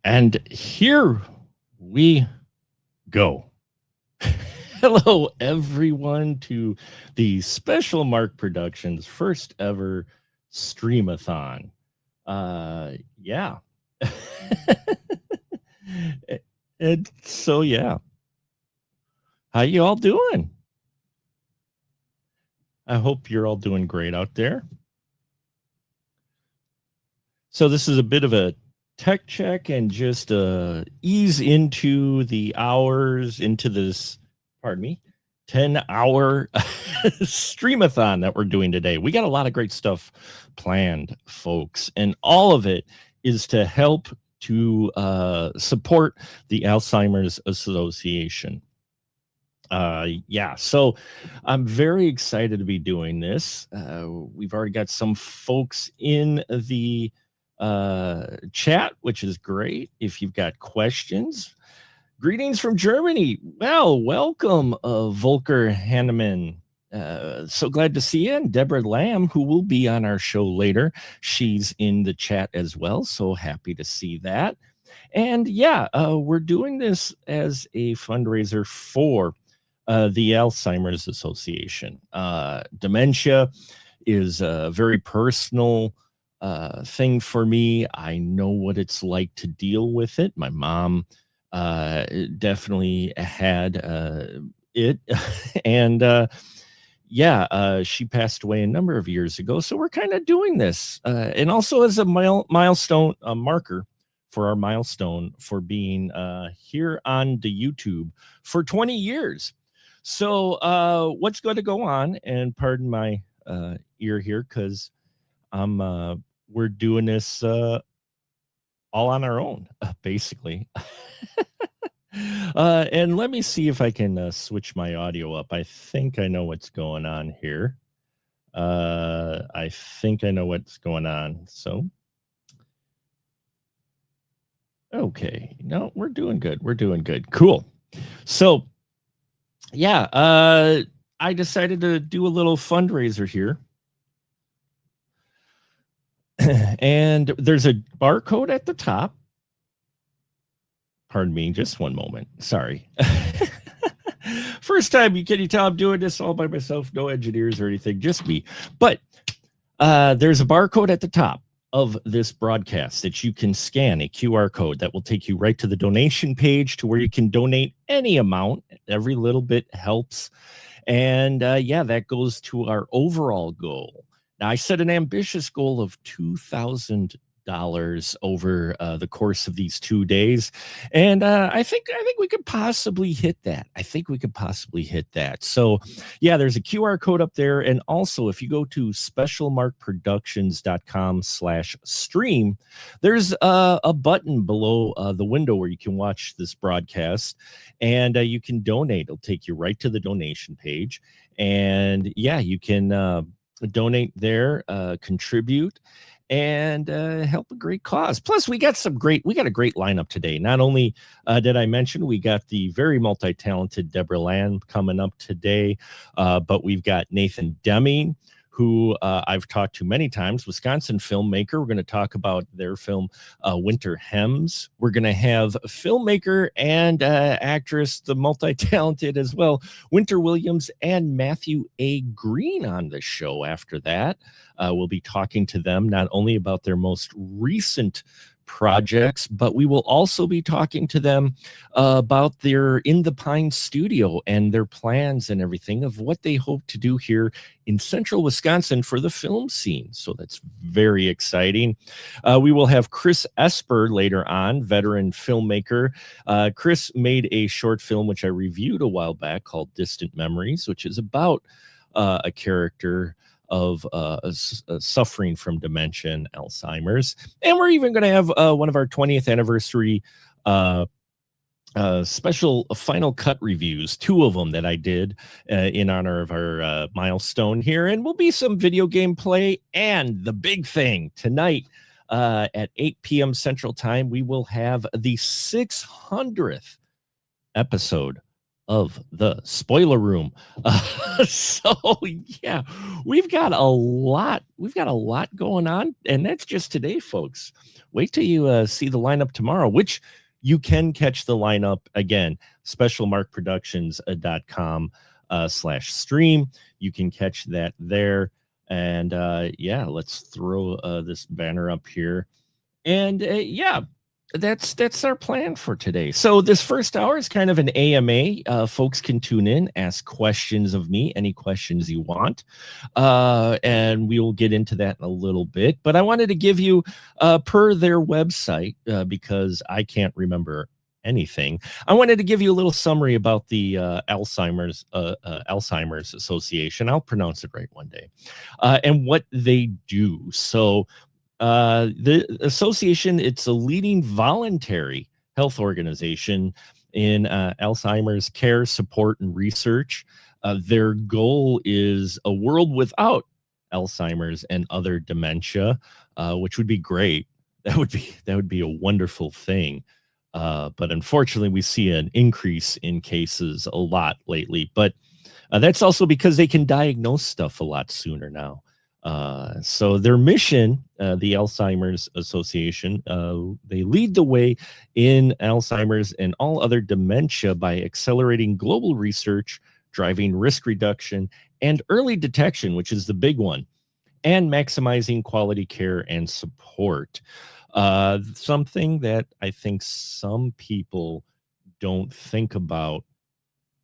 And here we go. Hello, everyone, to the Special Mark Productions first ever streamathon. Yeah. and so, yeah. How you all doing? I hope you're all doing great out there. So this is a bit of a tech check and just ease into the hours into this, pardon me, 10-hour streamathon that we're doing today. We got a lot of great stuff planned, folks, and all of it is to help to support the Alzheimer's Association. So I'm very excited to be doing this. We've already got some folks in the chat, which is great. If you've got questions, greetings from Germany. Well, welcome, Volker Hanneman. So glad to see you. And Deborah Lamb, who will be on our show later, she's in the chat as well. So happy to see that. And we're doing this as a fundraiser for the Alzheimer's Association. Dementia is a very personal thing for me. I know what it's like to deal with it. My mom definitely had it. And she passed away a number of years ago. So we're kind of doing this. And also as a milestone marker for our milestone for being here on the YouTube for 20 years. So what's going to go on, and pardon my ear here, because we're doing this all on our own, basically. And let me see if I can switch my audio up. I think I know what's going on here. I think I know what's going on. So, okay. No, we're doing good. We're doing good. Cool. So, I decided to do a little fundraiser here. And there's a barcode at the top. Pardon me, just one moment. Sorry. First time, can you tell I'm doing this all by myself? No engineers or anything, just me. But there's a barcode at the top of this broadcast that you can scan, a QR code that will take you right to the donation page to where you can donate any amount. Every little bit helps. And that goes to our overall goal. Now, I set an ambitious goal of $2,000 over the course of these 2 days, and I think we could possibly hit that. So, there's a QR code up there, and also if you go to specialmarkproductions.com/stream, there's a button below the window where you can watch this broadcast, and you can donate. It'll take you right to the donation page, and you can donate there, contribute, and help a great cause. Plus, we got a great lineup today. Not only did I mention we got the very multi-talented Deborah Lamb coming up today, but we've got Nathan Deming, who I've talked to many times, Wisconsin filmmaker. We're going to talk about their film, Winter Hems. We're going to have a filmmaker and actress, the multi-talented as well, Winter Williams and Matthew A. Green on the show after that. We'll be talking to them not only about their most recent projects, but we will also be talking to them about their In the Pine studio and their plans and everything of what they hope to do here in central Wisconsin for the film scene. So that's very exciting. We will have Chris Esper later on, veteran filmmaker. Chris made a short film, which I reviewed a while back, called Distant Memories, which is about a character of suffering from dementia and Alzheimer's. And we're even going to have one of our 20th anniversary special final cut reviews, 2 of them that I did in honor of our milestone here. And will be some video game play. And the big thing tonight at 8 p.m. Central Time, we will have the 600th episode of the spoiler room. So yeah, we've got a lot going on, and that's just today, folks. Wait till you see the lineup tomorrow, which you can catch the lineup again, specialmarkproductions.com /stream. You can catch that there. And yeah, let's throw this banner up here. And yeah, that's our plan for today. So this first hour is kind of an AMA. Folks can tune in, ask questions of me, any questions you want, and we will get into that in a little bit. But I wanted to give you, per their website, because I can't remember anything. I wanted to give you a little summary about the Alzheimer's Association. I'll pronounce it right one day, and what they do. So the association, it's a leading voluntary health organization in Alzheimer's care, support, and research. Their goal is a world without Alzheimer's and other dementia, which would be great. That would be a wonderful thing. But unfortunately, we see an increase in cases a lot lately. But that's also because they can diagnose stuff a lot sooner now. So their mission, the Alzheimer's Association, they lead the way in Alzheimer's and all other dementia by accelerating global research, driving risk reduction, and early detection, which is the big one, and maximizing quality care and support. Something that I think some people don't think about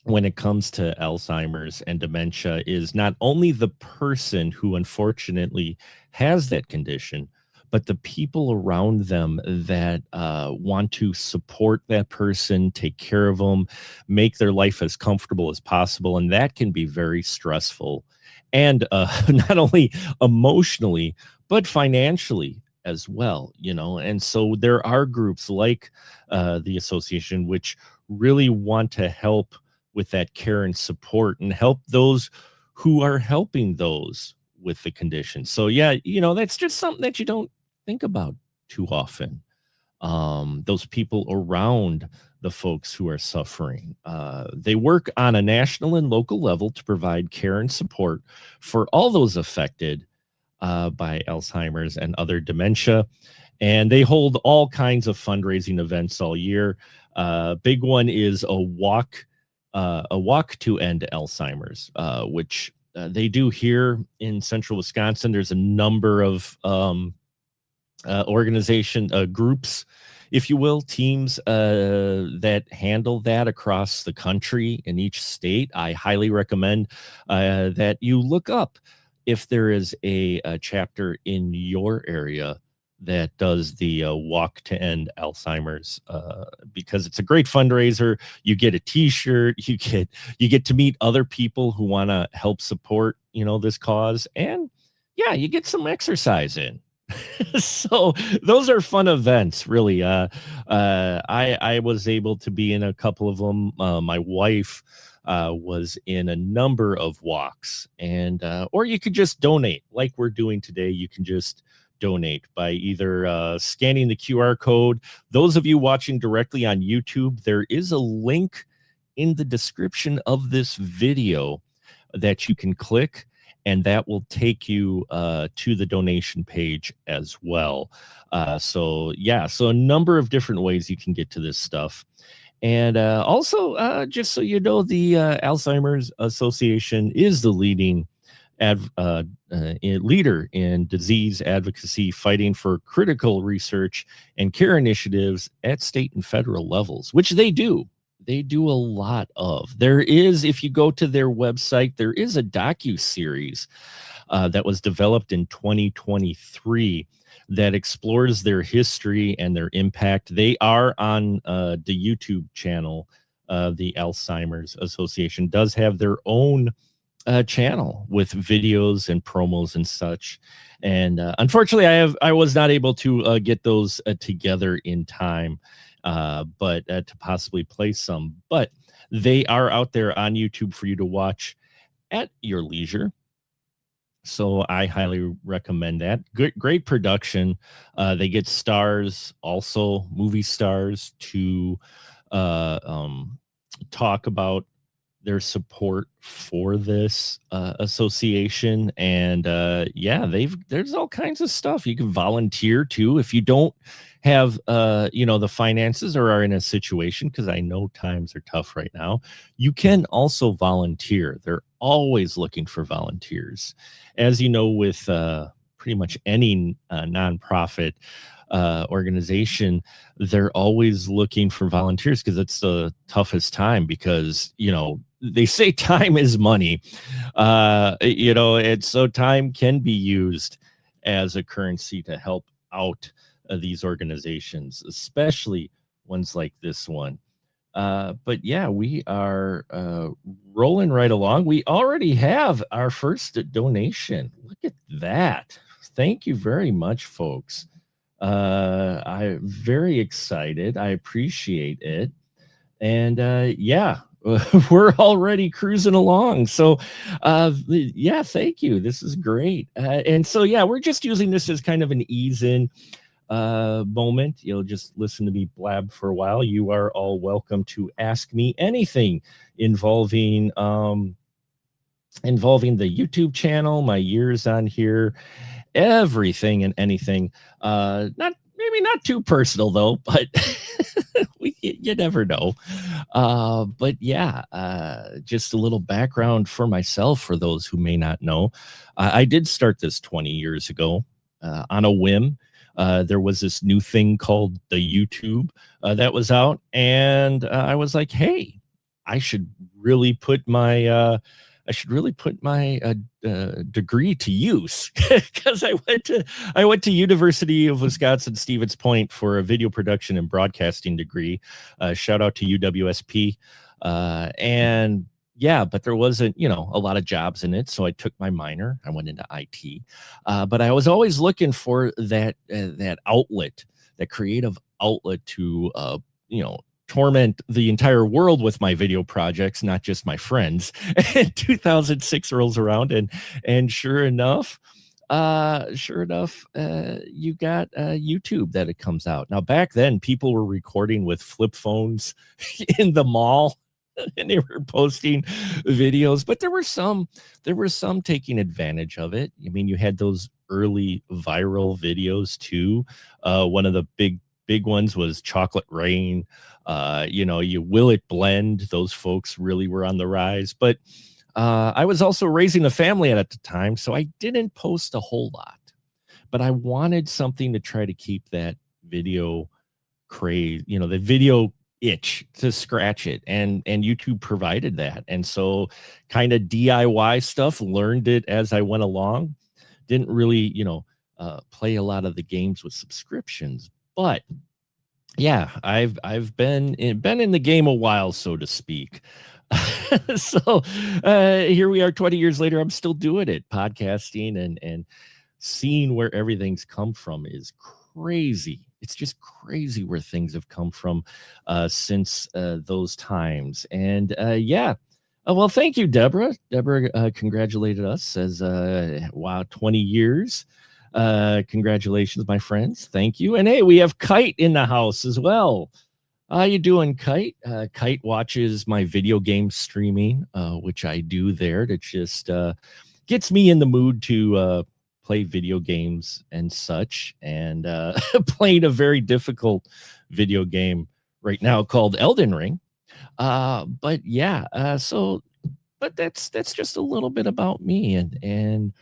when it comes to Alzheimer's and dementia is not only the person who unfortunately has that condition, but the people around them that want to support that person, take care of them, make their life as comfortable as possible. And that can be very stressful. And not only emotionally, but financially as well, you know. And so there are groups like the association which really want to help with that care and support and help those who are helping those with the condition. So yeah, you know, that's just something that you don't think about too often. Those people around the folks who are suffering. They work on a national and local level to provide care and support for all those affected by Alzheimer's and other dementia. And they hold all kinds of fundraising events all year. Big one is a walk to end Alzheimer's, which they do here in central Wisconsin. There's a number of organization groups, if you will, teams that handle that across the country in each state. I highly recommend that you look up if there is a chapter in your area that does the walk to end Alzheimer's, because it's a great fundraiser. You get a t-shirt, you get to meet other people who want to help support, you know, this cause, and yeah, you get some exercise in. So those are fun events, really. I was able to be in a couple of them. My wife was in a number of walks, and or you could just donate like we're doing today. You can just donate by either scanning the QR code. Those of you watching directly on YouTube, there is a link in the description of this video that you can click, and that will take you to the donation page as well. So yeah, so a number of different ways you can get to this stuff. And also, just so you know, the Alzheimer's Association is the leading leader in disease advocacy, fighting for critical research and care initiatives at state and federal levels, which they do. They do a lot of. There is, if you go to their website, there is a docu-series that was developed in 2023 that explores their history and their impact. They are on the YouTube channel. The Alzheimer's Association does have their own channel with videos and promos and such. And unfortunately, I was not able to get those together in time, but to possibly play some. But they are out there on YouTube for you to watch at your leisure. So I highly recommend that. Great production. They get stars, also movie stars, to talk about their support for this association. And yeah, there's all kinds of stuff you can volunteer too if you don't have the finances or are in a situation, because I know times are tough right now. You can also volunteer. They're always looking for volunteers, as you know, with pretty much any nonprofit organization. They're always looking for volunteers because it's the toughest time, because they say time is money. And so time can be used as a currency to help out these organizations, especially ones like this one. But yeah, we are rolling right along. We already have our first donation. Look at that. Thank you very much, folks. I'm very excited. I appreciate it. And yeah, we're already cruising along. So yeah, thank you. This is great. And so yeah, we're just using this as kind of an ease in moment. You'll just listen to me blab for a while. You are all welcome to ask me anything involving the YouTube channel, my years on here, everything and anything. Not too personal though, but you never know. But yeah, just a little background for myself for those who may not know. I did start this 20 years ago on a whim. There was this new thing called the YouTube that was out, and I was like, hey, I should really put my degree to use, because I went to University of Wisconsin Stevens Point for a video production and broadcasting degree. Shout out to UWSP. And yeah, but there wasn't a lot of jobs in it, so I took my minor. I went into IT, but I was always looking for that outlet, that creative outlet to torment the entire world with my video projects, not just my friends. And 2006 rolls around, and sure enough, you got YouTube that it comes out. Now, back then, people were recording with flip phones in the mall, and they were posting videos, but there were some taking advantage of it. I mean, you had those early viral videos too. One of the big ones was Chocolate Rain. You Will It Blend? Those folks really were on the rise. But I was also raising a family at the time, so I didn't post a whole lot. But I wanted something to try to keep that video craze, the video itch, to scratch it, and YouTube provided that. And so kind of DIY stuff, learned it as I went along. Didn't really play a lot of the games with subscriptions, but yeah, I've been in the game a while, so to speak. So here we are 20 years later. I'm still doing it. Podcasting and seeing where everything's come from is crazy. It's just crazy where things have come from since those times. And yeah. Well, thank you, Deborah. Deborah congratulated us, says, wow, 20 years. Congratulations, my friends. Thank you. And hey, we have Kite in the house as well. How you doing, Kite? Kite watches my video game streaming, which I do there, to just gets me in the mood to play video games and such, and playing a very difficult video game right now called Elden Ring. But yeah, but that's just a little bit about me and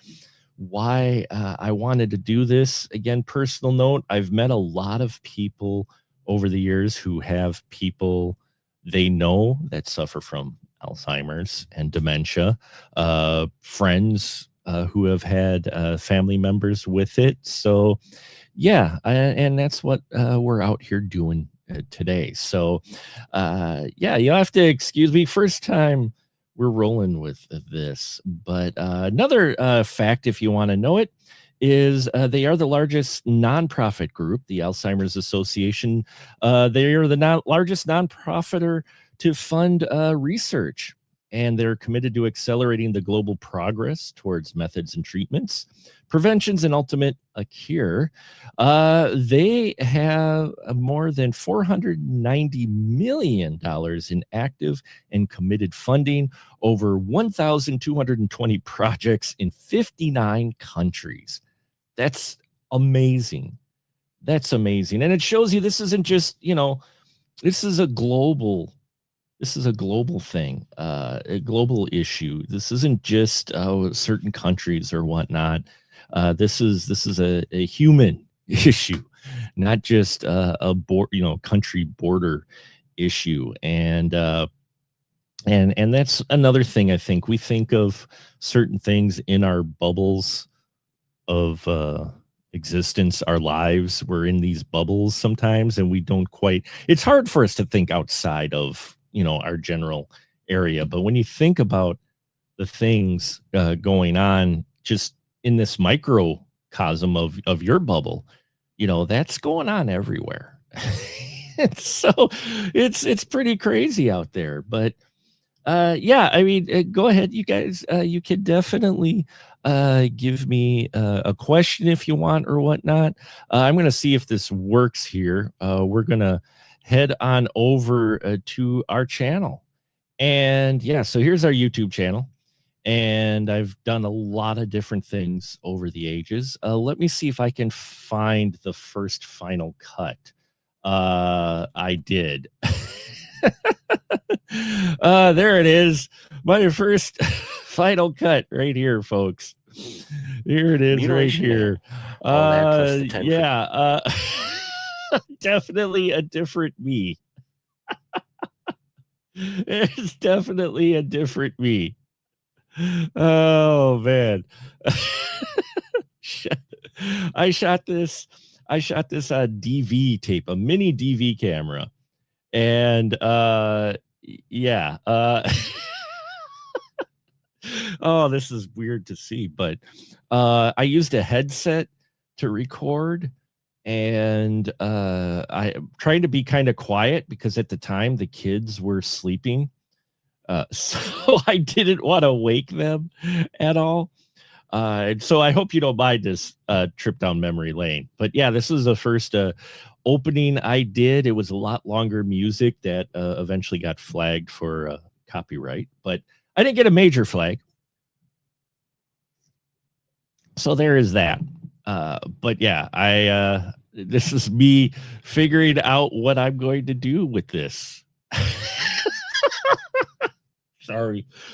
why I wanted to do this. Again, personal note, I've met a lot of people over the years who have people they know that suffer from Alzheimer's and dementia, friends who have had family members with it. So yeah, and that's what we're out here doing today. So yeah, you'll have to excuse me. First time we're rolling with this, but another fact, if you want to know it, is they are the largest nonprofit group, the Alzheimer's Association. They are the largest nonprofiter to fund research and they're committed to accelerating the global progress towards methods and treatments, preventions, and ultimate a cure. They have more than $490 million in active and committed funding, over 1,220 projects in 59 countries. That's amazing. That's amazing. And it shows you this isn't just, this is a global thing, a global issue. This isn't just certain countries or whatnot. This is a human issue, not just country border issue. And that's another thing. I think we think of certain things in our bubbles of existence, our lives. We're in these bubbles sometimes, and we don't quite. It's hard for us to think outside of our general area. But when you think about the things going on just in this microcosm of your bubble, that's going on everywhere. So it's pretty crazy out there. But yeah, I mean, go ahead, you guys. You can definitely give me a question if you want or whatnot. I'm going to see if this works here. We're going to head on over to our channel. And yeah, so here's our YouTube channel. And I've done a lot of different things over the ages. Let me see if I can find the first final cut. I did. There it is. My first final cut right here, folks. Here it is. Mutilation right here. All that plus the 10 yeah. Definitely a different me. It's definitely a different me. Oh man. I shot this on DV tape, a mini DV camera. And yeah. Oh, this is weird to see, but I used a headset to record, and I trying to be kind of quiet because at the time the kids were sleeping. So I didn't want to wake them at all. So I hope you don't mind this trip down memory lane. But yeah, this is the first opening I did. It was a lot longer music that eventually got flagged for copyright, but I didn't get a major flag. So there is that. But yeah, this is me figuring out what I'm going to do with this.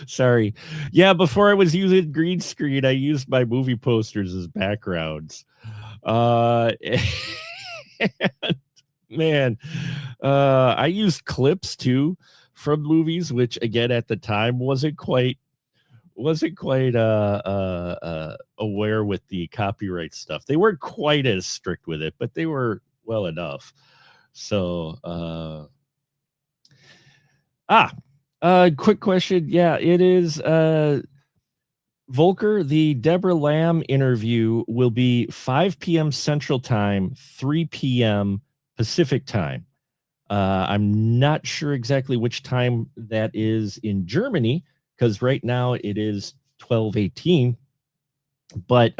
Sorry. Yeah, before I was using green screen, I used my movie posters as backgrounds. Man, I used clips too from movies, which again at the time wasn't quite aware with the copyright stuff. They weren't quite as strict with it, but they were well enough. So quick question. Yeah, it is Volker, the Deborah Lamb interview will be 5 p.m. Central Time, 3 p.m. Pacific Time. I'm not sure exactly which time that is in Germany, because right now it is 12:18. But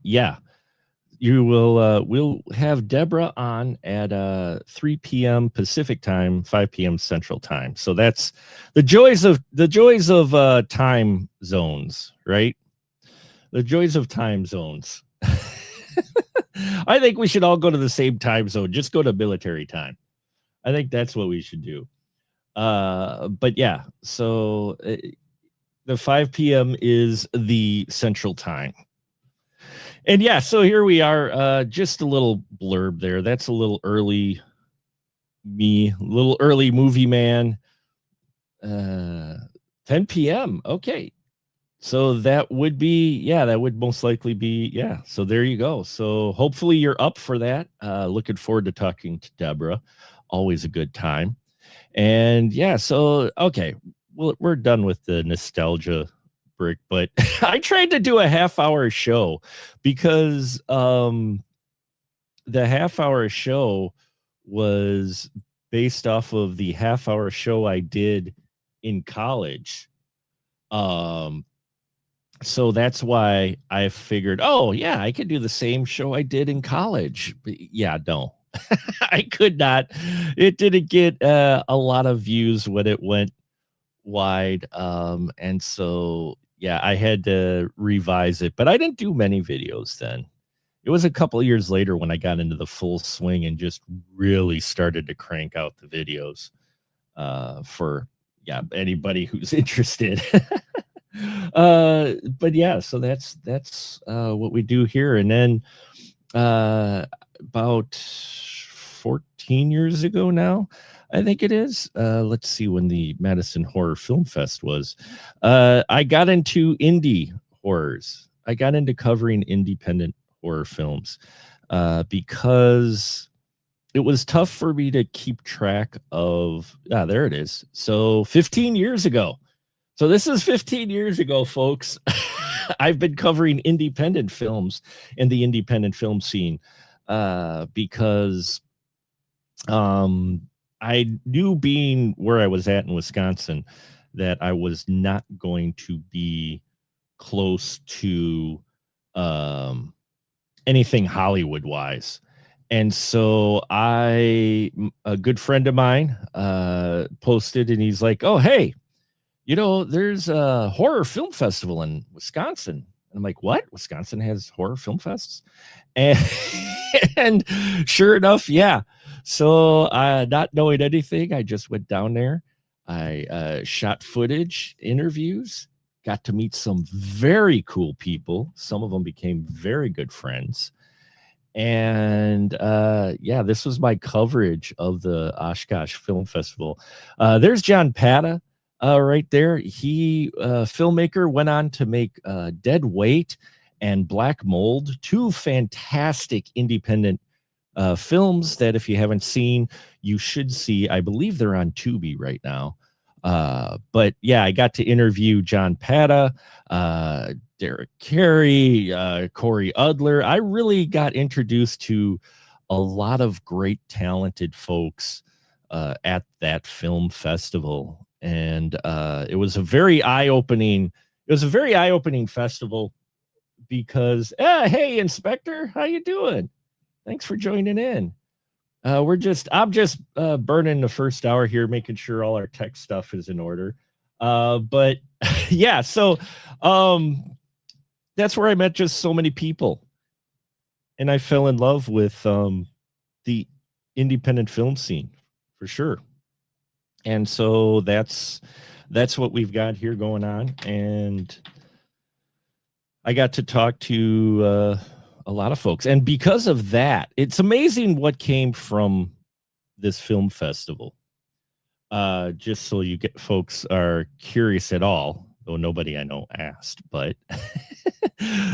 yeah, you will we'll have Deborah on at 3 p.m. Pacific Time, 5 p.m. Central Time. So that's the joys of time zones, right? The joys of time zones. I think we should all go to the same time zone. Just go to military time. I think that's what we should do. But yeah, so the 5 p.m. is the Central Time. And yeah, so here we are. Just a little blurb there. That's a little early me, a little early movie man. 10 p.m. Okay. So that would be, yeah, that would most likely be, yeah. So there you go. So hopefully you're up for that. Looking forward to talking to Deborah. Always a good time. And yeah, so, okay, well, we're done with the nostalgia brick, but I tried to do a half-hour show because the half-hour show was based off of the half-hour show I did in college. So that's why I figured, oh yeah, I could do the same show I did in college. But yeah, no, I could not. It didn't get a lot of views when it went wide. And so yeah, I had to revise it, but I didn't do many videos then. It was a couple of years later when I got into the full swing and just really started to crank out the videos for yeah anybody who's interested. But yeah, so that's what we do here. And then about 14 years ago now, I think it is. Let's see when the Madison Horror Film Fest was. I got into indie horrors. I got into covering independent horror films because it was tough for me to keep track of. There it is. So 15 years ago. So this is 15 years ago, folks. I've been covering independent films in the independent film scene because I knew, being where I was at in Wisconsin, that I was not going to be close to anything Hollywood wise. And so a good friend of mine posted, and he's like, oh, hey, there's a horror film festival in Wisconsin. And I'm like, what? Wisconsin has horror film fests? And, and sure enough, yeah. So not knowing anything, I just went down there. I shot footage, interviews, got to meet some very cool people. Some of them became very good friends. And yeah, this was my coverage of the Oshkosh Film Festival. There's John Pata right there. He filmmaker, went on to make Dead Weight and Black Mold, two fantastic independent films that, if you haven't seen, you should see. I believe they're on Tubi right now. But yeah, I got to interview John Pata, Derek Carey, Corey Udler. I really got introduced to a lot of great, talented folks at that film festival. And it was a very eye-opening festival because, hey, Inspector, how you doing? Thanks for joining in. I'm just burning the first hour here, making sure all our tech stuff is in order. But yeah, so that's where I met just so many people, and I fell in love with the independent film scene for sure. And so that's what we've got here going on. And I got to talk to a lot of folks, and because of that, it's amazing what came from this film festival. Just so you get folks are curious at all, though nobody I know asked, but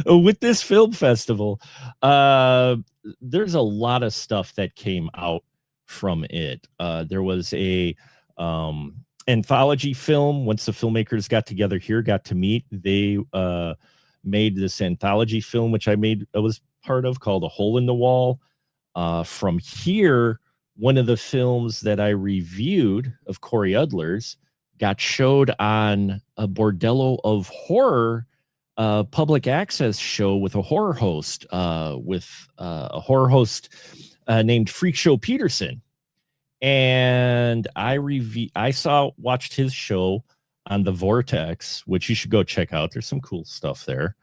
with this film festival, there's a lot of stuff that came out from it. There was a anthology film. Once the filmmakers got together here, got to meet, they made this anthology film, which I was part of, called A Hole in the Wall. From here, one of the films that I reviewed of Corey Udler's got showed on a Bordello of Horror public access show with a horror host, named Freak Show Peterson. And I watched his show on the Vortex, which you should go check out. There's some cool stuff there.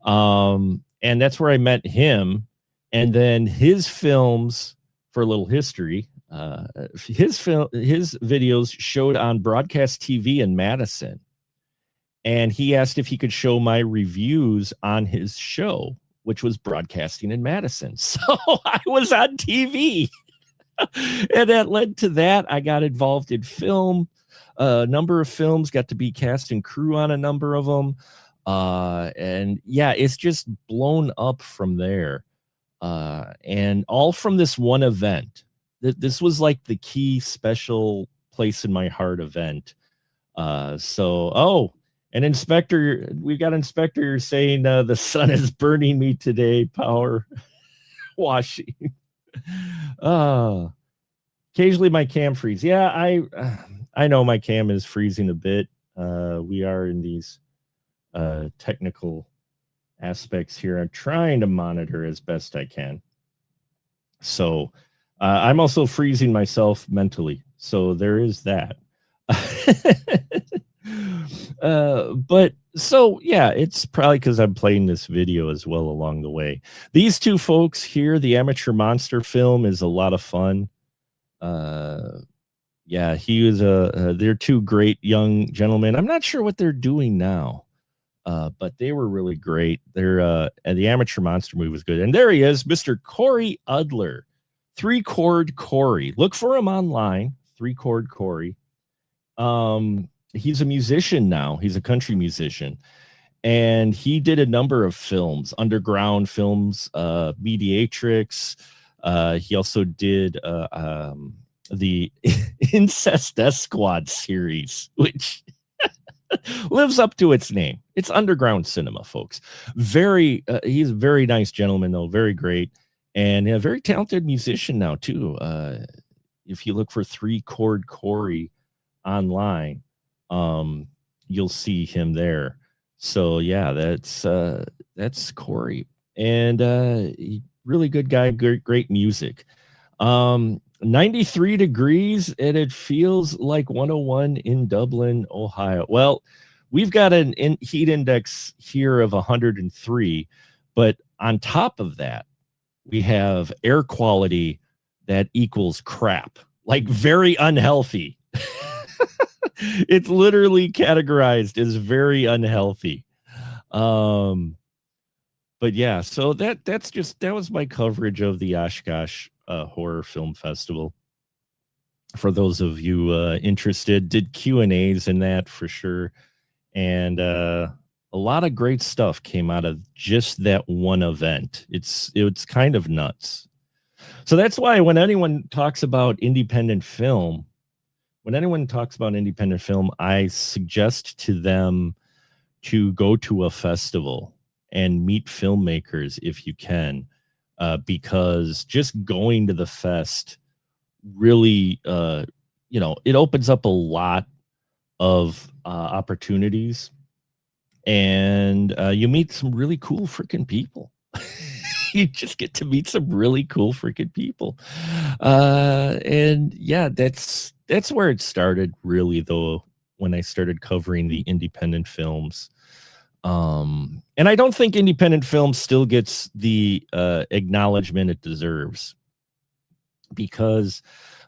And that's where I met him. And then his films, for a little history, his videos showed on broadcast TV in Madison. And he asked if he could show my reviews on his show, which was broadcasting in Madison. So I was on TV. And that led to that. I got involved in film, a number of films, got to be cast and crew on a number of them. And yeah, it's just blown up from there. And all from this one event. This was like the key special place in my heart event. And Inspector, we've got Inspector saying the sun is burning me today, power washing. Occasionally my freezes. Yeah, I know my cam is freezing a bit. We are in these technical aspects here. I'm trying to monitor as best I can. So I'm also freezing myself mentally. So there is that. But so yeah, it's probably because I'm playing this video as well along the way. These two folks here, the Amateur Monster film is a lot of fun. Yeah, he was they're two great young gentlemen. I'm not sure what they're doing now. But they were really great. They're and the Amateur Monster movie was good. And there he is, Mr. Corey Udler, 3-chord Corey. Look for him online, 3-chord Corey. He's a musician now. He's a country musician, and he did a number of films, underground films, Mediatrix. He also did the Incest Death Squad series, which lives up to its name. It's underground cinema, folks. He's a very nice gentleman, though, very great, and a very talented musician now too. If you look for 3-chord Corey online, you'll see him there. So yeah, that's Corey, and really good guy, great music. 93 degrees, and it feels like 101 in Dublin, Ohio. Well, we've got an heat index here of 103, but on top of that, we have air quality that equals crap, like very unhealthy. It's literally categorized as very unhealthy. But yeah, so that was my coverage of the Oshkosh Horror Film Festival. For those of you interested, did Q&As in that for sure, and a lot of great stuff came out of just that one event. It's kind of nuts. So that's why when anyone talks about independent film, I suggest to them to go to a festival and meet filmmakers if you can, because just going to the fest really, it opens up a lot of opportunities, and you meet some really cool freaking people. You just get to meet some really cool freaking people. And yeah, that's where it started really, though, when I started covering the independent films. And I don't think independent film still gets the acknowledgement it deserves, because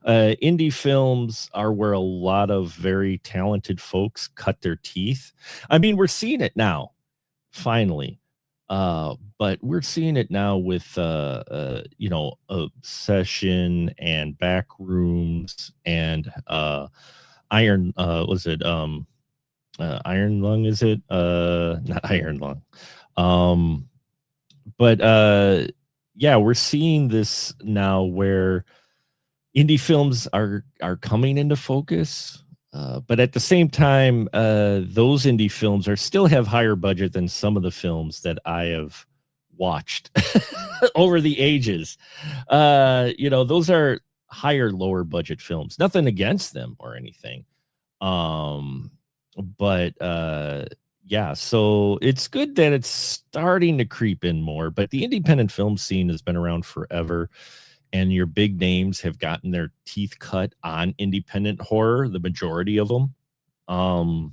indie films are where a lot of very talented folks cut their teeth. I mean, we're seeing it now, finally. But we're seeing it now with Obsession and Backrooms and Iron Iron Lung, is it? Not Iron Lung. But yeah, we're seeing this now where indie films are coming into focus. But at the same time, those indie films still have higher budget than some of the films that I have watched over the ages. Those are lower budget films. Nothing against them or anything. But yeah, so it's good that it's starting to creep in more. But the independent film scene has been around forever, and your big names have gotten their teeth cut on independent horror, the majority of them. A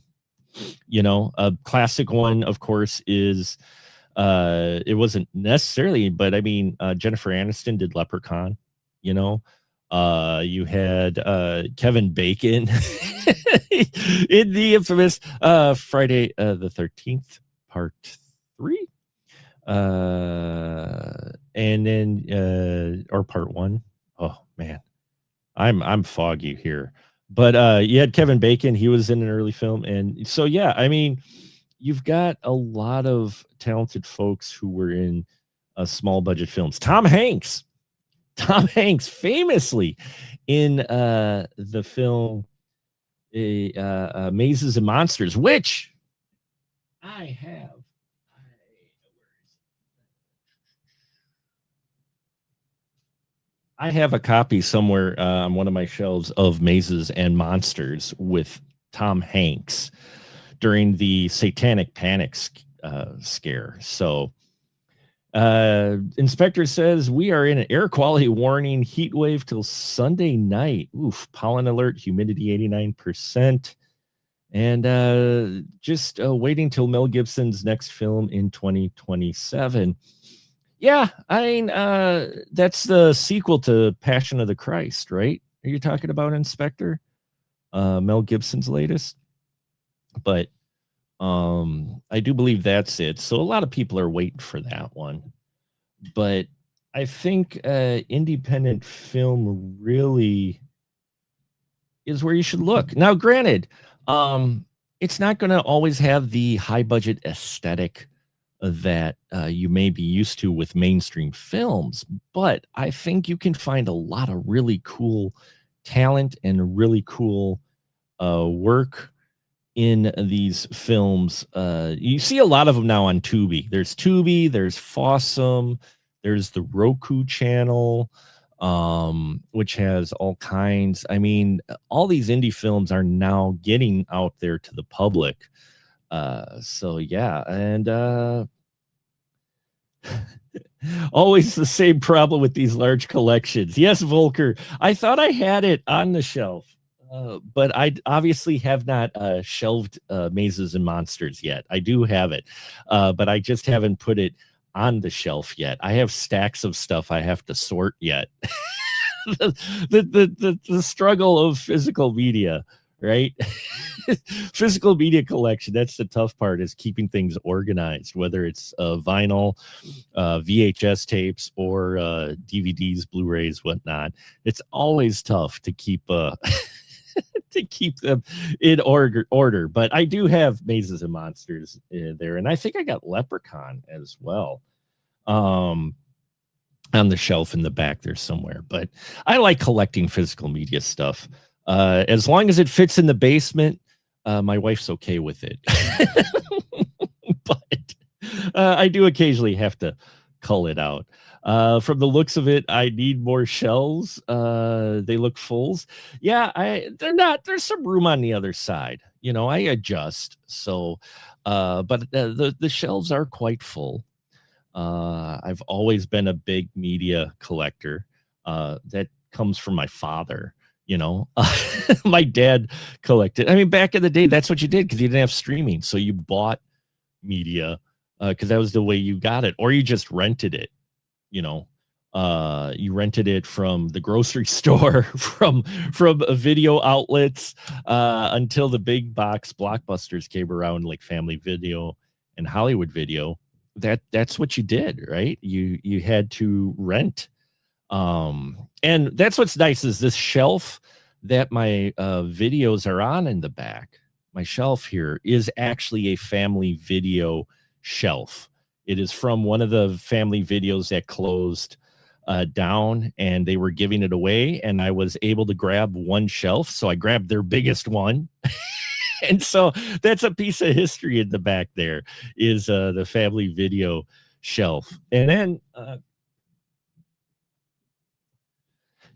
classic one, of course, is it wasn't necessarily, but I mean, Jennifer Aniston did Leprechaun. You had Kevin Bacon in the infamous Friday the 13th Part 3. And then or Part 1. Oh man, I'm foggy here. But you had Kevin Bacon, he was in an early film, and so yeah, I mean, you've got a lot of talented folks who were in small budget films. Tom Hanks famously in the film Mazes and Monsters, which I have. I have a copy somewhere on one of my shelves of Mazes and Monsters with Tom Hanks. during the Satanic Panic scare. So Inspector says we are in an air quality warning, heat wave till Sunday night. Oof, pollen alert, humidity 89%. And just waiting till Mel Gibson's next film in 2027. Yeah, I mean, that's the sequel to Passion of the Christ, right? Are you talking about, Inspector? Mel Gibson's latest? But I do believe that's it. So a lot of people are waiting for that one. But I think independent film really is where you should look. Now, granted, it's not going to always have the high budget aesthetic that you may be used to with mainstream films, but I think you can find a lot of really cool talent and really cool work in these films. You see a lot of them now on Tubi. There's Tubi, there's Fossum, there's the Roku channel, which has all kinds. I mean, all these indie films are now getting out there to the public. So yeah, and always the same problem with these large collections. Yes, Volker, I thought I had it on the shelf. But I obviously have not shelved Mazes and Monsters yet. I do have it, but I just haven't put it on the shelf yet. I have stacks of stuff I have to sort yet. the struggle of physical media, right? Physical media collection. That's the tough part, is keeping things organized, whether it's vinyl, VHS tapes, or DVDs, Blu-rays, whatnot. It's always tough to keep to keep them in order. But I do have Mazes and Monsters there, and I think I got Leprechaun as well on the shelf in the back there somewhere. But I like collecting physical media stuff. As long as it fits in the basement, my wife's okay with it. But I do occasionally have to cull it out. From the looks of it, I need more shelves. They look fulls. Yeah, they're not. There's some room on the other side. You know, I adjust. So, but the shelves are quite full. I've always been a big media collector. That comes from my father. You know, my dad collected. I mean, back in the day, that's what you did, because you didn't have streaming. So you bought media because that was the way you got it, or you just rented it. You know, you rented it from the grocery store, from video outlets, until the big box blockbusters came around, like Family Video and Hollywood Video. That's what you did, right? You had to rent. And that's what's nice, is this shelf that my videos are on in the back. My shelf here is actually a Family Video shelf. It is from one of the Family Videos that closed down, and they were giving it away, and I was able to grab one shelf, so I grabbed their biggest one. And so that's a piece of history in the back there, is the Family Video shelf. And then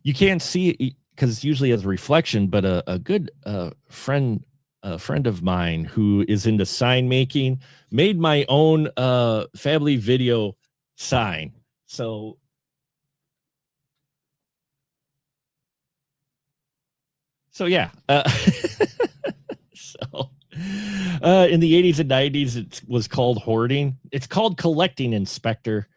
you can't see it because usually has a reflection, but a good friend of mine who is into sign making made my own Family Video sign. So yeah. So in the 80s and 90s, it was called hoarding. It's called collecting, Inspector.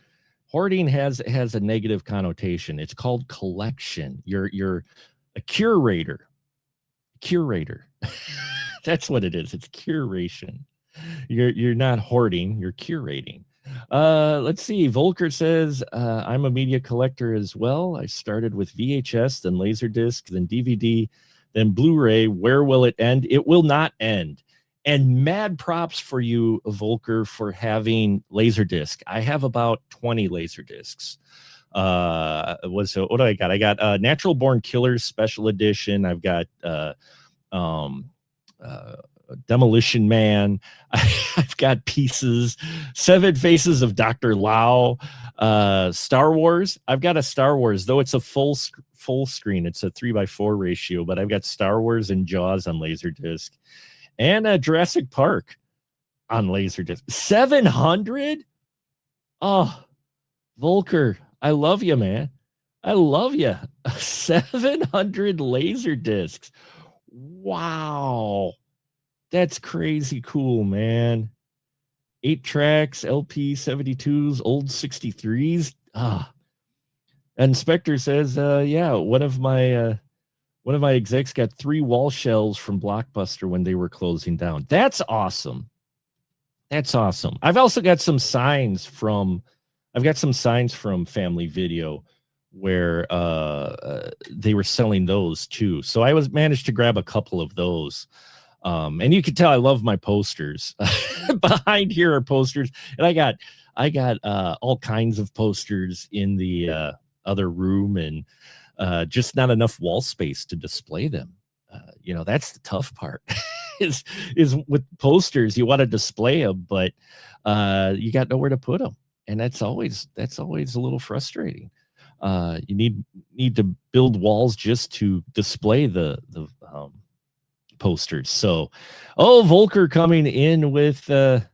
Hoarding has a negative connotation. It's called collection. You're a curator. That's what it is. It's curation. You're not hoarding, you're curating. Let's see. Volker says, I'm a media collector as well. I started with VHS, then Laserdisc, then DVD, then Blu-ray. Where will it end? It will not end. And mad props for you, Volker, for having Laserdisc. I have about 20 Laserdiscs. What do I got? I got Natural Born Killers Special Edition. I've got Demolition Man. I've got Pieces, Seven Faces of Dr. Lao, Star Wars. I've got a Star Wars, though it's a full screen. It's a 3:4 ratio, but I've got Star Wars and Jaws on Laserdisc. and Jurassic Park on Laserdisc. 700? Oh, Volker, I love you, man. I love you. 700 laser discs. Wow. That's crazy cool, man. 8 tracks, LP 72s, old 63s. Inspector says, yeah, one of my execs got 3 wall shelves from Blockbuster when they were closing down. That's awesome. That's awesome. I've also got some signs from Family Video where they were selling those too. So I managed to grab a couple of those. And you can tell I love my posters. Behind here are posters, and I got all kinds of posters in the other room, and just not enough wall space to display them. That's the tough part. is with posters, you want to display them, but you got nowhere to put them, and that's always a little frustrating. You need to build walls just to display the posters. So, Volker coming in with the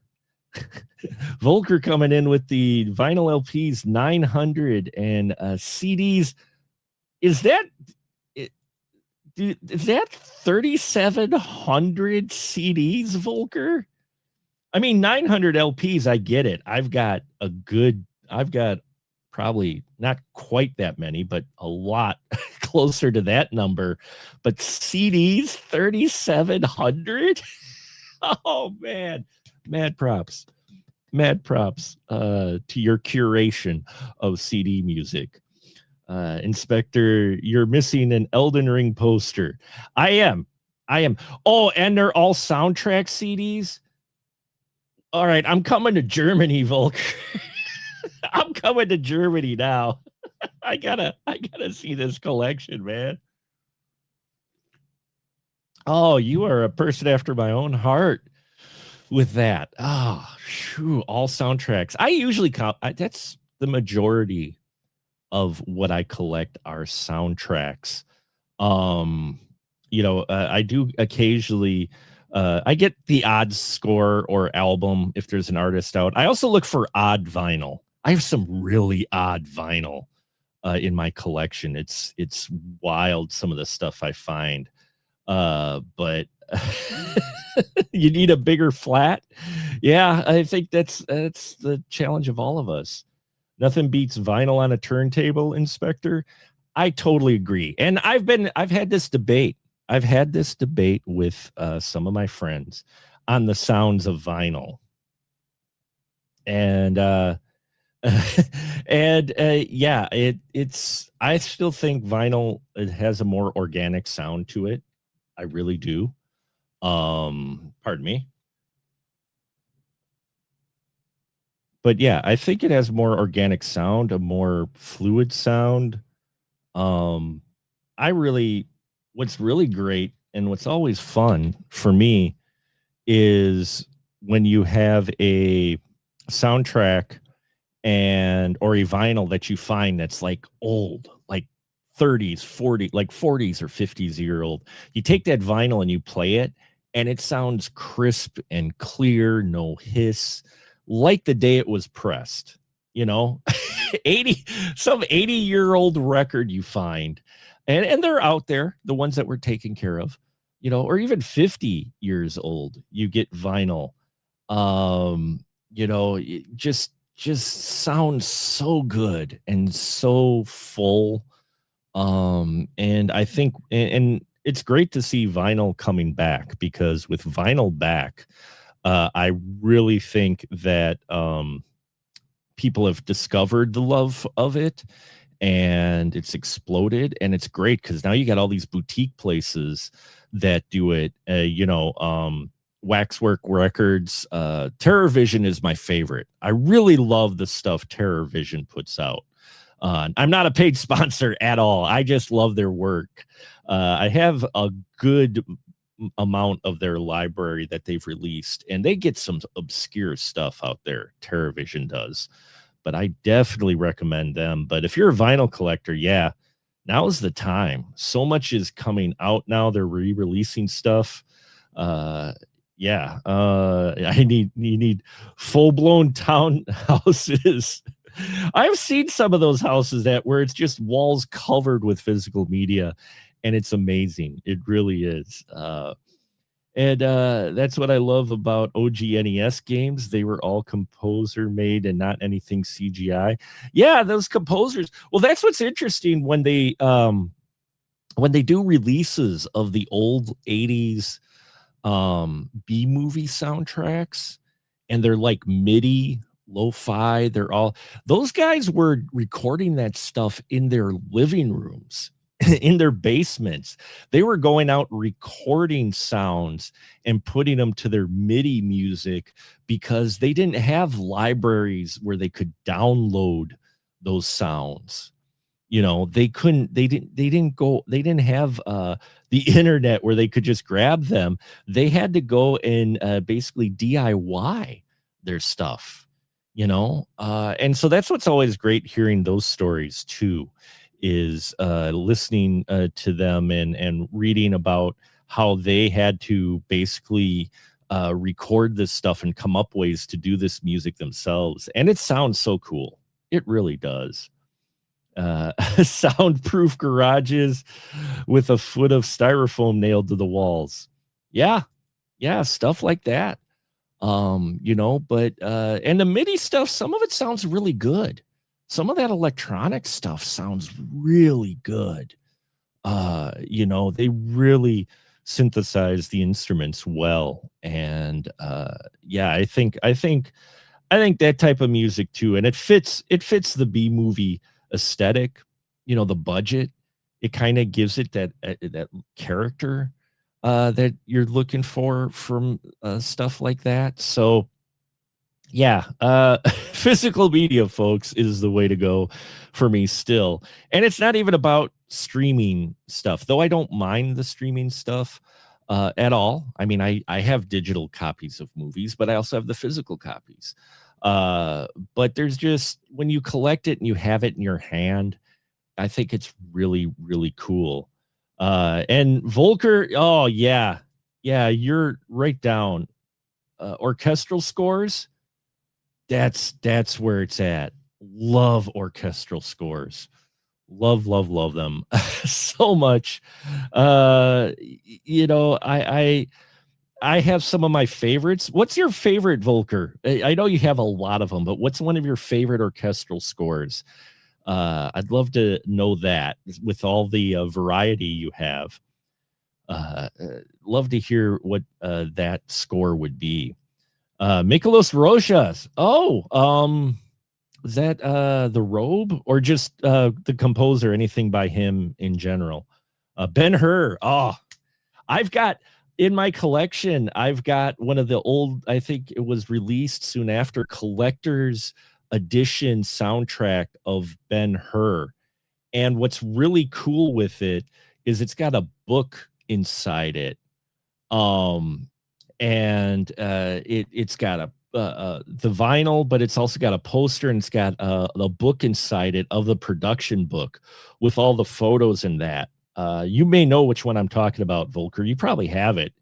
vinyl LPs, 900, and CDs. Is that 3,700 CDs, Volker? I mean, 900 LPs, I get it. I've got probably not quite that many, but a lot closer to that number. But CDs, 3,700? Oh, man. Mad props to your curation of CD music. Inspector, you're missing an Elden Ring poster. I am. Oh, and they're all soundtrack CDs. All right, I'm coming to Germany, Volker. I'm coming to Germany now. I gotta see this collection, man. Oh, you are a person after my own heart with that. Oh, shoo, all soundtracks. I usually that's the majority of what I collect are soundtracks. I do occasionally I get the odd score or album if there's an artist out. I also look for odd vinyl. I have some really odd vinyl in my collection. It's wild, some of the stuff I find. But you need a bigger flat. Yeah, I think that's the challenge of all of us. Nothing beats vinyl on a turntable, Inspector. I totally agree. And I've had this debate. I've had this debate with some of my friends on the sounds of vinyl. And yeah, it's I still think vinyl, it has a more organic sound to it. I really do. Pardon me. But yeah, I think it has more organic sound, a more fluid sound. What's really great and what's always fun for me is when you have a soundtrack or a vinyl that you find that's like old, like 30s, 40, like 40s or 50s year old. You take that vinyl and you play it, and it sounds crisp and clear, no hiss, like the day it was pressed. 80-year-old record you find, and they're out there, the ones that were taken care of, or even 50 years old, you get vinyl. It just sounds so good and so full. And I think, and it's great to see vinyl coming back, because with vinyl back, I really think that people have discovered the love of it, and it's exploded, and it's great because now you got all these boutique places that do it. Waxwork Records, Terror Vision is my favorite. I really love the stuff Terror Vision puts out. I'm not a paid sponsor at all. I just love their work. I have a good amount of their library that they've released, and they get some obscure stuff out there. Terror Vision does, but I definitely recommend them. But if you're a vinyl collector, yeah, now is the time. So much is coming out now. They're re-releasing stuff. Yeah, you need full-blown townhouses. I've seen some of those houses that where it's just walls covered with physical media, and it's amazing. It really is. And that's what I love about OG NES games. They were all composer made and not anything CGI. Yeah, those composers. Well, that's what's interesting when they do releases of the old 80s B movie soundtracks, and they're like MIDI lo-fi. They're all those guys were recording that stuff in their living rooms, in their basements. They were going out recording sounds and putting them to their MIDI music because they didn't have libraries where they could download those sounds. You know, they didn't have the internet where they could just grab them. They had to go and basically DIY their stuff, you know. And so that's what's always great hearing those stories too, is listening to them and reading about how they had to basically record this stuff and come up ways to do this music themselves. And it sounds so cool. It really does. Soundproof garages with a foot of styrofoam nailed to the walls. Yeah, yeah, stuff like that. You know, but and the MIDI stuff, some of it sounds really good. Some of that electronic stuff sounds really good. You know, they really synthesize the instruments well. And yeah, I think that type of music too, and it fits the B movie aesthetic, you know, the budget. It kind of gives it that character that you're looking for from stuff like that. So yeah, physical media, folks, is the way to go for me still. And it's not even about streaming stuff, though I don't mind the streaming stuff at all. I mean, I have digital copies of movies, but I also have the physical copies. But there's just when you collect it and you have it in your hand, I think it's really, really cool. And Volker, oh yeah, yeah, you're right down. Orchestral scores, that's where it's at. Love orchestral scores. Love them so much. You know, I have some of my favorites. What's your favorite Volker? I know you have a lot of them, but what's one of your favorite orchestral scores? I'd love to know that with all the variety you have. Love to hear what that score would be. Mikolos Rojas. Oh, is that the Robe or just the composer? Anything by him in general? Ben-Hur. Oh, I've got in my collection. I've got one of the old. I think it was released soon after collector's edition soundtrack of Ben-Hur. And what's really cool with it is it's got a book inside it. Um, and it's got the vinyl, but it's also got a poster and it's got the book inside it of the production book with all the photos in that. You may know which one I'm talking about, Volker. You probably have it,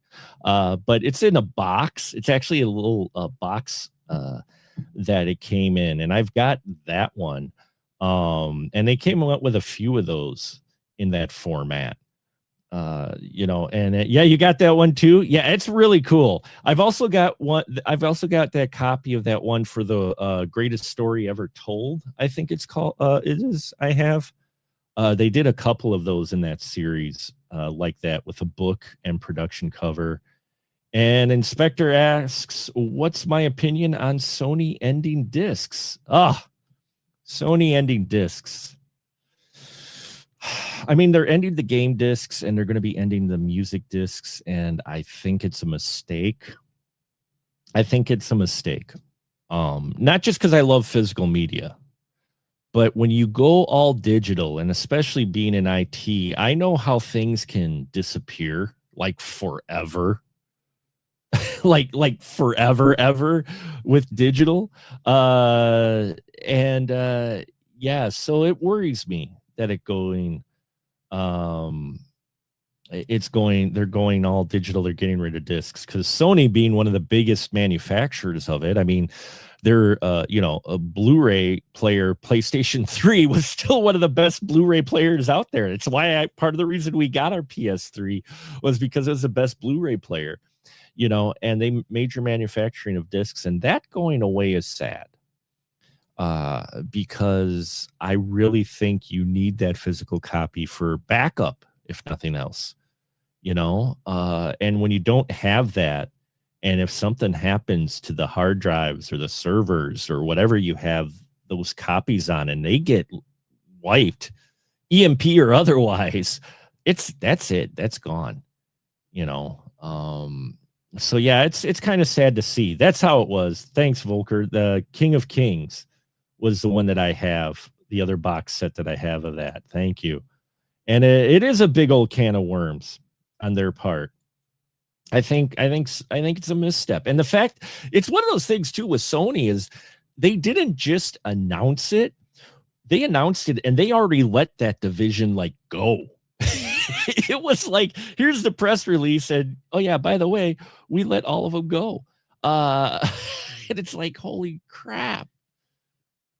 but it's in a box. It's actually a little box that it came in, and I've got that one. And they came up with a few of those in that format. You know, and yeah, you got that one too. Yeah, it's really cool. I've also got that copy of that one for the greatest story ever told. I think it's called. It is. I have. They did a couple of those in that series, like that, with a book and production cover. And Inspector asks, "What's my opinion on Sony ending discs?" Ah, Sony ending discs. I mean, they're ending the game discs and they're going to be ending the music discs, and I think it's a mistake. Not just because I love physical media, but when you go all digital, and especially being in IT, I know how things can disappear like forever. like forever ever with digital. And yeah, so it worries me that it going um they're going all digital. They're getting rid of discs because Sony, being one of the biggest manufacturers of it, I mean, their a Blu-ray player, PlayStation 3, was still one of the best Blu-ray players out there. It's why part of the reason we got our PS3 was because it was the best Blu-ray player, and they major manufacturing of discs, and that going away is sad. Because I really think you need that physical copy for backup, if nothing else, and when you don't have that, and if something happens to the hard drives or the servers or whatever you have those copies on and they get wiped, EMP or otherwise, that's it. That's gone, you know. So yeah, it's kind of sad to see. That's how it was. Thanks, Volker. The King of Kings was the one that I have, the other box set that I have of that. Thank you. And it is a big old can of worms on their part. I think it's a misstep. And the fact, it's one of those things too with Sony is they didn't just announce it. They announced it and they already let that division like go. It was like, here's the press release and oh yeah, by the way, we let all of them go. And it's like, holy crap.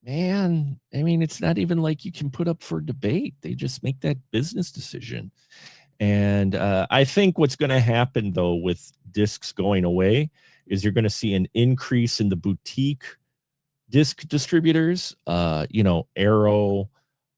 Man, I mean, it's not even like you can put up for debate. They just make that business decision. And I think what's going to happen, though, with discs going away is you're going to see an increase in the boutique disc distributors, Arrow,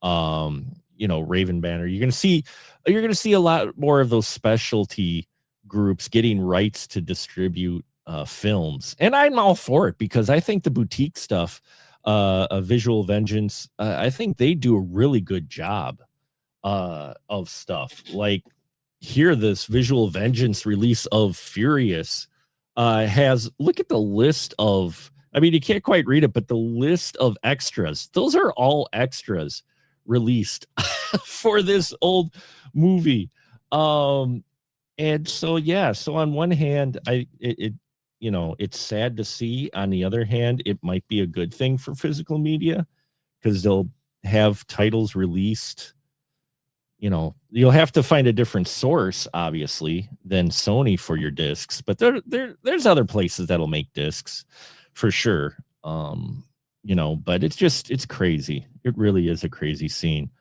Raven Banner. You're going to see a lot more of those specialty groups getting rights to distribute films. And I'm all for it because I think the boutique stuff, Visual Vengeance, I think they do a really good job of stuff. Like here, this Visual Vengeance release of Furious has, look at the list of, I mean, you can't quite read it, but the list of extras, those are all extras released for this old movie. And so, yeah, so on one hand, it's sad to see. On the other hand, it might be a good thing for physical media because they'll have titles released. You'll have to find a different source, obviously, than Sony for your discs, but there's other places that'll make discs for sure. But it's crazy. It really is a crazy scene.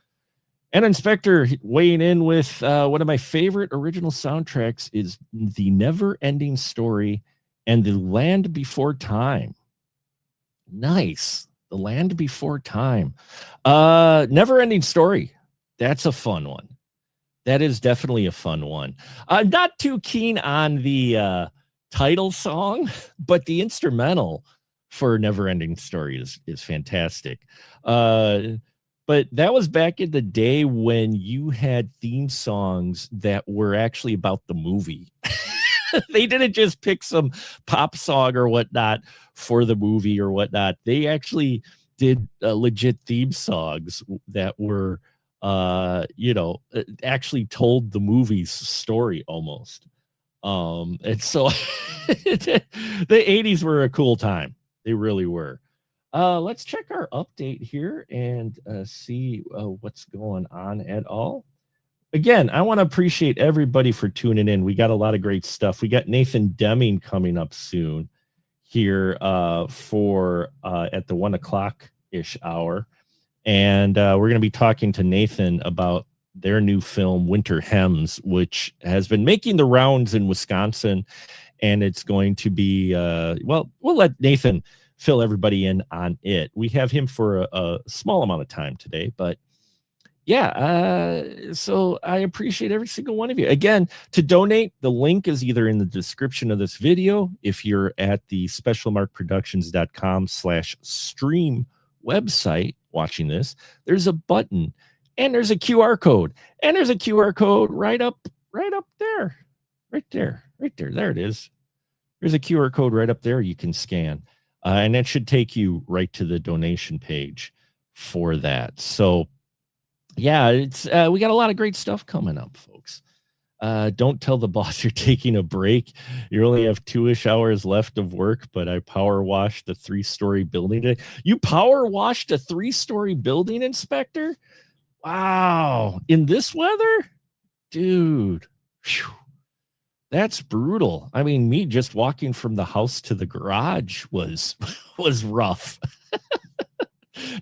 And Inspector weighing in with one of my favorite original soundtracks is The Never Ending Story and The Land Before Time. Nice. The Land Before Time. Never Ending Story. That's a fun one. That is definitely a fun one. I'm not too keen on the title song, but the instrumental for Never Ending Story is fantastic. But that was back in the day when you had theme songs that were actually about the movie. They didn't just pick some pop song or whatnot for the movie or whatnot. They actually did legit theme songs that were, actually told the movie's story almost. And so the 80s were a cool time. They really were. Let's check our update here and see what's going on at all. Again, I want to appreciate everybody for tuning in. We got a lot of great stuff. We got Nathan Deming coming up soon here for at the 1 o'clock-ish hour. And we're going to be talking to Nathan about their new film, Winter Hems, which has been making the rounds in Wisconsin. And it's going to be, we'll let Nathan fill everybody in on it. We have him for a small amount of time today, but yeah, so I appreciate every single one of you. Again, to donate, the link is either in the description of this video. If you're at the specialmarkproductions.com/stream website watching this, there's a button and there's a QR code. And there's a QR code right up there. Right there. There it is. There's a QR code right up there you can scan. And that should take you right to the donation page for that. So yeah, it's we got a lot of great stuff coming up, folks. Don't tell the boss you're taking a break. You only have 2-ish hours left of work, but I power washed the 3-story building today. You power washed a 3-story building, Inspector? Wow. In this weather? Dude, Whew, that's brutal. I mean, me just walking from the house to the garage was rough.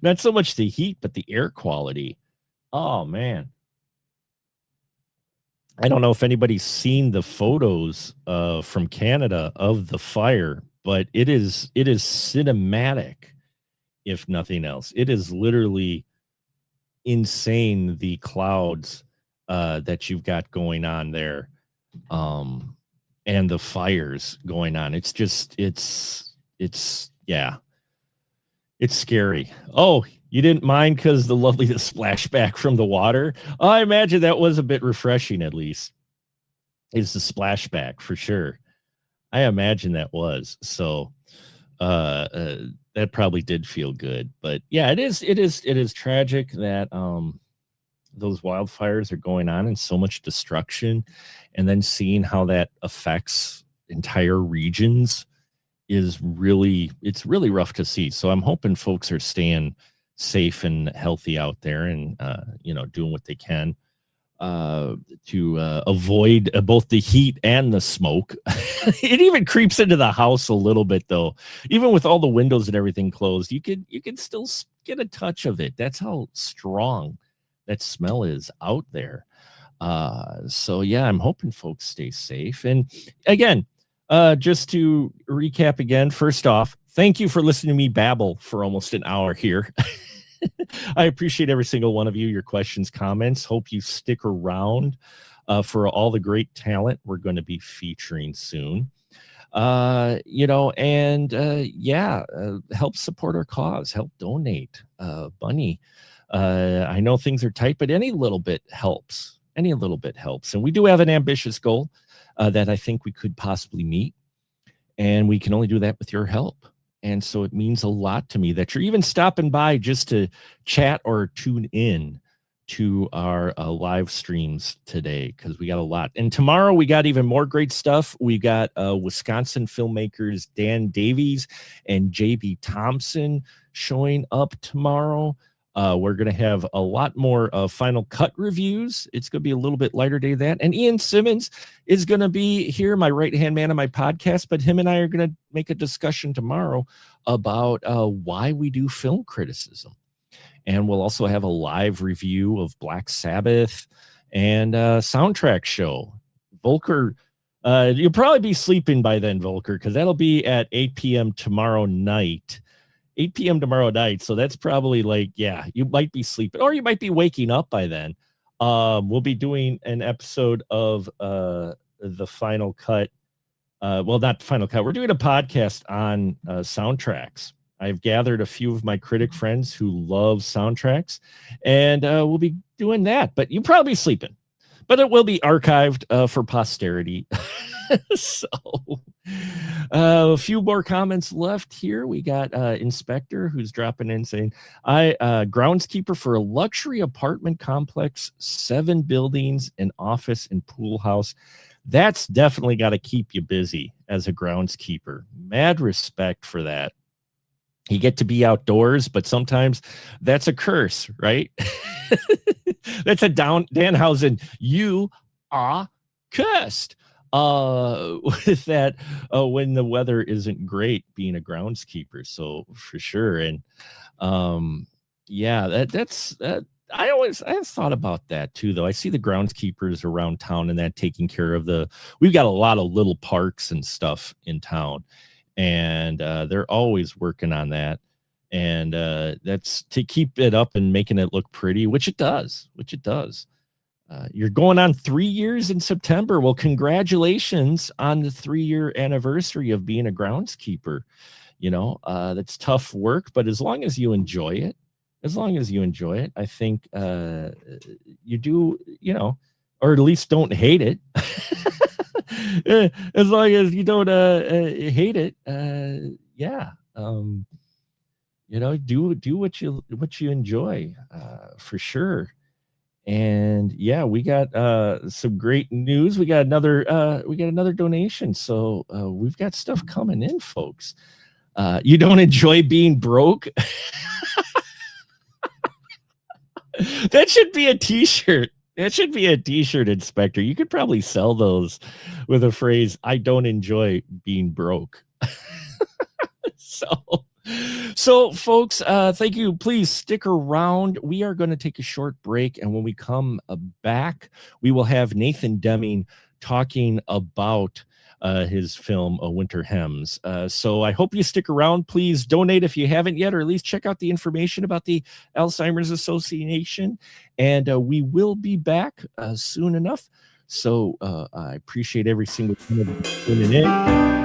Not so much the heat, but the air quality. Oh man. I don't know if anybody's seen the photos from Canada of the fire, but it is cinematic, if nothing else. It is literally insane, the clouds that you've got going on there, and the fires going on. It's yeah, it's scary. Oh, you didn't mind because the splashback from the water. Oh, I imagine that was a bit refreshing, at least. Is the splashback for sure. I imagine that was. So that probably did feel good. But yeah, it is tragic that those wildfires are going on and so much destruction, and then seeing how that affects entire regions it's really rough to see. So I'm hoping folks are staying safe and healthy out there, and doing what they can to avoid both the heat and the smoke. It even creeps into the house a little bit, though. Even with all the windows and everything closed, you can still get a touch of it. That's how strong that smell is out there. So yeah, I'm hoping folks stay safe. And again, just to recap again, first off, thank you for listening to me babble for almost an hour here. I appreciate every single one of you, your questions, comments. Hope you stick around for all the great talent we're going to be featuring soon. Help support our cause, help donate. Bunny, I know things are tight, but any little bit helps. Any little bit helps. And we do have an ambitious goal that I think we could possibly meet. And we can only do that with your help. And so it means a lot to me that you're even stopping by just to chat or tune in to our live streams today, because we got a lot. And tomorrow we got even more great stuff. We got Wisconsin filmmakers Dan Davies and JB Thompson showing up tomorrow. We're going to have a lot more Final Cut reviews. It's going to be a little bit lighter day than that. And Ian Simmons is going to be here, my right-hand man on my podcast, but him and I are going to make a discussion tomorrow about why we do film criticism. And we'll also have a live review of Black Sabbath and soundtrack show. Volker, you'll probably be sleeping by then, Volker, because that'll be at 8 p.m. tomorrow night. 8 p.m. tomorrow night. So that's probably you might be sleeping or you might be waking up by then. We'll be doing an episode of the Final Cut. Not Final Cut. We're doing a podcast on soundtracks. I've gathered a few of my critic friends who love soundtracks, and we'll be doing that. But you'll probably be sleeping. But it will be archived for posterity. So a few more comments left here. We got Inspector who's dropping in saying, groundskeeper for a luxury apartment complex, 7 buildings, an office and pool house. That's definitely got to keep you busy as a groundskeeper. Mad respect for that. You get to be outdoors, but sometimes that's a curse, right? That's a Danhausen. You are cursed with that when the weather isn't great being a groundskeeper. So for sure. And that's I've thought about that too, though. I see the groundskeepers around town and that taking care of we've got a lot of little parks and stuff in town, and they're always working on that. And that's to keep it up and making it look pretty, which it does. You're going on 3 years in September. Well, congratulations on the 3-year anniversary of being a groundskeeper. That's tough work, but as long as you enjoy it, I think you do, or at least don't hate it. As long as you don't hate it, do what you enjoy, for sure. And we got some great news. We got another donation. So we've got stuff coming in, folks. You don't enjoy being broke? That should be a t-shirt. It should be a t-shirt, Inspector. You could probably sell those with a phrase, "I don't enjoy being broke." So, folks, thank you. Please stick around. We are going to take a short break, and when we come back, we will have Nathan Deming talking about his film Winter Hems. So I hope you stick around. Please donate if you haven't yet, or at least check out the information about the Alzheimer's Association. And we will be back soon enough. So I appreciate every single one of you tuning in.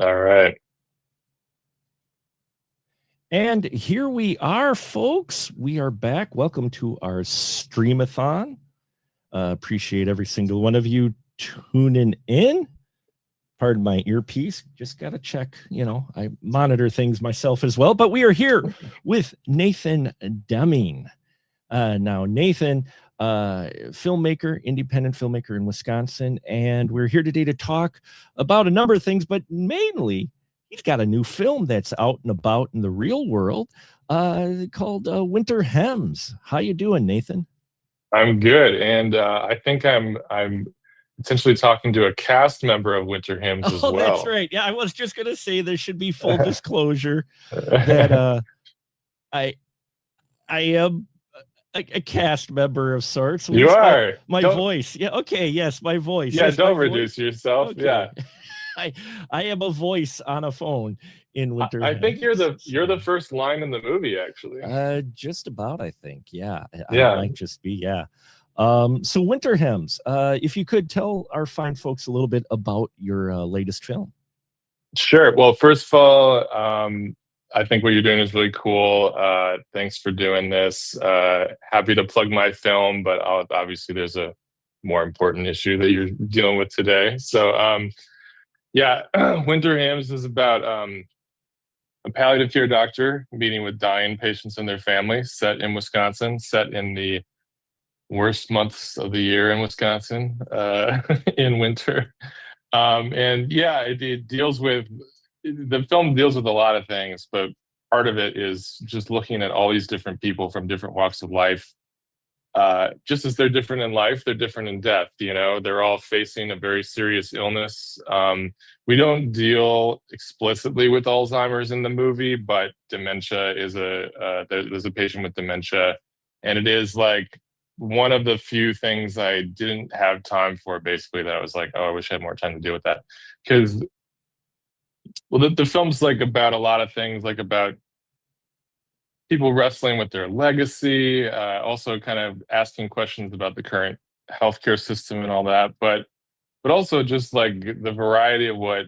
All right. And here we are, folks. We are back. Welcome to our streamathon. Appreciate every single one of you tuning in. Pardon my earpiece. Just got to check. I monitor things myself as well. But we are here with Nathan Deming. Now, Nathan, filmmaker, independent filmmaker in Wisconsin. And we're here today to talk about a number of things, but mainly he's got a new film that's out and about in the real world called Winter Hems. How you doing, Nathan? I'm good, and I think I'm potentially talking to a cast member of Winter Hymns as Oh, that's well. right. Yeah, I was just gonna say there should be full disclosure that I I am a cast member of sorts. At You least my are. my Don't voice. Yeah. Okay. Yes, my voice. yeah, Yes, my don't voice. reduce yourself. Okay. Yeah. I I am a voice on a phone in I, Winter I think you're Hems. the first line in the movie, actually. Just about, I think. Yeah, I Yeah. might just be. Yeah. So Winter Hems. If you could tell our fine folks a little bit about your latest film. Sure. Well, first of all, I think what you're doing is really cool. Thanks for doing this. Happy to plug my film, but obviously there's a more important issue that you're dealing with today. So, yeah, Winter Hymns is about a palliative care doctor meeting with dying patients and their families, set in Wisconsin, set in the worst months of the year in Wisconsin, in winter. And yeah, it deals with the film deals with a lot of things, but part of it is just looking at all these different people from different walks of life. Just as they're different in life, they're different in death. They're all facing a very serious illness. We don't deal explicitly with Alzheimer's in the movie, but dementia is there's a patient with dementia, and it is like one of the few things I didn't have time for. Basically, that I was like, oh, I wish I had more time to deal with that, because well, the film's like about a lot of things, like about people wrestling with their legacy, also kind of asking questions about the current healthcare system and all that, but also just like the variety of what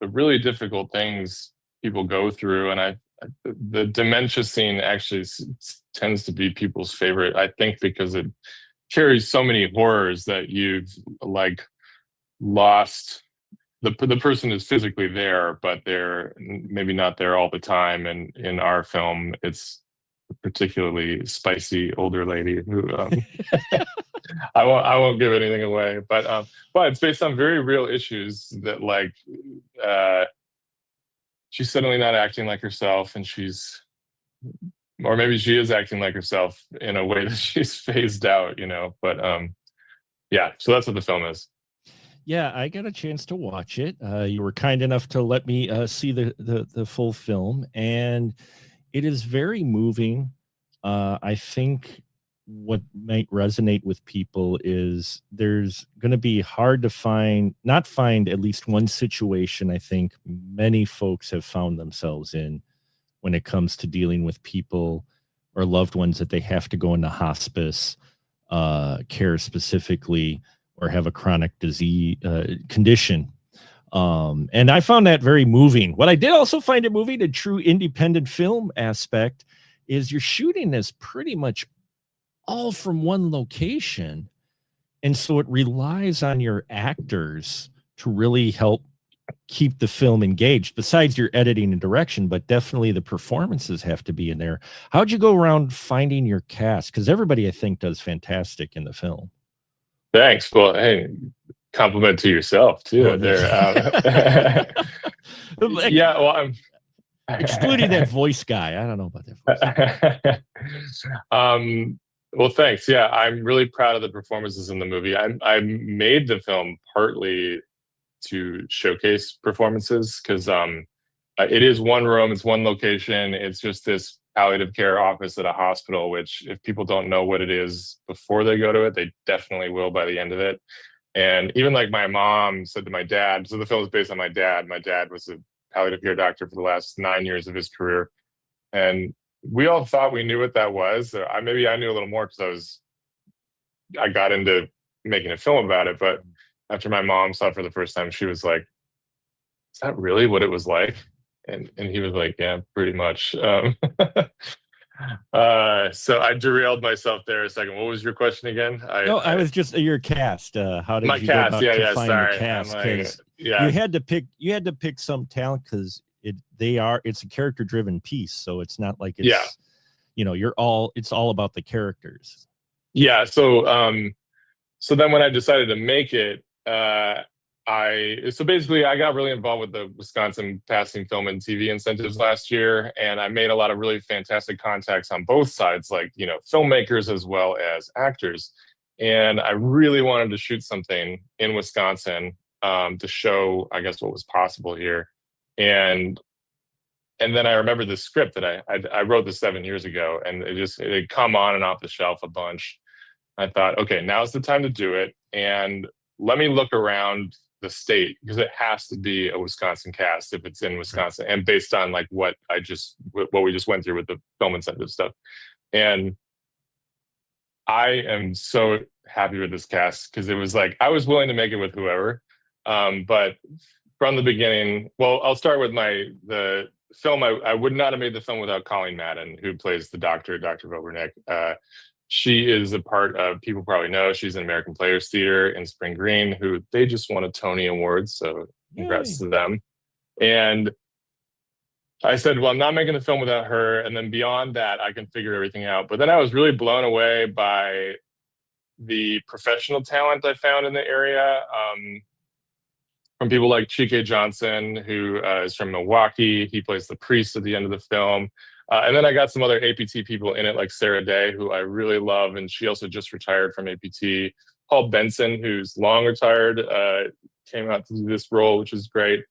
the really difficult things people go through. And the dementia scene actually tends to be people's favorite, I think, because it carries so many horrors that you've like lost the person is physically there, but they're maybe not there all the time. And in our film, it's a particularly spicy older lady who I won't give anything away, but it's based on very real issues that like uh, she's suddenly not acting like herself, and or maybe she is acting like herself in a way that she's phased out, But yeah, so that's what the film is. Yeah, I got a chance to watch it. You were kind enough to let me see the full film, and it is very moving. I think what might resonate with people is there's going to be hard to not find at least one situation I think many folks have found themselves in when it comes to dealing with people or loved ones that they have to go into hospice care specifically, or have a chronic disease condition. And I found that very moving. What I did also find it moving, a true independent film aspect, is you're shooting this pretty much all from one location. And so it relies on your actors to really help keep the film engaged, besides your editing and direction, but definitely the performances have to be in there. How'd you go around finding your cast? Because everybody, I think, does fantastic in the film. Thanks. Well, hey, compliment to yourself too. Oh, There. Yeah. Well, I'm. excluding that voice guy. I don't know about that voice. Well, thanks. Yeah, I'm really proud of the performances in the movie. I made the film partly to showcase performances because it is one room, it's one location, it's just this palliative care office at a hospital. Which, if people don't know what it is before they go to it, they definitely will by the end of it. And even like my mom said to my dad, so the film is based on my dad. My dad was a palliative care doctor for the last 9 years of his career, and we all thought we knew what that was. Maybe I knew a little more because I got into making a film about it. But after my mom saw it for the first time, she was like, is that really what it was like? And he was like, yeah, pretty much. So I derailed myself there a second. What was your question again? No, I was just your cast. How did My you go cast. about Yeah, to yeah. find the Sorry, I'm cast? like, Because yeah, you had to pick some talent because it's a character driven piece, so it's not like yeah, it's it's all about the characters. yeah. So then when I decided to make it, basically I got really involved with the Wisconsin Passing Film and TV incentives last year, and I made a lot of really fantastic contacts on both sides, like filmmakers as well as actors. And I really wanted to shoot something in Wisconsin to show, I guess, what was possible here. And and then I remember the script that I wrote this 7 years ago, and it had come on and off the shelf a bunch. I thought, okay, now's the time to do it. And let me look around the state because it has to be a Wisconsin cast if it's in Right. Wisconsin and based on like what we just went through with the film incentive stuff. And I am so happy with this cast because it was like I was willing to make it with whoever. But from the beginning, well, I'll start with the film. I would not have made the film without Colleen Madden, who plays the doctor, Dr. Vobernick. She is a part of, people probably know, she's in American Players Theater in Spring Green, who they just won a Tony Award. So congrats to them. And I said, well, I'm not making the film without her. And then beyond that, I can figure everything out. But then I was really blown away by the professional talent I found in the area. From people like Chike Johnson, who is from Milwaukee. He plays the priest at the end of the film. And then I got some other APT people in it, like Sarah Day, who I really love. And she also just retired from APT. Paul Benson, who's long retired, came out to do this role, which is great.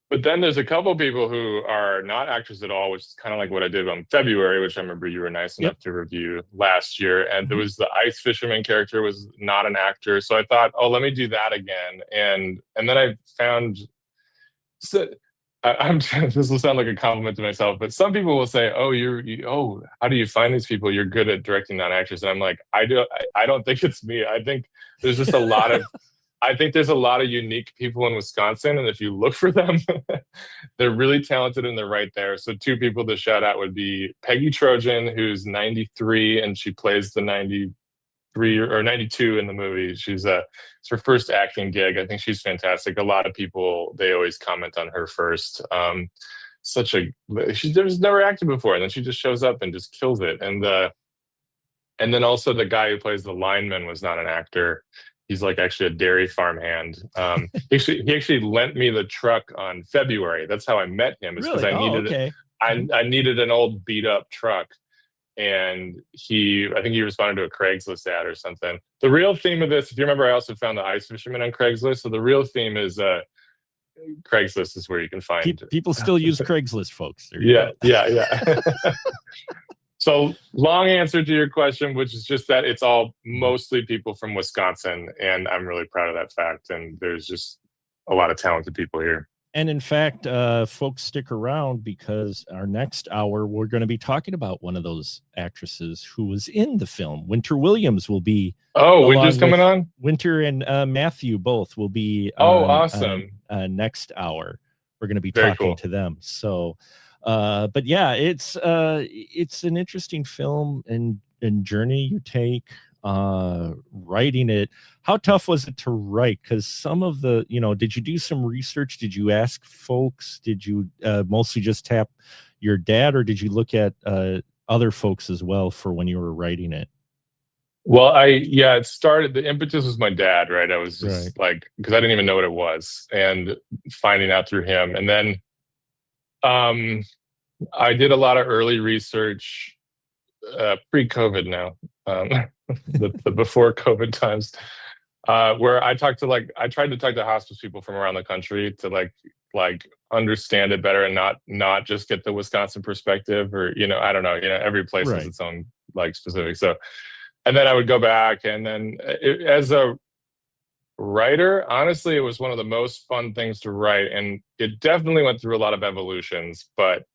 But then there's a couple people who are not actors at all, which is kind of like what I did on February, which I remember you were nice enough to review last year. And there was the ice fisherman character was not an actor. So I thought, oh, let me do that again. And then I found, so I'm this will sound like a compliment to myself, but some people will say, "Oh, oh, how do you find these people? You're good at directing non-actors." And I'm like, I don't think it's me. I think there's just a lot of I think there's a lot of unique people in Wisconsin, and if you look for them, they're really talented and they're right there. So two people to shout out would be Peggy Trojan, who's 93, and she plays the 93 or 92 in the movie. It's her first acting gig. I think she's fantastic. A lot of people, they always comment on her first. She's never acted before, and then she just shows up and just kills it. And then also the guy who plays the lineman was not an actor. He's like actually a dairy farm hand. He actually lent me the truck on February. That's how I met him. It's because Really? I needed an old beat up truck, and I think he responded to a Craigslist ad or something. The real theme of this, if you remember, I also found the ice fisherman on Craigslist. So the real theme is Craigslist is where you can find people still use Craigslist, folks. Yeah. So long answer to your question, which is just that it's all mostly people from Wisconsin, and I'm really proud of that fact. And there's just a lot of talented people here. And in fact, folks, stick around because our next hour, we're going to be talking about one of those actresses who was in the film. Winter Williams will be. Oh, Winter's coming on? Winter and Matthew both will be. Awesome. Next hour. We're going to be Very talking cool. to them. So, but yeah, it's an interesting film and journey you take. Writing it, how tough was it to write? Because some of the, did you do some research? Did you ask folks? Did you mostly just tap your dad, or did you look at other folks as well for when you were writing it? Well, it started, the impetus was my dad, right? I was just like, because I didn't even know what it was, and finding out through him. And then I did a lot of early research pre-COVID now. The before COVID times, where I tried to talk to hospice people from around the country to like understand it better and not just get the Wisconsin perspective, or I don't know, every place has its own like specific. So, and then I would go back, and then as a writer, honestly, it was one of the most fun things to write, and it definitely went through a lot of evolutions, but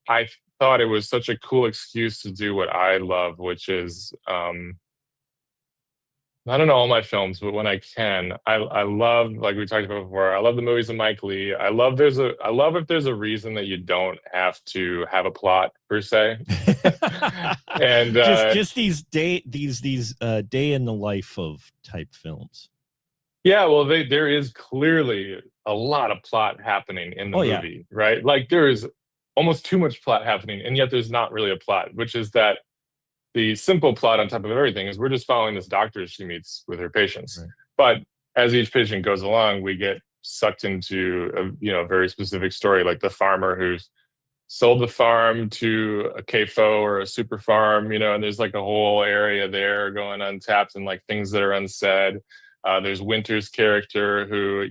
I thought it was such a cool excuse to do what I love, which is not in all my films, but when I can, I love, like we talked about before, I love the movies of Mike Lee. I love if there's a reason that you don't have to have a plot per se. And just these day in the life of type films. yeah, well, there is clearly a lot of plot happening in the Oh yeah, movie, right? Like there is almost too much plot happening, and yet there's not really a plot, which is that the simple plot on top of everything is we're just following this doctor she meets with her patients. right. But as each patient goes along, we get sucked into a very specific story, like the farmer who's sold the farm to a CAFO or a super farm, and there's like a whole area there going untapped and like things that are unsaid. There's Winter's character who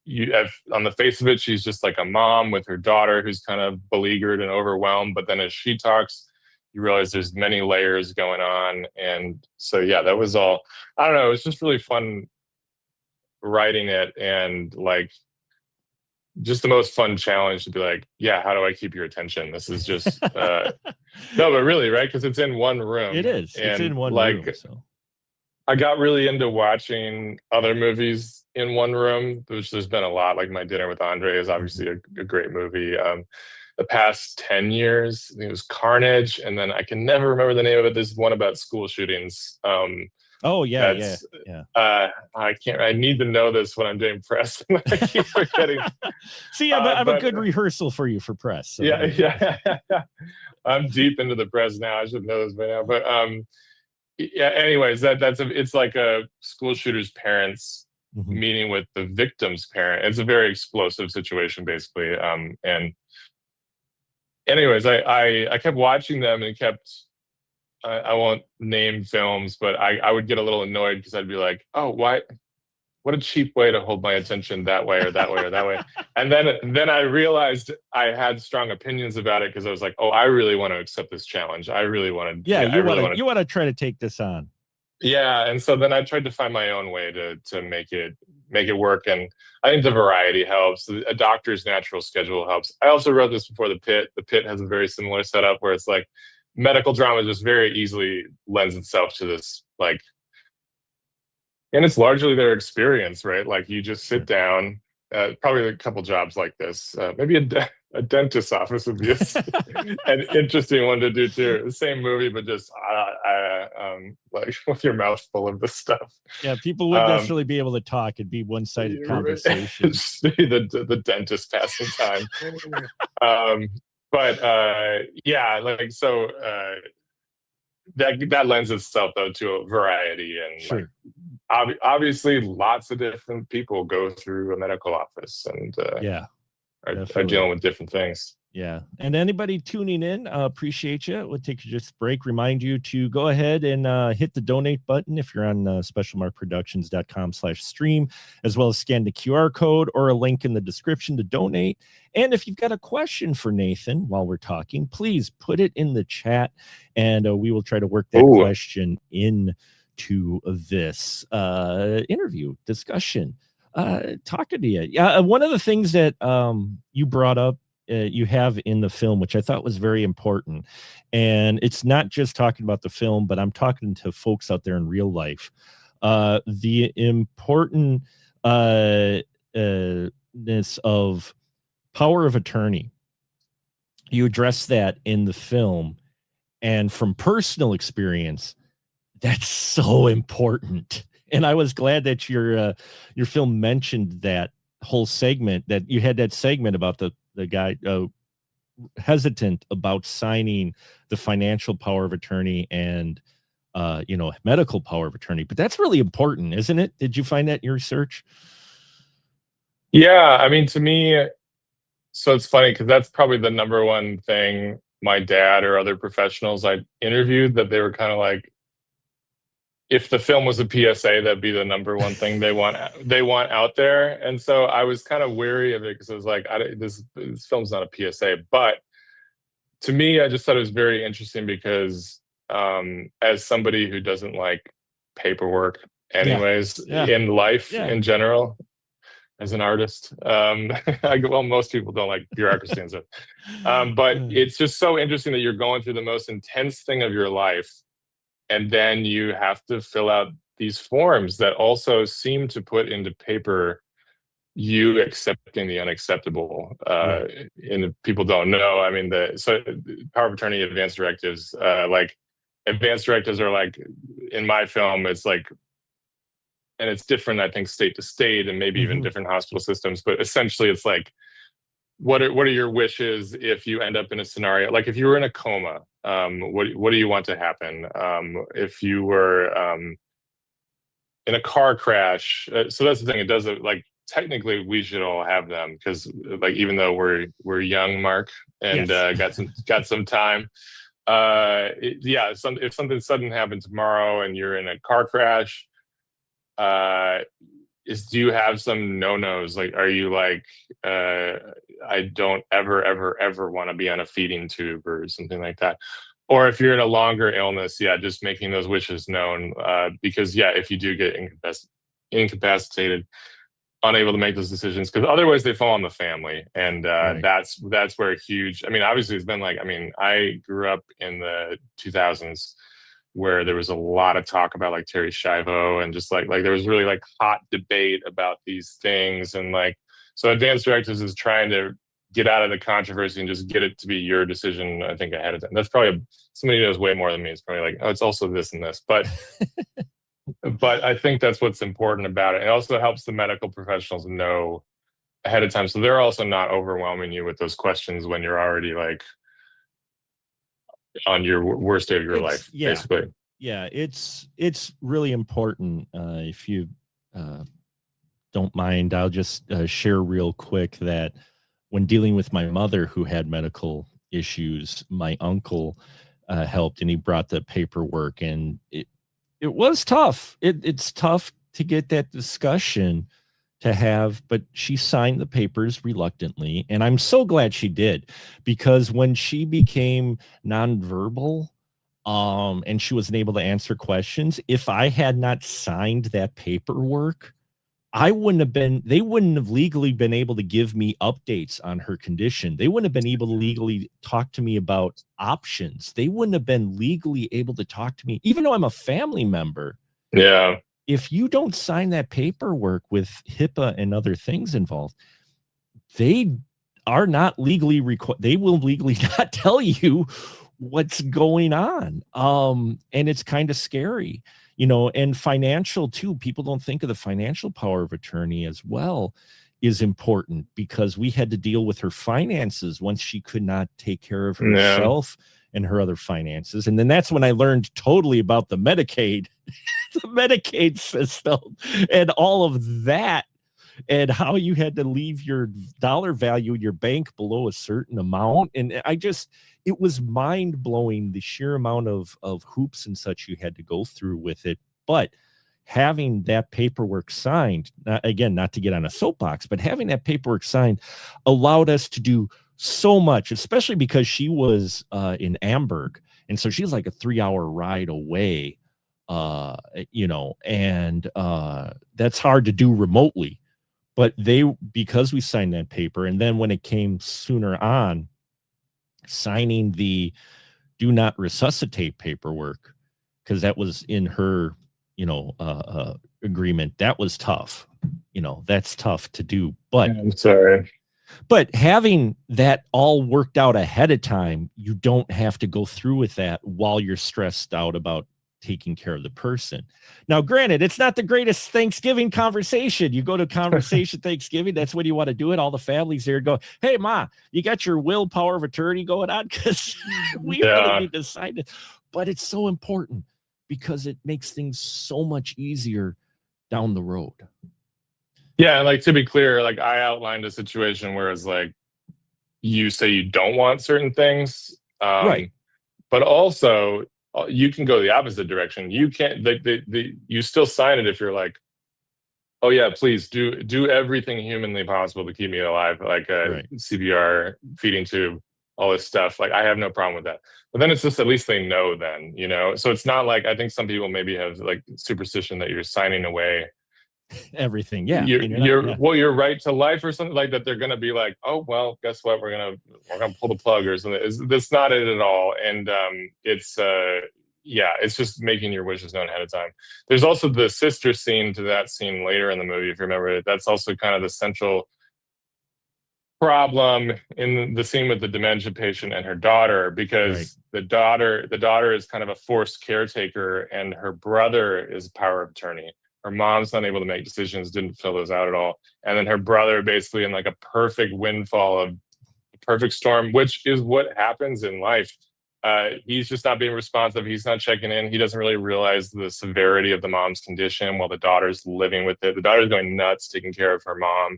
you have on the face of it, she's just like a mom with her daughter who's kind of beleaguered and overwhelmed. But then as she talks, you realize there's many layers going on. And so, yeah, that was all, I don't know, it was just really fun writing it and like just the most fun challenge to be like, yeah, how do I keep your attention? This is just, no, but really, right? Because it's in one room. It is. And it's in one like, room. So. I got really into watching other movies in one room, which there's been a lot. Like My Dinner with Andre is obviously a great movie. The past 10 years, I think it was Carnage, and then I can never remember the name of it. There's one about school shootings. Oh yeah, yeah. I can't. I need to know this when I'm doing press. I keep forgetting. See, I'm a good rehearsal for you for press. So. Yeah. I'm deep into the press now. I should know this by now. But yeah. Anyways, it's like a school shooter's parents meeting with the victim's parent. It's a very explosive situation, basically. And anyways, I kept watching them and kept. I won't name films, but I would get a little annoyed because I'd be like, oh, why? What a cheap way to hold my attention that way or that way or that way. And then I realized I had strong opinions about it because I was like, oh, I really want to accept this challenge. I really want to. Yeah, you want to try to take this on. Yeah, and so then I tried to find my own way to make it work, and I think the variety helps. A doctor's natural schedule helps. I also wrote this before The Pit. The Pit has a very similar setup where it's like medical drama just very easily lends itself to this, like, and it's largely their experience, right? Like you just sit down, probably a couple jobs like this, maybe a dentist's office would be an interesting one to do too. The same movie, but just like with your mouth full of this stuff. Yeah, people wouldn't necessarily be able to talk. It'd be one-sided conversation. Just be the dentist passing time. But yeah, like so that lends itself though to a variety and sure. Like, obviously lots of different people go through a medical office and are dealing with different things. Yeah. And anybody tuning in, appreciate you. We'll take just a break. Remind you to go ahead and hit the donate button if you're on specialmarkproductions.com/stream, as well as scan the QR code or a link in the description to donate. And if you've got a question for Nathan while we're talking, please put it in the chat and we will try to work that question into this interview discussion. Talking to you. Yeah. One of the things that you brought up, you have in the film, which I thought was very important. And it's not just talking about the film, but I'm talking to folks out there in real life. The important of power of attorney. You address that in the film. And from personal experience, that's so important. And I was glad that your film mentioned that whole segment, that you had that segment about the guy hesitant about signing the financial power of attorney and medical power of attorney. But that's really important, isn't it? Did you find that in your research? Yeah, I mean, to me, so it's funny because that's probably the number one thing my dad or other professionals I interviewed, that they were kind of like, if the film was a PSA, that'd be the number one thing they want out there. And so I was kind of wary of it because I was like, this film's not a PSA. But to me, I just thought it was very interesting because as somebody who doesn't like paperwork anyways, in life in general, as an artist, well, most people don't like bureaucracy and stuff. But it's just so interesting that you're going through the most intense thing of your life, and then you have to fill out these forms that also seem to put into paper you accepting the unacceptable. And people don't know. I mean, so power of attorney advance directives, like advance directives are like in my film, it's like, and it's different, I think, state to state and maybe even different hospital systems. But essentially, it's like, what are your wishes if you end up in a scenario like if you were in a coma? What do you want to happen? If you were in a car crash, so that's the thing. It does it like technically we should all have them because like even though we're young, Mark, and got some time. If something sudden happened tomorrow and you're in a car crash, do you have some no-nos? Like, are you like, I don't ever want to be on a feeding tube or something like that? Or if you're in a longer illness, just making those wishes known. Because if you do get incapacitated, unable to make those decisions, because otherwise they fall on the family. And that's where huge, I mean, obviously it's been like, I mean, I grew up in the 2000s where there was a lot of talk about like Terry Schiavo and just like there was really like hot debate about these things. And like, so advanced directives is trying to get out of the controversy and just get it to be your decision, I think, ahead of time. That's probably somebody who knows way more than me. It's probably like, oh, it's also this and this, but I think that's what's important about it. It also helps the medical professionals know ahead of time, so they're also not overwhelming you with those questions when you're already like on your worst day of your life, basically. Yeah, it's really important. If you don't mind, I'll just share real quick that when dealing with my mother who had medical issues, my uncle helped, and he brought the paperwork, and it was tough. It's tough to get that discussion to have, but she signed the papers reluctantly. And I'm so glad she did, because when she became nonverbal, and she wasn't able to answer questions, if I had not signed that paperwork, they wouldn't have legally been able to give me updates on her condition. They wouldn't have been able to legally talk to me about options. They wouldn't have been legally able to talk to me, even though I'm a family member. Yeah. If you don't sign that paperwork with HIPAA and other things involved, they are not legally they will legally not tell you what's going on. And it's kind of scary, and financial too. People don't think of the financial power of attorney as well is important, because we had to deal with her finances once she could not take care of herself and her other finances. And then that's when I learned totally about the Medicaid, the Medicaid system and all of that, and how you had to leave your dollar value in your bank below a certain amount. And it was mind blowing, the sheer amount of hoops and such you had to go through with it. But having that paperwork signed, again, not to get on a soapbox, but having that paperwork signed allowed us to do so much, especially because she was in Amberg. And so she's like a 3-hour ride away, and that's hard to do remotely. But because we signed that paper, and then when it came sooner on, signing the do not resuscitate paperwork, because that was in her, agreement, that was tough. That's tough to do. But I'm sorry. But having that all worked out ahead of time, you don't have to go through with that while you're stressed out about taking care of the person. Now, granted, it's not the greatest Thanksgiving conversation. You go to conversation Thanksgiving, that's when you want to do it. All the families there go, hey, Ma, you got your power of attorney going on? Because we really need to sign it. But it's so important because it makes things so much easier down the road. Yeah, like to be clear, like I outlined a situation where it's like you say you don't want certain things, right? But also you can go the opposite direction. You can't. You still sign it if you're like, oh yeah, please do everything humanly possible to keep me alive, like CPR, feeding tube, all this stuff. Like I have no problem with that. But then it's just at least they know then, So it's not like I think some people maybe have like superstition that you're signing away everything, your right to life or something like that. They're gonna be like, oh well, guess what, we're gonna pull the plug or something. That's not it at all. And it's yeah, it's just making your wishes known ahead of time. There's also the sister scene to that scene later in the movie, if you remember it. That's also kind of the central problem in the scene with the dementia patient and her daughter, Right. because the daughter is kind of a forced caretaker, and her brother is power of attorney. Her mom's not able to make decisions, didn't fill those out at all, and then her brother basically in like a perfect windfall of perfect storm, which is what happens in life. He's just not being responsive. He's not checking in. He doesn't really realize the severity of the mom's condition while the daughter's living with it. The daughter's going nuts taking care of her mom,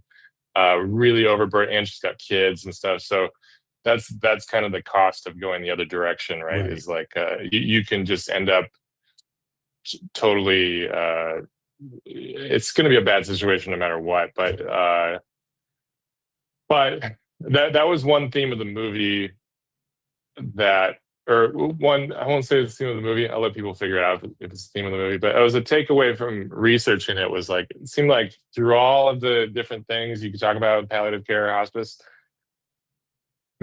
really overburdened, and she's got kids and stuff. So that's kind of the cost of going the other direction, right? Right. Is like you can just end up totally. It's going to be a bad situation no matter what. But that was one theme of the movie that, or one, I won't say it's the theme of the movie. I'll let people figure it out if it's the theme of the movie. But it was a takeaway from researching it, was like, it seemed like through all of the different things you could talk about, palliative care, hospice, I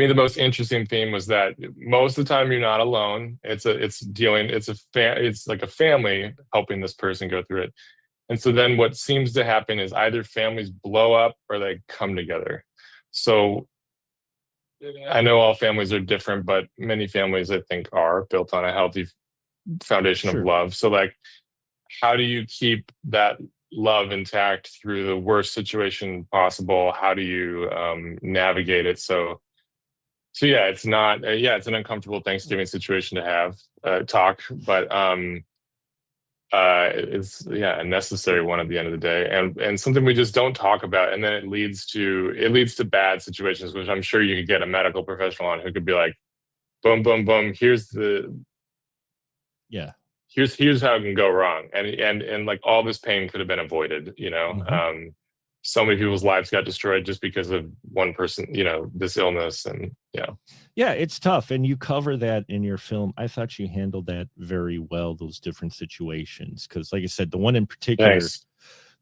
mean, the most interesting theme was that most of the time you're not alone. It's like a family helping this person go through it. And so then what seems to happen is either families blow up or they come together. So I know all families are different, but many families, I think, are built on a healthy foundation of Sure. love. So, like, how do you keep that love intact through the worst situation possible? How do you navigate it? So yeah, it's not, yeah, it's an uncomfortable Thanksgiving situation to have talk, but it's, yeah, a necessary one at the end of the day, and something we just don't talk about, and then it leads to bad situations, which I'm sure you could get a medical professional on who could be like, boom, boom, boom, Yeah. here's how it can go wrong, and like all this pain could have been avoided, Mhm. so many people's lives got destroyed just because of one person, this illness, and yeah. Yeah, it's tough, and you cover that in your film. I thought you handled that very well, those different situations, because, like I said, Thanks.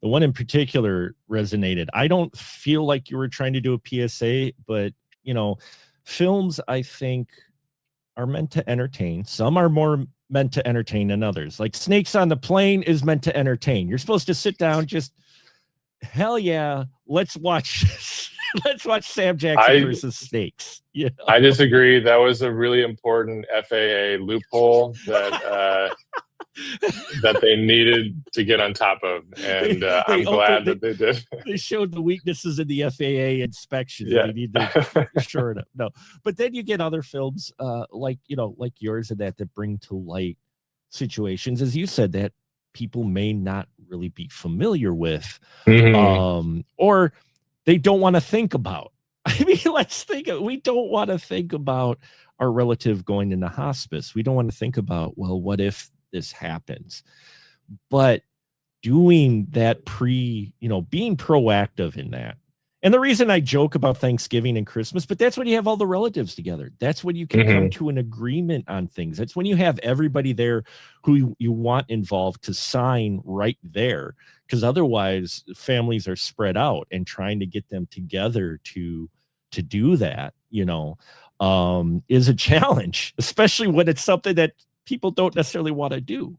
the one in particular resonated. I don't feel like you were trying to do a PSA, but you know, films, I think, are meant to entertain. Some are more meant to entertain than others. Like Snakes on the Plane is meant to entertain. You're supposed to sit down, just hell yeah, let's watch let's watch Sam Jackson I versus Snakes. Yeah. I disagree. That was a really important FAA loophole that they needed to get on top of, and They I'm opened glad that they did. they showed the weaknesses in the FAA inspections, and Yeah. they need to shore it up. No, but then you get other films, like like yours, and that bring to light situations, as you said, that people may not really be familiar with, Mhm. or they don't want to think about. I mean, we don't want to think about our relative going into hospice. We don't want to think about, well, what if this happens? But doing that being proactive in that. And the reason I joke about Thanksgiving and Christmas, but that's when you have all the relatives together. That's when you can come Mhm. to an agreement on things. That's when you have everybody there who you want involved to sign right there. Because otherwise, families are spread out, and trying to get them together to do that, is a challenge, especially when it's something that people don't necessarily want to do.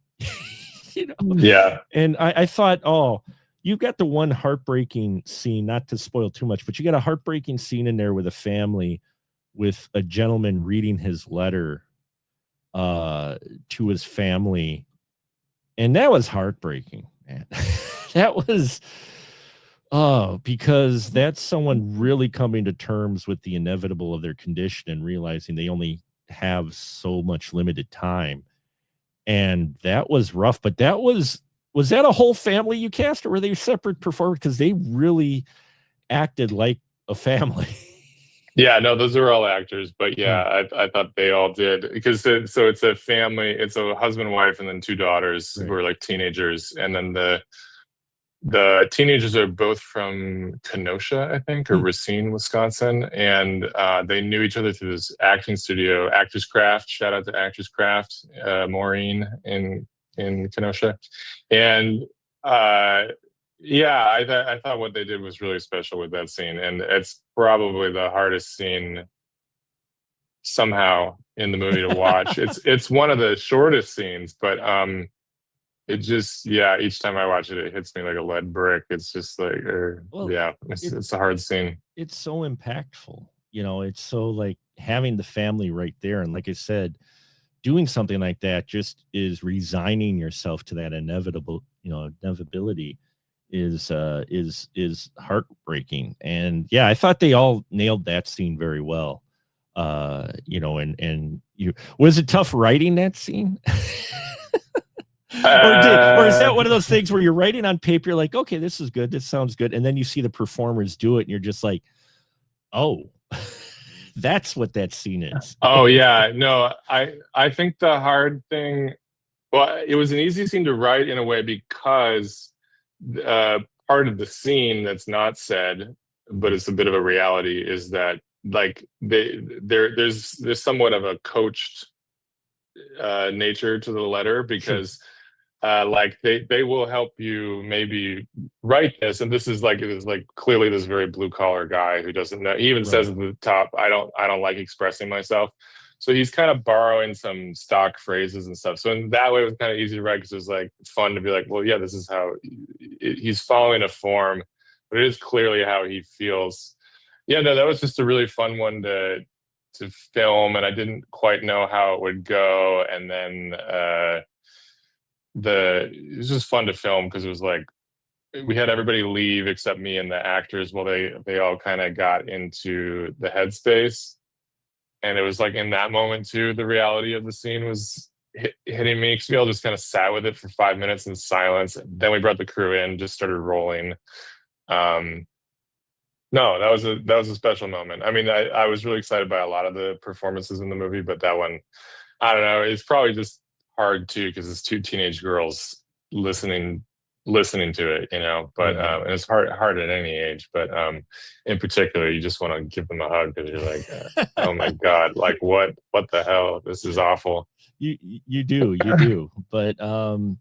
you know Yeah. and I thought, oh, you've got the one heartbreaking scene, not to spoil too much, but you got a heartbreaking scene in there with a family, with a gentleman reading his letter to his family. And that was heartbreaking, man. That was, oh, because that's someone really coming to terms with the inevitable of their condition and realizing they only have so much limited time. And that was rough, but was that a whole family you cast, or were they separate performers? Because they really acted like a family. Yeah, no, those are all actors, but Hmm. yeah, I thought they all did, because so it's a family, it's a husband and wife, and then two daughters who Right. are like teenagers, and then the teenagers are both from Kenosha, I think, or Hmm. Racine, Wisconsin, and they knew each other through this acting studio, Actors Craft. Shout out to Actors Craft, Maureen in Kenosha, and uh, yeah, I thought what they did was really special with that scene, and it's probably the hardest scene somehow in the movie to watch. It's one of the shortest scenes, but it just, yeah, each time I watch it, it hits me like a lead brick. It's just like, Well, yeah, it's a hard scene. It's so impactful. You know, it's so like having the family right there. And like I said, doing something like that just is resigning yourself to that inevitability is heartbreaking. And yeah, I thought they all nailed that scene very well. You know, and you, was it tough writing that scene? Or is that one of those things where you're writing on paper, you're like, okay, this is good, this sounds good, and then you see the performers do it, and you're just like, oh, that's what that scene is. Oh yeah, no, I think the hard thing, well, it was an easy scene to write in a way because part of the scene that's not said, but it's a bit of a reality, is that like there's somewhat of a coached nature to the letter, because like they will help you maybe write this, and this is like, it is like clearly this very blue collar guy who doesn't know. He even says at the top, I don't like expressing myself. So he's kind of borrowing some stock phrases and stuff. So in that way, it was kind of easy to write because it was like fun to be like, well, yeah, this is how he's following a form, but it is clearly how he feels. Yeah, no, that was just a really fun one to film, and I didn't quite know how it would go, and then it was just fun to film because it was like we had everybody leave except me and the actors while they all kind of got into the headspace, and it was like in that moment too, the reality of the scene was hitting me, because we all just kind of sat with it for 5 minutes in silence. Then we brought the crew in, just started rolling. No, that was a special moment. I mean, I was really excited by a lot of the performances in the movie, but that one, I don't know, it's probably just hard too because it's two teenage girls listening to it, you know. But and it's hard at any age, but in particular, you just want to give them a hug because you're like, oh my god, like what the hell, this is awful. You do. But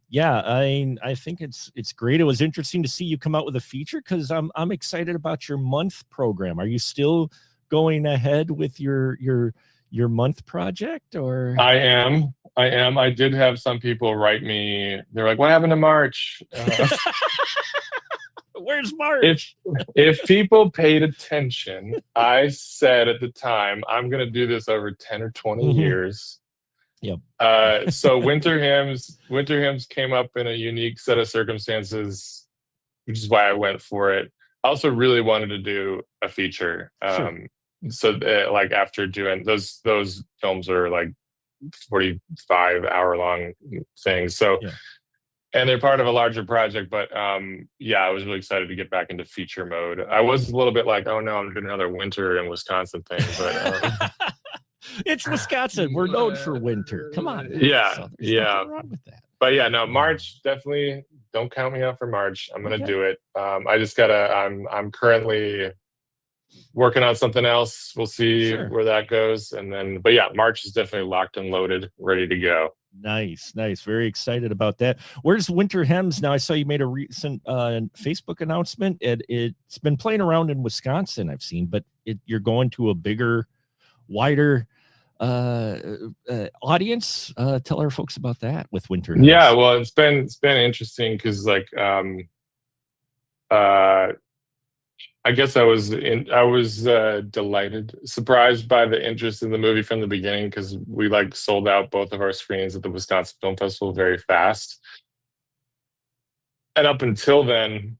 yeah, I think it's great. It was interesting to see you come out with a feature, because I'm excited about your month program. Are you still going ahead with your month project? Or I am. I did have some people write me. They're like, what happened to March? Where's March? If people paid attention, I said at the time, I'm going to do this over 10 or 20 years. Yep. So winter hymns came up in a unique set of circumstances, which is why I went for it. I also really wanted to do a feature. Sure. So like after doing those films are like 45-hour long things. So and they're part of a larger project, but yeah, I was really excited to get back into feature mode. I was a little bit like, oh no, I'm doing another winter in Wisconsin thing, but it's Wisconsin. We're known for winter. Come on. Yeah. Nothing wrong with that. But yeah, no, March, definitely don't count me out for March. I'm gonna do it. I just gotta. I'm currently working on something else. We'll see where that goes, and then. But yeah, March is definitely locked and loaded, ready to go. Nice. Very excited about that. Where's Winter Hems now? I saw you made a recent Facebook announcement. It's been playing around in Wisconsin, I've seen, but you're going to a bigger, wider audience. Tell our folks about that with Winter Hems. Yeah, well, it's been interesting because like I guess I was delighted, surprised by the interest in the movie from the beginning, because we like sold out both of our screenings at the Wisconsin Film Festival very fast. And up until then,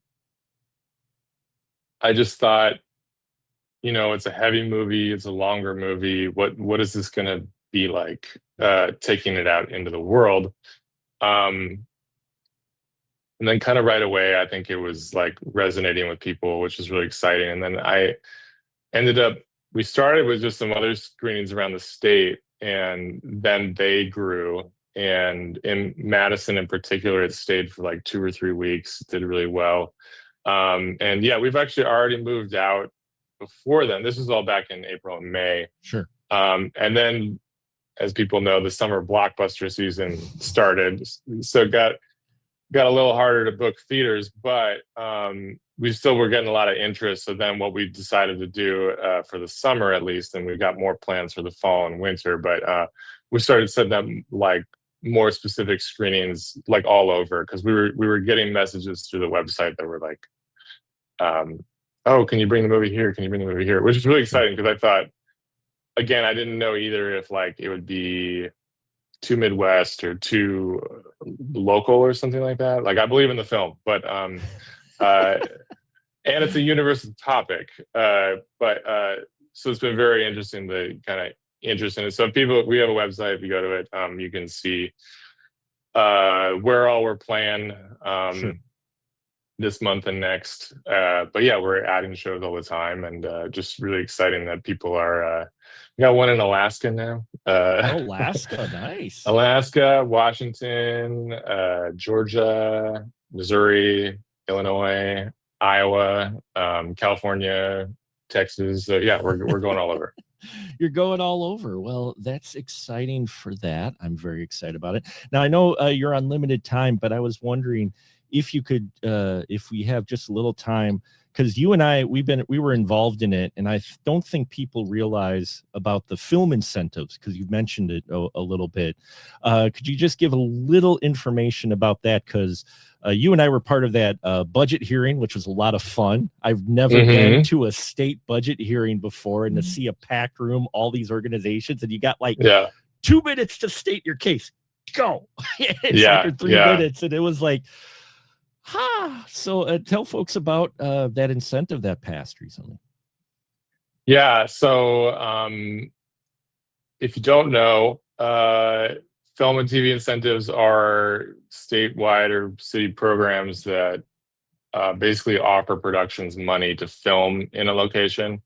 I just thought, you know, it's a heavy movie, it's a longer movie. What is this going to be like taking it out into the world? And then kind of right away, I think it was like resonating with people, which is really exciting. And then I we started with just some other screenings around the state, and then they grew. And in Madison in particular, it stayed for like 2 or 3 weeks, did really well. And yeah, we've actually already moved out before then. This was all back in April and May. Sure. And then, as people know, the summer blockbuster season started. So got a little harder to book theaters, but we still were getting a lot of interest. So then what we decided to do for the summer at least, and we've got more plans for the fall and winter, but we started setting up like more specific screenings like all over, because we were getting messages through the website that were like, oh, can you bring the movie here? Can you bring the movie here? Which is really exciting, because I thought, again, I didn't know either if like it would be too Midwest or too local or something like that. Like, I believe in the film, but and it's a universal topic. So it's been very interesting, the kind of interest in it. So people, we have a website. If you go to it, you can see where all we're playing this month and next. But yeah, we're adding shows all the time, and just really exciting that people are. We got one in Alaska now. Alaska, nice. Alaska, Washington, Georgia, Missouri, Illinois, Iowa, California, Texas. So yeah, we're going all over. You're going all over. Well, that's exciting for that. I'm very excited about it. Now, I know you're on limited time, but I was wondering if you could, if we have just a little time, because you and I, we were involved in it, and I don't think people realize about the film incentives, because you mentioned it a little bit. Could you just give a little information about that? Because you and I were part of that budget hearing, which was a lot of fun. I've never been to a state budget hearing before, and to see a packed room, all these organizations, and you got like 2 minutes to state your case. Go. It's after 3 minutes, and it was like, so tell folks about that incentive that passed recently. Yeah. So if you don't know, film and TV incentives are statewide or city programs that basically offer productions money to film in a location.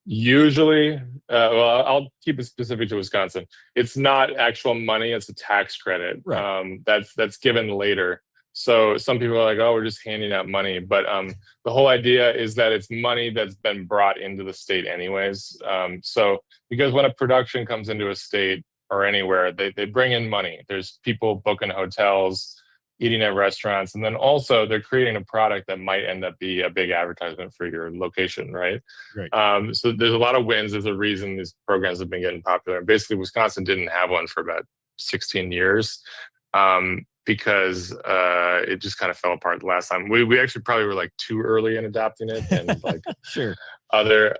Usually, well, I'll keep it specific to Wisconsin. It's not actual money; it's a tax credit. Right. That's given later. So some people are like, "Oh, we're just handing out money," but the whole idea is that it's money that's been brought into the state anyways. So because when a production comes into a state or anywhere, they bring in money. There's people booking hotels, eating at restaurants, and then also they're creating a product that might end up be a big advertisement for your location, right? Right. So there's a lot of wins. There's a reason these programs have been getting popular. And basically, Wisconsin didn't have one for about 16 years. Because it just kind of fell apart the last time. We actually probably were like too early in adopting it, and like sure, other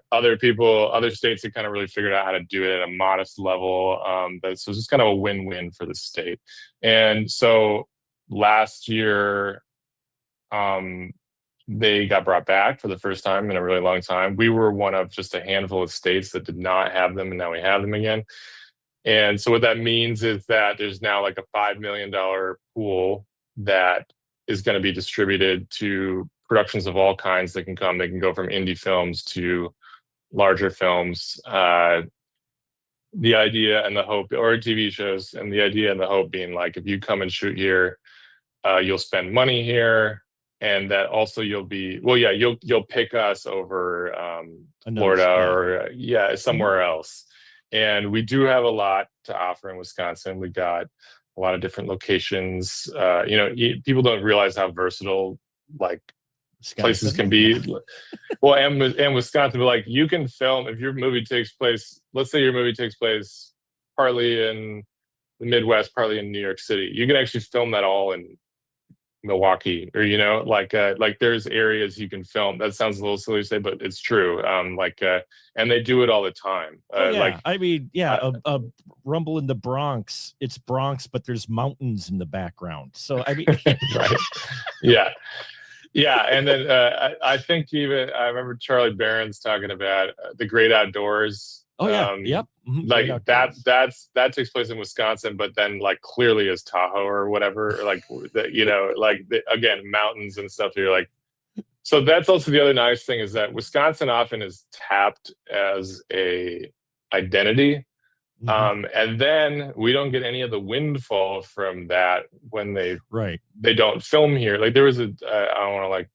states had kind of really figured out how to do it at a modest level. But so it's just kind of a win-win for the state. And so last year, they got brought back for the first time in a really long time. We were one of just a handful of states that did not have them, and now we have them again. And so what that means is that there's now like a $5 million pool that is going to be distributed to productions of all kinds that can come. They can go from indie films to larger films. The idea and the hope, or TV shows, and the idea and the hope being like, if you come and shoot here, you'll spend money here, and that also you'll pick us over Florida or somewhere else. And we do have a lot to offer in Wisconsin. We got a lot of different locations. People don't realize how versatile like Wisconsin. Places can be. Well, and Wisconsin, but like you can film if your movie takes place. Let's say your movie takes place partly in the Midwest, partly in New York City. You can actually film that all in Milwaukee, or like there's areas you can film. That sounds a little silly to say, but it's true. And they do it all the time. A Rumble in the Bronx. It's Bronx, but there's mountains in the background. So I mean, right? Yeah. And then I think even I remember Charlie Barron's talking about the Great Outdoors. Oh yeah, yep. Mm-hmm. Like that takes place in Wisconsin, but then like clearly is Tahoe or whatever, like again, mountains and stuff. You're like, so that's also the other nice thing is that Wisconsin often is tapped as a identity, and then we don't get any of the windfall from that when they don't film here. Like there was I don't want to like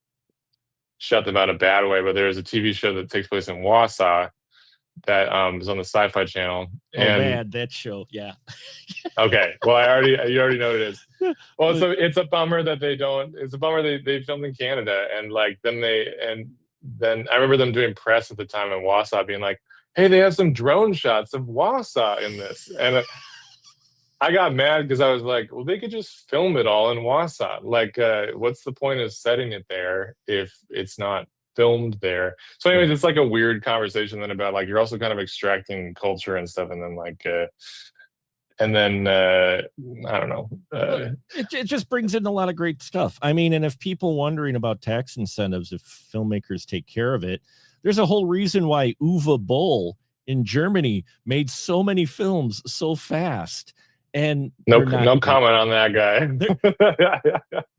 shut them out in a bad way, but there was a TV show that takes place in Wausau that was on the Sci-Fi Channel. Oh And man, that show, yeah. okay, well, you already know what it is. Well, so it's a bummer that they don't. It's a bummer they filmed in Canada, and like then I remember them doing press at the time in Wausau, being like, "Hey, they have some drone shots of Wausau in this," and I got mad because I was like, "Well, they could just film it all in Wausau. Like, what's the point of setting it there if it's not filmed there?" So, anyways, it's like a weird conversation then about like you're also kind of extracting culture and stuff, and then like. And then I don't know. It just brings in a lot of great stuff. I mean, and if people wondering about tax incentives, if filmmakers take care of it, there's a whole reason why Uwe Boll in Germany made so many films so fast. And no comment on that guy.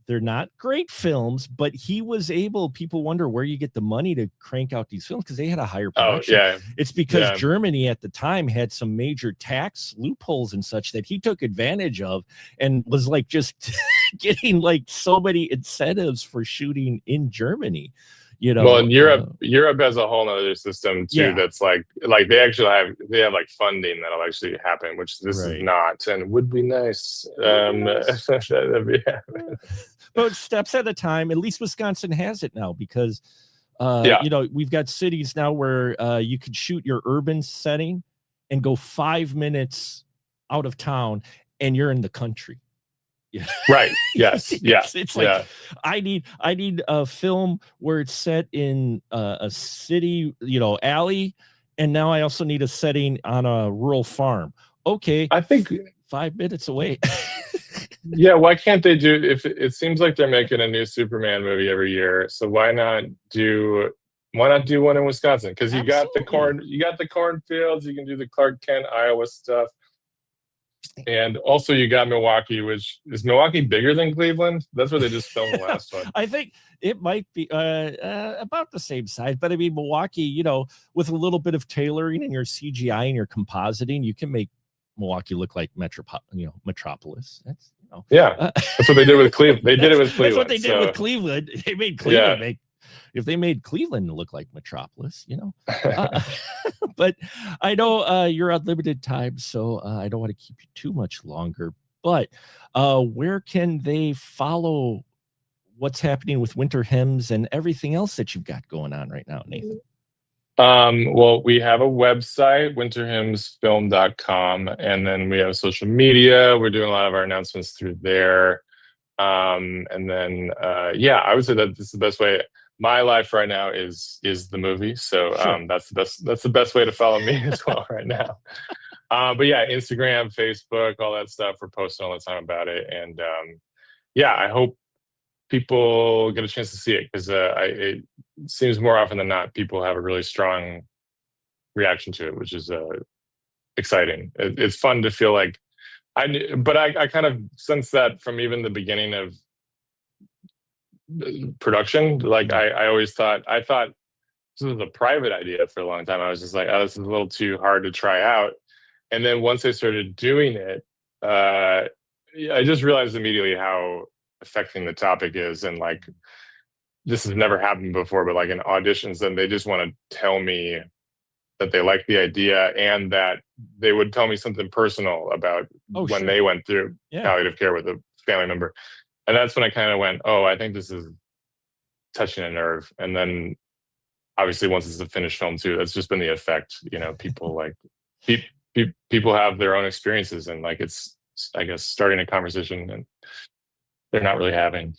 They're not great films, but he was able. People wonder where you get the money to crank out these films because they had a higher production. Oh, yeah. It's because Germany at the time had some major tax loopholes and such that he took advantage of and was like just getting like so many incentives for shooting in Germany. You know, well, in Europe has a whole other system too. That's like they have like funding that'll actually happen, which this is not, and would be nice. But steps at a time. At least Wisconsin has it now because, you know, we've got cities now where you could shoot your urban setting and go 5 minutes out of town, and you're in the country. Yeah. Right. Yes. It's like I need a film where it's set in a city, you know, alley, and now I also need a setting on a rural farm. Okay, I think 5 minutes away. Yeah, why can't they do? If it seems like they're making a new Superman movie every year, so why not do one in Wisconsin? Because you got the cornfields, you can do the Clark Kent, Iowa stuff. And also you got Milwaukee, which is Milwaukee bigger than Cleveland? That's where they just filmed the last one. I think it might be about the same size, but I mean, Milwaukee, you know, with a little bit of tailoring and your CGI and your compositing, you can make Milwaukee look like Metropolis. That's, you know, that's what they did with Cleveland. They did it with Cleveland. That's what they did with Cleveland. They made Cleveland if they made Cleveland look like Metropolis, you know. But I know you're on limited time, so I don't want to keep you too much longer. But where can they follow what's happening with Winter Hymns and everything else that you've got going on right now, Nathan? Well, we have a website, winterhymnsfilm.com, and then we have social media. We're doing a lot of our announcements through there. And then I would say that this is the best way. My life right now is the movie, so that's the best way to follow me as well right now. But yeah, Instagram, Facebook, all that stuff, we're posting all the time about it. And I hope people get a chance to see it because it seems more often than not people have a really strong reaction to it, which is exciting. It's fun to feel like I kind of sense that from even the beginning of production. Like I thought this was a private idea for a long time. I was just like, oh, this is a little too hard to try out. And then once I started doing it, I just realized immediately how affecting the topic is. And like, this has never happened before, but like in auditions, then they just want to tell me that they like the idea and that they would tell me something personal about when they went through palliative care with a family member. And that's when I kind of went, oh, I think this is touching a nerve. And then obviously once it's a finished film too, that's just been the effect. You know, people like people have their own experiences, and like it's, I guess, starting a conversation and they're not really having.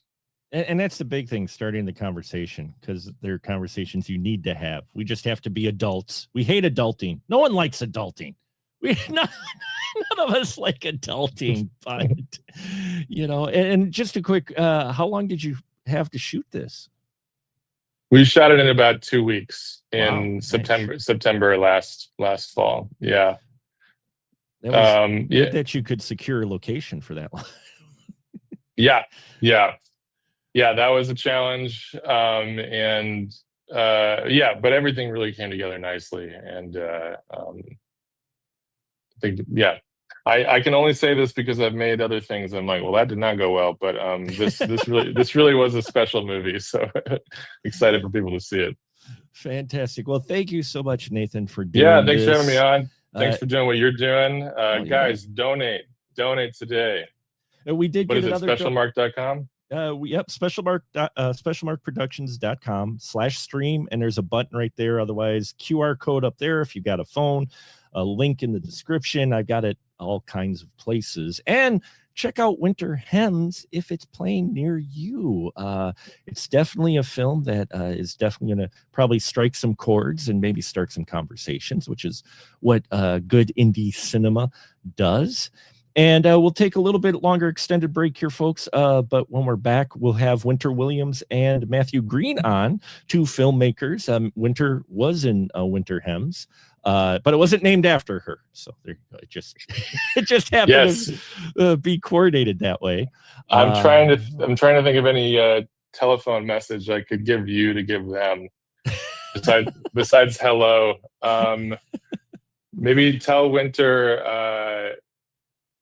And that's the big thing, starting the conversation, because they're conversations you need to have. We just have to be adults. We hate adulting. No one likes adulting. None of us like adulting, but you know. And just a quick, how long did you have to shoot this? We shot it in about 2 weeks in September last fall. Yeah. That was good that you could secure a location for that one. Yeah, that was a challenge. But everything really came together nicely. And I think, I can only say this because I've made other things. I'm like, well, that did not go well, but this really was a special movie. So excited for people to see it. Fantastic. Well, thank you so much, Nathan, for doing Yeah, thanks for having me this. on. Thanks for doing what you're doing. Oh, you bet. Guys, donate. Donate today. And we did What get is it, another specialmark.com? specialmarkproductions.com/stream, and there's a button right there. Otherwise, QR code up there if you got a phone, a link in the description. I've got it all kinds of places. And check out Winter Hems if it's playing near you. It's definitely a film that is definitely going to probably strike some chords and maybe start some conversations, which is what good indie cinema does. And we'll take a little bit longer extended break here, folks. But when we're back, we'll have Winter Williams and Matthew Green on, two filmmakers. Winter was in Winter Hems, but it wasn't named after her. So there you go. It just happened to be coordinated that way. I'm trying to think of any telephone message I could give you to give them besides hello. Maybe tell Winter.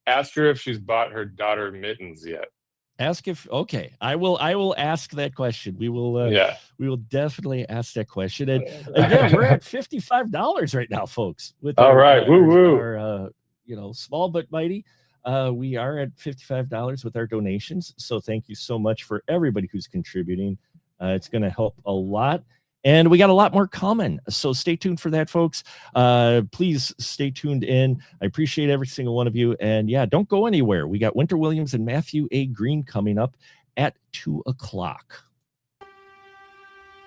Ask her if she's bought her daughter mittens yet. Ask if okay. I will ask that question. We will we will definitely ask that question. And again, we're at $55 right now, folks. With our small but mighty. We are at $55 with our donations. So thank you so much for everybody who's contributing. It's going to help a lot. And we got a lot more coming. So stay tuned for that, folks. Please stay tuned in. I appreciate every single one of you. And yeah, don't go anywhere. We got Winter Williams and Matthew A. Green coming up at 2:00.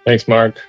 Thanks, Mark.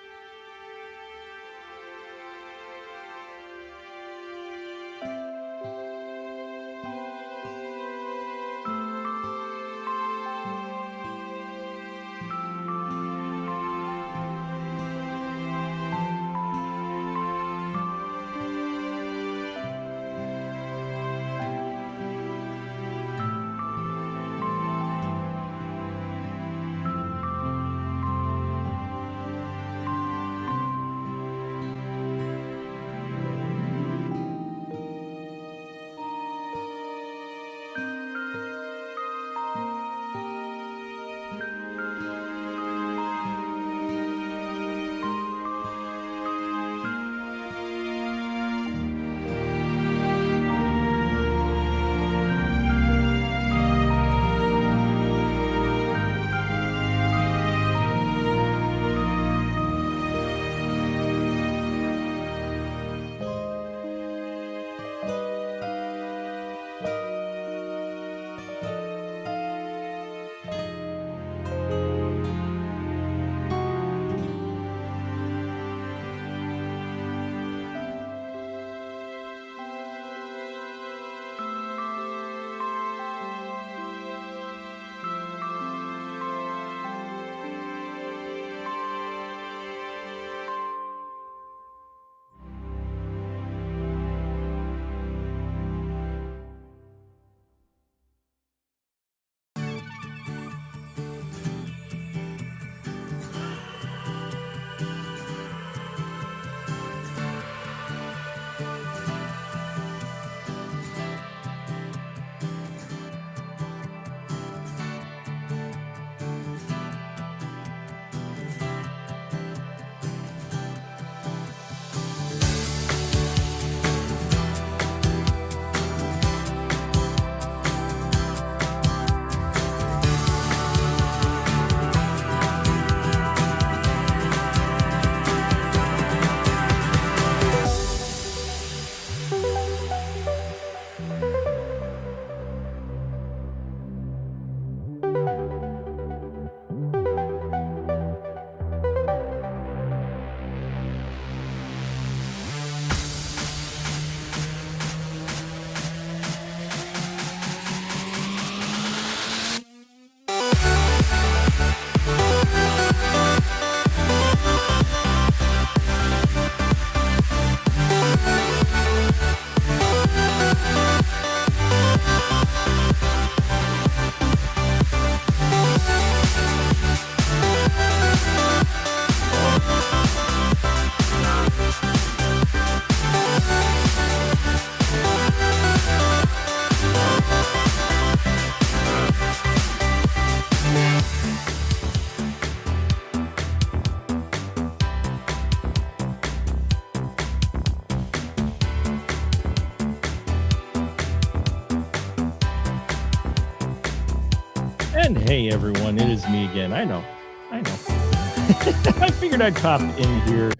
And hey, everyone, it is me again. I know. I figured I'd pop in here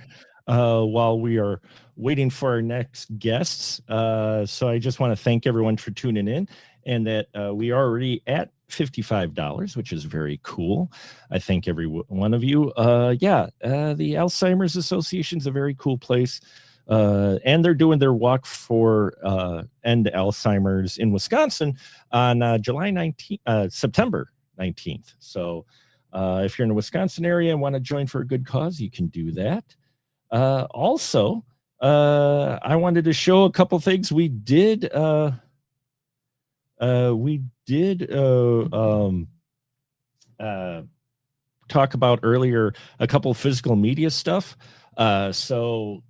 while we are waiting for our next guests. So I just want to thank everyone for tuning in, and that we are already at $55, which is very cool. I thank every one of you. The Alzheimer's Association is a very cool place. And they're doing their walk for end Alzheimer's in Wisconsin on September 19th. So if you're in the Wisconsin area and want to join for a good cause, you can do that. Also, I wanted to show a couple things we did. Talk about earlier a couple of physical media stuff. So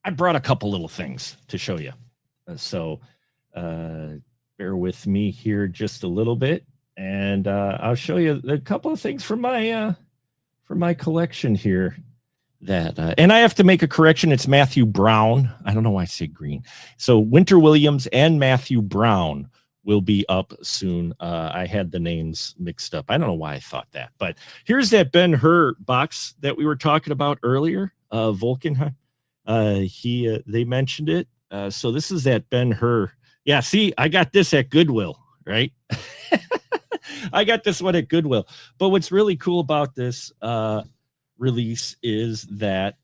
I brought a couple little things to show you. Bear with me here just a little bit, and I'll show you a couple of things from my collection here. And I have to make a correction. It's Matthew Brown. I don't know why I say green. So Winter Williams and Matthew Brown will be up soon. I had the names mixed up. I don't know why I thought that, but here's that Ben-Hur box that we were talking about earlier. Vulcan. They mentioned it. So this is that Ben-Hur. Yeah, see, I got this at Goodwill, right? I got this one at Goodwill. But what's really cool about this release is that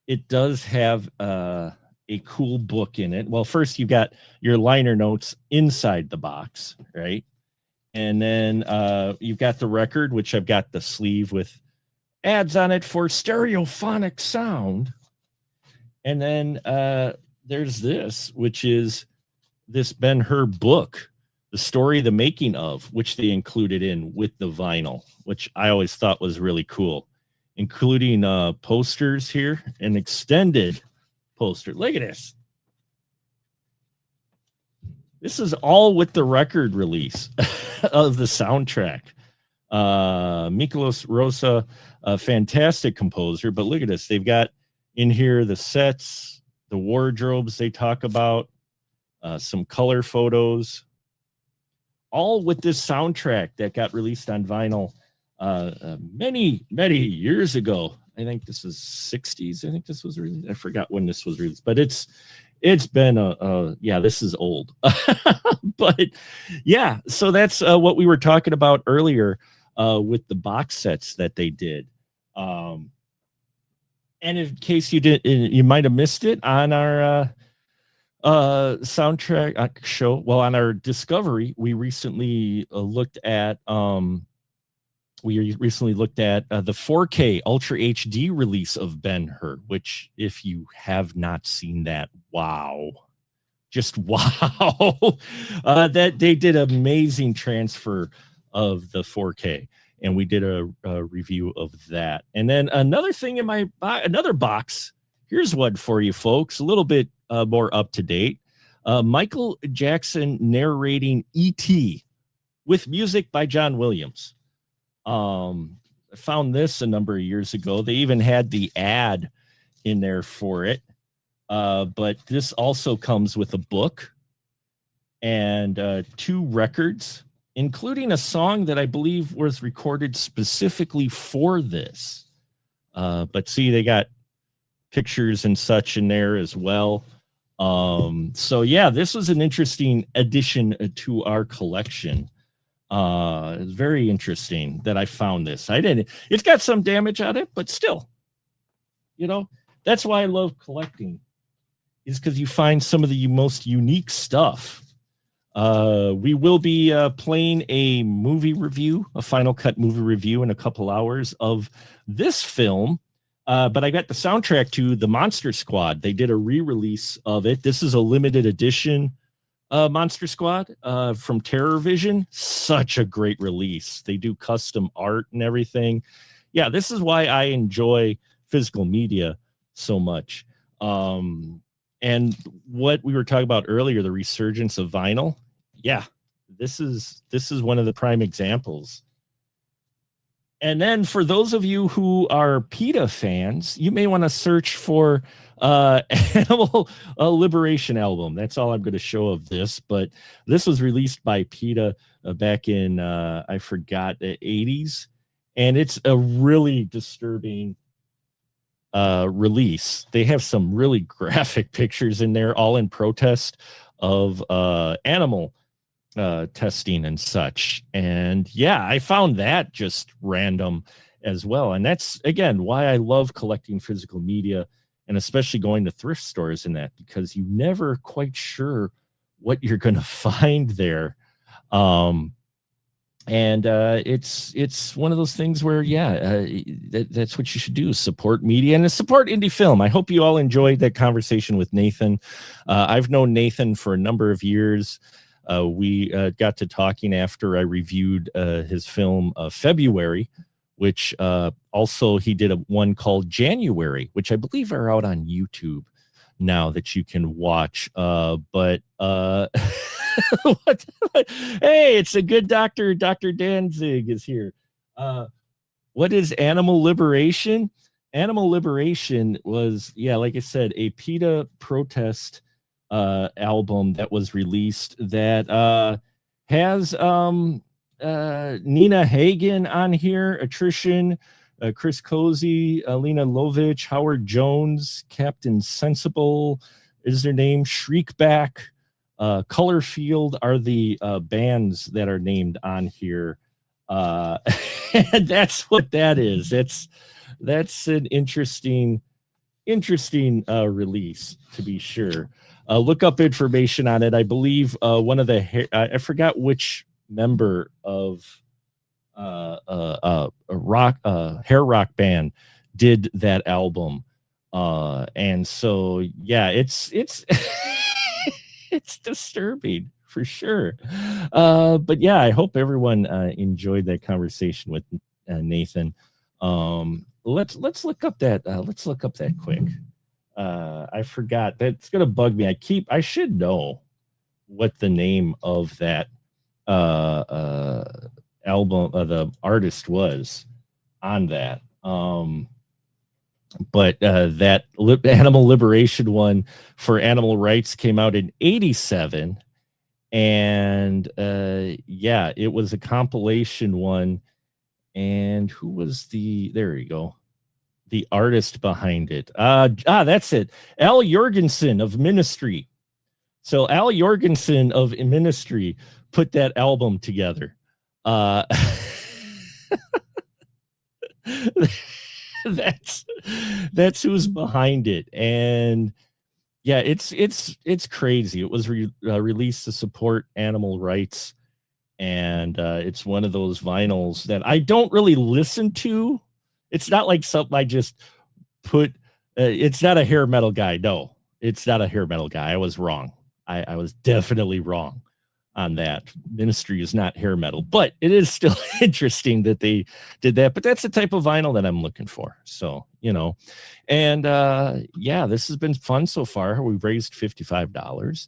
it does have a cool book in it. Well, first you got your liner notes inside the box, right? And then you've got the record, which I've got the sleeve with ads on it for stereophonic sound. And then there's this, which is this Ben-Hur book, the story, the making of, which they included in with the vinyl, which I always thought was really cool, including posters here, an extended poster. Look at this. This is all with the record release of the soundtrack. Miklos Rosa, a fantastic composer, but look at this. They've got in here the sets, the wardrobes they talk about, some color photos, all with this soundtrack that got released on vinyl many years ago. I think this was 60s. I think this was released. I forgot when this was released, but it's been this is old. But yeah, so that's what we were talking about earlier with the box sets that they did. And in case you might have missed it on our soundtrack show, well, on our Discovery, we recently looked at the 4K Ultra HD release of Ben-Hur, which, if you have not seen that, wow, just wow. That they did an amazing transfer of the 4K, and we did a review of that. And then another thing in my another box, here's one for you folks, a little bit more up to date. Michael Jackson narrating E.T. with music by John Williams. I found this a number of years ago. They even had the ad in there for it. But this also comes with a book and 2 records, including a song that I believe was recorded specifically for this. But see, they got pictures and such in there as well. So yeah, this was an interesting addition to our collection. It's very interesting that I found this. It's got some damage on it, but still, that's why I love collecting, is because you find some of the most unique stuff. We will be playing a movie review, a Final Cut movie review in a couple hours of this film. But I got the soundtrack to The Monster Squad. They did a re-release of it. This is a limited edition Monster Squad from Terror Vision. Such a great release. They do custom art and everything. Yeah, this is why I enjoy physical media so much. And what we were talking about earlier, the resurgence of vinyl. Yeah, this is one of the prime examples. And then for those of you who are PETA fans, you may want to search for Animal Liberation album. That's all I'm going to show of this, but this was released by PETA back in I forgot the 80s, and it's a really disturbing release. They have some really graphic pictures in there, all in protest of animal testing and such. And yeah, I found that just random as well. And that's again why I love collecting physical media, and especially going to thrift stores and that, because you never quite sure what you're going to find there. And it's one of those things where that's what you should do: support media and support indie film. I hope you all enjoyed that conversation with Nathan. I've known Nathan for a number of years. We got to talking after I reviewed his film February, which also he did one called January, which I believe are out on YouTube now that you can watch. But hey, it's a good doctor. Dr. Danzig is here. What is Animal Liberation? Animal Liberation was, like I said, a PETA protest album that was released that has Nina Hagen on here, Attrition, Chris Cozy, Alina Lovich, Howard Jones, Captain Sensible is their name, Shriekback, Color Field are the bands that are named on here. And that's what that is. That's an interesting release, to be sure. Look up information on it. I believe one of the I forgot which member of a hair rock band did that album, and so it's it's disturbing for sure. But yeah, I hope everyone enjoyed that conversation with Nathan. Let's look up that quick. I forgot. That's gonna bug me. I should know what the name of that album, the artist was on that. But that Animal Liberation one for animal rights came out in 87, and it was a compilation one. And who was there you go, the artist behind it? That's it, Al Jorgensen of Ministry. So Al Jorgensen of Ministry put that album together. That's who's behind it. And it's crazy. It was released to support animal rights, and it's one of those vinyls that I don't really listen to. It's not like something I just put. It's not a hair metal guy. No, it's not a hair metal guy. I was wrong. I was definitely wrong on that. Ministry is not hair metal, but it is still interesting that they did that. But that's the type of vinyl that I'm looking for. So, and this has been fun so far. We've raised $55.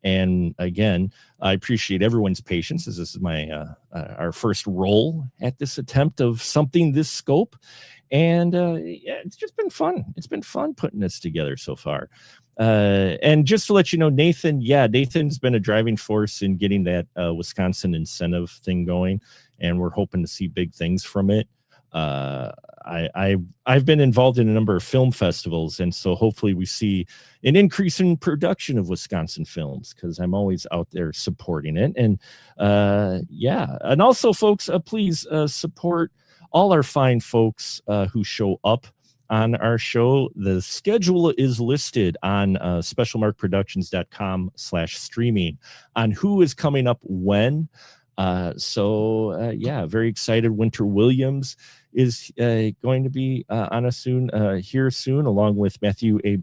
And again, I appreciate everyone's patience, as this is my our first roll at this attempt of something this scope. And it's just been fun. It's been fun putting this together so far. And just to let you know, Nathan's been a driving force in getting that Wisconsin incentive thing going, and we're hoping to see big things from it. I've been involved in a number of film festivals, and so hopefully we see an increase in production of Wisconsin films, because I'm always out there supporting it. And and also, folks, please support all our fine folks who show up on our show. The schedule is listed on specialmarkproductions.com/streaming on who is coming up when. Very excited. Winter Williams is going to be on us soon, here soon, along with Matthew A.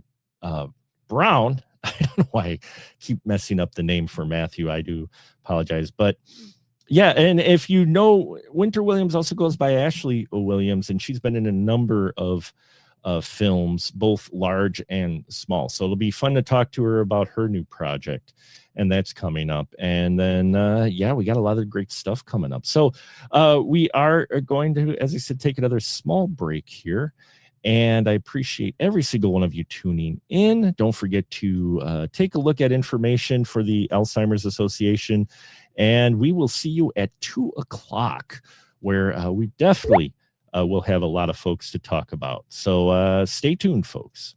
Brown. I don't know why I keep messing up the name for Matthew. I do apologize. But and if you know, Winter Williams also goes by Ashley Williams, and she's been in a number of films, both large and small. So it'll be fun to talk to her about her new project, and that's coming up. And then, we got a lot of great stuff coming up. So we are going to, as I said, take another small break here. And I appreciate every single one of you tuning in. Don't forget to take a look at information for the Alzheimer's Association. And we will see you at 2:00, where we definitely we'll have a lot of folks to talk about. So stay tuned, folks.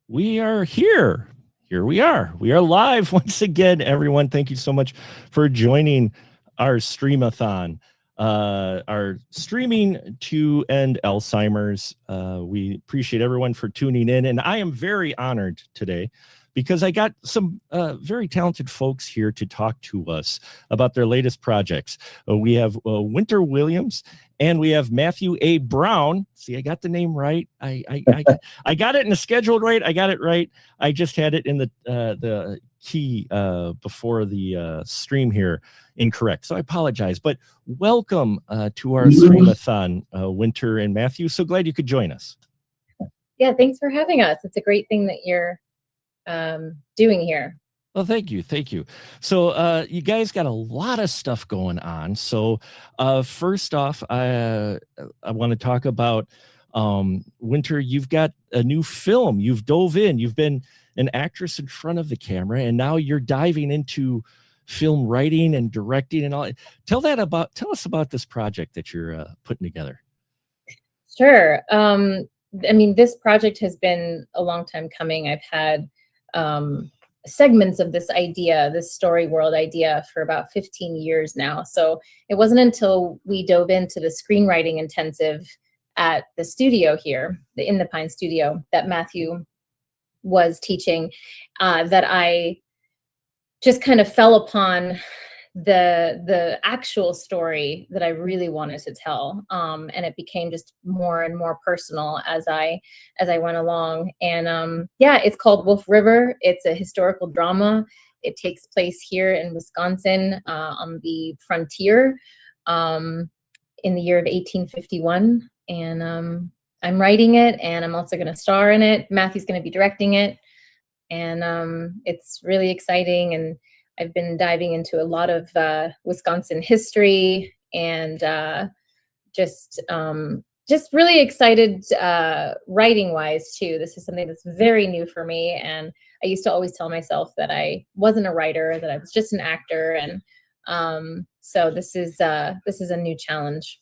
We are here. Here we are. We are live once again, everyone. Thank you so much for joining our streamathon, our streaming to end Alzheimer's. We appreciate everyone for tuning in, and I am very honored today because I got some very talented folks here to talk to us about their latest projects. We have Winter Williams and we have Matthew A. Brown. See, I got the name right. I got it in the schedule right. I got it right. I just had it in the key before the stream here incorrect. So I apologize. But welcome to our streamathon, Winter and Matthew. So glad you could join us. Yeah, thanks for having us. It's a great thing that you're doing here. Well, thank you. Thank you. So you guys got a lot of stuff going on. So first off, I want to talk about Winter. You've got a new film. You've dove in. You've been an actress in front of the camera, and now you're diving into film writing and directing and all. Tell us about this project that you're putting together. Sure. I mean, this project has been a long time coming. I've had segments of this idea, this story world idea, for about 15 years now. So it wasn't until we dove into the screenwriting intensive at the studio here, the In the Pine studio that Matthew was teaching, that I just kind of fell upon the actual story that I really wanted to tell, and it became just more and more personal as I went along. And yeah, it's called Wolf River. It's a historical drama. It takes place here in Wisconsin, on the frontier, in the year of 1851. And I'm writing it, and I'm also going to star in it. Matthew's going to be directing it, and it's really exciting. And I've been diving into a lot of Wisconsin history, and just really excited writing wise too. This is something that's very new for me, and I used to always tell myself that I wasn't a writer, that I was just an actor, and so this is a new challenge.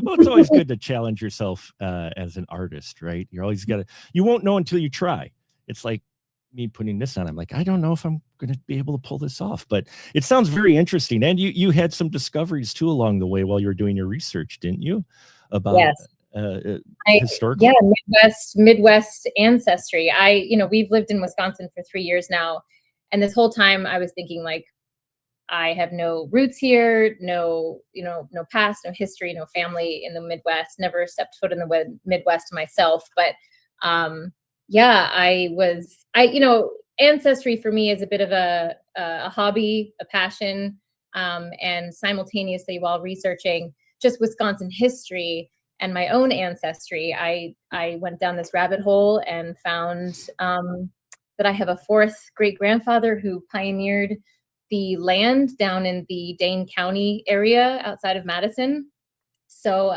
Well, it's always good to challenge yourself as an artist, right? You're always you won't know until you try. It's like me putting this on. I'm like, I don't know if I'm going to be able to pull this off, but it sounds very interesting. And you had some discoveries too along the way while you were doing your research, didn't you? About yes. historical. Yeah, Midwest ancestry. We've lived in Wisconsin for 3 years now, and this whole time I was thinking, like, I have no roots here, no past, no history, no family in the Midwest, never stepped foot in the Midwest myself. But yeah, ancestry for me is a bit of a hobby, a passion, and simultaneously, while researching just Wisconsin history and my own ancestry, I went down this rabbit hole and found that I have a fourth great grandfather who pioneered the land down in the Dane County area outside of Madison. So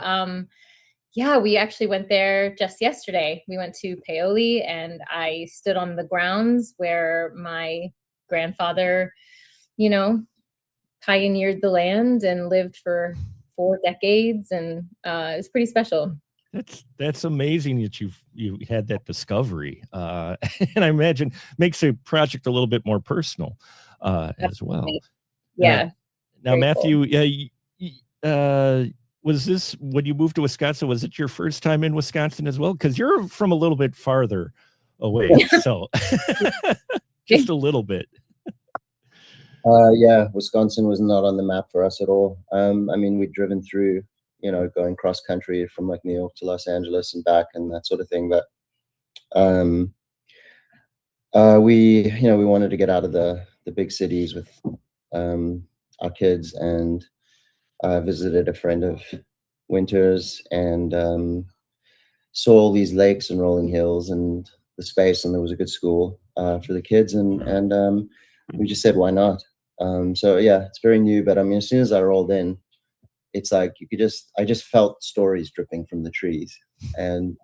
yeah, we actually went there just yesterday. We went to Paoli, and I stood on the grounds where my grandfather, pioneered the land and lived for 4 decades, and it was pretty special. That's amazing that you had that discovery, and I imagine makes the project a little bit more personal as well. Yeah. Now, Matthew, cool. Was this, when you moved to Wisconsin, was it your first time in Wisconsin as well? Because you're from a little bit farther away, so just a little bit. Yeah, Wisconsin was not on the map for us at all. I mean, we'd driven through, going cross country from like New York to Los Angeles and back and that sort of thing. But we wanted to get out of the big cities with our kids, and visited a friend of Winter's, and saw all these lakes and rolling hills and the space, and there was a good school for the kids, and we just said, why not? So yeah, it's very new, but I mean, as soon as I rolled in, it's like I just felt stories dripping from the trees, and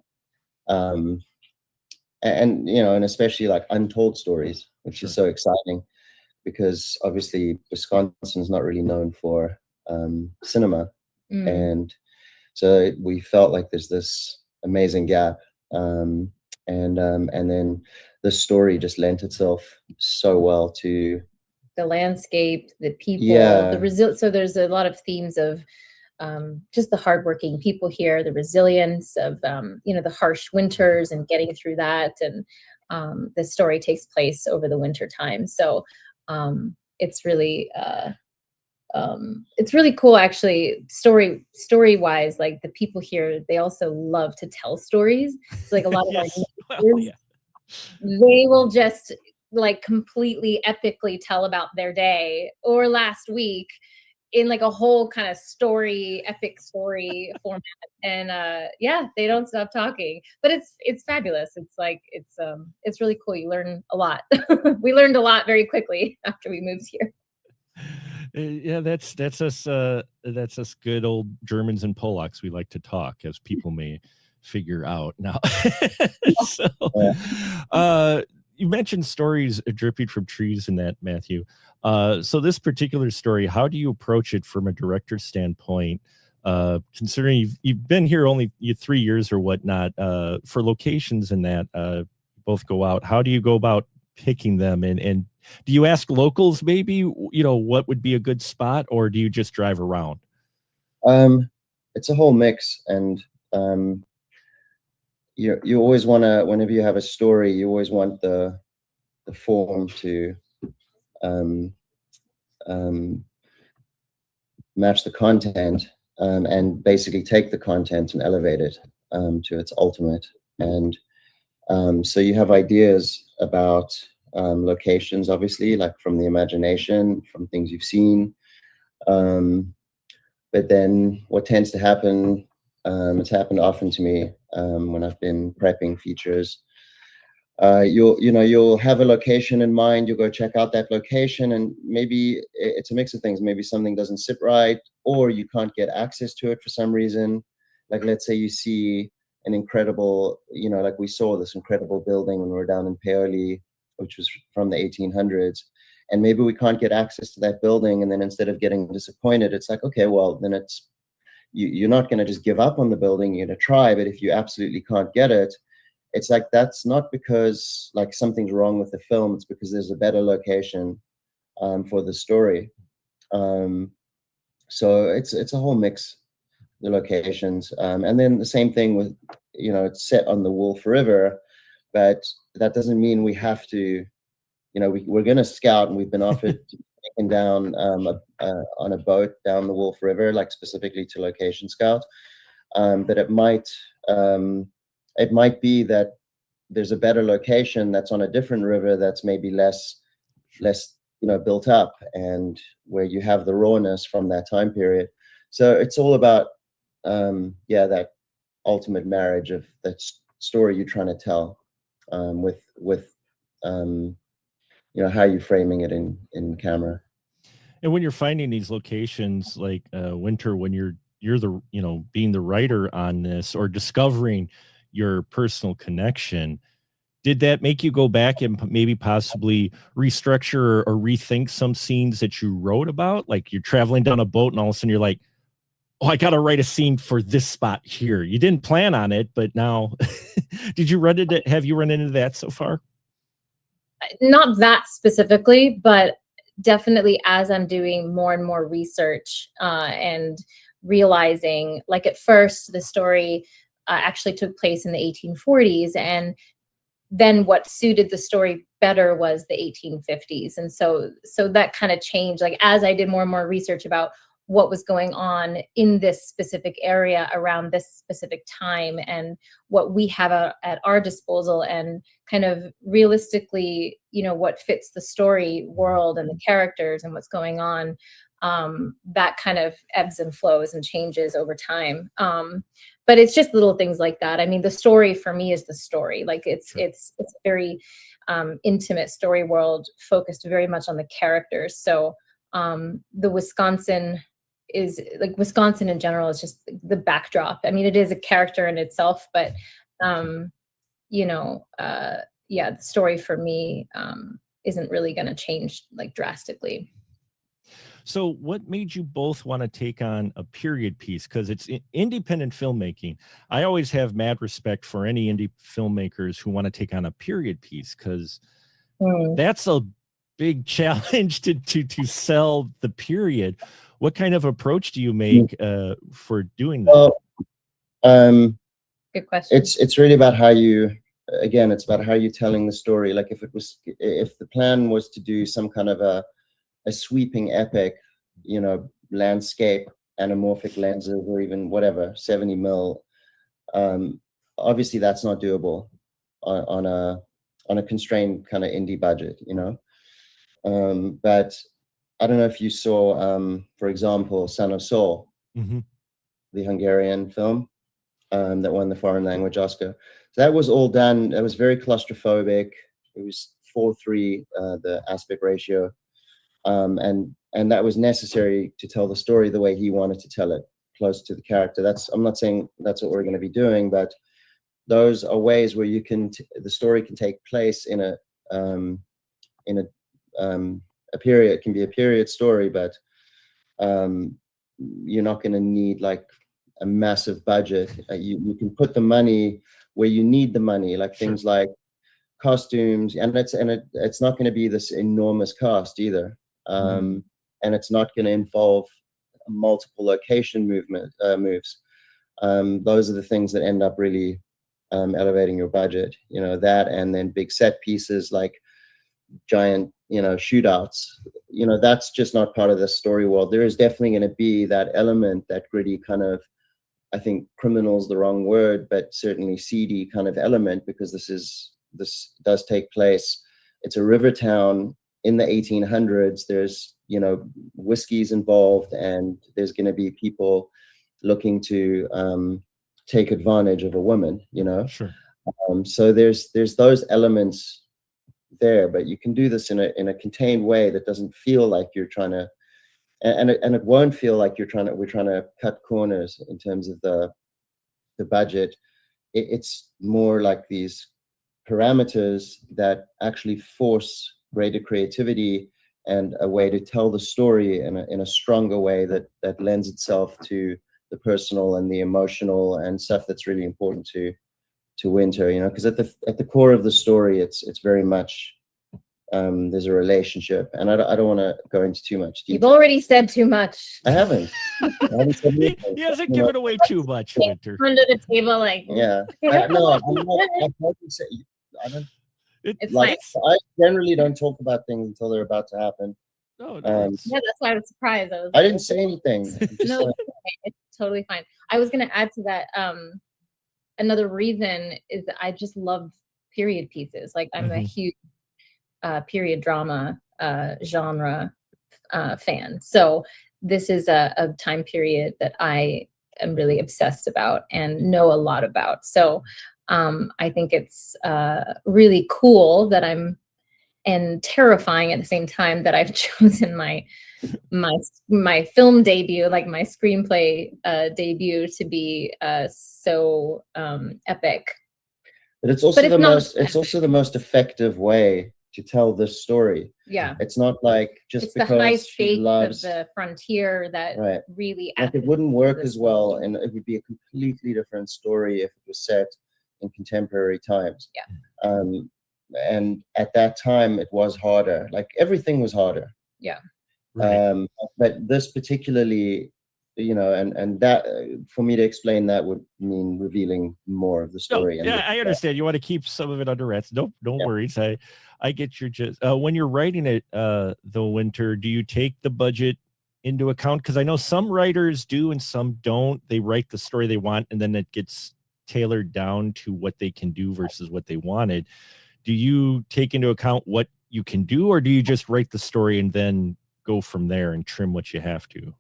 especially like untold stories, which is so exciting, because obviously Wisconsin's not really known for cinema. And so we felt like there's this amazing gap. and then the story just lent itself so well to the landscape, the people, Yeah. the so there's a lot of themes of just the hardworking people here, the resilience of the harsh winters and getting through that. And the story takes place over the winter time. So it's really cool, actually. Story wise, like the people here, they also love to tell stories. So like a lot of Yes. our Well, neighbors, they will just like completely epically tell about their day or last week in like a whole kind of epic story format. And yeah, they don't stop talking. But it's fabulous. It's like it's really cool. You learn a lot. We learned a lot very quickly after we moved here. Yeah, that's us good old Germans and Polacks. We like to talk, as people may figure out now. So, you mentioned stories dripping from trees and that, Matthew. So this particular story, how do you approach it from a director's standpoint? Considering you've been here only 3 years or whatnot, for locations and that, both go out. How do you go about picking them, and do you ask locals maybe what would be a good spot, or do you just drive around? It's a whole mix, and you always want to, whenever you have a story, you always want the form to match the content, and basically take the content and elevate it to its ultimate. And so you have ideas about locations, obviously, like from the imagination, from things you've seen. But then what tends to happen, it's happened often to me when I've been prepping features. You'll have a location in mind, you'll go check out that location, and maybe it's a mix of things. Maybe something doesn't sit right, or you can't get access to it for some reason. Like, let's say you see an incredible, like we saw this incredible building when we were down in Paoli, which was from the 1800s. And maybe we can't get access to that building. And then instead of getting disappointed, it's like, okay, well, then you're not going to just give up on the building, you're going to try. But if you absolutely can't get it, it's like, that's not because like something's wrong with the film. It's because there's a better location for the story. So it's a whole mix, the locations. And then the same thing with, it's set on the Wolf River, but that doesn't mean we have to, we're going to scout, and we've been offered taken down on a boat down the Wolf River, like specifically to location scout. But it might be that there's a better location that's on a different river that's maybe less built up, and where you have the rawness from that time period. So it's all about that ultimate marriage of that story you're trying to tell with how you're framing it in camera. And when you're finding these locations, like Winter, when you're the being the writer on this, or discovering your personal connection, did that make you go back and maybe possibly restructure or rethink some scenes that you wrote about? Like, you're traveling down a boat and all of a sudden you're like, oh, I got to write a scene for this spot here. You didn't plan on it, but now have you run into that so far? Not that specifically, but definitely as I'm doing more and more research and realizing, like, at first the story actually took place in the 1840s, and then what suited the story better was the 1850s. And so that kind of changed, like, as I did more and more research about what was going on in this specific area around this specific time, and what we have at our disposal, and kind of realistically, what fits the story world and the characters and what's going on. That kind of ebbs and flows and changes over time. But it's just little things like that. I mean, the story for me is the story. Like, it's a very intimate story world, focused very much on the characters. So the Wisconsin in general is just the backdrop. I mean, it is a character in itself, but the story for me isn't really going to change like drastically. So what made you both want to take on a period piece? Because it's independent filmmaking. I always have mad respect for any indie filmmakers who want to take on a period piece, because that's a big challenge to sell the period. What kind of approach do you make for doing that? Well, good question. It's really about how you, again, it's about how you're telling the story. Like if the plan was to do some kind of a sweeping epic, you know, landscape, anamorphic lenses, or even whatever, 70 mil, obviously that's not doable on a constrained kind of indie budget, you know. But I don't know if you saw, for example, Son of Saul, the Hungarian film that won the foreign language Oscar. So that was all done. It was very claustrophobic. It was 4:3, the aspect ratio, and that was necessary to tell the story the way he wanted to tell it, close to the character. I'm not saying that's what we're going to be doing, but those are ways where you can the story can take place in a period. It can be a period story, but you're not going to need like a massive budget. You can put the money where you need the money, like things like costumes, and it's not going to be this enormous cost either, and it's not going to involve multiple location moves. Those are the things that end up really elevating your budget, you know, that, and then big set pieces like giant, you know, shootouts, you know, that's just not part of the story world. There is definitely going to be that element, that gritty kind of, I think criminal's the wrong word, but certainly seedy kind of element, because this does take place. It's a river town in the 1800s. There's, you know, whiskey's involved, and there's going to be people looking to take advantage of a woman, you know. So there's those elements there, but you can do this in a contained way that doesn't feel like you're trying to, and it won't feel like we're trying to cut corners in terms of the budget. It's more like these parameters that actually force greater creativity and a way to tell the story in a stronger way that lends itself to the personal and the emotional and stuff that's really important to Winter, you know, because at the core of the story, it's very much there's a relationship, and I don't want to go into too much detail. You've already said too much. I haven't. He hasn't given away too much, Winter. Under the table, like yeah. I generally don't talk about things until they're about to happen. No, yeah, that's why I was surprised. I didn't say anything. No, it's totally fine. I was going to add to that. Another reason is that I just love period pieces. Like I'm a huge period drama genre fan. So this is a time period that I am really obsessed about and know a lot about. So I think it's really cool that and terrifying at the same time that I've chosen my film debut, like my screenplay debut, to be so epic. But it's also the most effective way to tell this story. Yeah, it's not like just it's because the high she loves of the frontier that really like it wouldn't work as well, and it would be a completely different story if it was set in contemporary times. Yeah. And at that time it was harder, like everything was harder. Yeah. Right. But this particularly, you know, and that for me to explain that would mean revealing more of the story. No, I understand. You want to keep some of it under wraps. Don't worry. I get your gist. When you're writing it, the Winter, do you take the budget into account? Because I know some writers do and some don't. They write the story they want, and then it gets tailored down to what they can do versus what they wanted. Do you take into account what you can do, or do you just write the story and then go from there and trim what you have to?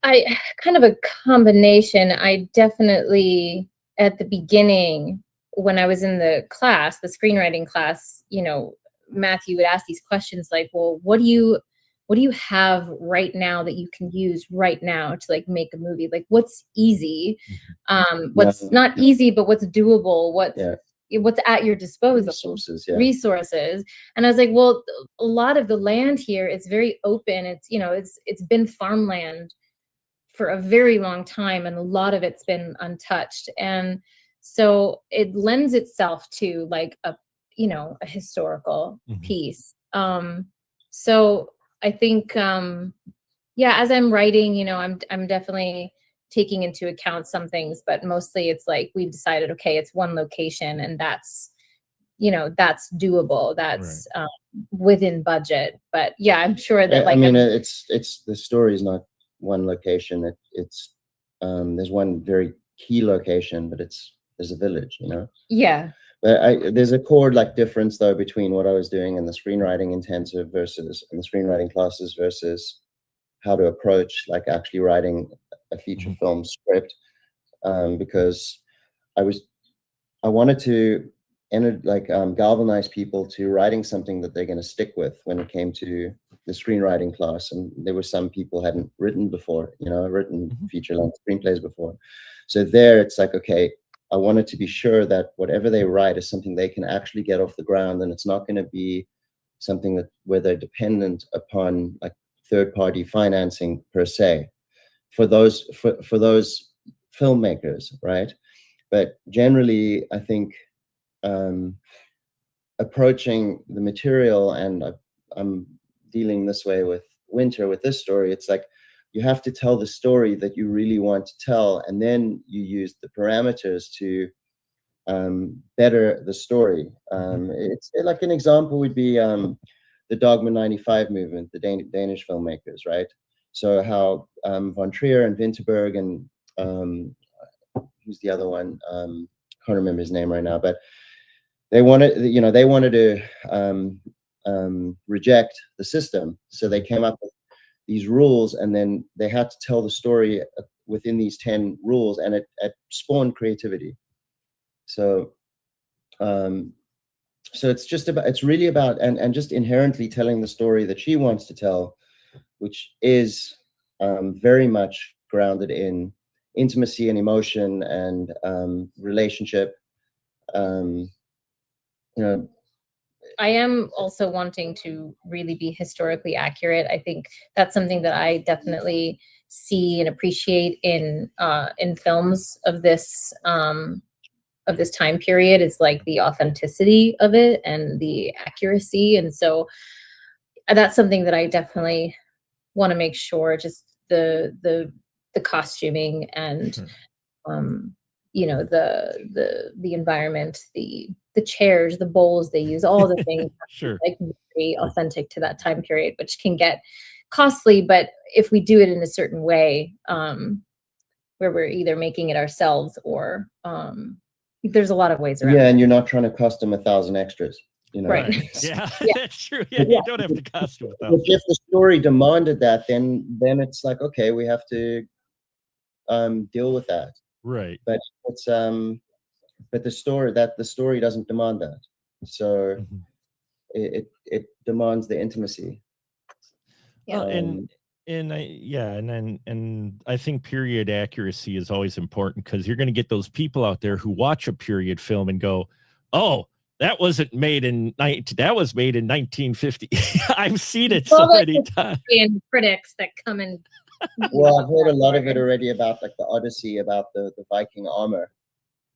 I kind of a combination. I definitely, at the beginning, when I was in the class, the screenwriting class, you know, Matthew would ask these questions like, well, what do you have right now that you can use right now to like make a movie? Like what's easy, what's not easy, but what's doable, what's what's at your disposal, resources. And I was like, well, a lot of the land here is very open. It's, you know, it's been farmland for a very long time, and a lot of it's been untouched. And so it lends itself to like a, you know, a historical piece. So I think, yeah, as I'm writing, you know, I'm definitely taking into account some things, but mostly it's like we've decided, okay, it's one location, and that's, you know, that's doable. That's within budget. But yeah, I'm sure that, like, I mean, it's the story is not one location. It's there's one very key location, but there's a village, you know. Yeah. But there's a core like difference though between what I was doing in the screenwriting intensive versus in the screenwriting classes versus how to approach like actually writing a feature film script, because I wanted to galvanize people to writing something that they're going to stick with when it came to the screenwriting class. And there were some people hadn't written before, you know, written feature-length screenplays before. So there it's like, okay, I wanted to be sure that whatever they write is something they can actually get off the ground, and it's not going to be something where they're dependent upon like third-party financing per se for those filmmakers, right? But generally, I think approaching the material, and I'm dealing this way with Winter with this story, it's like you have to tell the story that you really want to tell, and then you use the parameters to better the story. It's like an example would be the Dogma 95 movement, the Danish filmmakers, right? So how Von Trier and Vinterberg and who's the other one? Can't remember his name right now, but they wanted to reject the system, so they came up with these rules, and then they had to tell the story within these 10 rules, and it spawned creativity. So so it's really about and just inherently telling the story that she wants to tell, which is very much grounded in intimacy and emotion and relationship. You know, I am also wanting to really be historically accurate. I think that's something that I definitely see and appreciate in films of this time period. Is like the authenticity of it and the accuracy. And so that's something that I definitely want to make sure, just the costuming and you know, the environment, the chairs, the bowls they use, all the things like very authentic to that time period, which can get costly. But if we do it in a certain way, where we're either making it ourselves or there's a lot of ways around. Yeah, and you're not trying to custom 1,000 extras, you know. Right. Yeah, that's true. Yeah, you don't have to costume 1,000. If the story demanded that, then it's like, okay, we have to deal with that. Right. But it's but the story doesn't demand that. So it demands the intimacy. Yeah. And I think period accuracy is always important, because you're going to get those people out there who watch a period film and go, "Oh, that wasn't made that was made in 1950." I've seen it so many times. And critics that come and well, I've heard a lot of it already about like the Odyssey, about the Viking armor,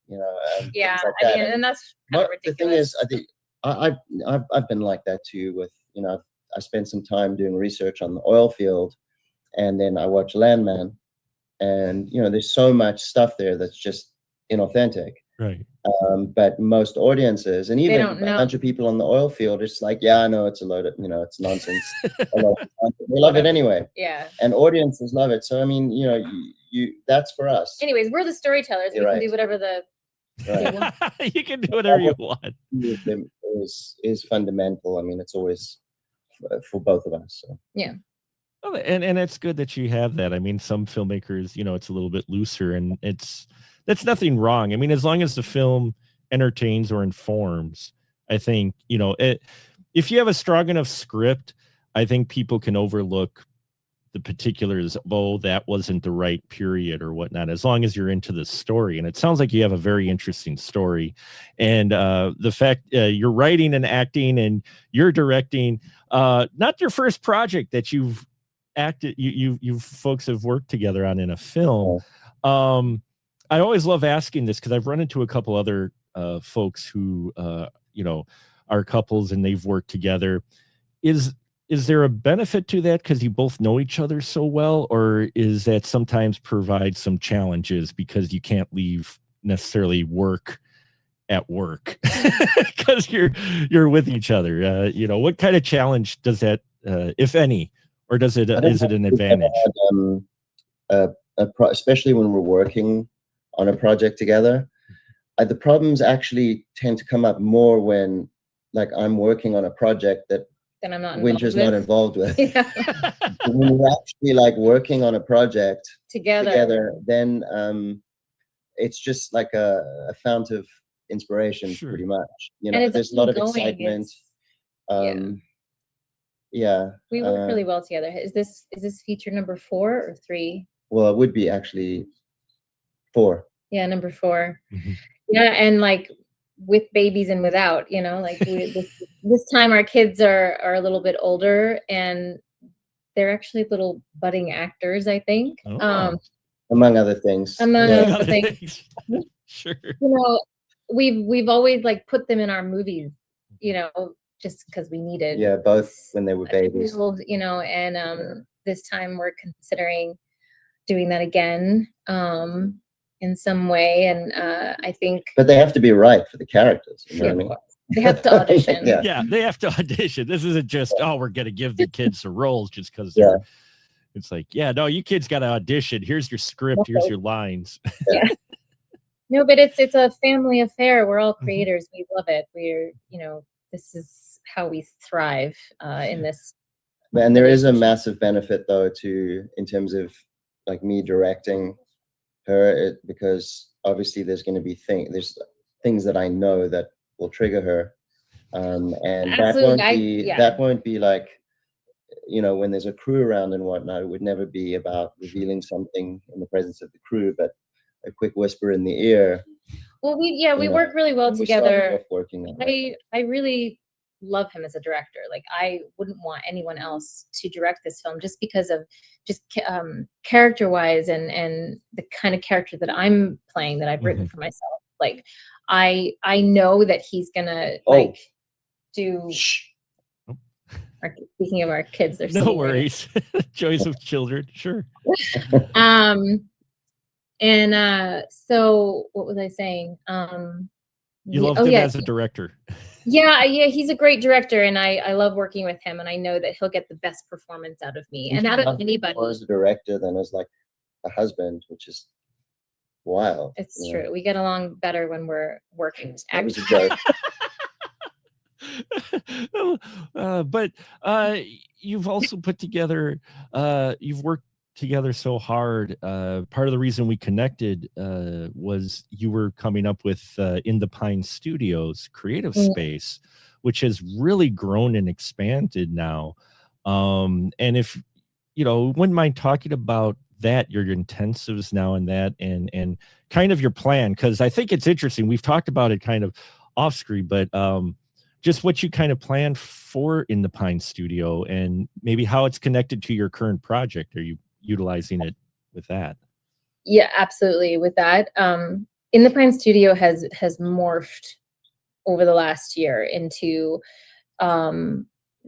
you know. Yeah, like that. I mean, and that's kind of ridiculous. The thing is, I think I've been like that too. With, you know, I spent some time doing research on the oil field, and then I watch Landman, and you know, there's so much stuff there that's just inauthentic. Right. But most audiences, and even a bunch of people on the oil field, it's like, yeah, I know it's a load of, you know, it's nonsense. They love it anyway. Yeah. And audiences love it. So I mean, you know, you that's for us. Anyways, we're the storytellers. We can do whatever you can do whatever you want. Is fundamental. I mean, it's always for both of us. So. Yeah. Well, and it's good that you have that. I mean, some filmmakers, you know, it's a little bit looser, and that's nothing wrong. I mean, as long as the film entertains or informs, I think, you know, if you have a strong enough script, I think people can overlook the particulars of, oh, that wasn't the right period or whatnot, as long as you're into the story. And it sounds like you have a very interesting story. And the fact you're writing and acting and you're directing, not your first project that you've acted, you folks have worked together on in a film. I always love asking this because I've run into a couple other folks who, are couples and they've worked together. Is there a benefit to that because you both know each other so well, or is that sometimes provide some challenges because you can't leave necessarily work at work because you're with each other? What kind of challenge does that, if any, or is it an advantage? Especially when we're working on a project together, the problems actually tend to come up more when, like, I'm working on a project that then I'm not Winter's not involved with. Yeah. When we're actually like working on a project together, then it's just like a fount of inspiration, Sure. pretty much. And there's a lot of excitement. Yeah. We work really well together. Is this feature number 4 or 3? Well, it would be actually 4. Yeah, number 4. Mhm. Yeah, and like with babies and without, like this time our kids are a little bit older and they're actually little budding actors, I think. Oh. Among other things. Among other things. Sure. We've always like put them in our movies, just because we needed. Yeah, both when they were babies. And this time we're considering doing that again. In some way, and I think. But they have to be right for the characters. You know what I mean? They have to audition. Yeah, they have to audition. This isn't just we're gonna give the kids the roles just because. It's like, no, you kids got to audition. Here's your script. Here's your lines. Yeah. No, but it's a family affair. We're all creators. We love it. We're this is how we thrive in this. And there is a massive benefit though in terms of like me directing her, because obviously there's going to be things that I know that will trigger her, and that won't be like, when there's a crew around and whatnot. It would never be about revealing something in the presence of the crew, but a quick whisper in the ear. Well, we work really well together. I really love him as a director. Like, I wouldn't want anyone else to direct this film just because of character wise and the kind of character that I'm playing, that I've written for myself. Like, I know that he's gonna do. Speaking of our kids, there's no worries. Joys of children, sure. And so what was I saying? You loved him as a director. Yeah, he's a great director, and I love working with him, and I know that he'll get the best performance out of me and out of anybody. More as a director than as like a husband, which is wild. It's true. We get along better when we're working. That was a joke. But you've also put together, you've worked together so hard. Part of the reason we connected was you were coming up with In the Pine Studios creative space, which has really grown and expanded now. And if wouldn't mind talking about that, your intensives now and that, and kind of your plan, because I think it's interesting. We've talked about it kind of off screen, but just what you kind of plan for In the Pine Studio and maybe how it's connected to your current project. Are you utilizing it with that? Yeah, absolutely. With that, In the Pine Studio has morphed over the last year into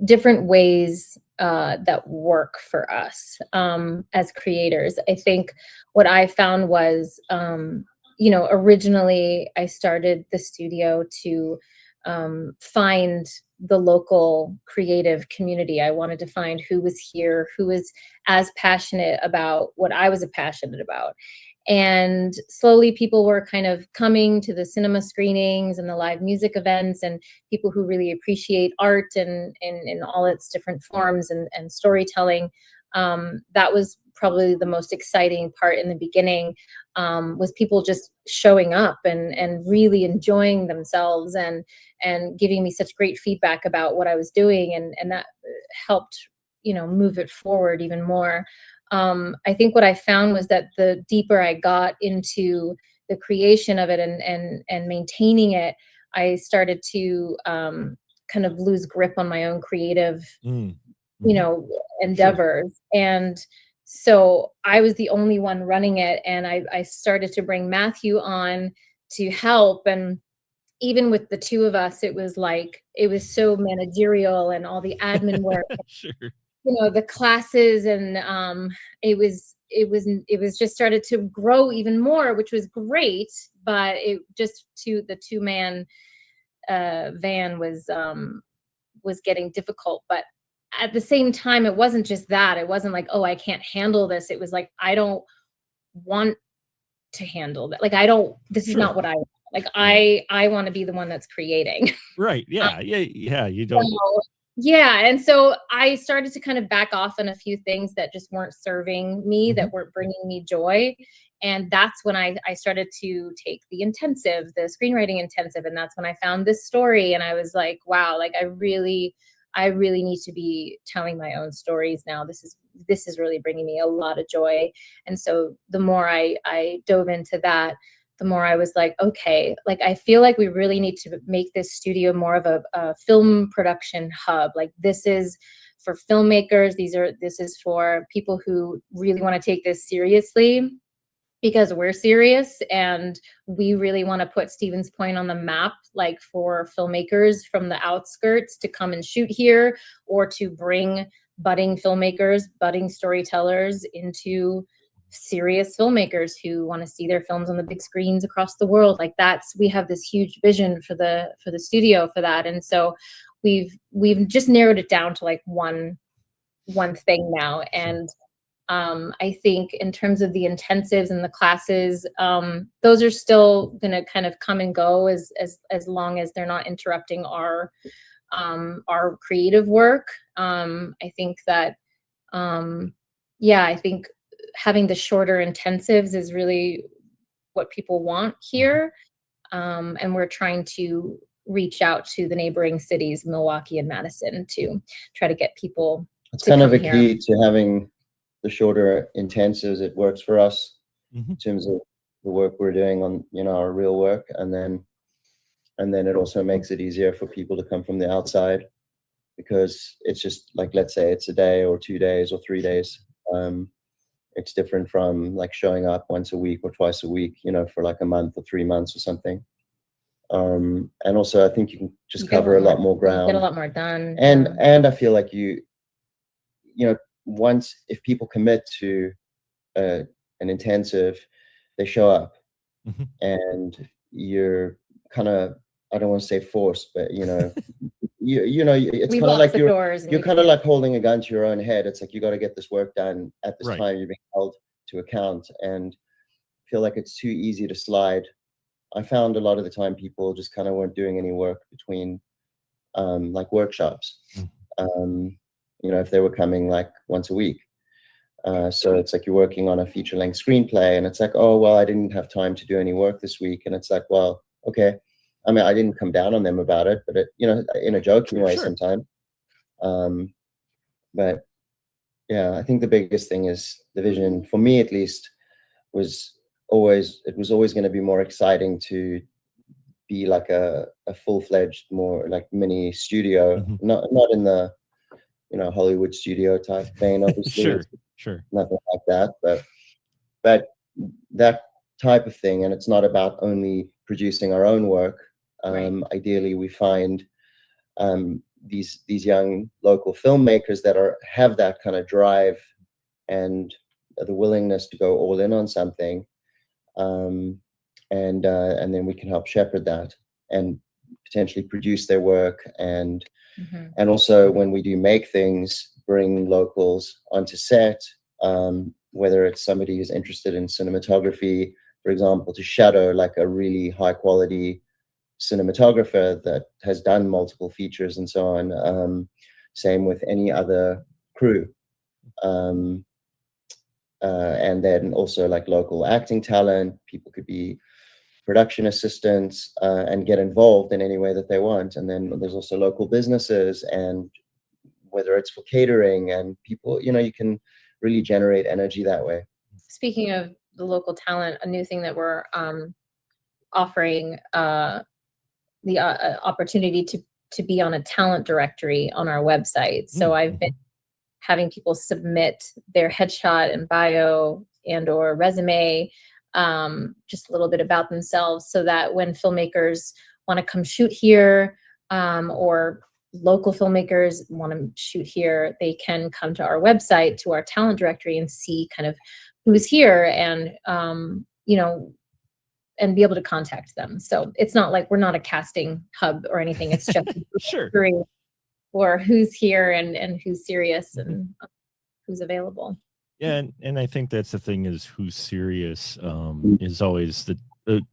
different ways that work for us as creators. I think what I found was, originally I started the studio to find the local creative community. I wanted to find who was here, who was as passionate about what I was passionate about. And slowly people were kind of coming to the cinema screenings and the live music events, and people who really appreciate art and in all its different forms and storytelling. That was probably the most exciting part in the beginning, was people just showing up and really enjoying themselves and giving me such great feedback about what I was doing. And that helped move it forward even more. I think what I found was that the deeper I got into the creation of it and maintaining it, I started to kind of lose grip on my own creative, endeavors. And so I was the only one running it, and I started to bring Matthew on to help. And even with the two of us, it was so managerial and all the admin work, Sure. the classes, and it was just started to grow even more, which was great. But it just the 2-man van was getting difficult. But at the same time, it wasn't just that. It wasn't like, oh, I can't handle this. It was like, I don't want to handle that. Like, this is not what I want. Like, I want to be the one that's creating. Right. Yeah. Yeah. You don't. Yeah. And so I started to kind of back off on a few things that just weren't serving me, that weren't bringing me joy. And that's when I started to take the screenwriting intensive. And that's when I found this story. And I was like, wow, like I really need to be telling my own stories now. This is really bringing me a lot of joy. And so the more I dove into that, the more I was like, okay, like I feel like we really need to make this studio more of a film production hub. Like, this is for filmmakers. This is for people who really want to take this seriously, because we're serious and we really want to put Stevens Point on the map, like for filmmakers from the outskirts to come and shoot here, or to bring budding filmmakers, budding storytellers into serious filmmakers who want to see their films on the big screens across the world. Like, we have this huge vision for the studio for that. And so we've just narrowed it down to like one thing now. And I think in terms of the intensives and the classes, those are still going to kind of come and go as long as they're not interrupting our creative work. I think that, I think having the shorter intensives is really what people want here. And we're trying to reach out to the neighboring cities, Milwaukee and Madison, to try to get people. It's kind of a key to having the shorter intensives. It works for us in terms of the work we're doing on, our real work. And then it also makes it easier for people to come from the outside, because it's just like, let's say it's a day or 2 days or 3 days. It's different from like showing up once a week or twice a week, for like a month or 3 months or something. And also I think you can just cover a lot more ground, get a lot more done. And I feel like once, if people commit to an intensive, they show up, and you're kind of, I don't want to say forced, but it's kind of like you're kind of like holding a gun to your own head. It's like, you got to get this work done at this time. You're being held to account, and feel like it's too easy to slide. I found a lot of the time people just kind of weren't doing any work between like workshops. If they were coming like once a week. So it's like you're working on a feature-length screenplay, and it's like, oh, well, I didn't have time to do any work this week. And it's like, well, okay. I mean, I didn't come down on them about it, but in a joking way sometimes. But yeah, I think the biggest thing is the vision, for me at least, was always going to be more exciting to be like a full-fledged, more like mini studio, not in the Hollywood studio type vein, obviously. Sure. Nothing like that, but that type of thing. And it's not about only producing our own work. Ideally, we find these young local filmmakers that have that kind of drive and the willingness to go all in on something, and then we can help shepherd that and potentially produce their work, and also when we do make things, bring locals onto set, whether it's somebody who's interested in cinematography, for example, to shadow like a really high quality cinematographer that has done multiple features and so on. Same with any other crew. And then also like local acting talent. People could be production assistants and get involved in any way that they want. And then there's also local businesses and whether it's for catering, and people, you can really generate energy that way. Speaking of the local talent, a new thing that we're offering the opportunity to be on a talent directory on our website. So I've been having people submit their headshot and bio and or resume, just a little bit about themselves, so that when filmmakers want to come shoot here, or local filmmakers want to shoot here, they can come to our website, to our talent directory, and see kind of who's here, and and be able to contact them. So it's not like we're not a casting hub or anything. It's just Sure. or who's here and who's serious and who's available. Yeah, and I think that's the thing, is who's serious is always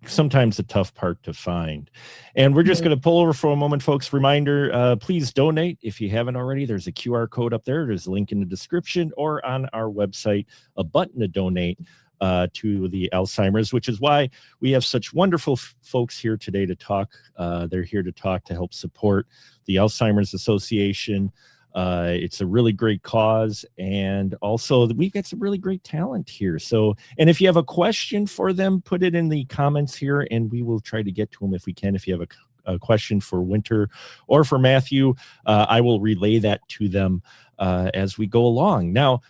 sometimes the tough part to find. And we're just going to pull over for a moment, folks. Reminder, please donate if you haven't already. There's a QR code up there. There's a link in the description, or on our website, a button to donate to the Alzheimer's, which is why we have such wonderful folks here today to talk. They're here to talk, to help support the Alzheimer's Association. It's a really great cause, and also we've got some really great talent here. So, and if you have a question for them, put it in the comments here, and we will try to get to them if we can. If you have a question for Winter or for Matthew, I will relay that to them as we go along. Now,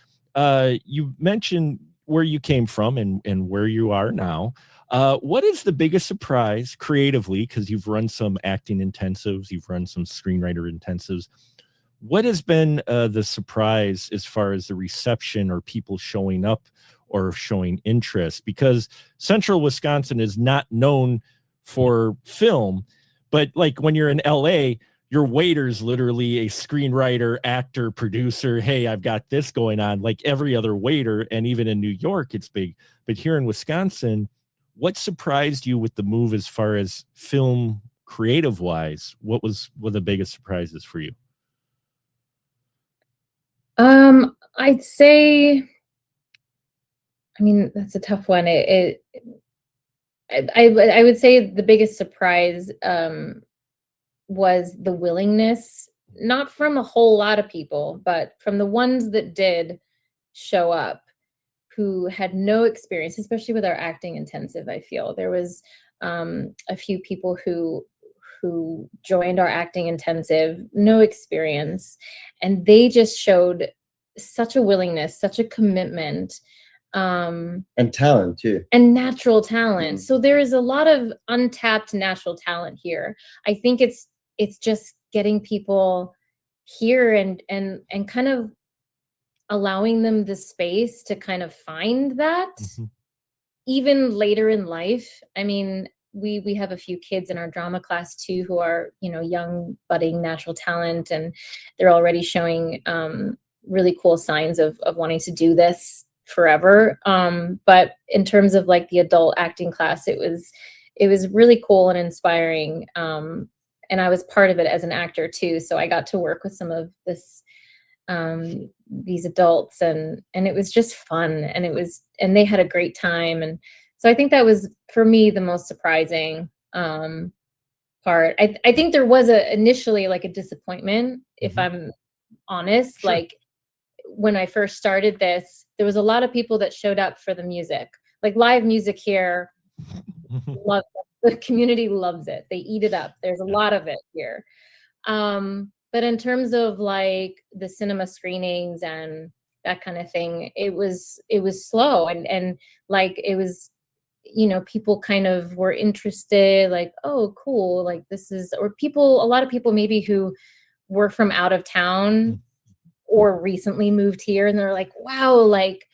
you mentioned where you came from and where you are now. What is the biggest surprise creatively, because you've run some acting intensives, you've run some screenwriter intensives. What has been the surprise as far as the reception, or people showing up or showing interest? Because Central Wisconsin is not known for film, but like when you're in LA, your waiter's literally a screenwriter, actor, producer. Hey, I've got this going on, like every other waiter. And even in New York, it's big. But here in Wisconsin, what surprised you with the move as far as film creative wise? What was one of the biggest surprises for you? I'd say, I mean, that's a tough one. I would say the biggest surprise was the willingness, not from a whole lot of people, but from the ones that did show up, who had no experience, especially with our acting intensive. I feel there was a few people who joined our acting intensive, no experience, and they just showed such a willingness, such a commitment, and talent too, and natural talent. So there is a lot of untapped natural talent here. I think it's just getting people here and kind of allowing them the space to kind of find that even later in life. I mean, we have a few kids in our drama class too who are, young budding natural talent, and they're already showing really cool signs of wanting to do this forever. But in terms of like the adult acting class, it was really cool and inspiring. And I was part of it as an actor too. So I got to work with some of these adults, and it was just fun, and they had a great time. And so I think that was, for me, the most surprising part. I think there was initially like a disappointment, if I'm honest. Sure. Like when I first started this, there was a lot of people that showed up for the music, like live music here. The community loves it. They eat it up. There's a lot of it here. But in terms of like the cinema screenings and that kind of thing, it was slow, and like it was, people kind of were interested, like, oh, cool, like this is, or a lot of people maybe who were from out of town or recently moved here, and they're like, wow, like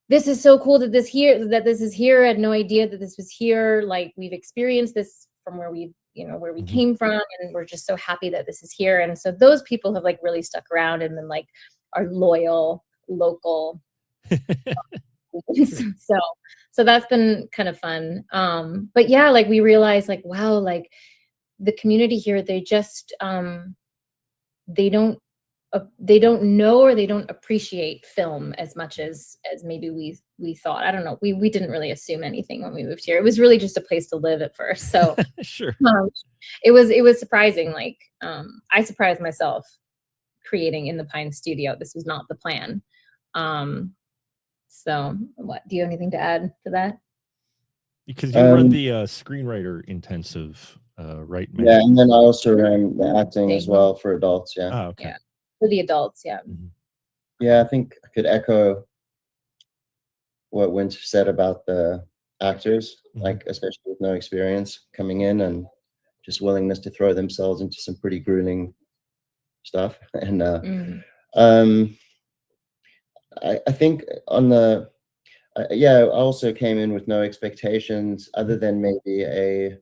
this is so cool that this is here. I had no idea that this was here. Like we've experienced this from where we came from, and we're just so happy that this is here. And so those people have like really stuck around and been like our loyal local. So that's been kind of fun. But yeah, like we realized like, wow, like the community here, they just they don't know, or they don't appreciate film as much as maybe we thought. I don't know. We didn't really assume anything when we moved here. It was really just a place to live at first. So sure. It was surprising. Like I surprised myself creating in the Pine studio. This was not the plan. So what, do you have anything to add to that? Because you run the screenwriter intensive, right, Matt? Yeah, and then I also ran the acting as well for adults. Yeah. Oh, okay. Yeah, for the adults. Yeah. Mhm. Yeah, I think I could echo what Winter said about the actors, like especially with no experience coming in and just willingness to throw themselves into some pretty grueling stuff. And I think on the yeah, I also came in with no expectations other than maybe a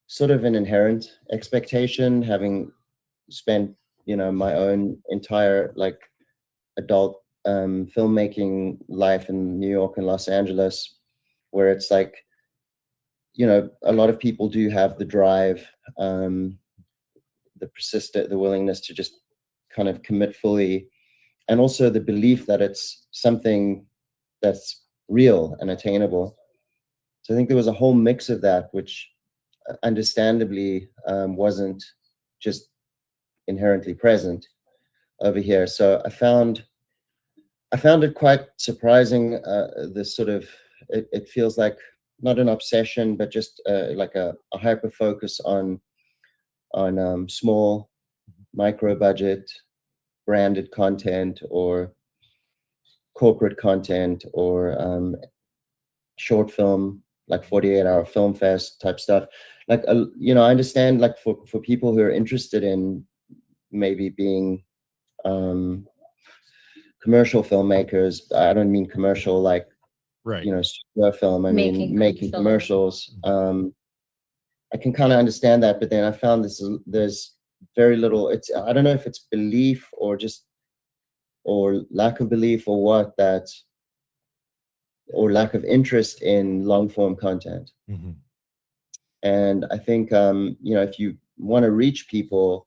sort of an inherent expectation, having spent, you know, my own entire like adult filmmaking life in New York and Los Angeles, where it's like, you know, a lot of people do have the drive, the persistent, the willingness to just kind of commit fully, and also the belief that it's something that's real and attainable. So I think there was a whole mix of that, which understandably wasn't just inherently present over here. So I found it quite surprising. This sort of, it feels like not an obsession, but just like a hyper focus on small, micro budget, branded content or corporate content or short film, like 48-hour film fest type stuff. Like, you know, I understand like for people who are interested in maybe being commercial filmmakers, I don't mean commercial like, right, you know, studio film, I mean making commercials. I can kind of understand that, but then I found there's very little, it's, I don't know if it's belief or just, or lack of belief or what, that, or lack of interest in long form content. And I think, you know, if you want to reach people,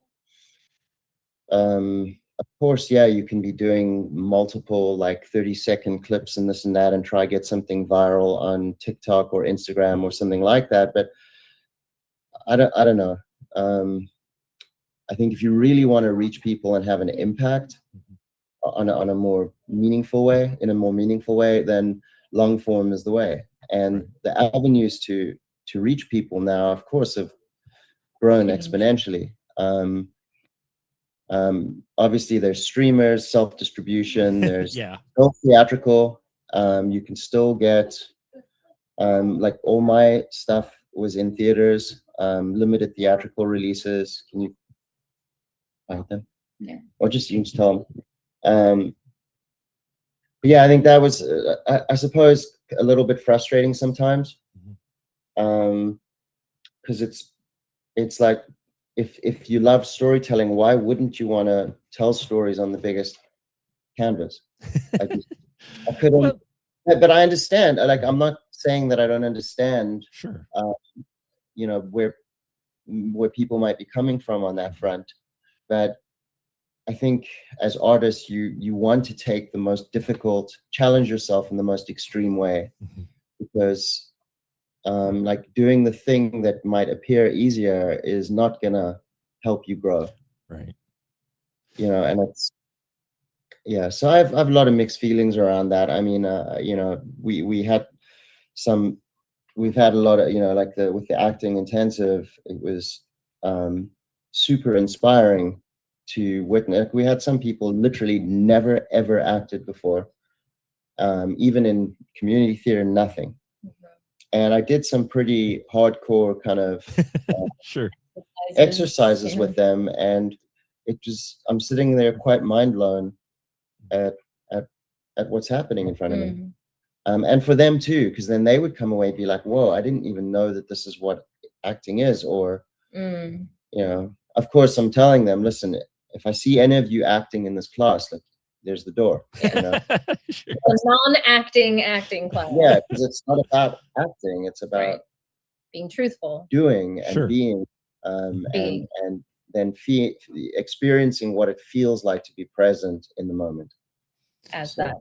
of course, yeah, you can be doing multiple like 30-second clips and this and that and try get something viral on TikTok or Instagram or something like that. But I don't know. I think if you really want to reach people and have an impact on a more meaningful way, in a more meaningful way, then long form is the way. And the avenues to reach people now, of course, have grown exponentially. Obviously there's streamers, self-distribution, there's still theatrical. You can still get like all my stuff was in theaters, limited theatrical releases. Can you find them? Yeah. Or just you can tell them. Yeah, I think that was I suppose a little bit frustrating sometimes. Because it's like, if you love storytelling, why wouldn't you want to tell stories on the biggest canvas? I couldn't, but I understand. Like, I'm not saying that I don't understand. Sure. You know, where people might be coming from on that front, but I think as artists, you want to take the most difficult, challenge yourself in the most extreme way, because like doing the thing that might appear easier is not gonna help you grow. Right. You know, and it's, yeah, so I've a lot of mixed feelings around that. I mean, you know, we've had a lot of, you know, like with the acting intensive, it was super inspiring to witness. We had some people literally never ever acted before, even in community theater, nothing. And I did some pretty hardcore kind of sure exercises with them, and it was, I'm sitting there quite mind blown at what's happening in front of me. And for them too, because then they would come away and be like, whoa, I didn't even know that this is what acting is. Or you know, of course I'm telling them, listen, if I see any of you acting in this class, like, there's the door. You know? Sure. A non-acting class. Yeah, because it's not about acting, it's about being truthful, doing and being, and then experiencing what it feels like to be present in the moment. As that.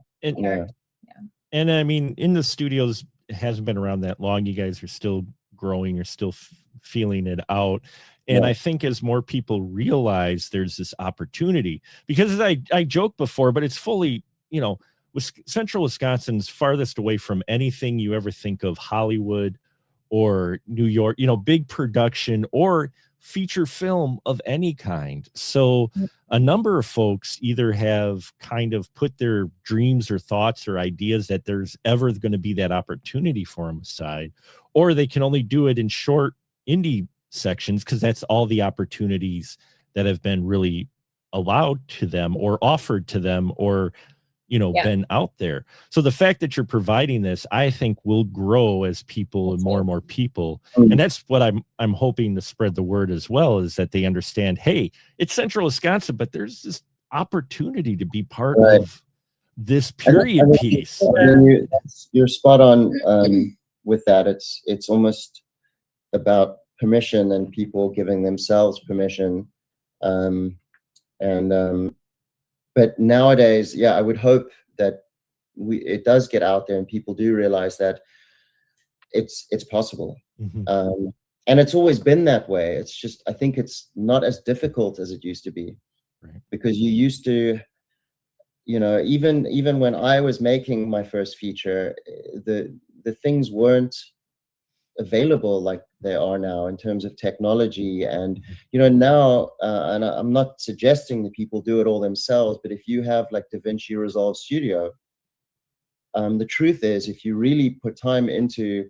And I mean, in the studios, it hasn't been around that long. You guys are still growing, you're still feeling it out. And Yeah. I think as more people realize there's this opportunity, because as I joked before, but it's fully, you know, central Wisconsin's farthest away from anything you ever think of Hollywood or New York, you know, big production or feature film of any kind. So a number of folks either have kind of put their dreams or thoughts or ideas that there's ever going to be that opportunity for them aside, or they can only do it in short indie sections because that's all the opportunities that have been really allowed to them or offered to them, or you know, been out there. So the fact that you're providing this, I think, will grow as people and more people. And that's what I'm hoping to spread the word as well, is that they understand, hey, it's central Wisconsin, but there's this opportunity to be part of this period piece. You're spot on with that. It's almost about permission and people giving themselves permission. But nowadays, yeah, I would hope that it does get out there and people do realize that it's possible. And it's always been that way. It's just, I think it's not as difficult as it used to be, because you used to, you know, even when I was making my first feature, the things weren't available like they are now in terms of technology. And you know, now and I'm not suggesting that people do it all themselves, but if you have like DaVinci Resolve Studio, the truth is, if you really put time into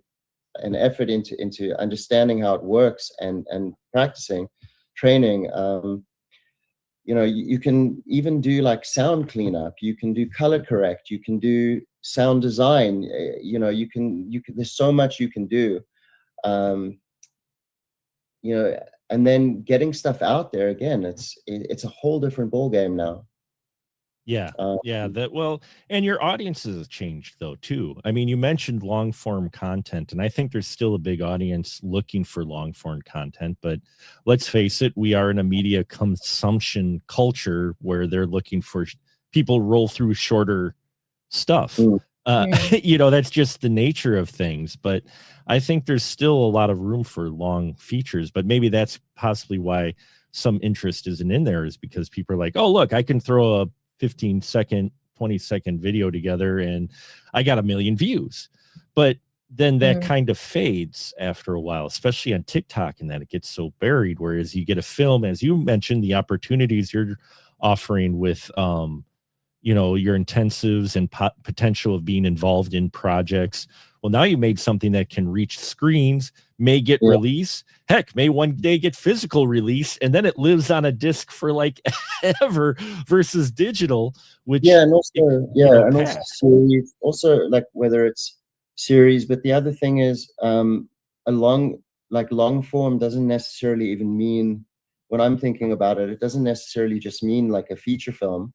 an effort into understanding how it works and practicing, training, you know, you can even do like sound cleanup, you can do color correct, you can do sound design, you know, you can there's so much you can do. You know, and then getting stuff out there again, it's a whole different ball game now. Yeah. Well, and your audiences have changed though too. I mean, you mentioned long form content, and I think there's still a big audience looking for long form content, but let's face it, we are in a media consumption culture where they're looking for people roll through shorter stuff. You know, that's just the nature of things. But I think there's still a lot of room for long features, but maybe that's possibly why some interest isn't in there, is because people are like, oh, look, I can throw a 15-second, 20-second video together and I got 1 million views. But then that kind of fades after a while, especially on TikTok, and that it gets so buried. Whereas you get a film, as you mentioned, the opportunities you're offering with you know, your intensives and potential of being involved in projects. Well, now you made something that can reach screens, may get release, heck, may one day get physical release, and then it lives on a disc for like ever, versus digital, which and also also series, also like whether it's series. But the other thing is, a long form doesn't necessarily even mean, when I'm thinking about it, it doesn't necessarily just mean like a feature film.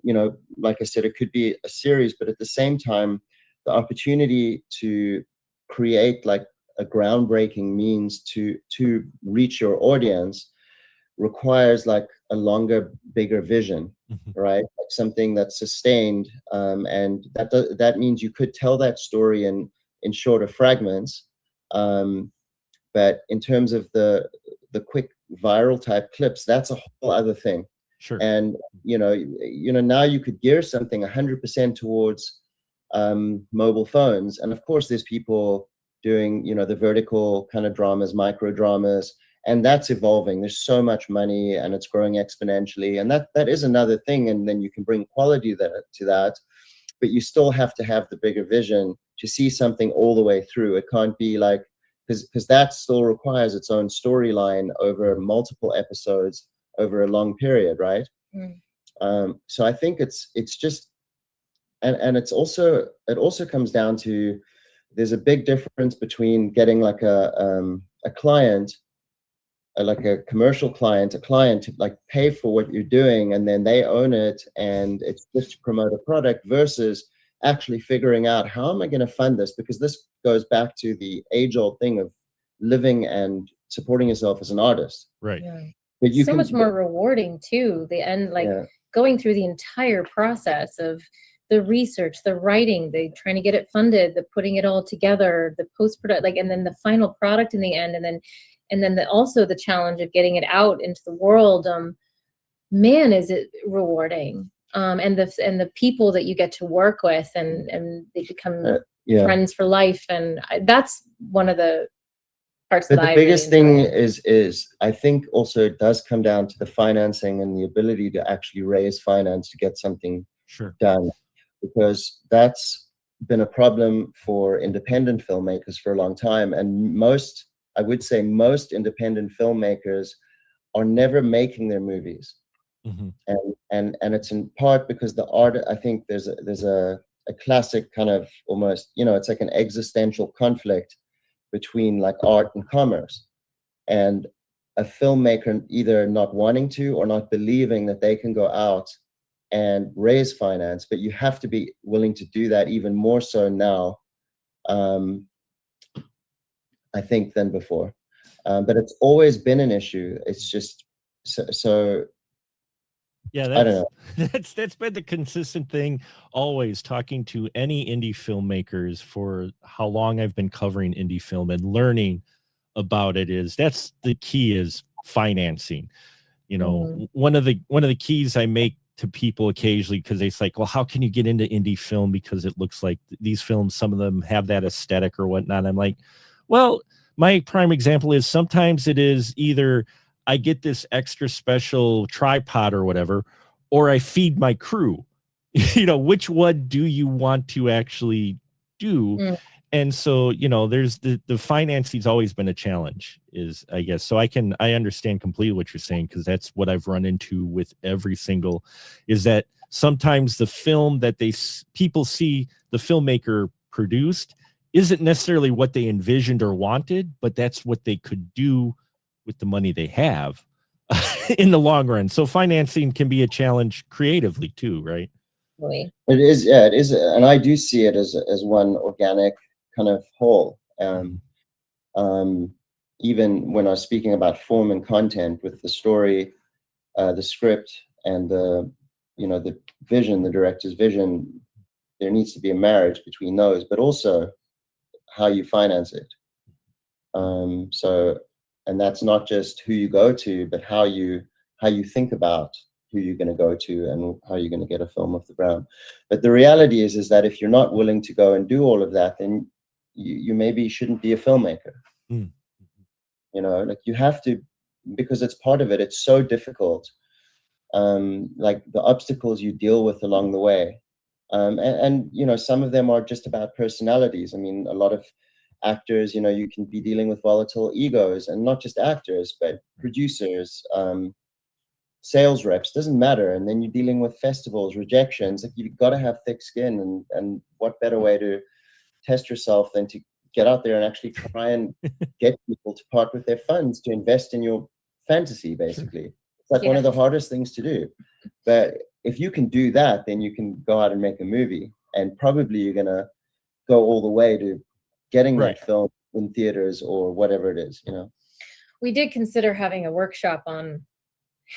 You know, like I said, it could be a series, but at the same time, the opportunity to create like a groundbreaking means to reach your audience requires like a longer, bigger vision, right? Like something that's sustained, and that means you could tell that story in shorter fragments. But in terms of the quick viral type clips, that's a whole other thing. Sure. And you know, now you could gear something 100% towards mobile phones, and of course, there's people doing, you know, the vertical kind of dramas, micro dramas, and that's evolving. There's so much money, and it's growing exponentially, and that is another thing. And then you can bring quality to that, but you still have to have the bigger vision to see something all the way through. It can't be like, because that still requires its own storyline over multiple episodes over a long period, right? So I think it's just, and it also comes down to, there's a big difference between getting like a client, like a commercial client, a client to like pay for what you're doing and then they own it and it's just to promote a product, versus actually figuring out, how am I going to fund this? Because this goes back to the age-old thing of living and supporting yourself as an artist. Right. But so much more rewarding too. The end, like going through the entire process of the research, the writing, the trying to get it funded, the putting it all together, the post-product, like, and then the final product in the end, and then also the challenge of getting it out into the world. Man, is it rewarding. And the people that you get to work with, and they become friends for life. And that's one of the parts but that the I biggest really thing is I think also it does come down to the financing and the ability to actually raise finance to get something done, because that's been a problem for independent filmmakers for a long time. And I would say most independent filmmakers are never making their movies. Mm-hmm. And it's in part because the art, I think there's a classic kind of almost, it's like an existential conflict between like art and commerce, and a filmmaker either not wanting to or not believing that they can go out and raise finance. But you have to be willing to do that even more so now, I think, than before. But it's always been an issue. It's just so yeah, I don't know. That's been the consistent thing, always talking to any indie filmmakers for how long I've been covering indie film and learning about it. That's the key, is financing. One of the keys I make to people occasionally, because they say, like, well, how can you get into indie film, because it looks like these films, some of them have that aesthetic or whatnot. I'm like, well, my prime example is sometimes it is either I get this extra special tripod or whatever, or I feed my crew. Which one do you want to actually do? And so, there's the financing's always been a challenge, is, I guess. So I understand completely what you're saying, because that's what I've run into with every single, is that sometimes the film that people see the filmmaker produced isn't necessarily what they envisioned or wanted, but that's what they could do with the money they have in the long run. So financing can be a challenge creatively too, right? Really. It is, yeah, it is, and I do see it as one organic kind of whole. Even when I was speaking about form and content, with the story, the script, and the vision, the director's vision, there needs to be a marriage between those, but also how you finance it. And that's not just who you go to, but how you think about who you're going to go to and how you're going to get a film off the ground. But the reality is that if you're not willing to go and do all of that, then you maybe shouldn't be a filmmaker. Like, you have to, because it's part of it. It's so difficult, like the obstacles you deal with along the way. And some of them are just about personalities. I mean, a lot of actors, you can be dealing with volatile egos, and not just actors, but producers, sales reps, doesn't matter. And then you're dealing with festivals, rejections. Like, you've got to have thick skin, and what better way to test yourself than to get out there and actually try and get people to part with their funds to invest in your fantasy, basically. It's like one of the hardest things to do. But if you can do that, then you can go out and make a movie, and probably you're gonna go all the way to getting that film in theaters or whatever it is. We did consider having a workshop on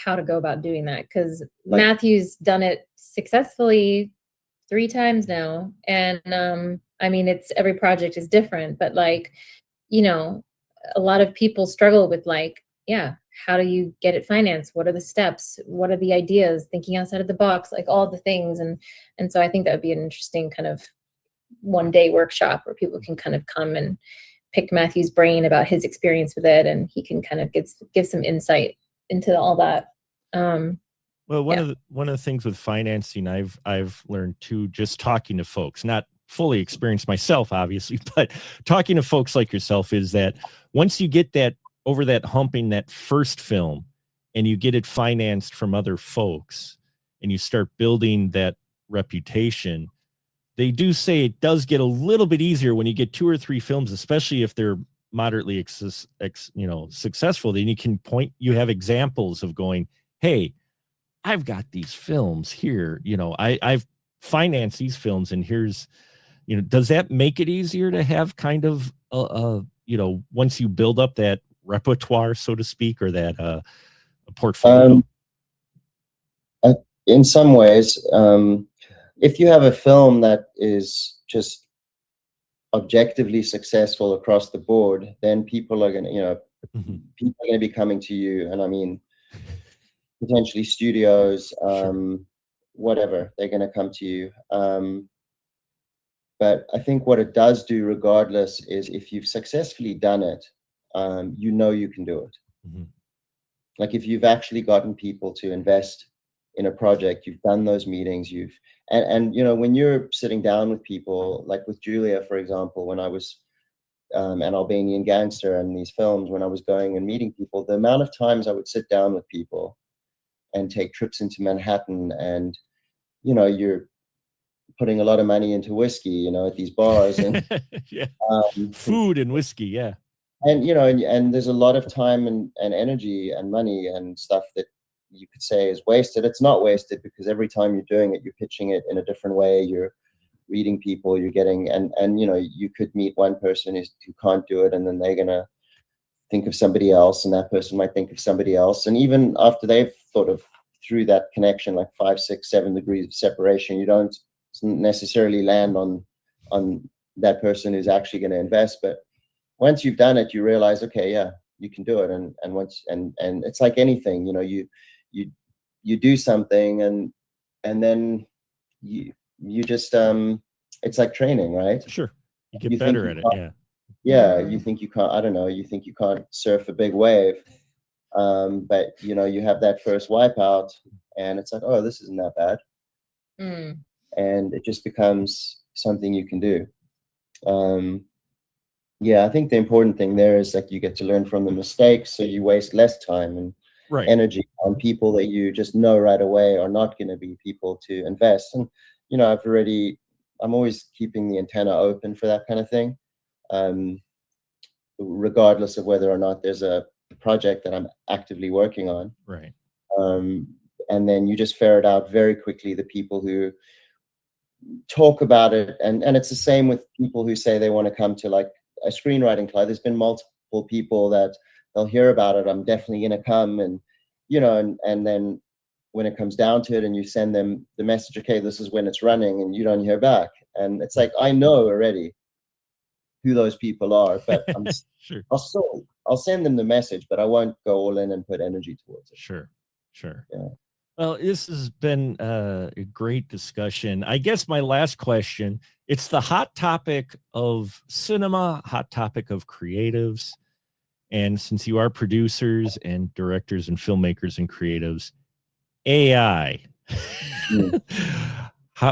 how to go about doing that, because Matthew's done it successfully 3 times now, and I mean, it's, every project is different, but like, a lot of people struggle with, like, how do you get it financed? What are the steps? What are the ideas? Thinking outside of the box, like all the things. And so I think that would be an interesting kind of one-day workshop where people can kind of come and pick Matthew's brain about his experience with it, and he can kind of give some insight into all that. Well, one of the things with financing I've learned too, just talking to folks, not fully experienced myself, obviously, but talking to folks like yourself, is that once you get that over that hump in that first film, and you get it financed from other folks, and you start building that reputation, they do say it does get a little bit easier when you get 2 or 3 films, especially if they're moderately successful. Then you have examples of going, hey, I've got these films here, I've financed these films, and here's, does that make it easier to have kind of once you build up that repertoire, so to speak, or that a portfolio? In some ways, if you have a film that is just objectively successful across the board, then people are going to, people are going to be coming to you. And I mean, potentially studios, whatever, they're going to come to you. But I think what it does do regardless is if you've successfully done it, you know you can do it. Like if you've actually gotten people to invest in a project, you've done those meetings, and you know, when you're sitting down with people, like with Julia, for example, when I was an Albanian gangster and these films, when I was going and meeting people, the amount of times I would sit down with people and take trips into Manhattan, and you know, you're putting a lot of money into whiskey, you know, at these bars, and yeah, food and whiskey, yeah. And you know, and there's a lot of time and energy and money and stuff that you could say is wasted. It's not wasted, because every time you're doing it, you're pitching it in a different way. You're reading people, you're getting, and you know, you could meet one person who can't do it, and then they're gonna think of somebody else, and that person might think of somebody else, and even after they've thought of through that connection, like 5, 6, 7 degrees of separation, you don't necessarily land on that person who's actually going to invest. But once you've done it, you realize, okay, yeah, you can do it. And once, and it's like anything, you know, you do something, and then you just it's like training, right? Sure, you get better at it. Yeah, you think you can't, I don't know, you think you can't surf a big wave, but you know, you have that first wipeout, and it's like, oh, this isn't that bad. And it just becomes something you can do. Yeah, I think the important thing there is like you get to learn from the mistakes, so you waste less time and energy on people that you just know right away are not going to be people to invest. And you know, I'm always keeping the antenna open for that kind of thing, regardless of whether or not there's a project that I'm actively working on. Right. And then you just ferret out very quickly the people who talk about it, and it's the same with people who say they want to come to like a screenwriting club. There's been multiple people that they'll hear about it, I'm definitely going to come, and you know, and then when it comes down to it and you send them the message, okay, this is when it's running, and you don't hear back, and it's like, I know already who those people are, but I'm sure, I'll send them the message, but I won't go all in and put energy towards it. Sure. Yeah. Well, this has been a great discussion. I guess my last question, it's the hot topic of cinema, hot topic of creatives. And since you are producers and directors and filmmakers and creatives, AI.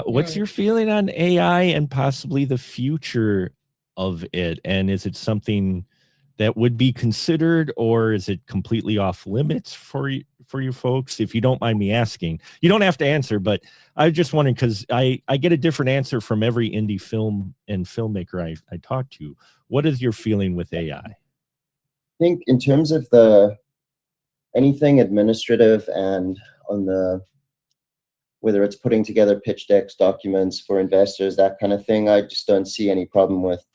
What's your feeling on AI and possibly the future of it? And is it something that would be considered, or is it completely off limits for you folks? If you don't mind me asking, you don't have to answer, but I just wondering, because I get a different answer from every indie film and filmmaker I talk to. What is your feeling with AI? I think in terms of anything administrative and on whether it's putting together pitch decks, documents for investors, that kind of thing, I just don't see any problem with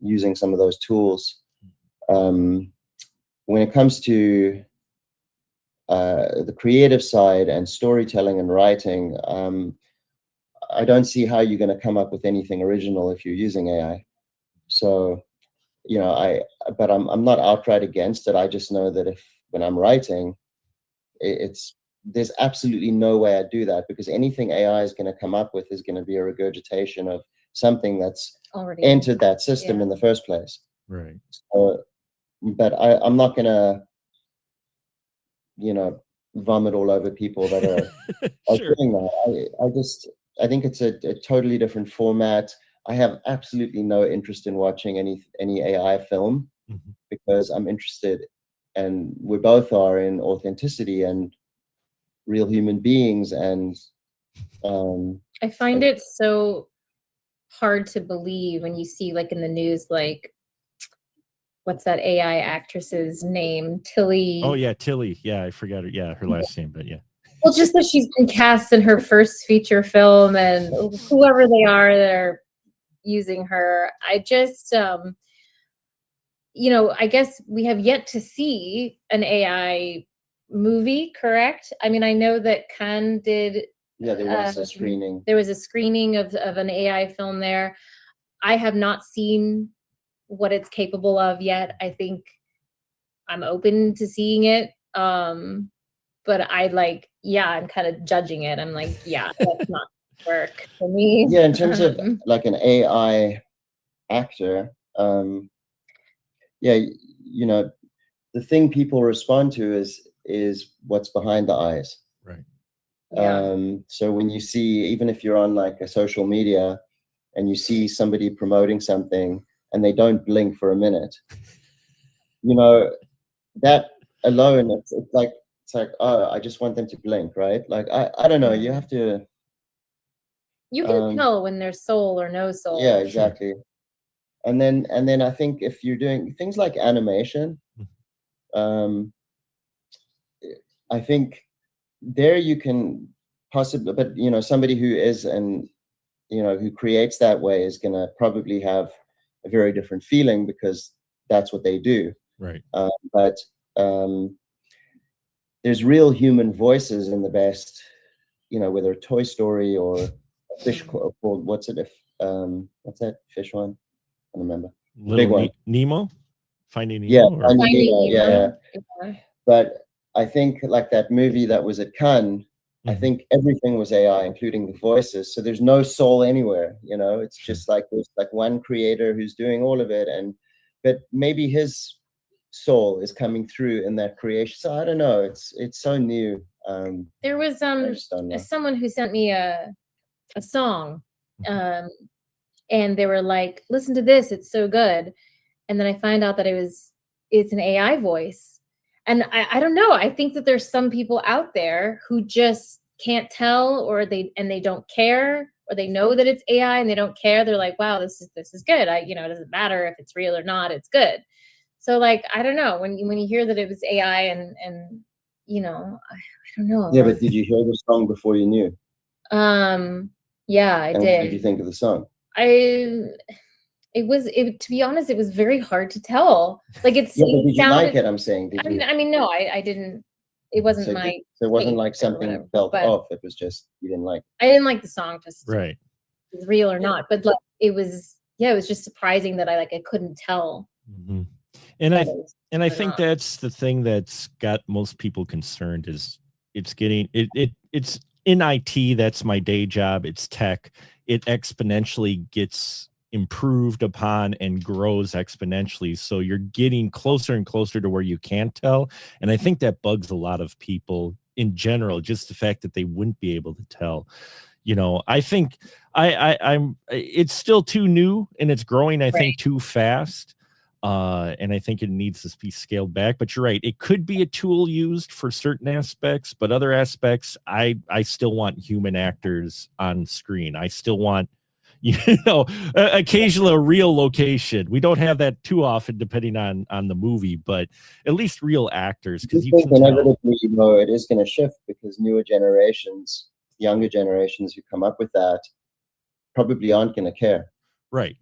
using some of those tools. When it comes to the creative side and storytelling and writing, I don't see how you're going to come up with anything original if you're using AI. So, you know, but I'm not outright against it. I just know that when I'm writing, there's absolutely no way I'd do that, because anything AI is going to come up with is going to be a regurgitation of something that's already entered that system in the first place. Right. So, but I'm not going to, you know, vomit all over people that are doing that. I think it's a totally different format. I have absolutely no interest in watching any AI film, because I'm interested, and we both are, in authenticity and real human beings. And I find it so hard to believe when you see, like in the news, like what's that AI actress's name? Tilly. Oh yeah, Tilly. Yeah, I forgot her. Yeah, her last name, but yeah. Well, just that she's been cast in her first feature film, and whoever they are that are using her. I just, you know, I guess we have yet to see an AI movie, correct? I mean, I know that Cannes did Yeah, there was a screening. There was a screening of an AI film there. I have not seen what it's capable of yet. I think I'm open to seeing it. But I'm kind of judging it. I'm like, yeah, that's not work for me. Yeah, in terms of like an AI actor, yeah, you know, the thing people respond to is what's behind the eyes. Right. Yeah. So when you see, even if you're on like a social media and you see somebody promoting something and they don't blink for a minute, you know, that alone, it's like, oh, I just want them to blink, right? Like, I don't know, you have to. You can tell when there's soul or no soul. Yeah, exactly. And then I think if you're doing things like animation, I think there you can possibly, but you know, somebody who is who creates that way is gonna probably have a very different feeling because that's what they do. Right. But there's real human voices in the best, whether Toy Story or a fish called what's that fish one? I don't remember. The big one. Nemo? Finding Nemo? Yeah, Or? Finding Nemo. Yeah. Yeah. But I think like that movie that was at Cannes, I think everything was AI, including the voices. So there's no soul anywhere, it's just like there's like one creator who's doing all of it. But maybe his soul is coming through in that creation. So I don't know. It's so new. There was someone who sent me a song, and they were like, listen to this, it's so good. And then I find out that it's an AI voice. And I don't know. I think that there's some people out there who just can't tell, or they don't care, or they know that it's AI and they don't care. They're like, wow, this is good. It doesn't matter if it's real or not, it's good. So like, I don't know, when you hear that it was AI and I don't know. Yeah, but did you hear the song before you knew? Yeah, I did. What did you think of the song? To be honest, it was very hard to tell. Like did you like it? I'm saying. I mean, no, I didn't. It wasn't so it wasn't like something felt off. It was just you didn't like. I didn't like the song, just right. It's real or not. But like, it was just surprising that I couldn't tell. Mm-hmm. And I think that's the thing that's got most people concerned is it's getting it's in IT. That's my day job. It's tech. It exponentially gets improved upon and grows exponentially. So you're getting closer and closer to where you can't tell. And I think that bugs a lot of people in general, just the fact that they wouldn't be able to tell. I think I'm it's still too new and it's growing, I think, too fast. And I think it needs to be scaled back, but you're right. It could be a tool used for certain aspects, but other aspects, I still want human actors on screen. I still want, occasionally a real location. We don't have that too often, depending on the movie, but at least real actors. Because you can inevitably, it is going to shift because newer generations, younger generations who come up with that, probably aren't going to care. Right.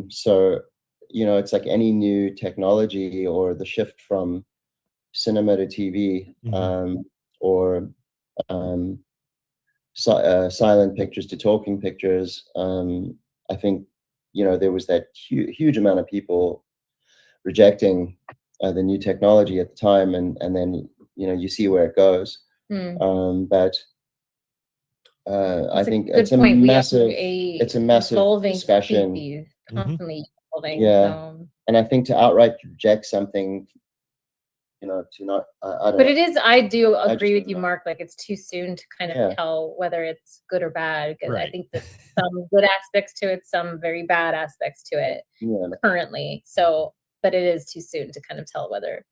So. It's like any new technology or the shift from cinema to TV, or silent pictures to talking pictures. I think, there was that huge amount of people rejecting the new technology at the time, and then, you see where it goes. But I think it's a massive discussion. Constantly evolving. Yeah, and I think to outright reject something, to not. I don't. But it is. I do agree with you, Mark. Like it's too soon to kind of tell whether it's good or bad. Because I think there's some good aspects to it, some very bad aspects to it currently. So, but it is too soon to kind of tell whether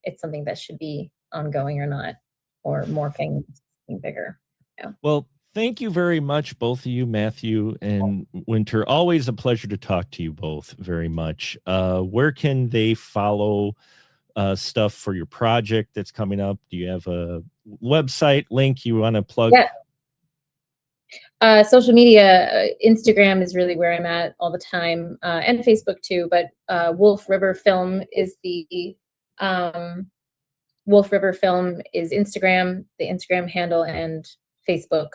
it's something that should be ongoing or not, or morphing, something bigger. Yeah. Well. Thank you very much, both of you, Matthew and Winter. Always a pleasure to talk to you both very much. Where can they follow stuff for your project that's coming up? Do you have a website link you want to plug? Yeah. Social media, Instagram is really where I'm at all the time, and Facebook too. But Wolf River Film is Wolf River Film is Instagram, the Instagram handle, and Facebook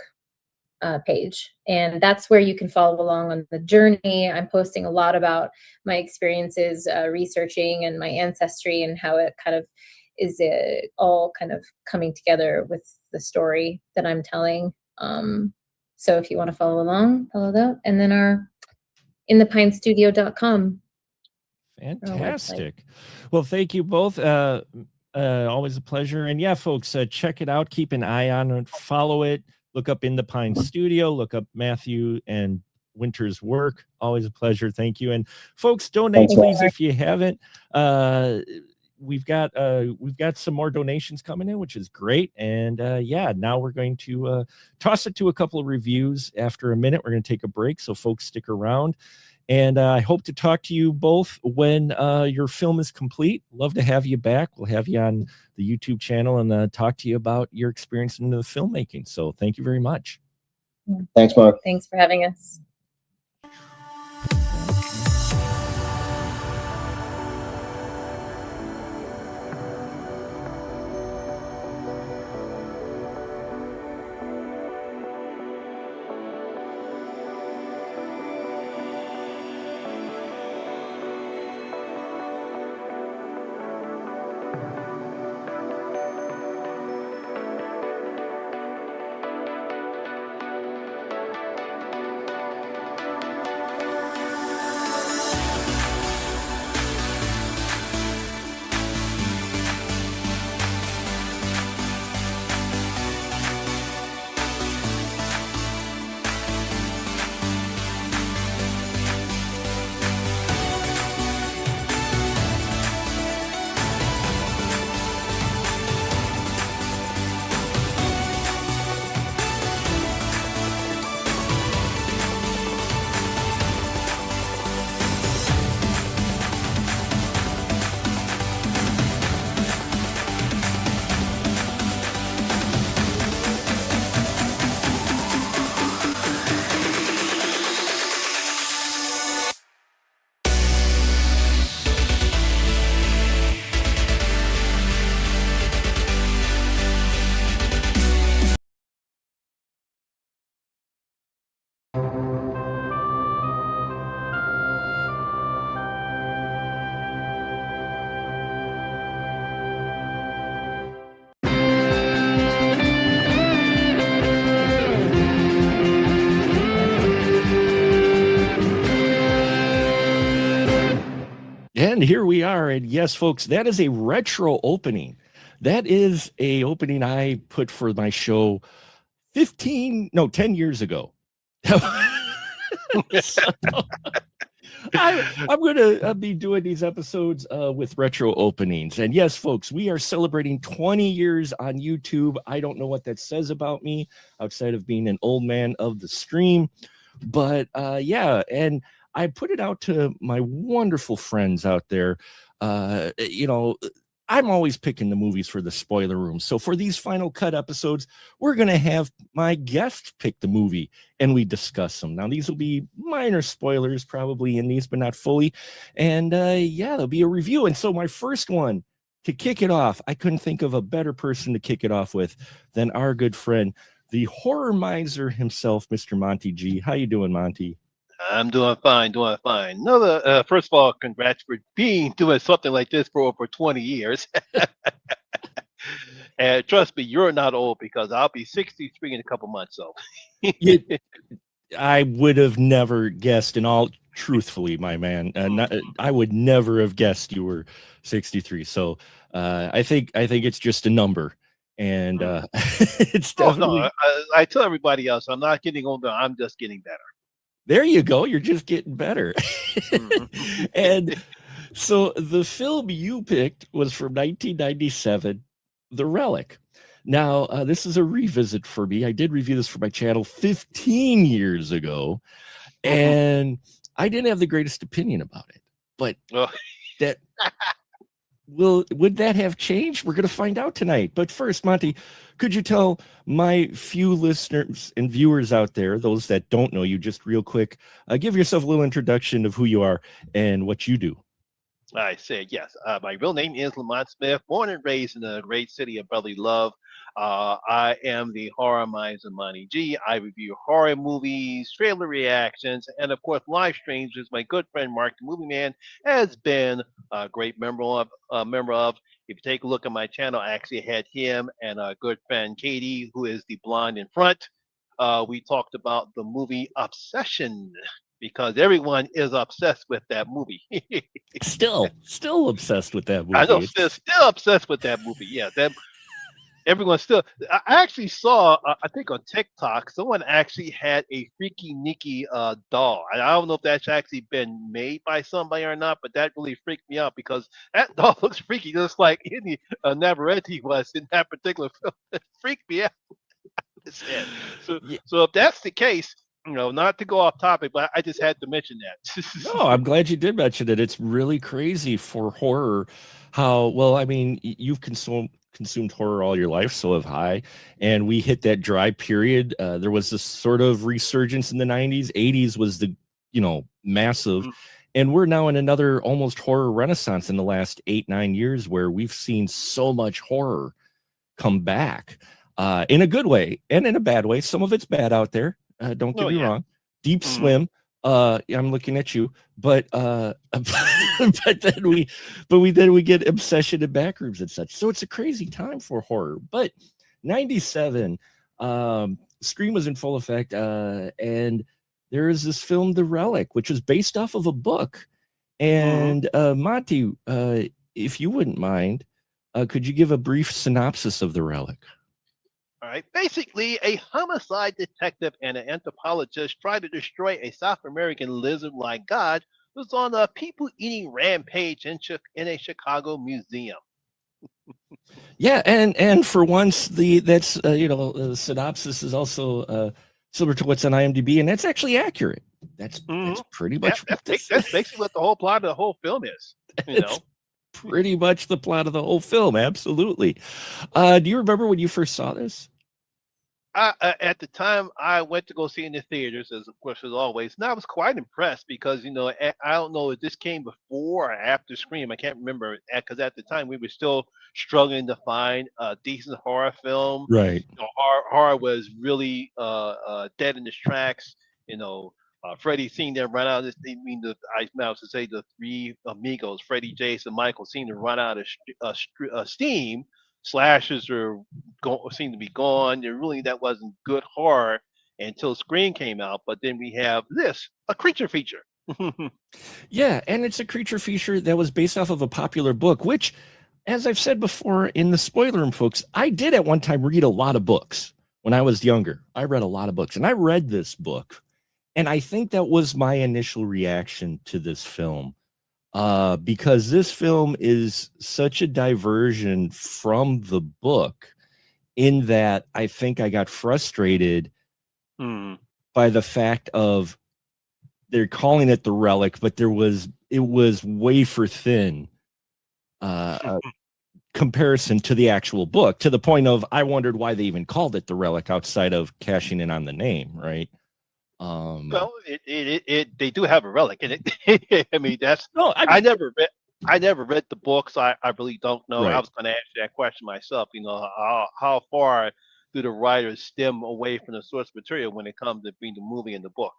page, and that's where you can follow along on the journey. I'm posting a lot about my experiences researching and my ancestry and how it kind of is all kind of coming together with the story that I'm telling. So if you want to follow along, follow that. And then our inthepinestudio.com. Fantastic. Well, thank you both. Always a pleasure. And yeah, folks, check it out. Keep an eye on it. Follow it. Look up In the Pine Studio. Look up Matthew and Winter's work. Always a pleasure. Thank you. And folks, donate, please, if you haven't. We've got some more donations coming in, which is great. And yeah, now we're going to toss it to a couple of reviews. After a minute, we're going to take a break, so folks stick around. And I hope to talk to you both when your film is complete. Love to have you back. We'll have you on the YouTube channel and talk to you about your experience in the filmmaking. So thank you very much. Thanks, Mark. Thanks for having us. And here we are. And yes, folks, that is a retro opening. That is a opening I put for my show 10 years ago. So, I'm going to be doing these episodes with retro openings. And yes, folks, we are celebrating 20 years on YouTube. I don't know what that says about me outside of being an old man of the stream. But yeah, and I put it out to my wonderful friends out there. I'm always picking the movies for the spoiler room. So for these final cut episodes, we're going to have my guest pick the movie and we discuss them. Now, these will be minor spoilers probably in these, but not fully. And yeah, there'll be a review. And so my first one to kick it off, I couldn't think of a better person to kick it off with than our good friend, the horror miser himself, Mr. Monty G. How you doing, Monty? I'm doing fine, Another, first of all, congrats for doing something like this for over 20 years. And trust me, you're not old because I'll be 63 in a couple months. So I would have never guessed, in all truthfully, my man. I would never have guessed you were 63. So I think it's just a number. And it's definitely. No, I tell everybody else, I'm not getting older. I'm just getting better. There you go. You're just getting better. And so the film you picked was from 1997, The Relic. Now, this is a revisit for me. I did review this for my channel 15 years ago, and I didn't have the greatest opinion about it. But that would that have changed? We're going to find out tonight. But first, Monty, could you tell my few listeners and viewers out there, those that don't know you, just real quick, give yourself a little introduction of who you are and what you do. I said yes. My real name is Lamont Smith, born and raised in the great city of brotherly love. I am the Horror Minds of Monty G. I review horror movies, trailer reactions, and of course live streams, which my good friend Mark the Movie Man has been a great member of. If you take a look at my channel, I actually had him and a good friend Katie, who is the blonde in front. We talked about the movie Obsession because everyone is obsessed with that movie. Still obsessed with that movie. I know, still obsessed with that movie. Yeah, that everyone's still. I actually saw, I think on TikTok, someone actually had a Freaky Nikki doll. I don't know if that's actually been made by somebody or not, but that really freaked me out because that doll looks freaky, just like any Navarrete was in that particular film. It freaked me out. So, Yeah. so if that's the case, not to go off topic, but I just had to mention that. No, I'm glad you did mention it. It's really crazy for horror how, well, I mean, you've consumed horror all your life, so have I. And we hit that dry period. There was this sort of resurgence in the 90s. 80s was the, massive. And we're now in another almost horror renaissance in the last 8-9 years where we've seen so much horror come back in a good way and in a bad way. Some of it's bad out there. Don't get me wrong. Deep Swim. I'm looking at you, but then we get Obsession and Backrooms and such. So it's a crazy time for horror. But 97, Scream was in full effect, and there is this film, The Relic, which was based off of a book. And Monty, if you wouldn't mind, could you give a brief synopsis of The Relic? All right. Basically, a homicide detective and an anthropologist try to destroy a South American lizard-like god who's on a people-eating rampage in a Chicago museum. Yeah, and for once, the synopsis is also similar to what's on IMDb, and that's actually accurate. That's pretty much that's basically what the whole plot of the whole film is. Pretty much the plot of the whole film. Absolutely. Do you remember when you first saw this? At the time, I went to go see it in the theaters, as always, and I was quite impressed because I don't know if this came before or after Scream. I can't remember because at the time we were still struggling to find a decent horror film. Right. Horror was really dead in its tracks. Freddie seeing them run out of the three amigos, Freddie, Jason, Michael, seeing them run out of steam. Slashers seem to be gone. That wasn't good horror until Scream came out. But then we have a creature feature. Yeah, and it's a creature feature that was based off of a popular book, which, as I've said before in the spoiler room, folks, I did at one time read a lot of books when I was younger. I read a lot of books, and I read this book. And I think that was my initial reaction to this film, because this film is such a diversion from the book in that I think I got frustrated by the fact of they're calling it The Relic, but it was wafer thin comparison to the actual book, to the point of I wondered why they even called it The Relic outside of cashing in on the name, right? Well, they do have a relic in it. I mean, I never read the book, so I really don't know. Right. I was going to ask you that question myself. How far do the writers stem away from the source material when it comes to being the movie and the book?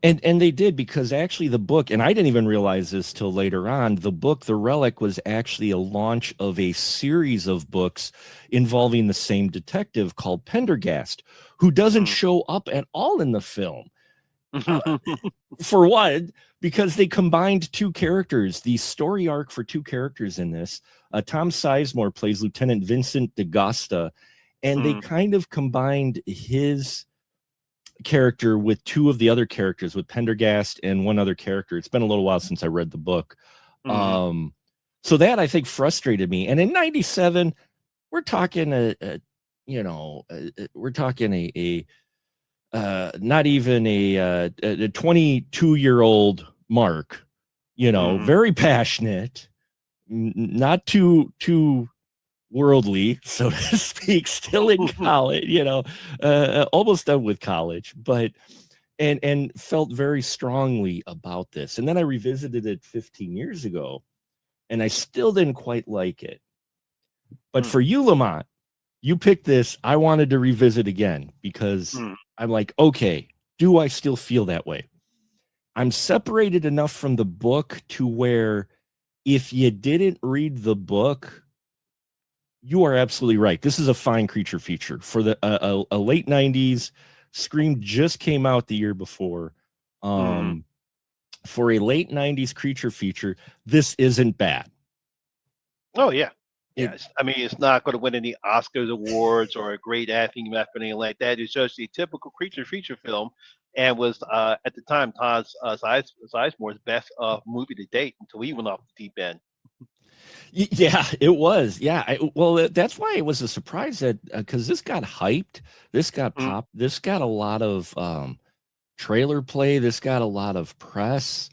And they did, because actually the book, and I didn't even realize this till later on, the book The Relic was actually a launch of a series of books involving the same detective called Pendergast, who doesn't show up at all in the film. For one, because they combined two characters, the story arc for two characters in this. Tom Sizemore plays Lieutenant Vincent DaGosta, and they kind of combined his character with two of the other characters, with Pendergast and one other character. It's been a little while since I read the book. So that, I think, frustrated me. And in 97, we're talking we're talking not even a 22-year-old Mark, very passionate, not too worldly, so to speak, still in college, almost done with college, but and felt very strongly about this. And then I revisited it 15 years ago, and I still didn't quite like it. But for you, Lamont, you picked this. I wanted to revisit again because I'm like, okay, do I still feel that way? I'm separated enough from the book to where if you didn't read the book, you are absolutely right. This is a fine creature feature for the a late 90s. Scream just came out the year before. For a late 90s creature feature, this isn't bad. Oh yeah. Yes, I mean it's not going to win any Oscars awards or a great acting or anything like that. It's just a typical creature feature film, and was at the time Todd Sizemore's best movie to date until he went off the deep end. Yeah, it was. Yeah, that's why it was a surprise that because this got hyped, this got popped, this got a lot of trailer play, this got a lot of press,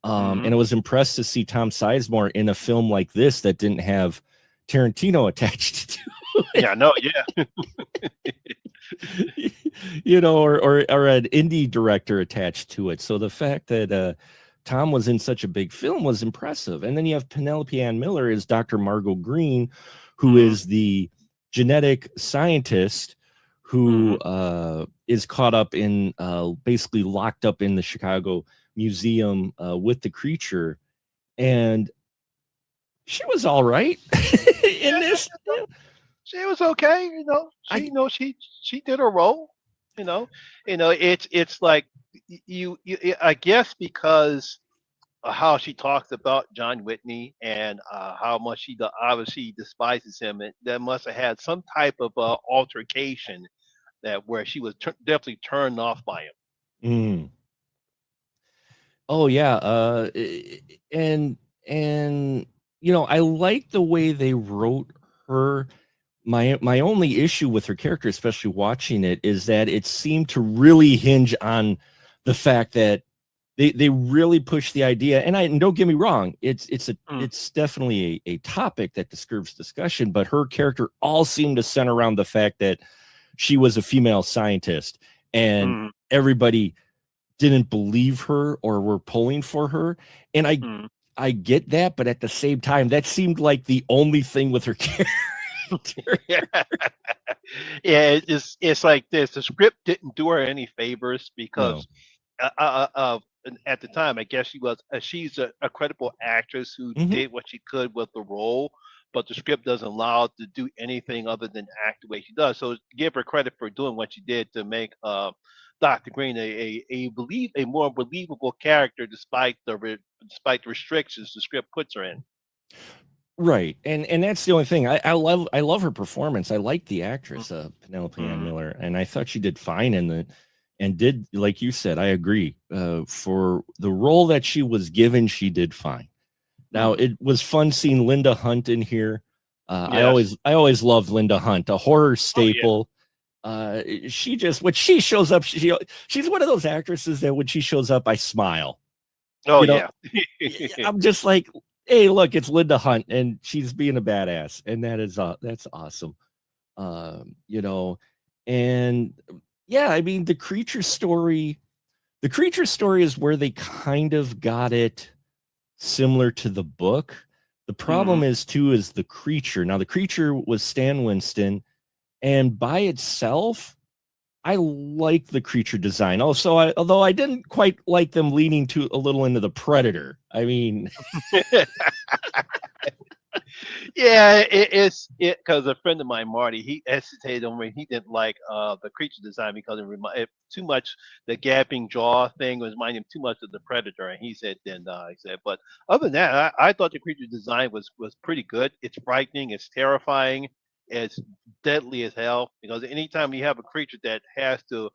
and I was impressed to see Tom Sizemore in a film like this that didn't have Tarantino attached to it. Yeah, no, yeah. You know, or an indie director attached to it. So the fact that Tom was in such a big film was impressive. And then you have Penelope Ann Miller as Dr. Margot Green, who is the genetic scientist who is caught up in basically locked up in the Chicago Museum with the creature. And she was all right in this. She was okay, you know. She did her role, you know. It's like you I guess because of how she talks about John Whitney and how much she obviously despises him, that must have had some type of altercation that where she was definitely turned off by him. Oh yeah, and you know, I like the way they wrote her. My only issue with her character, especially watching it, is that it seemed to really hinge on the fact that they really push the idea. And don't get me wrong, it's definitely a topic that deserves discussion, but her character all seemed to center around the fact that she was a female scientist, and everybody didn't believe her or were pulling for her. And I get that, but at the same time, that seemed like the only thing with her character. Yeah, it's like this. The script didn't do her any favors because at the time, I guess she's a credible actress who did what she could with the role, but the script doesn't allow her to do anything other than act the way she does. So give her credit for doing what she did to make Dr. Green a more believable character despite the restrictions the script puts her in. Right, and that's the only thing. I love her performance. I like the actress Penelope Ann Miller, and I thought she did fine in the, and did, like you said, I agree. For the role that she was given, she did fine. Now it was fun seeing Linda Hunt in here. Yes. I always loved Linda Hunt, a horror staple. She just, when she shows up, she's one of those actresses that when she shows up, I smile. Oh, You know, yeah. I'm just like, hey, look, it's Linda Hunt, and she's being a badass, and that's awesome. You know, and yeah, I mean, the creature story is where they kind of got it similar to the book. The problem is the creature. Now, the creature was Stan Winston, and by itself, I like the creature design. Also, although I didn't quite like them leaning a little into the Predator. I mean, Yeah, it's because a friend of mine, Marty, he hesitated on me. He didn't like the creature design because it too much, the gapping jaw thing was reminding him too much of the Predator, and he said he said. But other than that, I thought the creature design was pretty good. It's frightening, it's terrifying, it's deadly as hell. Because anytime you have a creature that has to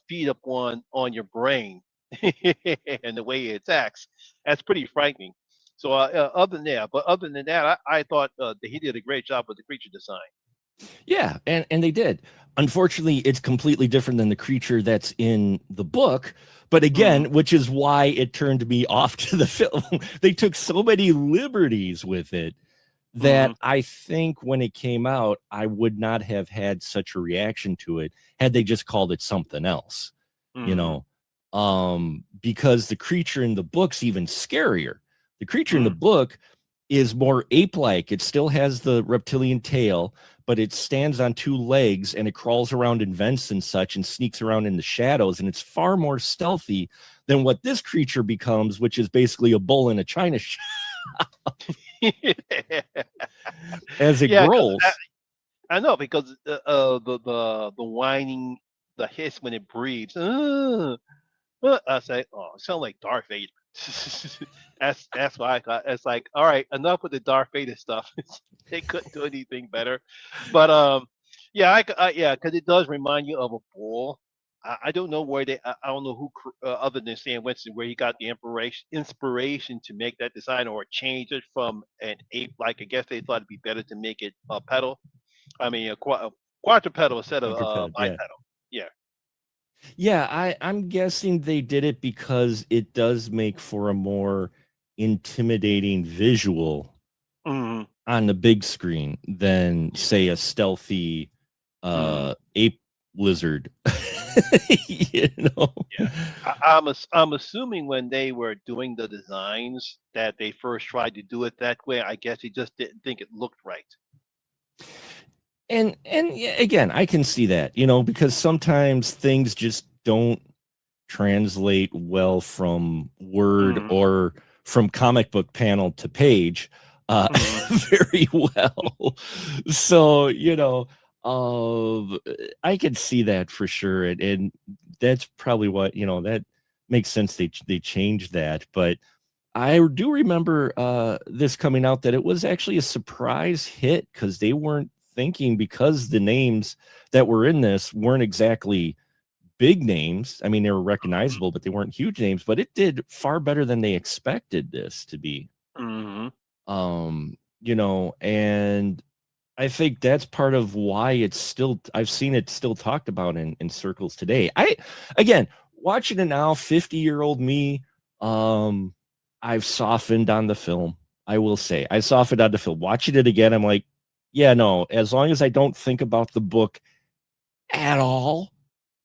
feed up on your brain and the way it attacks, that's pretty frightening. So other than that, I thought that he did a great job with the creature design. yeah, and they did. Unfortunately, it's completely different than the creature that's in the book. But again, which is why it turned me off to the film. They took so many liberties with it that I think when it came out, I would not have had such a reaction to it had they just called it something else, you know, because the creature in the book's even scarier. The creature in the book is more ape-like. It still has the reptilian tail, but it stands on two legs and it crawls around in vents and such and sneaks around in the shadows, and it's far more stealthy than what this creature becomes, which is basically a bull in a china shop as it Yeah, 'cause grows. I know because the whining, the hiss when it breathes. I say, oh, it sounds like Darth Vader. That's why I thought it's like, all right, enough with the Darth Vader stuff. They couldn't do anything better. But yeah, yeah, because it does remind you of a bull. I don't know where I don't know who other than Stan Winston where he got the inspiration to make that design or change it from an ape. Like I guess they thought it'd be better to make it a pedal. I mean a quadrupedal instead of Quadruped, yeah. bipedal. Yeah. Yeah, I'm guessing they did it because it does make for a more intimidating visual Mhm. on the big screen than, say, a stealthy ape lizard. You know? Yeah, I'm assuming when they were doing the designs that they first tried to do it that way. I guess he just didn't think it looked right. And yeah, again, I can see that, you know, because sometimes things just don't translate well from word Mhm. or from comic book panel to page very well. So, you know, I could see that for sure. And that's probably what, you know, that makes sense. They changed that. But I do remember this coming out that it was actually a surprise hit because they weren't thinking, because the names that were in this weren't exactly big names. I mean, they were recognizable, but they weren't huge names, but it did far better than they expected this to be. Mhm. You know, and I think that's part of why it's still, I've seen it still talked about in circles today. Again, watching it now, 50-year-old me, I've softened on the film. I will say I softened on the film. Watching it again, I'm like, yeah, no, as long as I don't think about the book at all,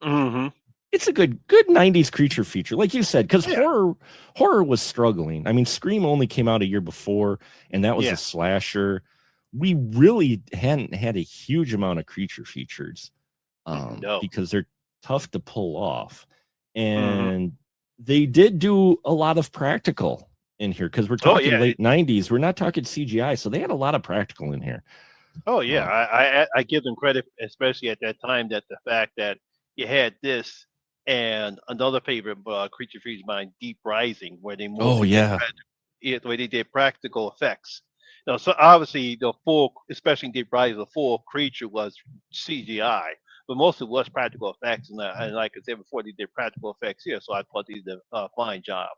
Mhm. it's a good 90s creature feature, like you said, because Yeah. horror was struggling. I mean, Scream only came out a year before, and that was Yeah. a slasher. We really hadn't had a huge amount of creature features No. because they're tough to pull off. Mhm. And they did do a lot of practical in here because we're Oh talking yeah. late 90s. We're not talking CGI, so they had a lot of practical in here. Oh yeah. Um, I give them credit, especially at that time, that the fact that you had this and another favorite creature feature of mine, Deep Rising, where they oh mostly did yeah. where they did practical effects. Now, so obviously the full, especially in Deep Rising, the full creature was CGI, but most of it was practical effects. And like I said before, they did practical effects here, so I thought they did a fine job.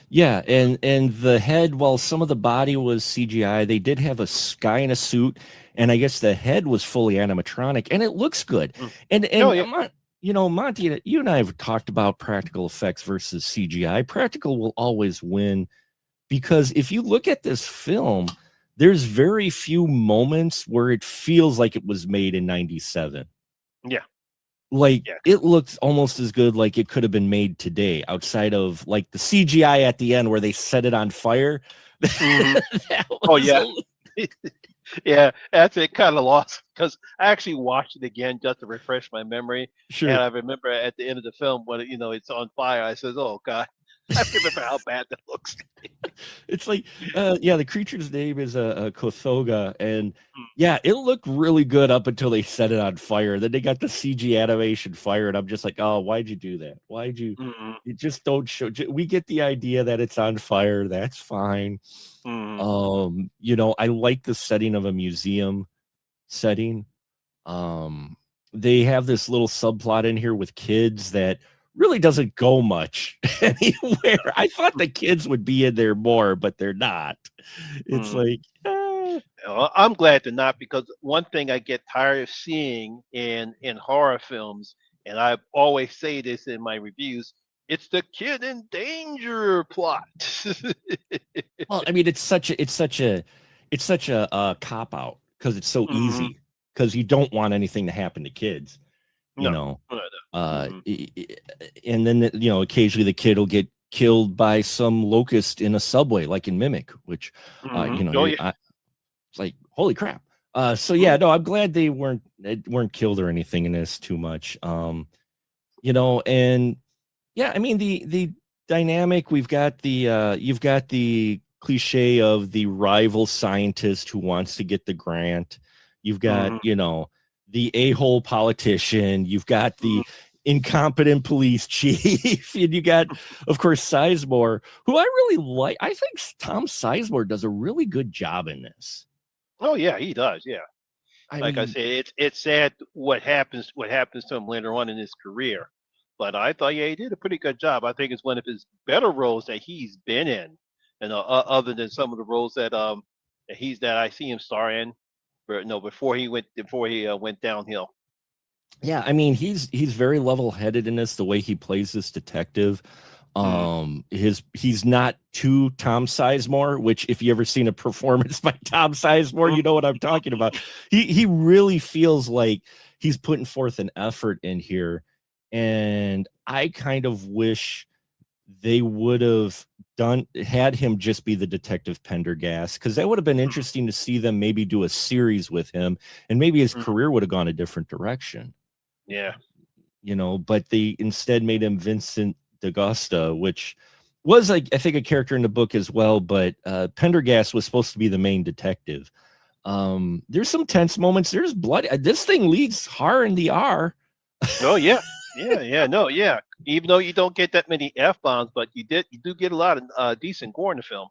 Yeah, and the head, while some of the body was CGI, they did have a guy in a suit, and I guess the head was fully animatronic, and it looks good. Mm. And Oh yeah. you know, Monty, you and I have talked about practical effects versus CGI. Practical will always win because if you look at this film, there's very few moments where it feels like it was made in 97. Yeah. Like Yeah. it looks almost as good like it could have been made today, outside of like the CGI at the end where they set it on fire. Mhm. That Oh was yeah. Yeah, that's it. Kind of lost because I actually watched it again just to refresh my memory, and sure. I remember at the end of the film when it's on fire. I says, "Oh God," I remember how bad that looks. It's like yeah, the creature's name is a Kothoga, and Mm. yeah, it looked really good up until they set it on fire. Then they got the CG animation fire, and I'm just like, oh, why'd you do that? Why'd you Mhm. you just don't show? We get the idea that it's on fire. That's fine. Mhm. You know, I like the setting of a museum setting. Um, they have this little subplot in here with kids that really doesn't go much anywhere. I thought the kids would be in there more, but they're not. It's Mhm. like, Well, I'm glad they're not, because one thing I get tired of seeing in horror films, and I always say this in my reviews, it's the kid in danger plot. well, I mean, it's such a cop out because it's so Mhm. easy because you don't want anything to happen to kids, you No. know. No, no. Uh, Mhm. and then you know, occasionally the kid will get killed by some locust in a subway, like in Mimic, which Mhm. you know, Oh yeah. it's like holy crap. So yeah, no, I'm glad they weren't killed or anything in this too much. And yeah, I mean the dynamic, we've got you've got the cliche of the rival scientist who wants to get the grant. You've got, the a-hole politician, you've got the incompetent police chief, and you got, of course, Sizemore, who I really like. I think Tom Sizemore does a really good job in this. Oh yeah, he does. Yeah. I Like I mean, said, it's sad what happens to him later on in his career. But I thought, yeah, he did a pretty good job. I think it's one of his better roles that he's been in, and other than some of the roles that I see him star in, before he went downhill. yeah, I mean, he's very level-headed in this, the way he plays this detective. He's not too Tom Sizemore, which if you ever seen a performance by Tom Sizemore, you know what I'm talking about. He really feels like he's putting forth an effort in here, and I kind of wish they would have had him just be the Detective Pendergast, because that would have been interesting to see them maybe do a series with him, and maybe his career would have gone a different direction. Yeah. But they instead made him Vincent D'Agosta, which was, like, I think, a character in the book as well, but Pendergast was supposed to be the main detective. There's some tense moments. There's blood. This thing leads hard in the R. Oh yeah. Yeah. Even though you don't get that many F-bombs, but you do get a lot of decent gore in the film.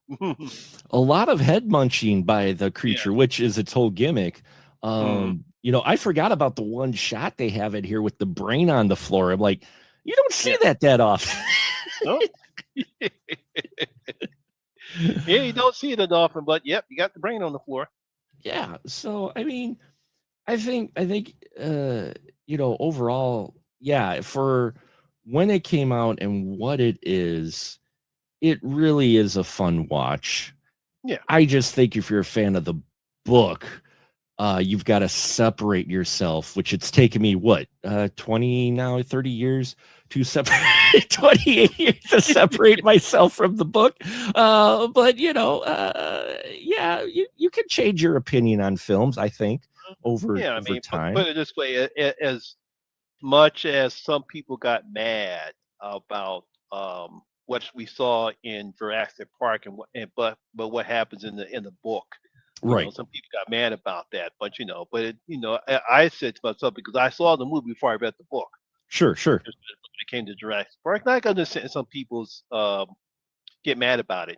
A lot of head munching by the creature, which is its whole gimmick. I forgot about the one shot they have it here with the brain on the floor. I'm like, you don't see that often. No. Yeah, you don't see it that often, but yep, you got the brain on the floor. Yeah. So I mean, I think overall, yeah, for when it came out and what it is, it really is a fun watch. Yeah. I just think if you're a fan of the book, you've got to separate yourself, which it's taken me 30 years to separate 28 years to separate myself from the book. But you can change your opinion on films, I think, over time. Put it this way, as much as some people got mad about what we saw in Jurassic Park but what happens in the book. Right. Some people got mad about that, but I said to myself, because I saw the movie before I read the book. Sure. When it came to Jurassic Park, and I can understand some people's get mad about it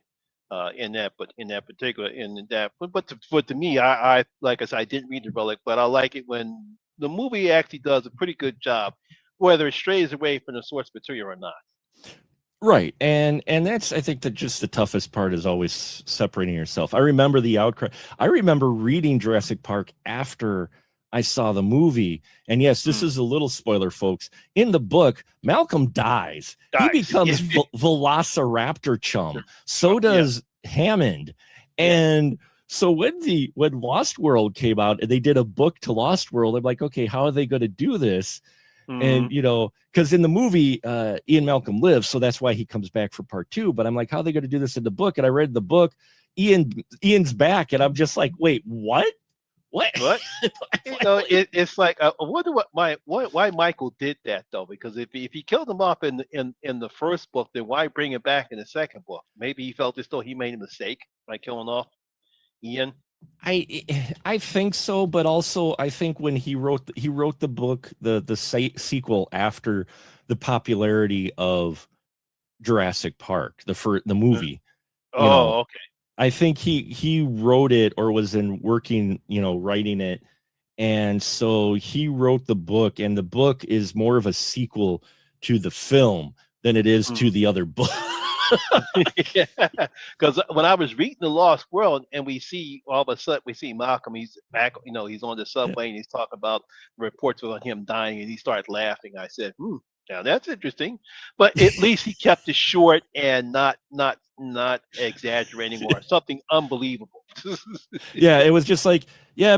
but to me, I like I said, I didn't read the relic, but I like it when the movie actually does a pretty good job, whether it strays away from the source material or not. Right. And that's, I think, that just the toughest part is always separating yourself. I remember the outcry. I remember reading Jurassic Park after I saw the movie. And yes, this is a little spoiler, folks. In the book, Malcolm dies. He becomes Velociraptor chum. So does Hammond. And so when Lost World came out and they did a book to Lost World, I'm like, okay, how are they going to do this? And because in the movie, Ian Malcolm lives, so that's why he comes back for part 2. But I'm like, how are they going to do this in the book? And I read the book, Ian's back, and I'm just like, wait, what? It's like, I wonder why Michael did that, though, because if he killed him off in the first book, then why bring it back in the second book? Maybe he felt as though he made a mistake by killing off Ian. I think so, but also I think when he wrote the book, the sequel after the popularity of Jurassic Park, the movie. Okay. I think he wrote it, or was in working, writing it, and so he wrote the book, and the book is more of a sequel to the film than it is to the other book. Yeah, because when I was reading The Lost World, and we see all of a sudden Malcolm, he's back, he's on the subway, and he's talking about reports of him dying, and he started laughing. I said, now that's interesting, but at least he kept it short and not exaggerating or something unbelievable. Yeah, it was just like,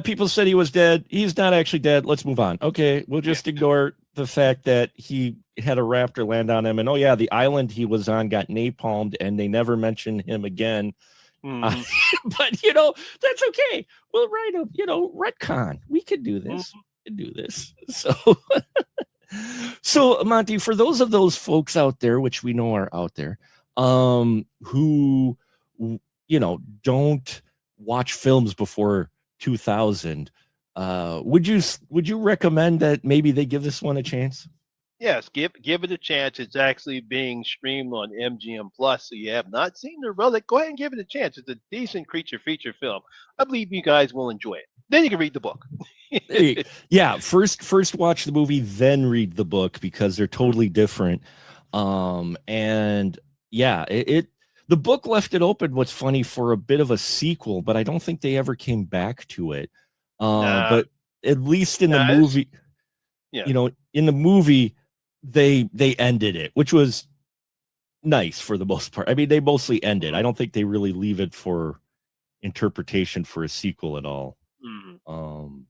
people said he was dead. He's not actually dead. Let's move on. Okay, we'll just ignore the fact that he had a raptor land on him, and the island he was on got napalmed, and they never mentioned him again Mhm. But that's okay. We'll write a retcon. We could do this. We could do this. So Monty, for those folks out there, which we know are out there, who don't watch films before 2000, would you recommend that maybe they give this one a chance? Yes, give it a chance. It's actually being streamed on MGM Plus, so you have not seen the relic. Go ahead and give it a chance. It's a decent creature feature film. I believe you guys will enjoy it. Then you can read the book. Yeah, first watch the movie, then read the book, because they're totally different. And yeah, the book left it open, what's funny, for a bit of a sequel, but I don't think they ever came back to it. Nah, But at least in the nah, movie, yeah. in the movie, they ended it, which was nice for the most part. I mean, they mostly end it. I don't think they really leave it for interpretation for a sequel at all. Mhm.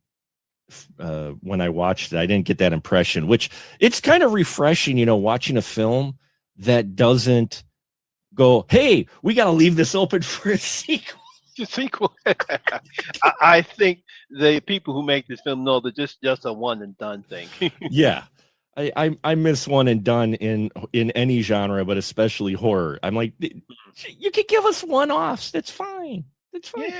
When I watched it, I didn't get that impression, which it's kind of refreshing, watching a film that doesn't go, hey, we got to leave this open for a sequel. The sequel. I think the people who make this film know that this is just a one and done thing. Yeah. I miss one and done in any genre, but especially horror. I'm like, you could give us one-offs. That's fine. That's fine.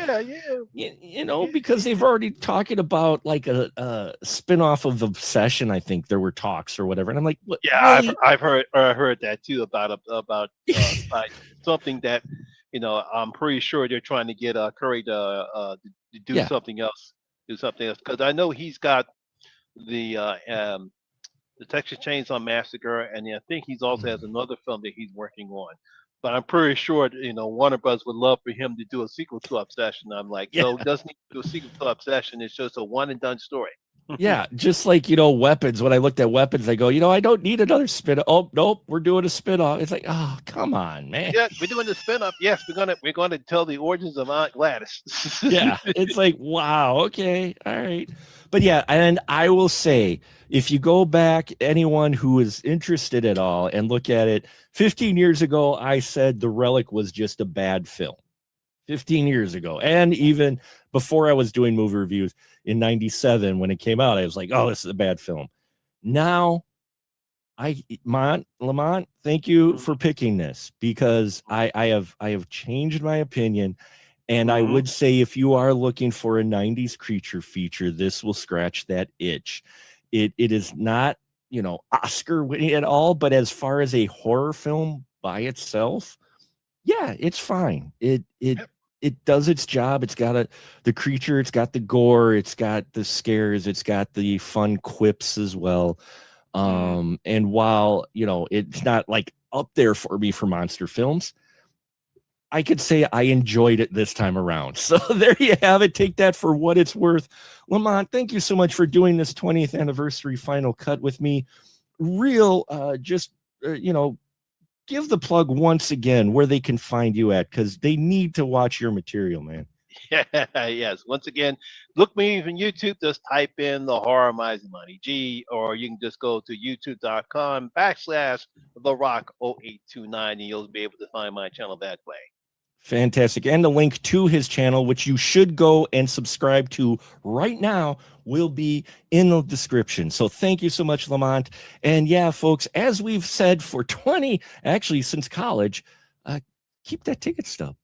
Yeah. Because they've already talking about like a spin-off of Obsession. I think there were talks or whatever. And I'm like, what? Yeah, Really? I've heard that too about something that I'm pretty sure they're trying to get Curry to do Yeah. something else. Because I know he's got the Texas Chainsaw Massacre, and I think he's also has another film that he's working on. But I'm pretty sure Warner Bros. Would love for him to do a sequel to Obsession. I'm like, Yeah. no, he doesn't need to do a sequel to Obsession. It's just a one and done story. Yeah, just like Weapons. When I looked at Weapons, I go, I don't need another spin. Oh nope, we're doing a spin-off. It's like, oh, come on, man. Yeah, we're doing the spin-off. Yes, we're gonna tell the origins of Aunt Gladys. Yeah, it's like, wow, okay, all right. But yeah, and I will say, if you go back, anyone who is interested at all and look at it, 15 years ago, I said The Relic was just a bad film. 15 years ago. And even before I was doing movie reviews in 97, when it came out, I was like, oh, this is a bad film. Now, Lamont, thank you for picking this, because I have changed my opinion. And I would say, if you are looking for a 90s creature feature, this will scratch that itch. It is not, Oscar winning at all, but as far as a horror film by itself, yeah, it's fine. It does its job. It's got the creature, it's got the gore, it's got the scares, it's got the fun quips as well. And while, it's not like up there for me for monster films, I could say I enjoyed it this time around. So there you have it. Take that for what it's worth. Lamont, thank you so much for doing this 20th anniversary final cut with me. Give the plug once again where they can find you at, because they need to watch your material, man. Yes. Once again, look me on YouTube. Just type in The Horror Miser Monty G, or you can just go to youtube.com/The Rock 0829, and you'll be able to find my channel that way. Fantastic. And the link to his channel, which you should go and subscribe to right now, will be in the description. So thank you so much, Lamont. And yeah, folks, as we've said for since college, keep that ticket stub.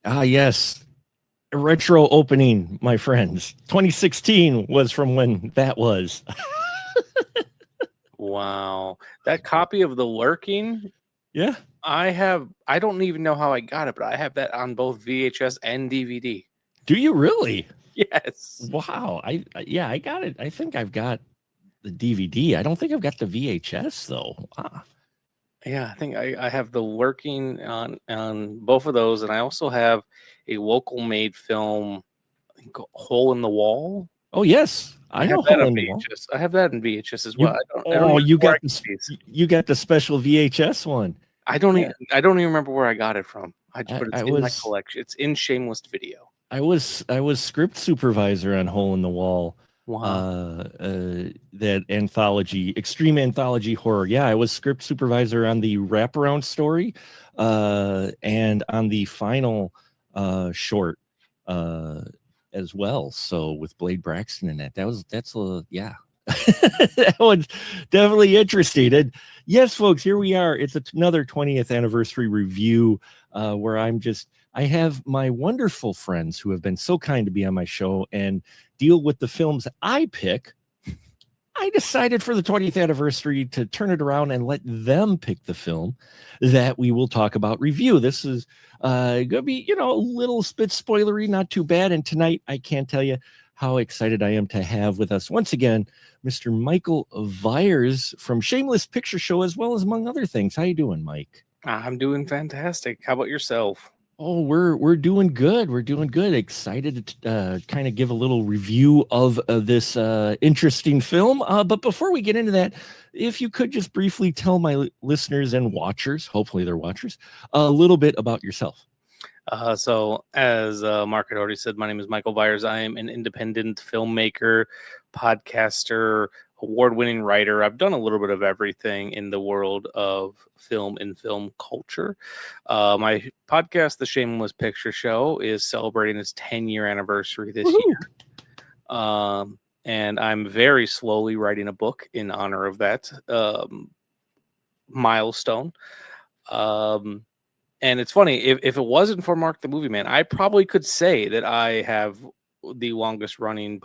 Ah, yes. A retro opening, my friends. 2016 was from when that was. Wow. That copy of The Lurking, Yeah. I don't even know how I got it, but I have that on both VHS and DVD. Do you really? Yes. Wow. Yeah, I got it. I think I've got the DVD. I don't think I've got the VHS though. Wow. Yeah, I think I have the Lurking on both of those, and I also have a local made film, I think, Hole in the Wall. Oh yes, I have know that Hole on in the Wall. VHS. I have that in VHS as You, well. I don't oh, remember you where got I got these. you got the special VHS one. I don't Yeah. I don't even remember where I got it from. But it's I in my was collection. It's in Shameless Video. I was script supervisor on Hole in the Wall. Wow. That anthology, extreme anthology horror. Yeah, I was script supervisor on the wraparound story, and on the final short as well. So with Blade Braxton in that, that's a yeah. That one's definitely interesting. And yes, folks, here we are. It's another 20th anniversary review where I have my wonderful friends who have been so kind to be on my show and deal with the films I pick. I decided for the 20th anniversary to turn it around and let them pick the film that we will talk about review. This is going to be, a little bit spoilery, not too bad. And tonight, I can't tell you how excited I am to have with us once again, Mr. Michael Vyers from Shameless Picture Show, as well as among other things. How you doing, Mike? I'm doing fantastic. How about yourself? Oh, we're doing good. We're doing good. Excited to kind of give a little review of this interesting film. But before we get into that, if you could just briefly tell my listeners and watchers, hopefully they're watchers, a little bit about yourself. So as Mark had already said, my name is Michael Vyers. I am an independent filmmaker, podcaster, award-winning writer. I've done a little bit of everything in the world of film and film culture. My podcast, The Shameless Picture Show, is celebrating its 10-year anniversary this year. And I'm very slowly writing a book in honor of that milestone. And it's funny, if it wasn't for Mark the Movie Man, I probably could say that I have the longest running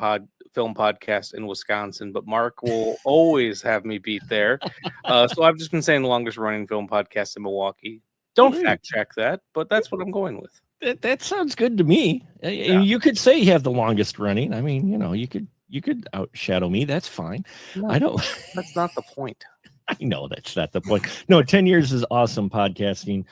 film podcast in Wisconsin, but Mark will always have me beat there. So I've just been saying the longest running film podcast in Milwaukee. Don't fact check that, but that's what I'm going with. That sounds good to me. Yeah. You could say you have the longest running. I mean, you could outshadow me. That's fine. No, I don't. That's not the point. I know that's not the point. No, 10 years is awesome podcasting,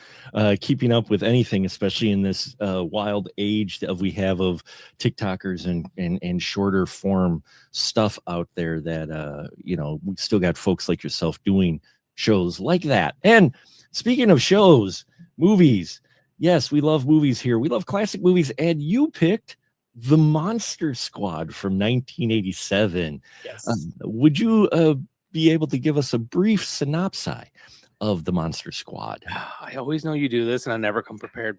keeping up with anything, especially in this wild age that we have of TikTokers and shorter form stuff out there that, we still got folks like yourself doing shows like that. And speaking of shows, movies, yes, we love movies here. We love classic movies. And you picked The Monster Squad from 1987. Yes. Would you be able to give us a brief synopsis of The Monster Squad? I always know you do this, and I never come prepared.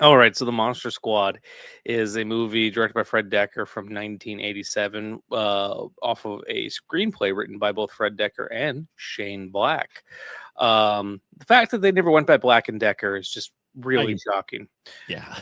All right, so The Monster Squad is a movie directed by Fred Dekker from 1987, off of a screenplay written by both Fred Dekker and Shane Black. The fact that they never went by Black and Dekker is just really shocking. Yeah.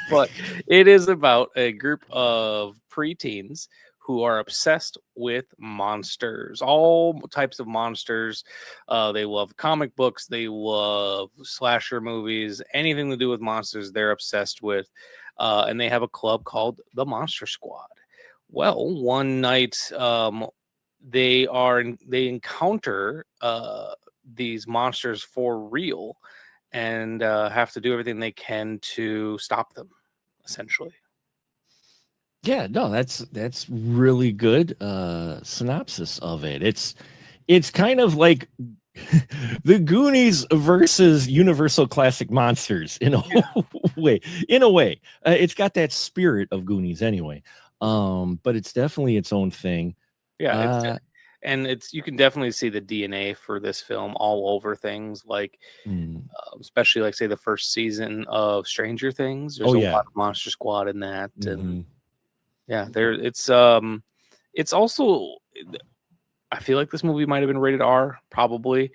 But it is about a group of preteens who are obsessed with monsters, all types of monsters. They love comic books. They love slasher movies. Anything to do with monsters, they're obsessed with. And they have a club called the Monster Squad. Well, one night they encounter these monsters for real and have to do everything they can to stop them, essentially. Yeah, no, that's really good synopsis of it. It's kind of like the Goonies versus Universal Classic Monsters in a way. It's got that spirit of Goonies anyway. But it's definitely its own thing. Yeah, you can definitely see the DNA for this film all over things, like especially like say the first season of Stranger Things. There's a lot of Monster Squad in that, and yeah, it's also, I feel like this movie might have been rated R, probably,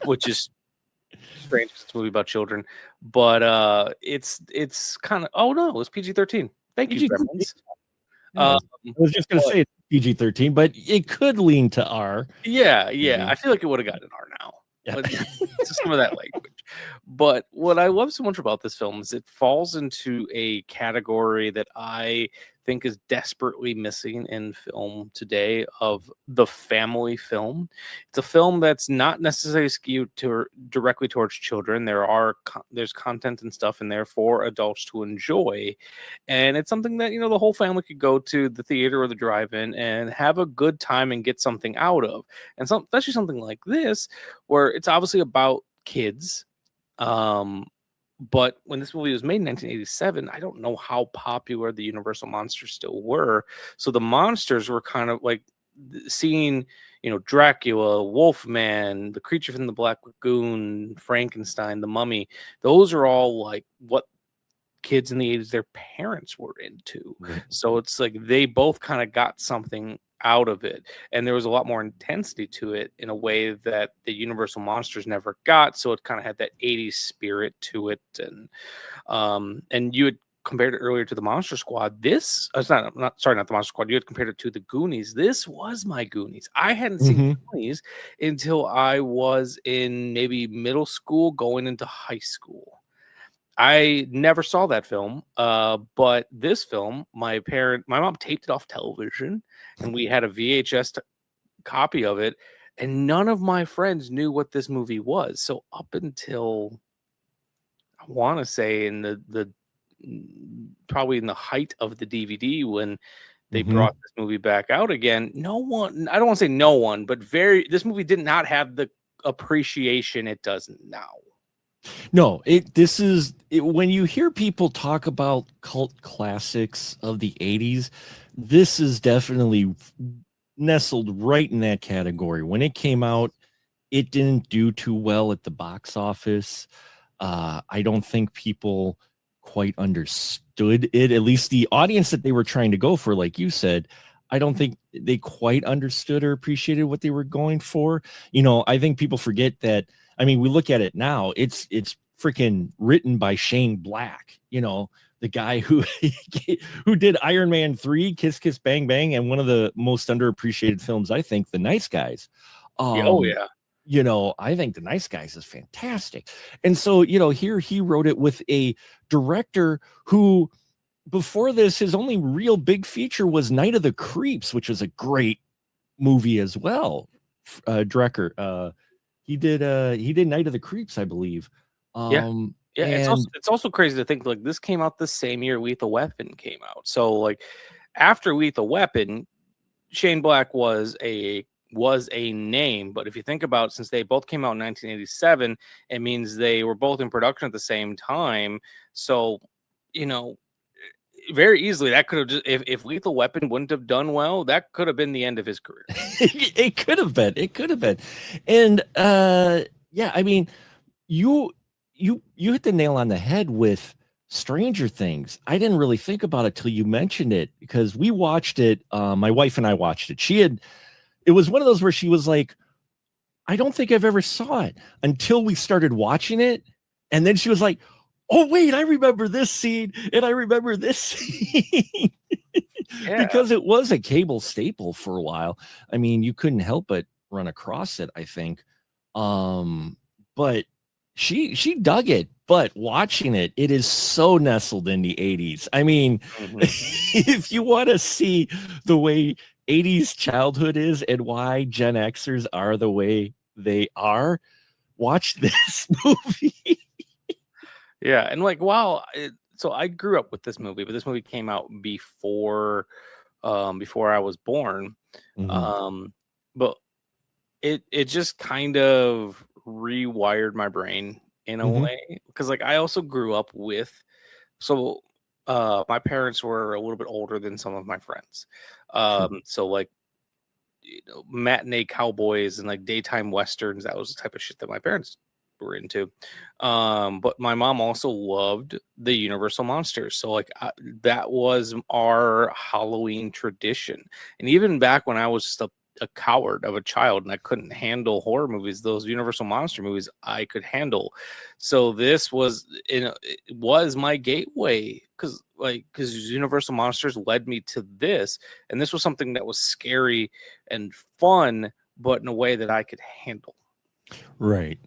which is strange because it's a movie about children, but it's kind of, oh no, it's PG-13. Thank you, Gremlins. I was just going to say it's PG-13, but it could lean to R. Yeah. I feel like it would have gotten an R now. Yeah. But just some of that language. But what I love so much about this film is it falls into a category that I think is desperately missing in film today of the family film. It's a film that's not necessarily skewed to directly towards children. There's content and stuff in there for adults to enjoy, and it's something that the whole family could go to the theater or the drive-in and have a good time and get something out of. And especially something like this, where it's obviously about kids. But when this movie was made in 1987, I don't know how popular the Universal monsters still were. So the monsters were kind of like seeing, Dracula, Wolfman, the creature from the Black Lagoon, Frankenstein, the Mummy. Those are all like what kids in the 80s their parents were into. Right. So it's like they both kind of got something out of it, and there was a lot more intensity to it in a way that the Universal monsters never got. So it kind of had that 80s spirit to it. And you had compared it earlier to the Monster Squad. This it's not the Monster Squad. You had compared it to the Goonies. This was my Goonies. I hadn't seen Goonies until I was in maybe middle school going into high school. I never saw that film, but this film, my mom taped it off television, and we had a VHS copy of it, and none of my friends knew what this movie was. So up until I want to say in the probably in the height of the DVD when they brought this movie back out again, no one, I don't want to say no one, but this movie did not have the appreciation it does now. No, when you hear people talk about cult classics of the 80s, this is definitely nestled right in that category. When it came out, it didn't do too well at the box office. I don't think people quite understood it, at least the audience that they were trying to go for, like you said. I don't think they quite understood or appreciated what they were going for. I think people forget that. I mean, we look at it now, it's freaking written by Shane Black, the guy who did Iron Man 3, Kiss Kiss Bang Bang, and one of the most underappreciated films, I think, The Nice Guys. Oh yeah. I think The Nice Guys is fantastic. And so, here he wrote it with a director who, before this, his only real big feature was Night of the Creeps, which was a great movie as well. Drecker, he did Night of the Creeps, I believe. Yeah. It's also crazy to think like this came out the same year Lethal Weapon came out. So like after Lethal Weapon, Shane Black was a name, but if you think about, since they both came out in 1987, it means they were both in production at the same time. So very easily that could have just, if Lethal Weapon wouldn't have done well, that could have been the end of his career. It could have been. And yeah, I mean, you hit the nail on the head with Stranger Things. I didn't really think about it till you mentioned it, because we watched it. My wife and I watched it. It was one of those where she was like, I don't think I've ever saw it, until we started watching it. And then she was like, oh, wait, I remember this scene, and I remember this scene. Yeah. Because it was a cable staple for a while. I mean, you couldn't help but run across it, I think. But she dug it. But watching it, it is so nestled in the 80s. I mean, if you want to see the way 80s childhood is and why Gen Xers are the way they are, watch this movie. Yeah, and like, wow. So I grew up with this movie, but this movie came out before I was born. But it just kind of rewired my brain in a way, because like I also grew up with, so my parents were a little bit older than some of my friends. So like, matinee cowboys and like daytime westerns, that was the type of shit that my parents were into. But my mom also loved the Universal monsters, so like that was our Halloween tradition. And even back when I was just a coward of a child and I couldn't handle horror movies, those Universal monster movies I could handle. So this was it was my gateway, because Universal monsters led me to this, and this was something that was scary and fun, but in a way that I could handle. Right.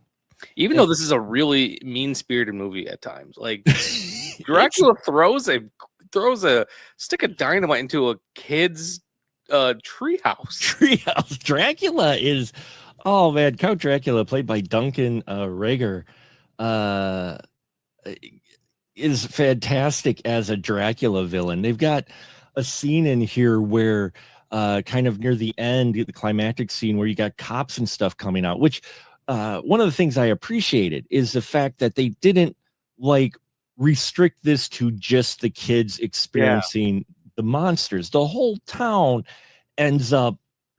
Even though this is a really mean-spirited movie at times, like Dracula throws a stick of dynamite into a kid's treehouse. Treehouse. Dracula is, oh man, Count Dracula, played by Duncan Rager, is fantastic as a Dracula villain. They've got a scene in here where kind of near the end, the climactic scene where you got cops and stuff coming out, which one of the things I appreciated is the fact that they didn't like restrict this to just the kids experiencing the monsters. The whole town ends up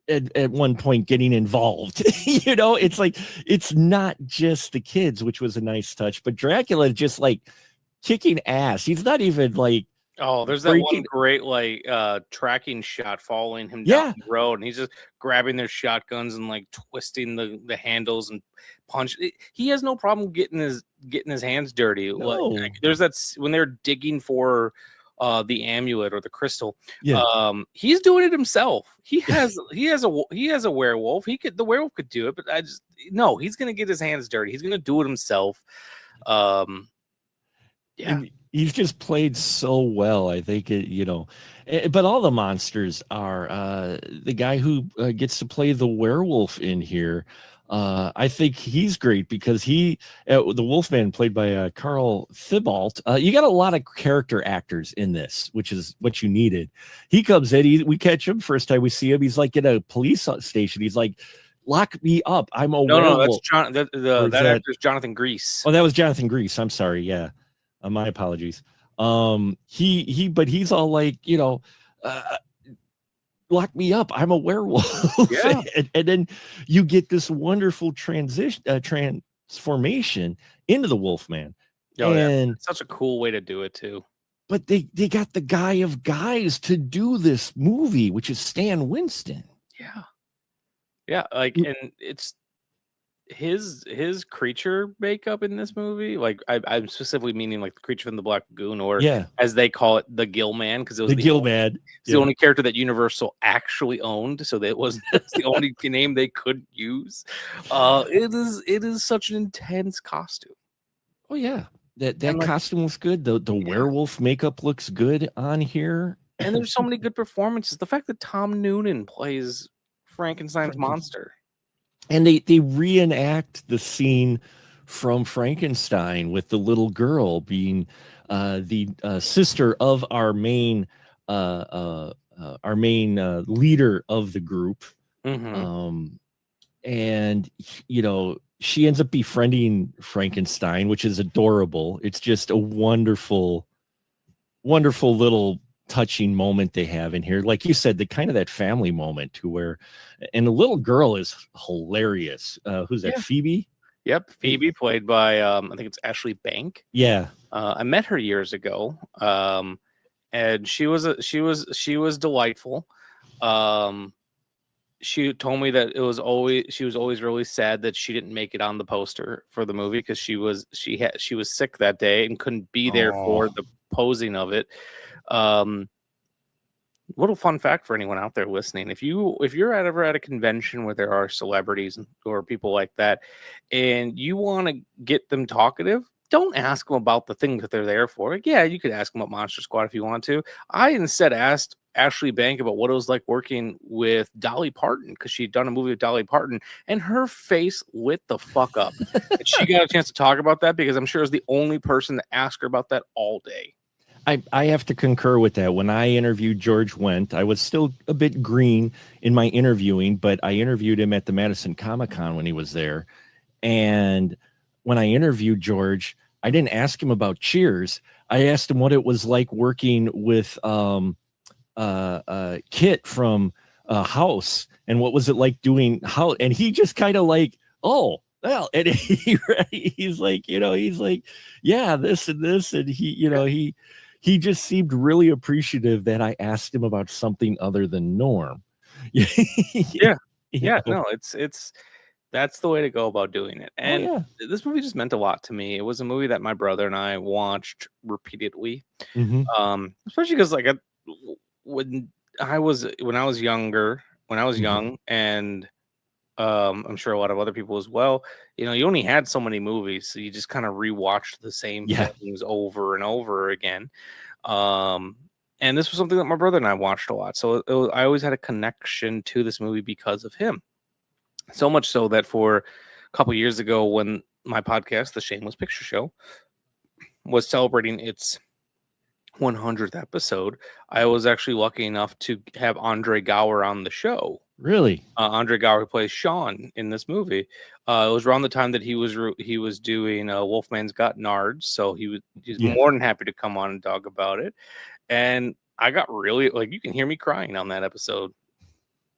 at one point getting involved. You know, it's like, it's not just the kids, which was a nice touch, but Dracula just like kicking ass. He's not even like, oh, there's that one great like tracking shot following him down the road, and he's just grabbing their shotguns and like twisting the handles and punch. He has no problem getting his hands dirty. No. Like, there's that when they're digging for the amulet or the crystal. He's doing it himself. He has a werewolf. The werewolf could do it, but he's gonna get his hands dirty. He's gonna do it himself. And he's just played so well. I think but all the monsters are the guy who gets to play the werewolf in here. I think he's great because the Wolfman, played by Carl Thibault. You got a lot of character actors in this, which is what you needed. He comes in, we catch him first time we see him. He's like in a police station. He's like, "Lock me up! I'm a werewolf." No, that's that actor's Jonathan Gries. Oh, that was Jonathan Gries. I'm sorry. Yeah. My apologies. But he's all like, lock me up. I'm a werewolf. Yeah. and then you get this wonderful transformation into the Wolfman. Oh, and such a cool way to do it too. But they got the guy of guys to do this movie, which is Stan Winston. Yeah. Yeah. Like, and it's his creature makeup in this movie, like I'm specifically meaning like the creature from the Black Lagoon, or as they call it, the Gill Man, because it was the Gill Man. It's the only character that Universal actually owned, so that it was the only name they couldn't use. It is such an intense costume. Oh yeah, that costume was good. The werewolf makeup looks good on here, and there's so many good performances. The fact that Tom Noonan plays Frankenstein's monster. And they reenact the scene from Frankenstein with the little girl being the sister of our main leader of the group. Mm-hmm. And she ends up befriending Frankenstein, which is adorable. It's just a wonderful, wonderful little touching moment they have in here. Like you said, the kind of that family moment to where, and the little girl is hilarious. Who's that? Phoebe? Yep. Phoebe, played by I think it's Ashley Bank. Yeah. I met her years ago. And she was delightful. She told me that she was always really sad that she didn't make it on the poster for the movie because she was sick that day and couldn't be there for the posing of it. Little fun fact for anyone out there listening: if you're ever at a convention where there are celebrities or people like that, and you want to get them talkative, don't ask them about the things that they're there for. Like, yeah, you could ask them about Monster Squad if you want to. I instead asked Ashley Bank about what it was like working with Dolly Parton, because she'd done a movie with Dolly Parton, and her face lit the fuck up. And she got a chance to talk about that because I'm sure I was the only person to ask her about that all day. I have to concur with that. When I interviewed George Wendt, I was still a bit green in my interviewing, but I interviewed him at the Madison Comic-Con when he was there. And when I interviewed George, I didn't ask him about Cheers. I asked him what it was like working with Kit from House, and what was it like doing House. And he just kind of like, oh, well, and he's like, yeah, this and this. And he just seemed really appreciative that I asked him about something other than Norm. Yeah. No, it's that's the way to go about doing it. And this movie just meant a lot to me. It was a movie that my brother and I watched repeatedly. Mm-hmm. Especially because when I was young, and I'm sure a lot of other people as well. You know, you only had so many movies, so you just kind of rewatched the same things over and over again. And this was something that my brother and I watched a lot. So I always had a connection to this movie because of him. So much so that for a couple years ago, when my podcast, The Shameless Picture Show, was celebrating its 100th episode, I was actually lucky enough to have Andre Gower on the show. Really? Andre Gower, who plays Sean in this movie. It was around the time that he was doing Wolfman's Got Nards, so he was more than happy to come on and talk about it. And I got really, like, you can hear me crying on that episode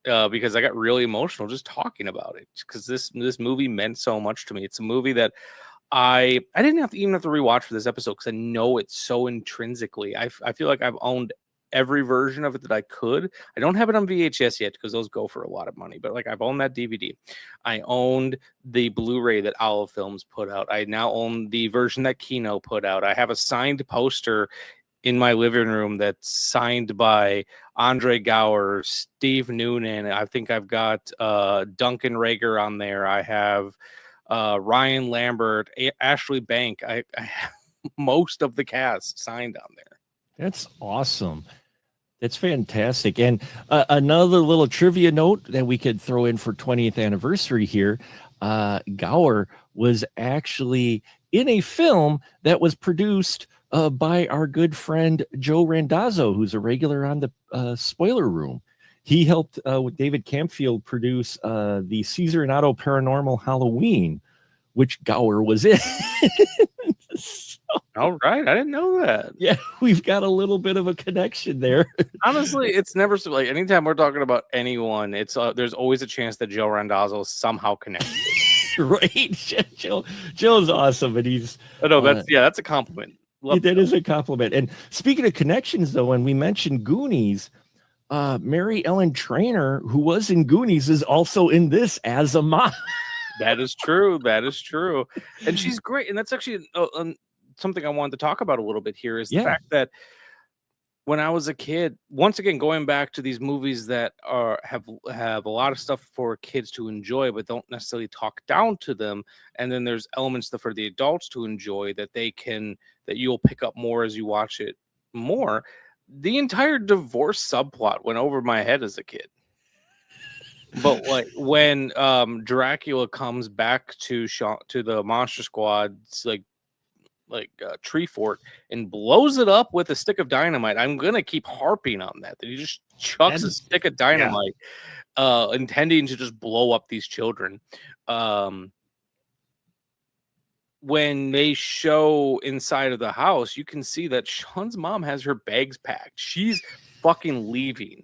because I got really emotional just talking about it, because this movie meant so much to me. It's a movie that I didn't even have to rewatch for this episode because I know it so intrinsically. I feel like I've owned every version of it that I could. I don't have it on VHS yet because those go for a lot of money, but like I've owned that DVD. I owned the Blu-ray that Olive Films put out. I now own the version that Kino put out. I have a signed poster in my living room that's signed by Andre Gower, Steve Noonan. I think I've got Duncan Rager on there. I have Ryan Lambert, Ashley Bank. I have most of the cast signed on there. That's awesome. That's fantastic. And another little trivia note that we could throw in for 20th anniversary here. Gower was actually in a film that was produced by our good friend Joe Randazzo, who's a regular on the Spoiler Room. He helped with David Campfield produce the Caesar and Otto Paranormal Halloween, which Gower was in. All right, I didn't know that. Yeah, we've got a little bit of a connection there. Honestly, it's never like anytime we're talking about anyone, it's there's always a chance that Joe Randazzo is somehow connected. Right, Joe's awesome, and he's. That's a compliment. That is a compliment. And speaking of connections, though, when we mentioned Goonies, Mary Ellen Trainor, who was in Goonies, is also in this as a mom. That is true. That is true. And she's great. And that's actually something I wanted to talk about a little bit here is the fact that when I was a kid, once again, going back to these movies that have a lot of stuff for kids to enjoy, but don't necessarily talk down to them. And then there's elements for the adults to enjoy that you'll pick up more as you watch it more. The entire divorce subplot went over my head as a kid. But like when Dracula comes back to the Monster Squad's tree fort and blows it up with a stick of dynamite, I'm gonna keep harping on that he just chucks a stick of dynamite, intending to just blow up these children. When they show inside of the house, you can see that Sean's mom has her bags packed. She's fucking leaving.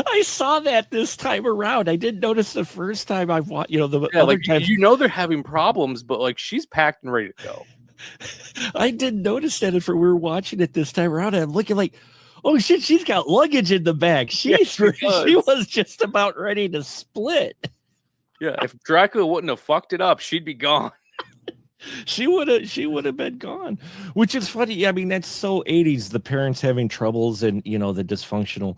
I saw that this time around. I didn't notice the first time I've watched, the other times. They're having problems, but like she's packed and ready to go. I didn't notice that if we were watching it this time around. I'm looking like, oh shit, she's got luggage in the back. She was just about ready to split. Yeah, if Dracula wouldn't have fucked it up, she'd be gone. She would have been gone, which is funny. I mean, that's so 80s, the parents having troubles and, the dysfunctional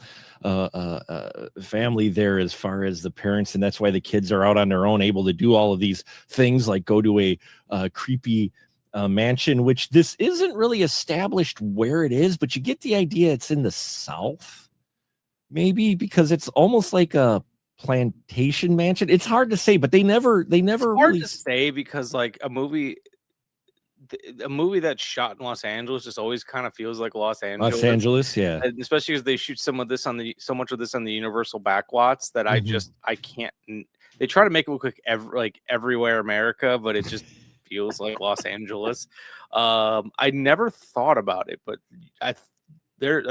family there as far as the parents. And that's why the kids are out on their own, able to do all of these things like go to a creepy mansion, which this isn't really established where it is, but you get the idea it's in the South, maybe because it's almost like a plantation mansion. It's hard to say, but they never really to say because like a movie that's shot in Los Angeles just always kind of feels like Los Angeles, yeah. And especially because they shoot so much of this on the Universal backlots that I can't. They try to make it look like everywhere America, but it just feels like Los Angeles. I never thought about it, but I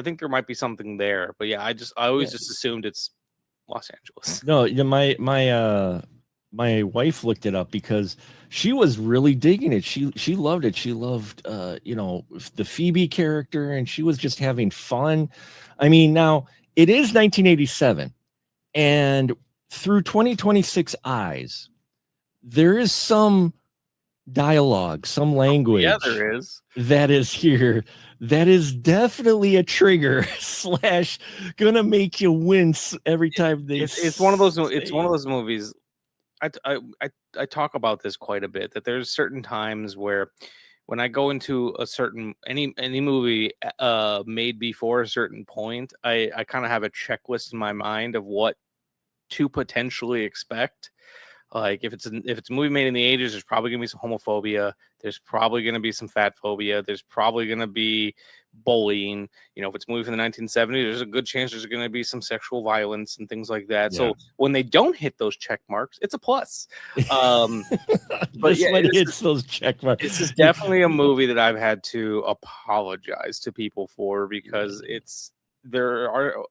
think there might be something there. But yeah, I always just assumed it's Los Angeles. No, my wife looked it up because she was really digging it. She loved it. She loved the Phoebe character, and she was just having fun. I mean, now it is 1987, and through 2026 eyes, there is some dialogue, some language. Yeah, there is. That is here. That is definitely a trigger / gonna make you wince every time they. It's one of those. It's one of those movies. I talk about this quite a bit, that there's certain times where when I go into a certain any movie made before a certain point, I kind of have a checklist in my mind of what to potentially expect. Like if it's a movie made in the 80s, there's probably gonna be some homophobia. There's probably gonna be some fat phobia. There's probably gonna be bullying. You know, if it's a movie from the 1970s, there's a good chance there's gonna be some sexual violence and things like that. Yeah. So when they don't hit those check marks, it's a plus. But This yeah, one this hits those check marks. this is definitely a movie that I've had to apologize to people for, because there are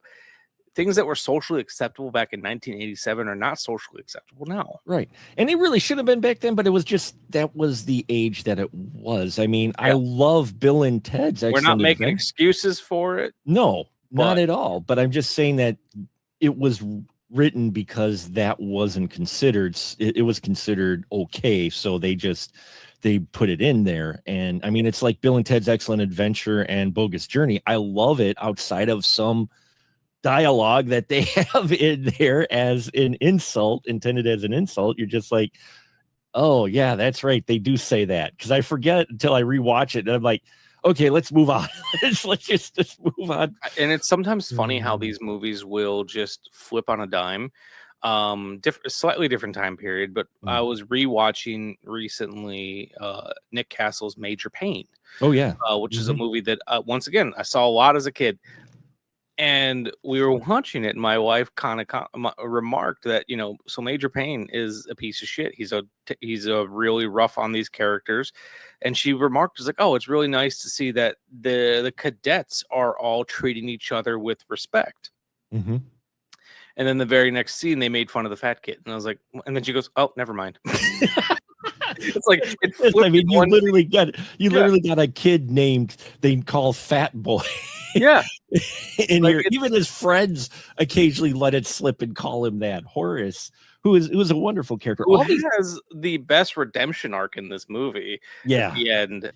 things that were socially acceptable back in 1987 are not socially acceptable now. Right. And it really should have been back then, but it was just, that was the age that it was. I mean, I Yeah. love Bill and Ted's Excellent We're not making Adventure. excuses for it. No, not but- at all. But I'm just saying that it was written because that wasn't considered, it was considered okay. So they put it in there. And I mean, it's like Bill and Ted's Excellent Adventure and Bogus Journey. I love it outside of some dialogue that they have in there as an insult, intended as an insult. You're just like, oh yeah, that's right, they do say that, because I forget until I rewatch it and I'm like, okay, let's move on. let's just move on. And it's sometimes funny how these movies will just flip on a dime. Slightly different time period, but I was rewatching recently Nick Castle's Major Pain. Oh yeah. Which is a movie that once again I saw a lot as a kid. And we were watching it, and my wife kind of remarked that, you know, so Major Payne is a piece of shit. He's a really rough on these characters, and she remarked, "Was like, oh, it's really nice to see that the cadets are all treating each other with respect." Mm-hmm. And then the very next scene, they made fun of the fat kid, and I was like, and then she goes, "Oh, never mind." It's like I mean, you literally got a kid named they call Fat Boy. Yeah. In Like, here, even his friends occasionally let it slip and call him that. Horace, who was a wonderful character. Who has the best redemption arc in this movie. Yeah. At the end,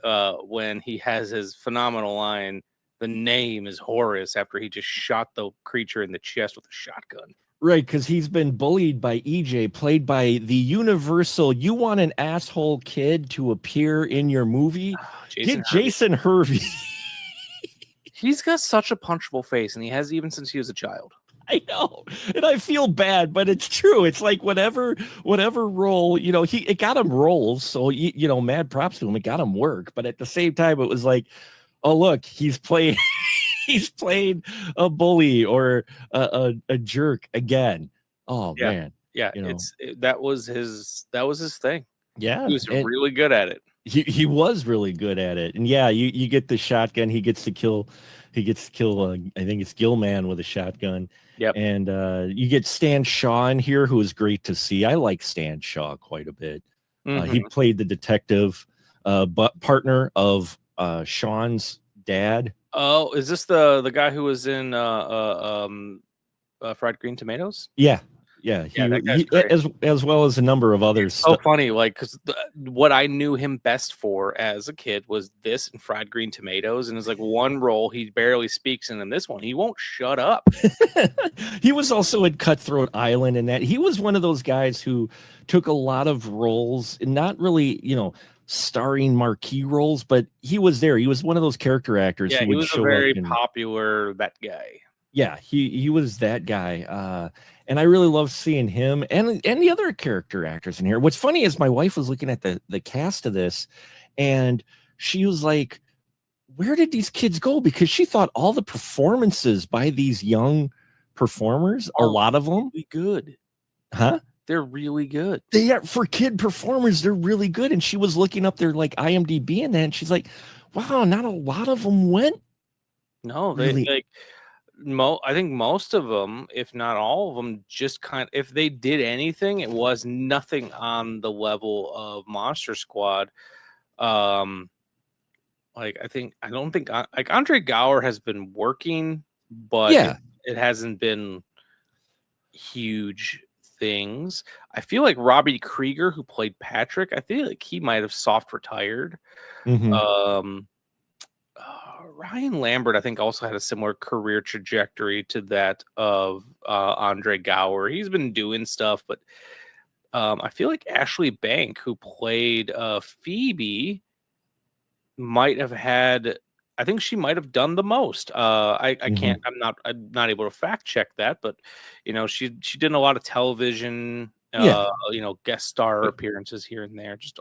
when he has his phenomenal line, "The name is Horace," after he just shot the creature in the chest with a shotgun. Right, because he's been bullied by EJ, played by the universal, you want an asshole kid to appear in your movie? Get Jason Hervey. He's got such a punchable face, and he has even since he was a child. I know, and I feel bad, but it's true. It's like whatever role, you know, it got him roles, so you know, mad props to him. It got him work, but at the same time, it was like, oh look, he's playing a bully or a jerk again. Oh yeah. man, yeah, you know. that was his thing. Yeah, he was really good at it. He was really good at it, and yeah, you get the shotgun. He gets to kill. I think it's Gilman with a shotgun. Yep. And you get Stan Shaw in here, who is great to see. I like Stan Shaw quite a bit. He played the detective partner of Sean's dad. Oh, is this the guy who was in Fried Green Tomatoes? Yeah. That guy's great. As well as a number of others. So funny, like, because what I knew him best for as a kid was this and Fried Green Tomatoes, and it's like one role he barely speaks in this one he won't shut up. He was also in Cutthroat Island, and that he was one of those guys who took a lot of roles, and not really, you know, starring marquee roles, but he was there. He was one of those character actors. Yeah, who he would was show a very up popular that guy. Yeah, he was that guy. And I really love seeing him and the other character actors in here. What's funny is my wife was looking at the cast of this, and she was like, where did these kids go? Because she thought all the performances by these young performers, a lot of them, really good. Huh? They're really good. They are, for kid performers, they're really good. And she was looking up their like IMDb and that, and she's like, wow, not a lot of them went. No, Really? they like I think most of them, if not all of them, just if they did anything, it was nothing on the level of Monster Squad. Like I don't think like Andre Gower has been working, but Yeah. it hasn't been huge things. I feel like Robbie Krieger, who played Patrick, I feel like he might have soft retired. Mhm. Ryan Lambert, I think, also had a similar career trajectory to that of Andre Gower. He's been doing stuff, but I feel like Ashley Bank, who played Phoebe, might have had. I think she might have done the most. I can't. I'm not able to fact check that, but she did a lot of television. Yeah. Guest star appearances here and there. Just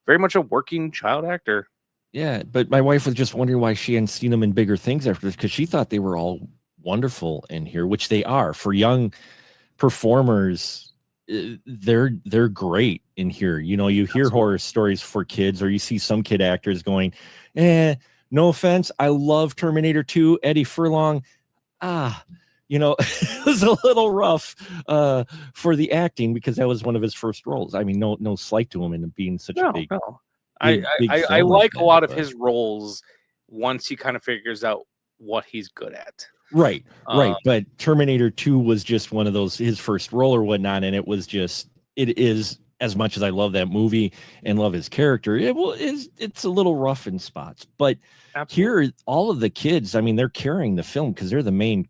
very much a working child actor. Yeah, but my wife was just wondering why she hadn't seen them in bigger things after this, because she thought they were all wonderful in here, which they are for young performers. They're great in here. You hear horror stories for kids, or you see some kid actors going, no offense, I love Terminator 2, Eddie Furlong. It was a little rough for the acting, because that was one of his first roles. I mean, no slight to him in being such a big. No. big I film like that, a lot of but- his roles once he kind of figures out what he's good at. Right. But Terminator 2 was just one of those, his first role or whatnot. And it is, as much as I love that movie and love his character, it's a little rough in spots. But Absolutely. here, all of the kids, I mean, they're carrying the film because they're the main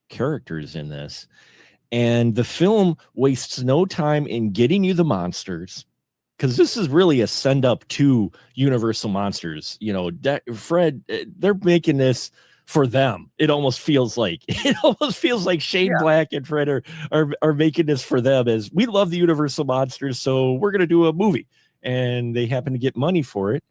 characters in this. And the film wastes no time in getting you the monsters, because this is really a send up to Universal Monsters. Fred, they're making this for them. It almost feels like Shane Black and Fred are making this for them, as we love the Universal Monsters, so we're going to do a movie, and they happen to get money for it.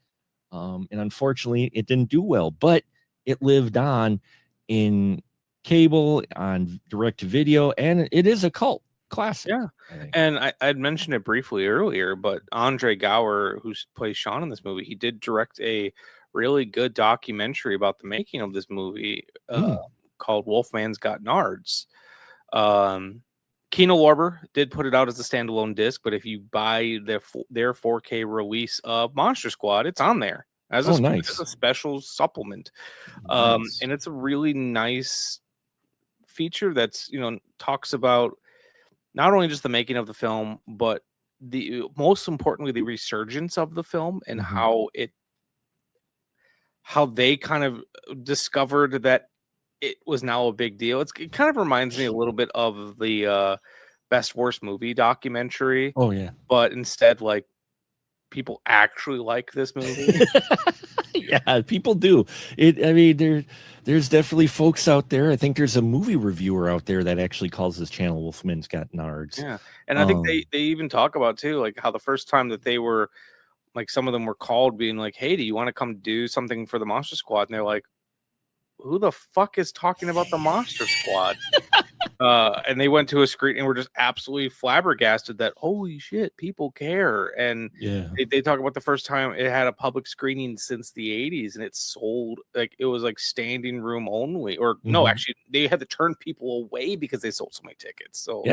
And unfortunately it didn't do well, but it lived on in cable, on direct to video, and it is a cult classic. Yeah. And I'd mentioned it briefly earlier, but Andre Gower, who plays Sean in this movie, he did direct a really good documentary about the making of this movie called Wolfman's Got Nards. Kino Lorber did put it out as a standalone disc, but if you buy their 4K release of Monster Squad, it's on there as a special supplement. Nice. And it's a really nice feature that's talks about not only just the making of the film, but most importantly the resurgence of the film, and how they kind of discovered that it was now a big deal. It kind of reminds me a little bit of the Best Worst Movie documentary. Oh yeah, but instead, like, people actually like this movie. Yeah, people do. I mean, there's definitely folks out there. I think there's a movie reviewer out there that actually calls this channel Wolfman's Got Nards. Yeah, and I think they even talk about too, like, how the first time that they were, like, some of them were called, being like, "Hey, do you want to come do something for the Monster Squad?" And they're like, "Who the fuck is talking about the Monster Squad?" And they went to a screen and were just absolutely flabbergasted that, holy shit, people care. And they talk about the first time it had a public screening since the 80s, and it sold, like, it was like standing room only, or no, actually they had to turn people away because they sold so many tickets. So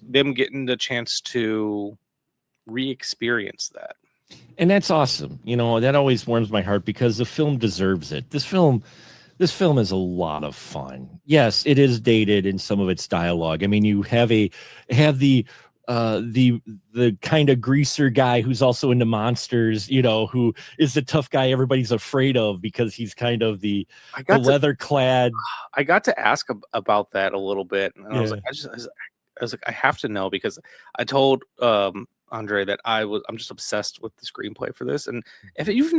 them getting the chance to re-experience that, and that's awesome. That always warms my heart, because the film deserves it. This film is a lot of fun. Yes, it is dated in some of its dialogue. I mean, you have the kind of greaser guy who's also into monsters, who is the tough guy everybody's afraid of, because he's kind of the leather clad. I got to ask about that a little bit, and I was like, I have to know, because I told Andre that I'm just obsessed with the screenplay for this. And if you've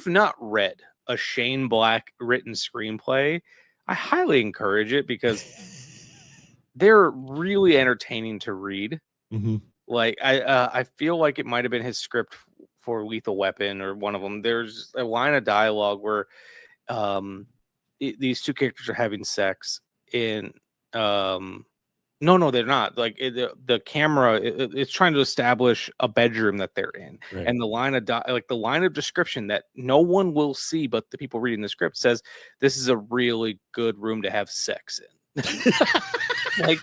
not read a Shane Black written screenplay, I highly encourage it, because they're really entertaining to read. Like, I feel like it might have been his script for Lethal Weapon, or one of them. There's a line of dialogue where these two characters are having sex in no, they're not. Like, the camera, it's trying to establish a bedroom that they're in, and the line of description that no one will see but the people reading the script says, "This is a really good room to have sex in." Like,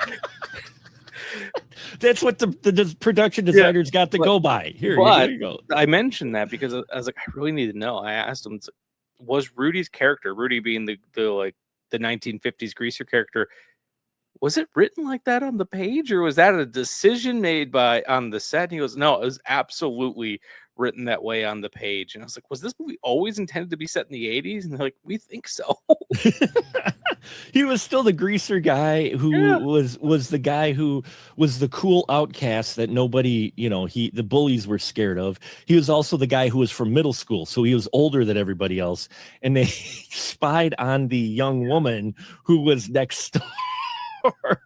that's what the production designers got to go by. Here you go. I mentioned that because I was like, I really need to know. I asked him, was Rudy's character, Rudy being the 1950s greaser character, was it written like that on the page, or was that a decision made on the set? And he goes, no, it was absolutely written that way on the page. And I was like, was this movie always intended to be set in the 80s? And they're like, we think so. He was still the greaser guy who was the guy who was the cool outcast that nobody, the bullies were scared of. He was also the guy who was from middle school, so he was older than everybody else, and they spied on the young woman who was next door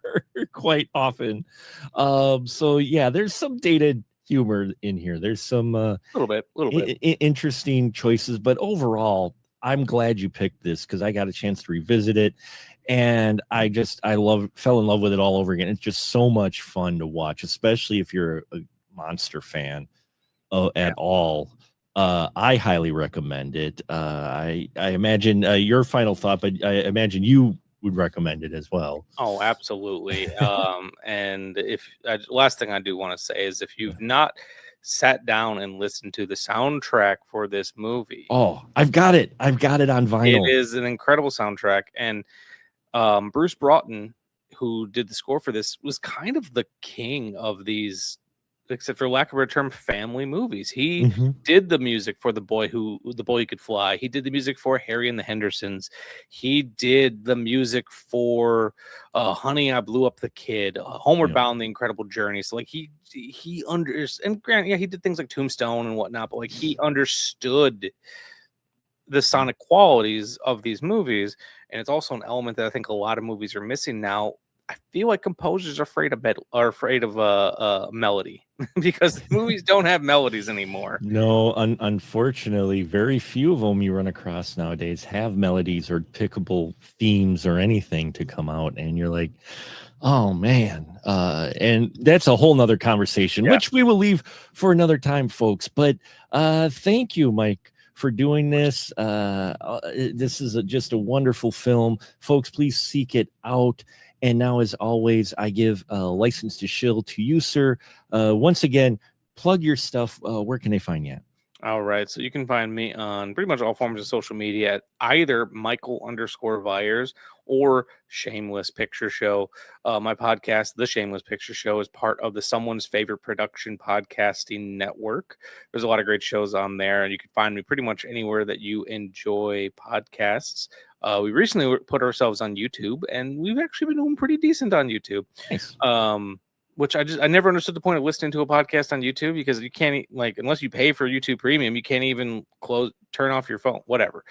quite often. So yeah, there's some dated humor in here. There's some little bit interesting choices, but overall, I'm glad you picked this because I got a chance to revisit it, and I fell in love with it all over again. It's just so much fun to watch, especially if you're a monster fan at all. I highly recommend it. I imagine your final thought, but I imagine you would recommend it as well. Oh, absolutely. And last thing I do want to say is if you've not sat down and listened to the soundtrack for this movie. Oh, I've got it on vinyl. It is an incredible soundtrack. And Bruce Broughton, who did the score for this, was kind of the king of these, except for lack of a better term, family movies. He did the music for The Boy Who Could Fly. He did the music for Harry and the Hendersons. He did the music for Honey, I Blew Up the Kid, Homeward Bound, The Incredible Journey. So like he understood, and granted, he did things like Tombstone and whatnot, but like he understood the sonic qualities of these movies. And it's also an element that I think a lot of movies are missing now. I feel like composers are afraid of melody because movies don't have melodies anymore. No, unfortunately, very few of them you run across nowadays have melodies or pickable themes or anything to come out. And you're like, oh man. And that's a whole nother conversation, which we will leave for another time, folks. But thank you, Mike, for doing this. This is just a wonderful film. Folks, please seek it out. And now, as always, I give a license to shill to you, sir. Once again, plug your stuff. Where can they find you at? All right. So you can find me on pretty much all forms of social media at either Michael_Vyers or Shameless Picture Show. My podcast, The Shameless Picture Show, is part of the Someone's Favorite Production Podcasting Network. There's a lot of great shows on there, and you can find me pretty much anywhere that you enjoy podcasts. We recently put ourselves on YouTube, and we've actually been doing pretty decent on YouTube. Nice. Which I never understood the point of listening to a podcast on YouTube, because you can't, like, unless you pay for YouTube Premium, you can't even turn off your phone, whatever.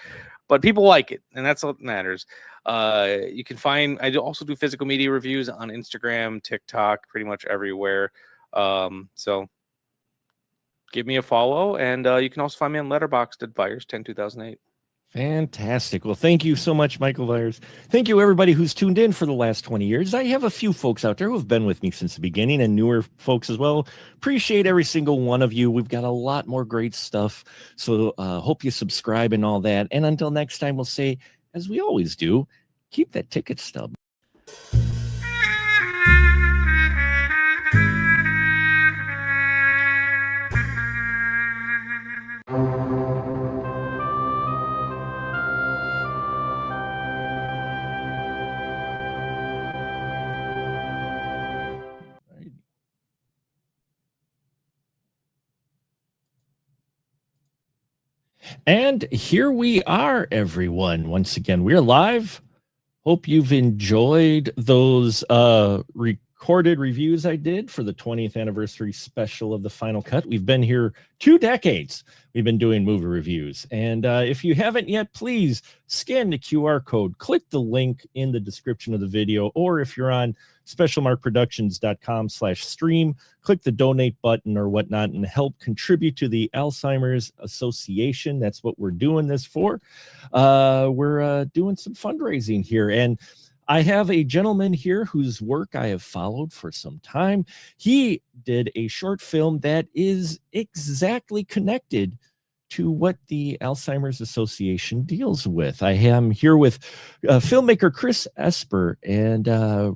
But people like it, and that's what matters. You can find, I also do physical media reviews on Instagram, TikTok, pretty much everywhere. So give me a follow, and you can also find me on Letterboxd at Vyers102008. Fantastic. Well, thank you so much, Michael Vyers. Thank you, everybody who's tuned in for the last 20 years. I have a few folks out there who have been with me since the beginning, and newer folks as well. Appreciate every single one of you. We've got a lot more great stuff. So hope you subscribe and all that. And until next time, we'll say, as we always do, keep that ticket stub. And here we are, everyone. Once again, we're live. Hope you've enjoyed those recorded reviews I did for the 20th anniversary special of The Final Cut. We've been here 2 decades. We've been doing movie reviews. And if you haven't yet, please scan the QR code, click the link in the description of the video, or if you're on specialmarkproductions.com/stream, click the donate button or whatnot and help contribute to the Alzheimer's Association. That's what we're doing this for. We're doing some fundraising here, and I have a gentleman here whose work I have followed for some time. He did a short film that is exactly connected to what the Alzheimer's Association deals with. I am here with filmmaker Chris Esper, and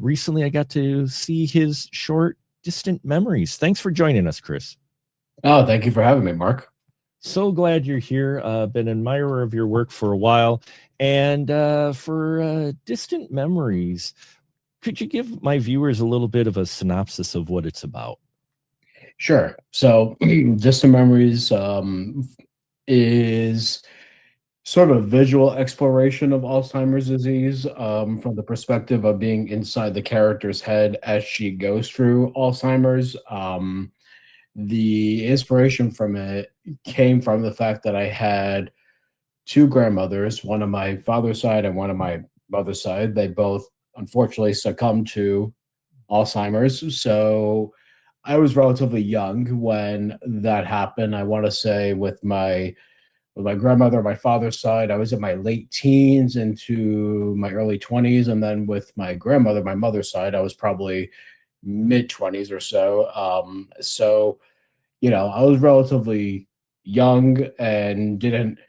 recently I got to see his short Distant Memories. Thanks for joining us, Chris. Oh, thank you for having me, Mark. So glad you're here. Been an admirer of your work for a while. And for Distant Memories, could you give my viewers a little bit of a synopsis of what it's about? Sure. So, distant memories is sort of visual exploration of Alzheimer's disease from the perspective of being inside the character's head as she goes through Alzheimer's. The inspiration from it came from the fact that I had two grandmothers, one on my father's side and one on my mother's side. They both unfortunately succumbed to Alzheimer's. So I was relatively young when that happened. I want to say with my grandmother on my father's side, I was in my late teens into my early 20s. And then with my grandmother, my mother's side, I was probably mid 20s or so. I was relatively young and didn't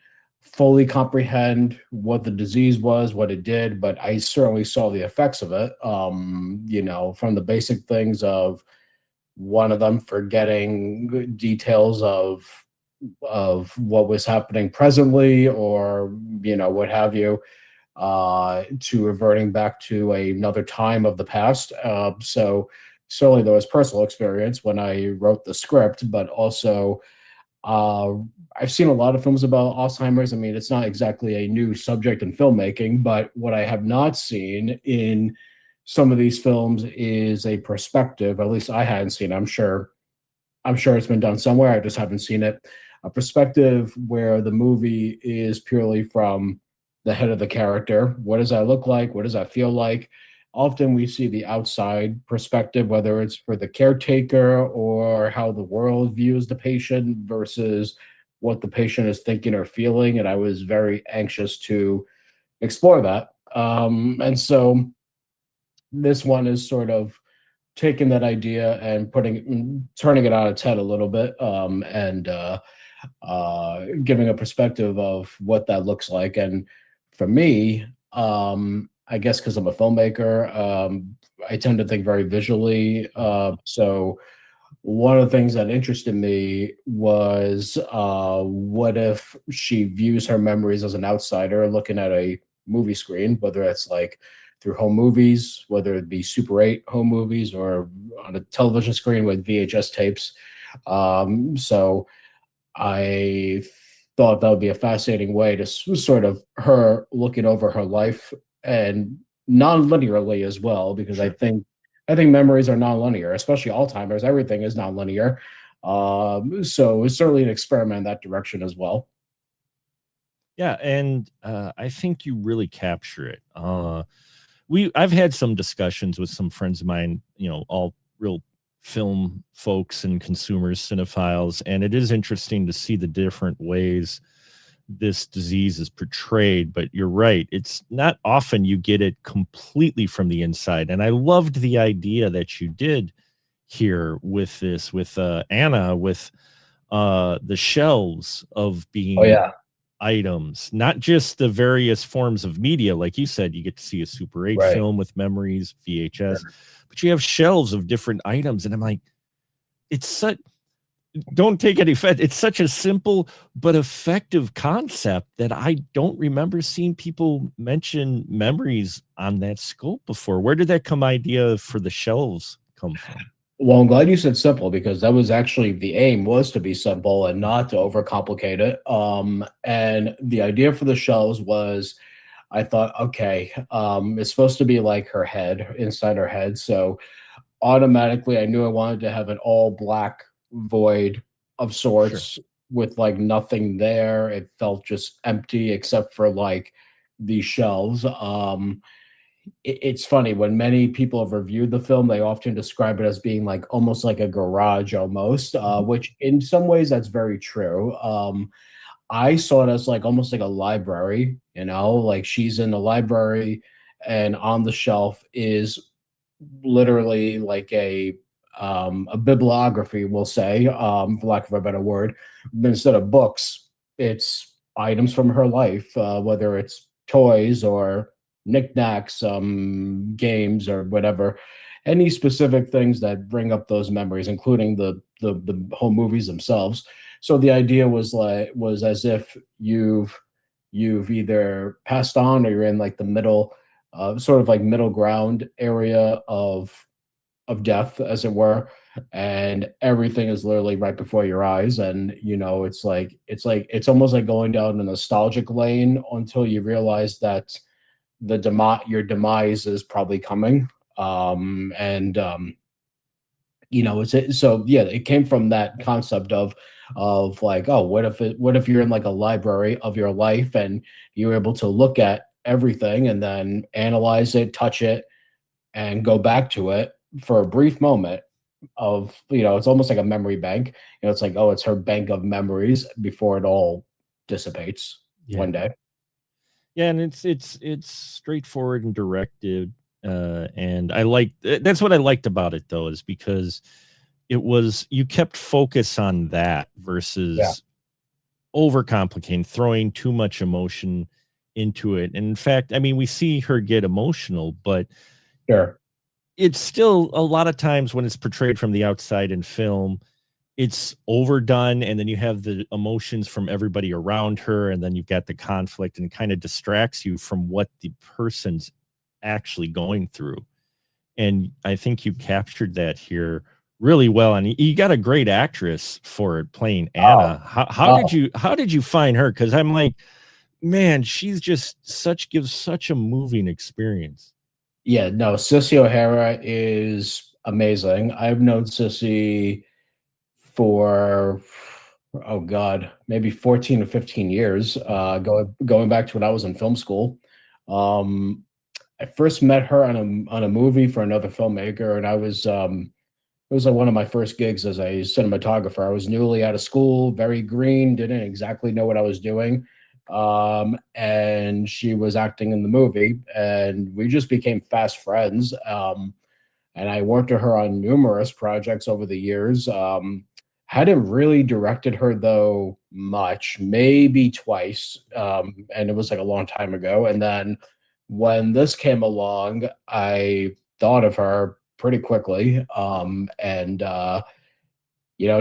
fully comprehend what the disease was, what it did, but I certainly saw the effects of it. From the basic things of one of them forgetting details of what was happening presently or what have you, to reverting back to another time of the past. So certainly there was personal experience when I wrote the script, but also uh, I've seen a lot of films about Alzheimer's. I mean, it's not exactly a new subject in filmmaking, but what I have not seen in some of these films is a perspective. At least I hadn't seen. I'm sure it's been done somewhere. I just haven't seen it. A perspective where the movie is purely from the head of the character. What does that look like? What does that feel like? Often we see the outside perspective, whether it's for the caretaker or how the world views the patient versus what the patient is thinking or feeling. And I was very anxious to explore that. And so this one is sort of taking that idea and turning it on its head a little bit, and giving a perspective of what that looks like. And for me, I guess because I'm a filmmaker, I tend to think very visually. So one of the things that interested me was what if she views her memories as an outsider looking at a movie screen, whether it's like through home movies, whether it be Super 8 home movies or on a television screen with VHS tapes. So I thought that would be a fascinating way to sort of her looking over her life and non-linearly as well, because Sure. I think memories are non-linear, especially Alzheimer's. Everything is non-linear. So it's certainly an experiment in that direction as well. Yeah, and I think you really capture it. I've had some discussions with some friends of mine, all real film folks and consumers, cinephiles, and it is interesting to see the different ways this disease is portrayed. But you're right, it's not often you get it completely from the inside. And I loved the idea that you did here with this, with Anna, with the shelves of Oh being yeah, items, not just the various forms of media. Like you said, you get to see a Super 8 right. film with memories, VHS, but you have shelves of different items. And I'm like, it's such, don't take any offense. It's such a simple but effective concept that I don't remember seeing people mention memories on that scope before. Where did that idea for the shelves come from? Well, I'm glad you said simple because that was actually the aim, was to be simple and not to overcomplicate it. And the idea for the shelves was I thought, okay, it's supposed to be like her head, inside her head. So automatically I knew I wanted to have an all black void of Sure. sorts with like nothing there. It felt just empty except for like these shelves. It's funny when many people have reviewed the film, they often describe it as being like almost like a garage almost, which in some ways that's very true. I saw it as like almost like a library, like she's in the library and on the shelf is literally like a bibliography, we'll say, for lack of a better word. But instead of books, it's items from her life, whether it's toys or knickknacks, games or whatever. Any specific things that bring up those memories, including the whole movies themselves. So the idea was as if you've either passed on or you're in like the middle, sort of like middle ground area of death, as it were. and everything is literally right before your eyes. And it's almost like going down a nostalgic lane until you realize that your demise is probably coming. And so yeah, it came from that concept of like, oh, what if you're in like a library of your life and you're able to look at everything and then analyze it, touch it, and go back to it for a brief moment of, it's almost like a memory bank. It's like, oh, it's her bank of memories before it all dissipates one day. Yeah, and it's straightforward and directed, and that's what I liked about it though, is because you kept focus on that versus overcomplicating, throwing too much emotion into it. And in fact, I mean, we see her get emotional, but sure, it's still a lot of times when it's portrayed from the outside in film, it's overdone, and then you have the emotions from everybody around her, and then you've got the conflict, and it kind of distracts you from what the person's actually going through. And I think you captured that here really well, and you got a great actress for it playing Anna. How did you find her? Because I'm like, man, she's just gives such a moving experience. Yeah, no, Sissy O'Hara is amazing. I've known Sissy for, oh God, maybe 14 or 15 years, going back to when I was in film school. I first met her on a movie for another filmmaker, and it was like one of my first gigs as a cinematographer. I was newly out of school, very green, didn't exactly know what I was doing. And she was acting in the movie, and we just became fast friends. And I worked with her on numerous projects over the years. Hadn't really directed her though much, maybe twice, and it was like a long time ago. And then when this came along, I thought of her pretty quickly, and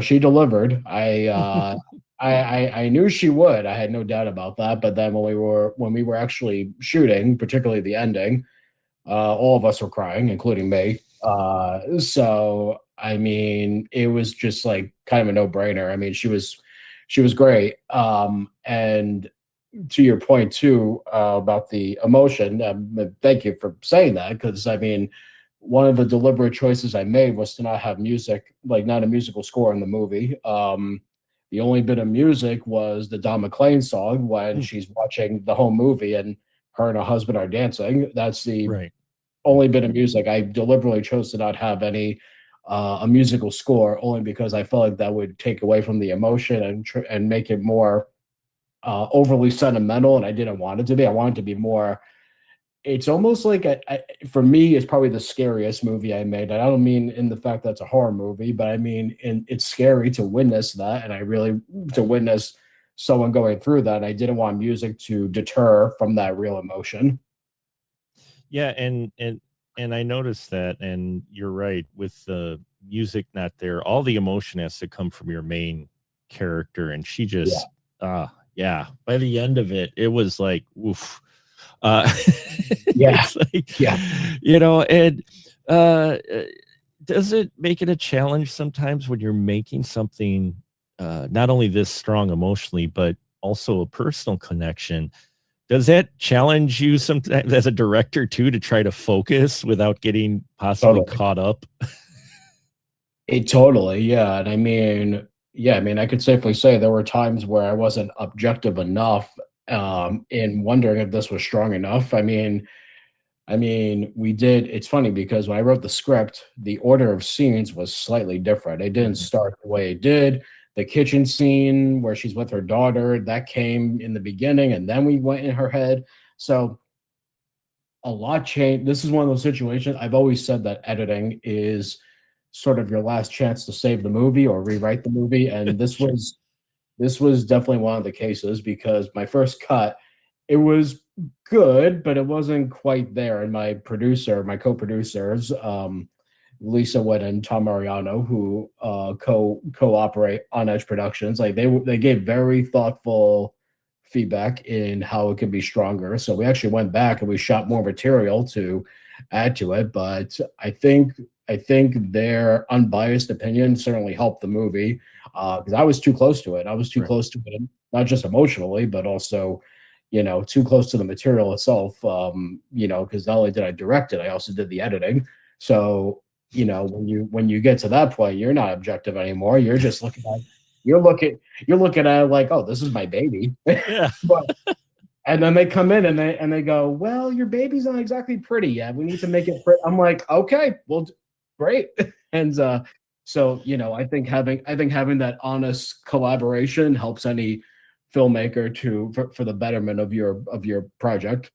she delivered. I knew she would. I had no doubt about that. But then when we were actually shooting, particularly the ending, all of us were crying, including me. So I mean, it was just like kind of a no-brainer. I mean, she was great. And to your point too, about the emotion, thank you for saying that, because I mean, one of the deliberate choices I made was to not have music, like not a musical score in the movie. The only bit of music was the Don McLean song when she's watching the whole movie and her and her husband are dancing. That's the only bit of music. I deliberately chose to not have a musical score, only because I felt like that would take away from the emotion and make it more overly sentimental, and I didn't want it to be. I wanted it to be more. It's almost like for me, it's probably the scariest movie I made. And I don't mean in the fact that it's a horror movie, but I mean it's scary to witness that, and to witness someone going through that. I didn't want music to deter from that real emotion. Yeah, and I noticed that, and you're right, with the music not there, all the emotion has to come from your main character, and she just by the end of it, it was like, oof. It's like, and does it make it a challenge sometimes when you're making something not only this strong emotionally, but also a personal connection? Does that challenge you sometimes as a director too, to try to focus without getting possibly caught up? Yeah. And I mean, I could safely say there were times where I wasn't objective enough in wondering if this was strong enough. I mean, we did. It's funny because when I wrote the script, the order of scenes was slightly different. It didn't start the way it did. The kitchen scene where she's with her daughter, that came in the beginning, and then we went in her head. So a lot changed. This is one of those situations. I've always said that editing is sort of your last chance to save the movie or rewrite the movie, and this was definitely one of the cases, because my first cut, it was good, but it wasn't quite there. And my co-producers, Lisa Wood and Tom Mariano, who co-operate on Edge Productions, like they gave very thoughtful feedback in how it could be stronger. So we actually went back and we shot more material to add to it. But I think I think their unbiased opinion certainly helped the movie, because I was too close to it. I was too Right. close to it, not just emotionally, but also, too close to the material itself. Because not only did I direct it, I also did the editing. So, when you get to that point, you're not objective anymore. You're just looking at it like, oh, this is my baby. Yeah. But and then they come in and they go, well, your baby's not exactly pretty yet. We need to make it pretty. I'm like, okay, well, great. And so I think having that honest collaboration helps any filmmaker for the betterment of your project.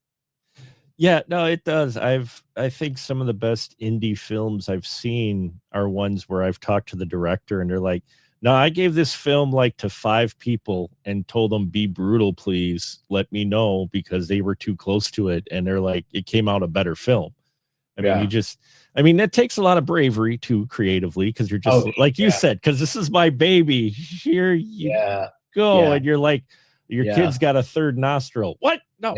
Yeah, no, it does. I think some of the best indie films I've seen are ones where I've talked to the director and they're like, no, I gave this film like to 5 people and told them, be brutal, please let me know, because they were too close to it. And they're like, it came out a better film. I mean, Yeah. that takes a lot of bravery too, creatively, because you're just like you said, because this is my baby. Here you go. Yeah. And you're like, your Yeah. kid's got a third nostril. What? No.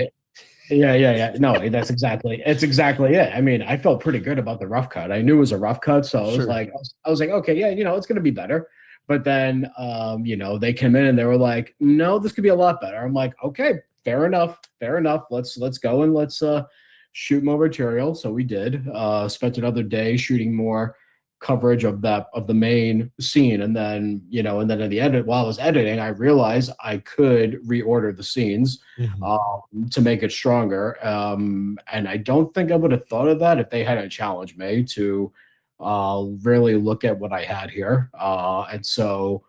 Yeah. No, it's exactly it. I mean, I felt pretty good about the rough cut. I knew it was a rough cut, so I was like, okay, yeah, it's gonna be better. But then, they came in and they were like, no, this could be a lot better. I'm like, okay, fair enough. Let's go and let's shoot more material. So we did. Spent another day shooting more coverage of the main scene, and then in the edit, while I was editing, I realized I could reorder the scenes to make it stronger. And I don't think I would have thought of that if they hadn't challenged me to really look at what I had here. And so,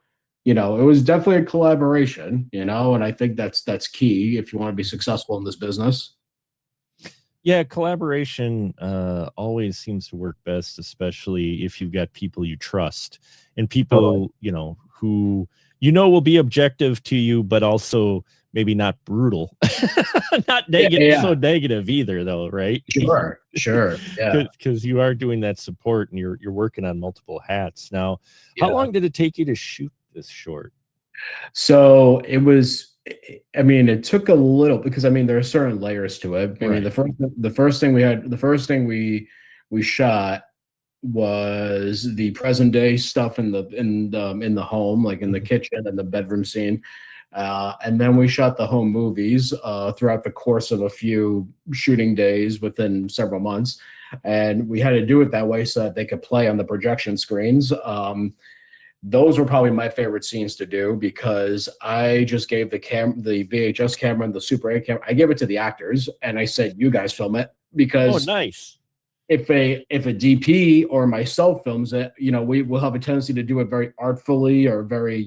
it was definitely a collaboration, and I think that's key if you want to be successful in this business. Yeah, collaboration always seems to work best, especially if you've got people you trust and people, who will be objective to you, but also maybe not brutal, not negative, Yeah. so negative either, though, right? Sure. Yeah. Because you are doing that support and you're working on multiple hats. Now, how long did it take you to shoot this short? So it took a little, because there are certain layers to it. I mean, the first thing we shot was the present day stuff in the home, like in the kitchen and the bedroom scene. And then we shot the home movies throughout the course of a few shooting days within several months. And we had to do it that way so that they could play on the projection screens. Those were probably my favorite scenes to do, because I just gave the VHS camera and the Super 8 camera, I gave it to the actors and I said, you guys film it, because nice. If a DP or myself films it, we will have a tendency to do it very artfully or very,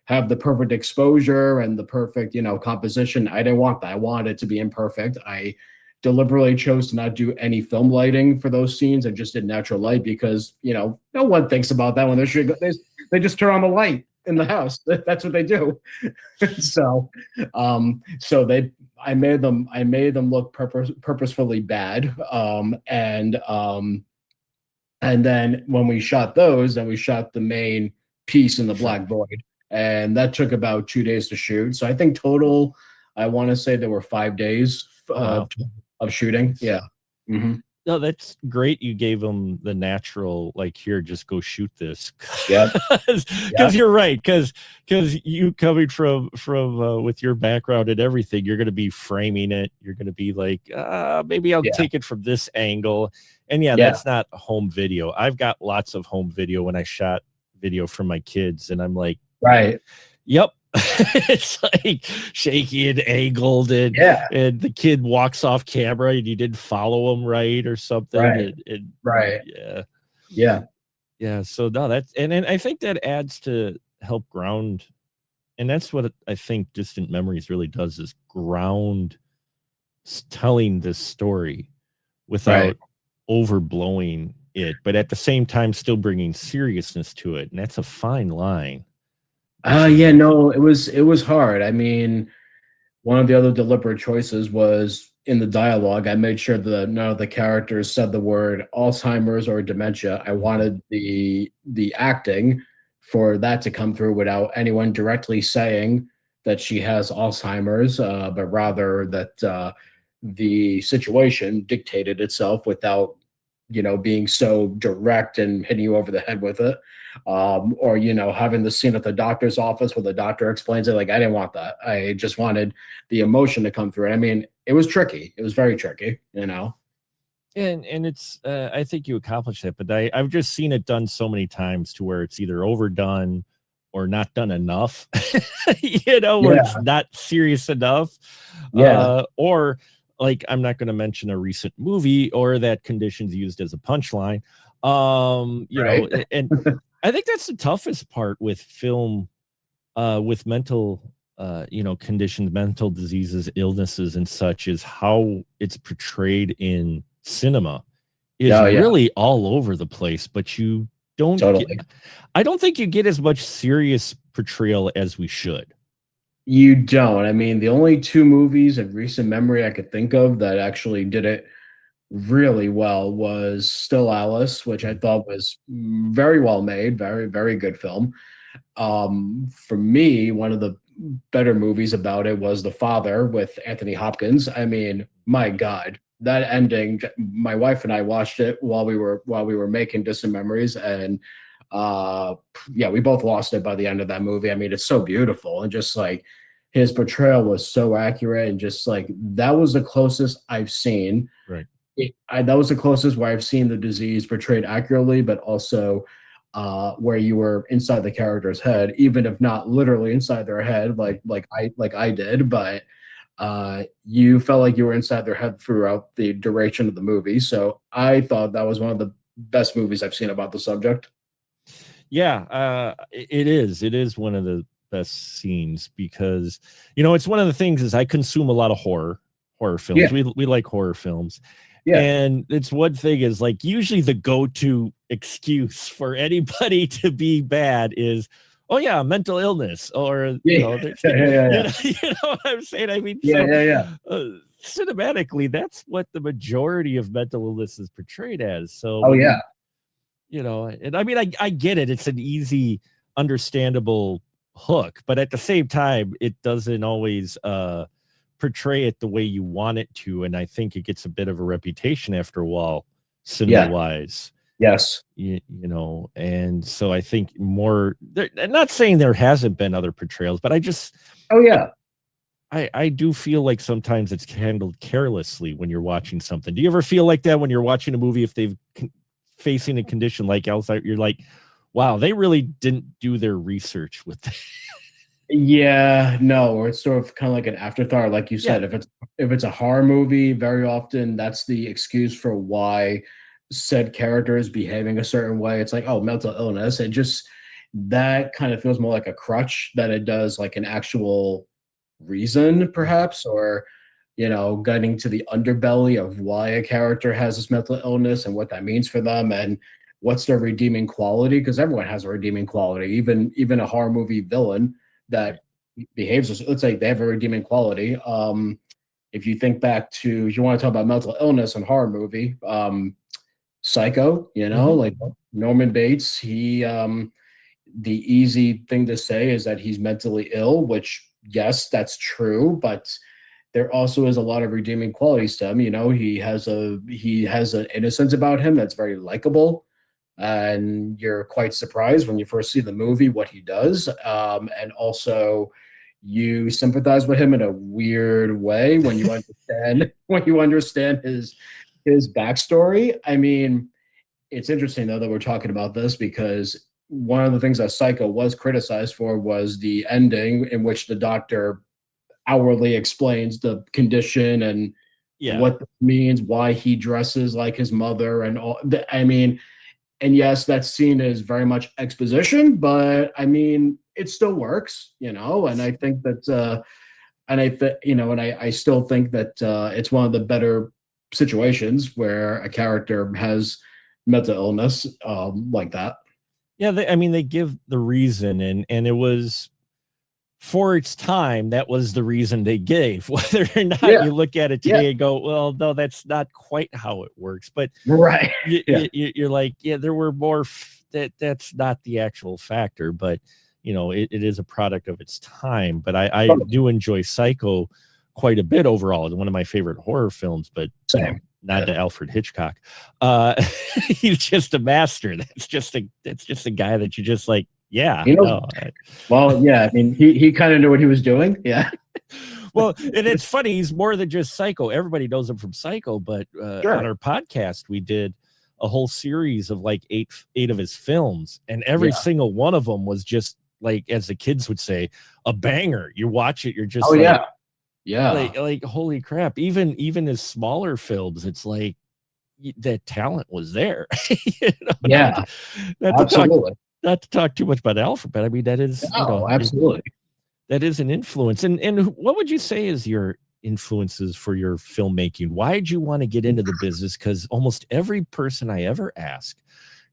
have the perfect exposure and the perfect, composition. I didn't want that. I wanted it to be imperfect. I deliberately chose to not do any film lighting for those scenes and just did natural light, because, no one thinks about that when they're shooting. They just turn on the light in the house. That's what they do. So I made them look purposefully bad. And then when we shot those, then we shot the main piece in the Black Void, and that took about 2 days to shoot. So I think total, I want to say there were 5 days of shooting. Yeah. Mm-hmm. No, that's great. You gave them the natural, like, here, just go shoot this. Yeah. Because you're right. Because you coming from with your background and everything, you're going to be framing it. You're going to be like, maybe I'll take it from this angle. And that's not home video. I've got lots of home video when I shot video for my kids, and I'm like, right. Yep. It's like shaky and angled, and the kid walks off camera and you didn't follow him right or something. Right. Yeah. So no, that's and I think that adds to help ground, and that's what I think Distant Memories really does, is ground telling this story without overblowing it, but at the same time still bringing seriousness to it, and that's a fine line. No, it was hard. I mean, one of the other deliberate choices was in the dialogue. I made sure that none of the characters said the word Alzheimer's or dementia. I wanted the acting for that to come through without anyone directly saying that she has Alzheimer's, but rather that the situation dictated itself without being so direct and hitting you over the head with it. Or, having the scene at the doctor's office where the doctor explains it. Like, I didn't want that. I just wanted the emotion to come through. I mean, it was tricky. It was very tricky, And it's I think you accomplished it, but I've just seen it done so many times to where it's either overdone or not done enough, where it's not serious enough. Or like, I'm not going to mention a recent movie or that condition's used as a punchline. And I think that's the toughest part with film, with mental conditions, mental diseases, illnesses, and such, is how it's portrayed in cinema is really all over the place, but you don't I don't think you get as much serious portrayal as we should. You don't. I mean, the only two movies of recent memory I could think of that actually did it really well was Still Alice, which I thought was very well made, very, very good film. For me, one of the better movies about it was The Father with Anthony Hopkins. I mean, my God, that ending, my wife and I watched it while we were making Distant Memories, and we both lost it by the end of that movie. I mean, it's so beautiful, and just like his portrayal was so accurate, and just like that was the closest I've seen. Right. That was the closest where I've seen the disease portrayed accurately, but also where you were inside the character's head, even if not literally inside their head, like I did, but you felt like you were inside their head throughout the duration of the movie. So I thought that was one of the best movies I've seen about the subject. Yeah, it is one of the best scenes, because it's one of the things is I consume a lot of horror films. Yeah. We like horror films. Yeah. And it's one thing is, like, usually the go-to excuse for anybody to be bad is, oh yeah, mental illness, or you know what I'm saying? I mean, cinematically, that's what the majority of mental illness is portrayed as. So and I mean, I get it. It's an easy, understandable hook, but at the same time, it doesn't always portray it the way you want it to, and I think it gets a bit of a reputation after a while, cinema wise. Yes. And so I think more, I'm not saying there hasn't been other portrayals, but I just I do feel like sometimes it's handled carelessly when you're watching something. Do you ever feel like that when you're watching a movie, if they've facing a condition like Alzheimer's, you're like, wow, they really didn't do their research with that? Yeah, no, or it's sort of kind of like an afterthought, like you said. If it's a horror movie, very often that's the excuse for why said character is behaving a certain way. It's like, oh, mental illness, and just that kind of feels more like a crutch than it does like an actual reason, perhaps, or getting to the underbelly of why a character has this mental illness and what that means for them and what's their redeeming quality, because everyone has a redeeming quality, even a horror movie villain that behaves, let's say they have a redeeming quality. If you think back to, if you want to talk about mental illness in horror movie, Psycho, like Norman Bates, he the easy thing to say is that he's mentally ill, which yes, that's true, but there also is a lot of redeeming qualities to him. He has an innocence about him that's very likable. And you're quite surprised when you first see the movie what he does, and also you sympathize with him in a weird way when you understand his backstory. I mean, it's interesting though that we're talking about this, because one of the things that Psycho was criticized for was the ending, in which the doctor hourly explains the condition and what this means, why he dresses like his mother, and all. I mean. And yes, that scene is very much exposition, but I mean, it still works, and I think that, I still think that it's one of the better situations where a character has mental illness like that. Yeah, they give the reason, and it was, for its time, that was the reason they gave. Whether or not you look at it today and go, well, no, that's not quite how it works. But right, you're like, there were more. That's not the actual factor, but it is a product of its time. But I do enjoy Psycho quite a bit overall. It's one of my favorite horror films. But same. not to Alfred Hitchcock. He's just a master. That's just a guy that you just like, yeah. You know, well, yeah, I mean, he kind of knew what he was doing. Yeah. Well, and it's funny, he's more than just Psycho. Everybody knows him from Psycho, but Sure. on our podcast, we did a whole series of like eight of his films, and every single one of them was just like, as the kids would say, a banger. You watch it, you're just yeah, like holy crap. Even his smaller films, it's like that talent was there. You know, yeah, absolutely. Not to talk too much about Alfred, but I mean that is absolutely. That is an influence. And what would you say is your influences for your filmmaking? Why did you want to get into the business? Because almost every person I ever ask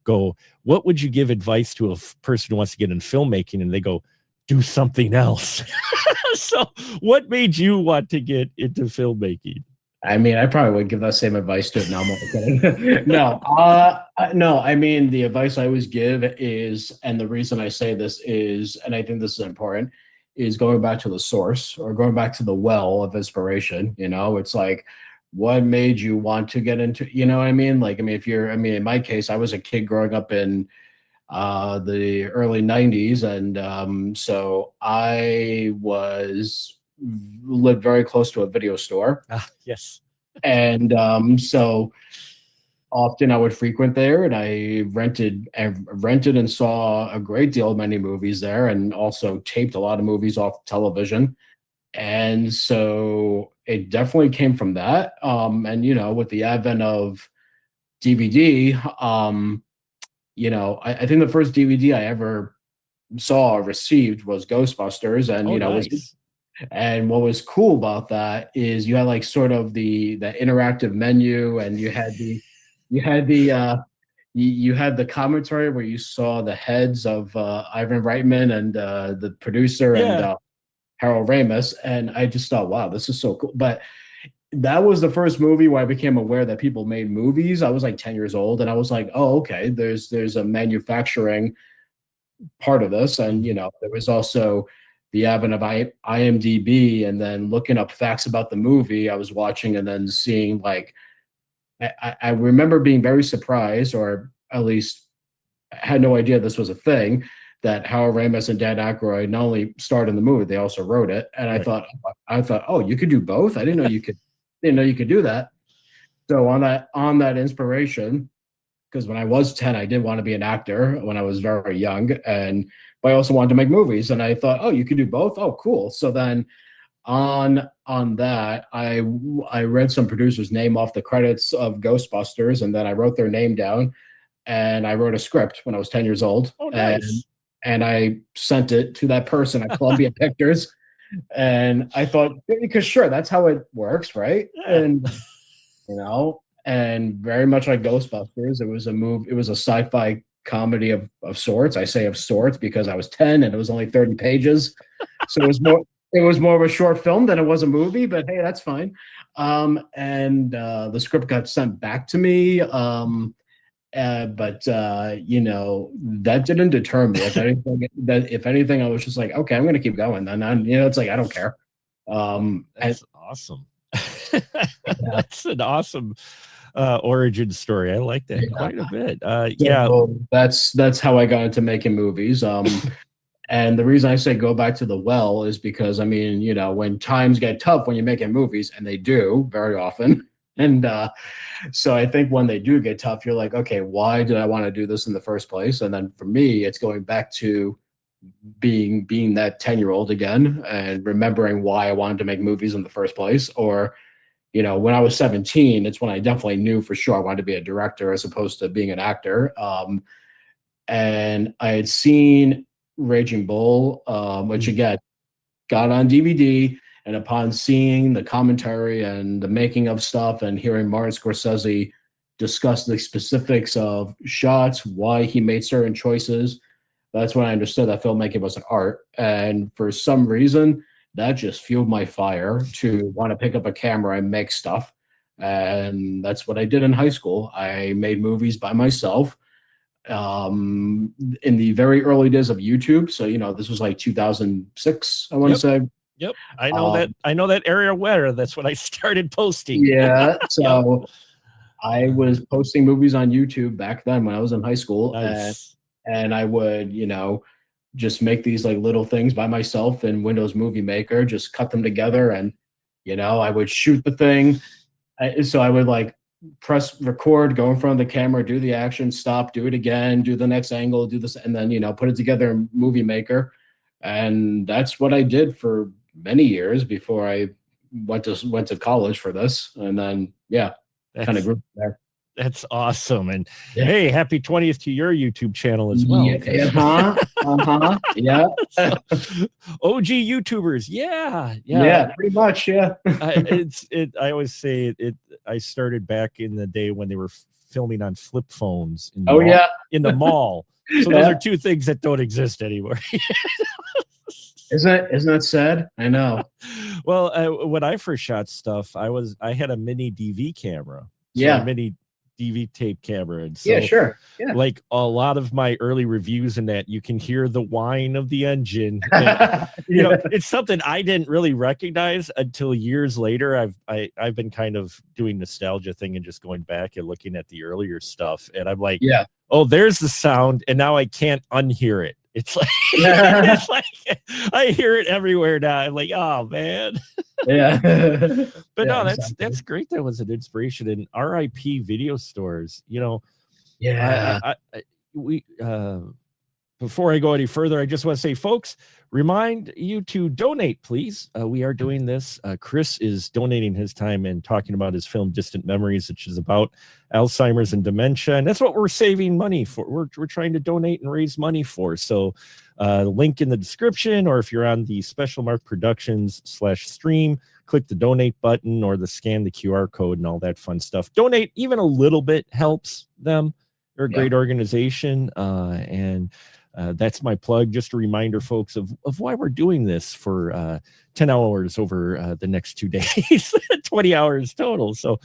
go, what would you give advice to a person who wants to get in filmmaking? And they go, do something else. So what made you want to get into filmmaking? I mean, I probably would give that same advice to it. No, I'm not kidding. No, I mean, the advice I always give is, and the reason I say this is, and I think this is important, is going back to the source or going back to the well of inspiration. You know, it's like, what made you want to get into, you know what I mean? Like, I mean, in my case, I was a kid growing up in the early 90s. And so I lived very close to a video store. Yes. And so often I would frequent there, and I rented and saw a great deal of many movies there, and also taped a lot of movies off television. And so it definitely came from that. And, you know, with the advent of DVD, you know, I think the first DVD I ever saw or received was Ghostbusters. And, nice. And what was cool about that is you had like sort of the interactive menu, and you had the commentary where you saw the heads of Ivan Reitman and the producer and Harold Ramis. And I just thought, wow, this is so cool. But that was the first movie where I became aware that people made movies. I was like 10 years old, and I was like, oh, okay, there's a manufacturing part of this. And, you know, there was also the advent of IMDb, and then looking up facts about the movie I was watching, and then seeing like, I remember being very surprised, or at least had no idea this was a thing, that Harold Ramis and Dan Aykroyd not only starred in the movie, they also wrote it. And I thought, oh, you could do both. I didn't know you could do that. So on that inspiration, because when I was 10, I did want to be an actor when I was very young, but I also wanted to make movies. And I thought, oh, you could do both. Oh, cool. So then on that, I read some producer's name off the credits of Ghostbusters, and then I wrote their name down, and I wrote a script when I was 10 years old. Oh, nice. And I sent it to that person at Columbia Pictures. And I thought, because sure, that's how it works, right? Yeah. And, you know, and very much like Ghostbusters, it was a sci-fi comedy of sorts. I say of sorts because I was 10 and it was only 30 pages. So it was more of a short film than it was a movie, but hey, that's fine. And the script got sent back to me. But you know, that didn't deter me. If anything, I was just like, okay, I'm going to keep going. And you know, it's like, I don't care. That's awesome. That's an awesome origin story. I like that quite a bit. So that's how I got into making movies. And the reason I say go back to the well is because, I mean, you know, when times get tough when you're making movies, and they do very often. And so I think when they do get tough, you're like, okay, why did I want to do this in the first place? And then for me, it's going back to being that 10-year-old again, and remembering why I wanted to make movies in the first place. Or, you know, when I was 17, it's when I definitely knew for sure I wanted to be a director as opposed to being an actor. And I had seen Raging Bull, which again got on DVD. And upon seeing the commentary and the making of stuff, and hearing Martin Scorsese discuss the specifics of shots, why he made certain choices, that's when I understood that filmmaking was an art. And for some reason, that just fueled my fire to want to pick up a camera and make stuff. And that's what I did in high school. I made movies by myself in the very early days of YouTube. So, you know, this was like 2006, I want to say. Yep, I know that. I know that area where that's when I started posting. Yeah. So I was posting movies on YouTube back then when I was in high school, Nice. and I would, just make these like little things by myself in Windows Movie Maker, just cut them together, and I would shoot the thing. So I would like press record, go in front of the camera, do the action, stop, do it again, do the next angle, do this, and then put it together in Movie Maker, and that's what I did for many years before I went to college for this, and then kind of grew from there. That's awesome. And Yeah. hey, happy 20th to your YouTube channel as well. Yeah. Yeah. OG YouTubers. Yeah. Yeah, pretty much. Yeah. I always say it. I started back in the day when they were filming on flip phones in the mall, yeah. in the mall. So Yeah. those are two things that don't exist anymore. Isn't that sad? I know. Well, when I first shot stuff, I had a mini DV camera. So Yeah. a mini DV tape camera. And so, Yeah, sure. Yeah. like a lot of my early reviews in that, you can hear the whine of the engine. And, it's something I didn't really recognize until years later. I've been kind of doing nostalgia thing and just going back and looking at the earlier stuff, and I'm like, Yeah. oh, there's the sound, and now I can't unhear it. It's like it's like I hear it everywhere now. I'm like, oh man. Yeah. But Yeah, no, exactly. that's great. That was an inspiration. And RIP video stores. Yeah. We before I go any further, I just want to say, folks, remind you to donate, please. We are doing this. Chris is donating his time and talking about his film Distant Memories, which is about Alzheimer's and dementia. And that's what we're saving money for. We're trying to donate and raise money for. So link in the description, or if you're on the Special Mark Productions /stream, click the donate button or scan the QR code and all that fun stuff. Donate, even a little bit helps them. They're a great organization. And that's my plug. Just a reminder, folks, of why we're doing this for 10 hours over the next 2 days, 20 hours total. So,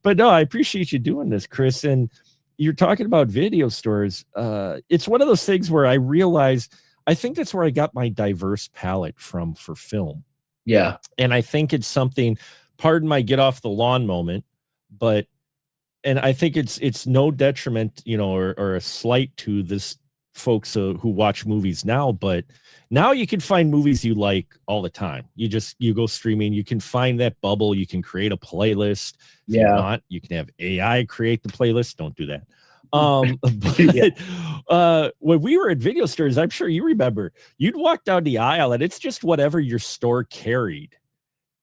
but no, I appreciate you doing this, Chris. And you're talking about video stores. It's one of those things where I realize, I think that's where I got my diverse palette from for film. Yeah. And I think it's something, pardon my get off the lawn moment, and I think it's no detriment, or a slight to this folks who watch movies now, but now you can find movies you like all the time. You go streaming, you can find that bubble, you can create a playlist. If you want, you can have AI create the playlist. Don't do that. But when we were at video stores, I'm sure you remember, you'd walk down the aisle and it's just whatever your store carried.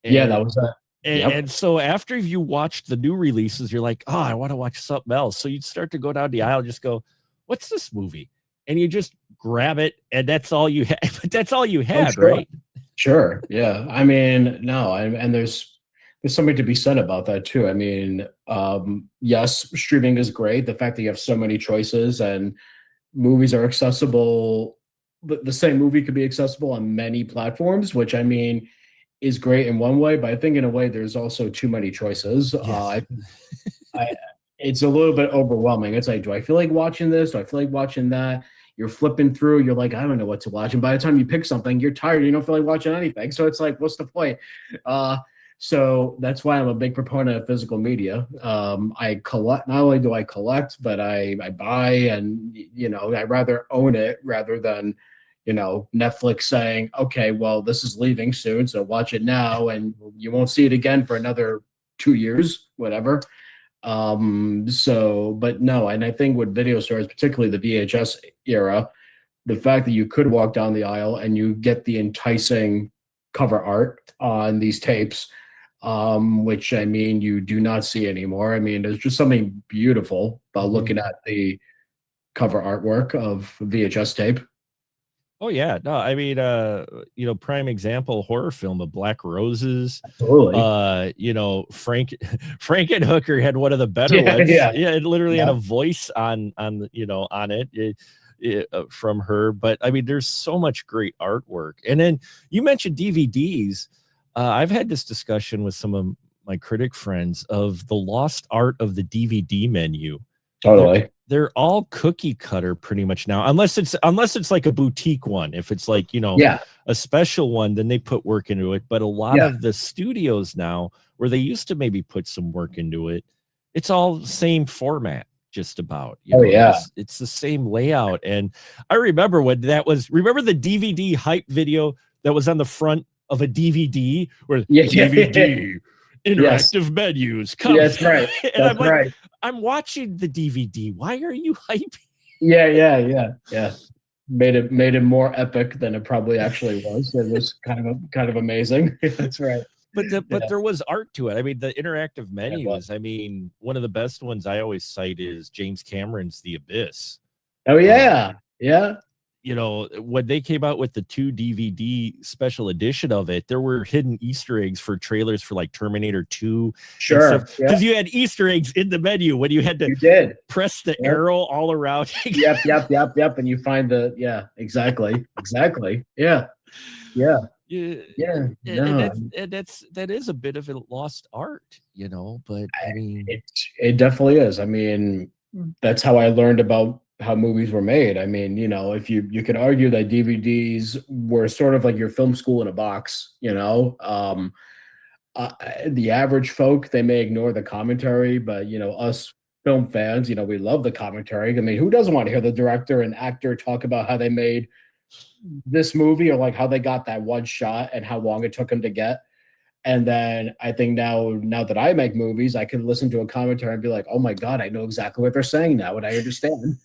And, that was that. And so after you watched the new releases, you're like, oh, I want to watch something else. So you'd start to go down the aisle, just go, what's this movie? And you just grab it, and that's all you had. But that's all you had, sure. Right? Sure. Yeah. I mean, no, and there's something to be said about that too. I mean, yes, streaming is great. The fact that you have so many choices and movies are accessible, the same movie could be accessible on many platforms, which I mean is great in one way, but I think in a way there's also too many choices. Yes. It's a little bit overwhelming. It's like, do I feel like watching this? Do I feel like watching that? You're flipping through, you're like, I don't know what to watch. And by the time you pick something, you're tired. You don't feel like watching anything. So it's like, what's the point? So that's why I'm a big proponent of physical media. I collect, not only do I collect, but I buy, and, I rather own it rather than, Netflix saying, okay, well, this is leaving soon, so watch it now and you won't see it again for another 2 years, whatever. But no, and I think with video stores, particularly the VHS era, the fact that you could walk down the aisle and you get the enticing cover art on these tapes, which I mean, you do not see anymore. I mean, there's just something beautiful about looking at the cover artwork of VHS tape. Oh yeah, no, I mean, prime example, horror film of Black Roses. Absolutely. Frankenhooker had one of the better ones. Yeah, it literally had a voice on it from her. But I mean, there's so much great artwork. And then you mentioned DVDs. I've had this discussion with some of my critic friends of the lost art of the DVD menu. Totally. They're all cookie cutter pretty much now, unless it's like a boutique one. If it's like, a special one, then they put work into it. But a lot of the studios now, where they used to maybe put some work into it, it's all the same format, just about. Oh, yeah. It's the same layout. And I remember when remember the DVD hype video that was on the front of a DVD where DVD interactive menus come. That's right. And That's right. I'm watching the DVD. Why are you hyping? Yeah. Made it more epic than it probably actually was. It was kind of amazing. That's right. But there was art to it. I mean, the interactive menus. I mean, one of the best ones I always cite is James Cameron's The Abyss. Oh yeah, yeah. You know, when they came out with the 2 DVD special edition of it, there were hidden Easter eggs for trailers for like Terminator 2. Sure. Because you had Easter eggs in the menu when you had to press the arrow all around. Yep. And you find exactly. Yeah. And that is a bit of a lost art, you know, but I mean, it definitely is. I mean, that's how I learned about how movies were made. I mean, you know, if you could argue that DVDs were sort of like your film school in a box, you know, the average folk, they may ignore the commentary, but you know, us film fans, you know, we love the commentary. I mean, who doesn't want to hear the director and actor talk about how they made this movie, or like how they got that one shot and how long it took them to get? And then I think now that I make movies, I can listen to a commentary and be like, oh my God, I know exactly what they're saying now, and I understand.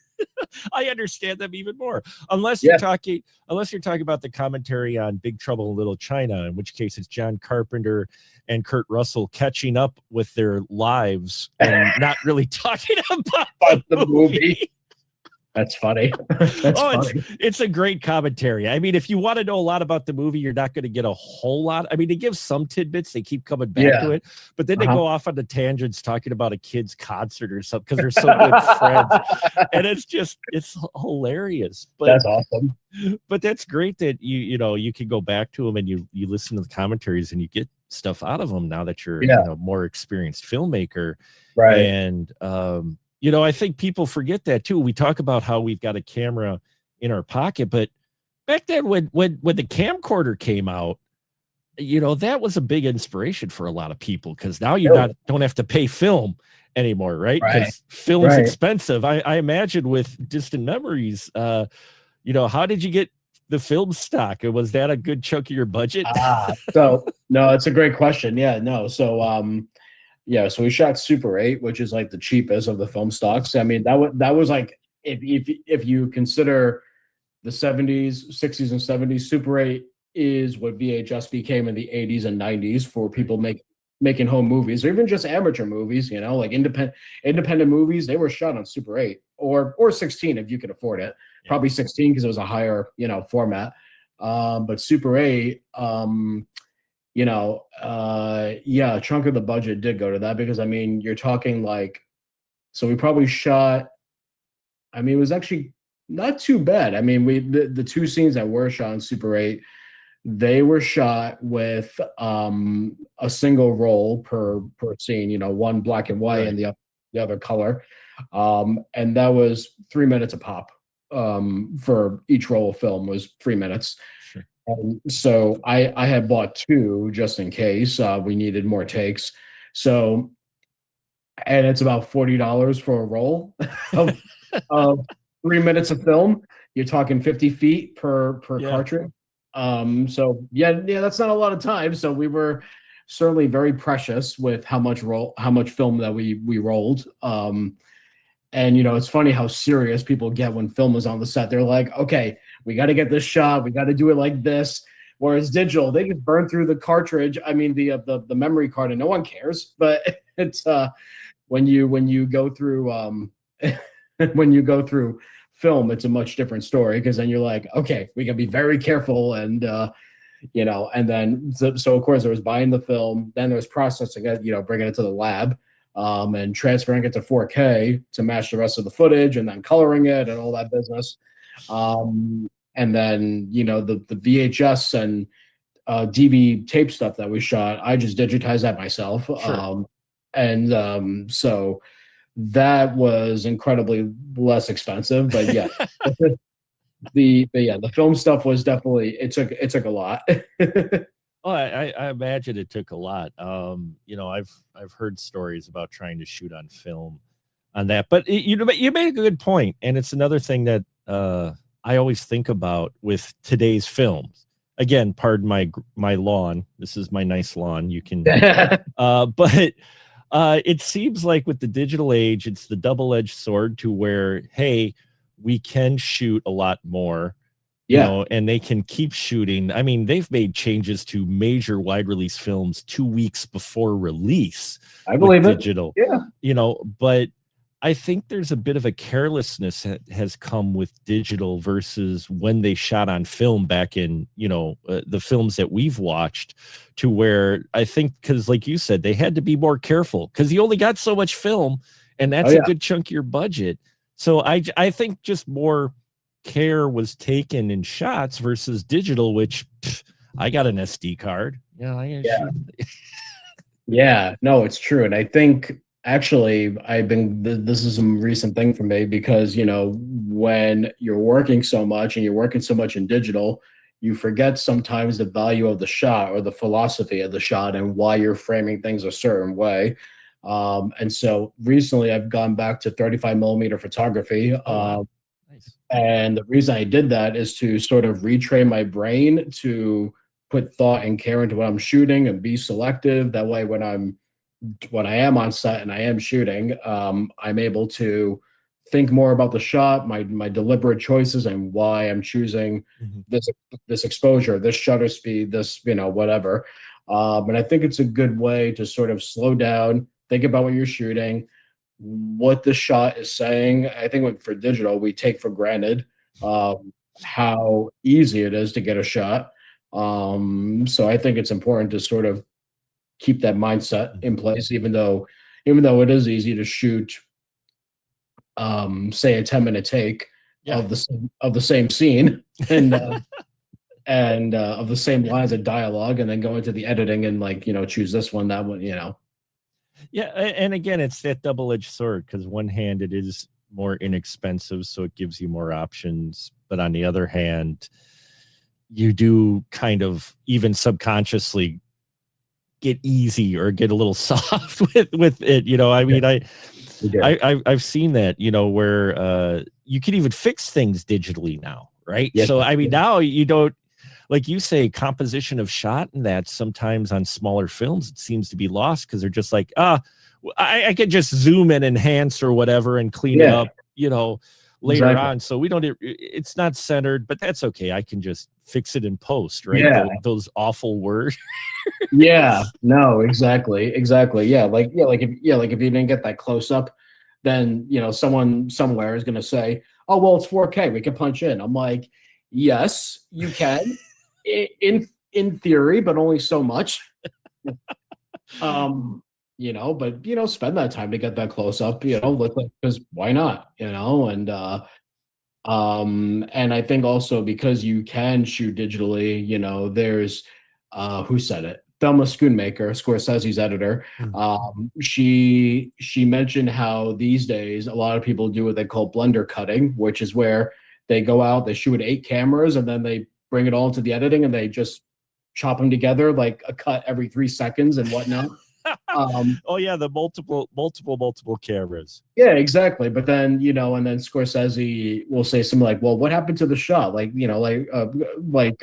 I understand them even more. Unless you're talking about the commentary on Big Trouble in Little China, in which case it's John Carpenter and Kurt Russell catching up with their lives and not really talking about the movie. That's funny. Funny. It's a great commentary. I mean, if you want to know a lot about the movie, you're not going to get a whole lot. I mean, they give some tidbits. They keep coming back to it, but then they go off on the tangents talking about a kid's concert or something because they're so good friends. And it's hilarious. But that's awesome. But that's great that you can go back to them and you listen to the commentaries and you get stuff out of them now that you're a more experienced filmmaker. Right. And I think people forget that too. We talk about how we've got a camera in our pocket, but back then when the camcorder came out, that was a big inspiration for a lot of people, because now you don't have to pay film anymore, right? Because film is expensive. I imagine with Distant Memories, how did you get the film stock? Was that a good chunk of your budget? So no, it's a great question. So we shot Super 8, which is like the cheapest of the film stocks. I mean, that was like, if you consider the 70s, 60s, and 70s, Super 8 is what VHS became in the 80s and 90s for people making home movies, or even just amateur movies, like independent movies. They were shot on Super 8 or 16 if you could afford it. Yeah. Probably 16 because it was a higher, format. But Super 8, a chunk of the budget did go to that, because I mean, you're talking like, so we probably shot, I mean, it was actually not too bad. I mean, the 2 scenes that were shot in Super 8, they were shot with a single roll per scene, one black and white and the other color. And that was 3 minutes a pop. For each roll of film was 3 minutes. Sure. So I had bought 2 just in case we needed more takes. So, and it's about $40 for a roll of 3 minutes of film. You're talking 50 feet per cartridge. So that's not a lot of time. So we were certainly very precious with how much film that we rolled. And it's funny how serious people get when film is on the set. They're like, okay, we got to get this shot. We got to do it like this. Whereas digital, they just burn through the cartridge. I mean, the memory card, and no one cares. But it's when you go through film, it's a much different story, because then you're like, okay, we got to be very careful, and and then so of course there was buying the film, then there's processing it, bringing it to the lab. And transferring it to 4K to match the rest of the footage, and then coloring it and all that business. And then, the VHS and DV tape stuff that we shot, I just digitized that myself. Sure. So that was incredibly less expensive, but yeah, the film stuff was definitely, it took a lot. Oh, I imagine it took a lot. You know, I've heard stories about trying to shoot on film on that, but you know, but you made a good point, and it's another thing that I always think about with today's films. Again, pardon my lawn. This is my nice lawn. You can, but it seems like with the digital age, it's the double-edged sword to where, hey, we can shoot a lot more, you know, and they can keep shooting. I mean, they've made changes to major wide release films 2 weeks before release. I believe it. Digital, Yeah. you know, but I think there's a bit of a carelessness that has come with digital versus when they shot on film back in, you know, the films that we've watched, to where I think, because like you said, they had to be more careful because you only got so much film, and that's a good chunk of your budget. So I think just more care was taken in shots versus digital, which I got an SD card. Yeah, no, it's true. And I think actually this is some recent thing for me because, you know, when you're working so much and you're working so much in digital, you forget sometimes the value of the shot or the philosophy of the shot and why you're framing things a certain way. And so recently I've gone back to 35 millimeter photography. Nice. And the reason I did that is to sort of retrain my brain to put thought and care into what I'm shooting and be selective. That way, when I am on set and I am shooting, I'm able to think more about the shot, my deliberate choices, and why I'm choosing this exposure, this shutter speed, this, you know, whatever. And I think it's a good way to sort of slow down, think about what you're shooting, what the shot is saying. I think for digital, we take for granted how easy it is to get a shot. So I think it's important to sort of keep that mindset in place, even though it is easy to shoot, say a 10-minute take of the same scene and of the same lines of dialogue, and then go into the editing and, like, you know, choose this one, that one, you know. Yeah, and again, it's that double-edged sword because one hand it is more inexpensive, so it gives you more options, but on the other hand, you do kind of even subconsciously get easy or get a little soft with it, you know. I mean, I've seen that, you know, where you can even fix things digitally now, right? So I mean, now you don't, like you say, composition of shot, and that sometimes on smaller films it seems to be lost because they're just like, I could just zoom and enhance or whatever and clean it up, you know, later on. So we don't, it's not centered, but that's okay. I can just fix it in post, right? Those awful words. No, exactly. Yeah, like if you didn't get that close up, then, you know, someone somewhere is going to say, oh, well, it's 4K, we can punch in. I'm like, yes, you can in theory, but only so much. You know, but, you know, spend that time to get that close up, you know, look like, because why not, you know? And I think also because you can shoot digitally, you know, there's who said it? Thelma Schoonmaker, Scorsese's editor. She mentioned how these days a lot of people do what they call blender cutting, which is where they go out, they shoot 8 cameras, and then they bring it all into the editing and they just chop them together, like a cut every 3 seconds and whatnot. Oh yeah, the multiple cameras. Yeah, exactly. But then, you know, and then Scorsese will say something like, well, what happened to the shot? Like, you know, like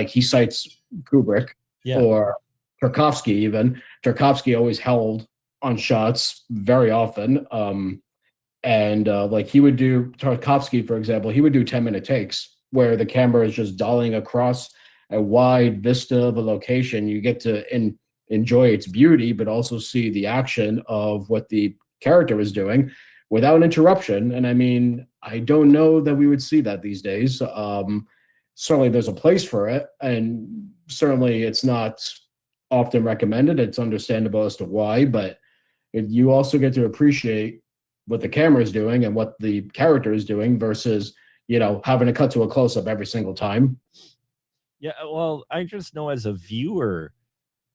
he cites Kubrick or Tarkovsky. Even Tarkovsky always held on shots very often. And like he would do, Tarkovsky, for example, he would do 10-minute takes where the camera is just dollying across a wide vista of a location. You get to enjoy its beauty, but also see the action of what the character is doing without interruption. And I mean, I don't know that we would see that these days. Certainly there's a place for it, and certainly it's not often recommended. It's understandable as to why, but you also get to appreciate what the camera is doing and what the character is doing versus, you know, having to cut to a close-up every single time. Yeah, well, I just know as a viewer,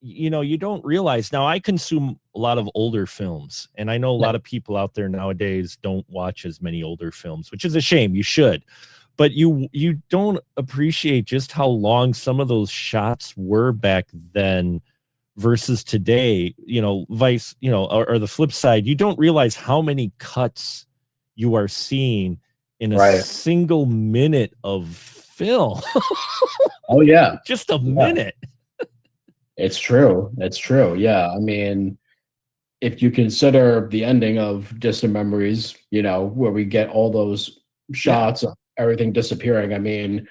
you know, you don't realize. Now, I consume a lot of older films, and I know a lot of people out there nowadays don't watch as many older films, which is a shame. You should. but you don't appreciate just how long some of those shots were back then versus today, vice, or the flip side, you don't realize how many cuts you are seeing in a Right. single minute of film. Oh yeah. Just a Yeah. minute. It's true. It's true. Yeah. I mean, if you consider the ending of Distant Memories, where we get all those shots of everything disappearing, I mean,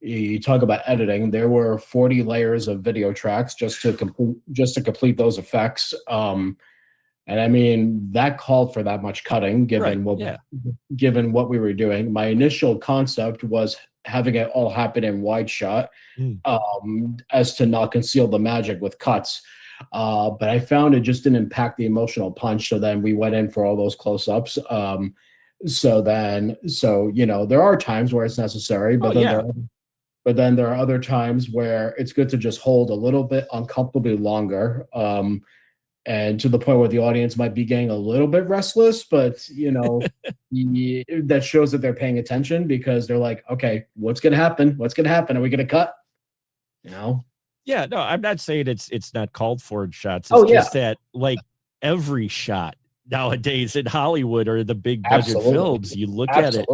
you talk about editing. There were 40 layers of video tracks just to complete those effects. And I mean, that called for that much cutting, given what we were doing. My initial concept was having it all happen in wide shot, as to not conceal the magic with cuts. But I found it just didn't pack the emotional punch. So then we went in for all those close-ups. So there are times where it's necessary, but then there are other times where it's good to just hold a little bit uncomfortably longer. And to the point where the audience might be getting a little bit restless, but that shows that they're paying attention, because they're like, okay, what's going to happen? What's going to happen? Are we going to cut? Yeah, no, I'm not saying it's not called for in shots. It's just that, like, every shot nowadays in Hollywood or the big budget films, you look at it.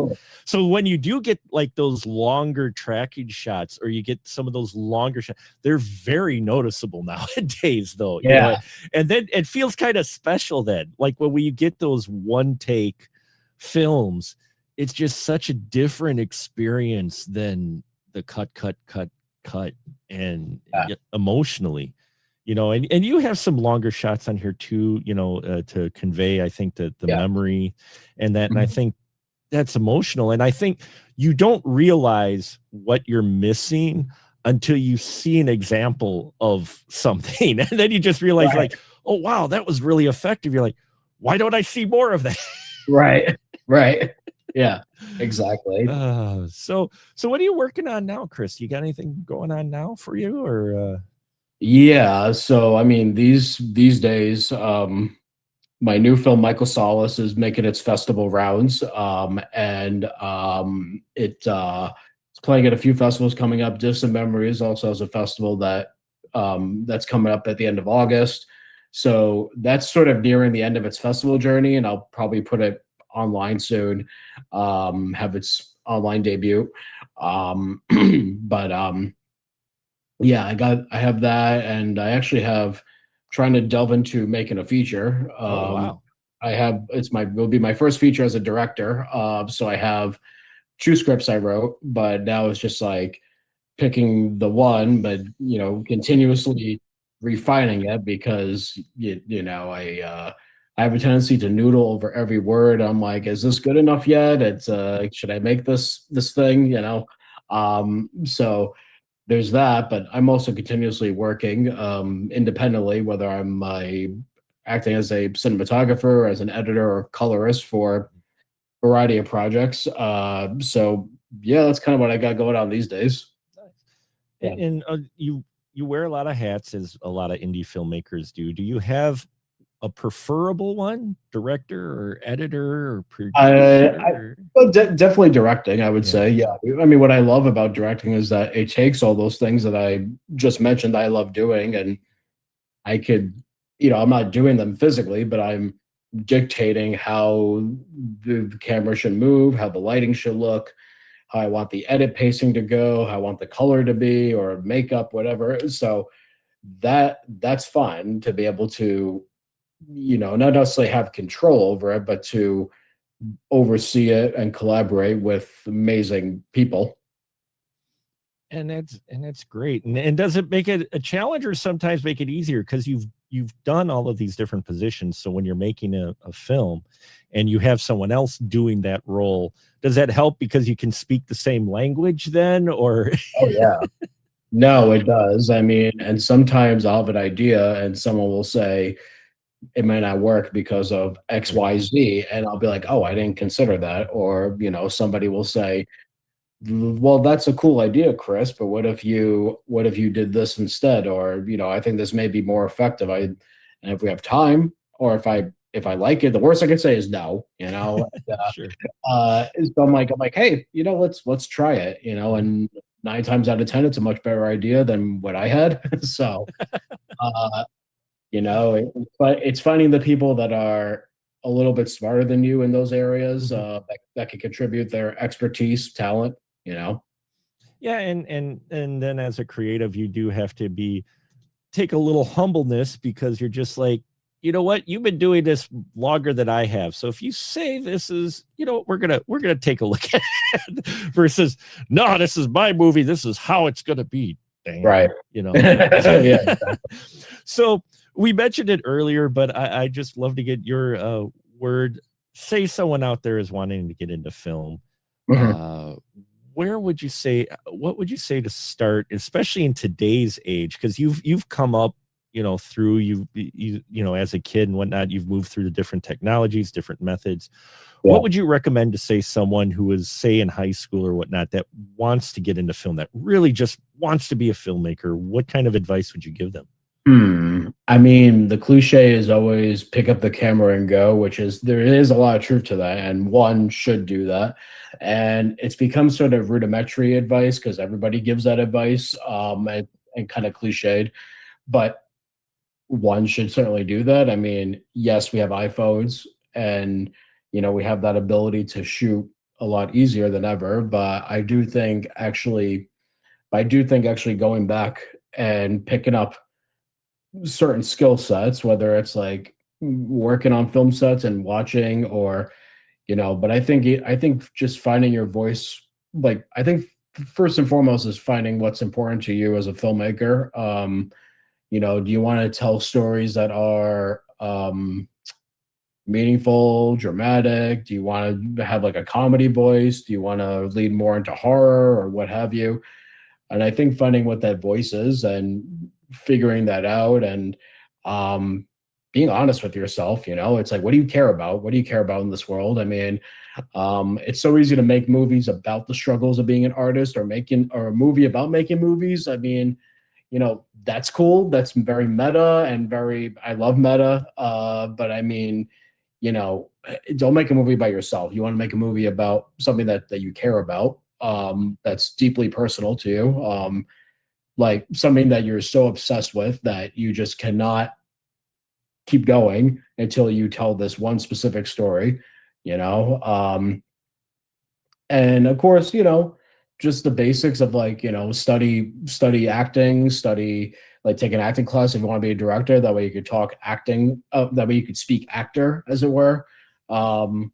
So when you do get like those longer tracking shots, or you get some of those longer shots, they're very noticeable nowadays, though. And then it feels kind of special then. Like when we get those one take films, it's just such a different experience than the cut, and emotionally. And you have some longer shots on here too, to convey, I think, the memory and that. And I think that's emotional. And I think you don't realize what you're missing until you see an example of something. And then you just realize, like, oh, wow, that was really effective. You're like, why don't I see more of that? Right. Yeah, exactly. So what are you working on now, Chris? You got anything going on now for you, or? Yeah, so I mean, these days, my new film Michael Solace is making its festival rounds, and it's playing at a few festivals coming up. Distant Memories also has a festival that's coming up at the end of August, so that's sort of nearing the end of its festival journey, and I'll probably put it online soon, have its online debut, but yeah, I have that, and I actually have trying to delve into making a feature. Wow. Will be my first feature as a director. So I have 2 scripts I wrote, but now it's just like picking the one, but continuously refining it, because I have a tendency to noodle over every word. I'm like, is this good enough yet? It's should I make this thing? So there's that, but I'm also continuously working independently, whether I'm acting as a cinematographer, as an editor, or colorist for a variety of projects. So yeah, that's kind of what I got going on these days. Nice. And you wear a lot of hats, as a lot of indie filmmakers do. Do you have a preferable one, director or editor or producer? Definitely directing, I would say. Yeah. I mean, what I love about directing is that it takes all those things that I just mentioned I love doing, and I could, I'm not doing them physically, but I'm dictating how the camera should move, how the lighting should look, how I want the edit pacing to go, how I want the color to be, or makeup, whatever. So that's fun to be able to, not necessarily have control over it, but to oversee it and collaborate with amazing people. And that's great. And does it make it a challenge, or sometimes make it easier, because you've done all of these different positions? So when you're making a film and you have someone else doing that role, does that help because you can speak the same language then, or? Oh yeah. No, it does. I mean, and sometimes I'll have an idea and someone will say it might not work because of X, Y, Z, and I'll be like, oh, I didn't consider that. Or, somebody will say, well, that's a cool idea, Chris, but what if you did this instead? Or, I think this may be more effective. And if we have time, or if I if I like it, the worst I can say is no, Sure. So I'm like, hey, let's try it, and 9 times out of 10, it's a much better idea than what I had. So, uh, but it's finding the people that are a little bit smarter than you in those areas, that can contribute their expertise, talent, Yeah, and then as a creative, you do have to take a little humbleness, because you're just like, you know what, you've been doing this longer than I have. So if you say this is, we're gonna take a look at it, versus, no, this is my movie. This is how it's gonna be. Dang, right? Yeah. So we mentioned it earlier, but I just love to get your word. Say someone out there is wanting to get into film. What would you say to start, especially in today's age? Because you've come up, through you as a kid and whatnot, you've moved through the different technologies, different methods. Yeah. What would you recommend to, say, someone who is, say, in high school or whatnot, that wants to get into film, that really just wants to be a filmmaker? What kind of advice would you give them? I mean, the cliche is always pick up the camera and go, there is a lot of truth to that, and one should do that. And it's become sort of rudimentary advice because everybody gives that advice, and kind of cliched, but one should certainly do that. I mean, yes, we have iPhones, and we have that ability to shoot a lot easier than ever. But I do think actually going back and picking up certain skill sets, whether it's like working on film sets and watching, or but I think just finding your voice. Like, I think first and foremost is finding what's important to you as a filmmaker. Do you want to tell stories that are meaningful, dramatic? Do you want to have like a comedy voice? Do you want to lead more into horror or what have you? And I think finding what that voice is and figuring that out, and being honest with yourself, it's like, what do you care about? What do you care about in this world? I mean, it's so easy to make movies about the struggles of being an artist, or a movie about making movies. I mean, that's cool. That's very meta and I love meta. But I mean, don't make a movie about yourself. You want to make a movie about something that you care about, that's deeply personal to you. Like something that you're so obsessed with that you just cannot keep going until you tell this one specific story, and of course, just the basics of like, study acting, like take an acting class if you want to be a director. That way you could talk acting, that way you could speak actor, as it were. And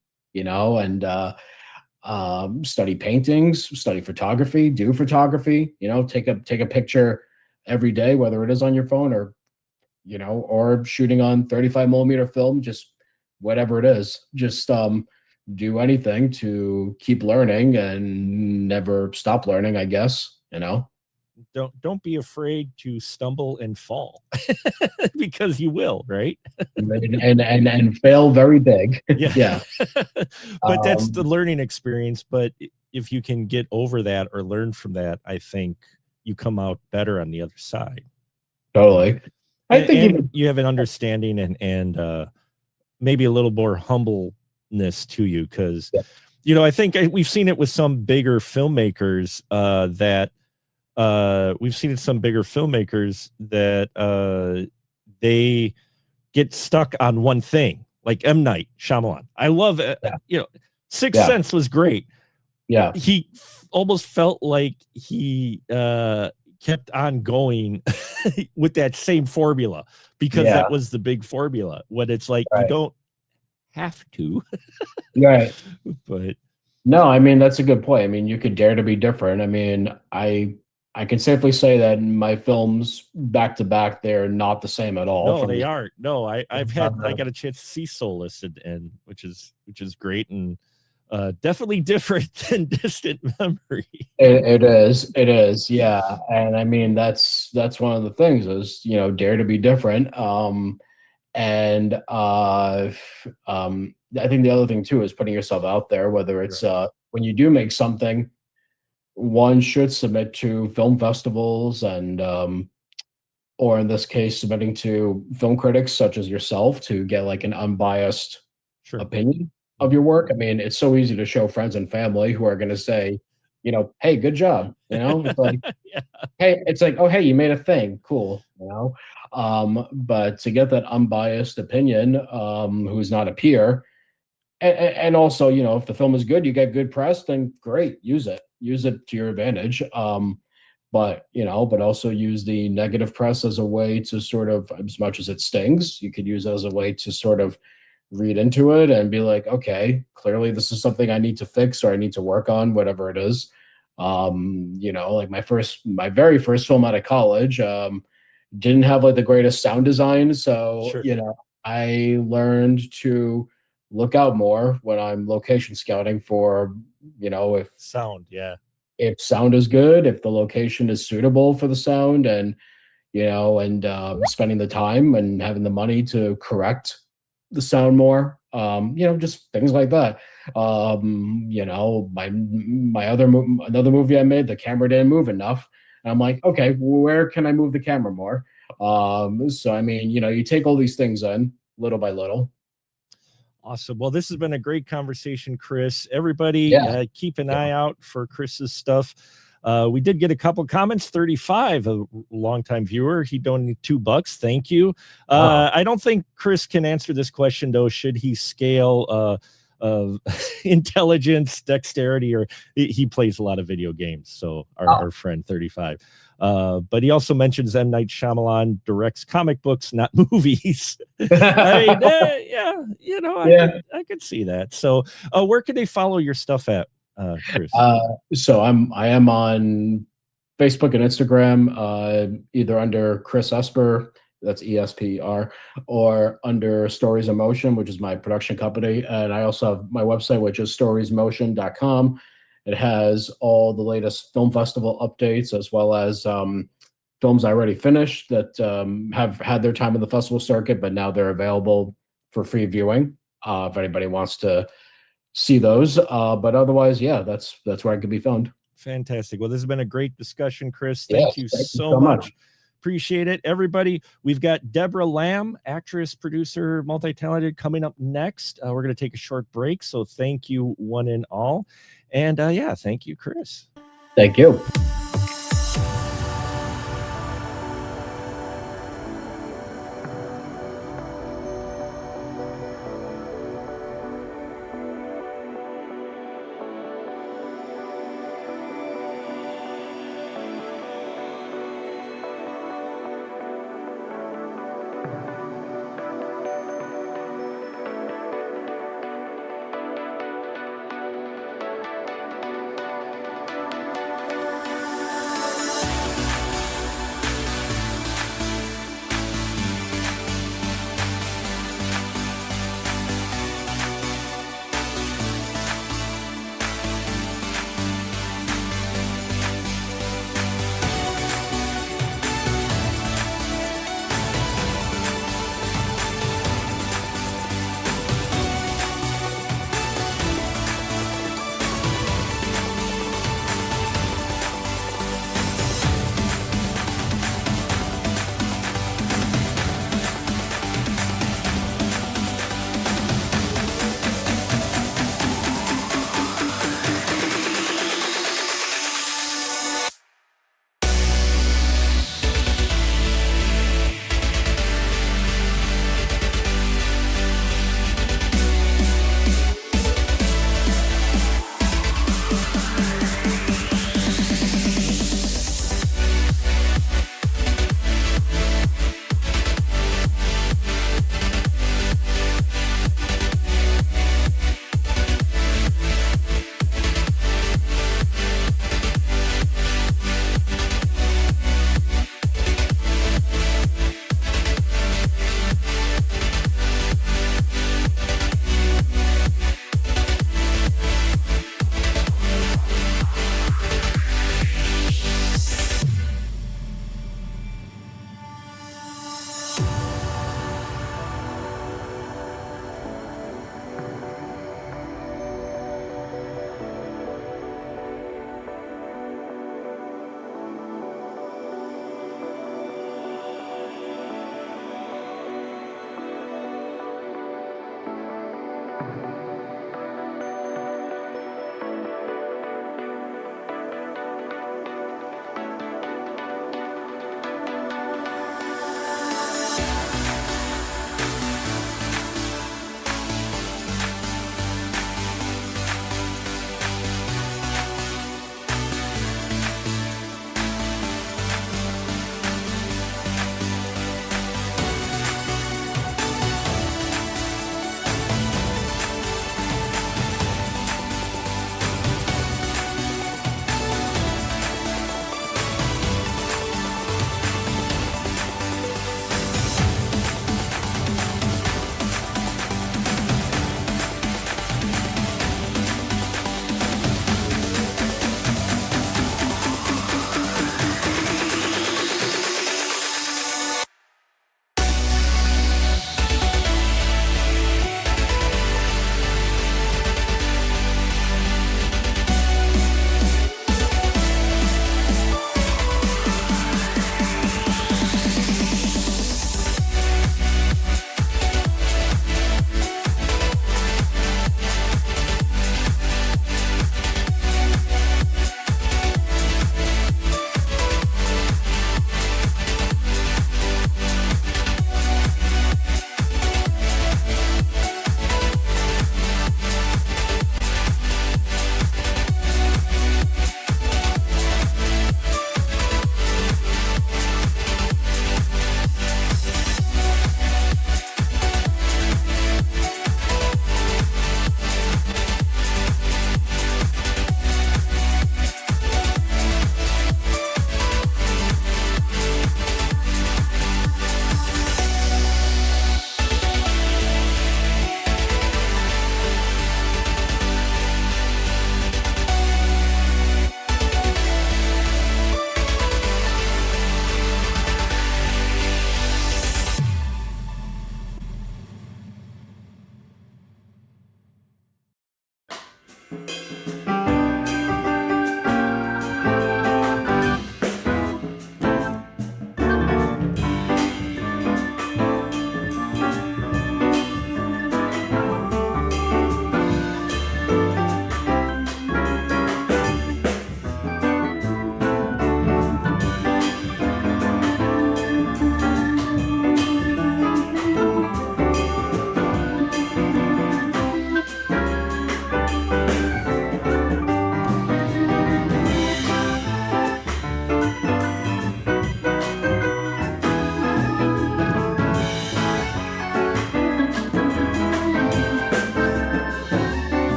study paintings, study photography, do photography, take a picture every day, whether it is on your phone or shooting on 35 millimeter film, just whatever it is. Just do anything to keep learning and never stop learning, I guess. Don't be afraid to stumble and fall, because you will, right? and fail very big. Yeah. But that's the learning experience. But if you can get over that or learn from that, I think you come out better on the other side. Totally. I think you have an understanding and maybe a little more humbleness to you, because I think we've seen it with some bigger filmmakers that they get stuck on one thing, like M. Night Shyamalan. I love it. Sixth Sense was great. Yeah, he almost felt like he kept on going with that same formula, because that was the big formula. When it's like, you don't have to. Right. But no, I mean, that's a good point. I mean, you could dare to be different. I mean, I can safely say that in my films back to back, they're not the same at all. No, they aren't. No, I got a chance to see Soulless, and which is great, and definitely different than Distant Memory. It is, yeah. And I mean, that's one of the things is, dare to be different. And I think the other thing too is putting yourself out there, whether it's when you do make something, one should submit to film festivals and or in this case, submitting to film critics such as yourself to get like an unbiased Sure. opinion of your work. I mean, it's so easy to show friends and family who are going to say, hey, good job. It's like, Yeah. hey, it's like, oh, hey, you made a thing. Cool. But to get that unbiased opinion, who's not a peer, and also, if the film is good, you get good press, then great, use it to your advantage. But also use the negative press as a way to sort of, as much as it stings, you could use it as a way to sort of read into it and be like, okay, clearly this is something I need to fix or I need to work on, whatever it is. Like my very first film out of college, didn't have like the greatest sound design. So, Sure. I learned to look out more when I'm location scouting for, if Sound. Yeah. sound is good, if the location is suitable for the sound, and spending the time and having the money to correct the sound more, just things like that. Another movie I made, the camera didn't move enough, and I'm like, okay, where can I move the camera more? So I mean, you take all these things in little by little. Awesome. Well, this has been a great conversation, Chris. Everybody, Yeah. keep an eye out for Chris's stuff. We did get a couple comments. 35, a longtime viewer, he donated $2. Thank you. Wow. I don't think Chris can answer this question though. Should he scale of intelligence, dexterity, or he plays a lot of video games? So our friend 35. But he also mentions M. Night Shyamalan directs comic books, not movies. I mean, I could see that. So where can they follow your stuff at, Chris? So I am on Facebook and Instagram, either under Chris Esper, that's ESPR, or under Stories in Motion, which is my production company. And I also have my website, which is storiesmotion.com. It has all the latest film festival updates, as well as films I already finished that have had their time in the festival circuit, but now they're available for free viewing if anybody wants to see those. But otherwise, yeah, that's where I could be found. Fantastic. Well, this has been a great discussion, Chris. Yes, Thank you so much. Appreciate it. Everybody, we've got Deborah Lamb, actress, producer, multi-talented, coming up next. We're going to take a short break. So thank you, one and all. And thank you, Chris. Thank you.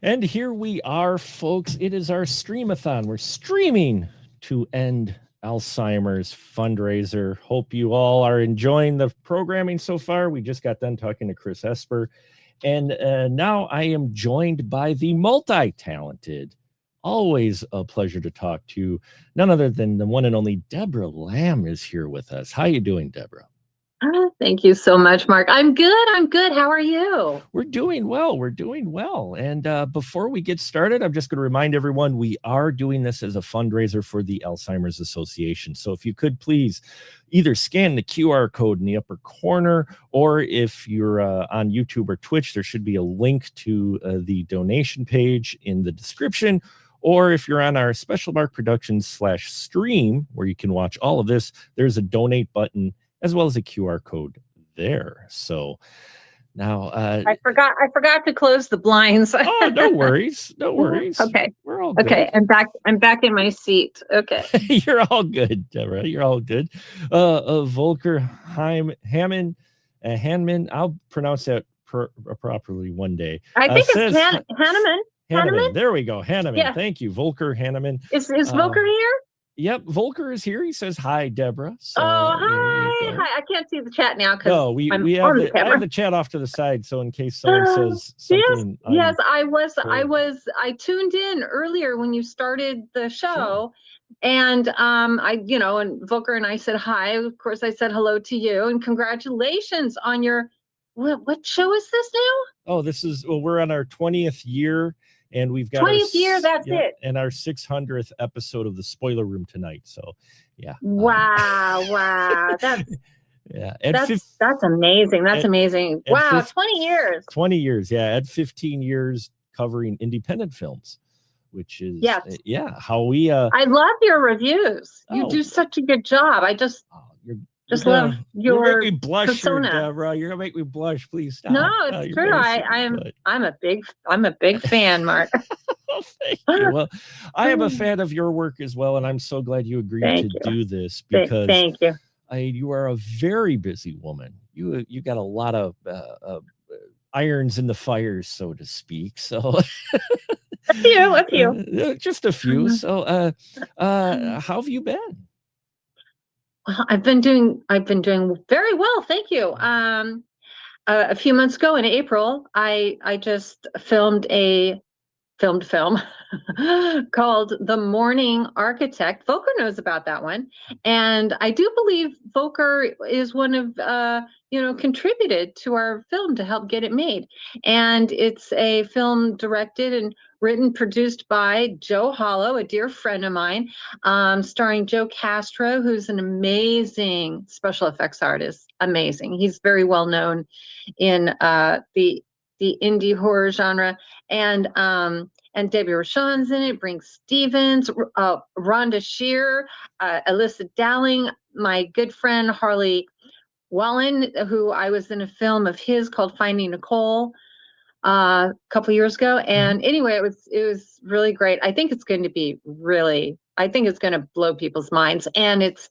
And here we are, folks. It is our streamathon. We're streaming to end Alzheimer's fundraiser. Hope you all are enjoying the programming so far. We just got done talking to Chris Esper. And now I am joined by the multi-talented, always a pleasure to talk to, none other than the one and only Deborah Lamb is here with us. How you doing, Deborah? Thank you so much, Mark. I'm good. I'm good. How are you? We're doing well. We're doing well. And before we get started, I'm just going to remind everyone we are doing this as a fundraiser for the Alzheimer's Association. So if you could please either scan the QR code in the upper corner, or if you're on YouTube or Twitch, there should be a link to the donation page in the description. Or if you're on our Special Mark Productions /stream, where you can watch all of this, there's a donate button as well as a QR code there. So now I forgot to close the blinds. oh, no worries. No worries. Okay. We're all good. Okay, I'm back in my seat. Okay. You're all good, Deborah. You're all good. Volker Hanman, I'll pronounce that properly one day. I think it's Hanneman. Hanneman. There we go. Hanneman. Yeah. Thank you, Volker Hanneman. Is Volker here? Yep, Volker is here. He says hi, Deborah. So, hi. I can't see the chat now because we have I have the chat off to the side, so in case someone says something. Yes, I tuned in earlier when you started the show. Sure. And and Volker and I said hi. Of course, I said hello to you and congratulations on your what show is this now? Oh, we're on our 20th year. And we've got 20th year, that's it. And our 600th episode of the Spoiler Room tonight. So, yeah. Wow. That's amazing. That's amazing. Wow, 20 years. 20 years, yeah. At 15 years covering independent films, which is how we I love your reviews. You do such a good job. I just love your You're making me blush persona. Here, Deborah. You're gonna make me blush. Please stop. No, it's true. I'm a big fan, Mark. Thank you. Well, I am a fan of your work as well, and I'm so glad you agreed to do this because thank you. You are a very busy woman. You got a lot of irons in the fires, so to speak. So a few. Just a few. So how have you been? Well, I've been doing very well, thank you. A few months ago in April, I just filmed a film called The Morning Architect. Volker knows about that one, and I do believe Volker is one of contributed to our film to help get it made. And it's a film directed and written, produced by Joe Hollow, a dear friend of mine, starring Joe Castro, who's an amazing special effects artist. Amazing. He's very well known in the indie horror genre. And Debbie Rochon's in it, Brink Stevens, Rhonda Shear, Alyssa Dowling, my good friend Harley Wallen, who I was in a film of his called Finding Nicole a couple years ago. And anyway, it was really great. I think it's going to blow people's minds, and it's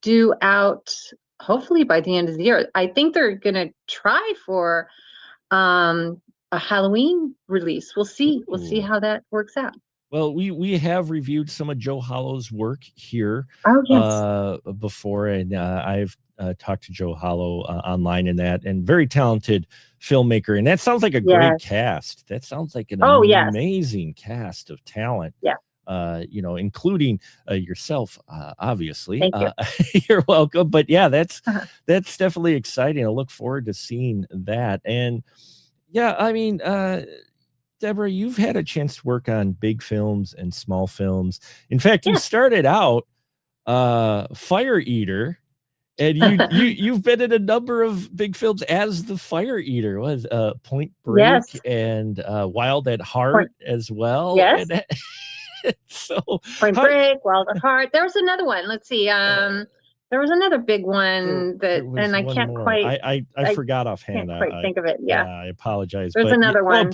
due out hopefully by the end of the year. I think they're going to try for a Halloween release. We'll see how that works out. Well, we have reviewed some of Joe Hollow's work here before, and I've talked to Joe Hollow online in that, and very talented filmmaker. And that sounds like a great cast. That sounds like an amazing cast of talent. Yeah. Including yourself, obviously. Thank you. You're welcome. But yeah, that's definitely exciting. I look forward to seeing that. And yeah, I mean, Deborah, you've had a chance to work on big films and small films. In fact, you started out Fire Eater, and you've been in a number of big films as the Fire Eater. Was Point Break and Wild at Heart as well. Yes. So Point Break, Wild at Heart. There was another one. Let's see. There was another big one and I can't more. Quite. I forgot offhand. Can't quite think of it. Yeah, I apologize. There's another one.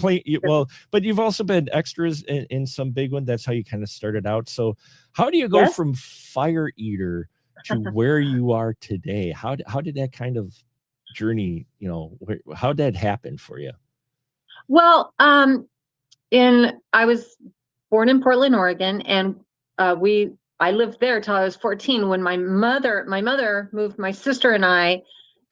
But you've also been extras in some big one. That's how you kind of started out. So how do you go from Fire Eater to where you are today? How did that kind of journey? How did that happen for you? Well, I was born in Portland, Oregon, and I lived there till I was 14 when my mother moved my sister and I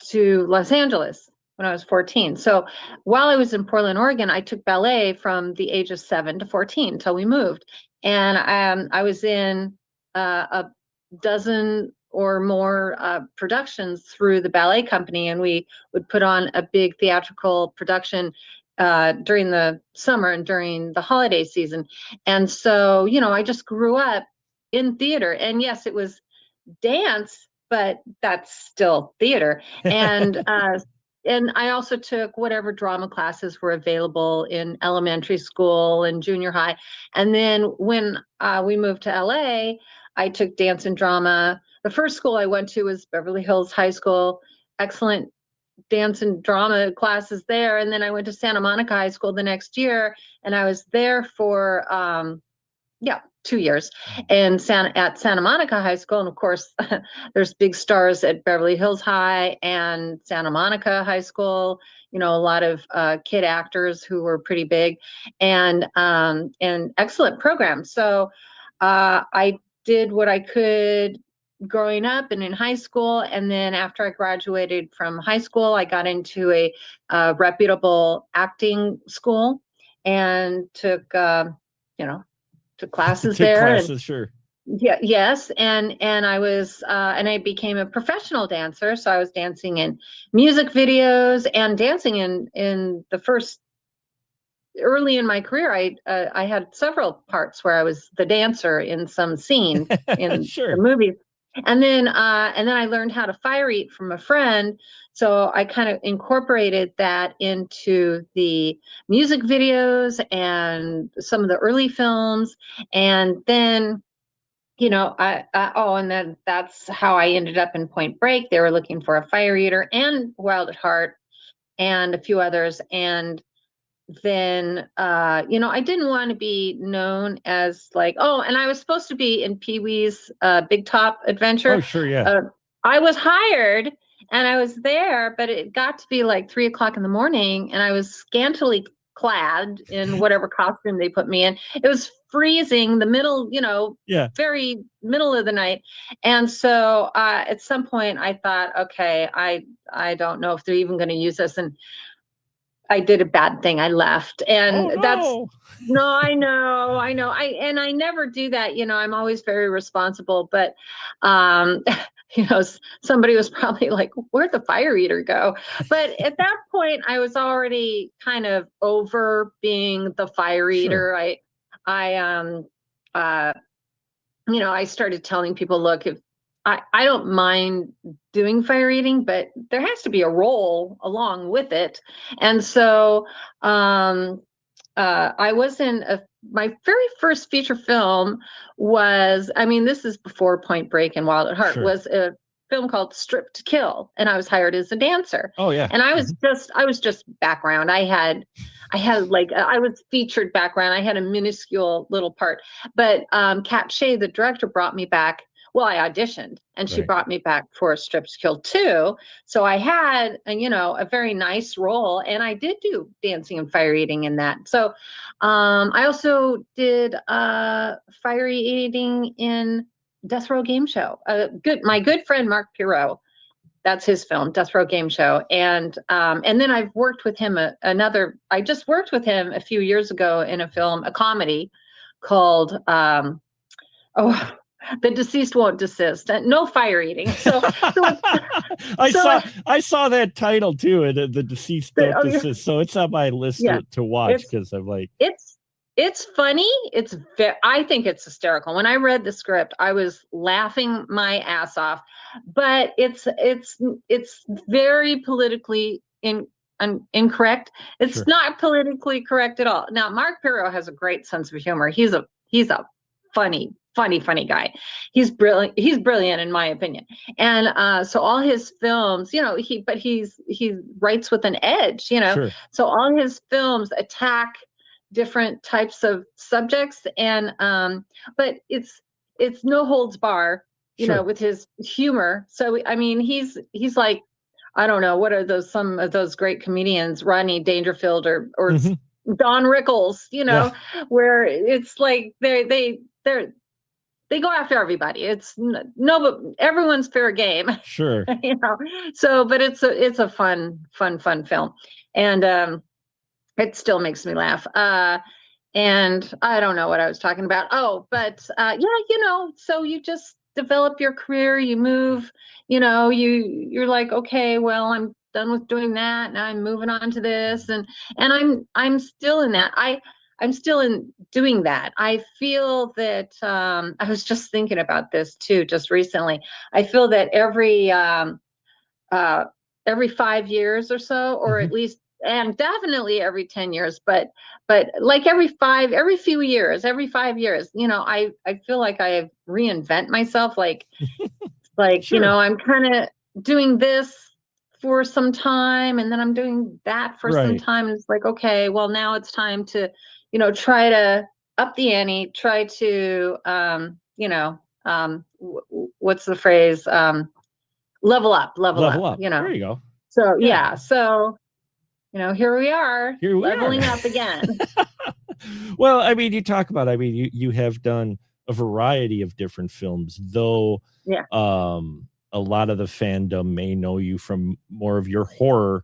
to Los Angeles when I was 14. So while I was in Portland, Oregon, I took ballet from the age of 7 to 14 until we moved. And I was in a dozen or more productions through the ballet company, and we would put on a big theatrical production during the summer and during the holiday season. And so, I just grew up in theater, and yes, it was dance, but that's still theater. And and I also took whatever drama classes were available in elementary school and junior high. And then when we moved to LA, I took dance and drama. The first school I went to was Beverly Hills High School. Excellent dance and drama classes there. And then I went to Santa Monica High School the next year, and I was there for 2 years and at Santa Monica High School. And of course, there's big stars at Beverly Hills High and Santa Monica High School, a lot of kid actors who were pretty big, and excellent programs. So I did what I could growing up and in high school. And then after I graduated from high school, I got into a reputable acting school and took classes Took there. classes, sure. Yeah, yes. And I was and I became a professional dancer. So I was dancing in music videos and dancing in the first early in my career. I had several parts where I was the dancer in some scene in Sure. the movies. And then I learned how to fire eat from a friend. So I kind of incorporated that into the music videos and some of the early films. And then, and then that's how I ended up in Point Break. They were looking for a fire eater and Wild at Heart and a few others. And then I didn't want to be known as like, and I was supposed to be in Pee-wee's Big Top Adventure. Oh, sure, yeah. I was hired and I was there, but it got to be like 3:00 in the morning, and I was scantily clad in whatever costume they put me in. It was freezing, the middle, very middle of the night. And so at some point I thought, okay, I don't know if they're even going to use this. And I did a bad thing. I left. And I know. I never do that. I'm always very responsible, but, somebody was probably like, where'd the fire eater go? But at that point I was already kind of over being the fire eater. Sure. I started telling people, look, if I don't mind doing fire eating, but there has to be a role along with it. And so I was in my very first feature film was, this is before Point Break and Wild at Heart, was a film called Strip to Kill. And I was hired as a dancer. Oh, yeah. And I was just background. I was featured background. I had a minuscule little part, but Kat Shea, the director, brought me back. Well, I auditioned and she brought me back for a Strip to Kill 2. So I had, a very nice role, and I did do dancing and fire eating in that. So I also did fire eating in Death Row Game Show. My good friend, Mark Pirot, that's his film, Death Row Game Show. And then I've worked with him I just worked with him a few years ago in a film, a comedy called, The Deceased Won't Desist. No fire eating. So I saw that title too, and the Deceased Don't Desist. So it's on my list to watch, because I'm like, it's funny. I think it's hysterical. When I read the script, I was laughing my ass off. But it's very politically incorrect. It's not politically correct at all. Now, Mark Pirot has a great sense of humor. He's a funny guy. He's brilliant in my opinion. And so all his films, he writes with an edge, so all his films attack different types of subjects, and but it's no holds bar, with his humor. So he's like, I don't know, what are some of those great comedians, Rodney Dangerfield or Don Rickles, where it's like they go after everybody. It's but everyone's fair game. Sure. So, but it's a fun film. And it still makes me laugh. And I don't know what I was talking about. Oh, but so you just develop your career, you move, you're like, okay, well, I'm done with doing that. Now I'm moving on to this. And I'm still in that. I'm still in doing that. I feel that I was just thinking about this too, just recently. I feel that every every 5 years or so, or at least, and definitely every 10 years, but like every 5 years, you know, I feel like I reinvent myself. Like, Sure. I'm kind of doing this for some time, and then I'm doing that for some Right. time. And it's like, okay, well, now it's time to, try to up the ante, try to, what's the phrase? Level up, Level up. you know? There you go. So, Yeah. so, here we are, Here we leveling are. up again. Well, I mean, you talk about, I mean, you have done a variety of different films, though. Yeah. A lot of the fandom may know you from more of your horror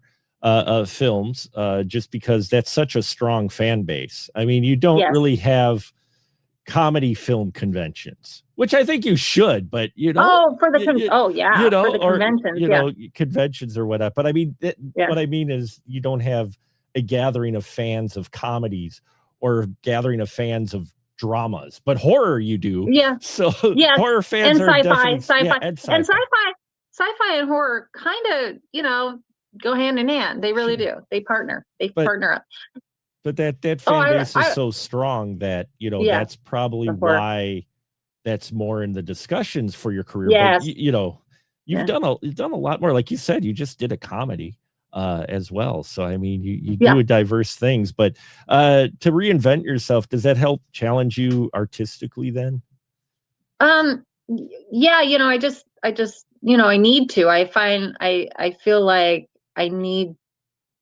films, just because that's such a strong fan base. I mean, you don't Yes. really have comedy film conventions, which I think you should, but Oh, for the for the or conventions, conventions or whatever. But I mean, Yeah. what I mean is you don't have a gathering of fans of comedies or gathering of fans of dramas, but horror you do. Yeah. So Yes. horror fans And are sci-fi, definitely and sci-fi and horror kind of, go hand in hand. They really do. They partner. They partner up. But that fan base is so strong that, Yeah, that's probably the horror. why that's more in the discussions for your career. Yes. But you've done a lot more. Like you said, you just did a comedy as well. So I mean, you do diverse things, but to reinvent yourself, does that help challenge you artistically then? Yeah, I just I need to. I feel like I need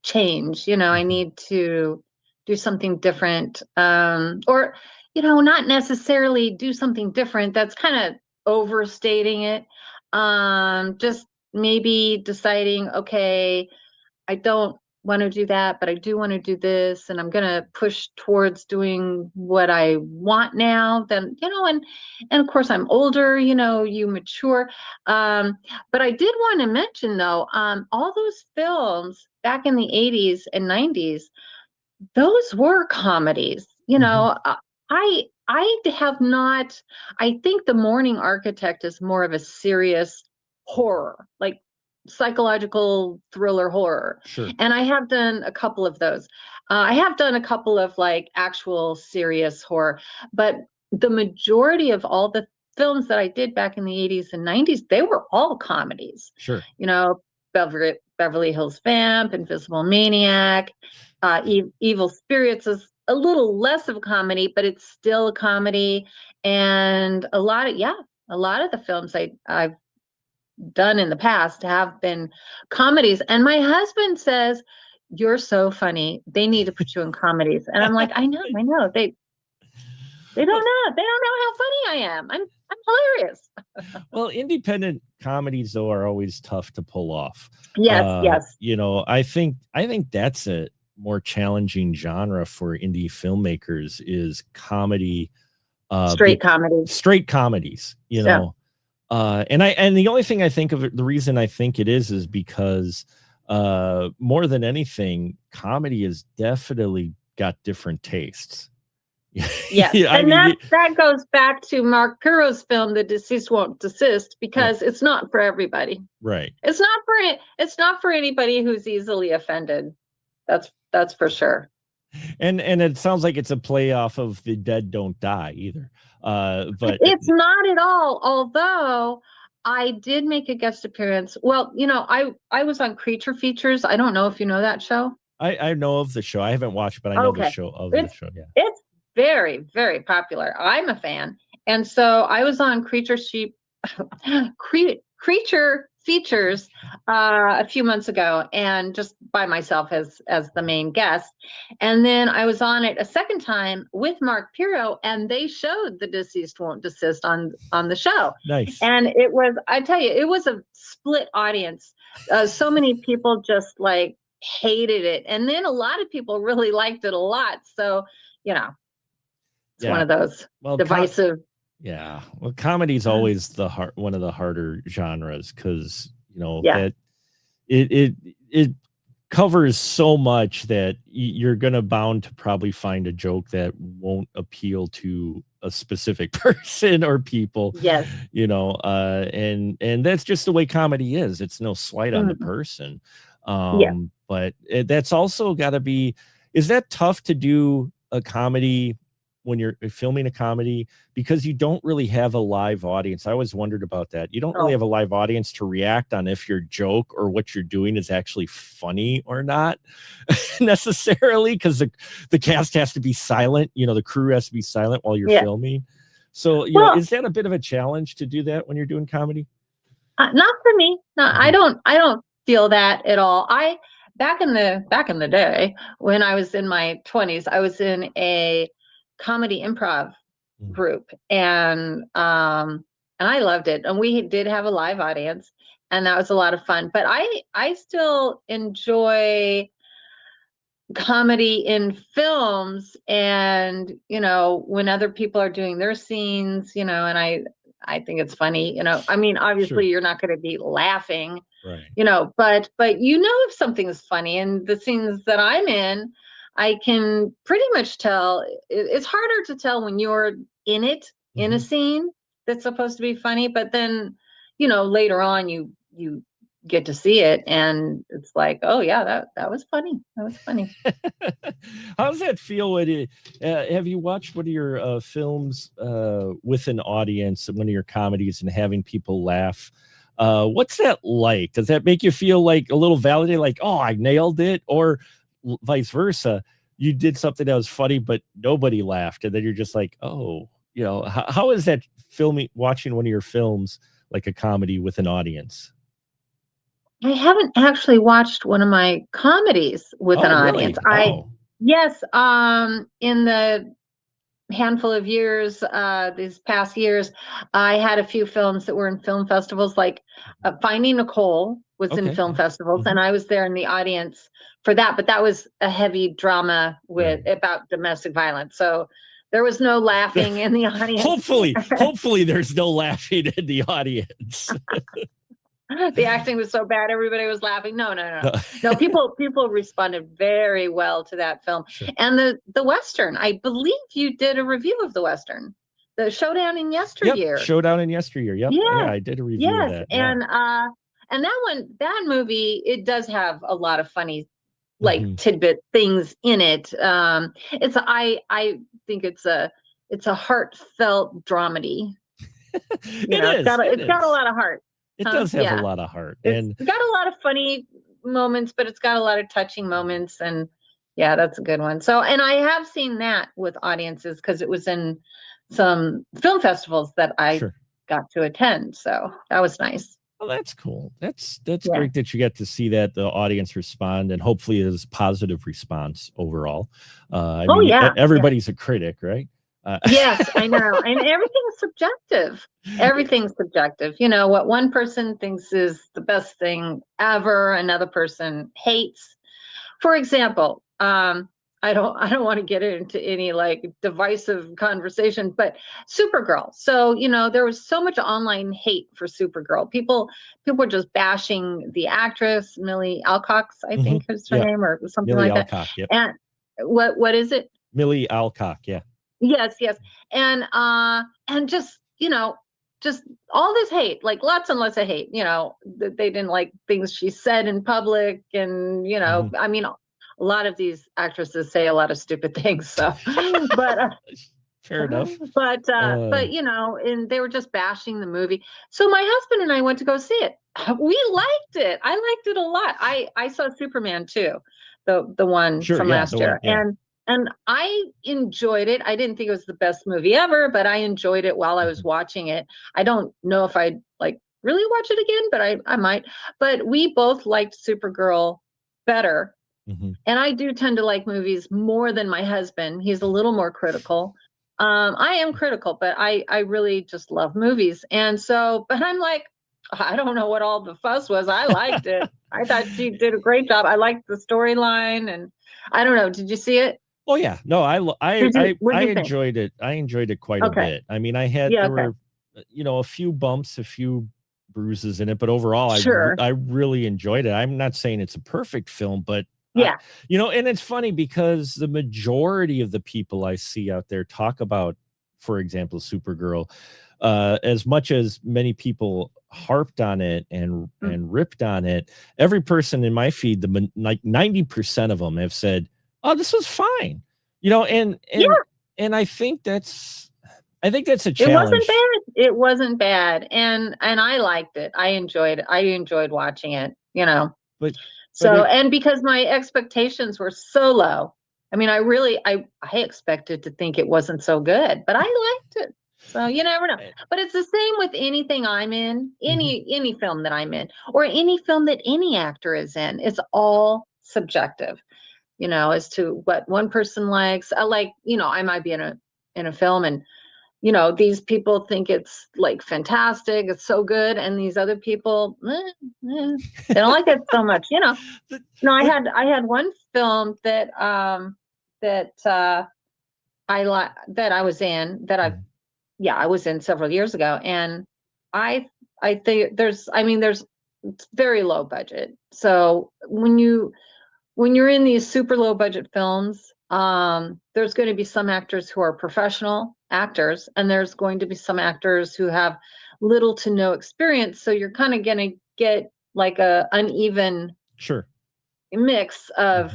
change, I need to do something different. Or, not necessarily do something different. That's kind of overstating it. Just maybe deciding, okay, I don't want to do that, but I do want to do this, and I'm going to push towards doing what I want now. Then, and of course I'm older, you mature. But I did want to mention though, all those films back in the 80s and 90s, those were comedies. I have not. I think The Morning Architect is more of a serious horror, like psychological thriller horror. Sure. And I have done a couple of those. I have done a couple of like actual serious horror, but the majority of all the films that I did back in the 80s and 90s, they were all comedies. Sure. Beverly Hills Vamp, Invisible Maniac, Evil Spirits is a little less of a comedy, but it's still a comedy. And a lot of the films I've done in the past have been comedies. And my husband says, "You're so funny. They need to put you in comedies." And I'm like, I know. They don't know. They don't know how funny I am. I'm hilarious. Well, independent comedies though are always tough to pull off. Yes. I think that's a more challenging genre for indie filmmakers is comedy. Straight comedies. And the only thing I think of it, the reason I think it is because more than anything, comedy has definitely got different tastes. Yeah. And that goes back to Mark Piro's film, The Deceased Won't Desist, because it's not for everybody. Right. It's not for anybody who's easily offended. That's for sure. And it sounds like it's a play off of The Dead Don't Die either. But it's not at all. Although I did make a guest appearance. Well, I was on Creature Features. I don't know if you know that show. I know of the show. I haven't watched, but I know the show of the show. Yeah. It's very, very popular. I'm a fan. And so I was on Creature Features a few months ago, and just by myself as the main guest. And then I was on it a second time with Mark Piro, and they showed The Deceased Won't Desist on the show. Nice. And I tell you, it was a split audience. So many people just like hated it, and then a lot of people really liked it a lot. So it's one of those divisive. Yeah, well, comedy is always one of the harder genres because that it covers so much that you're gonna bound to probably find a joke that won't appeal to a specific person or people. Yes. You know, and that's just the way comedy is. It's no slight on the Mhm. person. Yeah. But that's also got to be, is that tough to do a comedy when you're filming a comedy, because you don't really have a live audience? I always wondered about that. You don't really Oh. have a live audience to react on if your joke or what you're doing is actually funny or not necessarily, because the cast has to be silent. You know, the crew has to be silent while you're Yeah. filming. So, you know, Well, is that a bit of a challenge to do that when you're doing comedy? not for me. No, I Mhm. don't feel that at all. Back in the day when I was in my 20s, I was in a comedy improv Mm. group, and I loved it. And we did have a live audience, and that was a lot of fun. But I still enjoy comedy in films, and when other people are doing their scenes, and I think it's funny. I mean, obviously Sure. you're not going to be laughing, Right. but if something is funny. And the scenes that I'm in, I can pretty much tell. It's harder to tell when you're in it, in a Mhm. scene that's supposed to be funny, but then later on you get to see it, and it's like, oh yeah, that was funny. That was funny. How does that feel when have you watched one of your films with an audience, one of your comedies, and having people laugh? What's that like? Does that make you feel like a little validated, like, oh, I nailed it? Or vice versa, you did something that was funny, but nobody laughed, and then you're just like, oh, how is that watching one of your films like a comedy with an audience? I haven't actually watched one of my comedies with an Oh, audience. really? Oh, Yes, in the handful of years, these past years, I had a few films that were in film festivals, like Finding Nicole was in okay. film Yeah. festivals, Mhm. and I was there in the audience for that, but that was a heavy drama Right. about domestic violence. So there was no laughing in the audience. Hopefully there's no laughing in the audience. The acting was so bad, everybody was laughing. No. No. People responded very well to that film. Sure. And the Western, I believe you did a review of the Western, the Showdown in Yep. Yesteryear. Showdown in Yesteryear. Yep. Yeah, Yeah, I did a review of yes. that. Yeah. And that movie, it does have a lot of funny, like, Mhm. tidbit things in it. I think it's a heartfelt dramedy. It is. It It's got a is. lot of heart. It does have a Yeah. lot of heart. It's And got a lot of funny moments, but it's got a lot of touching moments, and yeah, that's a good one. So, and I have seen that with audiences because it was in some film festivals that I sure. got to attend. So that was nice. Well, that's cool. That's Yeah. great that you get to see that the audience respond, and hopefully it is positive response overall. I Oh mean, yeah. everybody's a critic, right? Yes, I know. And everything's subjective. Everything's subjective. What one person thinks is the best thing ever, another person hates. For example, I don't want to get into any like divisive conversation, but Supergirl. So, there was so much online hate for Supergirl. People were just bashing the actress, Millie Alcock, I think is her Yeah. name, or something Millie like that. Alcock. Yep. And what is it? Millie Alcock. Yeah. Yes, yes. And just all this hate, like lots and lots of hate, that they didn't like things she said in public. And, Mhm. I mean, a lot of these actresses say a lot of stupid things. So, but, Fair enough. but, and they were just bashing the movie. So my husband and I went to go see it. We liked it. I liked it a lot. I saw Superman too, the one Sure. from Yeah. last The year. one. Yeah. And I enjoyed it. I didn't think it was the best movie ever, but I enjoyed it while I was watching it. I don't know if I'd like really watch it again, but I might. But we both liked Supergirl better. Mhm. And I do tend to like movies more than my husband. He's a little more critical. I am critical, but I really just love movies. And so, but I'm like, I don't know what all the fuss was. I liked it. I thought she did a great job. I liked the storyline, and I don't know. Did you see it? Oh yeah, no, I What'd you think? enjoyed it. I enjoyed it quite a Okay. bit. I mean, Yeah, there okay. were, a few bumps, a few bruises in it, but overall, Sure. I really enjoyed it. I'm not saying it's a perfect film, but Yeah. and it's funny because the majority of the people I see out there talk about for example, Supergirl, as much as many people harped on it and ripped on it, every person in my feed, like 90% of them have said, "Oh, this was fine," and I think that's a challenge. It wasn't bad. It wasn't bad, and I liked it. I enjoyed watching it. But and because my expectations were so low, I mean, I expected to think it wasn't so good, but I liked it. So you never know. But it's the same with anything I'm in, any film that I'm in, or any film that any actor is in. It's all subjective, as to what one person likes. I might be in a film, and these people think it's like fantastic, it's so good, and these other people, they don't like it so much. I had one film that I was in, I was in several years ago, and I think there's very low budget. So when you're in these super low budget films, there's going to be some actors who are professional actors, and there's going to be some actors who have little to no experience. So you're kind of going to get like a uneven mix of,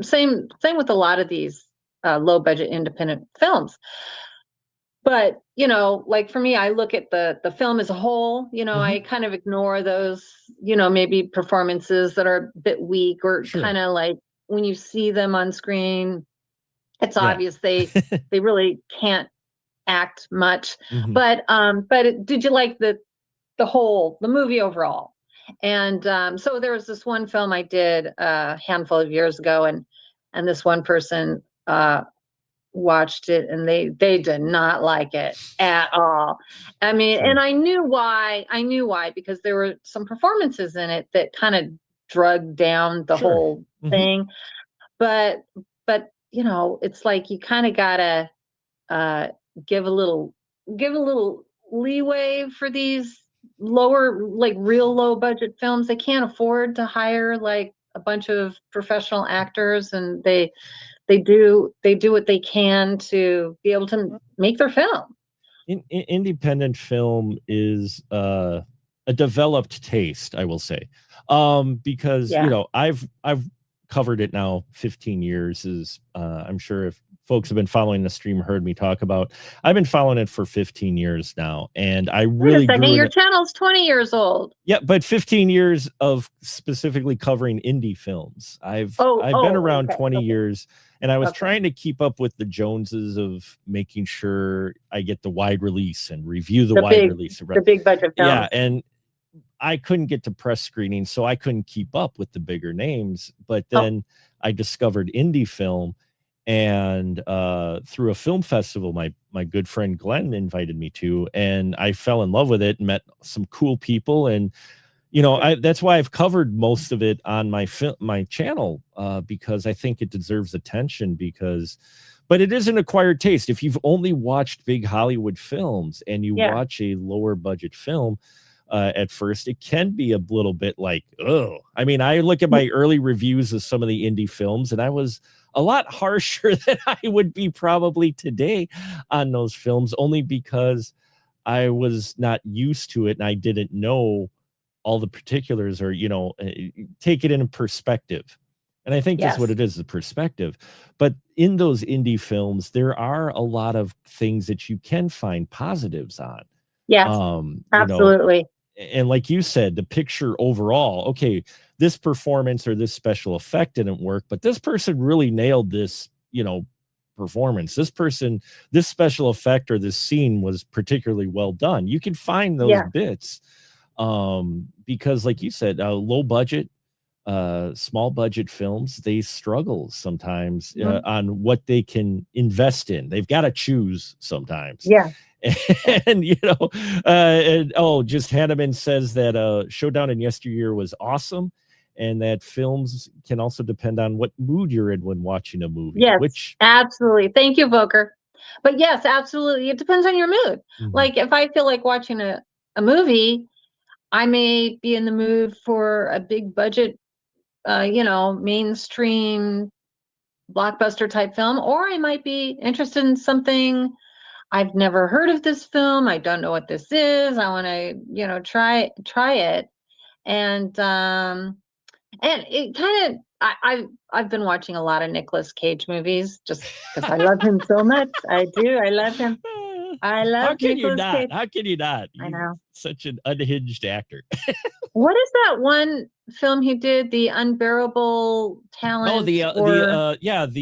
same with a lot of these low budget independent films. But, like for me, I look at the film as a whole. I kind of ignore those, maybe performances that are a bit weak, or kind of like when you see them on screen, it's obvious they really can't act much. But did you like the movie overall? And so there was this one film I did a handful of years ago, and this one person watched it, and they did not like it at all. I mean, and I knew why, because there were some performances in it that kind of drug down the whole thing. But it's like you kind of gotta give a little leeway for these lower, like real low budget films. They can't afford to hire like a bunch of professional actors, and they do what they can to be able to make their film. Independent film is a developed taste, I will say, because I've covered it now 15 years. I'm sure if folks have been following the stream heard me talk about, I've been following it for 15 years now, and I really grew your channel's 20 years old. Yeah, but 15 years of specifically covering indie films. I've been around 20 years, and I was trying to keep up with the Joneses of making sure I get the wide release and review the wide release. The big budget films. Yeah, and I couldn't get to press screening, so I couldn't keep up with the bigger names. But then I discovered indie film, and through a film festival my good friend Glenn invited me to, and I fell in love with it and met some cool people. And that's why I've covered most of it on my channel, because I think it deserves attention. But it is an acquired taste. If you've only watched big Hollywood films and you watch a lower budget film, at first, it can be a little bit like, oh, I mean, I look at my early reviews of some of the indie films, and I was a lot harsher than I would be probably today on those films, only because I was not used to it and I didn't know all the particulars, or, take it in perspective. And I think that's what it is, the perspective. But in those indie films, there are a lot of things that you can find positives on. Yes, absolutely. And like you said, the picture overall, okay, this performance or this special effect didn't work, but this person really nailed this, performance. This special effect or this scene was particularly well done. You can find those bits, because like you said, low budget, small budget films, they struggle sometimes on what they can invest in. They've got to choose sometimes. And just Hanneman says that Showdown in Yesteryear was awesome, and that films can also depend on what mood you're in when watching a movie. Absolutely. Thank you, Voker. But yes, absolutely, it depends on your mood. Like if I feel like watching a movie, I may be in the mood for a big budget mainstream blockbuster type film, or I might be interested in something I've never heard of this film. I don't know what this is. I want to, try it. And it kind of, I've been watching a lot of Nicolas Cage movies just because I love him so much. I do. I love him. I love How can Nicolas you not? Cage. How can you not? I He's know. such an unhinged actor. What is that one film he did? The Unbearable Talent? Oh, the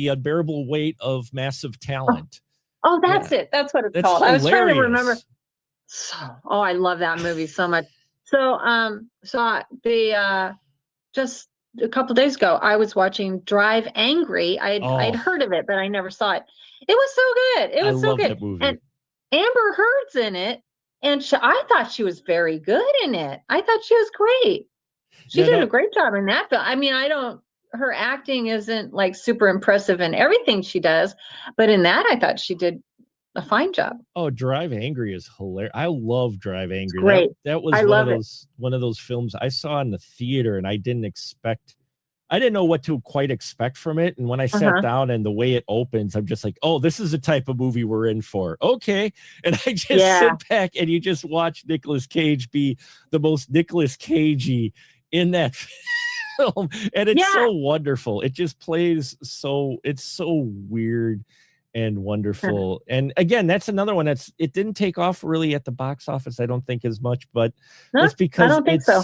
unbearable weight of massive talent. Oh, that's it. That's what it's That's called. hilarious. I was trying to remember. Oh, I love that movie so much. So, just a couple days ago, I was watching Drive Angry. I'd heard of it, but I never saw it. It was so good. It was so good. That movie. And Amber Heard's in it, and I thought she was very good in it. I thought she was great. She did a great job in that film. I mean, her acting isn't like super impressive in everything she does, but in that, I thought she did a fine job. Oh, Drive Angry is hilarious. I love Drive Angry. Great. That was one of those films I saw in the theater, and I didn't know what to quite expect from it. And when I sat down and the way it opens, I'm just like, oh, this is the type of movie we're in for. Okay. And I just sit back and you just watch Nicolas Cage be the most Nicolas Cagey in that film. And it's so wonderful. It just plays it's so weird and wonderful. And again, that's another one it didn't take off really at the box office, I don't think, as much, but it's because I don't think so.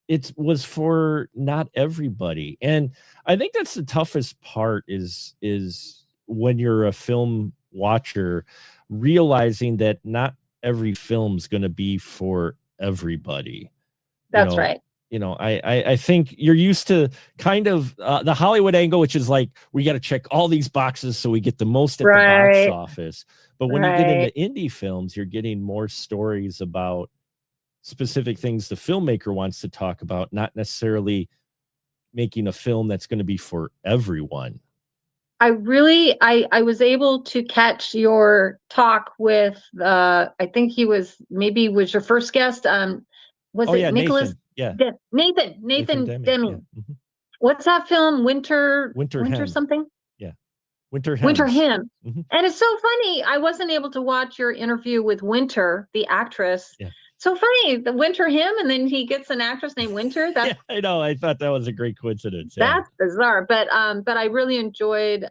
It was for not everybody. And I think that's the toughest part is when you're a film watcher, realizing that not every film's going to be for everybody. That's right. I think you're used to kind of the Hollywood angle, which is like, we got to check all these boxes so we get the most at the box office. But when you get into indie films, you're getting more stories about specific things the filmmaker wants to talk about, not necessarily making a film that's going to be for everyone. I was able to catch your talk with I think was your first guest. Was it Nicholas? Nathan Deming. Yeah. Mm-hmm. What's that film? Winter Hem. Something? Yeah. Winter Hem. Mm-hmm. And it's so funny. I wasn't able to watch your interview with Winter, the actress. Yeah. So funny, the Winter Hem, and then he gets an actress named Winter. Yeah, I know. I thought that was a great coincidence. That's bizarre, but I really enjoyed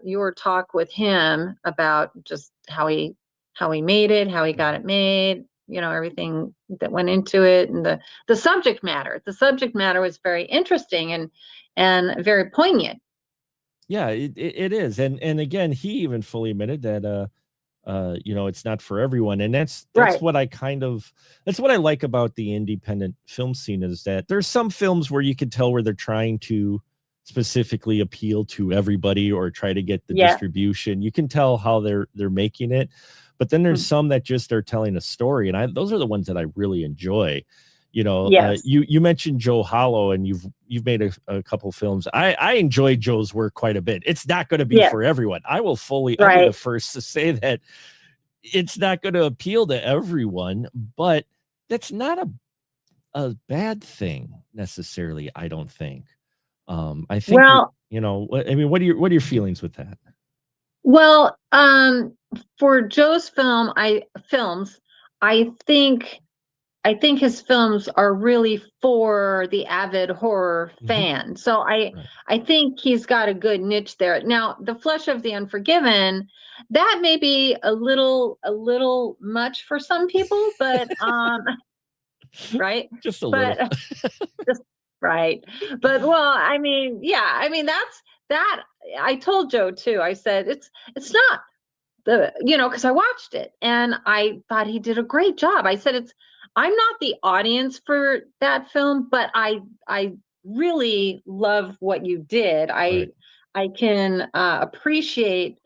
your talk with him about just how he made it, how he got it made. Everything that went into it, and the subject matter. The subject matter was very interesting and very poignant. Yeah, it is, and again, he even fully admitted that. It's not for everyone, and that's what that's what I like about the independent film scene, is that there's some films where you can tell where they're trying to specifically appeal to everybody or try to get the distribution. You can tell how they're making it, but then there's some that just are telling a story, and those are the ones that I really enjoy. You mentioned Joe Hollow, and you've made a couple films. I enjoy Joe's work quite a bit. It's not going to be for everyone. I'll be the first to say that it's not going to appeal to everyone, but that's not a bad thing necessarily, I don't think. I think what are your feelings with that? Well, for Joe's films, I think his films are really for the avid horror fan. So I think he's got a good niche there. Now, The Flesh of the Unforgiven, that may be a little much for some people, but right? Just a little. Just right. But that's that. I told Joe too. I said it's not because I watched it and I thought he did a great job. I said I'm not the audience for that film, but I really love what you did. I can appreciate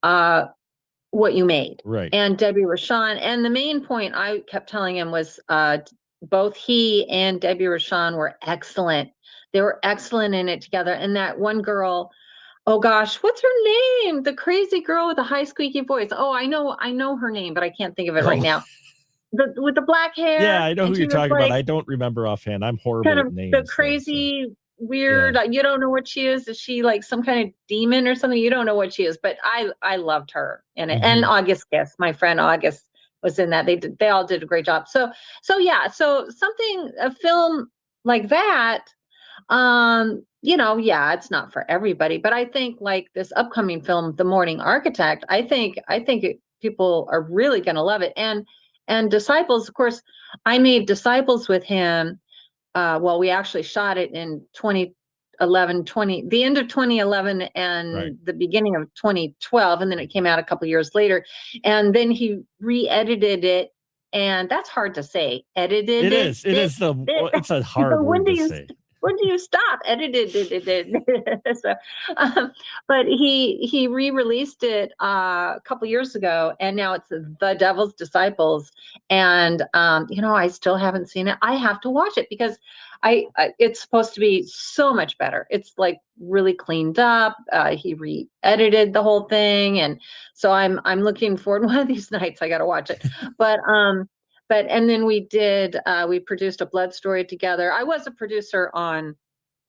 what you made. Right. And Debbie Rochon. And the main point I kept telling him was both he and Debbie Rochon were excellent. They were excellent in it together. And that one girl, oh gosh, what's her name? The crazy girl with the high squeaky voice. Oh, I know her name, but I can't think of it right now. With the black hair. Yeah, I know who you're talking about. I don't remember offhand. I'm horrible with names. The crazy weird. You don't know what she is. Is she like some kind of demon or something? You don't know what she is, but I loved her in it. And August Guest, my friend August was in that. They all did a great job. So yeah, so a film like that, yeah, it's not for everybody, but I think like this upcoming film, The Morning Architect, I think people are really going to love it. And Disciples, of course, I made Disciples with him. Well, we actually shot it in the end of 2011 and the beginning of 2012, and then it came out a couple years later. And then he re-edited it, and that's hard to say. Edited it. It's a hard word to say. When do you stop? Edited it. So, but he re-released it a couple years ago, and now it's The Devil's Disciples. And I still haven't seen it. I have to watch it because it's supposed to be so much better. It's like really cleaned up. He re-edited the whole thing, and so I'm looking forward. One of these nights I got to watch it. But and then we produced a Blood Story together. I was a producer on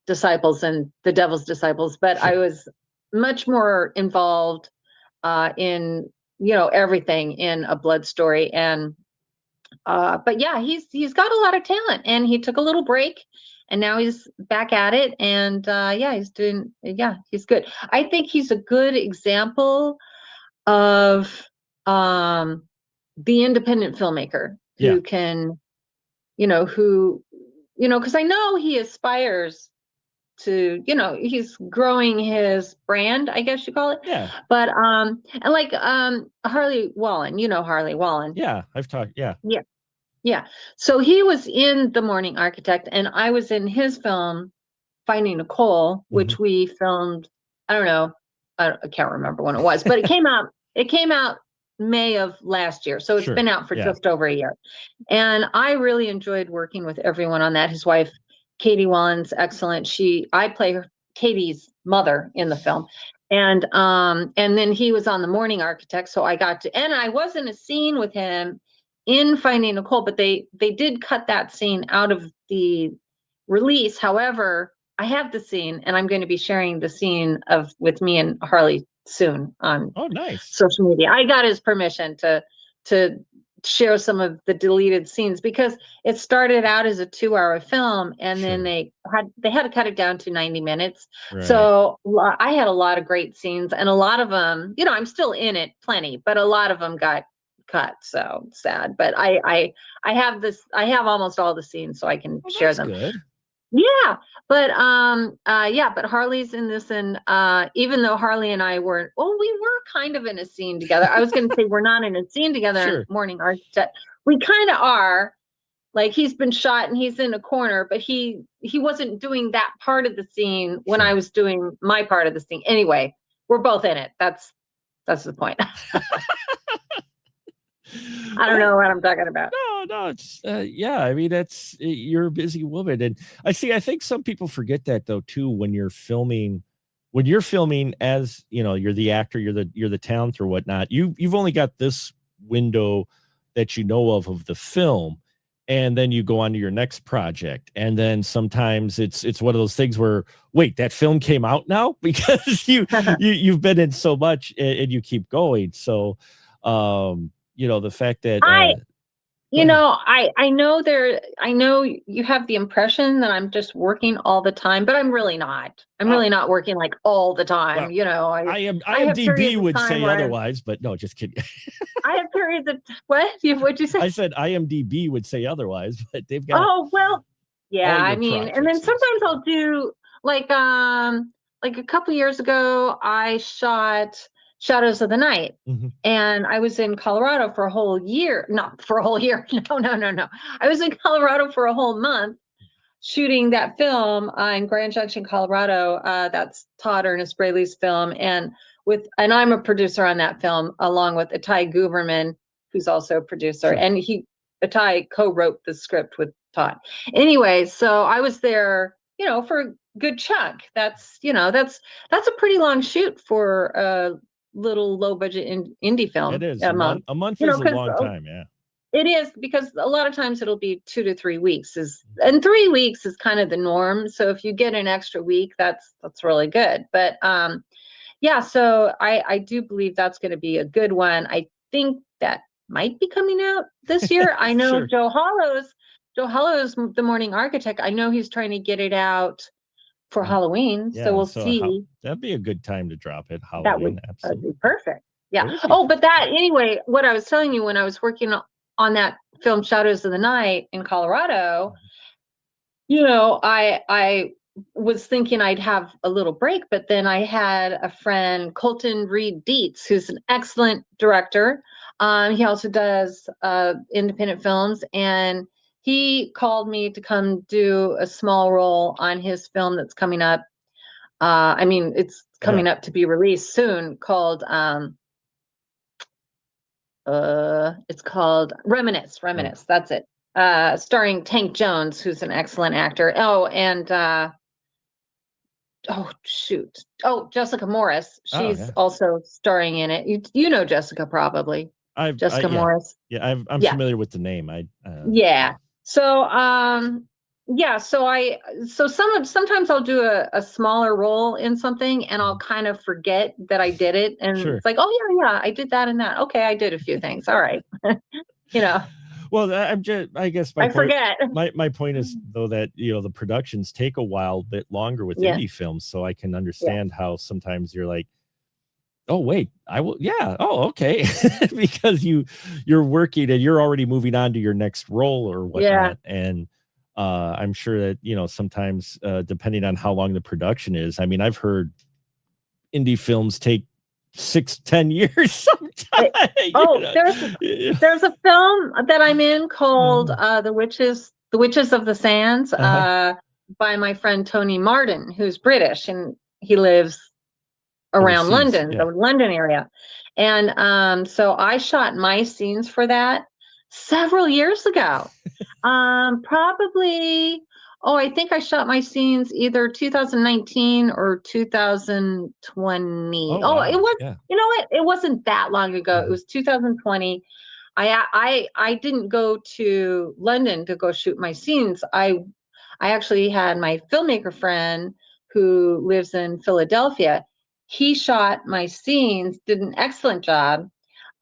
Disciples and The Devil's Disciples, but I was much more involved in everything in A Blood Story. And but yeah, he's got a lot of talent, and he took a little break, and now he's back at it. And he's good. I think he's a good example of the independent filmmaker who can, because I know he aspires to, he's growing his brand, I guess you call it. Yeah. But and like Harley Wallen, Harley Wallen. Yeah, I've talked. Yeah. Yeah. Yeah. So he was in The Morning Architect, and I was in his film Finding Nicole, which we filmed. I don't know. I can't remember when it was, but it came out. It came out May of last year, so it's been out for just over a year. And I really enjoyed working with everyone on that. His wife, Katie Wallen's excellent. I play Katie's mother in the film, and then he was on The Morning Architect, so I got to, and I was in a scene with him in Finding Nicole, but they did cut that scene out of the release. However, I have the scene, and I'm going to be sharing the scene with me and Harley soon on social media. I got his permission to share some of the deleted scenes, because it started out as a 2-hour film, and then they had to cut it down to 90 minutes. So I had a lot of great scenes, and a lot of them, I'm still in it plenty, but a lot of them got cut. So sad, but I have almost all the scenes, so I can share them. Good. Yeah, but but Harley's in this, and even though Harley and I we were kind of in a scene together. I was going to say we're not in a scene together in Morning Architect. We kind of are. Like, he's been shot and he's in a corner, but he wasn't doing that part of the scene when I was doing my part of the scene. Anyway, we're both in it. That's the point. I don't know what I'm talking about. No, it's I mean, you're a busy woman, and I think some people forget that though too. When you're filming as you're the actor, you're the talent or whatnot. You've only got this window that you know of the film, and then you go on to your next project, and then sometimes it's one of those things where, wait, that film came out now, because you've been in so much, and you keep going. So the fact that I know you have the impression that I'm just working all the time, but I'm really not. I'm really not working like all the time. Well, IMDb would say otherwise, but no, just kidding. I have periods of what'd you say? I said IMDb would say otherwise, but they've got. Oh well, yeah. I mean, and then sometimes I'll do like a couple years ago, I shot Shadows of the Night. And I was in Colorado for a whole year. Not for a whole year. No. I was in Colorado for a whole month shooting that film in Grand Junction, Colorado. That's Todd Ernest Braley's film. And I'm a producer on that film, along with Itai Guberman, who's also a producer. And Itai co-wrote the script with Todd. Anyway, so I was there, for a good chunk. That's a pretty long shoot for a little low budget indie film. It is. A month is a long time. Yeah. It is, because a lot of times it'll be 2 to 3 weeks and 3 weeks is kind of the norm. So if you get an extra week, that's really good. But yeah, so I do believe that's going to be a good one. I think that might be coming out this year. I know Sure. Joe Hollow's The Morning Architect. I know he's trying to get it out for Halloween. Yeah, So we'll see. That'd be a good time to drop it. That Halloween, would absolutely. be perfect. Yeah. It would be Oh, but that anyway, what I was telling you when I was working on that film Shadows of the Night in Colorado, you know, I was thinking I'd have a little break, but then I had a friend, Colton Reed Dietz, who's an excellent director. He also does independent films, and he called me to come do a small role on his film that's coming up. I mean, it's coming up to be released soon, called it's called Reminisce. That's it. Starring Tank Jones, who's an excellent actor. Oh, and Jessica Morris. She's also starring in it. You know Jessica probably. Jessica Morris. Yeah, I'm familiar with the name. Sometimes I'll do a smaller role in something and I'll kind of forget that I did it, and it's like, oh yeah, I did that and that. Okay, I did a few things. All right. You know. Well, I guess I forget. My point is though that, you know, the productions take a while bit longer with indie films, so I can understand how sometimes you're like, oh wait, I will, oh okay, because you're working and you're already moving on to your next role or whatnot, and I'm sure that, you know, sometimes depending on how long the production is, I mean, I've heard indie films take 6-10 years sometimes. There's a film that I'm in called The Witches of the Sands, by my friend Tony Martin, who's British, and he lives around London, the London area. And so I shot my scenes for that several years ago. I think I shot my scenes either 2019 or 2020. It was, you know what? It wasn't that long ago. It was 2020. I didn't go to London to go shoot my scenes. I actually had my filmmaker friend who lives in Philadelphia. He shot my scenes, did an excellent job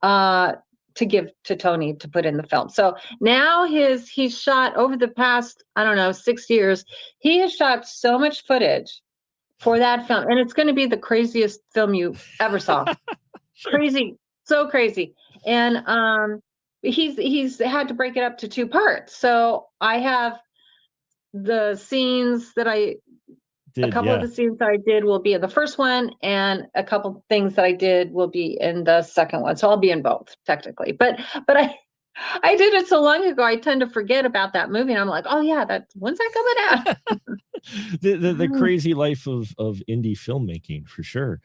to give to Tony to put in the film. So now he's shot over the past, 6 years. He has shot so much footage for that film, and it's going to be the craziest film you ever saw. Crazy, so crazy. And he's had to break it up to 2 parts. So I have the scenes that a couple of the scenes that I did will be in the first one, and a couple things that I did will be in the second one. So I'll be in both technically, but I did it so long ago, I tend to forget about that movie, and I'm like, oh yeah, when's that coming out? the crazy life of indie filmmaking, for sure.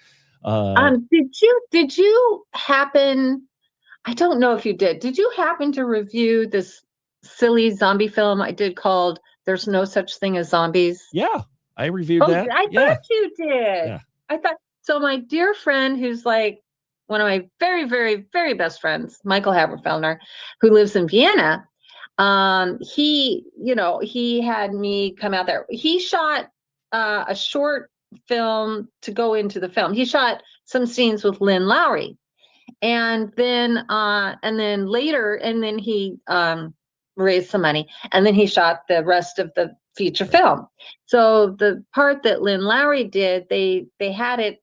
Did you happen? I don't know if you did. Did you happen to review this silly zombie film I did called "There's No Such Thing as Zombies"? Yeah. I reviewed that. I thought you did. Yeah. I thought so. My dear friend, who's like one of my very, very, very best friends, Michael Haberfellner, who lives in Vienna, he had me come out there. He shot a short film to go into the film. He shot some scenes with Lynn Lowry, and then he raised some money, and then he shot the rest of the feature film. So the part that Lynn Lowry did, they had it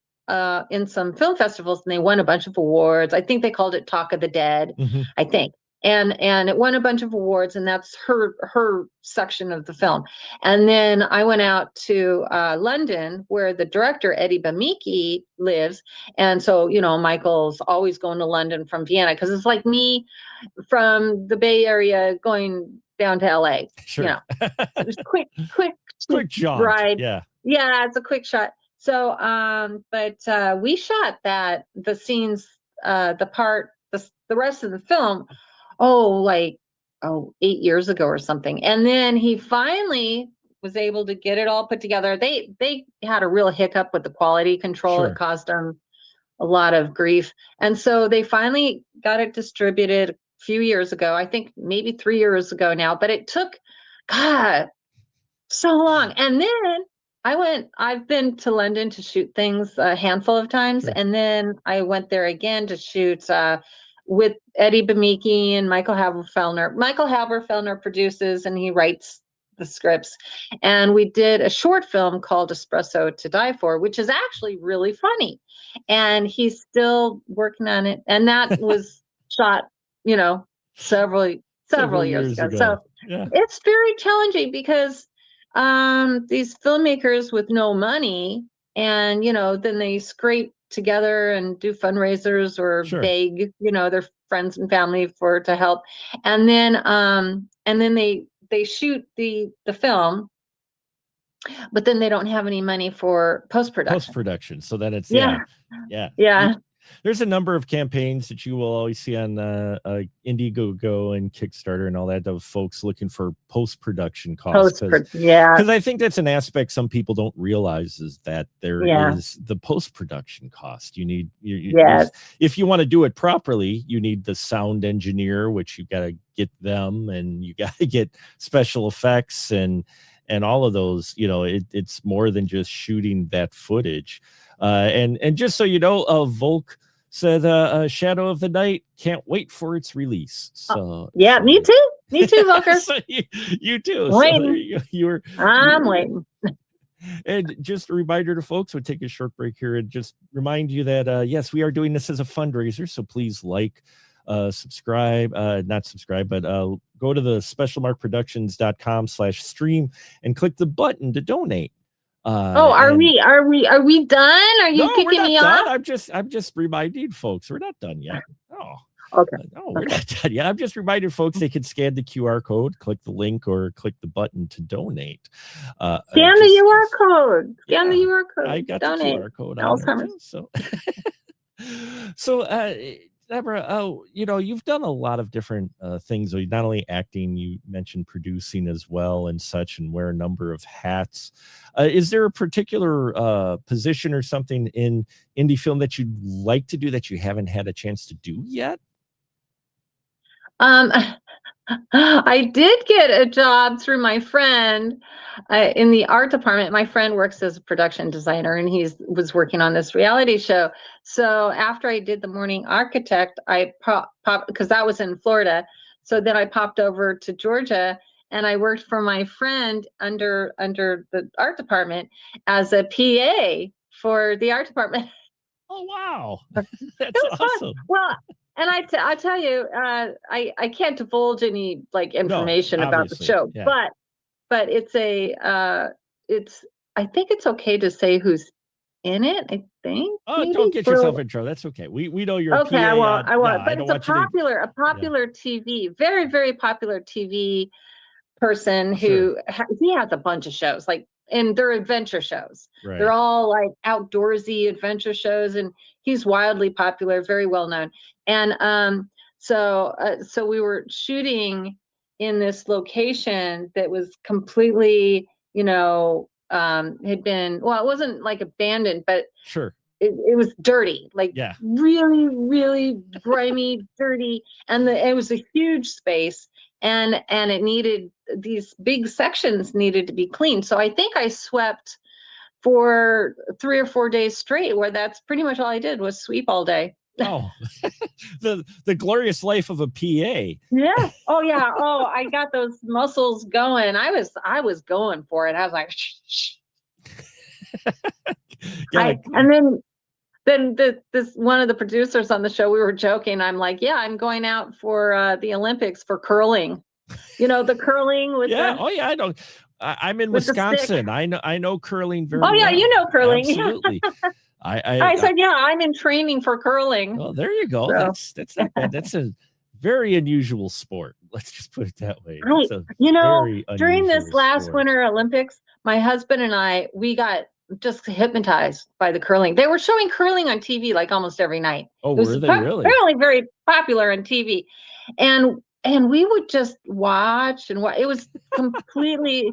in some film festivals, and they won a bunch of awards. I think they called it Talk of the Dead, I think. And it won a bunch of awards, and that's her section of the film. And then I went out to London, where the director Eddie Bamiki lives, and so Michael's always going to London from Vienna, because it's like me from the Bay Area going down to LA. Sure. Just quick jaunt. Ride. Yeah, it's a quick shot. So but we shot the scenes, the rest of the film 8 years ago or something. And then he finally was able to get it all put together. They had a real hiccup with the quality control. Sure. It caused them a lot of grief. And so they finally got it distributed few years ago. I think maybe 3 years ago now, but it took, God, so long. And then I've been to London to shoot things a handful of times. Sure. And then I went there again to shoot with Eddie Bemeke and Michael Haberfellner. Michael Haberfellner produces and he writes the scripts. And we did a short film called Espresso to Die For, which is actually really funny. And he's still working on it. And that was shot, several years ago. So yeah. it's very challenging because these filmmakers with no money, and then they scrape together and do fundraisers or Sure. beg their friends and family to help, and then they shoot the film, but then they don't have any money for post-production. So then it's yeah. There's a number of campaigns that you will always see on Indiegogo and Kickstarter and all that of folks looking for post-production costs. Because I think that's an aspect some people don't realize is that there is the post-production cost. You need, if you want to do it properly, you need the sound engineer, which you got to get them, and you got to get special effects and all of those. It's more than just shooting that footage. And just so you know, Volk said Shadow of the Night can't wait for its release. So me too, Volker. So you too. Waiting. So I'm waiting. And just a reminder to folks, we'll take a short break here and just remind you that yes, we are doing this as a fundraiser, so please subscribe, not subscribe, but go to the specialmarkproductions.com/stream and click the button to donate. Are we done? Are you kicking me off? I'm just reminding folks we're not done yet. Oh, okay. No, we're not done yet. I'm just reminding folks they can scan the QR code, click the link, or click the button to donate. Scan the QR code. Scan the QR code. I got donate. the QR code on there too, so Deborah, you've done a lot of different things. Not only acting, you mentioned producing as well and such, and wear a number of hats. Is there a particular position or something in indie film that you'd like to do that you haven't had a chance to do yet? I did get a job through my friend in the art department. My friend works as a production designer, and he was working on this reality show. So after I did The Morning Architect, I popped because that was in Florida. So then I popped over to Georgia, and I worked for my friend under the art department as a PA for the art department. Oh wow, that's awesome. Fun. Well. And I tell you, I can't divulge any information about the show, but it's I think it's okay to say who's in it. I think. Oh, maybe? Don't get yourself in trouble. That's okay. We know you're okay. PA, I won't. But it's a popular TV, very very popular TV person who he has a bunch of shows and they're adventure shows. Right. They're all outdoorsy adventure shows, and he's wildly popular, very well known. And so we were shooting in this location that was completely, had been, well, it wasn't abandoned, but it was dirty, really, really grimy, dirty, and it was a huge space, and it needed, these big sections needed to be cleaned. So I think I swept for 3 or 4 days straight, where that's pretty much all I did was sweep all day. Oh, the glorious life of a PA. Yeah. Oh yeah. Oh, I got those muscles going. I was going for it. I was like, shh. And then this one of the producers on the show, we were joking. I'm like, yeah, I'm going out for the Olympics for curling. The curling with I know. I'm in Wisconsin. I know curling very well. You know curling. Absolutely. I said, yeah, I'm in training for curling. Oh, there you go. So. That's not bad. That's a very unusual sport. Let's just put it that way. During this last Winter Olympics, my husband and we got just hypnotized by the curling. They were showing curling on TV almost every night. Oh, were they really? Apparently very popular on TV. And we would just watch and watch. It was completely...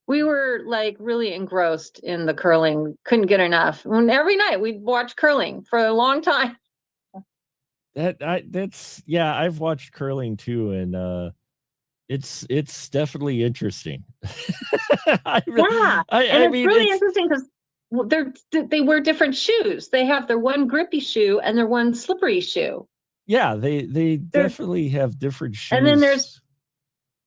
We were really engrossed in the curling. Couldn't get enough. And every night we'd watch curling for a long time. that's yeah, I've watched curling too, and it's definitely interesting. Yeah, and I it's mean, really it's interesting because they wear different shoes. They have their one grippy shoe and their one slippery shoe. yeah, they There's definitely have different and then there's shoes.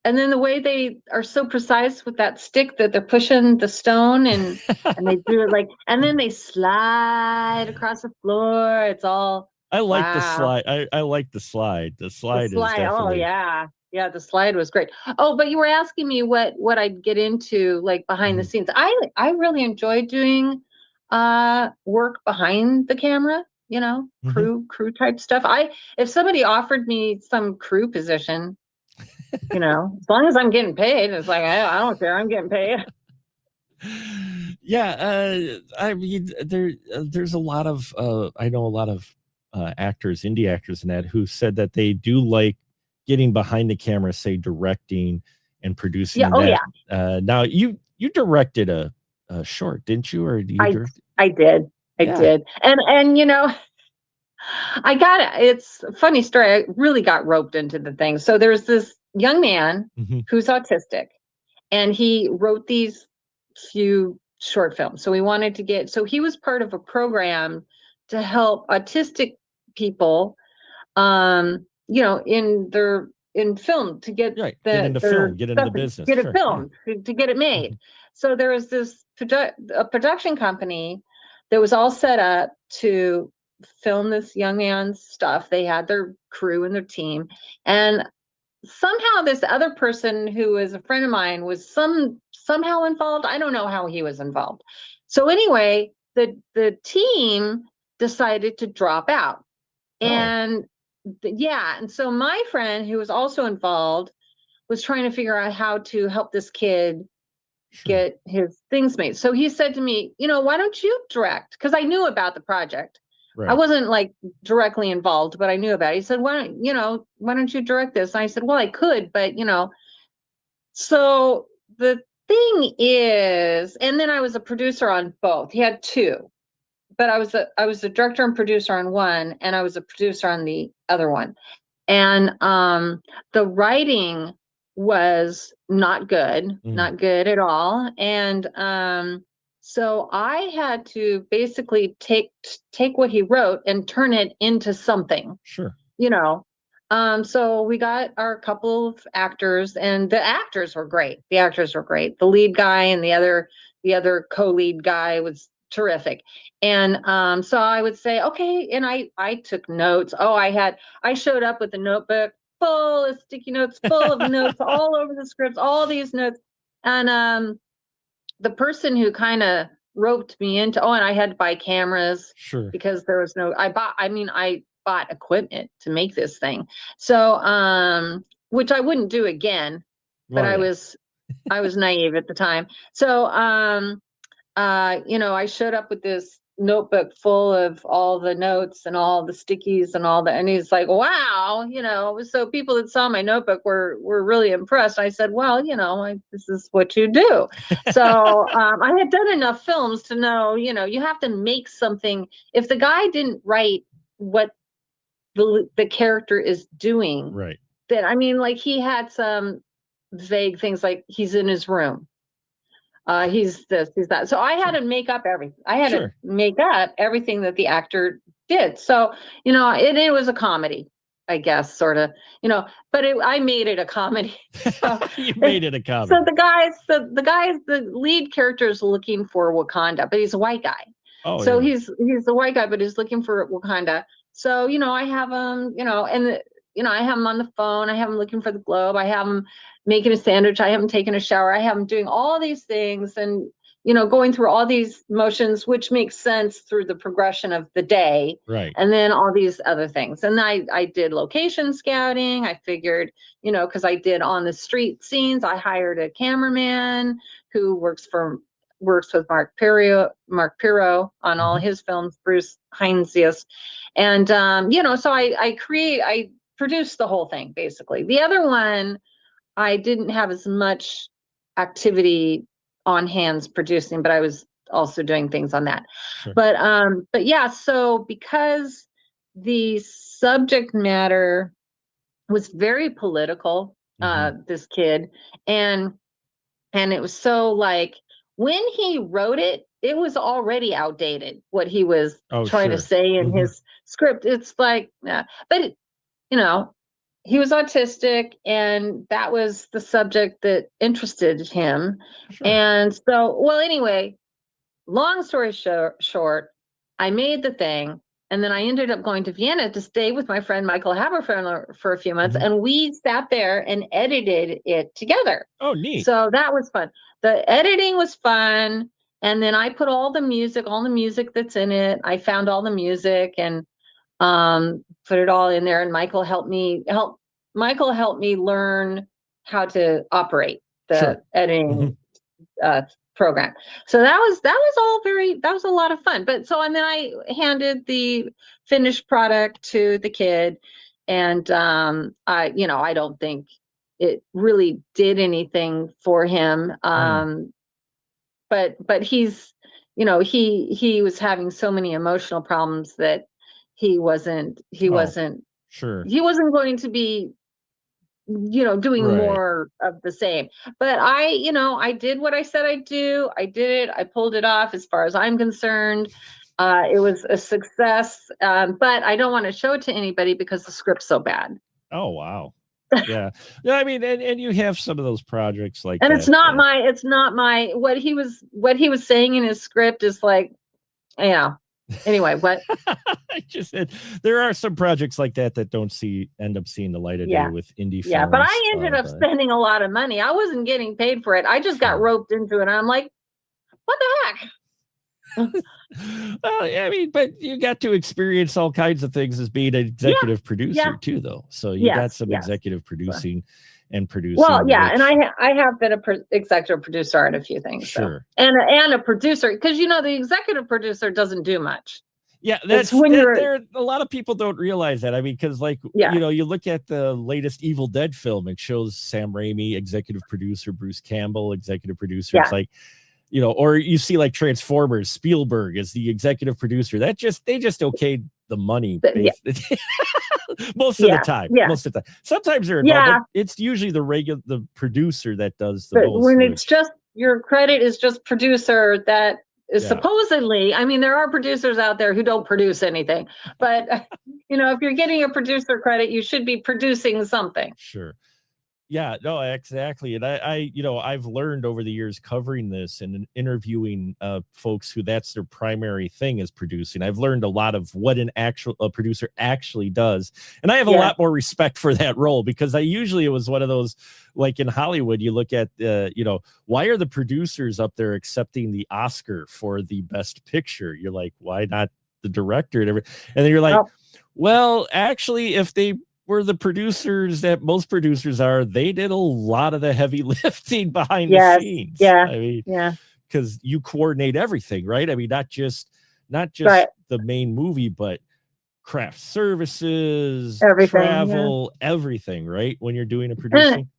and then the way they are so precise with that stick that they're pushing the stone and they do it like and then they slide across the floor. It's all I like the wow. slide. I like the slide. The The slide is slide. Oh definitely. yeah. Yeah, the slide was great. Oh, but you were asking me what I'd get into like behind the Mhm. scenes. I really enjoy doing work behind the camera, Mhm. crew type stuff. If somebody offered me some crew position, as long as I'm getting paid, it's like I don't care, I'm getting paid. Yeah, I mean, there's a lot of I know a lot of actors, indie actors, and that who said that they do like getting behind the camera, say directing and producing, Yeah, and oh that. yeah. Now you directed a short, didn't you, or do you I direct? I did. I Yeah. did. And it's a funny story. I really got roped into the thing. So there's this young man Mhm. who's autistic, and he wrote these few short films. So he was part of a program to help autistic people, in film to get Right. Get into their film, get into stuff, the business. get it Sure. Yeah. filmed, to get it made. Mhm. So there was a production company that was all set up to film this young man's stuff. They had their crew and their team, and somehow this other person who is a friend of mine was somehow involved. I don't know how he was involved. So anyway, the team decided to drop out. Oh, And yeah, and so my friend who was also involved was trying to figure out how to help this kid sure. get his things made. So he said to me, why don't you direct? Because I knew about the project. I Right. wasn't like directly involved, but I knew about it. He said, why don't you direct this? And I said, well, I could, but so the thing is, and then I was a producer on both. He had two, but I was a director and producer on one, and I was a producer on the other one. And the writing was not good, Mhm. not good at all. And so I had to basically take what he wrote and turn it into something, Sure. you know. So we got our couple of actors, and the actors were great. The actors were great. The lead guy and the other co-lead guy was terrific. And so I would say, okay, and I took notes. Oh, I showed up with a notebook full of sticky notes, full of notes all over the scripts, all these notes. And the person who kind of roped me into, and I had to buy cameras Sure. because there was no, I bought equipment to make this thing. So, which I wouldn't do again, but Well, yeah. I was naive at the time. So, I showed up with this notebook full of all the notes and all the stickies and he's like, wow, so people that saw my notebook were really impressed. I said, well, this is what you do. So I had done enough films to know, you have to make something. If the guy didn't write what the character is doing, Right. then I mean, like he had some vague things like he's in his room. He's this, he's that. So I had Sure. to make up everything. I had to Sure. make up everything that the actor did. So, it was a comedy, I guess, sort of, but I made it a comedy. So, You made it a so comedy. the lead character is looking for Wakanda, but he's a white guy. Oh, So yeah. he's the white guy, but he's looking for Wakanda. So, I have him, I have him on the phone. I have him looking for the globe. I have him making a sandwich. I have him taking a shower. I have him doing all these things and, going through all these motions, which makes sense through the progression of the day. Right. And then all these other things. And I did location scouting. I figured, because I did on the street scenes, I hired a cameraman who works with Mark Piro on all Mhm. his films, Bruce Heinzius. And, so I produced the whole thing, basically. The other one, I didn't have as much activity on hands producing, but I was also doing things on that. Sure. But yeah, so because the subject matter was very political, this kid, and it was so like when he wrote it, it was already outdated what he was trying to say in his script. It's like, but you know, he was autistic, and that was the subject that interested him. And so, well, anyway, long story short, I made the thing, and then I ended up going to Vienna to stay with my friend Michael Haberfern for a few months, and we sat there and edited it together. Oh, neat. So that was fun. The editing was fun, and then I put all the music that's in it. I found all the music and put it all in there, and Michael helped me learn how to operate the editing program. So that was a lot of fun. But so, and then I handed the finished product to the kid, and I don't think it really did anything for him. But he's, he was having so many emotional problems that he wasn't going to be, doing more of the same. But I did what I said I'd do. I did it. I pulled it off as far as I'm concerned. It was a success, but I don't want to show it to anybody because the script's so bad. Oh, wow. Yeah. No, I mean, and you have some of those projects like and that, it's not my what he was saying in his script is like, anyway, what I just said there are some projects like that don't end up seeing the light of day with indie films. But I ended up spending a lot of money. I wasn't getting paid for it. I just got roped into it. I'm like, what the heck? Well, I mean, but you got to experience all kinds of things as being an executive producer too, though. So you got some executive producing and producing. Well, and I have been a executive producer on a few things. Sure. So. And a producer, because the executive producer doesn't do much. Yeah, that's when there. A lot of people don't realize that. I mean, because you look at the latest Evil Dead film, it shows Sam Raimi, executive producer, Bruce Campbell, executive producer. It's like, or you see like Transformers, Spielberg is the executive producer. They just okayed the money most of the time. Most of the time. Sometimes they're involved, but it's usually the producer that does the most. When it's just your credit is just producer, that is supposedly, I mean, there are producers out there who don't produce anything, but if you're getting a producer credit, you should be producing something. Sure. Yeah, no, exactly. And I've learned over the years covering this and interviewing folks who that's their primary thing is producing. I've learned a lot of what a producer actually does. And I have a lot more respect for that role, because it was one of those, like in Hollywood, you look at, why are the producers up there accepting the Oscar for the best picture? You're like, why not the director? And then you're like, well, actually, if they were the producers that most producers are, they did a lot of the heavy lifting behind the scenes. I mean, because you coordinate everything, right? I mean, not just the main movie, but craft services, everything, travel, everything, right? When you're doing a producing.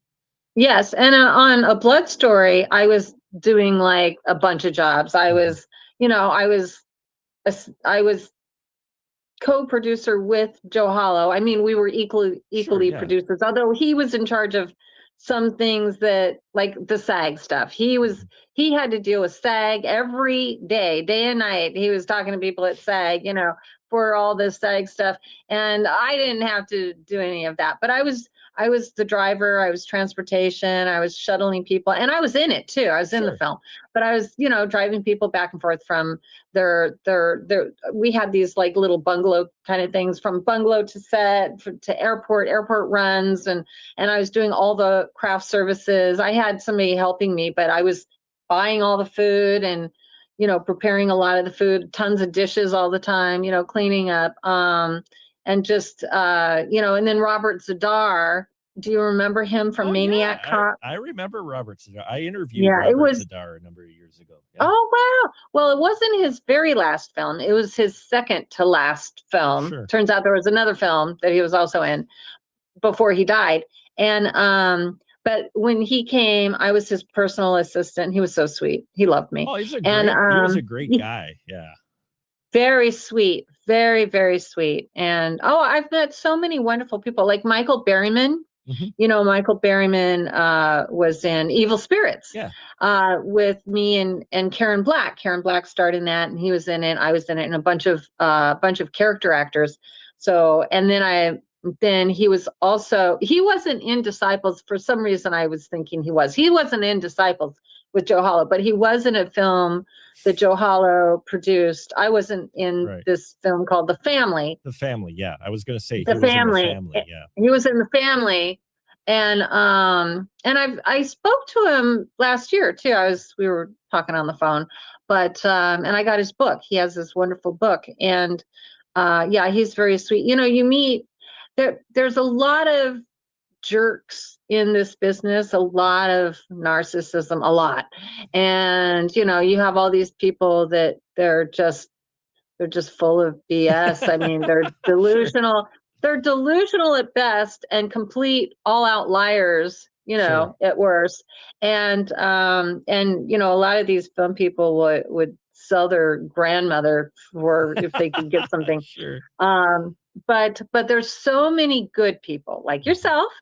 Yes. And on A Blood Story, I was doing like a bunch of jobs. I was co-producer with Joe Hollow. I mean, we were equally producers, although he was in charge of some things that, like the SAG stuff. He had to deal with SAG every day and night. He was talking to people at SAG, for all this SAG stuff. And I didn't have to do any of that, but I was the driver, I was transportation, I was shuttling people, and I was in it too. I was in the film, but I was, driving people back and forth from we had these like little bungalow kind of things, from bungalow to set to airport runs. And I was doing all the craft services. I had somebody helping me, but I was buying all the food and, preparing a lot of the food, tons of dishes all the time, cleaning up. And just, and then Robert Zadar, do you remember him from Maniac Cop? I remember Robert Zadar. I interviewed Robert Zadar a number of years ago. Yeah. Oh, wow. Well, it wasn't his very last film. It was his second to last film. Sure. Turns out there was another film that he was also in before he died. And, but when he came, I was his personal assistant. He was so sweet. He loved me. Oh, he was a great guy. Yeah. very sweet, very, very sweet. And I've met so many wonderful people like Michael Berryman. Mhm. You know, Michael Berryman was in Evil Spirits Yeah. with me and Karen Black. Karen Black starred in that, and he was in it. I was in it, and a bunch of character actors. So, and then he wasn't in Disciples. For some reason, I was thinking he wasn't in Disciples with Joe Hollow, but he was in a film that Joe Hollow produced. I wasn't in this film called The Family. The Family, yeah. I was going to say The he was in The Family. Family, yeah. He was in The Family, and I spoke to him last year too. We were talking on the phone, but and I got his book. He has this wonderful book, and yeah, he's very sweet. You know, you meet there's a lot of jerks in this business, a lot of narcissism, a lot. And you know, you have all these people that they're just full of BS. I mean, they're delusional. They're delusional at best and complete all out liars, you know, at worst. And you know, a lot of these film people would sell their grandmother for if they could get something. Sure. But there's so many good people like yourself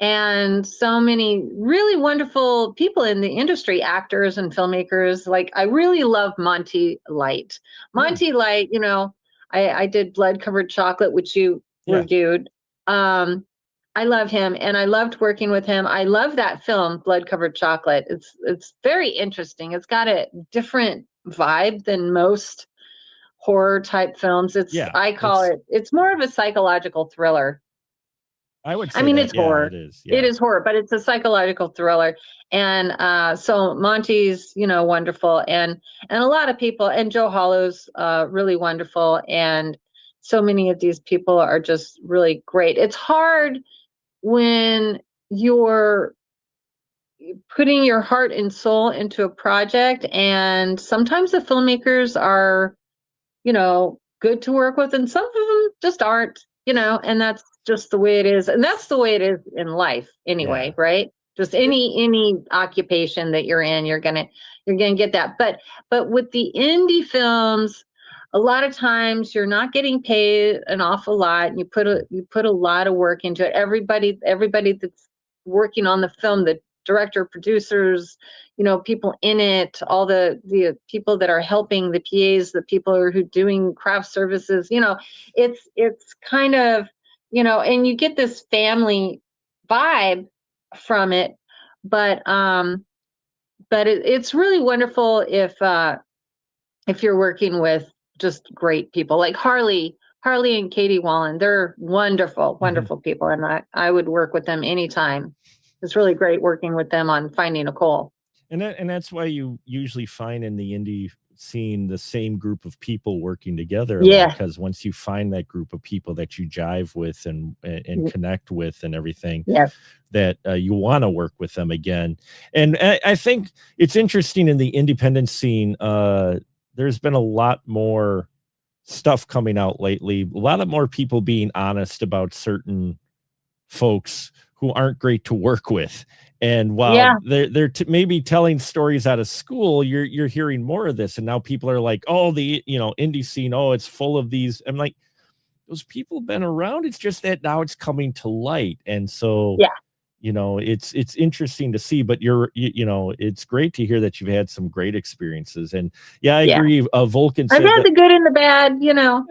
and so many really wonderful people in the industry, actors and filmmakers. Like, I really love Monty Light. Monty Light, you know, I did Blood Covered Chocolate, which you reviewed. I love him, and I loved working with him. I love that film, Blood Covered Chocolate. It's very interesting. It's got a different vibe than most horror type films. It's more of a psychological thriller. I would say I mean, it's horror. It is. It is horror, but it's a psychological thriller. And so Monty's, you know, wonderful, and a lot of people, and Joe Hollow's really wonderful, and so many of these people are just really great. It's hard when you're putting your heart and soul into a project, and sometimes the filmmakers are, you know, good to work with, and some of them just aren't, you know, and that's just the way it is. And that's the way it is in life anyway, right? Just any occupation that you're in, you're gonna get that. But with the indie films, a lot of times you're not getting paid an awful lot, and you put a lot of work into it. Everybody that's working on the film, the director, producers, you know, people in it, all the people that are helping, the PAs, the people who are doing craft services, you know, it's kind of, you know, and you get this family vibe from it. But it's really wonderful if you're working with just great people like Harley and Katie Wallen. They're wonderful, wonderful people, and I would work with them anytime. It's really great working with them on Finding Nicole. And that's why you usually find in the indie scene the same group of people working together. Yeah. Because once you find that group of people that you jive with and connect with and everything, that you want to work with them again. And I think it's interesting in the independent scene. There's been a lot more stuff coming out lately. A lot of more people being honest about certain folks who aren't great to work with. And while they're maybe telling stories out of school, you're hearing more of this. And now people are like, oh, the, you know, indie scene, oh, it's full of these. I'm like, those people have been around. It's just that now it's coming to light. And so, you know, it's interesting to see, but you know, it's great to hear that you've had some great experiences. And I agree. Vulcan said I've had the good and the bad, you know.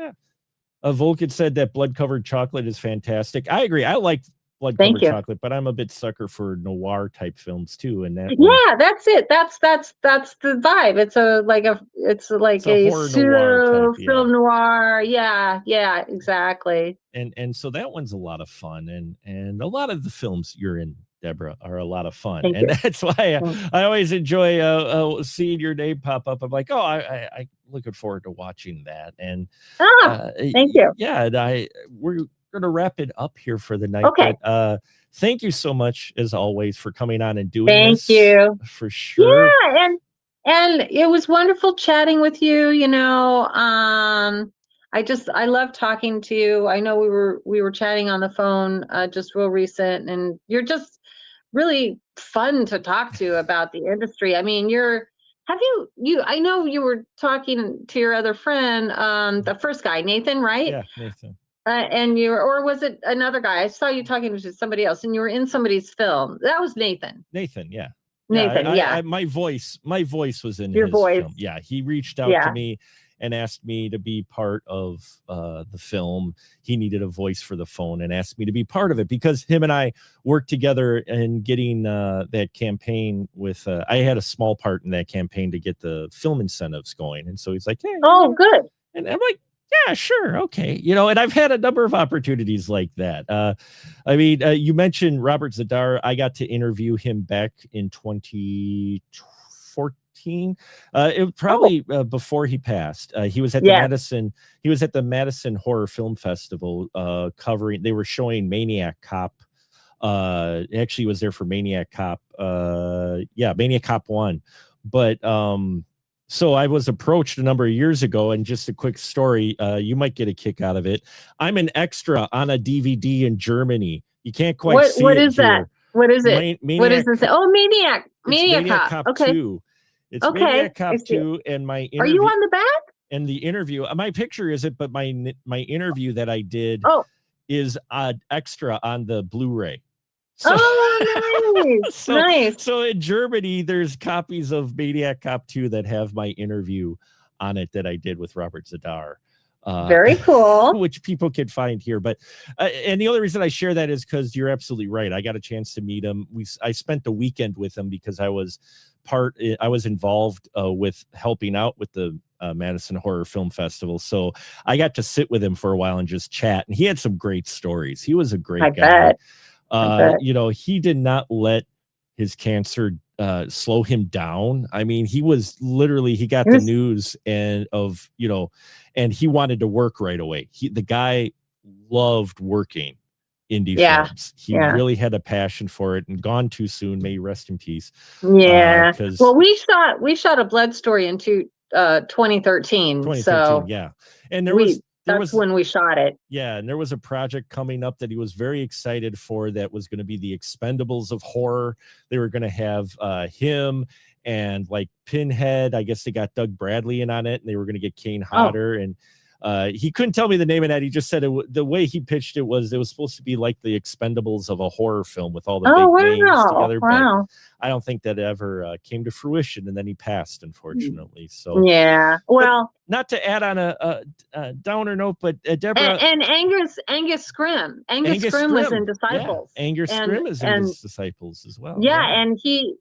Vulcan said that Blood Covered Chocolate is fantastic. I agree. I like Blood Covered Chocolate, but I'm a bit sucker for noir type films too. And that that's it. That's the vibe. It's a pseudo film noir. Yeah, exactly. And so that one's a lot of fun, and a lot of the films you're in, Deborah, are a lot of fun. That's why I always enjoy seeing your name pop up. I'm like, oh, I looking forward to watching that. And thank you. Yeah, and we're going to wrap it up here for the night. Okay. But, thank you so much, as always, for coming on and doing this. Thank you. For sure. Yeah, and it was wonderful chatting with you. You know, I love talking to you. I know we were chatting on the phone just real recent, and you're just really fun to talk to about the industry. I mean, you're Have you, I know you were talking to your other friend, the first guy, Nathan, right? Yeah, Nathan. And or was it another guy? I saw you talking to somebody else, and you were in somebody's film. That was Nathan. Nathan, yeah. Nathan, yeah. My voice was in Your his voice. film. Yeah, he reached out to me and asked me to be part of the film. He needed a voice for the phone and asked me to be part of it because him and I worked together in getting that campaign with, I had a small part in that campaign to get the film incentives going. And so he's like, hey, oh, good. And I'm like, yeah, sure. Okay. You know, and I've had a number of opportunities like that. I mean, you mentioned Robert Zadar. I got to interview him back in 2014. It probably before he passed. He was at the Madison. He was at the Madison Horror Film Festival covering. They were showing Maniac Cop. Actually, he was there for Maniac Cop. Maniac Cop 1. But so I was approached a number of years ago, and just a quick story, you might get a kick out of it. I'm an extra on a DVD in Germany. You can't quite see what it is here. that? What is it? Maniac, what is this? Oh, Maniac. Maniac Cop. Okay. 2. It's okay. Maniac Cop 2, and my interview. Are you on the back? And the interview, my picture is it, but my interview that I did is extra on the Blu-ray. So, nice. Nice. So in Germany, there's copies of Maniac Cop 2 that have my interview on it that I did with Robert Zadar. Very cool. Which people can find here. But and the only reason I share that is because you're absolutely right. I got a chance to meet him. I spent the weekend with him because I was involved with helping out with the Madison Horror Film Festival. So I got to sit with him for a while and just chat. And he had some great stories. He was a great guy. You know, he did not let his cancer slow him down. I mean, he was literally, he got the news and he wanted to work right away. The guy loved working indie films. He really had a passion for it, and gone too soon. May he rest in peace. Yeah. Well, we shot a Blood Story in 2013. So yeah. And that's when we shot it. Yeah, and there was a project coming up that he was very excited for that was going to be the Expendables of horror. They were going to have him and like Pinhead. I guess they got Doug Bradley in on it, and they were going to get Kane Hodder. And he couldn't tell me the name of that. He just said the way he pitched it was supposed to be like the Expendables of a horror film with all the big names together. But I don't think that ever came to fruition, and then he passed, unfortunately. So yeah, well, not to add on a downer note, but Deborah and Angus Scrim. Angus Scrim was in Disciples. Yeah. Angus Scrim is in Disciples as well. Yeah, and he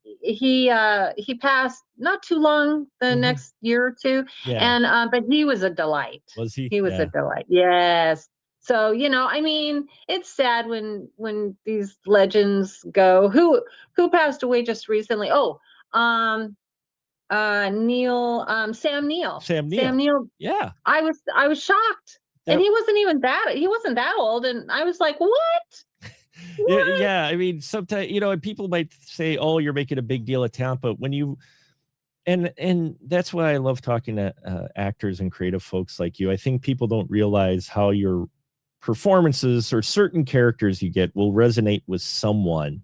passed not too long, the next year or two. Yeah. And but he was a delight. Was he? He was a delight. Yes. So, you know, I mean, it's sad when these legends go. Who passed away just recently? Sam Neill. Sam Neill. Yeah. I was shocked. And he wasn't that old. And I was like, what? Yeah. I mean, sometimes, you know, people might say, oh, you're making a big deal of talent, but when you, and that's why I love talking to actors and creative folks like you. I think people don't realize how your performances or certain characters you get will resonate with someone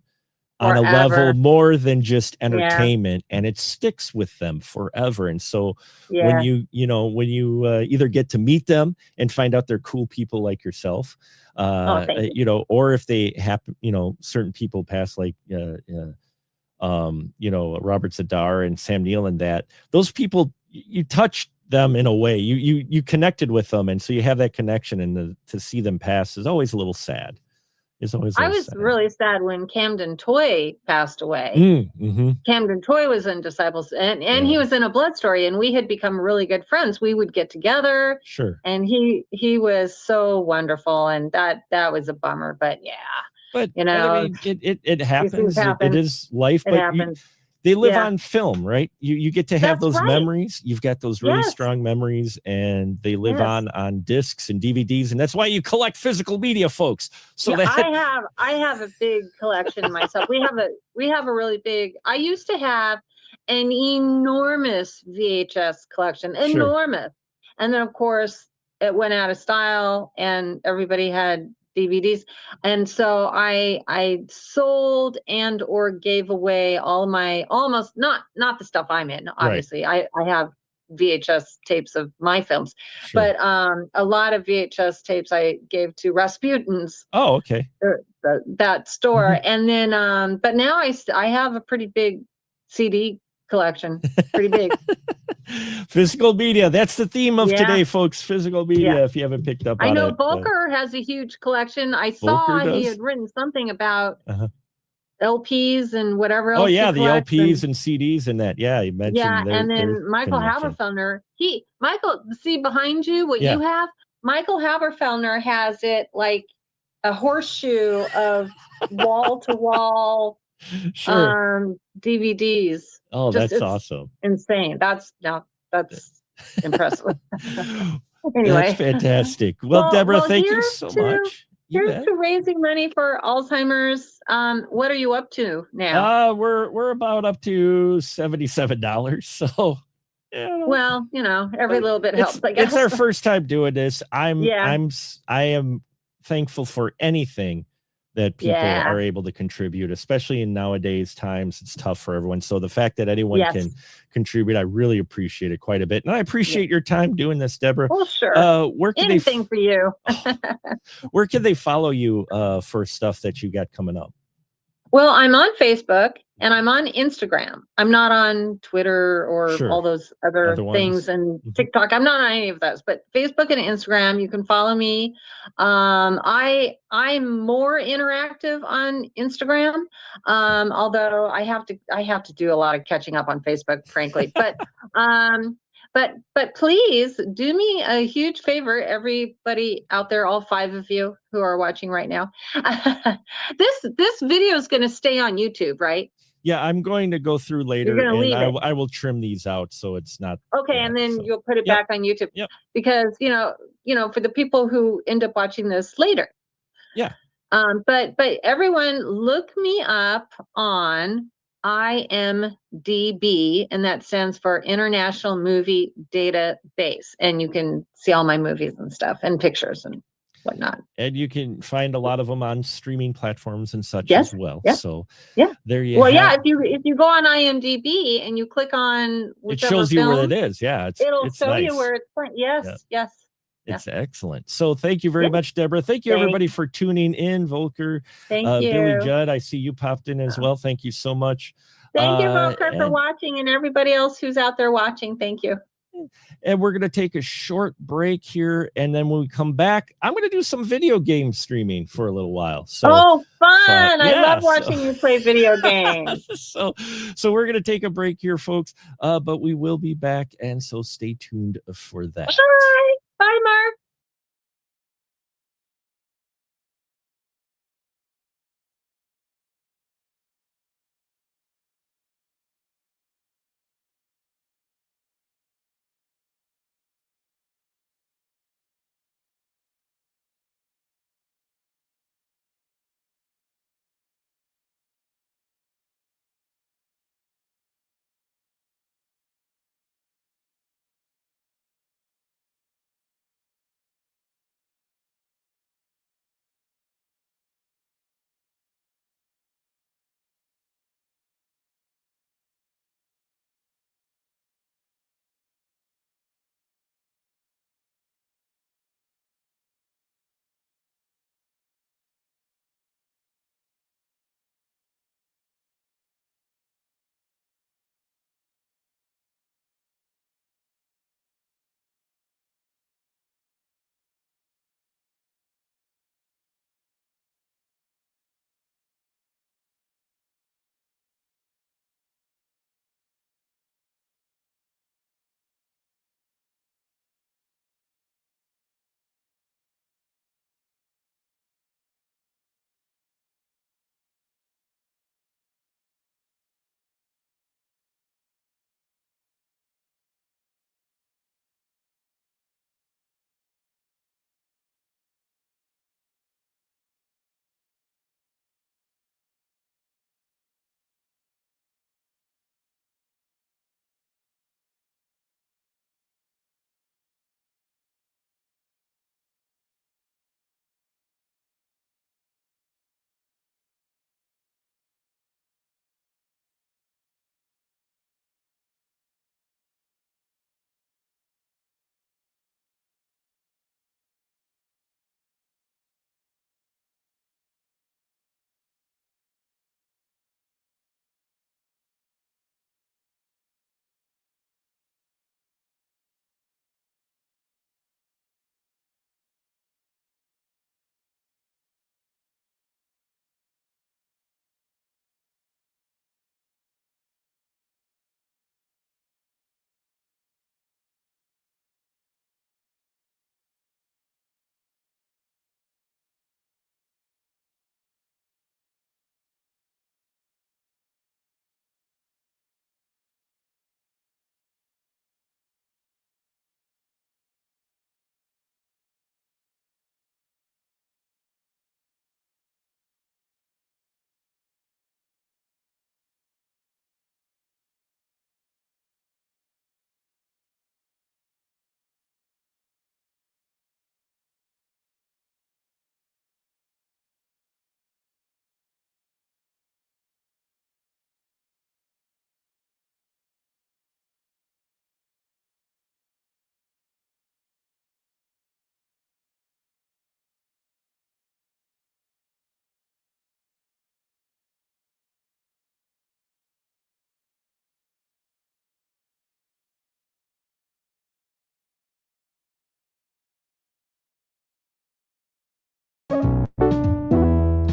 on a level more than just entertainment, and it sticks with them forever. And so when you either get to meet them and find out they're cool people like yourself, you know, or if they happen, you know, certain people pass like Robert Zadar and Sam Neill, and that those people, you touched them in a way, you connected with them, and so you have that connection, and to see them pass is always a little sad. I was really sad when Camden Toy passed away. Camden Toy was in Disciples, and he was in A Blood Story, and we had become really good friends. We would get together. Sure. And he was so wonderful, and that was a bummer, but yeah. But you know, I mean, it happens. It is life, but they live on film, right? You get to have those memories. You've got those really strong memories, and they live on discs and DVDs, and that's why you collect physical media, folks. So I have a big collection myself. We have a really big. I used to have an enormous VHS collection, enormous, and then of course it went out of style, and everybody had DVDs. And so I sold and or gave away all my, almost not the stuff I'm in, obviously. I have VHS tapes of my films, Sure. but a lot of VHS tapes I gave to Rasputin's. Oh, okay. That store. And then but now I have a pretty big CD collection, pretty big. Physical media. That's the theme of Yeah. today, folks. Physical media, if you haven't picked up on I know it. Volker has a huge collection. I Volker saw he does? had written something about Uh-huh. LPs and whatever else. Oh, yeah, he the collects, LPs and CDs and that. Yeah, you mentioned yeah, their, and then Michael connection. Haberfellner. Michael, see behind you what Yeah. you have? Michael Haberfellner has it like a horseshoe of wall-to-wall Sure. DVDs. Oh, Just, that's it's awesome. insane. That's impressive. That's Anyway. fantastic. Well, Deborah, thank you so much. You Here's bet. to raising money for Alzheimer's. What are you up to now? We're about up to $77. So Well, every little bit helps, I guess. It's our first time doing this. I am thankful for anything that people are able to contribute, especially in nowadays times. It's tough for everyone. So the fact that anyone can contribute, I really appreciate it quite a bit. And I appreciate your time doing this, Deborah. Well, sure. Where can anything for you. Where can they follow you for stuff that you got coming up? Well, I'm on Facebook and I'm on Instagram. I'm not on Twitter or all those other things and TikTok. I'm not on any of those, but Facebook and Instagram, you can follow me. I'm more interactive on Instagram. Although I have to do a lot of catching up on Facebook, frankly. But please do me a huge favor, everybody out there, all 5 of you who are watching right now. This video is going to stay on YouTube, right? Yeah, I'm going to go through later and I will trim these out so it's not okay. And then you'll put it back on YouTube because for the people who end up watching this later. Yeah. But everyone look me up on IMDb, and that stands for International Movie Database, and you can see all my movies and stuff and pictures and whatnot. And you can find a lot of them on streaming platforms and such as well. So there you have. If you go on IMDb and you click on whichever it shows you where it is. Yeah, it'll show nice. you where it's playing. Yes. It's excellent. So thank you very much, Deborah. Thank you, everybody, for tuning in. Volker, thank you. Billy Judd, I see you popped in as well. Thank you so much. Thank you, Volker, for watching, and everybody else who's out there watching. Thank you. And we're going to take a short break here. And then when we come back, I'm going to do some video game streaming for a little while. So, fun. I love watching you play video games. So we're going to take a break here, folks. But we will be back. And so stay tuned for that. Bye. Bye, Mark.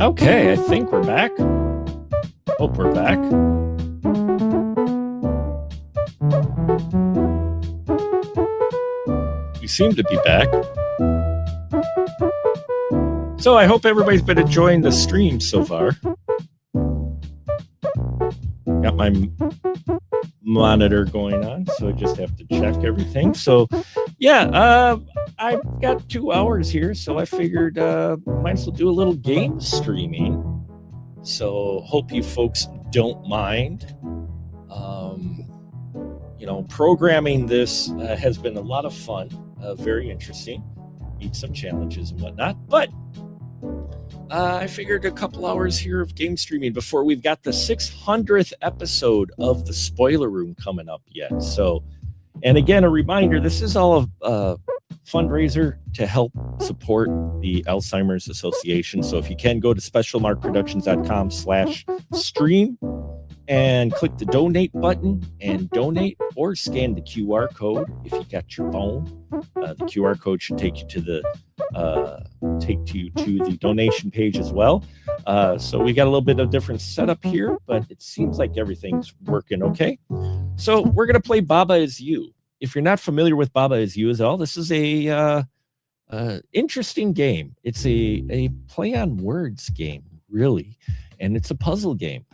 Okay, I think we're back. Hope we're back. We seem to be back. So I hope everybody's been enjoying the stream so far. Got my monitor going on, so I just have to check everything. So yeah, I've got 2 hours here, so I figured might as well do a little game streaming. So hope you folks don't mind. Programming this has been a lot of fun, very interesting. Meet some challenges and whatnot, but I figured a couple hours here of game streaming before we've got the 600th episode of the Spoiler Room coming up yet. So, and again, a reminder, this is all a fundraiser to help support the Alzheimer's Association. So if you can, go to specialmarkproductions.com/stream and click the donate button and donate, or scan the QR code if you got your phone. The QR code should take you to the donation page as well. So we got a little bit of different setup here, but it seems like everything's working okay. So we're gonna play Baba Is You. If you're not familiar with Baba Is You at all, this is a interesting game. It's a play on words game, really, and it's a puzzle game.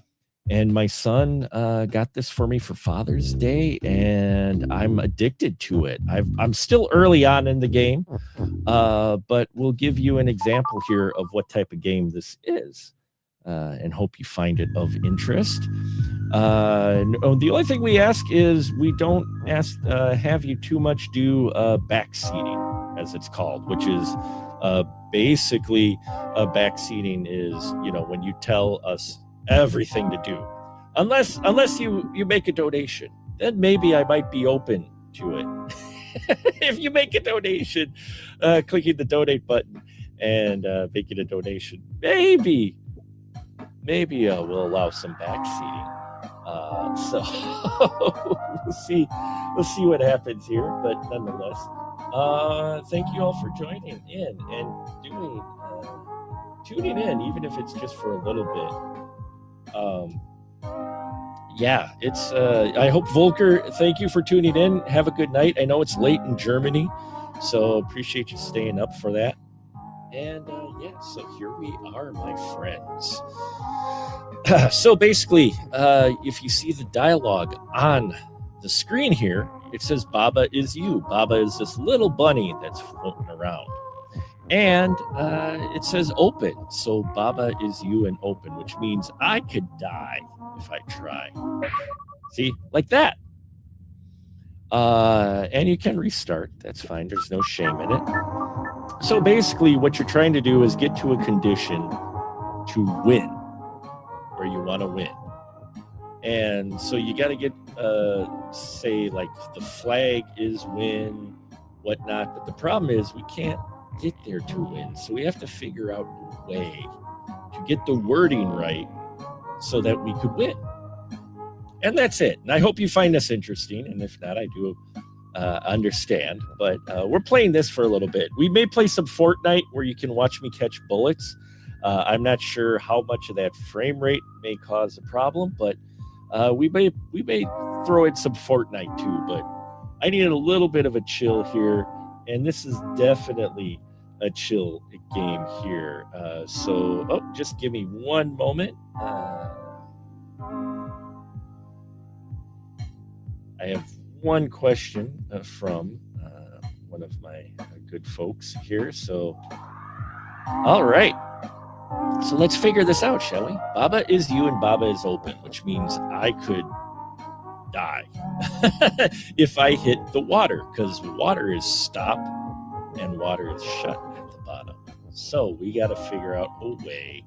And my son got this for me for Father's Day, and I'm addicted to it. I'm still early on in the game, but we'll give you an example here of what type of game this is, and hope you find it of interest. The only thing we ask is we don't have you too much do backseating, as it's called, which is basically backseating is when you tell us everything to do, unless you make a donation, then maybe I might be open to it. If you make a donation, clicking the donate button and making a donation, maybe we'll allow some backseating. So we'll see what happens here, but nonetheless, thank you all for joining in and tuning in, even if it's just for a little bit. It's I hope Volker, thank you for tuning in. Have a good night. I know it's late in Germany, so appreciate you staying up for that. And so here we are, my friends. So basically, if you see the dialogue on the screen here, it says Baba is you. Baba is this little bunny that's floating around. And it says open. So Baba is you and open, which means I could die if I try. See, like that. And you can restart. That's fine. There's no shame in it. So basically, what you're trying to do is get to a condition to win, where you want to win. And so you got to get, say, like the flag is win, whatnot. But the problem is we can't get there to win. So we have to figure out a way to get the wording right so that we could win. And that's it. And I hope you find this interesting. And if not, I do understand. But we're playing this for a little bit. We may play some Fortnite where you can watch me catch bullets. I'm not sure how much of that frame rate may cause a problem, but we may throw in some Fortnite too. But I needed a little bit of a chill here. And this is definitely a chill game here. Just give me one moment. I have one question from one of my good folks here. So, all right. So let's figure this out, shall we? Baba is you and Baba is open, which means I could die if I hit the water, because water is stop and water is shut at the bottom. So we got to figure out a way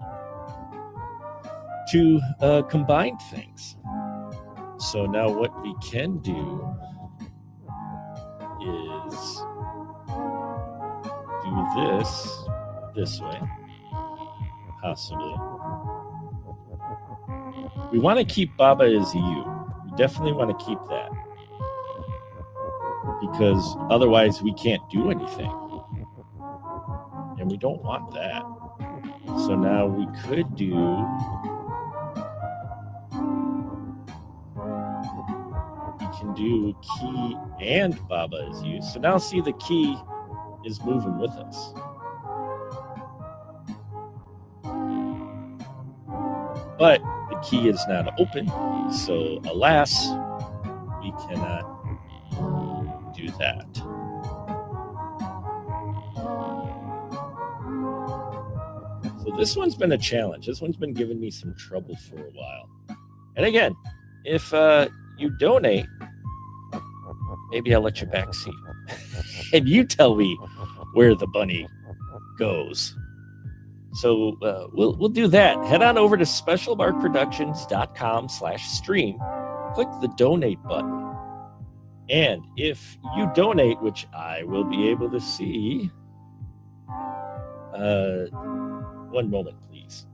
to combine things. So now what we can do is do this way, possibly. We want to keep Baba is you. We definitely want to keep that, because otherwise we can't do anything. And we don't want that. So now we could do, we can do key and Baba is used. So now see the key is moving with us. But the key is not open, so alas, we cannot do that. So this one's been a challenge. This one's been giving me some trouble for a while. And again, if you donate, maybe I'll let you backseat. And you tell me where the bunny goes. So we'll do that. Head on over to specialmarkproductions.com/stream. Click the donate button. And if you donate, which I will be able to see, one moment, please.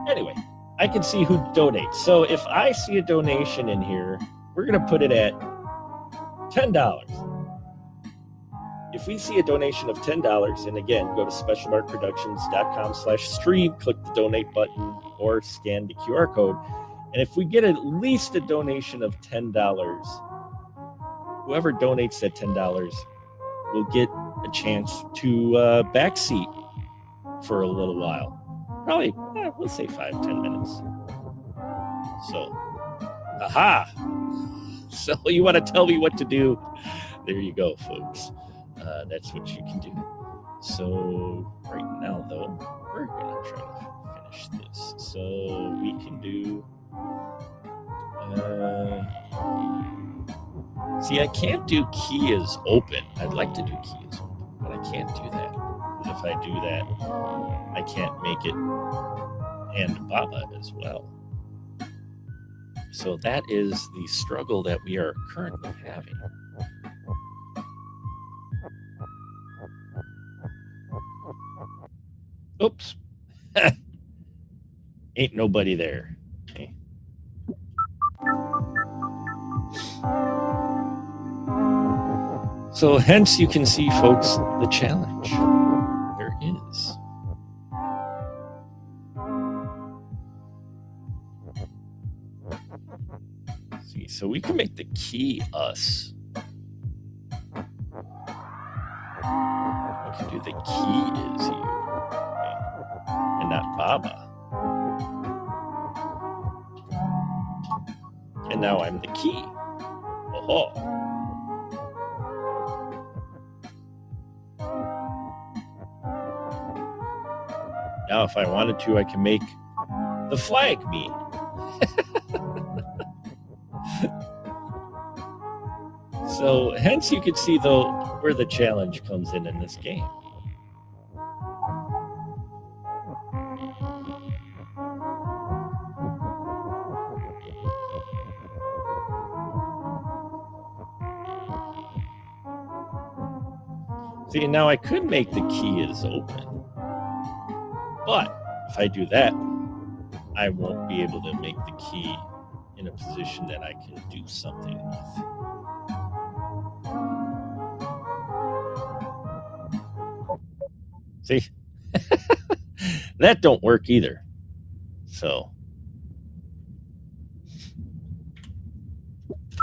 Anyway, I can see who donates. So if I see a donation in here, we're going to put it at $10. If we see a donation of $10, and again, go to specialmarkproductions.com/stream, click the donate button or scan the QR code. And if we get at least a donation of $10, whoever donates that $10 will get a chance to backseat for a little while. Probably, we'll say 5-10 minutes. So, aha! So you want to tell me what to do? There you go, folks. That's what you can do. So right now, though, we're going to try to finish this. So we can do... see, I can't do key is open. I'd like to do key is open, but I can't do that. Because if I do that, I can't make it and Baba as well. So that is the struggle that we are currently having. Oops. Ain't nobody there. Okay. So hence you can see, folks, the challenge. There is. See, so we can make the key us. We can do the key is you. Okay. And not Baba. And now I'm the key. Oh. Now, if I wanted to, I can make the flag me. So, hence you can see, though, where the challenge comes in this game. See, now I could make the key is open. But if I do that, I won't be able to make the key in a position that I can do something with. See? That don't work either. So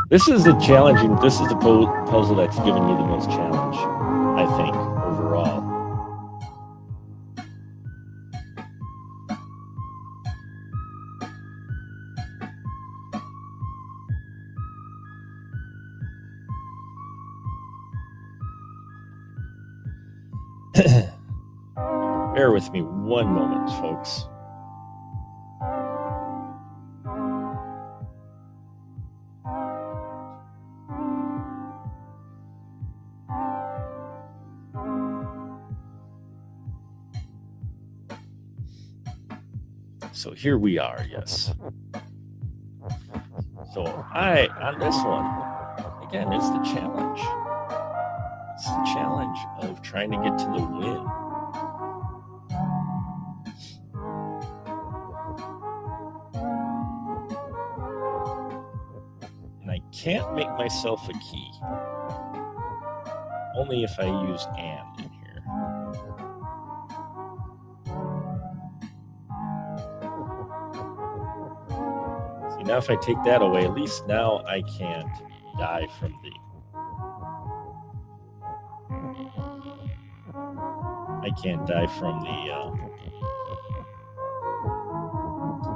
this is the puzzle that's given me the most challenge, I think, overall. Bear with me one moment, folks. So here we are, yes. So on this one, again, it's the challenge. It's the challenge of trying to get to the win. And I can't make myself a key. Only if I use and in here. See, now if I take that away, at least now I can't die from the... I can't die from the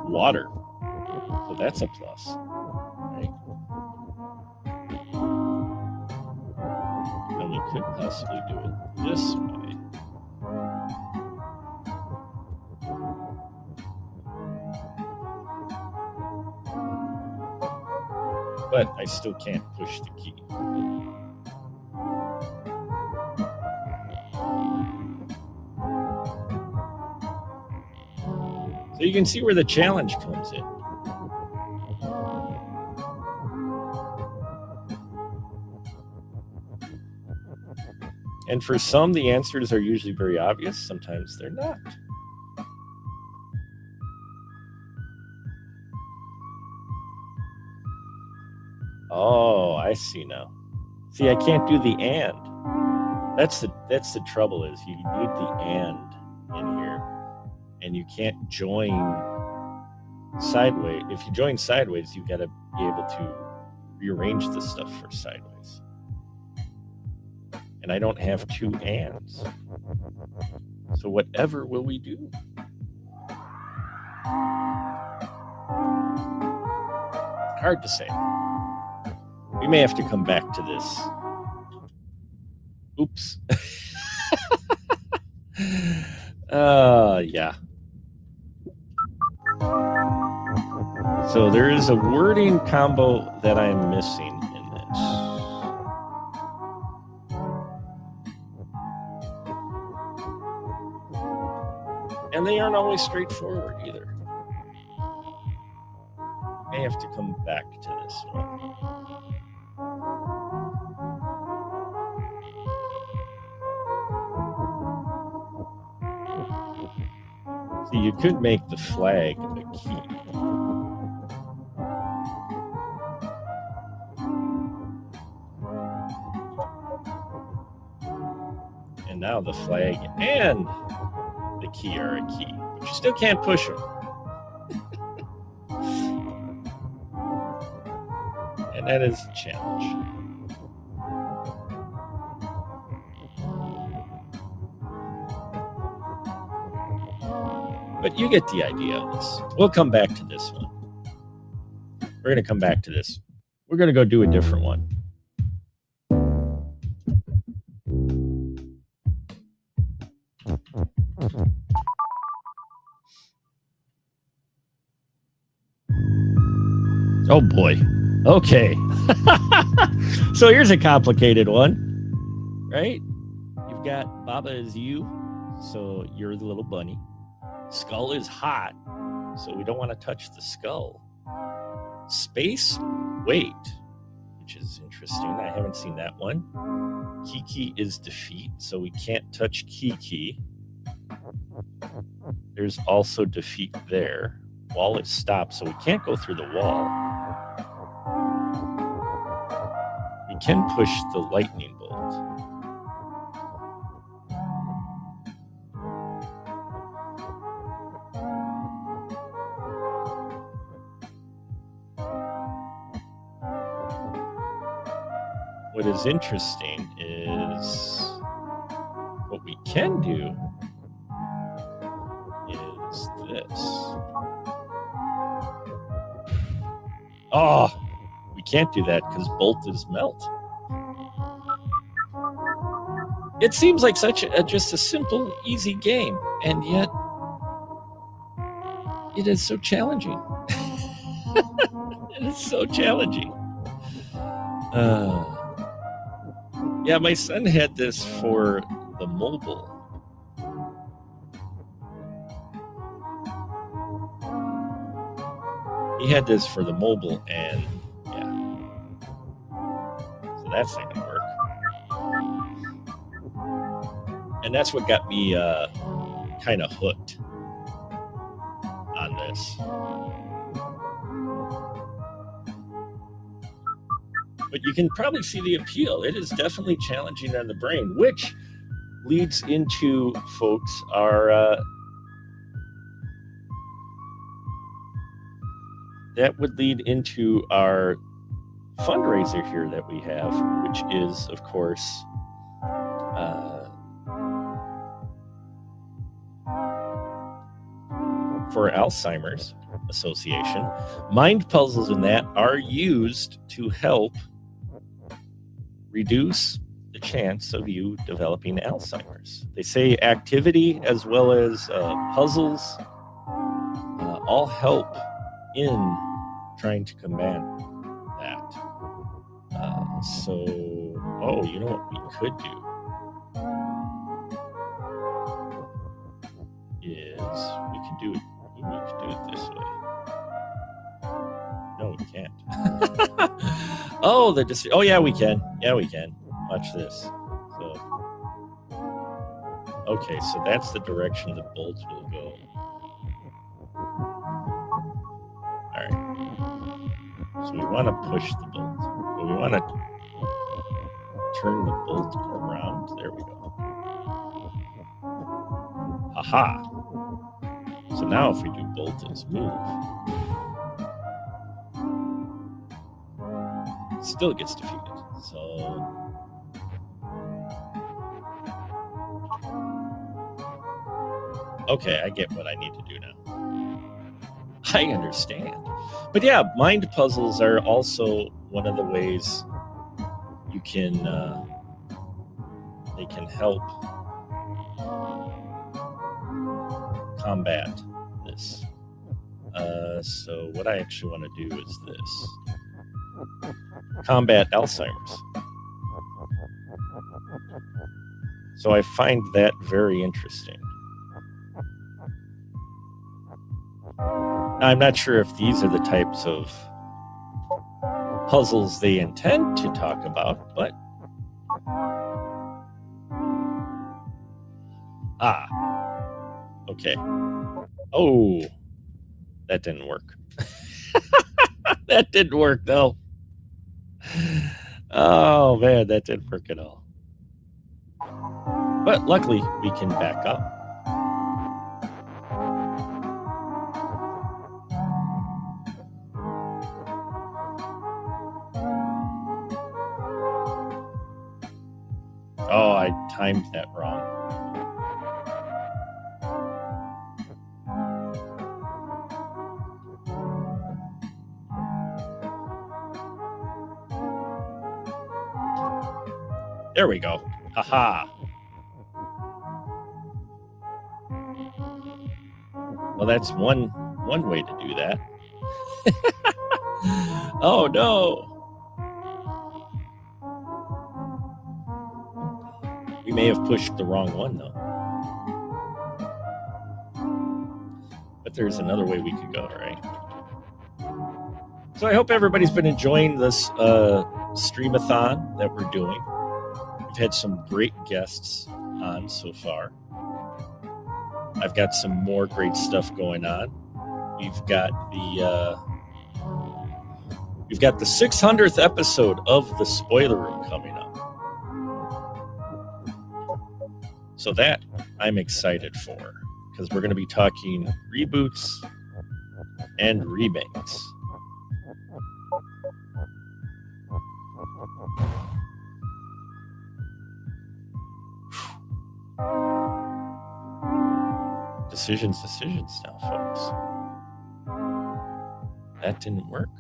water. So that's a plus, right? And we could possibly do it this way. But I still can't push the key. So you can see where the challenge comes in. And for some, the answers are usually very obvious. Sometimes they're not. Oh, I see now. See, I can't do the and. That's the trouble is you need the and in here. And you can't join sideways. If you join sideways, you got to be able to rearrange the stuff for sideways. And I don't have two ands. So whatever will we do? Hard to say. We may have to come back to this. Oops. Yeah. So there is a wording combo that I'm missing in this. And they aren't always straightforward either. May have to come back to this one. See, you could make the flag a key. And now the flag and the key are a key, but you still can't push them. And that is the challenge. But you get the idea of this. We'll come back to this one. We're going to come back to this. We're going to go do a different one. Oh boy. Okay. So here's a complicated one, right? You've got Baba is you, so you're the little bunny. Skull is hot, so we don't want to touch the skull. Space, wait, which is interesting. I haven't seen that one. Kiki is defeat, so we can't touch Kiki. There's also defeat there. Wall is stopped, so we can't go through the wall. We can push the lightning bolt. What is interesting is what we can do is this. Oh, we can't do that because bolt is melt. It seems like just a simple, easy game, and yet it is so challenging. It is so challenging. Yeah, my son had this for the mobile. He had this for the mobile, and that's not gonna work. And that's what got me kind of hooked on this. But you can probably see the appeal. It is definitely challenging on the brain, which leads into, folks, our that would lead into our fundraiser here that we have, which is, of course, for Alzheimer's Association. Mind puzzles in that are used to help reduce the chance of you developing Alzheimer's. They say activity as well as puzzles all help in trying to combat that. Oh, you know what we could do is we can do it this way. No, we can't. Oh, yeah, we can. Yeah, we can. Watch this. So, okay, so that's the direction the bolt will go. All right. So we want to push the bolt. But we want to turn the bolt around. There we go. Aha. So now if we do bolt is move, it still gets defeated. So okay, I get what I need to do now. I understand. But yeah, mind puzzles are also one of the ways you can they can help combat this. So what I actually want to do is this. Combat Alzheimer's. So I find that very interesting. Now, I'm not sure if these are the types of puzzles they intend to talk about, but okay. Oh, that didn't work. That didn't work, though. Oh, man, that didn't work at all. But luckily, we can back up. Oh, I timed that wrong. There we go. Haha. Well, that's one way to do that. Oh no. We may have pushed the wrong one though. But there's another way we could go, right? So I hope everybody's been enjoying this streamathon that we're doing. We've had some great guests on so far. I've got some more great stuff going on. We've got the 600th episode of the Spoiler Room coming up. So that I'm excited for, because we're going to be talking reboots and remakes. Decisions now, folks. That didn't work.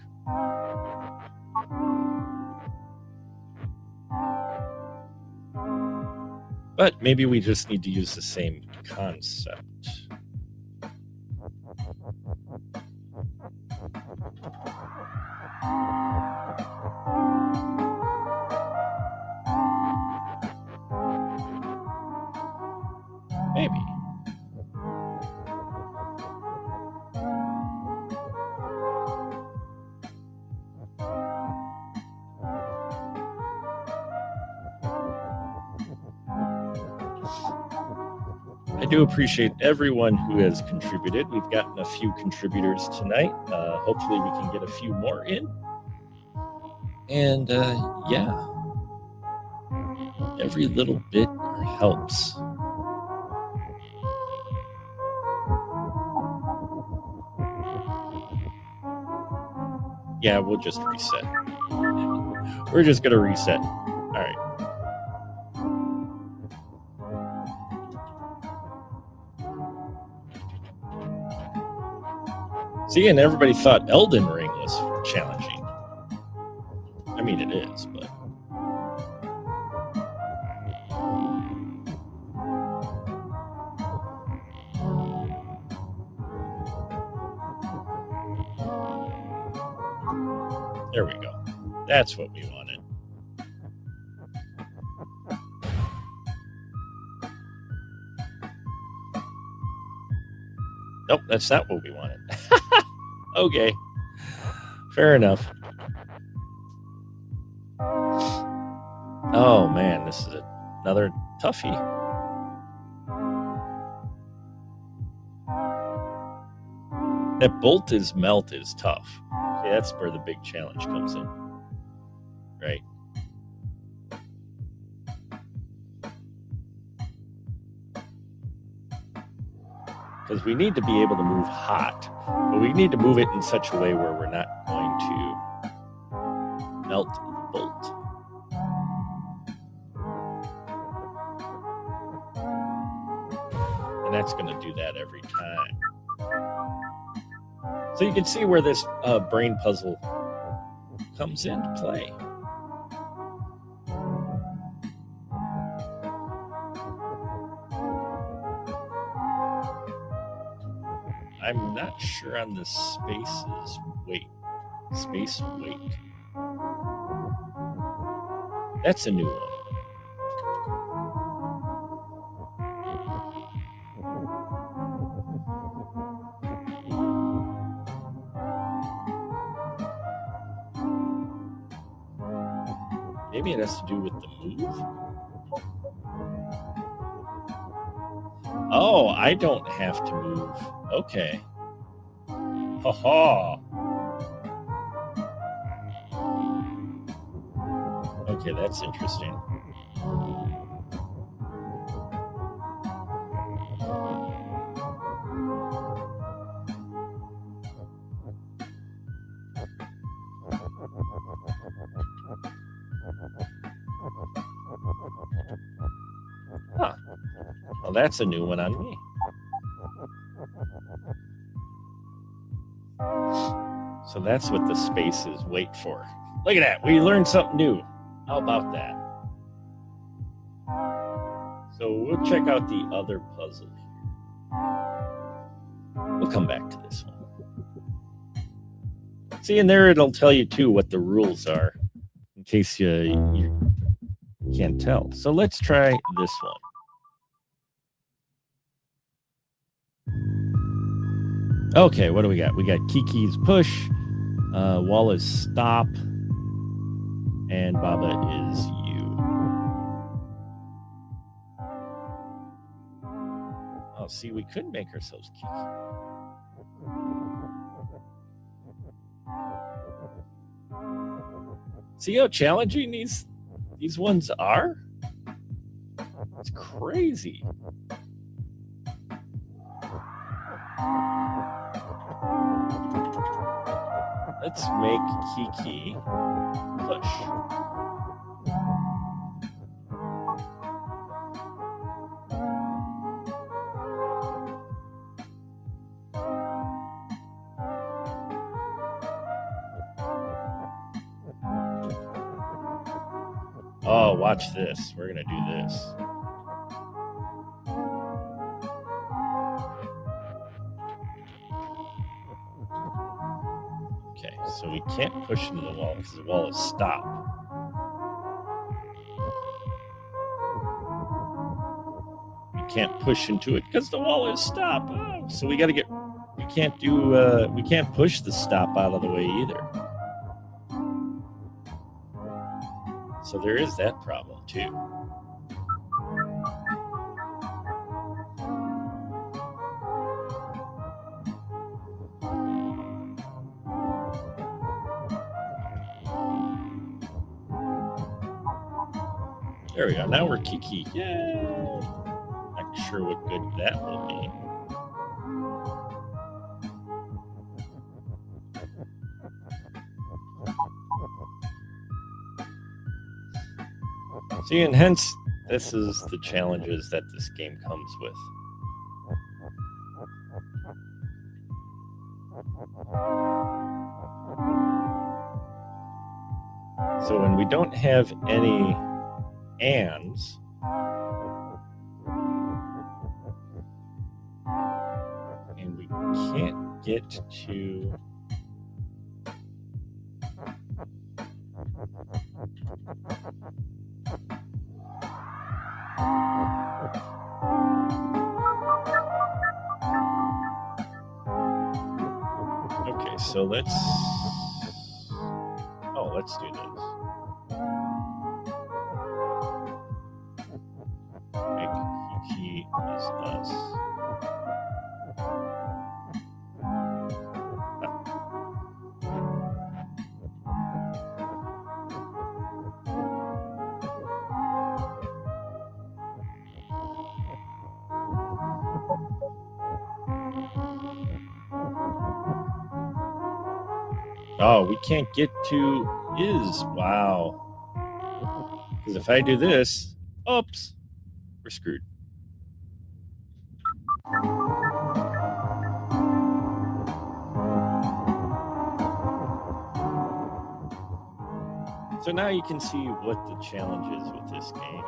But maybe we just need to use the same concept. Maybe. I do appreciate everyone who has contributed. We've gotten a few contributors tonight. Hopefully we can get a few more in. And yeah, every little bit helps. Yeah, we'll just reset. We're just going to reset. All right. See, and everybody thought Elden Ring was challenging. I mean, it is, but... There we go. That's what we wanted. Nope, that's not what we wanted. Okay. Fair enough. Oh, man, this is another toughie. That bolt is melt is tough. See, that's where the big challenge comes in. Right? Because we need to be able to move hot, but we need to move it in such a way where we're not going to melt the bolt. And that's going to do that every time. So you can see where this brain puzzle comes into play. I'm not sure on the space's weight. Space weight. That's a new one. Maybe it has to do with the move. Oh, I don't have to move. Okay. Ha ha. Okay, that's interesting. Huh. Well, that's a new one on me. So that's what the spaces wait for. Look at that. We learned something new. How about that? So we'll check out the other puzzle here. We'll come back to this one. See, in there it'll tell you too what the rules are, in case you can't tell. So let's try this one. Okay, what do we got? We got Kiki's push, Wallace stop, and Baba is you. Oh, see, we couldn't make ourselves Kiki. See how challenging these ones are? It's crazy. Let's make Kiki push. Oh, watch this. We're going to do this. Okay, so we can't push into the wall because the wall is stopped. We can't push into it because the wall is stopped. Oh, so we got to we can't push the stop out of the way either. So there is that problem too. There we go. Now we're Kiki. Yay! Not sure what good that will be. See, and hence, this is the challenges that this game comes with. So when we don't have any ands, and we can't get to okay, so let's do this. Make Kiki is us. Oh, we can't get to is. Wow. Because if I do this, oops, we're screwed. So now you can see what the challenge is with this game.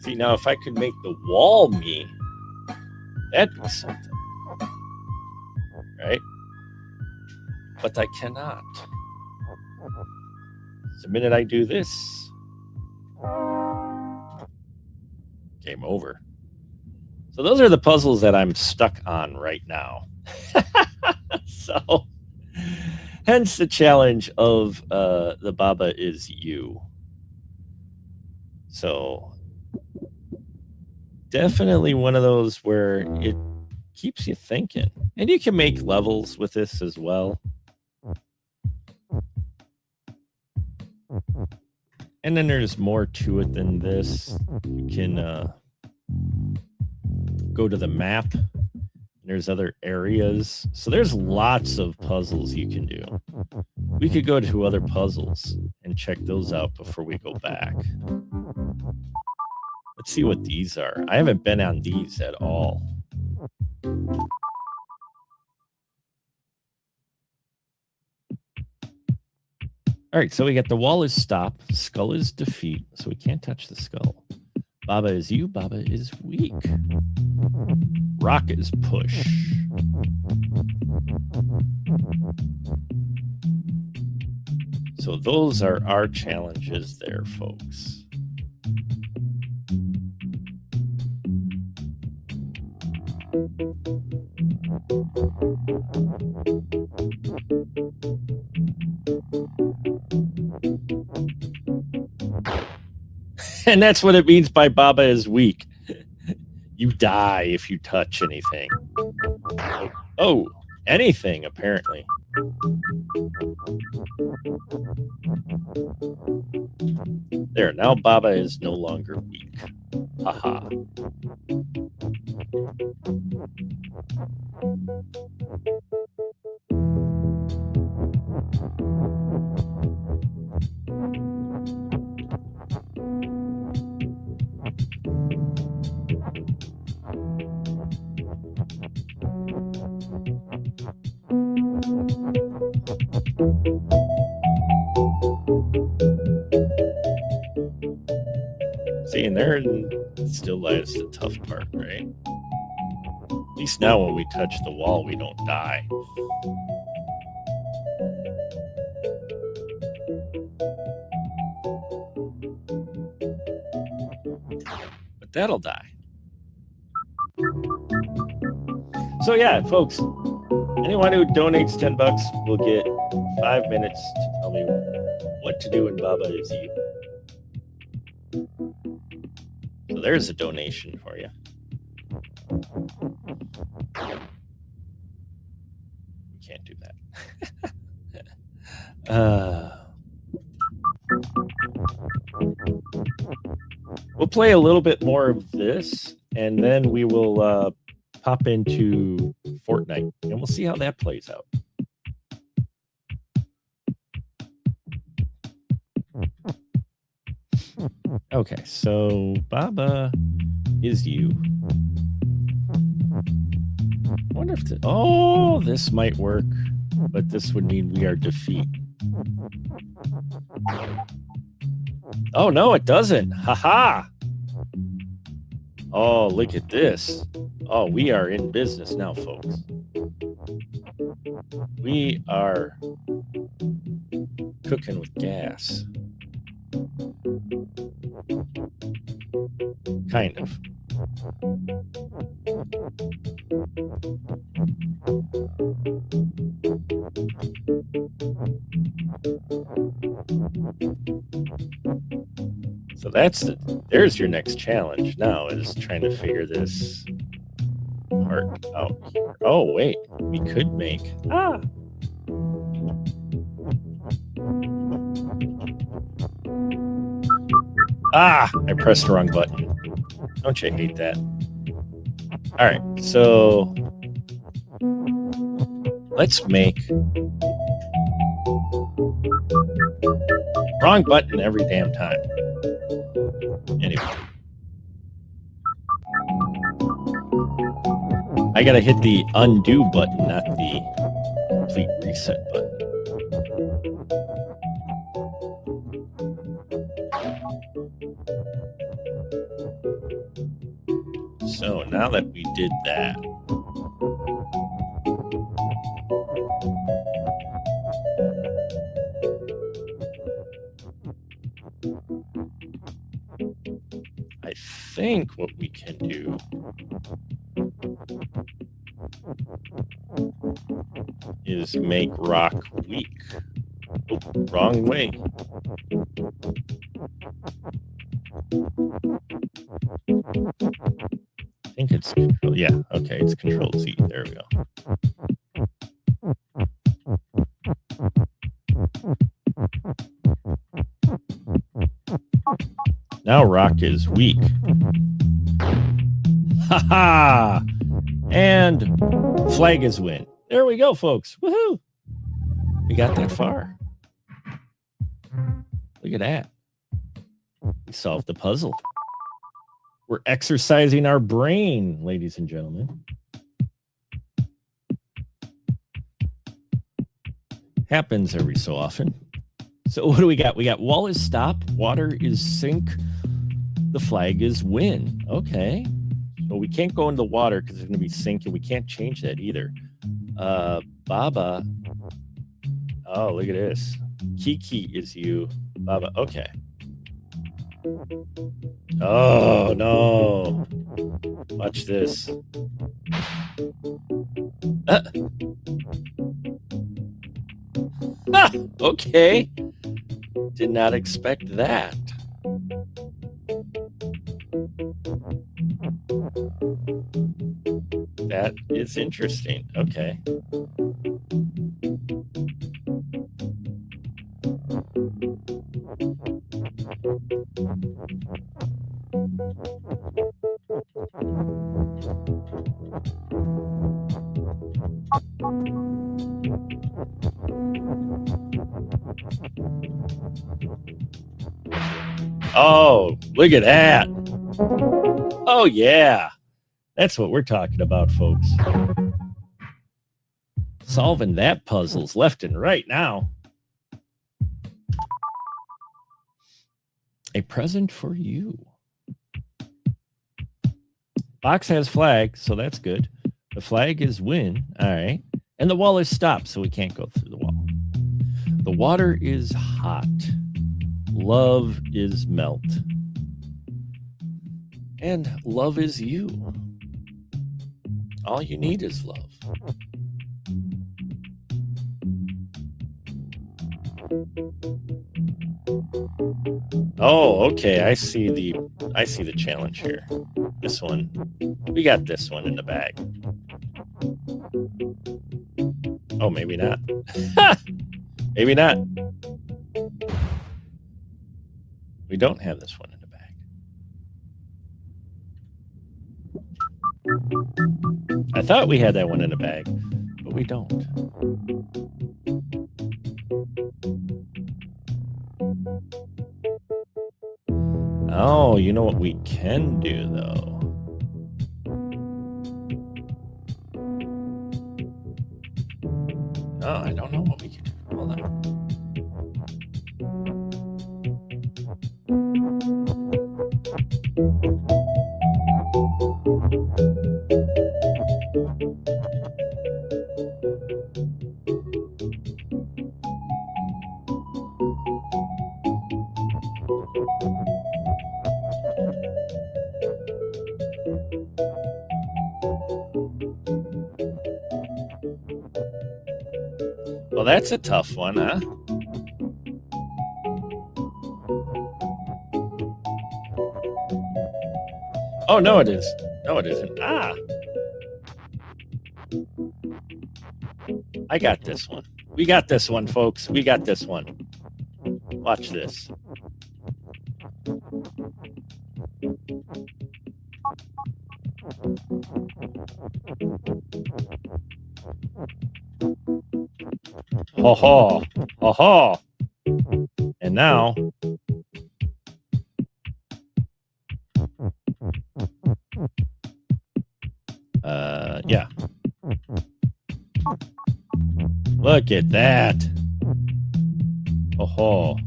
See, now if I could make the wall me, that'd be something. Right? But I cannot. The minute I do this, game over. So those are the puzzles that I'm stuck on right now. So, hence the challenge of the Baba is you. So, definitely one of those where it keeps you thinking. And you can make levels with this as well. And then there's more to it than this. You can go to the map. There's other areas. So there's lots of puzzles you can do. We could go to other puzzles and check those out before we go back. Let's see what these are. I haven't been on these at all. All right, so we got the wall is stop, skull is defeat, so we can't touch the skull. Baba is you, Baba is weak. Rock is push. So those are our challenges there, folks. And that's what it means by Baba is weak. You die if you touch anything. Oh, anything, apparently. There, now Baba is no longer weak. Haha. See, and there still lies the tough part, right? At least now when we touch the wall, we don't die. But that'll die. So yeah, folks, anyone who donates $10 will get 5 minutes to tell tell me what to do when Baba is you. So there's a donation for you. You can't do that. We'll play a little bit more of this, and then we will pop into Fortnite, and we'll see how that plays out. Okay, so Baba is you. I wonder if this might work, but this would mean we are defeat. Oh no, it doesn't. Haha. Oh, look at this. Oh, we are in business now, folks. We are cooking with gas. Kind of. So there's your next challenge now, is trying to figure this part out here. Oh, wait, we could make, I pressed the wrong button. Don't you hate that? All right, so let's make wrong button every damn time. Anyway, I gotta hit the undo button, not the complete reset button. So now that we did that, I think what we can do is make rock weak. Oh, wrong way. I think it's control. Yeah, okay, it's Control Z. There we go. Now rock is weak. Ha ha! And flag is win. There we go, folks. Woohoo! We got that far. Look at that. We solved the puzzle. We're exercising our brain, ladies and gentlemen. Happens every so often. So what do we got? We got wall is stop, water is sink, the flag is win. Okay. So we can't go into the water because it's going to be sinking. We can't change that either. Baba. Oh, look at this. Kiki is you. Baba. Okay. Oh, no. Watch this. Okay. Did not expect that. That is interesting. Okay. Oh, look at that. Oh, yeah. That's what we're talking about, folks. Solving that puzzles left and right now. A present for you. Box has flag, so that's good. The flag is win. All right. And the wall is stop, so we can't go through the wall. The water is hot. Love is melt. And love is you. All you need is love. Oh, okay. I see the challenge here. This one. We got this one in the bag. Oh, maybe not. Maybe not. We don't have this one in the bag. I thought we had that one in the bag, but we don't. Oh, you know what we can do, though? Oh, I don't know what we can do. Hold on. Well, that's a tough one, huh? Oh, no, it is. No, it isn't. Ah. I got this one. We got this one, folks. We got this one. Watch this. Ho ho. Ho ho. And now. Yeah. Look at that. Oh ho.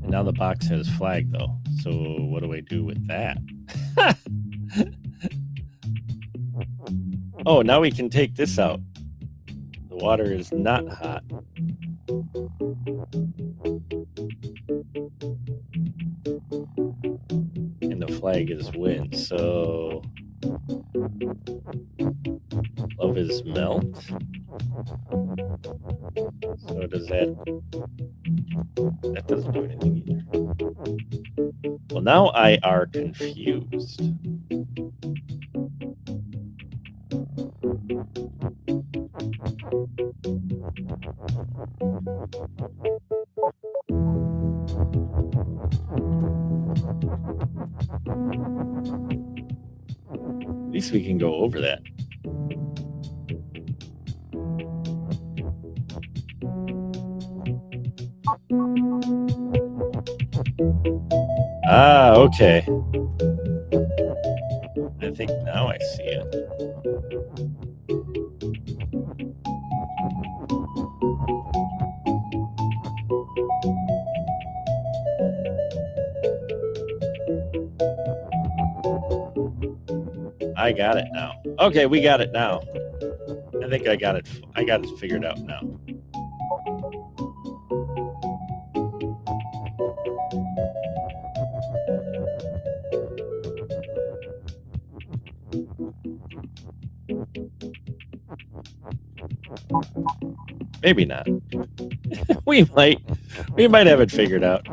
And now the box has flag though. So what do I do with that? Oh, now we can take this out. The water is not hot. And the flag is win. So love is melt. So does that doesn't do anything either. Well, now I are confused. At least we can go over that. Ah, okay. I think now I see it. I got it now. Okay, we got it now. I think I got it figured out now. Maybe not. we might have it figured out.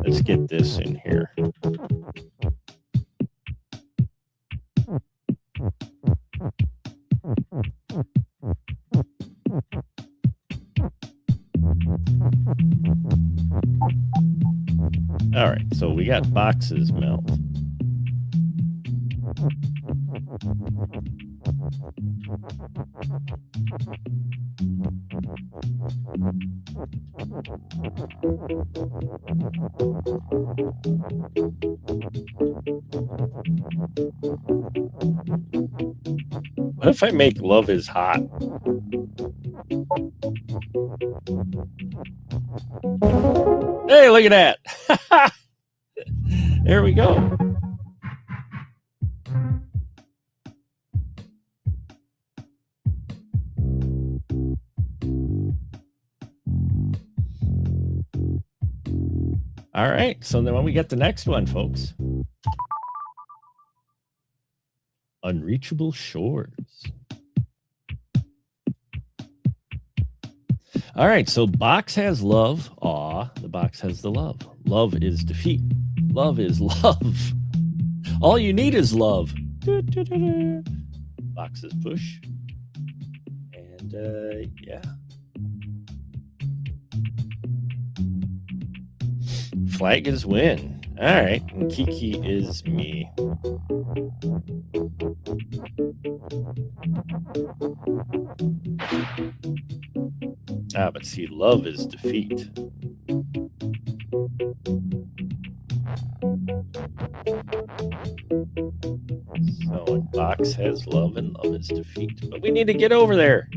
Let's get this in here. All right, so we got boxes melt. What if I make love is hot? Hey, look at that. There we go. All right. So then when we get the next one, folks. Unreachable Shores. All right. So box has love. Aw, the box has the love. Love is defeat. Love is love. All you need is love. Box is push. And yeah. Flag is win. All right. And Kiki is me. But see, love is defeat. So when box has love and love is defeat. But we need to get over there.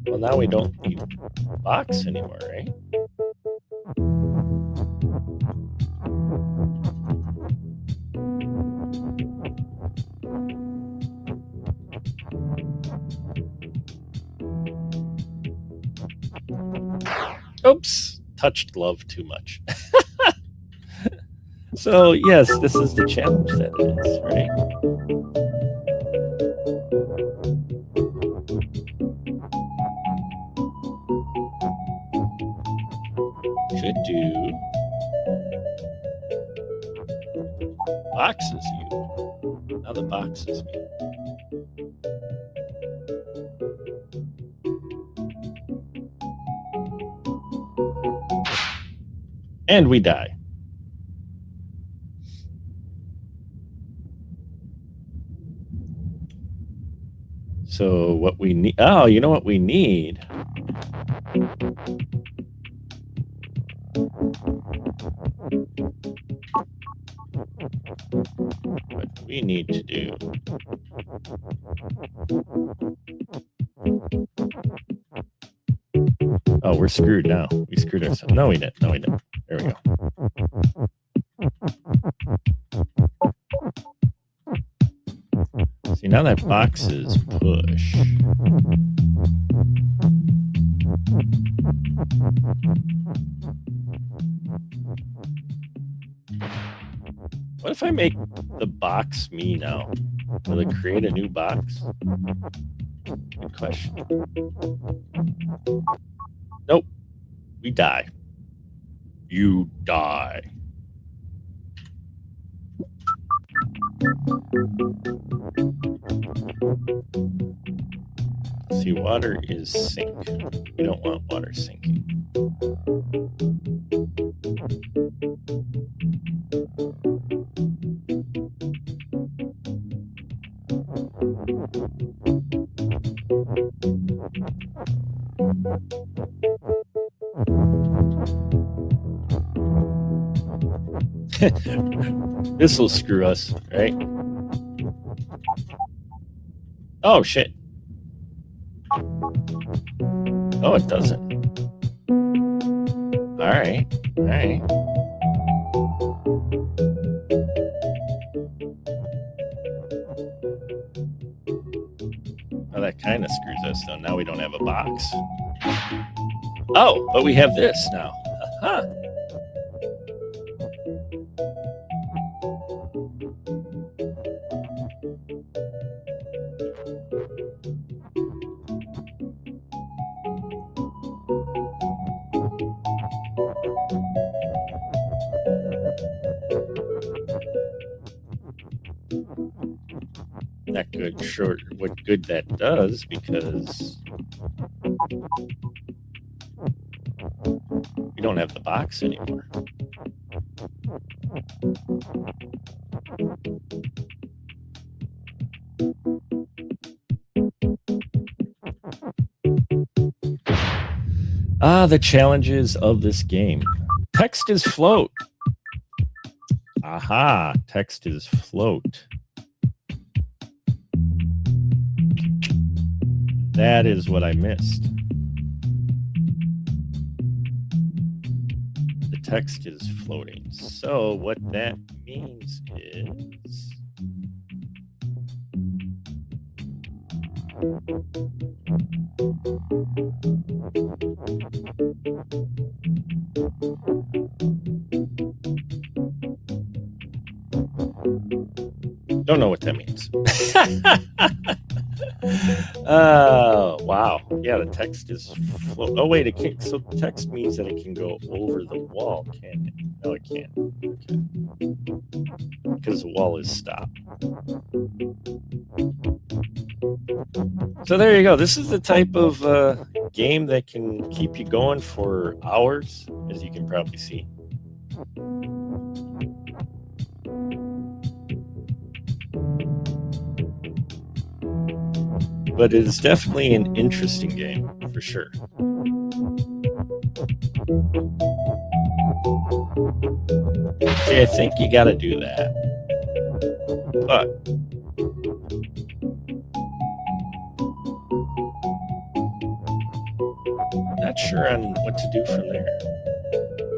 Well, now we don't need box anymore, right? Oops, touched love too much. So, yes, this is the challenge that it is, right? Should do box is you. Now the box is me. And we die. So what we need, oh, you know what we need? What we need to do. Oh, we're screwed now. We screwed ourselves. No, we didn't. No, we didn't. There we go. See, now that box is push. What if I make the box me now? Will it create a new box? Good question. Nope. We die. You die. See, water is sink. We don't want water sinking. This will screw us, right? Oh, shit. Oh, it doesn't. All right. All right. Oh, that kind of screws us, though. Now we don't have a box. Oh, but we have this now. Huh. Not good, short. What good that does, because we don't have the box anymore. The challenges of this game. Text is float. Aha, text is float. That is what I missed. The text is floating. So what that means is Don't know what that means. Wow. Yeah, the text is. Oh wait, it can't. So text means that it can go over the wall, can it? No, it can't. Okay. Because the wall is stopped. So there you go. This is the type of game that can keep you going for hours, as you can probably see. But it is definitely an interesting game, for sure. See, I think you got to do that. But not sure on what to do from there.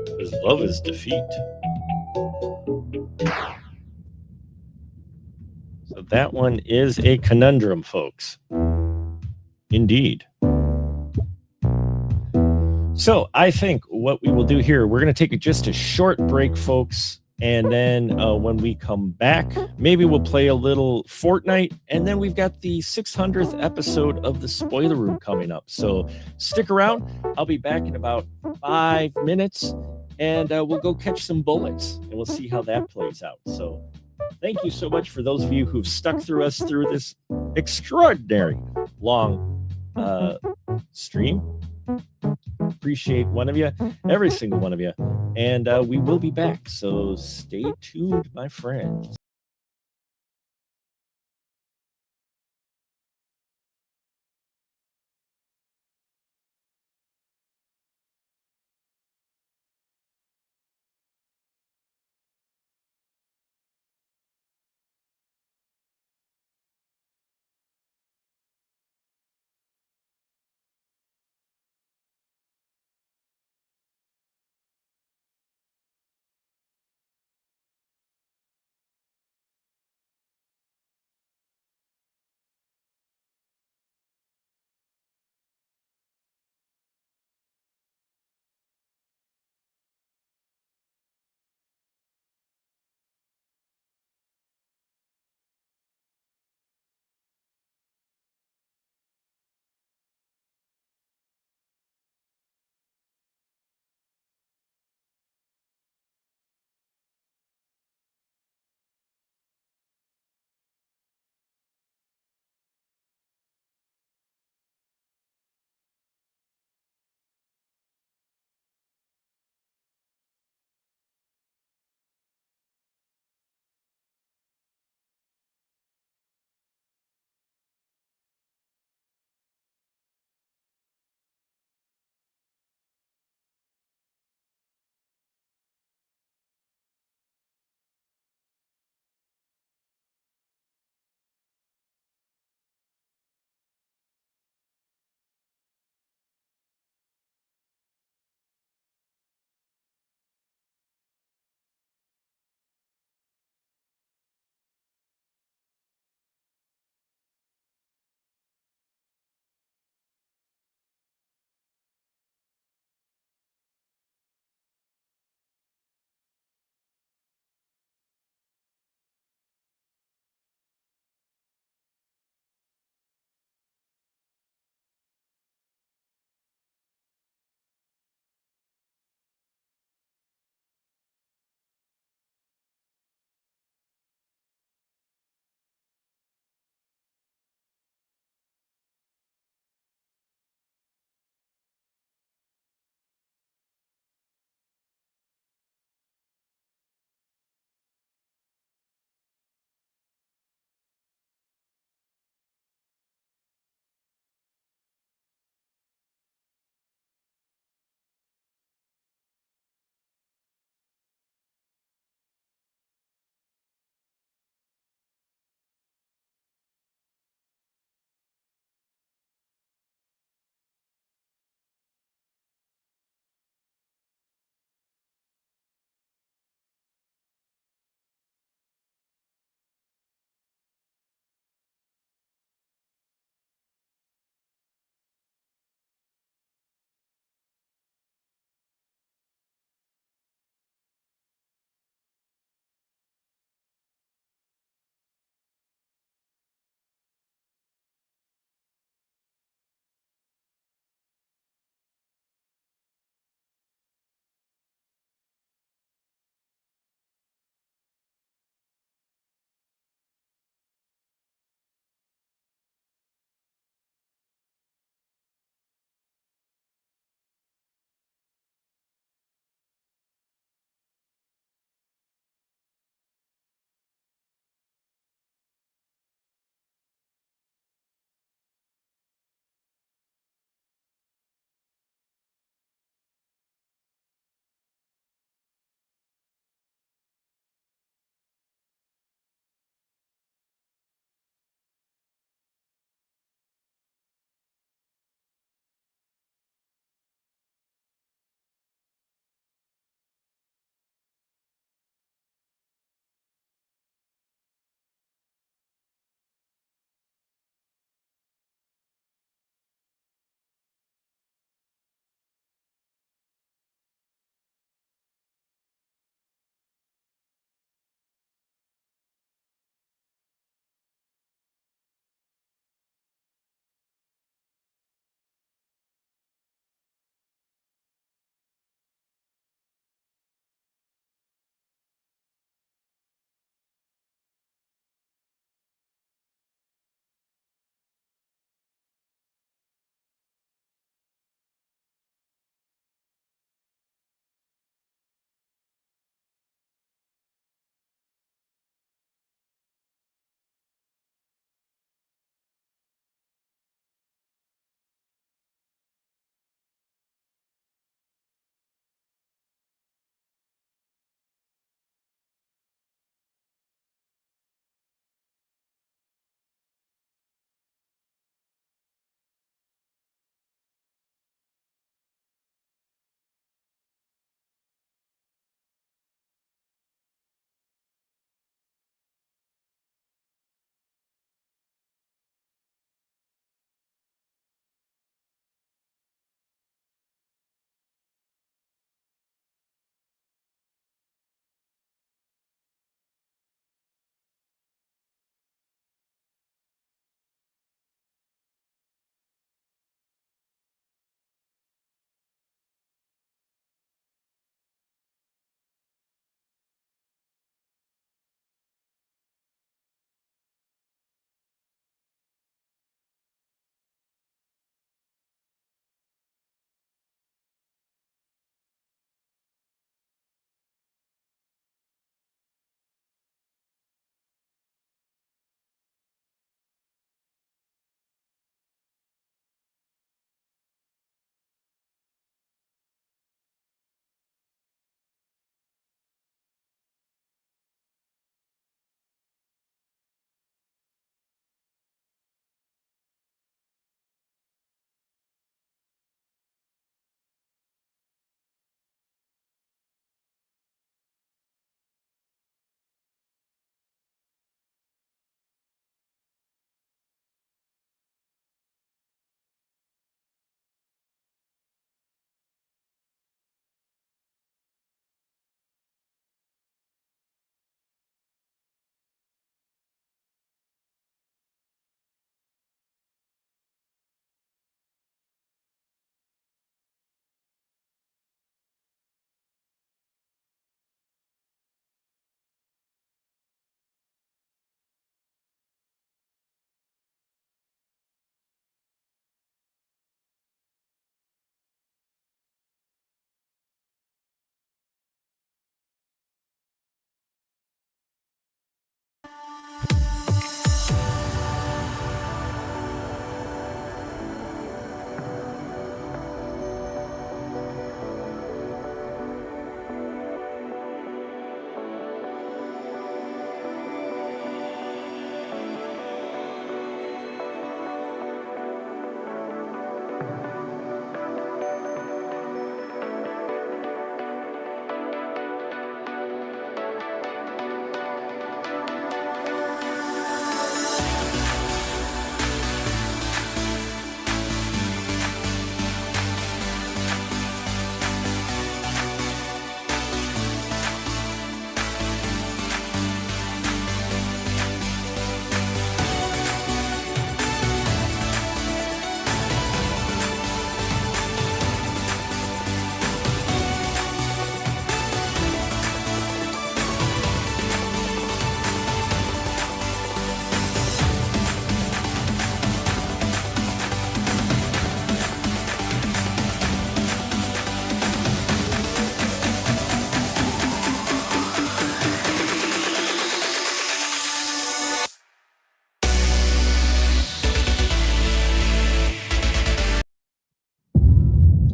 Because love is defeat. So that one is a conundrum, folks. Indeed. So I think what we will do here, we're going to take just a short break, folks. And then when we come back, maybe we'll play a little Fortnite. And then we've got the 600th episode of the Spoiler Room coming up. So stick around. I'll be back in about 5 minutes. And we'll go catch some bullets. And we'll see how that plays out. So thank you so much for those of you who've stuck through us through this extraordinary long stream. Appreciate one of you, every single one of you. And we will be back. So stay tuned, my friends.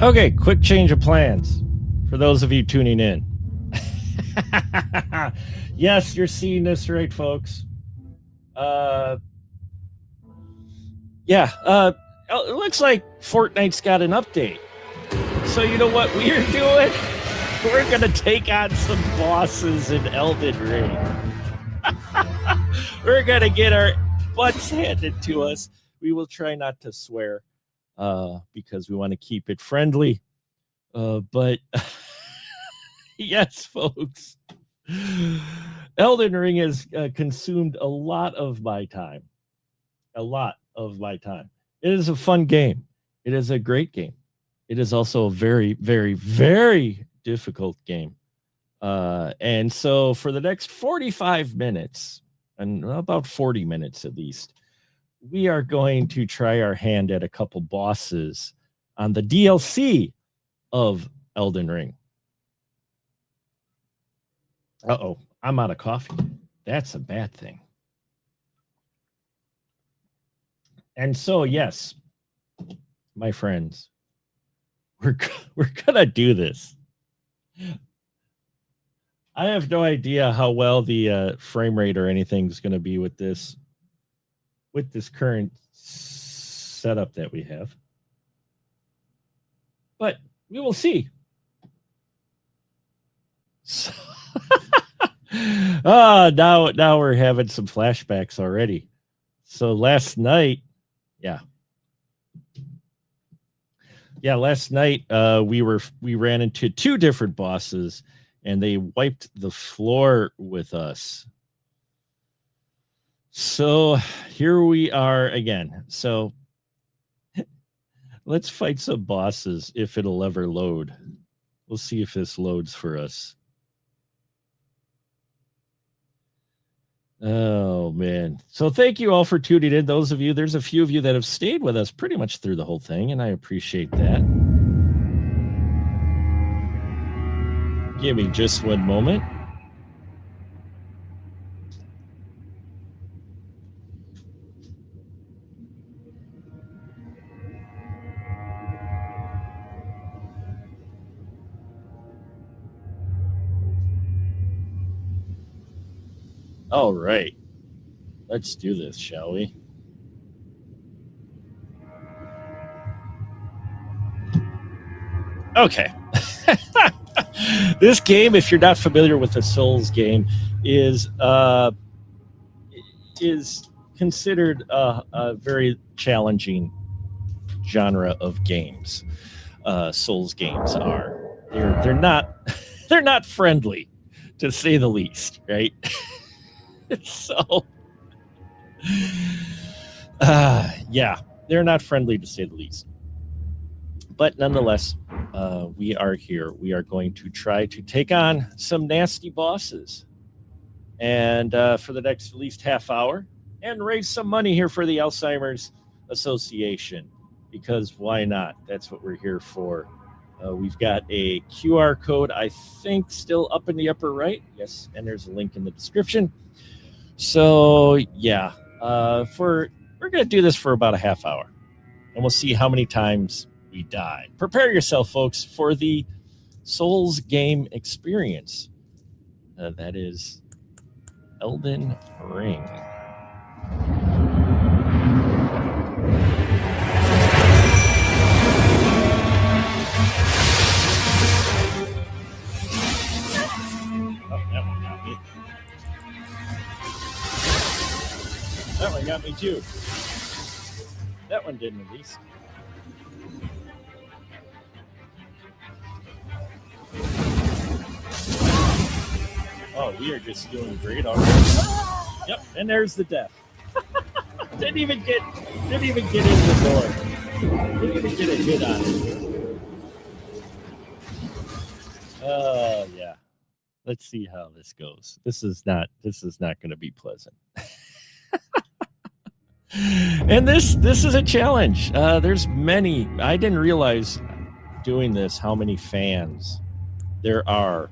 Okay, quick change of plans for those of you tuning in. Yes, you're seeing this right, folks. It looks like Fortnite's got an update. So you know what we're doing? We're going to take on some bosses in Elden Ring. We're going to get our butts handed to us. We will try not to swear because we want to keep it friendly. But yes, folks, Elden Ring has consumed a lot of my time. A lot of my time. It is a fun game. It is a great game. It is also a very, very, very difficult game. And so for the next 45 minutes, and about 40 minutes at least, we are going to try our hand at a couple bosses on the DLC of Elden Ring. Uh-oh, I'm out of coffee. That's a bad thing. And so, yes, my friends, we're gonna do this. I have no idea how well the frame rate or anything is going to be with this current setup that we have, but we will see. So, now we're having some flashbacks already. So last night, last night we ran into two different bosses, and they wiped the floor with us. So here we are again. So let's fight some bosses if it'll ever load. We'll see if this loads for us. Oh, man. So thank you all for tuning in. Those of you, there's a few of you that have stayed with us pretty much through the whole thing, and I appreciate that. Give me just one moment. All right. Let's do this, shall we? Okay. This game, if you're not familiar with the Souls game, is considered a very challenging genre of games. Souls games are. They're not friendly, to say the least, right? So, they're not friendly, to say the least. But nonetheless, we are here. We are going to try to take on some nasty bosses, and for the next at least half hour, and raise some money here for the Alzheimer's Association, because why not? That's what we're here for. We've got a QR code, I think, still up in the upper right. Yes, and there's a link in the description. So yeah, we're going to do this for about a half hour, and we'll see how many times we die. Prepare yourself, folks, for the Souls game experience. That is Elden Ring. That one got me too. That one didn't, at least. Oh, we are just doing great already. Yep, and there's the death. Didn't even get in the door. Didn't even get a hit on it. Oh yeah. Let's see how this goes. This is not going to be pleasant. And this is a challenge. There's many. I didn't realize doing this how many fans there are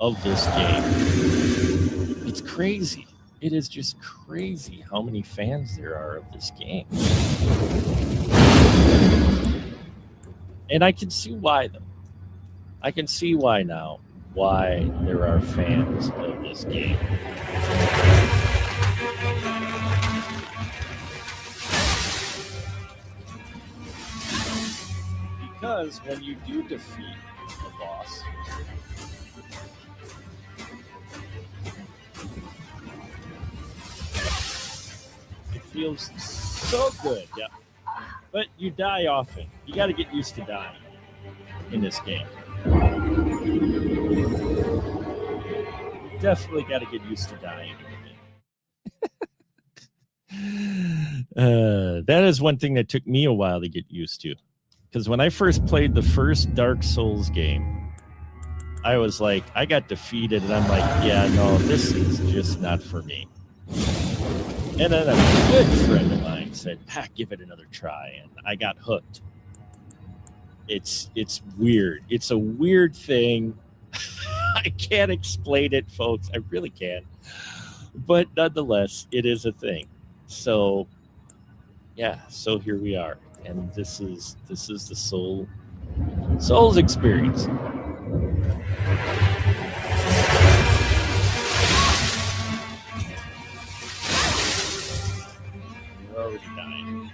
of this game. It's crazy. It is just crazy how many fans there are of this game. And I can see why, though. I can see why now, why there are fans of this game. Because when you do defeat the boss, it feels so good, yeah. But you die often. You got to get used to dying in this game. You definitely got to get used to dying in the game. That is one thing that took me a while to get used to. Because when I first played the first Dark Souls game, I was like, I got defeated, and I'm like, yeah, no, this is just not for me. And then a good friend of mine said, give it another try, and I got hooked. It's weird. It's a weird thing. I can't explain it, folks. I really can't. But nonetheless, it is a thing. So, yeah, so here we are. And this is the Souls experience. We're already dying.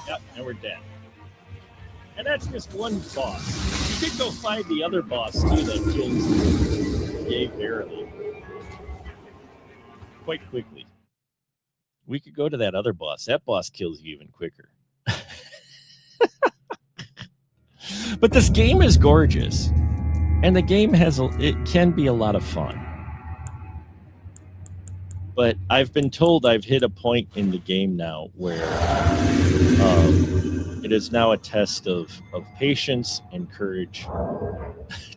Yep, and we're dead. And that's just one boss. You could go find the other boss too that kills Yay Verily quite quickly. We could go to that other boss. That boss kills you even quicker. But this game is gorgeous. And the game it can be a lot of fun. But I've been told I've hit a point in the game now where it is now a test of patience and courage,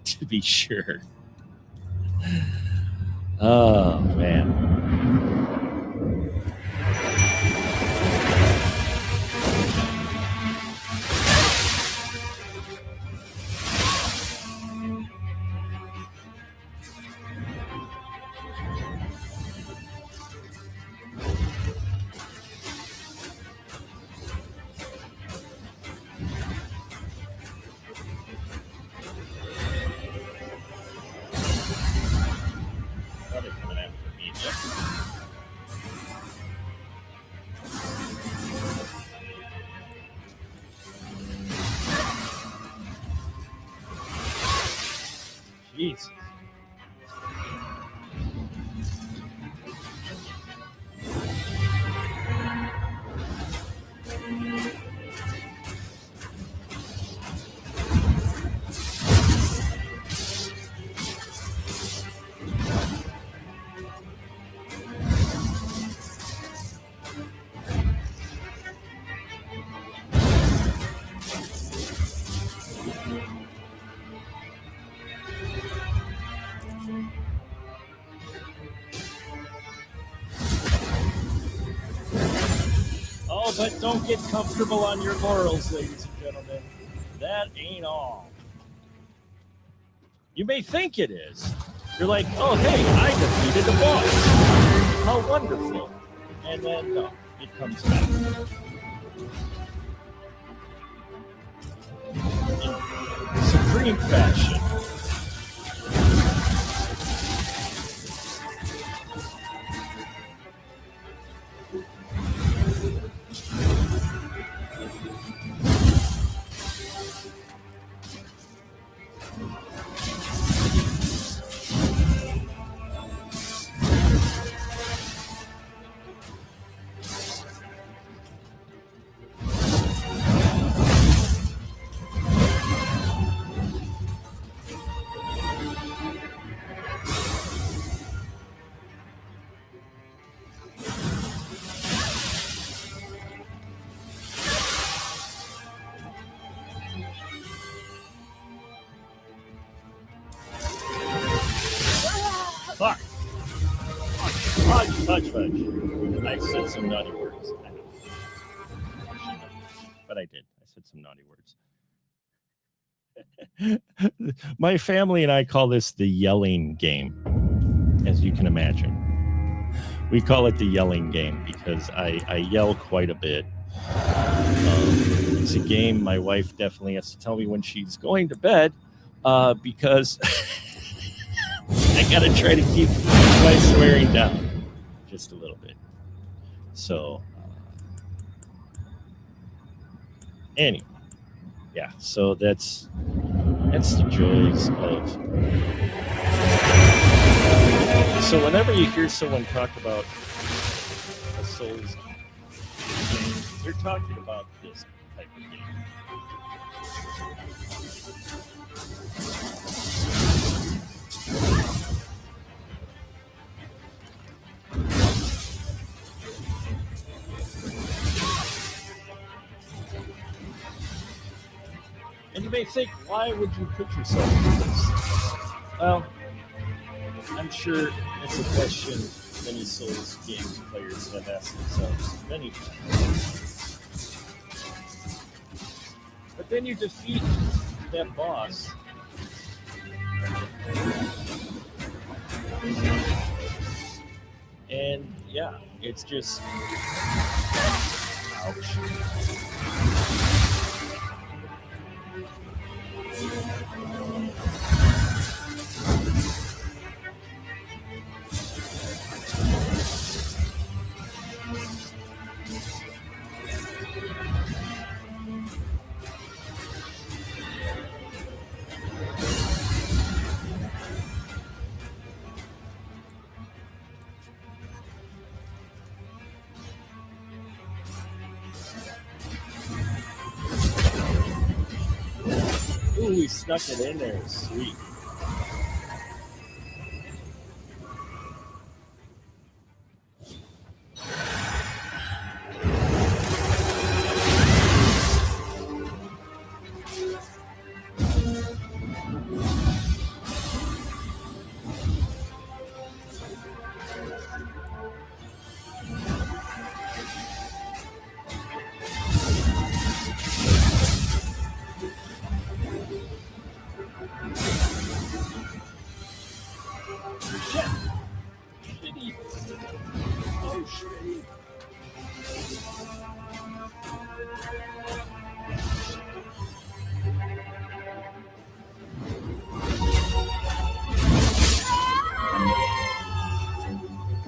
to be sure. Oh, man. Jeez. Oh, but don't get comfortable on your laurels, ladies and gentlemen. That ain't all. You may think it is. You're like, oh, hey, I defeated the boss. How wonderful. And then, no, it comes back. In supreme fashion. Fudge. I said some naughty words. I know. But I did. I said some naughty words. My family and I call this the yelling game, as you can imagine. We call it the yelling game because I yell quite a bit. It's a game my wife definitely has to tell me when she's going to bed because I got to try to keep my swearing down just a little bit. So, anyway, yeah, so that's the joys of. So whenever you hear someone talk about a Souls game, they're talking about this type of game. And you may think, why would you put yourself through this? Well, I'm sure it's a question many Souls games players have asked themselves many times. But then you defeat that boss. And yeah, it's just ouch. Ooh, we snuck it in there. Sweet.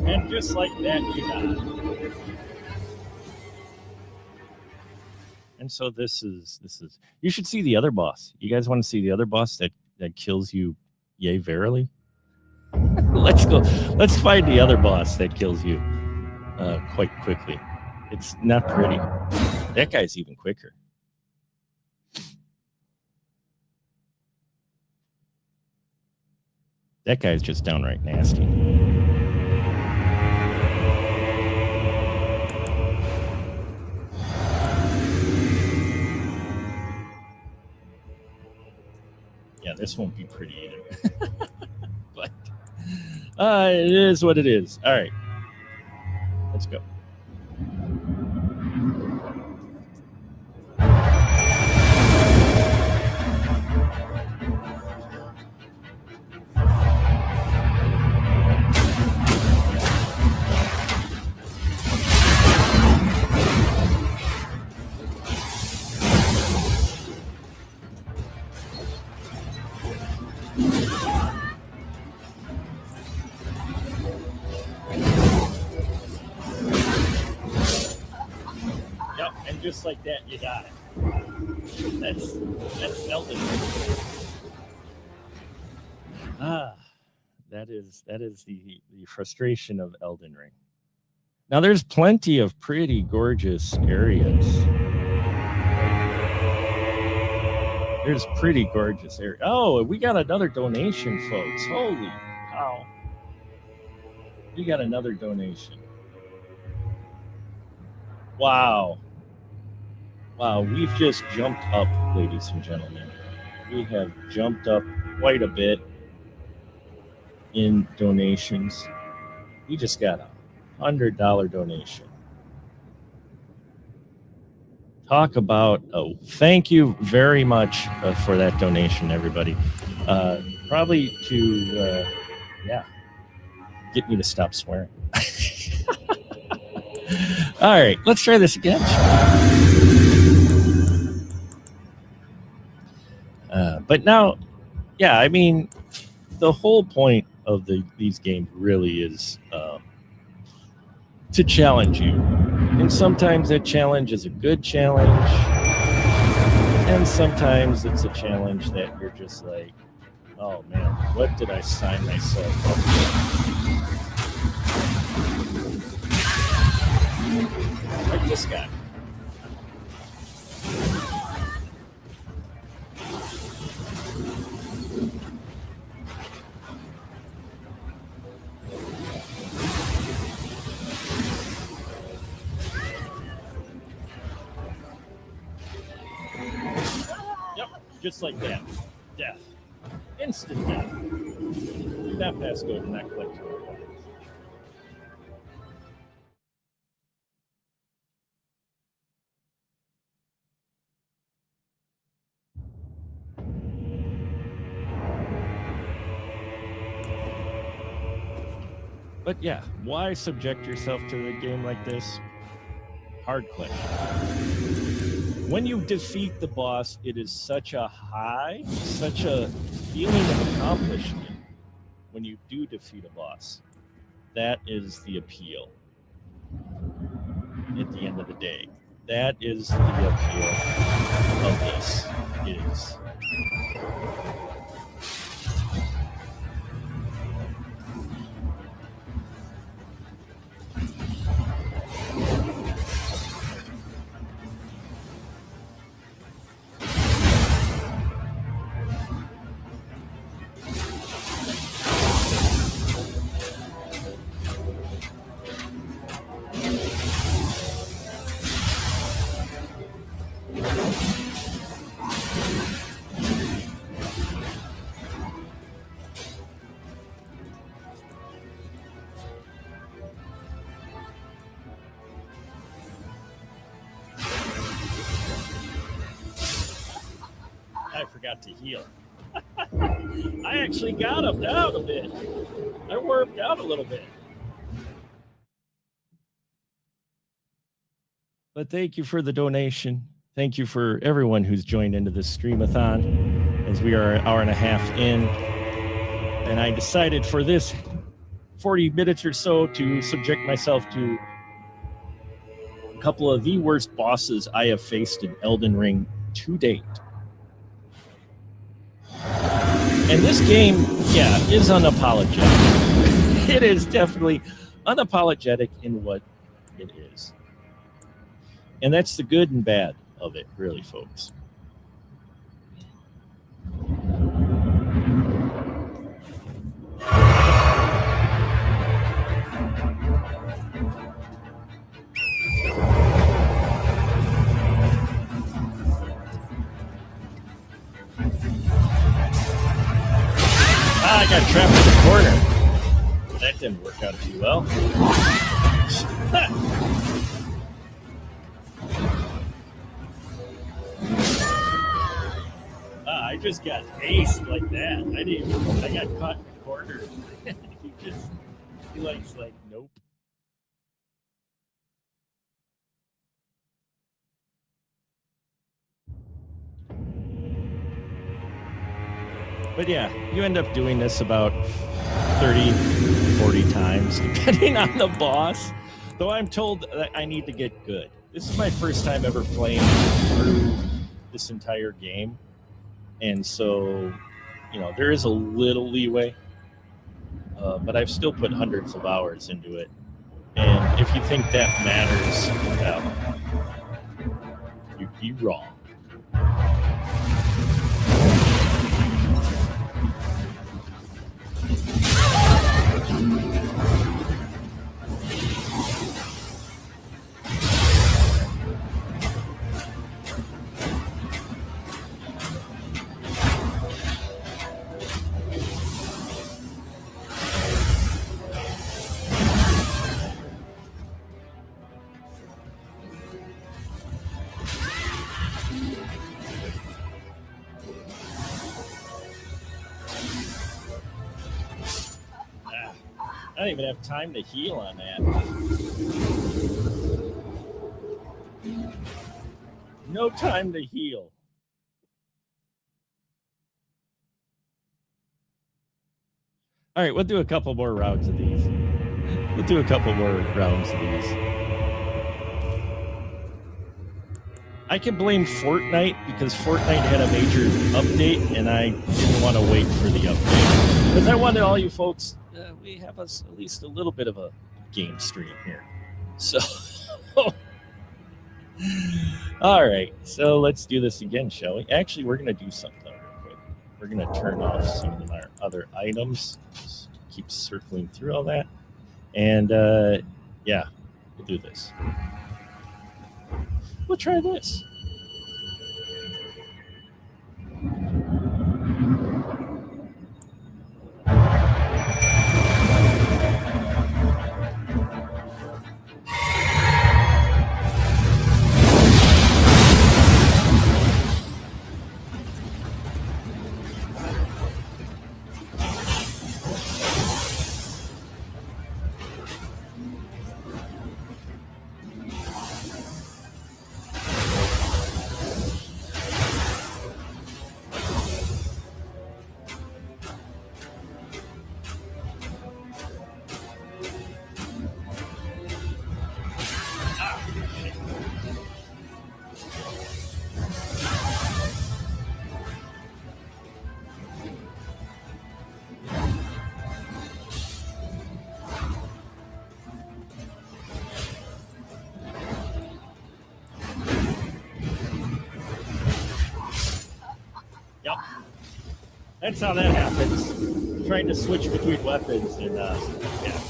And just like that, you die. And so this is. You should see the other boss. You guys want to see the other boss that kills you? Yea, verily. Let's go. Let's find the other boss that kills you quite quickly. It's not pretty. That guy's even quicker. That guy's just downright nasty. Yeah, this won't be pretty either. But it is what it is. All right. Let's go. Just like that, you got it. That's Elden Ring. That is the frustration of Elden Ring. Now there's plenty of pretty gorgeous areas. There's pretty gorgeous areas. Oh, we got another donation, folks. Holy cow. We got another donation. Wow. Wow, we've just jumped up, ladies and gentlemen. We have jumped up quite a bit in donations. We just got $100 donation. Talk about, thank you very much for that donation, everybody. Probably to, get me to stop swearing. All right, let's try this again. But now, yeah, I mean, the whole point of these games really is to challenge you. And sometimes that challenge is a good challenge. And sometimes it's a challenge that you're just like, oh man, what did I sign myself up for? Like this guy. Just like that. Death. Instant death. Do not pass go, do not click. But yeah, why subject yourself to a game like this? Hard click. When you defeat the boss, it is such a high, such a feeling of accomplishment when you do defeat a boss. That is the appeal at the end of the day. That is the appeal of this is. I forgot to heal. I actually got him down a bit. I wore him down a little bit. But thank you for the donation. Thank you for everyone who's joined into this streamathon as we are an hour and a half in. And I decided for this 40 minutes or so to subject myself to a couple of the worst bosses I have faced in Elden Ring to date. And this game, yeah, is unapologetic. It is definitely unapologetic in what it is. And that's the good and bad of it, really, folks. I got trapped in the corner. That didn't work out too well. I just got aced like that. I got caught in the corner. he likes like, nope. But yeah, you end up doing this about 30, 40 times, depending on the boss. Though I'm told that I need to get good. This is my first time ever playing through this entire game. And so, there is a little leeway. But I've still put hundreds of hours into it. And if you think that matters, well, you'd be wrong. I don't even have time to heal on that. No time to heal. All right, we'll do a couple more rounds of these. We'll do a couple more rounds of these. I can blame Fortnite because Fortnite had a major update, and I didn't want to wait for the update because I wanted all you folks. We have us at least a little bit of a game stream here. So, all right. So let's do this again, shall we? Actually, we're going to do something real quick. We're going to turn off some of our other items. Just keep circling through all that. And yeah, we'll do this. We'll try this. Yep. That's how that happens. Trying to switch between weapons and yeah.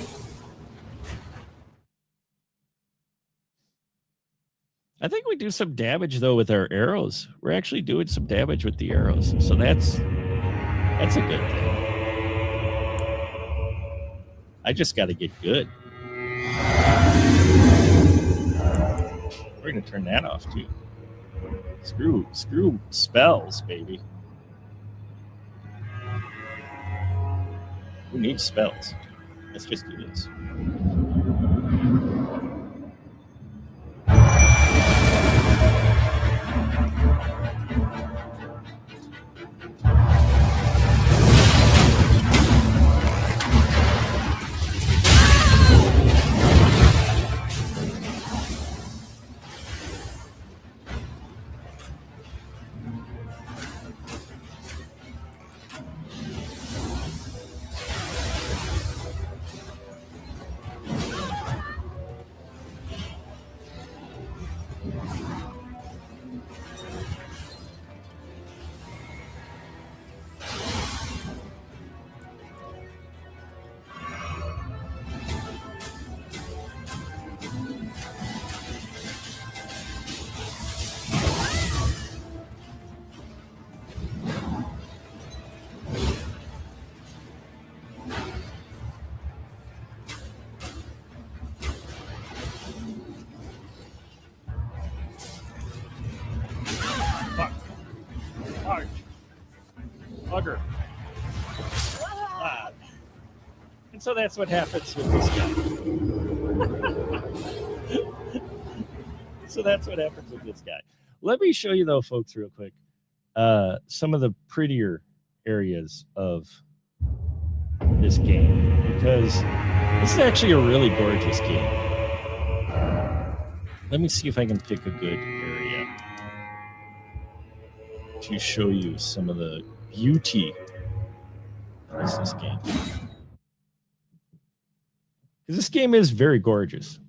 I think we do some damage though with our arrows. We're actually doing some damage with the arrows. So that's a good thing. I just got to get good. We're going to turn that off too. Screw spells, baby. Who needs spells? Let's just do this. Bugger. And so that's what happens with this guy. So that's what happens with this guy. Let me show you though, folks, real quick, some of the prettier areas of this game, because this is actually a really gorgeous game. Let me see if I can pick a good area to show you some of the beauty of this game. Because this game is very gorgeous.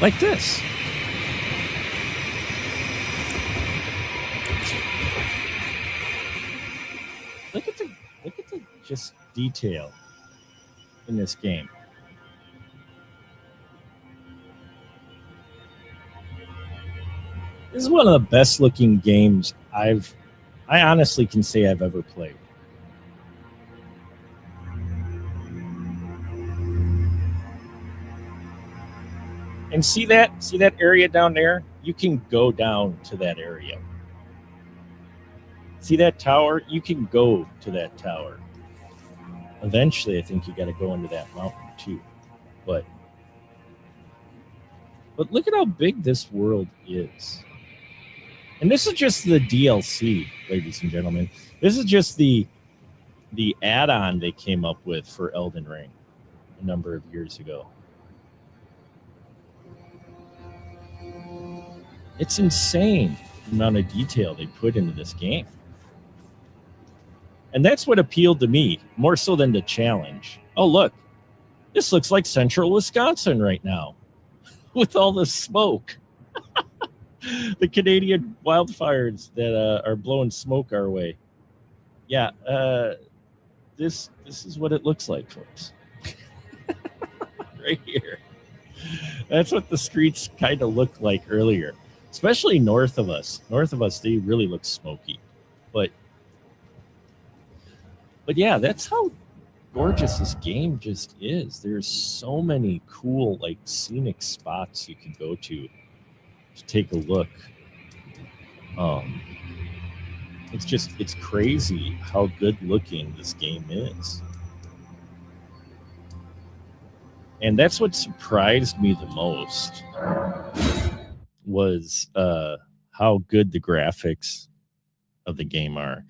Like this. Look at the just detail in this game. This is one of the best looking games I honestly can say I've ever played. And see that area down there? You can go down to that area. See that tower? You can go to that tower. Eventually, I think you got to go into that mountain too. But look at how big this world is. And this is just the DLC, ladies and gentlemen. This is just the add-on they came up with for Elden Ring a number of years ago. It's insane the amount of detail they put into this game. And that's what appealed to me, more so than the challenge. Oh, look, this looks like central Wisconsin right now with all the smoke. The Canadian wildfires that are blowing smoke our way. Yeah, this is what it looks like, folks. Right here. That's what the streets kind of looked like earlier, especially north of us. North of us, they really look smoky. But yeah, that's how gorgeous this game just is. There's so many cool, like, scenic spots you can go to take a look. It's crazy how good looking this game is. And that's what surprised me the most was how good the graphics of the game are.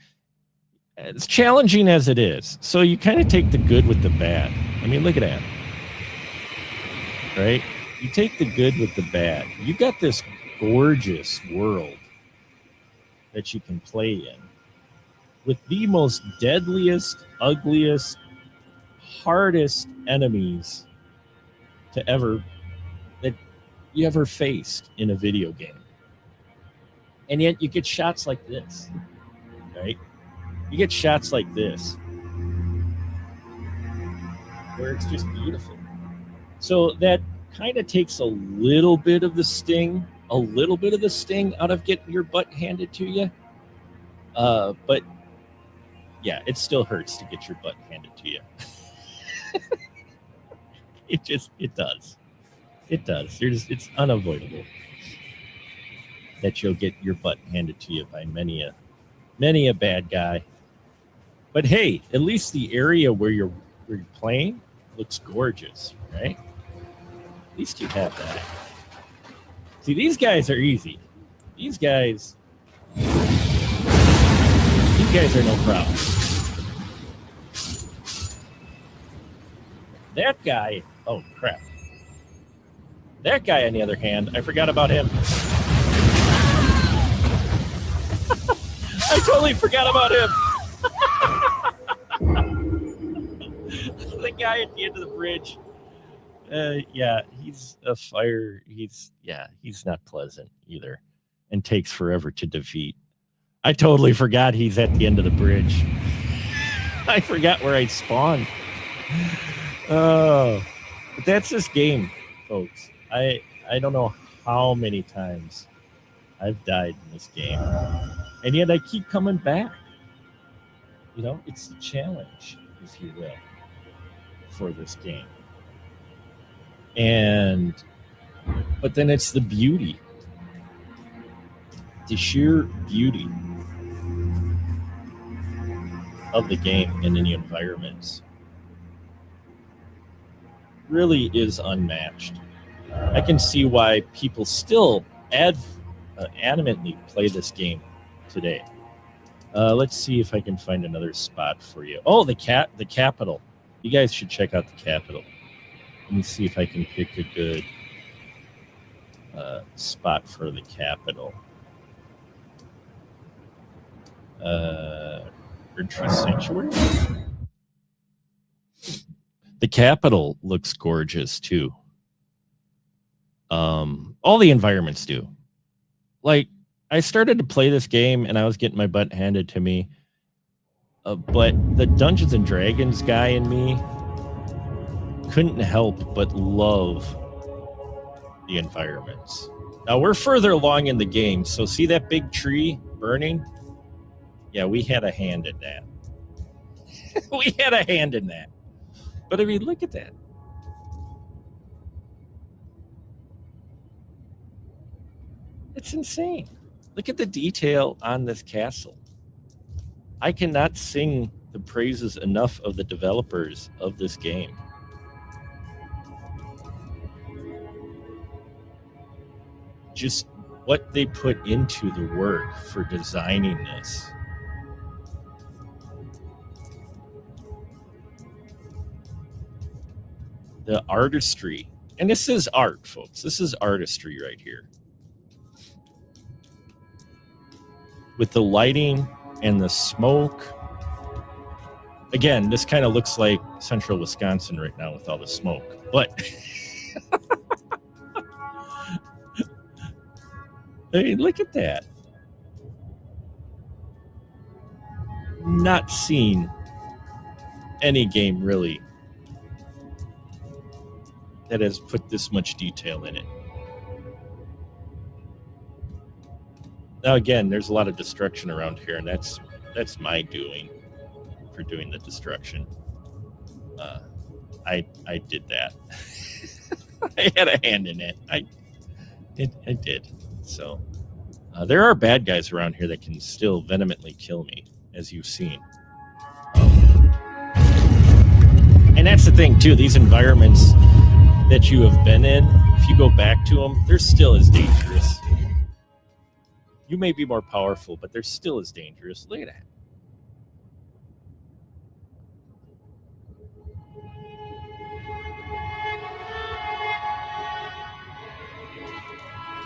As challenging as it is. So you kind of take the good with the bad. I mean, look at that. Right? You take the good with the bad. You got this gorgeous world that you can play in with the most deadliest, ugliest, hardest enemies to ever that you ever faced in a video game. And yet you get shots like this, right? You get shots like this where it's just beautiful. So that kind of takes a little bit of the sting out of getting your butt handed to you. But yeah, it still hurts to get your butt handed to you. It does. It does. It's unavoidable that you'll get your butt handed to you by many a bad guy. But hey, at least the area where you're playing looks gorgeous, right? At least you have that. See, these guys are easy. These guys are no problem. That guy, oh crap. That guy, on the other hand, I forgot about him. I totally forgot about him. The guy at the end of the bridge. Yeah, he's a fire. He's not pleasant either and takes forever to defeat. I totally forgot he's at the end of the bridge. I forgot where I spawned. Oh, but that's this game, folks. I don't know how many times I've died in this game, and yet I keep coming back. You know, it's the challenge, if you will, for this game. But then it's the beauty, the sheer beauty of the game and in the environments really is unmatched. I can see why people still adamantly play this game today. Let's see if I can find another spot for you. Oh, the Capitol. You guys should check out the Capitol. Let me see if I can pick a good spot for the Capitol. Retreat Sanctuary? The Capitol looks gorgeous too. All the environments do. Like, I started to play this game and I was getting my butt handed to me. But the Dungeons and Dragons guy in me couldn't help but love the environments. Now we're further along in the game, so see that big tree burning? Yeah, we had a hand in that. We had a hand in that. But I mean, look at that. It's insane. Look at the detail on this castle. I cannot sing the praises enough of the developers of this game. Just what they put into the work for designing this. The artistry. And this is art, folks. This is artistry right here. With the lighting and the smoke. Again, this kind of looks like central Wisconsin right now with all the smoke. But hey, look at that. Not seen any game really that has put this much detail in it. Now again, there's a lot of destruction around here, and that's my doing for doing the destruction. I did that. I had a hand in it. I did. So there are bad guys around here that can still vehemently kill me, as you've seen. And that's the thing too. These environments that you have been in, if you go back to them, they're still as dangerous. You may be more powerful, but they're still as dangerous. Look at that.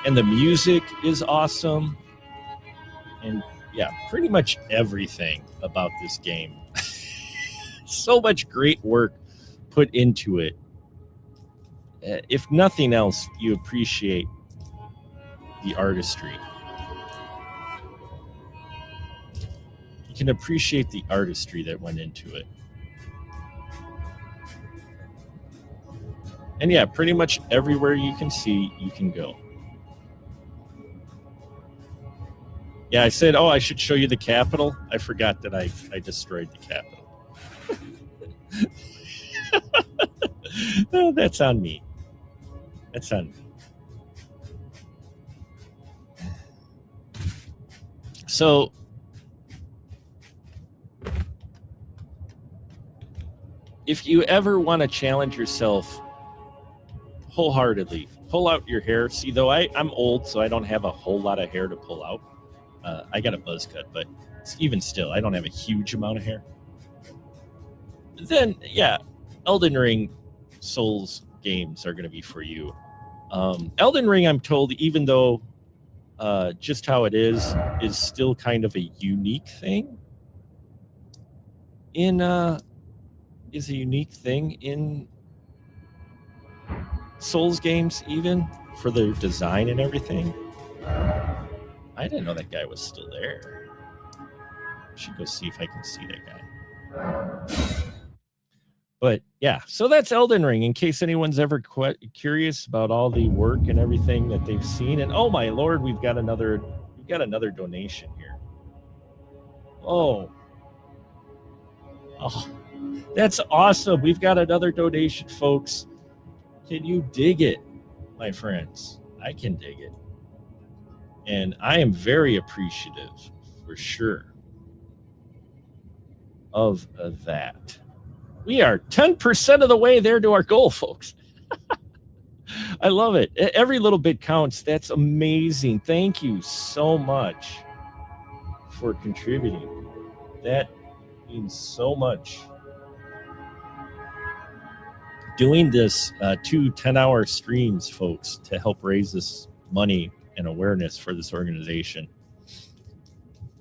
And the music is awesome. And yeah, pretty much everything about this game. So much great work put into it. If nothing else, you appreciate the artistry. You can appreciate the artistry that went into it. And yeah, pretty much everywhere you can see, you can go. Yeah, I said, I should show you the Capitol. I forgot that I destroyed the Capitol. Oh, that's on me. That's on me. So, if you ever want to challenge yourself wholeheartedly, pull out your hair. See, though I'm old, so I don't have a whole lot of hair to pull out. I got a buzz cut, but even still, I don't have a huge amount of hair. Then, yeah, Elden Ring Souls games are going to be for you. Elden Ring, I'm told, even though just how it is still kind of a unique thing. Is a unique thing in Souls games, even for their design and everything. I didn't know that guy was still there. I should go see if I can see that guy. But yeah, so that's Elden Ring. In case anyone's ever curious about all the work and everything that they've seen, and oh my lord, we've got another donation here. Oh, that's awesome! We've got another donation, folks. Can you dig it, my friends? I can dig it. And I am very appreciative, for sure, of that. We are 10% of the way there to our goal, folks. I love it. Every little bit counts. That's amazing. Thank you so much for contributing. That means so much. Doing this 2 10-hour streams, folks, to help raise this money and awareness for this organization.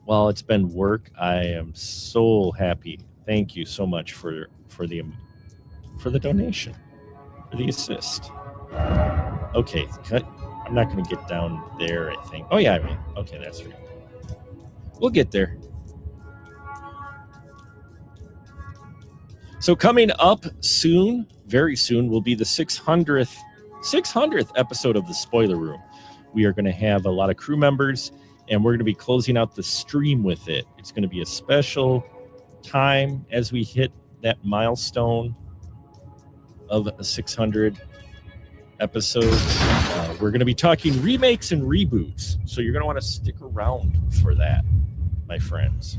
While it's been work, I am so happy. Thank you so much for the donation, for the assist. Okay, I'm not going to get down there, I think. Oh yeah, okay, that's right. We'll get there. So coming up soon, very soon, will be the 600th episode of the Spoiler Room. We are going to have a lot of crew members, and we're going to be closing out the stream with it. It's going to be a special time as we hit that milestone of 600 episodes. We're going to be talking remakes and reboots, so you're going to want to stick around for that, my friends.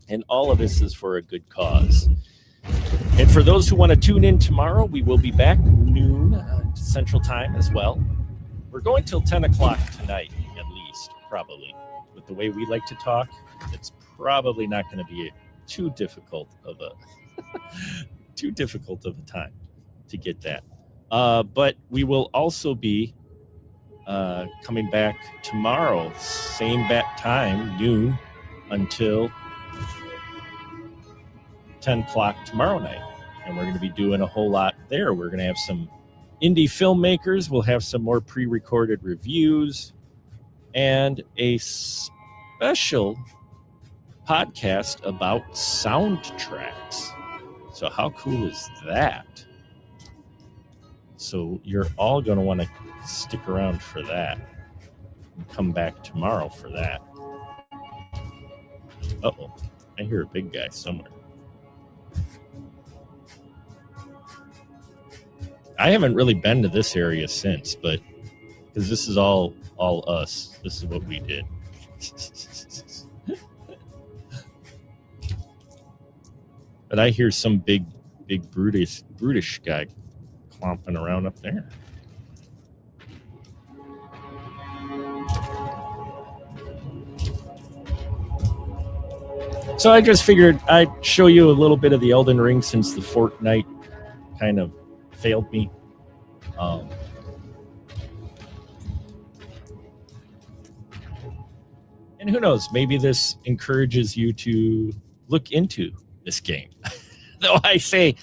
And all of this is for a good cause. And for those who want to tune in tomorrow, we will be back noon Central Time as well. We're going till 10 o'clock tonight, at least, probably. With the way we like to talk, it's probably not going to be too difficult of a time to get that. But we will also be coming back tomorrow, same bat time, noon, until 10 o'clock tomorrow night. And we're going to be doing a whole lot there. We're going to have some indie filmmakers. We'll have some more pre-recorded reviews and a special podcast about soundtracks. So how cool is that? So you're all going to want to stick around for that and come back tomorrow for that. Uh-oh, I hear a big guy somewhere. I haven't really been to this area since, but because this is all us. This is what we did. But I hear some big brutish guy clomping around up there. So I just figured I'd show you a little bit of the Elden Ring since the Fortnite kind of failed me. And who knows, maybe this encourages you to look into this game. Though I say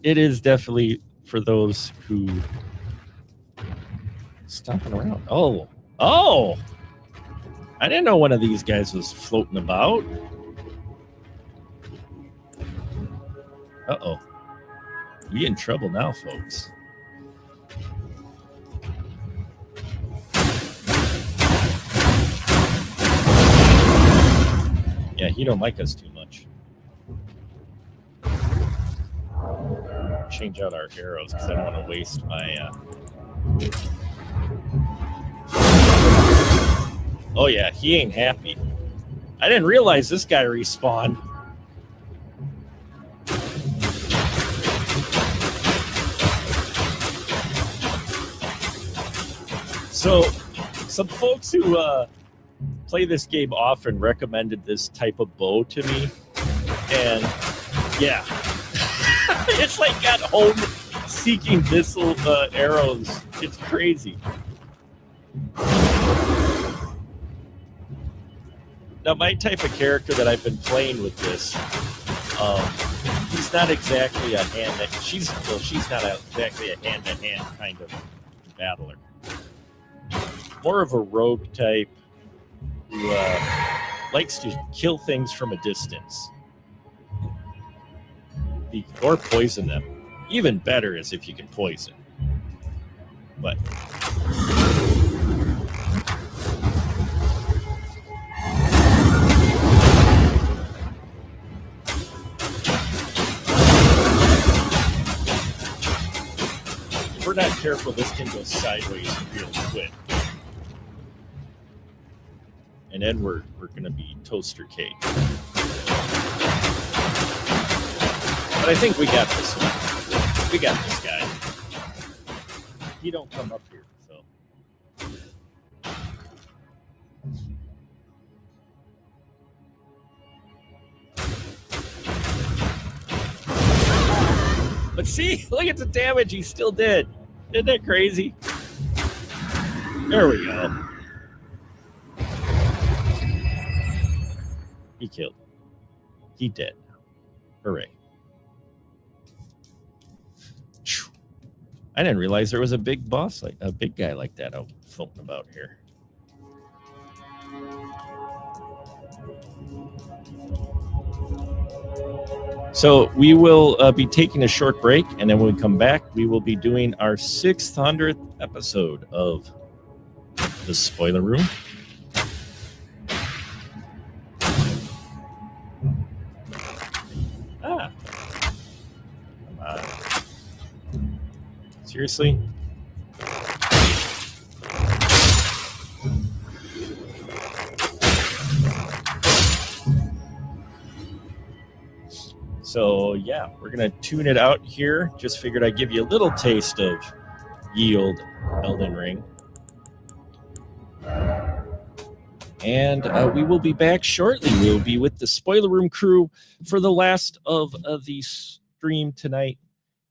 it is definitely for those who stomping around. Oh, I didn't know one of these guys was floating about. Uh-oh. We in trouble now, folks. Yeah, he don't like us too much. Change out our arrows because I don't want to waste my... Oh yeah, he ain't happy. I didn't realize this guy respawned. So, some folks who play this game often recommended this type of bow to me. And, yeah. It's like got home-seeking missile arrows. It's crazy. Now, my type of character that I've been playing with this, he's not exactly a hand... She's not exactly a hand-to-hand kind of battler. More of a rogue type who likes to kill things from a distance. Or poison them. Even better is if you can poison. But... if we're not careful, this can go sideways real quick. And then we're going to be toaster cake. But I think we got this one. We got this guy. He don't come up here, so. But see, look at the damage he still did. Isn't that crazy? There we go. He killed. He dead. Hooray. I didn't realize there was a big boss, like a big guy like that out floating about here. So we will be taking a short break, and then when we come back, we will be doing our 600th episode of The Spoiler Room. Come on. Seriously? So yeah, we're gonna tune it out here. Just figured I'd give you a little taste of Yield Elden Ring. And we will be back shortly. We'll be with the Spoiler Room crew for the last of the stream tonight.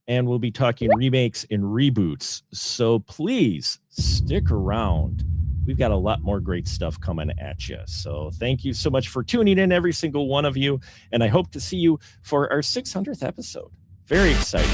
And we'll be talking remakes and reboots. So please stick around. We've got a lot more great stuff coming at you. So thank you so much for tuning in, every single one of you. And I hope to see you for our 600th episode. Very excited.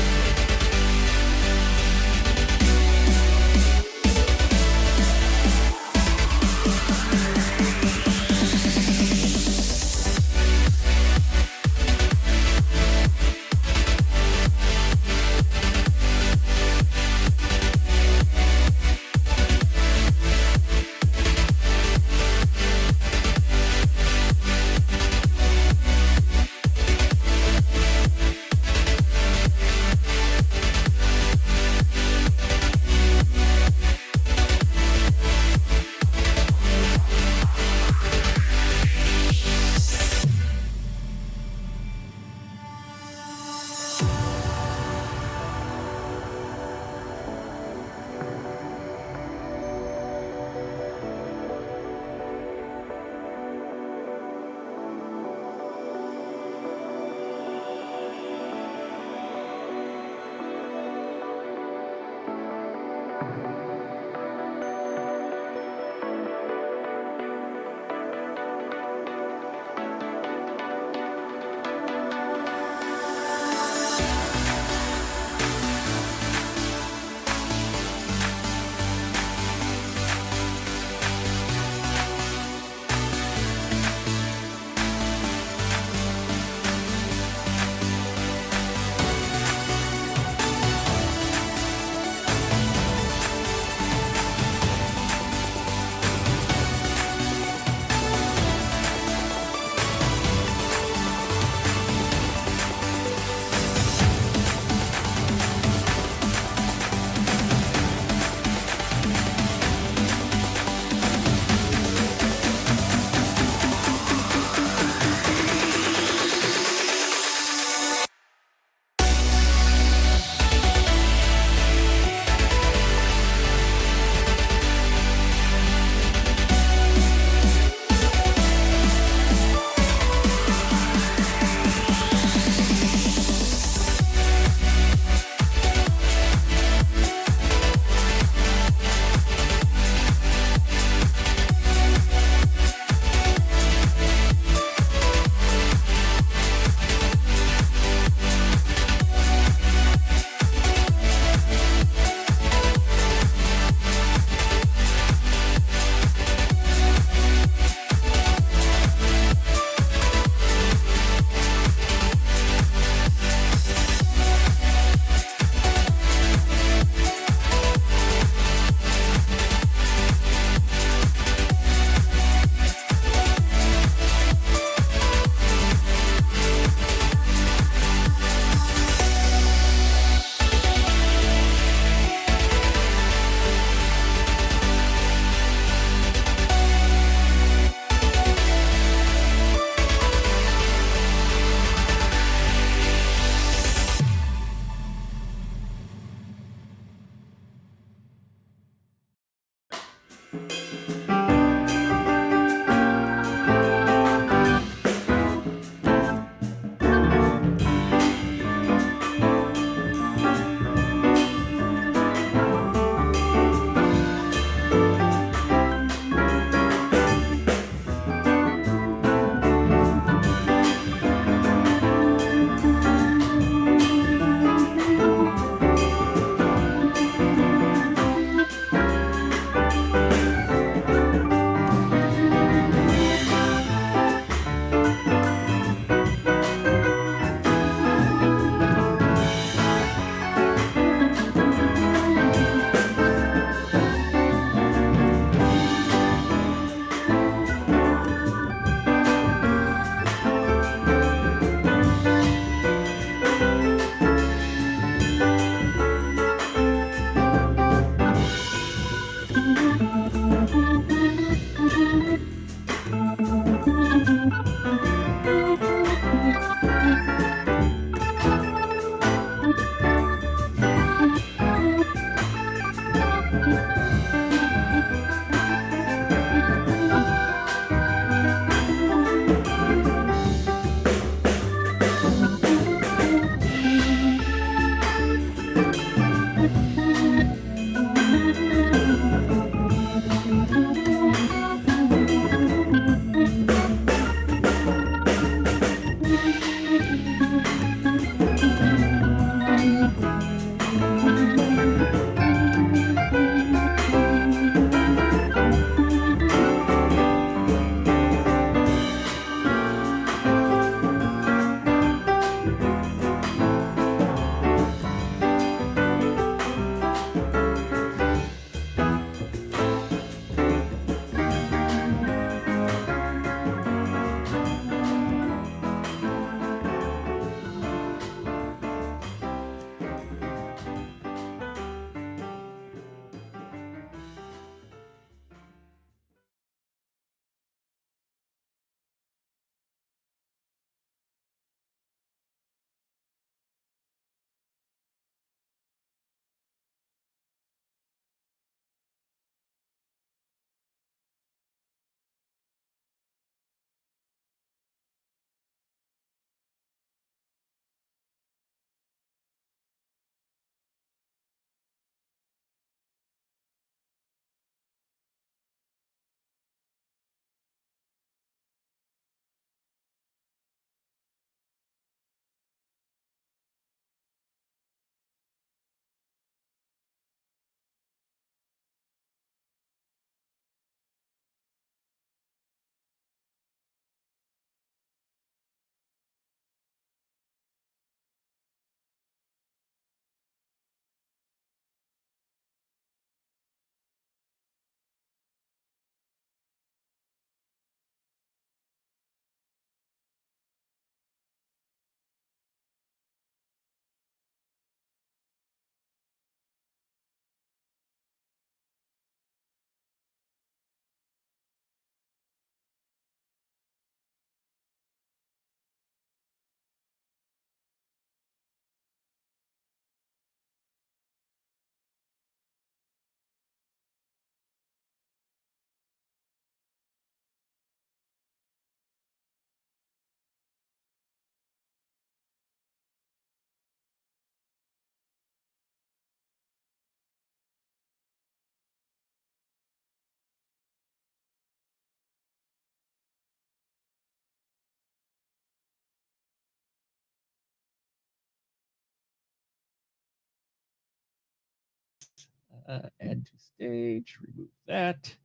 Add to stage, remove that.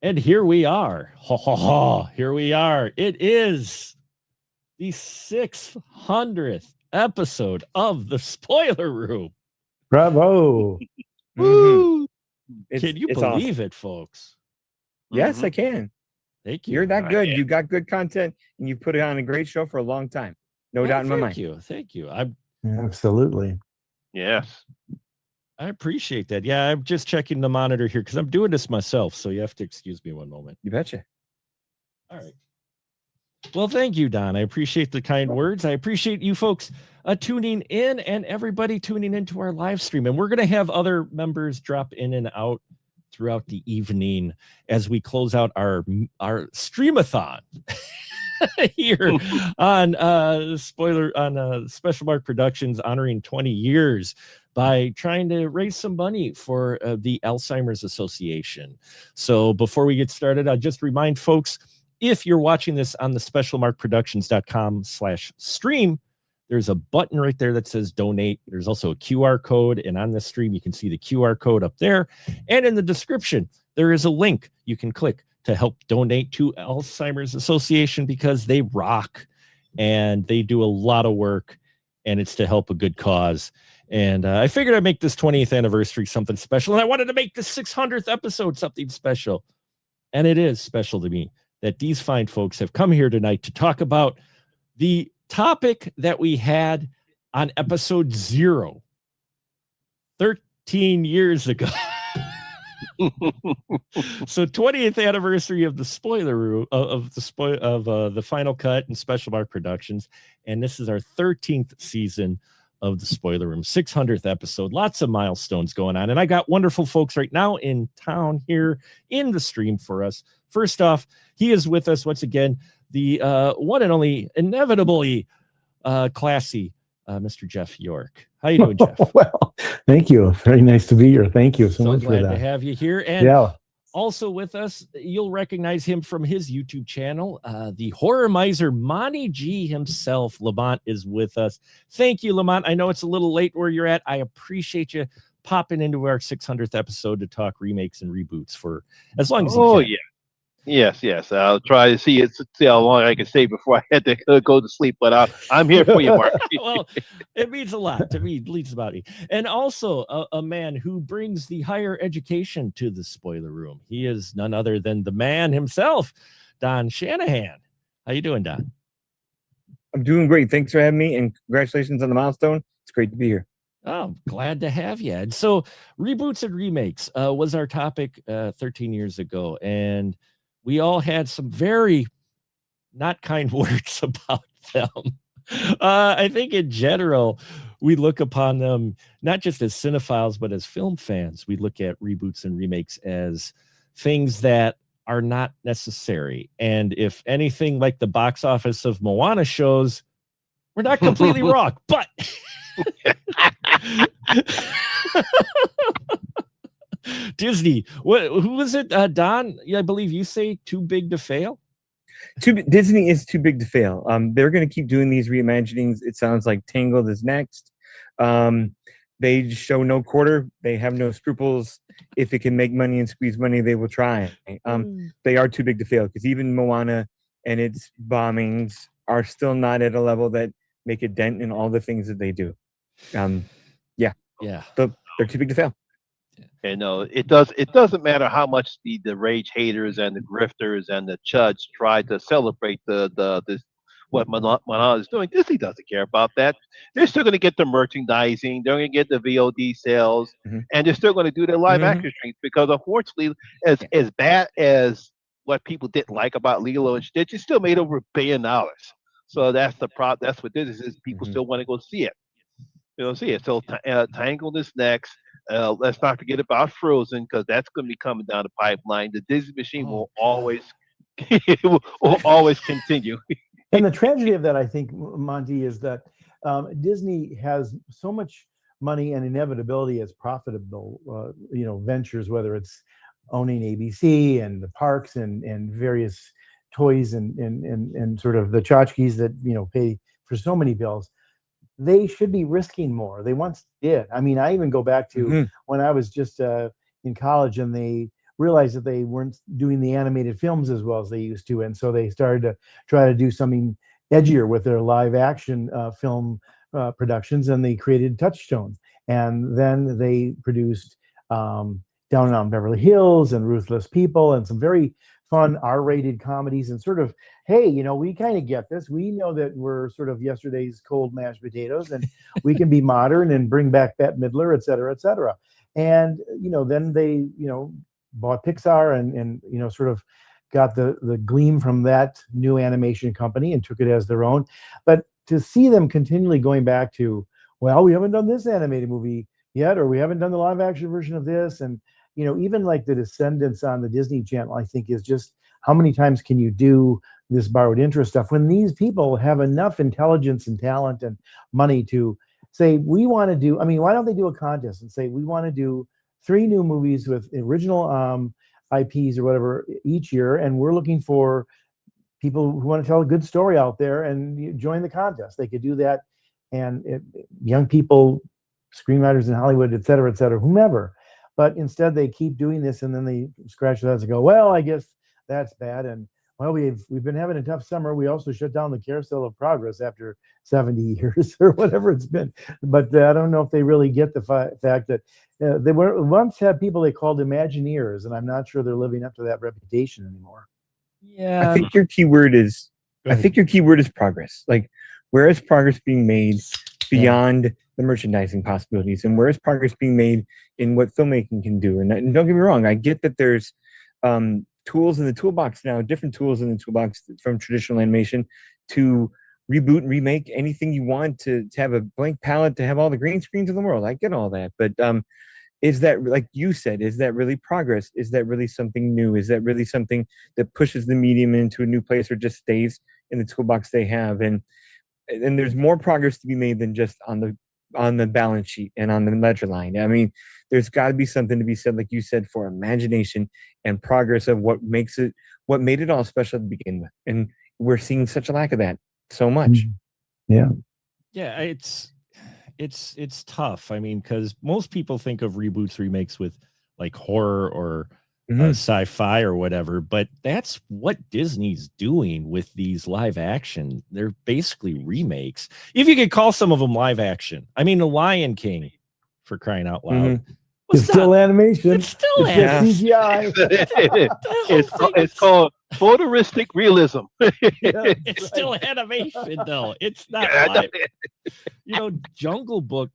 And here we are. Ha ha ha. Here we are. It is the 600th episode of the Spoiler Room. Bravo. Woo! Can you it's believe awesome. it, folks? Yes, I can. Thank you. You're that good. Yeah. You got good content, and you put it on a great show for a long time. No doubt in my mind. Thank you. Thank you. Absolutely. Yes. I appreciate that. Yeah, I'm just checking the monitor here because I'm doing this myself. So you have to excuse me one moment. You betcha. All right. Well, thank you, Don. I appreciate the kind words. I appreciate you folks tuning in and everybody tuning into our live stream. And we're going to have other members drop in and out throughout the evening as we close out our streamathon here on Special Mark Productions honoring 20 years by trying to raise some money for the Alzheimer's Association. So before we get started, I'll just remind folks, if you're watching this on the specialmarkproductions.com/stream, there's a button right there that says donate. There's also a QR code, and on this stream, you can see the QR code up there. And in the description, there is a link you can click to help donate to Alzheimer's Association because they rock and they do a lot of work, and it's to help a good cause. And I figured I'd make this 20th anniversary something special, and I wanted to make the 600th episode something special. And it is special to me that these fine folks have come here tonight to talk about the topic that we had on episode 0 13 years ago. So 20th anniversary of the Spoiler Room of the Final Cut and Special Mark Productions, and this is our 13th season of the Spoiler Room, 600th episode. Lots of milestones going on, and I got wonderful folks right now in town here in the stream for us. First off, he is with us once again, the one and only inevitably classy Mr. Jeff York. How you doing, Jeff? Well, thank you. Very nice to be here. Thank you so much for glad that. to have you here. And Yeah. also with us, you'll recognize him from his YouTube channel. The horror miser Monty G himself, Lamont, is with us. Thank you, Lamont. I know it's a little late where you're at. I appreciate you popping into our 600th episode to talk remakes and reboots for as long as you can. Yes. I'll try to see how long I can stay before I had to go to sleep. But I'm here for you, Mark. Well, it means a lot to me, at least about me. And also a man who brings the higher education to the spoiler room. He is none other than the man himself, Don Shanahan. How you doing, Don? I'm doing great. Thanks for having me, and congratulations on the milestone. It's great to be here. Oh, glad to have you. And so reboots and remakes was our topic 13 years ago. And we all had some very not kind words about them. I think in general, we look upon them not just as cinephiles, but as film fans. We look at reboots and remakes as things that are not necessary. And if anything like the box office of Moana shows, we're not completely wrong. But Disney, who was it? Don, I believe you say too big to fail. Disney is too big to fail. They're going to keep doing these reimaginings. It sounds like Tangled is next. They show no quarter. They have no scruples. If it can make money and squeeze money, they will try. They are too big to fail, because even Moana and its bombings are still not at a level that make a dent in all the things that they do. They're too big to fail. And it doesn't matter how much the rage haters and the grifters and the chuds try to celebrate this what Manal is doing. Disney doesn't care about that. They're still going to get the merchandising. They're going to get the VOD sales, and they're still going to do their live action streams, because unfortunately, as bad as what people didn't like about Lilo and Stitch, it still made over $1 billion. So that's the problem. That's what this is. People still want to go see it. So Tangled is next. Let's not forget about Frozen, because that's going to be coming down the pipeline. The Disney machine will always continue. And the tragedy of that, I think, Monty, is that Disney has so much money and inevitability as profitable, ventures, whether it's owning ABC and the parks and various toys and sort of the tchotchkes that pay for so many bills. They should be risking more. They once did. I mean, I even go back to when I was just in college, and they realized that they weren't doing the animated films as well as they used to. And so they started to try to do something edgier with their live action film productions, and they created Touchstone. And then they produced Down and Out in Beverly Hills and Ruthless People and some very fun R-rated comedies, and sort of, hey, we kind of get this. We know that we're sort of yesterday's cold mashed potatoes, and we can be modern and bring back Bette Midler, et cetera, et cetera. And, then they, bought Pixar and sort of got the gleam from that new animation company and took it as their own. But to see them continually going back to, well, we haven't done this animated movie yet, or we haven't done the live action version of this. And, even like the Descendants on the Disney Channel, I think is just, how many times can you do this borrowed interest stuff when these people have enough intelligence and talent and money to say, we want to do, why don't they do a contest and say, we want to do 3 new movies with original IPs or whatever each year, and we're looking for people who want to tell a good story out there, and you join the contest. They could do that, and young people, screenwriters in Hollywood, et cetera, whomever. But instead, they keep doing this, and then they scratch their heads and go, well, I guess that's bad. And well, we've been having a tough summer. We also shut down the Carousel of Progress after 70 years or whatever it's been. But I don't know if they really get the fact that they were once had people they called Imagineers, and I'm not sure they're living up to that reputation anymore. Yeah, I think your key word is progress. Like, where is progress being made beyond the merchandising possibilities, and where is progress being made in what filmmaking can do? And don't get me wrong, I get that there's tools in the toolbox now, different tools in the toolbox from traditional animation to reboot and remake anything you want, to have a blank palette, to have all the green screens in the world. I get all that, but is that, like you said, is that really progress? Is that really something new? Is that really something that pushes the medium into a new place, or just stays in the toolbox they have? And and there's more progress to be made than just on the balance sheet and on the ledger line. I mean, there's got to be something to be said, like you said, for imagination and progress of what made it all special to begin with. And we're seeing such a lack of that so much. Yeah. Yeah, it's tough. I mean, because most people think of reboots, remakes with like horror or sci-fi or whatever, but that's what Disney's doing with these live action. They're basically remakes, if you could call some of them live action. I mean, The Lion King, for crying out loud. It's still animation. It's still just CGI. It's called photorealistic realism. It's still animation, though. It's not live. Jungle Book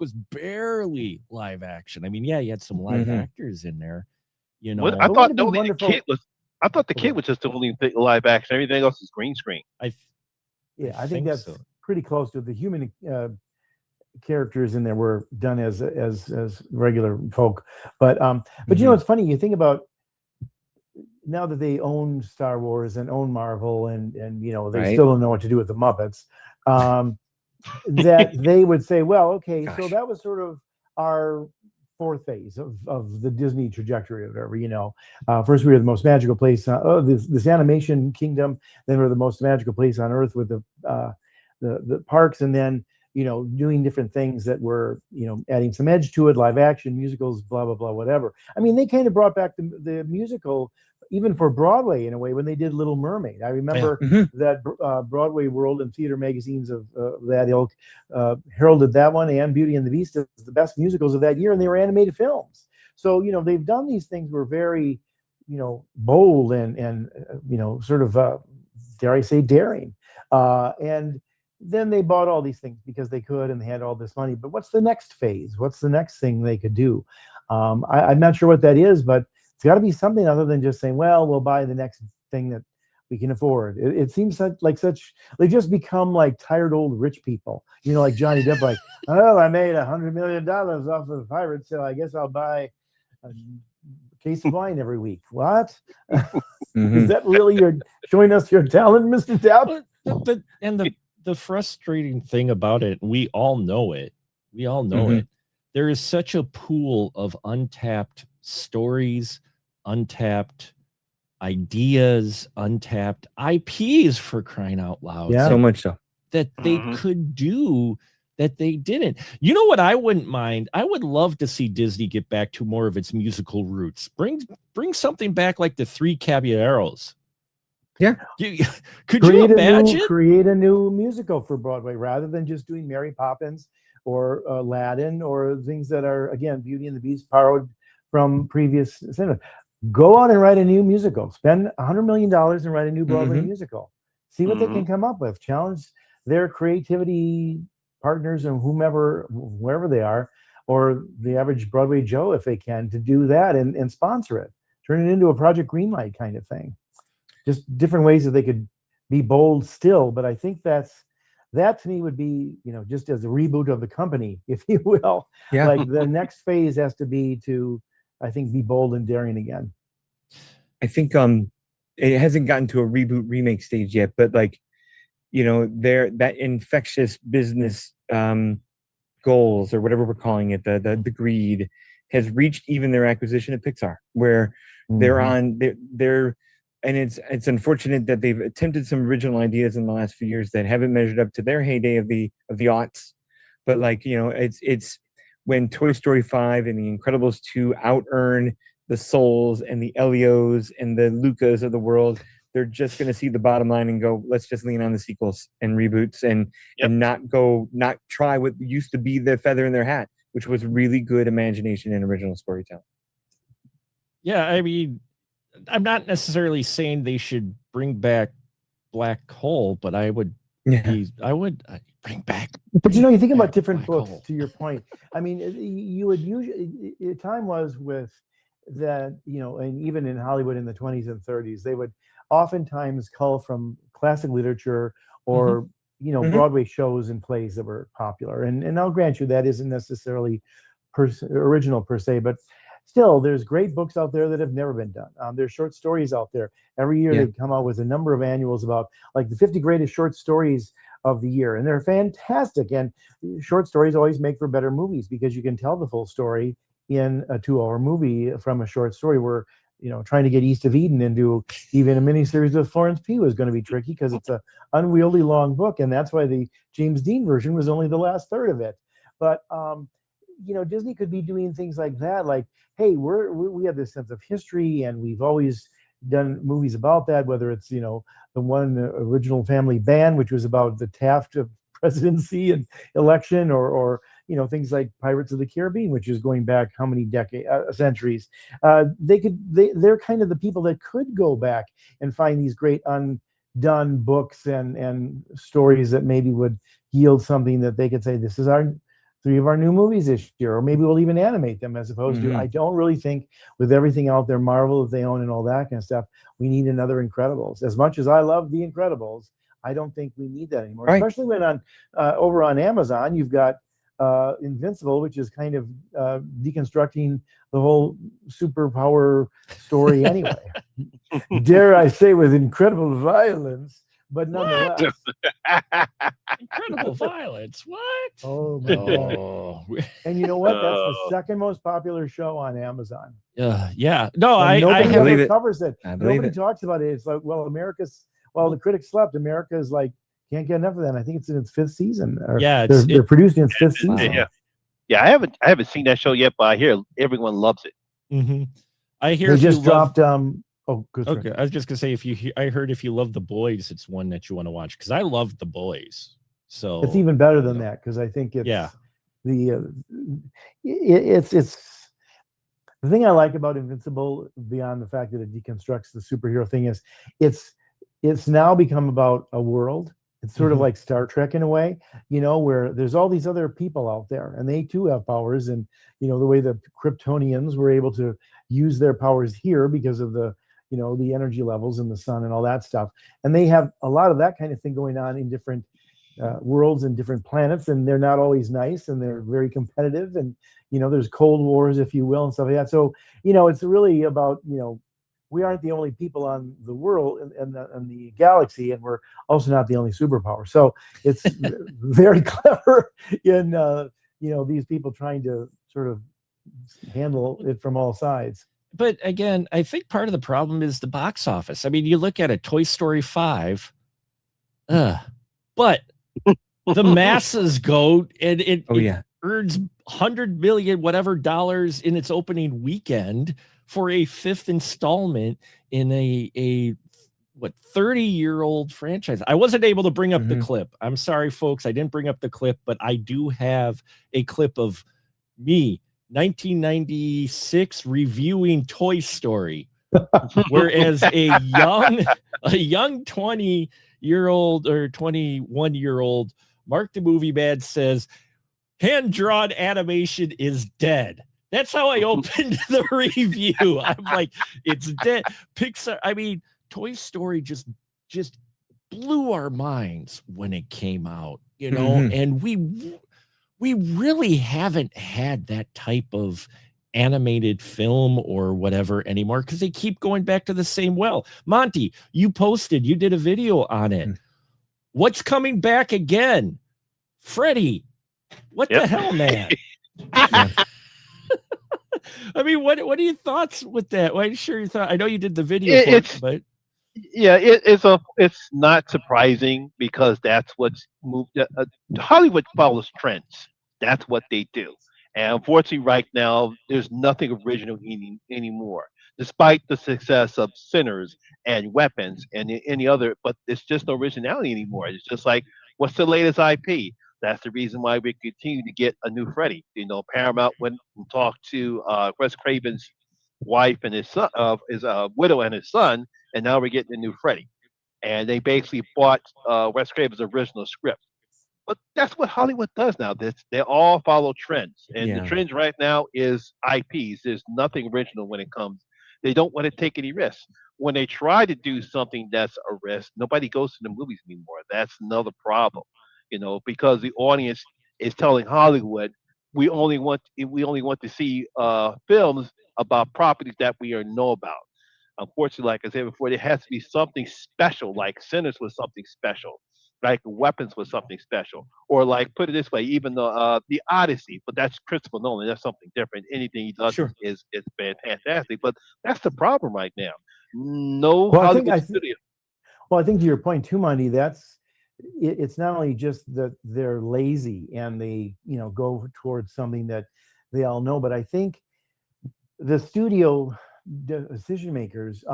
was barely live action. I mean, yeah, you had some live actors in there. I thought the kid was just the only live action. Everything else is green screen. I think that's pretty close to the human characters in there were done as regular folk. But it's funny, you think about now that they own Star Wars and own Marvel and they still don't know what to do with the Muppets, that they would say, well, okay, so that was sort of our fourth phase of the Disney trajectory or whatever. First we were the most magical place this animation kingdom, then we were the most magical place on earth with the parks, and then doing different things that were adding some edge to it, live action, musicals, blah blah blah, whatever. I mean, they kind of brought back the musical even for Broadway in a way when they did Little Mermaid. I remember that Broadway World and theater magazines of that ilk heralded that one and Beauty and the Beast as the best musicals of that year, and they were animated films. So they've done these things were very bold and sort of dare I say daring, and then they bought all these things because they could and they had all this money. But what's the next phase? What's the next thing they could do? I'm not sure what that is, but it's got to be something other than just saying, well, we'll buy the next thing that we can afford. It seems they just become like tired old rich people, like Johnny Depp, like, oh, I made $100 million off of Pirates, so I guess I'll buy a case of wine every week. What? Is that really you're showing us your talent, Mr. Depp? The frustrating thing about it, we all know it. There is such a pool of untapped stories, untapped ideas, untapped IPs, for crying out loud. Yeah, so much so that they could do that they didn't. You know what I wouldn't mind? I would love to see Disney get back to more of its musical roots. Bring something back like the Three Caballeros. Yeah. Could you imagine? Create a new musical for Broadway rather than just doing Mary Poppins or Aladdin or things that are, again, Beauty and the Beast borrowed from previous cinema. Go out and write a new musical. Spend $100 million and write a new Broadway musical. See what they can come up with. Challenge their creativity partners and whoever they are, or the average Broadway Joe, if they can, to do that and sponsor it. Turn it into a Project Greenlight kind of thing. Just different ways that they could be bold still. But I think that to me would be, just as a reboot of the company, if you will. Yeah. Like the next phase has to be to, I think, be bold and daring again. I think it hasn't gotten to a reboot remake stage yet, but that infectious business goals or whatever we're calling it, the greed has reached even their acquisition of Pixar, where they're and it's unfortunate that they've attempted some original ideas in the last few years that haven't measured up to their heyday of the aughts. But it's when Toy Story 5 and The Incredibles 2 out-earn the Souls and the Elios and the Lucas of the world, they're just going to see the bottom line and go, let's just lean on the sequels and reboots and not try what used to be the feather in their hat, which was really good imagination and original storytelling. Yeah, I mean, I'm not necessarily saying they should bring back Black Hole, but I would bring back. But you think about different books. Hole. To your point, I mean, you would usually time was with that, and even in Hollywood in the 20s and 30s, they would oftentimes cull from classic literature or Broadway shows and plays that were popular. And I'll grant you that isn't necessarily original per se, but still, there's great books out there that have never been done. There's short stories out there. Every year they come out with a number of annuals about like the 50 greatest short stories of the year, and they're fantastic. And short stories always make for better movies because you can tell the full story in a 2-hour movie from a short story. Where trying to get East of Eden into even a miniseries with Florence Pugh was going to be tricky because it's a unwieldy long book, and that's why the James Dean version was only the last third of it. But Disney could be doing things like that, like, hey, we have this sense of history, and we've always done movies about that, whether it's the one original Family Band, which was about the Taft presidency and election, or things like Pirates of the Caribbean, which is going back how many centuries. They're kind of the people that could go back and find these great undone books and stories that maybe would yield something that they could say, this is our 3 of our new movies this year, or maybe we'll even animate them, as opposed to, I don't really think, with everything out there, Marvel that they own and all that kind of stuff, we need another Incredibles. As much as I love the Incredibles, I don't think we need that anymore. Right. Especially when over on Amazon, you've got Invincible, which is kind of deconstructing the whole superpower story anyway. Dare I say, with incredible violence, but nonetheless. Incredible violence. What? Oh my God. And you know what? That's the second most popular show on Amazon. Yeah. No, and I nobody have covers it. Nobody talks about it. It's like, well, the critics slept. America is like, can't get enough of that. And I think it's in its 5th season. Yeah, they're producing its 5th season. Yeah, I haven't seen that show yet, but I hear everyone loves it. Mm-hmm. I hear they just dropped. Oh, good. Okay, I was just gonna say, I heard if you love The Boys, it's one that you want to watch, because I love The Boys. So it's even better than that, because I think it's it's the thing I like about Invincible, beyond the fact that it deconstructs the superhero thing, is it's now become about a world. It's sort of like Star Trek in a way, where there's all these other people out there, and they too have powers. And the way the Kryptonians were able to use their powers here because of the the energy levels in the sun and all that stuff. And they have a lot of that kind of thing going on in different worlds and different planets, and they're not always nice, and they're very competitive, and there's cold wars, if you will, and stuff like that. So it's really about we aren't the only people on the world and the galaxy, and we're also not the only superpower. So it's very clever in these people trying to sort of handle it from all sides. But again, I think part of the problem is the box office. I mean, you look at a Toy Story 5, but the masses go, and it earns $100 million whatever dollars in its opening weekend for a 5th installment in a 30-year-old franchise. I wasn't able to bring up the clip. I'm sorry, folks. I didn't bring up the clip, but I do have a clip of me 1996 reviewing Toy Story, whereas a young 20-year-old or 21-year-old Mark the Movie Man says hand-drawn animation is dead. That's how I opened the review. I'm like, it's dead. Pixar, I mean, Toy Story just blew our minds when it came out, and we really haven't had that type of animated film or whatever anymore, because they keep going back to the same well. Monty, you did a video on it. What's coming back again? Freddy, what the hell, man? I mean, what are your thoughts with that? Well, I'm sure you thought. I know you did the video for it, but it's not surprising, because that's what's moved. Hollywood follows trends. That's what they do. And unfortunately, right now, there's nothing original anymore, despite the success of Sinners and Weapons and any other. But it's just no originality anymore. It's just like, what's the latest IP? That's the reason why we continue to get a new Freddy. Paramount went and talked to Wes Craven's wife and his son, his widow and his son, and now we're getting a new Freddy. And they basically bought Wes Craven's original script. But that's what Hollywood does now. They all follow trends, and the trends right now is IPs. There's nothing original when it comes. They don't want to take any risks. When they try to do something that's a risk, nobody goes to the movies anymore. That's another problem, because the audience is telling Hollywood we only want to see films about properties that we know about. Unfortunately, like I said before, there has to be something special. Like Sinners was something special. like weapons was something special, or like put it this way, even the Odyssey, but that's Christopher Nolan. That's something different. Anything he does Sure. is fantastic. But that's the problem right now. No Well, Hollywood studio. Well, I think to your point too, Monty, it's not only just that they're lazy and they, go towards something that they all know, but I think the studio decision makers,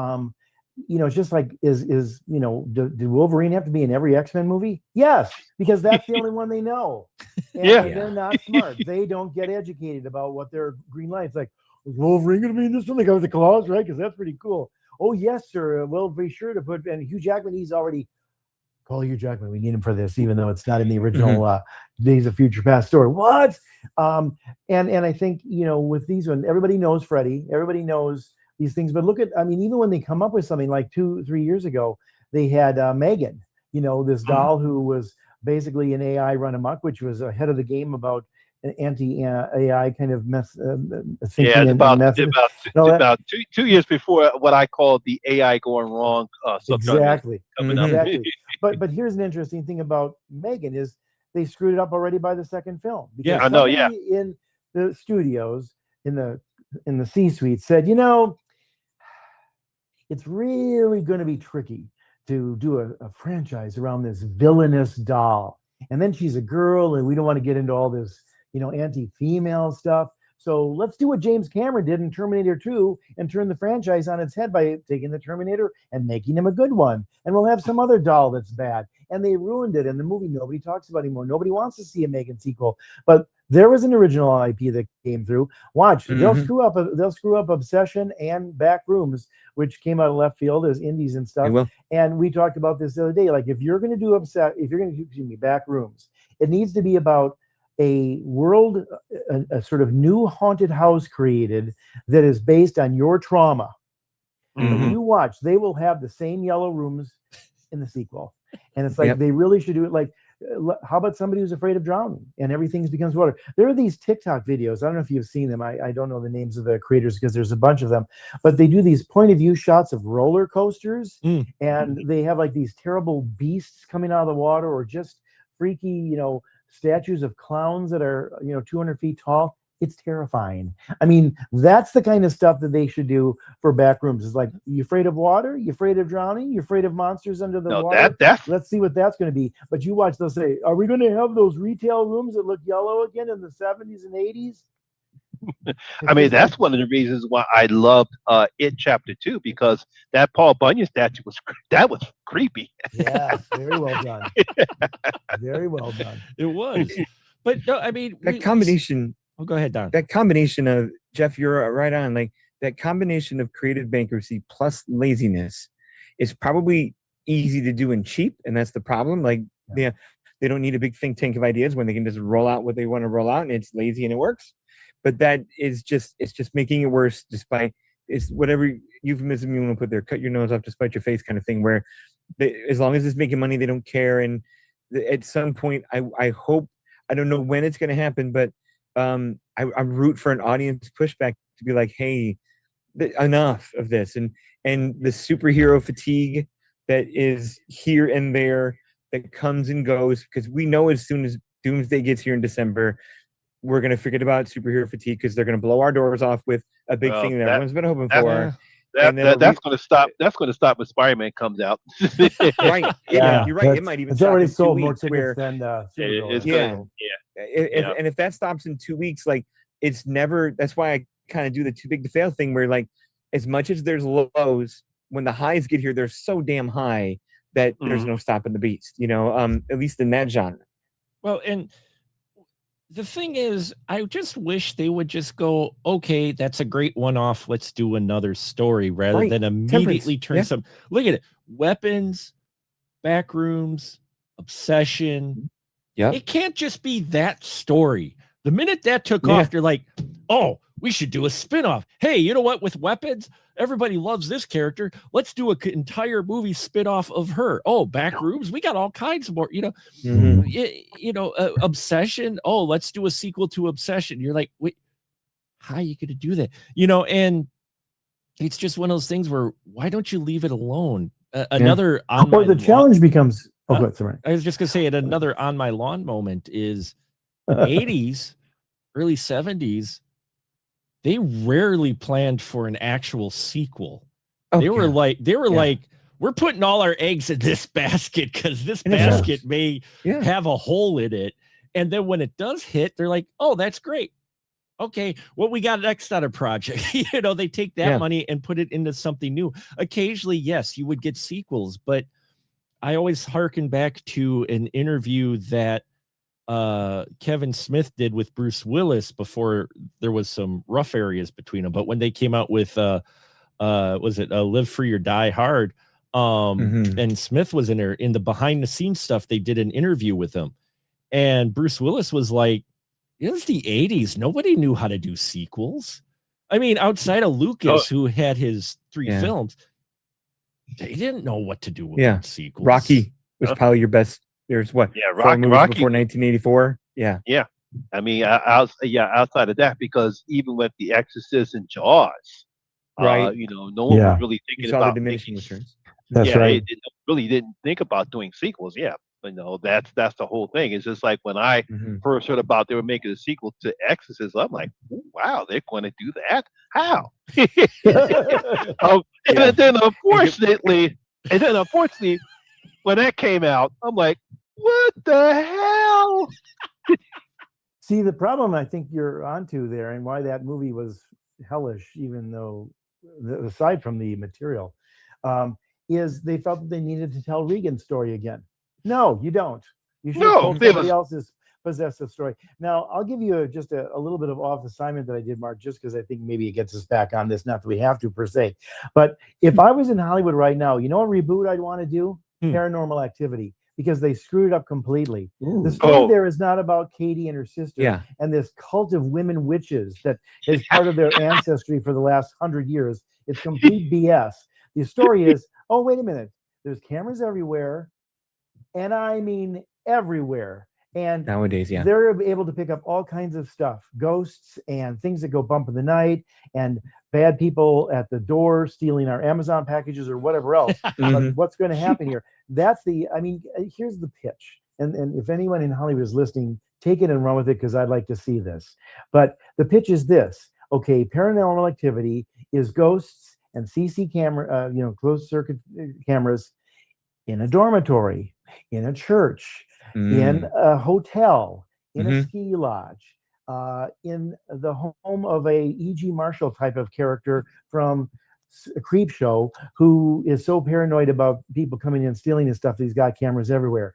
it's just like did Wolverine have to be in every X-Men movie? Yes, because that's the only one they know. And they're not smart. They don't get educated about what their green light. It's like, is Wolverine gonna be in this one? They got the claws, right? Because that's pretty cool. Oh yes, sir. We'll be sure to put, and Hugh Jackman, he's already call Hugh Jackman. We need him for this, even though it's not in the original Days of Future Past story. What? And I think, with these one, everybody knows Freddy, everybody knows these things, but look at, even when they come up with something like 2-3 years ago, they had Megan, this doll who was basically an AI run amok, which was ahead of the game about an anti-AI kind of thinking about method. About 2 years before what I call the AI going wrong. Exactly. Coming up. Exactly. But here's an interesting thing about Megan is they screwed it up already by the second film. Because I know. in the studios, in the C-suite said, it's really going to be tricky to do a franchise around this villainous doll. And then she's a girl, and we don't want to get into all this, anti-female stuff. So let's do what James Cameron did in Terminator 2 and turn the franchise on its head by taking the Terminator and making him a good one. And we'll have some other doll that's bad. And they ruined it. And the movie nobody talks about anymore. Nobody wants to see a Megan sequel. But there was an original IP that came through. Watch, they'll screw up Obsession and Backrooms, which came out of left field as indies and stuff. And we talked about this the other day. Like if you're going to do Backrooms, it needs to be about a world, a sort of new haunted house created that is based on your trauma. And you watch, they will have the same yellow rooms in the sequel. And it's like, they really should do it. Like, how about somebody who's afraid of drowning and everything becomes water? There are these TikTok videos. I don't know if you've seen them. I don't know the names of the creators because there's a bunch of them, but they do these point of view shots of roller coasters and they have like these terrible beasts coming out of the water or just freaky, statues of clowns that are 200 feet tall. It's terrifying. That's the kind of stuff that they should do for Backrooms. It's like, you afraid of water? You afraid of drowning? You afraid of monsters under the water? Let's see what that's going to be. But you watch, they'll say, are we going to have those retail rooms that look yellow again in the 70s and 80s? That's one of the reasons why I loved It Chapter 2, because that Paul Bunyan statue was creepy. Yes, very well done. Very well done. It was. But no, that combination. Oh, go ahead, Don. That combination of, Jeff, you're right on. Like that combination of creative bankruptcy plus laziness is probably easy to do and cheap, and that's the problem. Like, they don't need a big think tank of ideas when they can just roll out what they want to roll out, and it's lazy and it works. But that is just making it worse. It's whatever euphemism you want to put there. Cut your nose off to spite your face kind of thing. Where as long as it's making money, they don't care. And at some point, I hope, I don't know when it's going to happen, but I root for an audience pushback to be like, hey, enough of this, and the superhero fatigue that is here and there that comes and goes, because we know as soon as Doomsday gets here in December, we're going to forget about superhero fatigue because they're going to blow our doors off with a big thing that everyone's been hoping for. That's going to stop. That's going to stop when Spider-Man comes out. Right? You're right. It might even. It's already sold more tickets than Supergirl. And if that stops in 2 weeks, like, it's never. That's why I kind of do the too big to fail thing, where like, as much as there's lows, when the highs get here, they're so damn high that there's no stopping the beast. At least in that genre. Well, and the thing is, I just wish they would just go, okay, that's a great one-off. Let's do another story rather than immediately turn some. Look at it. Weapons, Backrooms, Obsession. Yeah. It can't just be that story. The minute that took off, you're like, oh, we should do a spinoff. Hey, you know what? With Weapons, everybody loves this character. Let's do an entire movie spinoff of her. Oh, Backrooms, we got all kinds more. Obsession. Oh, let's do a sequel to Obsession. You're like, wait, how are you going to do that? And it's just one of those things where, why don't you leave it alone? Or the challenge becomes, Oh, good. Sorry. I was just gonna say it. Another on my lawn moment is 80s, early 70s. They rarely planned for an actual sequel. Oh, They were yeah. like, we're putting all our eggs in this basket because this And it basket shows. may Yeah. have a hole in it. And then when it does hit, they're like, oh, that's great. Okay, what we got next on a project? They take that Yeah. money and put it into something new. Occasionally, yes, you would get sequels, but I always hearken back to an interview that Kevin Smith did with Bruce Willis before there was some rough areas between them. But when they came out with was it Live Free or Die Hard, and Smith was in there in the behind the scenes stuff, they did an interview with him, and Bruce Willis was like, it was the 80s, nobody knew how to do sequels. I mean, outside of Lucas, who had his 3 films, they didn't know what to do with sequels. Rocky was probably your best. There's what? Yeah, 4 movies Rocky before 1984. Yeah. Yeah. I mean, outside of that, because even with The Exorcist and Jaws, Right. no one was really You thinking saw the about diminishing making. returns. That's right. They really didn't think about doing sequels. Yeah, but that's the whole thing. It's just like when I first heard about they were making a sequel to Exorcist, I'm like, "Ooh, wow, they're going to do that? How?" And then unfortunately, when that came out, I'm like, what the hell? See, the problem I think you're onto there, and why that movie was hellish, even though aside from the material, is they felt that they needed to tell Regan's story again. No, you don't. You should have told somebody else's possessive story. Now, I'll give you just a little bit of off assignment that I did, Mark, just because I think maybe it gets us back on this. Not that we have to per se, but if I was in Hollywood right now, you know what reboot I'd want to do? Paranormal Activity, because they screwed it up completely. The story there is not about Katie and her sister and this cult of women witches that is part of their ancestry for the last 100 years. It's complete BS. The story is, oh, wait a minute. There's cameras everywhere. And I mean everywhere. And nowadays, they're able to pick up all kinds of stuff, ghosts and things that go bump in the night and bad people at the door stealing our Amazon packages or whatever else. But what's going to happen here? Here's the pitch. And if anyone in Hollywood is listening, take it and run with it, because I'd like to see this. But the pitch is this. Okay, Paranormal Activity is ghosts and CC camera, closed circuit cameras in a dormitory, in a church, in a hotel, in a ski lodge, in the home of a E.G. Marshall type of character from a creep show who is so paranoid about people coming in stealing his stuff that he's got cameras everywhere.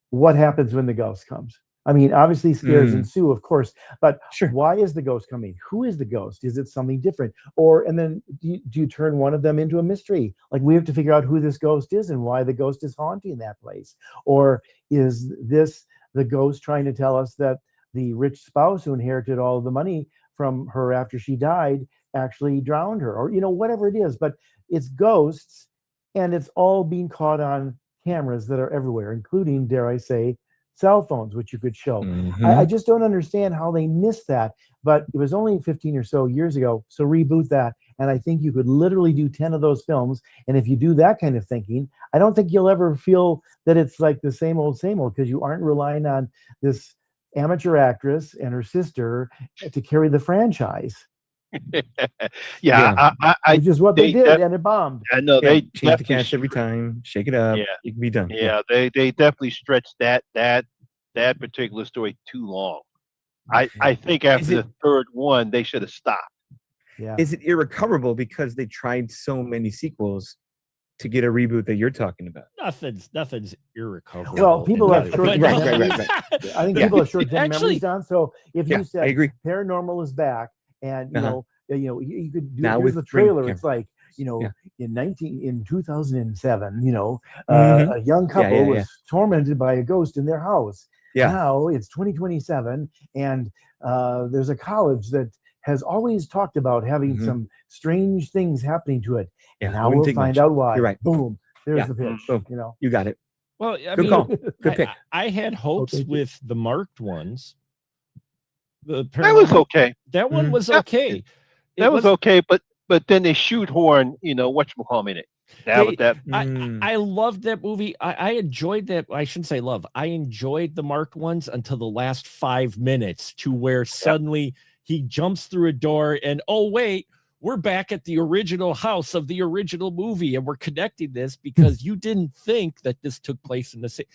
What happens when the ghost comes? I mean, obviously scares ensue, of course, but why is the ghost coming? Who is the ghost? Is it something different? And then do you turn one of them into a mystery? Like, we have to figure out who this ghost is and why the ghost is haunting that place. Or is this the ghost trying to tell us that the rich spouse who inherited all of the money from her after she died actually drowned her? Or, whatever it is. But it's ghosts, and it's all being caught on cameras that are everywhere, including, dare I say, cell phones, which you could show. I just don't understand how they missed that, but it was only 15 or so years ago. So reboot that. And I think you could literally do 10 of those films. And if you do that kind of thinking, I don't think you'll ever feel that it's like the same old, because you aren't relying on this amateur actress and her sister to carry the franchise. Which is what they did, and it bombed. I know they change the cast every time, shake it up. You can be done. They definitely stretched that particular story too long. I think after the third one, they should have stopped. Yeah. Is it irrecoverable because they tried so many sequels to get a reboot that you're talking about? Nothing's irrecoverable. Well, people have short right. I think people have short memories, Don. So if you said I agree. Paranormal is back, and you could do now here's with the trailer. It's like in 2007, a young couple was tormented by a ghost in their house. Now it's 2027, and there's a college that has always talked about having some strange things happening to it. And now we'll find out why. You're right. Boom. There's the pitch. Boom. You got it. Well, good call. Good pick. I had hopes with the marked ones. That was okay. That one was okay. That was okay, but then they shoehorn, whatchamacallit in it. That was that. I loved that movie. I enjoyed that. I shouldn't say love. I enjoyed the marked ones until the last 5 minutes, to where suddenly he jumps through a door and, oh, wait, we're back at the original house of the original movie. And we're connecting this because you didn't think that this took place in the same.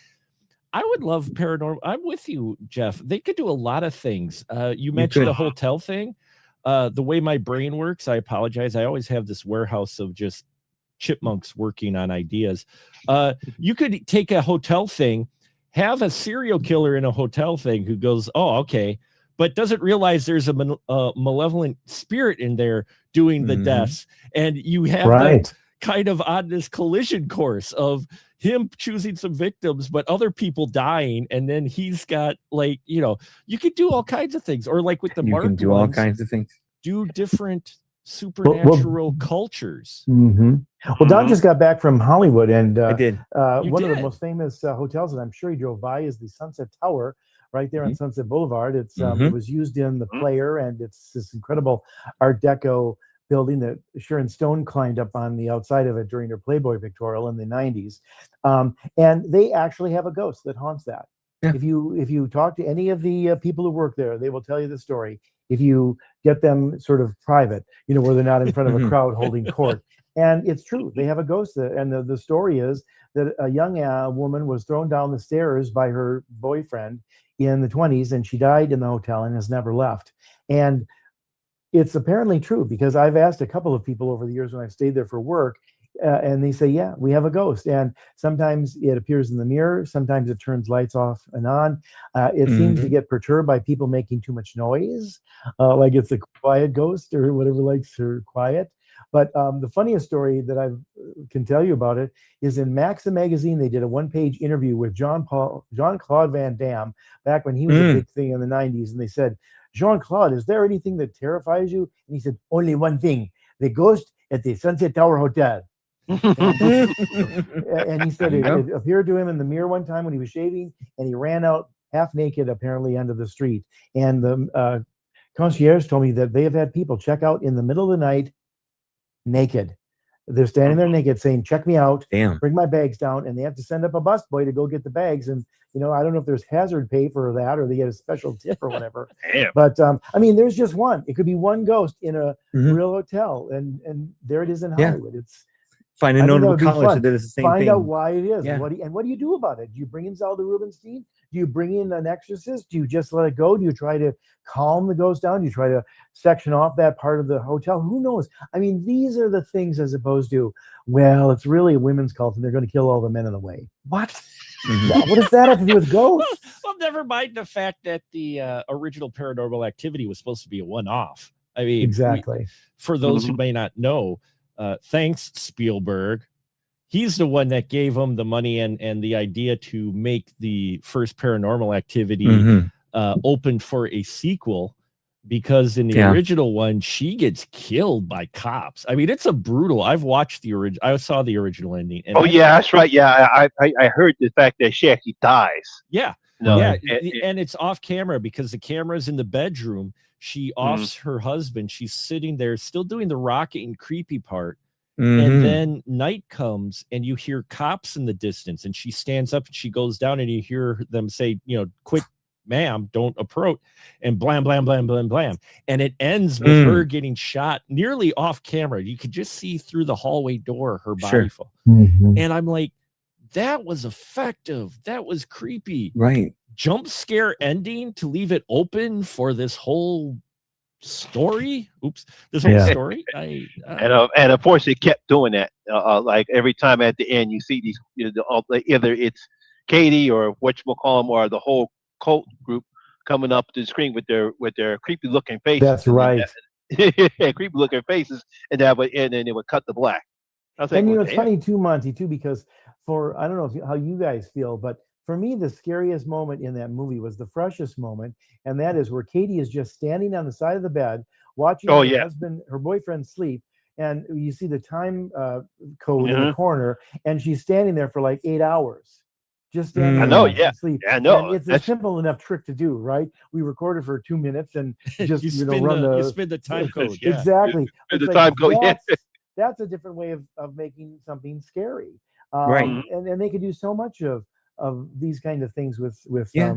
I would love paranormal. I'm with you, Jeff. They could do a lot of things. You mentioned the hotel thing. The way my brain works, I apologize. I always have this warehouse of just chipmunks working on ideas. You could take a hotel thing, have a serial killer in a hotel thing who goes, oh, okay, but doesn't realize there's a malevolent spirit in there doing the deaths. And you have them kind of on this collision course of him choosing some victims, but other people dying. And then he's got, like, you know, you could do all kinds of things. Or like with the you can do all kinds of things. Do different supernatural cultures. Well, Don just got back from Hollywood, and I did. One of the most famous hotels that I'm sure he drove by is the Sunset Tower, right there on Sunset Boulevard. It's it was used in The Player, and it's this incredible Art Deco building that Sharon Stone climbed up on the outside of it during her Playboy pictorial in the 90s. And they actually have a ghost that haunts that. Yeah. If you talk to any of the people who work there, they will tell you the story. If you get them sort of private, you know, where they're not in front of a crowd holding court. And it's true. They have a ghost. And the story is that a young woman was thrown down the stairs by her boyfriend in the 20s, and she died in the hotel and has never left. And it's apparently true, because I've asked a couple of people over the years when I've stayed there for work, and they say, yeah, we have a ghost. And sometimes it appears in the mirror. Sometimes it turns lights off and on. It seems to get perturbed by people making too much noise, like it's a quiet ghost or whatever likes her quiet. But the funniest story that I can tell you about it is in Maxim magazine. They did a one-page interview with Jean-Claude Van Damme back when he was a big thing in the 90s. And they said, Jean-Claude, is there anything that terrifies you? And he said, only one thing, the ghost at the Sunset Tower Hotel. And he said it appeared to him in the mirror one time when he was shaving, and he ran out half naked, apparently, onto the street. And the concierge told me that they have had people check out in the middle of the night naked. They're standing there naked saying, check me out, bring my bags down, and they have to send up a busboy to go get the bags. And, you know, I don't know if there's hazard pay for that or they get a special tip or whatever. But I mean, there's just one. It could be one ghost in a real hotel, and there it is in Hollywood. It's find a notable college that does the same thing. Find out why it is. And what do you do about it? Do you bring in Zelda Rubinstein? Do you bring in an exorcist? Do you just let it go? Do you try to calm the ghost down? Do you try to section off that part of the hotel? Who knows? I mean, these are the things, as opposed to, well, it's really a women's cult and they're going to kill all the men in the way. What? What does that have to do with ghosts? Well, never mind the fact that the original Paranormal Activity was supposed to be a one-off. I mean, exactly. For those who may not know, thanks Spielberg, he's the one that gave him the money and the idea to make the first Paranormal Activity open for a sequel, because in the original one she gets killed by cops. I mean, it's a brutal. I've watched the original. I saw the original ending. And that's right. Yeah, I heard the fact that she actually dies. Yeah. No, and it's off camera because the camera's in the bedroom. She offs her husband. She's sitting there still doing the rocking creepy part. And then night comes and you hear cops in the distance, and she stands up and she goes down, and you hear them say, you know, quit, ma'am, don't approach, and blam, blam, blam, blam, blam. And it ends with her getting shot nearly off camera. You could just see through the hallway door her body fall. And I'm like, that was effective. That was creepy. Right. Jump scare ending to leave it open for this whole story. This whole story. And of course, they kept doing that. Like every time at the end, you see these, you know, either it's Katie or whatchamacallem or the whole cult group coming up to the screen with their creepy looking faces. That's right. Creepy looking faces, and then it would cut to black. I was like, and you know, it's funny too, Monty, too, because I don't know how you guys feel, but for me, the scariest moment in that movie was the freshest moment, and that is where Katie is just standing on the side of the bed watching her boyfriend sleep, and you see the time code in the corner, and she's standing there for like 8 hours, just standing there sleep. I know. And it's a simple enough trick to do, right? We recorded for 2 minutes and just you spin the time code. Exactly. The time code. that's a different way of making something scary. Right. And they could do so much of these kind of things with Yeah.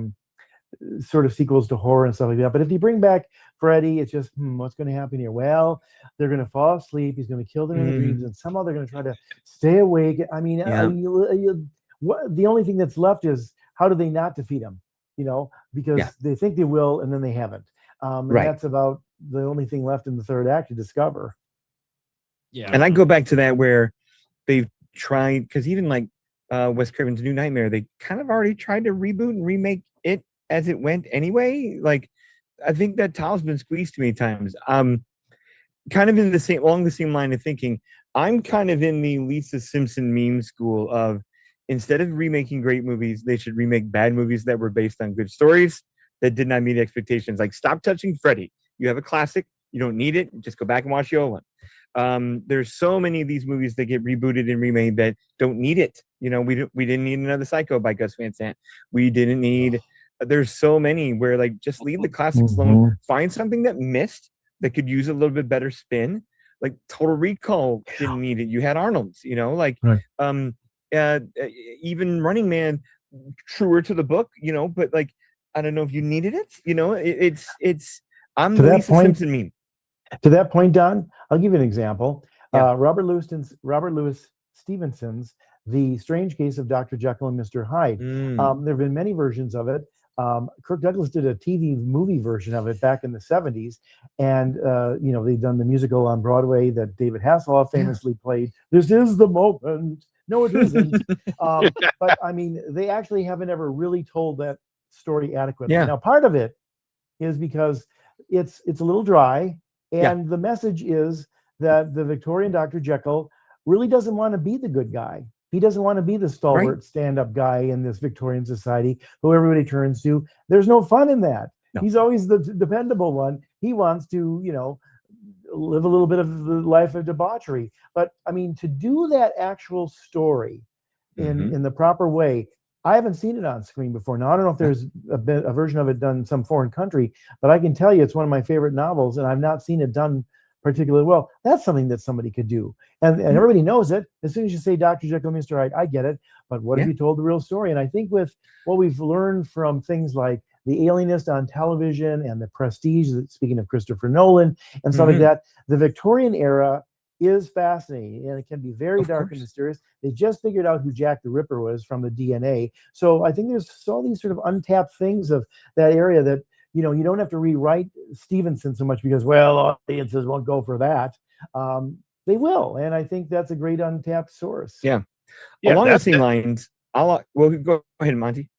sort of sequels to horror and stuff like that. But if you bring back Freddy, it's just what's going to happen here? Well, they're going to fall asleep. He's going to kill them in the dreams, and somehow they're going to try to stay awake. I mean, the only thing that's left is how do they not defeat him? You know, because they think they will, and then they haven't. And that's about the only thing left in the third act to discover. Yeah. And I go back to that where they've tried, because even like Wes Craven's New Nightmare, they kind of already tried to reboot and remake it as it went anyway. Like, I think that tile's been squeezed too many times. Kind of in the same, along the same line of thinking, I'm kind of in the Lisa Simpson meme school of, instead of remaking great movies, they should remake bad movies that were based on good stories that did not meet expectations. Like, stop touching Freddy. You have a classic. You don't need it. Just go back and watch the old one. There's so many of these movies that get rebooted and remade that don't need it. You know, we didn't need another Psycho by Gus Van Sant. We didn't need. There's so many where, like, just leave the classics alone. Find something that missed that could use a little bit better spin. Like Total Recall didn't need it. You had Arnold's. You know, like even Running Man, truer to the book. You know, but like, I don't know if you needed it. You know, it's. I'm the Lisa Simpson meme. To that point, Don, I'll give you an example. Robert Louis Stevenson's The Strange Case of Dr. Jekyll and Mr. Hyde. There have been many versions of it. Kirk Douglas did a TV movie version of it back in the 70s. And, you know, they've done the musical on Broadway that David Hasselhoff famously played. This is the moment. No, it isn't. But, I mean, they actually haven't ever really told that story adequately. Now, part of it is because it's a little dry. And the message is that the Victorian Dr. Jekyll really doesn't want to be the good guy. He doesn't want to be the stalwart stand-up guy in this Victorian society who everybody turns to. There's no fun in that. No. He's always the dependable one. He wants to, you know, live a little bit of the life of debauchery. But, I mean, to do that actual story in the proper way, I haven't seen it on screen before. Now, I don't know if there's a version of it done in some foreign country, but I can tell you it's one of my favorite novels, and I've not seen it done particularly well. That's something that somebody could do. And everybody knows it. As soon as you say Dr. Jekyll and Mr. Hyde, I get it. But what if you told the real story? And I think with what we've learned from things like The Alienist on television and The Prestige, speaking of Christopher Nolan and stuff like that, the Victorian era is fascinating, and it can be very dark and mysterious. They just figured out who Jack the Ripper was from the DNA. So I think there's all these sort of untapped things of that area that, you know, you don't have to rewrite Stevenson so much because, well, audiences won't go for that. They will, and I think that's a great untapped source. Along the same lines, well, go ahead, Monty.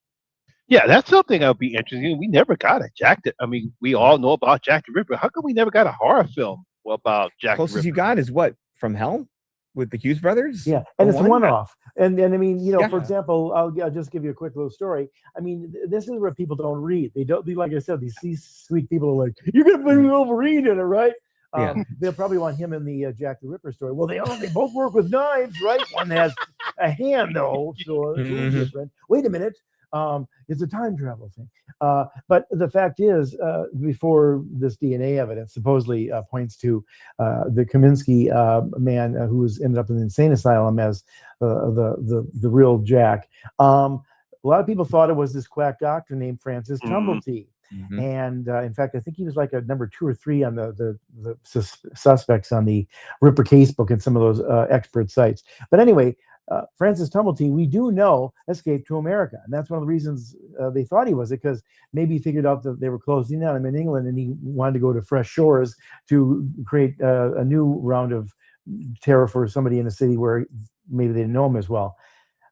Yeah, that's something that would be interesting. We never got a Jack. I mean, we all know about Jack the Ripper. How come we never got a horror film about Jack the Ripper? Closest you got is what? From Hell with the Hughes brothers? Yeah, and it's a one-off. And I mean, you know, for example, I'll just give you a quick little story. I mean, this is where people don't read. They don't, like I said, these sweet people are like, you're going to bring Wolverine in it, right? They'll probably want him in the Jack the Ripper story. Well, they both work with knives, right? One has a hand, though, so it's a little different. Wait a minute. It's a time travel thing. But the fact is, before this DNA evidence supposedly points to the Kaminsky man who was ended up in the insane asylum as the real Jack, a lot of people thought it was this quack doctor named Francis Tumblety. And in fact, I think he was like a number 2 or 3 on the suspects on the Ripper casebook and some of those expert sites. But anyway, Francis Tumblety, we do know, escaped to America. And that's one of the reasons they thought he was it, because maybe he figured out that they were closing on him in England and he wanted to go to fresh shores to create a new round of terror for somebody in a city where maybe they didn't know him as well.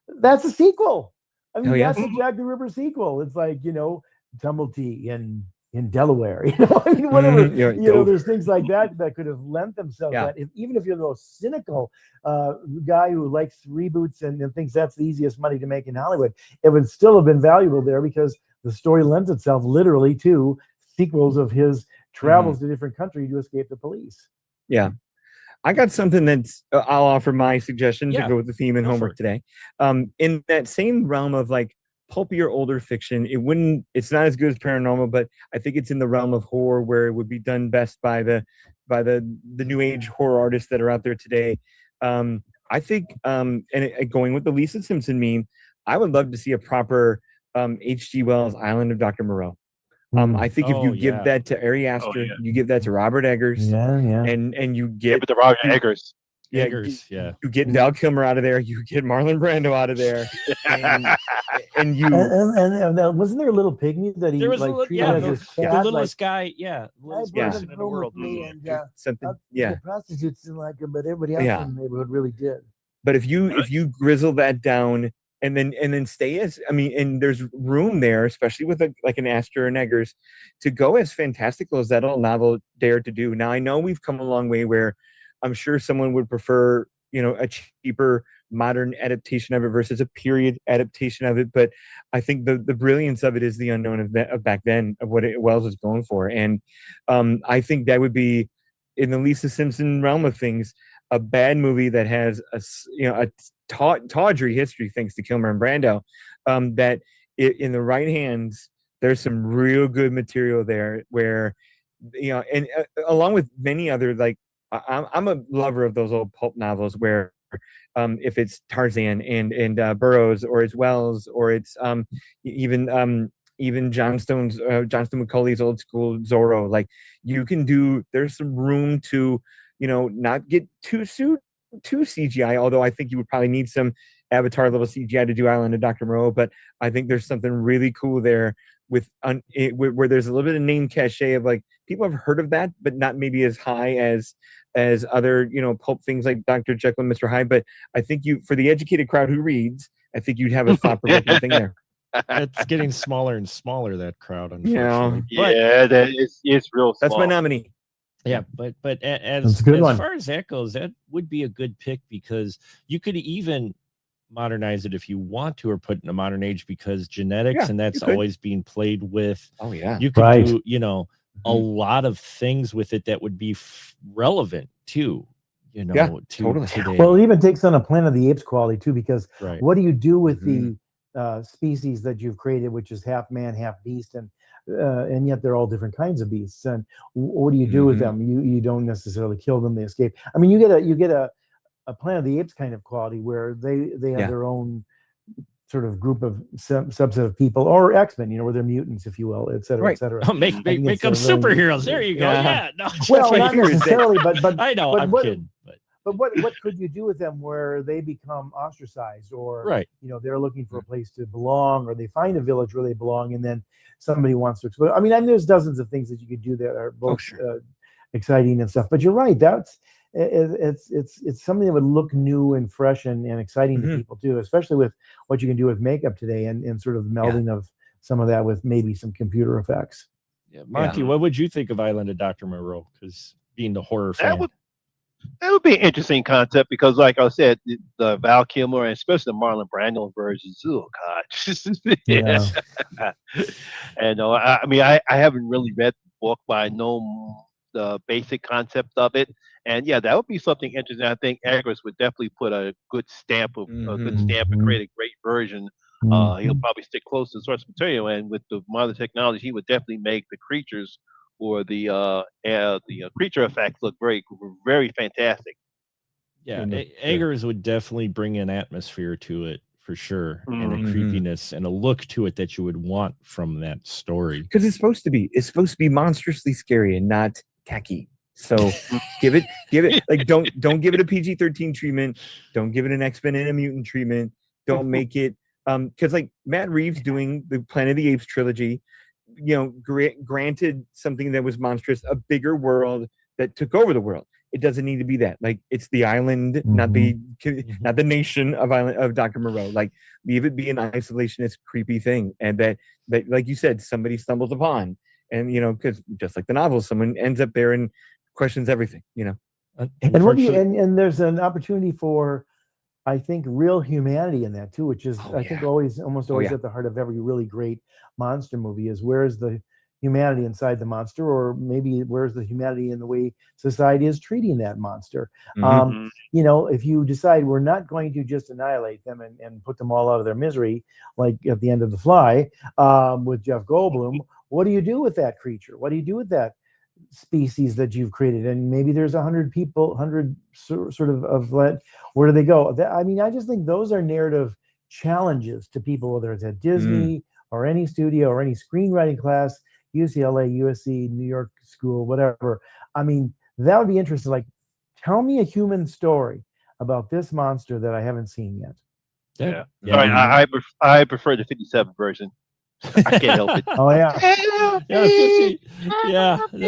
That's a sequel. I mean, that's a Jack the Ripper sequel. It's like, you know, Tumblety in Delaware, you know, I mean, whatever, you know, there's things like that that could have lent themselves that even if you're the most cynical guy who likes reboots and thinks that's the easiest money to make in Hollywood, it would still have been valuable there because the story lends itself literally to sequels of his travels to different countries to escape the police. Yeah. I got something that's I'll offer my suggestion to go with the theme and homework today. In that same realm of like pulpier older fiction, it's not as good as paranormal, but I think it's in the realm of horror where it would be done best by the by the new age horror artists that are out there today. I think, going with the Lisa Simpson meme, I would love to see a proper H.G. Wells Island of Dr. Moreau. I think if you give that to Ari Aster, you give that to Robert Eggers, and you get the Roger Eggers. You get Val Kilmer out of there, you get Marlon Brando out of there, and you and wasn't there a little pygmy that he there was like treated as his the cat, littlest like, guy, littlest I person in the world. and something, the prostitutes didn't like him, but everybody else in the neighborhood really did. But if you grizzle that down and then stay as, I mean, and there's room there, especially with like an Astor and Eggers, to go as fantastical as that old novel dared to do. Now I know we've come a long way where I'm sure someone would prefer, a cheaper modern adaptation of it versus a period adaptation of it. But I think the brilliance of it is the unknown of back then, of what Wells was going for. And I think that would be, in the Lisa Simpson realm of things, a bad movie that has a tawdry history, thanks to Kilmer and Brando, that in the right hands, there's some real good material there where, and along with many other, like, I'm a lover of those old pulp novels where if it's Tarzan and Burroughs, or it's Wells, or it's even Johnston McCulley's old school Zorro, like, there's some room to, not get too CGI, although I think you would probably need some Avatar level CGI to do Island of Dr. Moreau. But I think there's something really cool there where there's a little bit of name cachet of, like, people have heard of that, but not maybe as high as other, pulp things like Dr. Jekyll and Mr. Hyde. But I think for the educated crowd who reads, I think you'd have a thought-provoking thing there. It's getting smaller and smaller, that crowd, unfortunately. It's real small. That's my nominee. Yeah, but as far as that goes, that would be a good pick, because you could even modernize it if you want to, or put in a modern age, because genetics and that's always being played with. Oh yeah, you could do a lot of things with it that would be relevant too. Totally. Today. Well, it even takes on a Planet of the Apes quality too, because what do you do with the species that you've created, which is half man, half beast, and yet they're all different kinds of beasts? And what do you do with them? You don't necessarily kill them; they escape. I mean, you get a Planet of the Apes kind of quality where they have their own sort of group of subset of people, or X-Men, where they're mutants, if you will, et cetera, et cetera. Oh, make them superheroes. There you go. Yeah. No, well, not necessarily, but I know. I'm kidding. But what could you do with them where they become ostracized, or they're looking for a place to belong, or they find a village where they belong, and then somebody wants to explore? I mean, there's dozens of things that you could do that are both exciting and stuff. But you're right. It's something that would look new and fresh and exciting to people too, especially with what you can do with makeup today, and sort of melding of some of that with maybe some computer effects. Yeah, Monty, what would you think of Island of Dr. Moreau? Because being the horror fan. That would be an interesting concept, because, like I said, the Val Kilmer and especially the Marlon Brando versions. Oh God! And I mean, I haven't really read the book, but I know the basic concept of it. And that would be something interesting. I think Eggers would definitely put a good stamp and create a great version. He'll probably stick close to the source material, and with the modern technology, he would definitely make the creatures or the creature effects look very, very fantastic. Yeah, Eggers would definitely bring an atmosphere to it for sure, and a creepiness and a look to it that you would want from that story. Because it's supposed to be monstrously scary and not tacky. So give it like don't give it a PG-13 treatment. Don't give it an X-Men and a mutant treatment. Don't make it because like Matt Reeves doing the Planet of the Apes trilogy, granted something that was monstrous, a bigger world that took over the world. It doesn't need to be that. Like, it's the island, not the nation of Dr. Moreau. Like, leave it be an isolationist, creepy thing, and that like you said, somebody stumbles upon, and because just like the novel, someone ends up there and questions everything. And what do you and there's an opportunity for, I think, real humanity in that too, which is I think almost always at the heart of every really great monster movie, is where's the humanity inside the monster, or maybe where's the humanity in the way society is treating that monster. If you decide we're not going to just annihilate them and put them all out of their misery, like at the end of The Fly with Jeff Goldblum, what do you do with that creature? What do you do with that species that you've created, and maybe there's 100 people, 100 sort of where do they go? I mean, I just think those are narrative challenges to people, whether it's at Disney or any studio or any screenwriting class, UCLA, USC, New York School, whatever. I mean, that would be interesting. Like, tell me a human story about this monster that I haven't seen yet. Yeah. All right, I prefer the 57 version. I can't help it. Oh yeah. The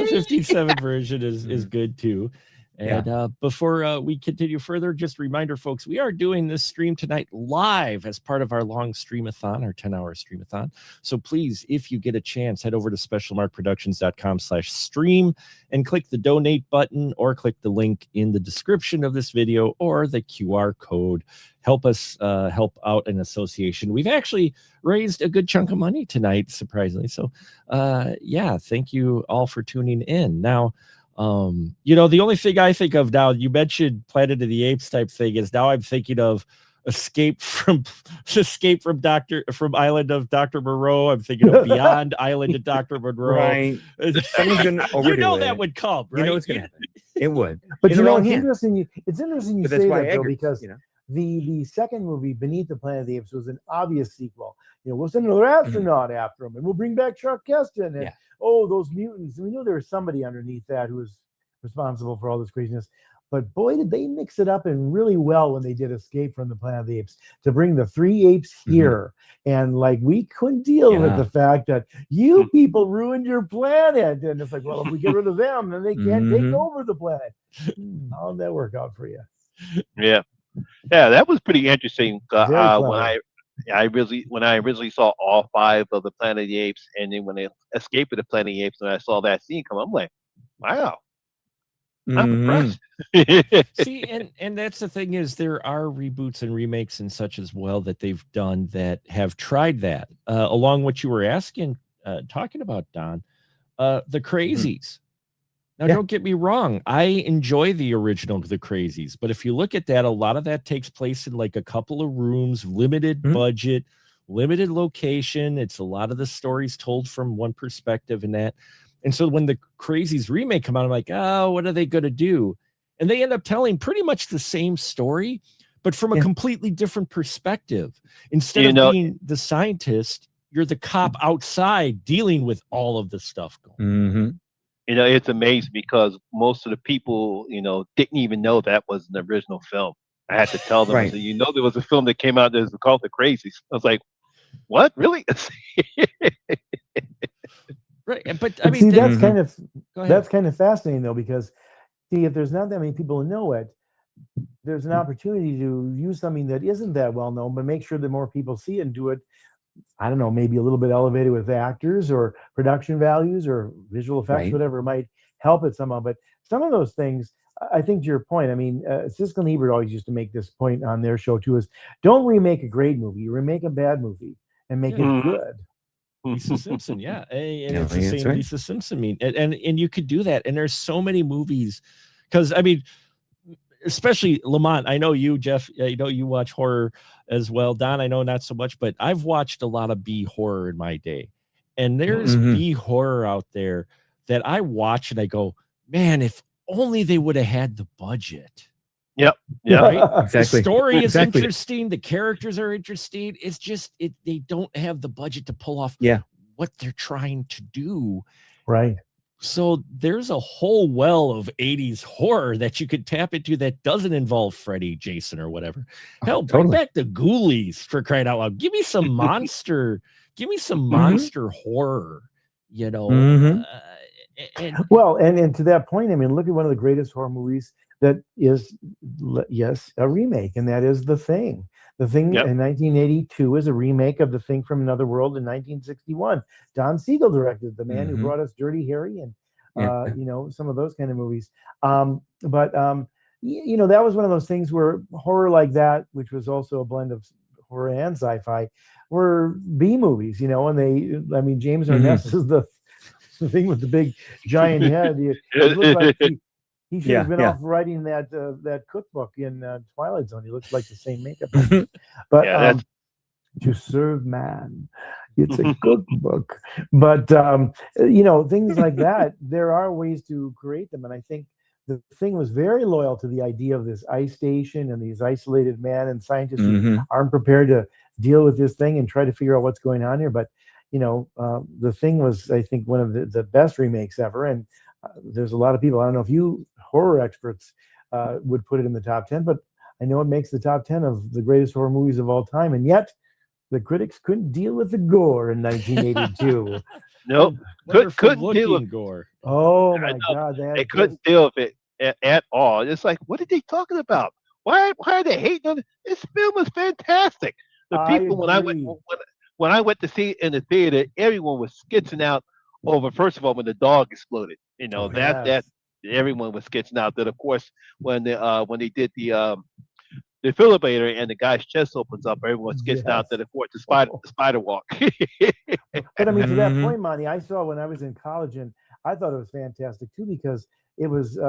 57 version is good too. And before we continue further, just a reminder, folks, we are doing this stream tonight live as part of our long streamathon, our 10-hour streamathon. So please, if you get a chance, head over to specialmarkproductions.com/stream and click the donate button, or click the link in the description of this video or the QR code. Help us help out an association. We've actually raised a good chunk of money tonight, surprisingly. So thank you all for tuning in. Now, the only thing I think of now, you mentioned Planet of the Apes type thing, is now I'm thinking of Escape from Island of Dr. Moreau. I'm thinking of Beyond Island of Dr. Monroe. Right. Someone's gonna overdo that would come, right? You know it's gonna happen. It would. But it's interesting you say that, though, because the second movie, Beneath the Planet of the Apes, was an obvious sequel. We'll send another astronaut after him, and we'll bring back Chuck Keston. And those mutants. We knew there was somebody underneath that who was responsible for all this craziness. But boy, did they mix it up and really well when they did Escape from the Planet of the Apes, to bring the 3 apes here. And like, we couldn't deal with the fact that you people ruined your planet. And it's like, well, if we get rid of them, then they can't take over the planet. How'd that work out for you? Yeah, that was pretty interesting. When I originally saw all 5 of the Planet of the Apes, and then when they escaped the Planet of the Apes, and I saw that scene come, I'm like, wow, I'm impressed. See, and that's the thing, is there are reboots and remakes and such as well that they've done that have tried that, along what you were talking about, Don, the Crazies. Now, don't get me wrong. I enjoy the original, The Crazies. But if you look at that, a lot of that takes place in like a couple of rooms, limited budget, limited location. It's a lot of the stories told from one perspective and that. And so when the Crazies remake come out, I'm like, oh, what are they going to do? And they end up telling pretty much the same story, but from a completely different perspective. Instead of being the scientist, you're the cop outside dealing with all of the stuff going. It's amazing because most of the people, didn't even know that was an original film. I had to tell them, I said, there was a film that came out that was called The Crazies. I was like, what? Really? Right. But I mean, see, that's kind of fascinating, though, because if there's not that many people who know it, there's an opportunity to use something that isn't that well known, but make sure that more people see it and do it. I don't know, maybe a little bit elevated with actors or production values or visual effects, whatever might help it somehow. But some of those things, I think, to your point, I mean, Siskel and Ebert always used to make this point on their show too, is don't remake a great movie, remake a bad movie and make it good. Lisa Simpson, and it's the same Lisa Simpson meme. And you could do that. And there's so many movies, because I mean, especially Lamont, I know you, Jeff, you watch horror as well. Don, I know not so much, but I've watched a lot of B horror in my day. And there's B horror out there that I watch and I go, man, if only they would have had the budget. Yep. Right? Exactly. The story is interesting. The characters are interesting. It's just they don't have the budget to pull off what they're trying to do. Right. So there's a whole well of 80s horror that you could tap into that doesn't involve Freddy, Jason, or whatever. Hell, bring back the Ghoulies, for crying out loud. Give me some monster horror, and to that point, I mean, look at one of the greatest horror movies that is, a remake, and that is The Thing. The Thing in 1982 is a remake of The Thing from Another World in 1961. Don Siegel directed, the man who brought us Dirty Harry and some of those kind of movies. That was one of those things where horror like that, which was also a blend of horror and sci-fi, were B movies. And James Arness is the thing with the big giant head. It looked like he should have been off writing that cookbook in Twilight Zone. He looks like the same makeup. But to serve man, It's a cookbook. But things like that, there are ways to create them. And I think the thing was very loyal to the idea of this ice station and these isolated men and scientists who aren't prepared to deal with this thing and try to figure out what's going on here. But the thing was, I think, one of the best remakes ever. And there's a lot of people, I don't know if you horror experts would put it in the top 10, but I know it makes the top 10 of the greatest horror movies of all time. And yet the critics couldn't deal with the gore in 1982. Nope. Couldn't deal with gore. Oh my God. They couldn't deal with it at all. It's like, what are they talking about? Why are they hating on it? This film was fantastic. The people, when I went to see it in the theater, everyone was skitzing out over, first of all, when the dog exploded. That everyone was skitzing out. That, of course, when they did the defibrillator and the guy's chest opens up, everyone's skitzing out that, of course, the spider walk. But I mean, to that point, Monty, I saw when I was in college, and I thought it was fantastic too, because it was,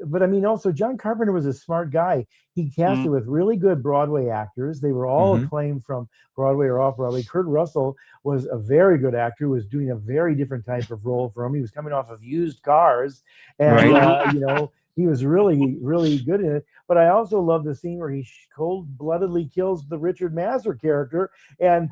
but I mean, also John Carpenter was a smart guy. He cast it with really good Broadway actors. They were all acclaimed from Broadway or off Broadway. Kurt Russell was a very good actor who was doing a very different type of role for him. He was coming off of Used Cars, and he was really, really good in it. But I also love the scene where he cold-bloodedly kills the Richard Masur character, and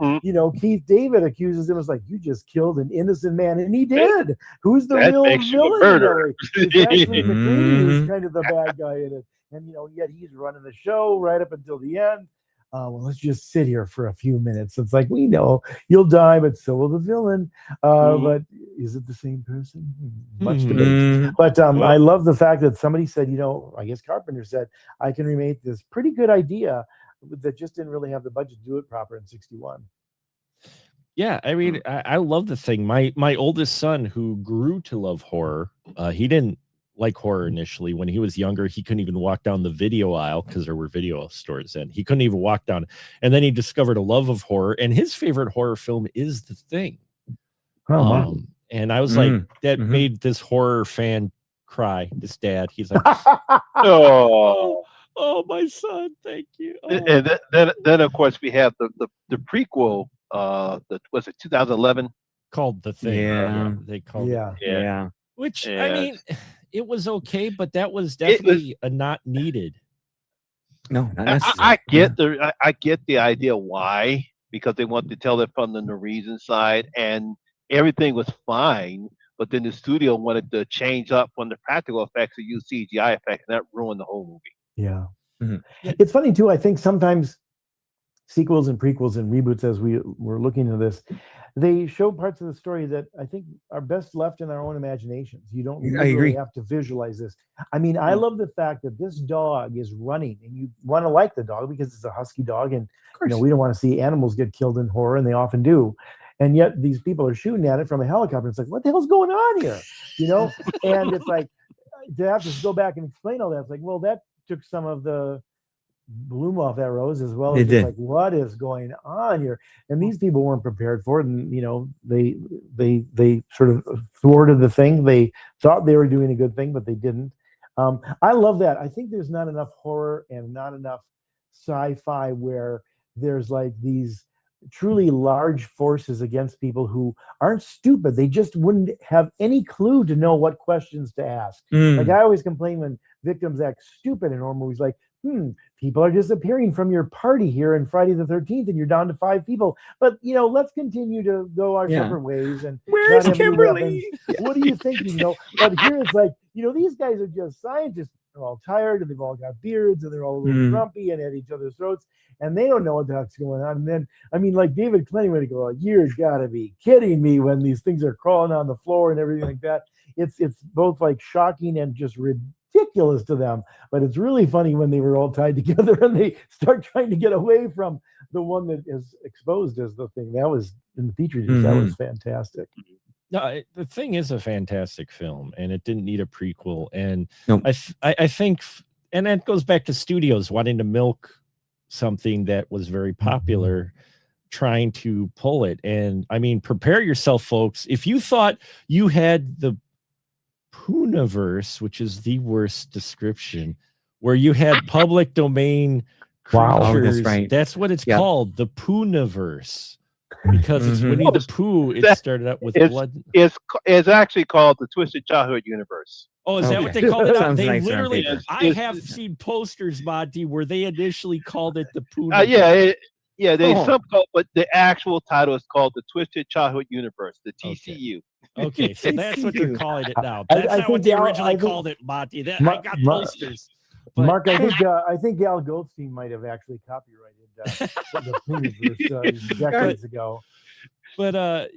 Keith David accuses him, was like, "You just killed an innocent man," and he did. Who's the real villain? It's actually McCready who's kind of the bad guy in it, and yet he's running the show right up until the end. Well, let's just sit here for a few minutes. It's like, we know you'll die, but so will the villain. But is it the same person? Much debate. But I love the fact that somebody said, I guess Carpenter said, I can remake this pretty good idea that just didn't really have the budget to do it proper in 61. Yeah, I mean, I love the thing. My oldest son, who grew to love horror, he didn't like horror initially. When he was younger, he couldn't even walk down the video aisle because there were video stores and he couldn't even walk down. And then he discovered a love of horror, and his favorite horror film is The Thing. And I was like, that made this horror fan cry. This dad, he's like, oh, my son, thank you. And then of course we have the prequel. Was it 2011? Called The Thing. Yeah, they called it. Yeah. Which I mean, it was okay, but that was definitely not needed. No, not necessarily. I get the idea why, because they want to tell it from the Norwegian side, and everything was fine. But then the studio wanted to change up from the practical effects and use CGI effects, and that ruined the whole movie. Yeah. It's funny too. I think sometimes sequels and prequels and reboots, as we were looking at this, they show parts of the story that I think are best left in our own imaginations. You don't really have to visualize this. I mean, I love the fact that this dog is running, and you want to like the dog because it's a husky dog, and we don't want to see animals get killed in horror, and they often do. And yet these people are shooting at it from a helicopter. It's like, what the hell's going on here? And it's like, to have to go back and explain all that. It's like, well, that took some of the bloom off that rose, as well as like, what is going on here? And these people weren't prepared for it, and they sort of thwarted the thing. They thought they were doing a good thing, but they didn't. I love that. I think there's not enough horror and not enough sci-fi where there's like these truly large forces against people who aren't stupid. They just wouldn't have any clue to know what questions to ask. Like, I always complain when victims act stupid in horror movies, like, people are disappearing from your party here in Friday the 13th, and you're down to 5 people. But, let's continue to go our separate ways. And where's Kimberly? What are you thinking? But here it's like, these guys are just scientists. They're all tired, and they've all got beards, and they're all a little grumpy and at each other's throats, and they don't know what the heck's going on. And then, I mean, like David Clenny would go, "You've got to be kidding me," when these things are crawling on the floor and everything like that. It's both like shocking and just ridiculous to them, but it's really funny when they were all tied together and they start trying to get away from the one that is exposed as the thing. That was in the Petri dish. That was fantastic. No, The Thing is a fantastic film, and it didn't need a prequel. And I think, and that goes back to studios wanting to milk something that was very popular, trying to pull it. And I mean, prepare yourself, folks. If you thought you had the Pooniverse, which is the worst description, where you had public domain creatures, that's right. That's what it's called, the Pooniverse. because it's Mhm. Winnie the Pooh. It That- started out with it's blood. it's actually called the Twisted Childhood Universe. Oh, is that what Okay. they called it? Sounds They nicer on literally. paper. I have seen posters, Monty, where they initially called it the Pooh. Yeah, they Oh. some call, but the actual title is called the Twisted Childhood Universe, the TCU. Okay, so that's what they're TCU. calling it now. I- That's I not what think they Al- originally I think- called it, Monty. That, Ma- I got Ma- posters. But Mark, I think Al Goldstein might have actually copyrighted the Poohverse decades ago. but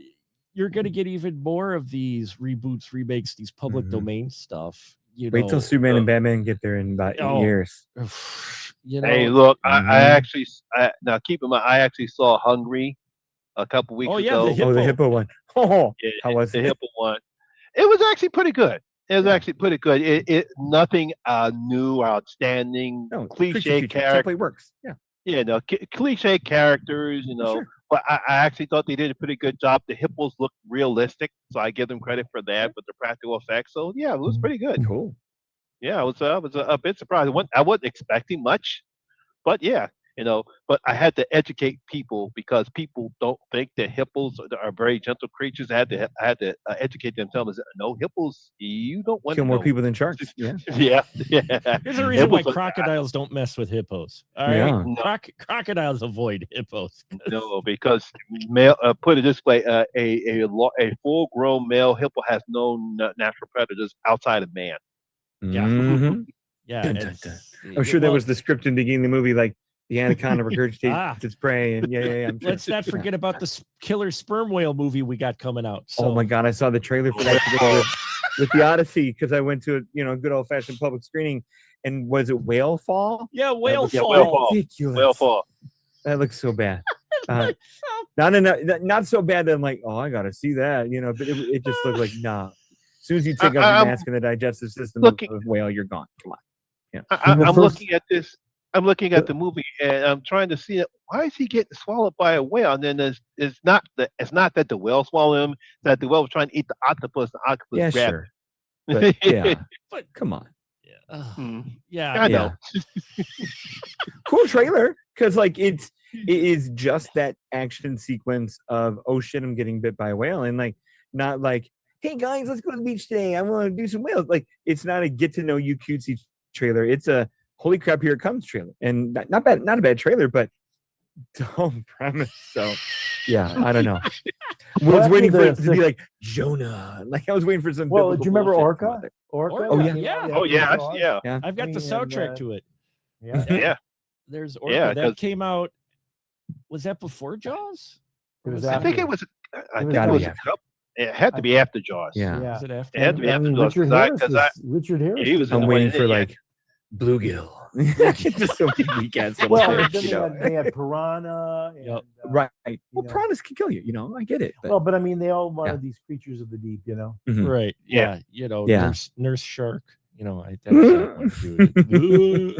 you're gonna get even more of these reboots, remakes, these public Mhm. domain stuff. You Wait know, till Superman and Batman get there in about 8 Oh. years. you know. Hey, look, Mhm. I actually now keep in mind I actually saw Hungry a couple weeks Oh, yeah, ago. the hippo. Oh, the hippo one. Oh, Yeah, how was the it? hippo one. It was actually pretty good. It was Yeah. actually pretty good. It nothing new, outstanding, No, cliche creature feature. character. Template works. Yeah. Cliche characters. Sure. But I actually thought they did a pretty good job. The hippos looked realistic, so I give them credit for that with the practical effects. So yeah, it was pretty good. Cool. Yeah, I was a bit surprised. I wasn't expecting much, but yeah, But I had to educate people because people don't think that hippos are very gentle creatures. I had to educate them. Tell them, no, hippos, you don't want Kill to more know. people than sharks. Yeah. Yeah. There's a reason why Hippos are- crocodiles don't mess with hippos. All right, Yeah. No. Crocodiles avoid hippos. No, because put it this way, a full-grown male hippo has no natural predators outside of man. Yeah. Mhm. Yeah, Dun, dun, it's- I'm sure that well, was the script in the beginning of the movie, like the anaconda regurgitates Ah. its prey, and yeah. I'm sure. Let's not forget about the killer sperm whale movie we got coming out. So, Oh my god, I saw the trailer for that today with the Odyssey because I went to a good old fashioned public screening, and was it Whale Fall? yeah, whale Yeah, fall. whale fall. Ridiculous. Well, fall. That looks so bad. Not so bad that I'm like, oh, I gotta see that, but it just looked like nah. As soon as you take off your I'm mask and the digestive system looking- of whale, you're gone. Come on. I'm the first- looking at this. I'm looking at the movie, and I'm trying to see it. Why is he getting swallowed by a whale? And then it's not that the whale swallowed him. It's that the whale was trying to eat the octopus. The octopus Yeah, grabbed sure. But yeah, But come on. yeah, I know. Cool trailer because it is just that action sequence of oh shit, I'm getting bit by a whale, and not like hey guys, let's go to the beach today. I want to do some whales. Like it's not a get to know you cutesy trailer. It's a holy crap, here it comes trailer, and not a bad trailer, but dumb premise. So yeah, I don't know. I was waiting for it to be like Jonah. Like I was waiting for some. Well, do biblical you remember bullshit to come Orca? out there. Orca? Oh, that yeah. came Yeah. out Oh yeah, after Jaws? yeah, I've got the And, soundtrack to it. Yeah. yeah. There's Orca. Yeah, that 'cause- came out. Was that before Jaws? It was I after. think it was. I think gotta it was. be a couple- It had to be after Jaws. Yeah. Yeah. Was it after? It had to be I after mean, Jaws Richard because Richard Harris. he was did in I'm that. the waiting way- for yeah. like bluegill. Just so many weekends. Well, sometimes, then you know. they had Piranha. And, Yep. Right. Well, know. piranhas can kill you. I get it. But Well, but I mean, they all wanted these creatures of the deep, Mhm. Right. Yeah. Yeah. Yeah. Nurse Shark. That's that one too.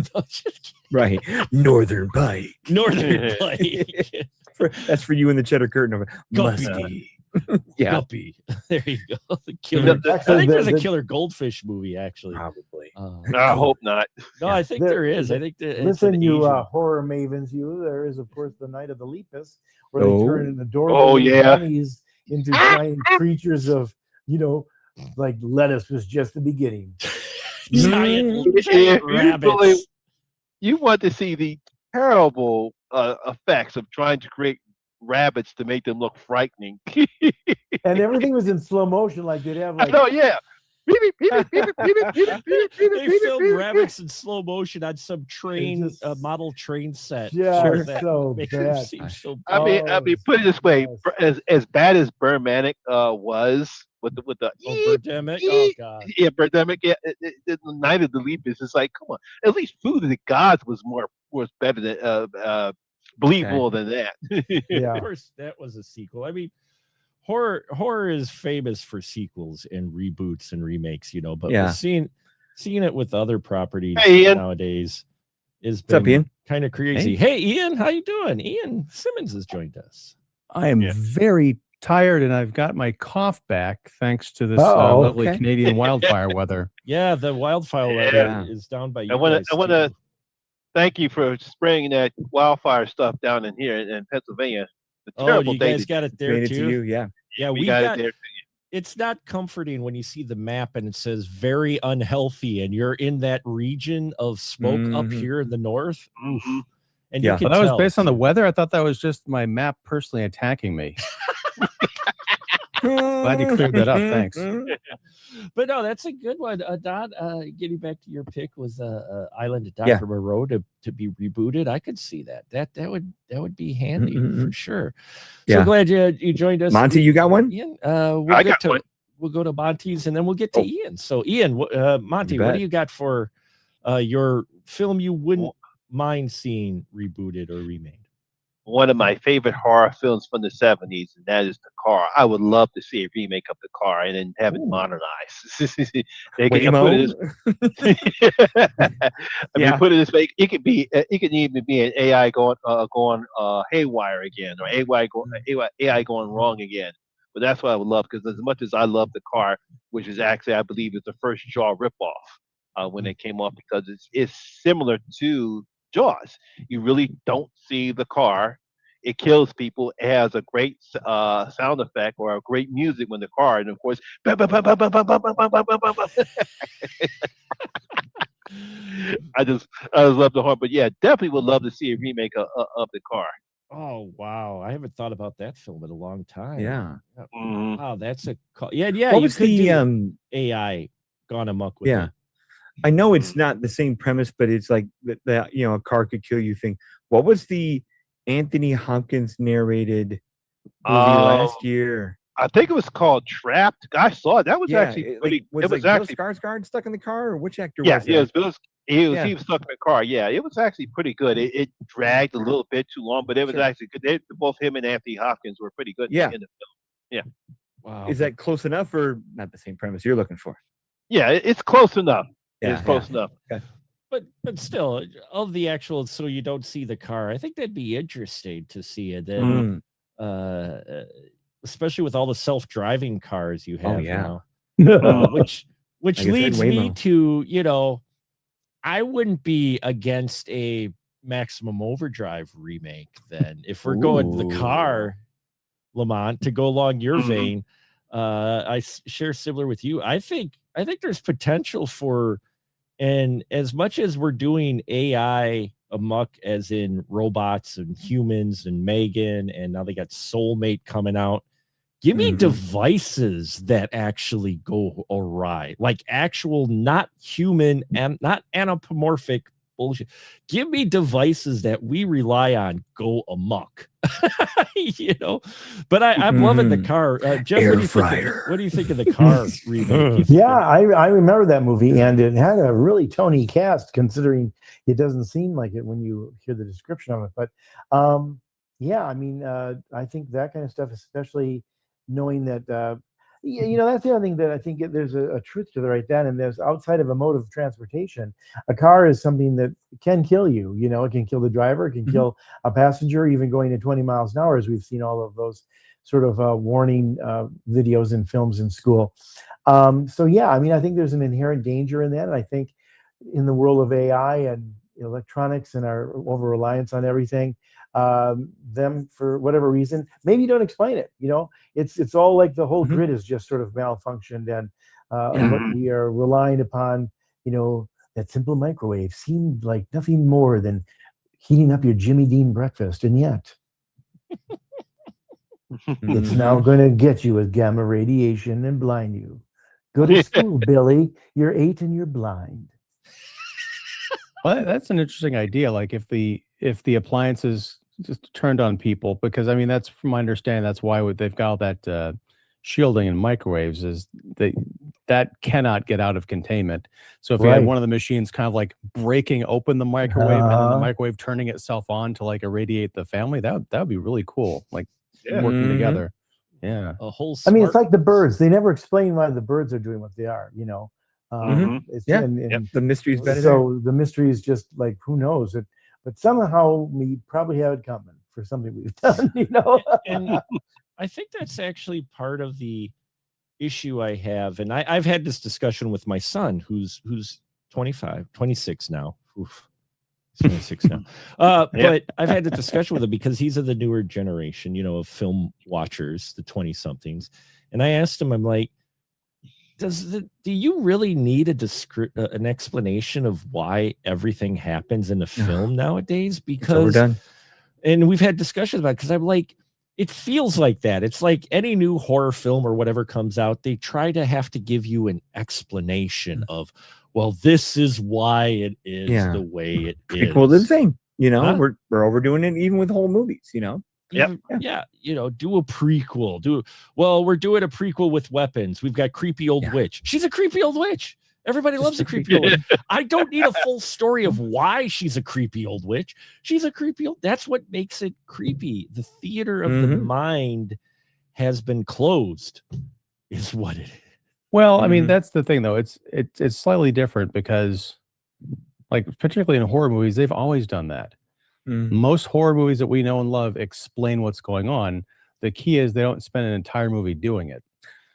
right. Northern Pike. Northern Pike. That's for you in the cheddar curtain over. Guppy. Muskie. Yeah. Guppy. There you go. The killer. I Actually, think there's a the- killer goldfish movie actually. Probably. I hope not. No, I think there is. I think that Listen, you horror mavens, there is, of course, the Night of the Lepus, where Oh. they turn in adorable Oh, little yeah. bunnies into giant creatures of, like lettuce was just the beginning. giant If you rabbits. believe- You want to see the terrible effects of trying to create rabbits to make them look frightening. And everything was in slow motion, like they'd have I like know, yeah. They filmed rabbits in slow motion on some train, just- model train set. yeah, That so makes them bad. seem so I mean, Oh, put it this way: yes. as bad as Burmanic was with the Birdemic. Oh god. yeah, Birdemic, yeah, the Night of the Lepus is like, come on, at least Food of the Gods was better than believable than that. Yeah. Of course, that was a sequel. I mean, horror is famous for sequels and reboots and remakes, but Yeah. seeing it with other properties Hey, Ian. nowadays is What's up, Ian? kind of crazy. Hey, Ian, how you doing? Ian Simmons has joined us. I am Yeah. very tired and I've got my cough back thanks to this Uh-oh. lovely Okay. Canadian wildfire weather. Yeah, the wildfire Yeah. is down by you I wanna- guys, I wanna- too. Thank you for spraying that wildfire stuff down in here in Pennsylvania. The Oh, terrible you day. guys got it there Made it to too. you, yeah. Yeah, we we've got got it there. it's not comforting when you see the map and it says very unhealthy and you're in that region of smoke up Mhm. here in the north. Oof. Mhm. And Yeah. you can Well, that was tell, based on the too. weather. I thought that was just my map personally attacking me. Glad you cleared that up. Thanks. But no, that's a good one. Don, getting back to your pick was Island of Yeah. Dr. Moreau to be rebooted. I could see that. That would be handy for sure. So Yeah. glad you joined us. Monty, you got one? Ian, I got one. we'll go to Monty's and then we'll get to Ian. So Ian, Monty, what bet. do you got for your film you wouldn't mind seeing rebooted or remade? One of my favorite horror films from the 70s, and that is The Car. I would love to see a remake of The Car and then have it modernized. They could put it put it this way, it could be, it could even be an AI going haywire again, or AI going wrong again. But that's what I would love, because as much as I love The Car, which is actually, I believe, is the first Jaw ripoff when it came off, because it's similar to Jaws. You really don't see the car. It kills people. It has a great sound effect or a great music when the car, and of course, I just love the horn. But yeah, definitely would love to see a remake of the car. Oh wow, I haven't thought about that film in a long time. Yeah. Wow, that's a What you was could the do AI gone amok with yeah. it. I know it's not the same premise, but it's like that a car could kill you thing. What was the Anthony Hopkins narrated movie last year? I think it was called Trapped. I saw it. That was actually pretty. Was it was Bill actually Skarsgård stuck in the car, or which actor yeah, was yeah. that? It was Bill. He was stuck in the car. Yeah, it was actually pretty good. It dragged a little bit too long, but it was actually good. Both him and Anthony Hopkins were pretty good in the film. Yeah. Wow. Is that close enough, or not the same premise you're looking for? Yeah, it's close enough. Yeah, it's close enough. Okay. But still, of the actual, so you don't see the car. I think that'd be interesting to see it. Then, especially with all the self-driving cars you have now, which leads me to I wouldn't be against a Maximum Overdrive remake. Then, if we're going the car, Lamont, to go along your vein, I share similar with you. I think there's potential for. And as much as we're doing AI amok, as in robots and humans and Megan, and now they got Soulmate coming out, give me devices that actually go awry, like actual, not human and not anthropomorphic bullshit. Give me devices that we rely on go amok. But I'm loving the car. Jeff, Air what do you think of the car remake? I remember that movie, and it had a really Tony cast, considering it doesn't seem like it when you hear the description of it. But I think that kind of stuff, especially knowing that that's the other thing that I think there's a truth to right then. And there's, outside of a mode of transportation, a car is something that can kill you. It can kill the driver, it can kill a passenger, even going at 20 miles an hour, as we've seen all of those sort of warning videos and films in school. I think there's an inherent danger in that. And I think in the world of AI and electronics and our over reliance on everything, them, for whatever reason, maybe don't explain it. It's all like the whole grid is just sort of malfunctioned, and what we are relying upon, that simple microwave seemed like nothing more than heating up your Jimmy Dean breakfast, and yet it's now going to get you with gamma radiation and blind you. Go to school, Billy. You're 8 and you're blind. Well, that's an interesting idea. Like if the appliances just turned on people, because that's, from my understanding, that's why they've got all that shielding in microwaves, is that cannot get out of containment. So if you had one of the machines kind of like breaking open the microwave and then the microwave turning itself on to like irradiate the family, that would be really cool. Like working together. Yeah. A whole. It's like the birds. They never explain why the birds are doing what they are. The mystery's better. So the mystery is just like, who knows it, but somehow we probably have it coming for something we've done. And I think that's actually part of the issue I have, and I've had this discussion with my son, who's 26 now. Oof. He's 26 now. But I've had the discussion with him because he's of the newer generation, of film watchers, the 20-somethings. And I asked him, I'm like, do you really need an explanation of why everything happens in a film nowadays? Because, and we've had discussions about it, because I'm like, it feels like that. It's like any new horror film or whatever comes out, they try to have to give you an explanation of, well, this is why it is the way it is. Well, the same, we're overdoing it even with whole movies, Yeah. Do a prequel. We're doing a prequel with weapons. We've got creepy old witch. She's a creepy old witch. Everybody loves a creepy old witch. I don't need a full story of why she's a creepy old witch. She's a creepy old. That's what makes it creepy. The theater of the mind has been closed, is what it is. Well, I mean, that's the thing, though. It's slightly different because, like, particularly in horror movies, they've always done that. Most horror movies that we know and love explain what's going on. The key is they don't spend an entire movie doing it.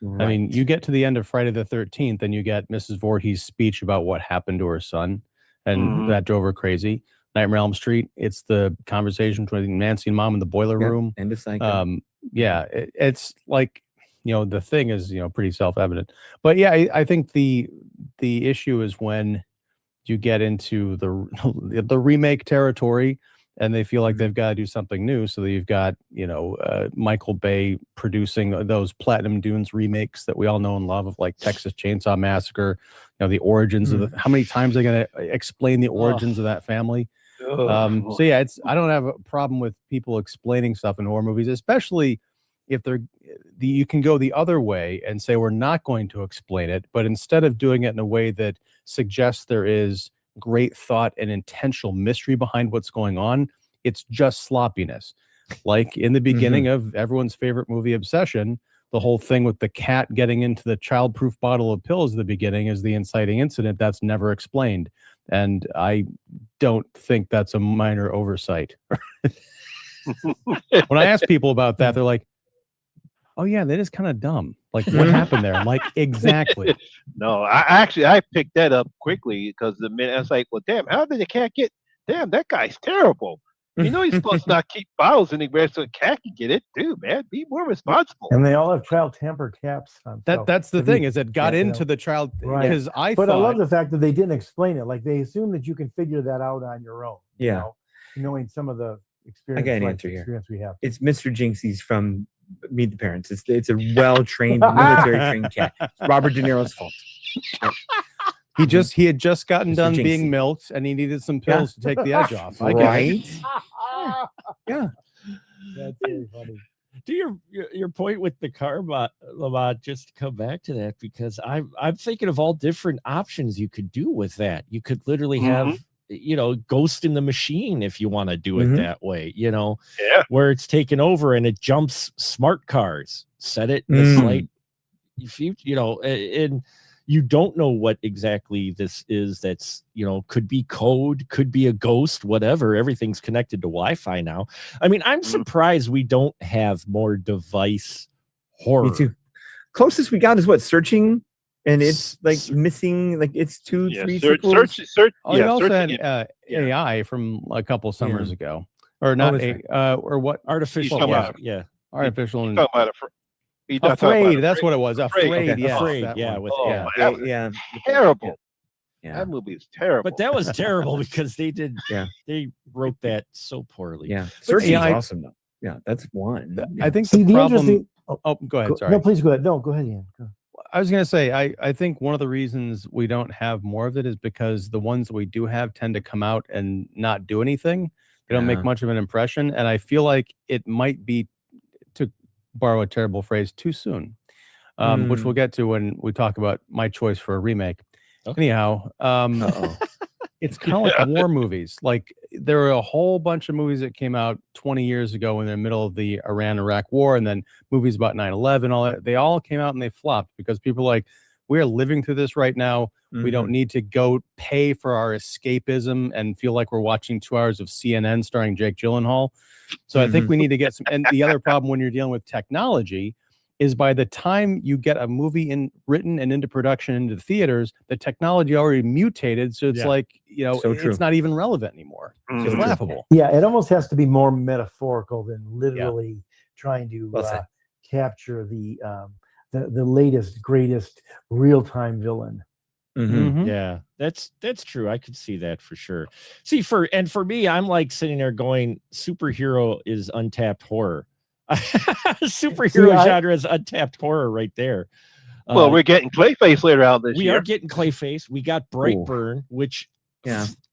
Right. I mean, you get to the end of Friday the 13th and you get Mrs. Voorhees' speech about what happened to her son, and that drove her crazy. Nightmare on Elm Street, it's the conversation between Nancy and Mom in the boiler room. And it's like, it's like, the thing is, pretty self-evident. But yeah, I think the issue is when you get into the remake territory and they feel like they've got to do something new. So that you've got, Michael Bay producing those Platinum Dunes remakes that we all know and love, of like Texas Chainsaw Massacre, the origins of how many times are they going to explain the origins of that family? So yeah, I don't have a problem with people explaining stuff in horror movies, especially if you can go the other way and say, we're not going to explain it, but instead of doing it in a way that suggests there is great thought and intentional mystery behind what's going on, it's just sloppiness. Like in the beginning of everyone's favorite movie, Obsession, the whole thing with the cat getting into the childproof bottle of pills at the beginning is the inciting incident. That's never explained. And I don't think that's a minor oversight. When I ask people about that, they're like, oh yeah, that is kind of dumb. Like, what happened there? I'm like, exactly. No, I picked that up quickly because the minute I was like, well, damn, how did the cat get? Damn, that guy's terrible. He's supposed to not keep bottles anywhere so a cat can get it too, man. Be more responsible. And they all have child temper caps on. That's the thing, is it got into the child, because I love the fact that they didn't explain it. Like, they assume that you can figure that out on your own. Knowing some of the experience. I got an answer here. We have. It's Mr. Jinxie's from Meet the Parents. It's a well-trained, military-trained cat. It's Robert De Niro's fault. He had just gotten done being milked, and he needed some pills to take the edge off. Right? Yeah. That's really funny. To your point with the car, Lamont, just to come back to that, because I'm thinking of all different options you could do with that. You could literally have Ghost in the Machine, if you want to do it that way, where it's taken over and it jumps smart cars, set it in the slight, if and you don't know what exactly this is. That's, could be code, could be a ghost, whatever. Everything's connected to Wi-Fi now. I mean, I'm surprised we don't have more device horror. Me too. Closest we got is what, Searching? And it's like missing, like it's 2-3 sequels. You also had AI from a couple summers ago, or not or what? Artificial. Artificial. Afraid. That's what it was. Afraid. Okay. Yeah. Afraid. Yeah. Terrible. Yeah. That movie is terrible. But that was terrible because they wrote that so poorly. Yeah. Searching is awesome though. Yeah, that's one. I think the problem. Go ahead. Sorry. No, please go ahead. No, go ahead, Ian. Go. I was going to say, I think one of the reasons we don't have more of it is because the ones that we do have tend to come out and not do anything. They don't make much of an impression. And I feel like it might be, to borrow a terrible phrase, too soon, which we'll get to when we talk about my choice for a remake. Okay. Anyhow, it's kind of like war movies. Like, there were a whole bunch of movies that came out 20 years ago in the middle of the Iran-Iraq war, and then movies about 9/11, all that. They all came out and they flopped because people are like, we are living through this right now. We don't need to go pay for our escapism and feel like we're watching 2 hours of CNN starring Jake Gyllenhaal. So I think we need to get some. And the other problem when you're dealing with technology is by the time you get a movie written and into production into the theaters, the technology already mutated. So it's like, So true. it's not even relevant anymore. It's true. laughable. Yeah, it almost has to be more metaphorical than literally trying to Well said. capture the latest, greatest real-time villain. Yeah, that's true. I could see that for sure. See, for me, I'm like sitting there going, superhero is untapped horror. Superhero genre is untapped horror right there. Well, we're getting Clayface later out this year. We are getting Clayface. We got Brightburn, which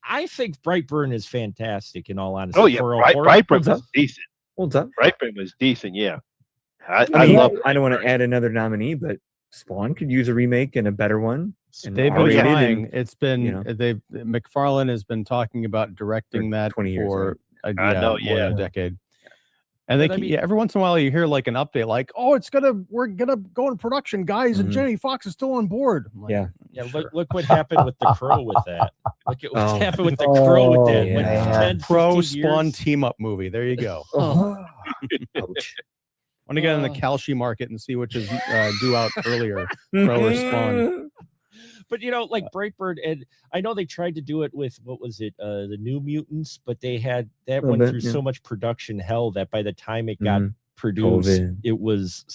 I think Brightburn is fantastic. In all honesty, Oh yeah, Brightburn was decent. Holds up. Brightburn was decent. Yeah, I mean, love. I don't want to add another nominee, but Spawn could use a remake and a better one. They've been trying. It's been McFarlane has been talking about directing that 20 years, for more than a decade. And they every once in a while you hear like an update, like, "Oh, we're gonna go in production, guys, and Jenny Fox is still on board." I'm like, sure. Look what happened with the Crow with that. Look at what happened with the Crow with that. Yeah. 10, Crow 15 years. Spawn team up movie. There you go. Want to get in the Kalshi market and see which is due out earlier, Crow or Spawn. But like Brightburn, and I know they tried to do it with what was it, the New Mutants, but they had that went through so much production hell that by the time it got produced, it was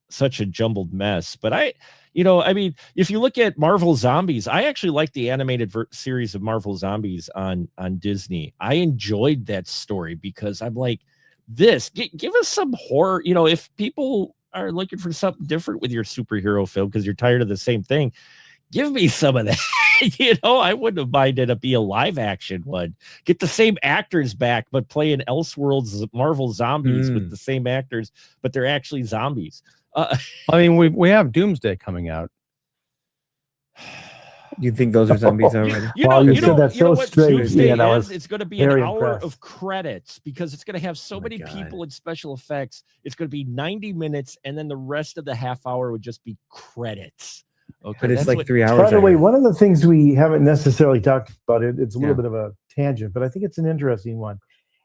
such a jumbled mess. But I mean, if you look at Marvel Zombies, I actually like the animated series of Marvel Zombies on Disney. I enjoyed that story because I'm like, give us some horror. If people are looking for something different with your superhero film because you're tired of the same thing, give me some of that. I wouldn't have minded it be a live action one. Get the same actors back, but play in Elseworlds Marvel Zombies with the same actors, but they're actually zombies. I mean, we have Doomsday coming out. You think those are zombies already? You said that so straight. It's going to be an hour impressed. of credits because it's going to have so many people and special effects. It's going to be 90 minutes, and then the rest of the half hour would just be credits. Okay, but it's like 3 hours. By the way, one of the things we haven't necessarily talked about, it's a little bit of a tangent, but I think it's an interesting one.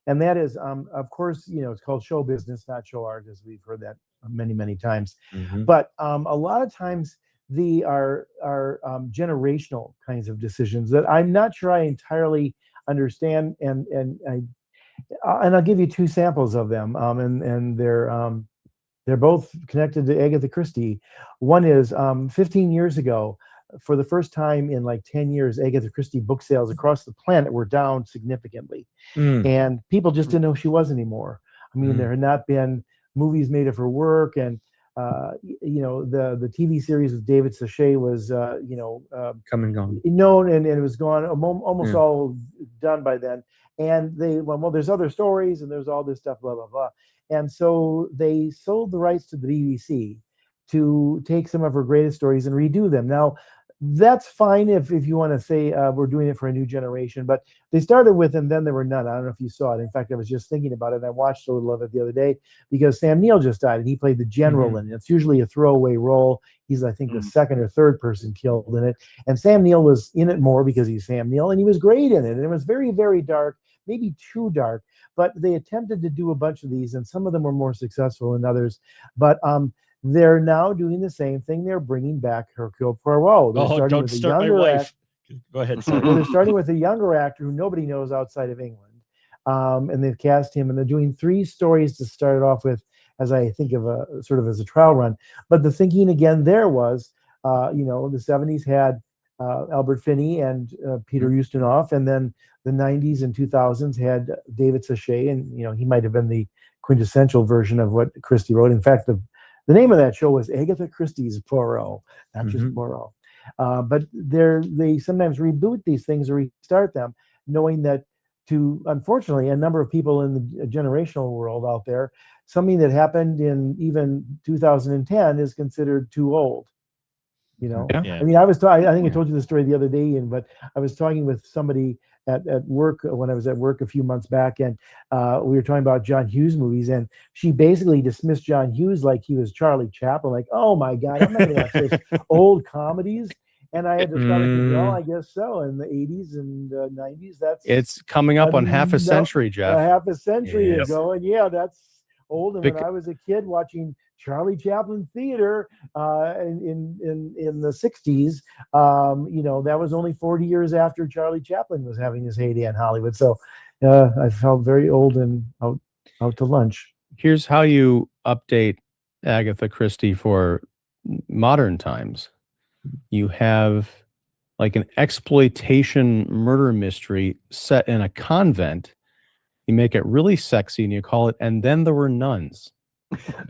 And that is, of course, it's called show business, not show art, as we've heard that many, many times. But a lot of times, the are generational kinds of decisions that I'm not sure I entirely understand, and I'll give you two samples of them, and they're both connected to Agatha Christie. One is 15 years ago, for the first time in like 10 years, Agatha Christie book sales across the planet were down significantly, and people just didn't know who she was anymore. I mean, there had not been movies made of her work, and the TV series with David Suchet was come and gone. Known, and it was gone, almost all done by then. And they went, well, there's other stories and there's all this stuff, blah blah blah. And so they sold the rights to the BBC to take some of her greatest stories and redo them. Now, that's fine if you want to say we're doing it for a new generation, but they started with and then there were none. I don't know if you saw it. In fact, I was just thinking about it, and I watched a little of it the other day because Sam Neill just died, and he played the general in it. It's usually a throwaway role. He's, I think, the second or third person killed in it, and Sam Neill was in it more because he's Sam Neill, and he was great in it, and it was very, very dark, maybe too dark, but they attempted to do a bunch of these, and some of them were more successful than others, but they're now doing the same thing. They're bringing back Hercule Poirot. Don't start my wife. Go ahead. Sorry. Well, they're starting with a younger actor who nobody knows outside of England, and they've cast him. And they're doing 3 stories to start it off with, as I think of a sort of as a trial run. But the thinking again there was, the 70s had Albert Finney and Peter Ustinov, and then the 90s and 2000s had David Suchet, and he might have been the quintessential version of what Christie wrote. In fact, the name of that show was Agatha Christie's Poirot, not just Poirot. But they sometimes reboot these things or restart them, knowing that unfortunately, a number of people in the generational world out there, something that happened in even 2010 is considered too old. Yeah. I mean, I think I told you the story the other day, but I was talking with somebody at work when I was at work a few months back, and we were talking about John Hughes movies, and she basically dismissed John Hughes like he was Charlie Chaplin, like, oh my God, I'm not going to watch those old comedies. And I had to start thinking, well, I guess so. In the 80s and 90s, it's coming up on half a century, Jeff. Half a century ago, and that's old. And when I was a kid watching Charlie Chaplin Theater in the 60s. That was only 40 years after Charlie Chaplin was having his heyday in Hollywood. So I felt very old and out to lunch. Here's how you update Agatha Christie for modern times. You have like an exploitation murder mystery set in a convent. You make it really sexy and you call it "And Then There Were Nuns."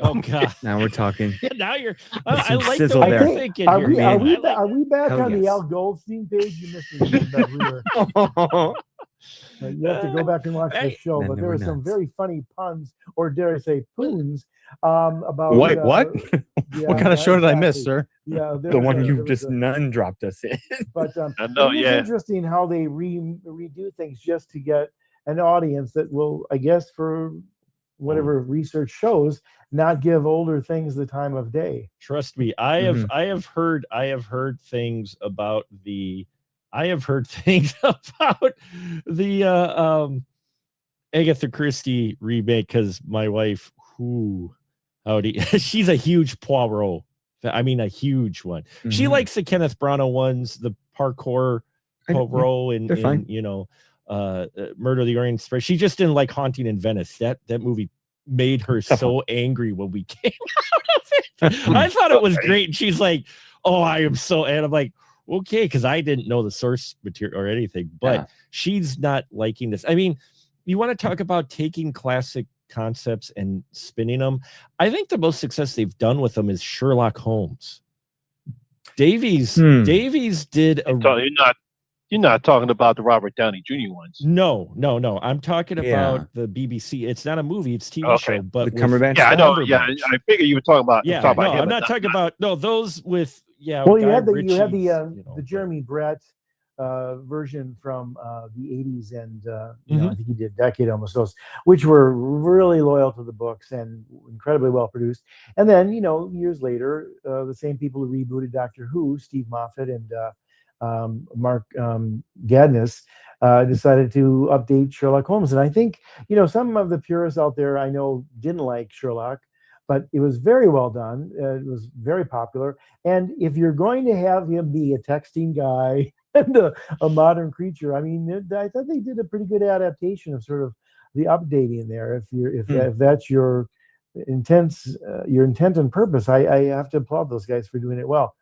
Oh God! Now we're talking. Yeah, now you're. That's I some like the sizzle way there. you're thinking Are here. we, are, man. we, I like- are we back Hell on the yes. Al Goldstein page? You missed me. But we were, you have to go back and watch the show. Then But there there were were some nuns. very funny puns, or dare I say, poons, about Wait, what? yeah, What kind of show did I miss, exactly. sir? Yeah, there The was one a- you there was just a- none dropped us in. But I know, it is yeah. interesting how they redo things just to get an audience that will, I guess, for whatever research shows, not give older things the time of day. Trust me, I have heard things about the Agatha Christie remake, because my wife, she's a huge Poirot. I mean, a huge one. She likes the Kenneth Branagh ones, the parkour Poirot, they're fine. and Murder of the Orient Express. She just didn't like Haunting in Venice. That movie made her so angry when we came out of it. I thought it was great, and she's like, "Oh, I am so," and I'm like, "Okay," because I didn't know the source material or anything, but she's not liking this. I mean, you want to talk about taking classic concepts and spinning them. I think the most success they've done with them is Sherlock Holmes. Davies did a. You're not talking about the Robert Downey Jr. ones. No. I'm talking about the BBC. It's not a movie; it's a TV show. But the Cumberbatch. Yeah, I know. Cumberbatch. Yeah, I figured you were talking about. Yeah, talking about him, I'm not but talking about those with Well, you Guy had the Ritchie's, the Jeremy Brett version from the 80s, and I think he did a decade almost those, which were really loyal to the books and incredibly well produced. And then years later, the same people who rebooted Doctor Who, Steve Moffat and Mark Gadnis, decided to update Sherlock Holmes. And I think some of the purists out there I know didn't like Sherlock, but it was very well done. It was very popular. And if you're going to have him be a texting guy and a modern creature, I mean, I thought they did a pretty good adaptation of sort of the updating there. If that's your intent and purpose, I have to applaud those guys for doing it well.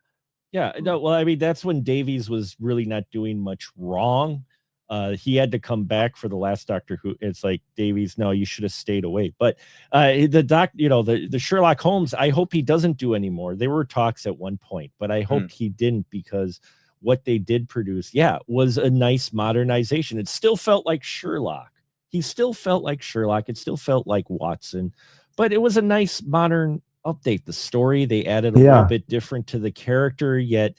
Yeah, no, well, I mean, that's when Davies was really not doing much wrong. He had to come back for the last Doctor Who. It's like, Davies, no, you should have stayed away. But the Sherlock Holmes, I hope he doesn't do anymore. There were talks at one point, but I hoped he didn't, because what they did produce, was a nice modernization. It still felt like Sherlock. He still felt like Sherlock. It still felt like Watson, but it was a nice modern update. The story, they added a little bit different to the character, yet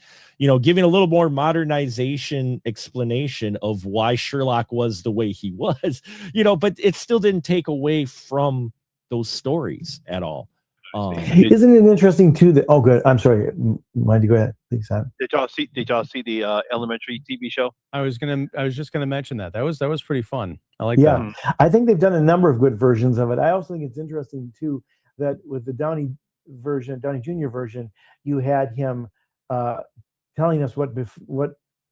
giving a little more modernization explanation of why Sherlock was the way he was, but it still didn't take away from those stories at all. Isn't it interesting too that good, I'm sorry, mind you go ahead, please, Simon. Did y'all see the Elementary TV show? I was just gonna mention that. That was pretty fun. I like that. I think they've done a number of good versions of it. I also think it's interesting too that with the Downey Jr. version, you had him telling us what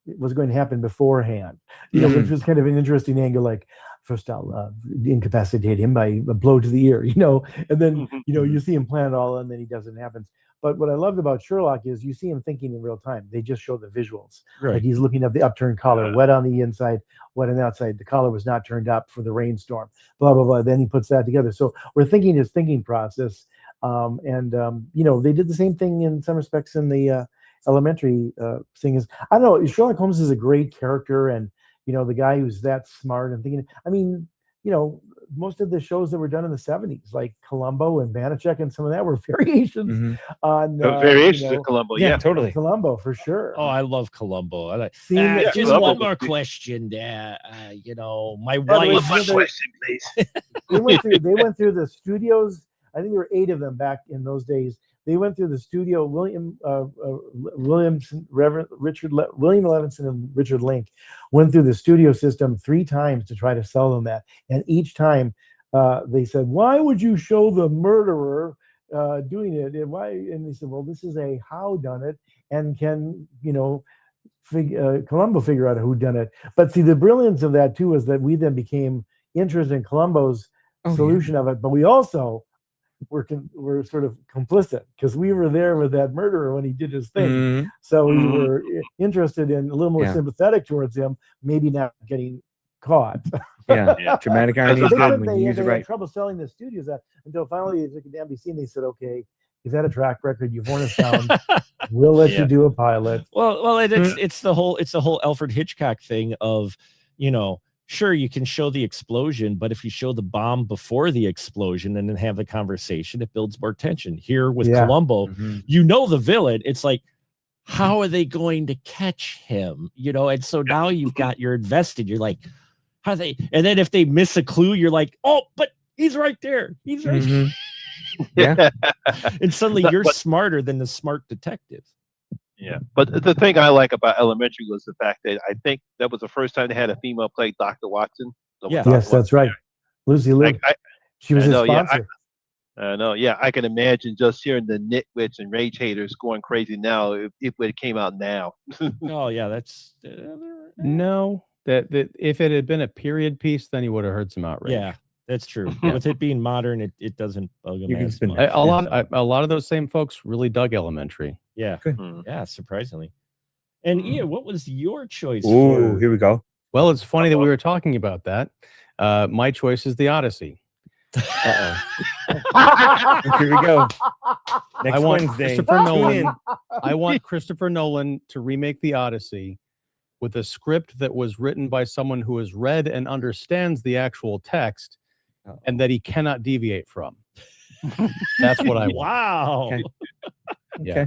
was going to happen beforehand, which was kind of an interesting angle. Like, first I'll incapacitate him by a blow to the ear, and then you see him plan it all, and then he does it, and it happens. But what I loved about Sherlock is you see him thinking in real time. They just show the visuals. Right. Like he's looking at the upturned collar, wet on the inside, wet on the outside. The collar was not turned up for the rainstorm, blah, blah, blah. Then he puts that together. So we're thinking his thinking process. They did the same thing in some respects in the Elementary thing. Is, I don't know, Sherlock Holmes is a great character, and the guy who's that smart and thinking, I mean, most of the shows that were done in the 70s, like Columbo and Banachek and some of that, were variations on variations of Columbo. Yeah, totally. Columbo for sure. Oh, I love Columbo. I like. Just Columbo. One more question. My wife. One question, please. They went through the studios. I think there were 8 of them back in those days. They went through the studio. William Levinson and Richard Link went through the studio system 3 times to try to sell them that. And each time they said, "Why would you show the murderer doing it, and why? And they said, well, this is a how done it, and can Columbo figure out who done it. But see, the brilliance of that too is that we then became interested in Columbo's solution of it, but we also were sort of complicit because we were there with that murderer when he did his thing. So we were interested in a little more sympathetic towards him, maybe not getting caught. Dramatic irony is good when you use it right. Had trouble selling the studios that until finally they took it to NBC and they said, okay, you've had a track record, you've worn us down, we'll let you do a pilot. Well, it's the whole Alfred Hitchcock thing of, sure, you can show the explosion, but if you show the bomb before the explosion and then have the conversation, it builds more tension. Here with Columbo, the villain, it's like, how are they going to catch him? And so now you've got, you're invested. You're like, how are they? And then if they miss a clue, you're like, oh, but he's right there. He's right there. Yeah. And suddenly you're smarter than the smart detective. Yeah, but the thing I like about Elementary was the fact that I think that was the first time they had a female play Dr. Watson. Yes, that's right. Lucy Liu. She was his sponsor. I know. Yeah, I can imagine just hearing the nitwits and rage haters going crazy now if it came out now. Oh yeah, that's no. That if it had been a period piece, then you would have heard some outrage. Yeah, that's true. With it being modern, it doesn't bug them as much. A lot of those same folks really dug Elementary. Yeah, yeah, surprisingly. And Ian, what was your choice? Oh, here we go. Well, it's funny that we were talking about that. My choice is The Odyssey. Here we go. Next Wednesday. I want Christopher Nolan to remake The Odyssey with a script that was written by someone who has read and understands the actual text and that he cannot deviate from. That's what I want. Wow. Okay. Yeah.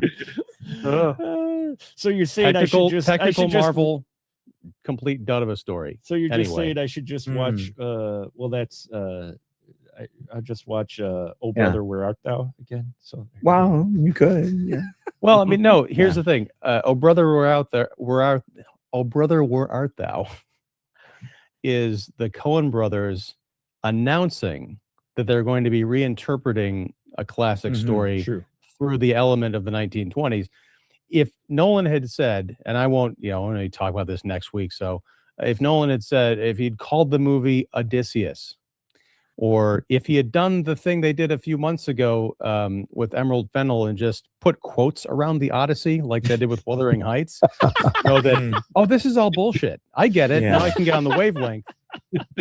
So you're saying technical Marvel complete dud of a story. So you're just saying I should just watch I'll just watch Oh Brother, Where Art Thou again. So wow, you could. Yeah. Well, I mean, no, here's the thing. Oh Brother, Where Art Thou is the Coen brothers announcing that they're going to be reinterpreting a classic story through the element of the 1920s. If Nolan had said, and I won't, I'm going to talk about this next week. So if Nolan had said, if he'd called the movie Odysseus, or if he had done the thing they did a few months ago with Emerald Fennell and just put quotes around the Odyssey like they did with Wuthering Heights, this is all bullshit. I get it. Now I can get on the wavelength.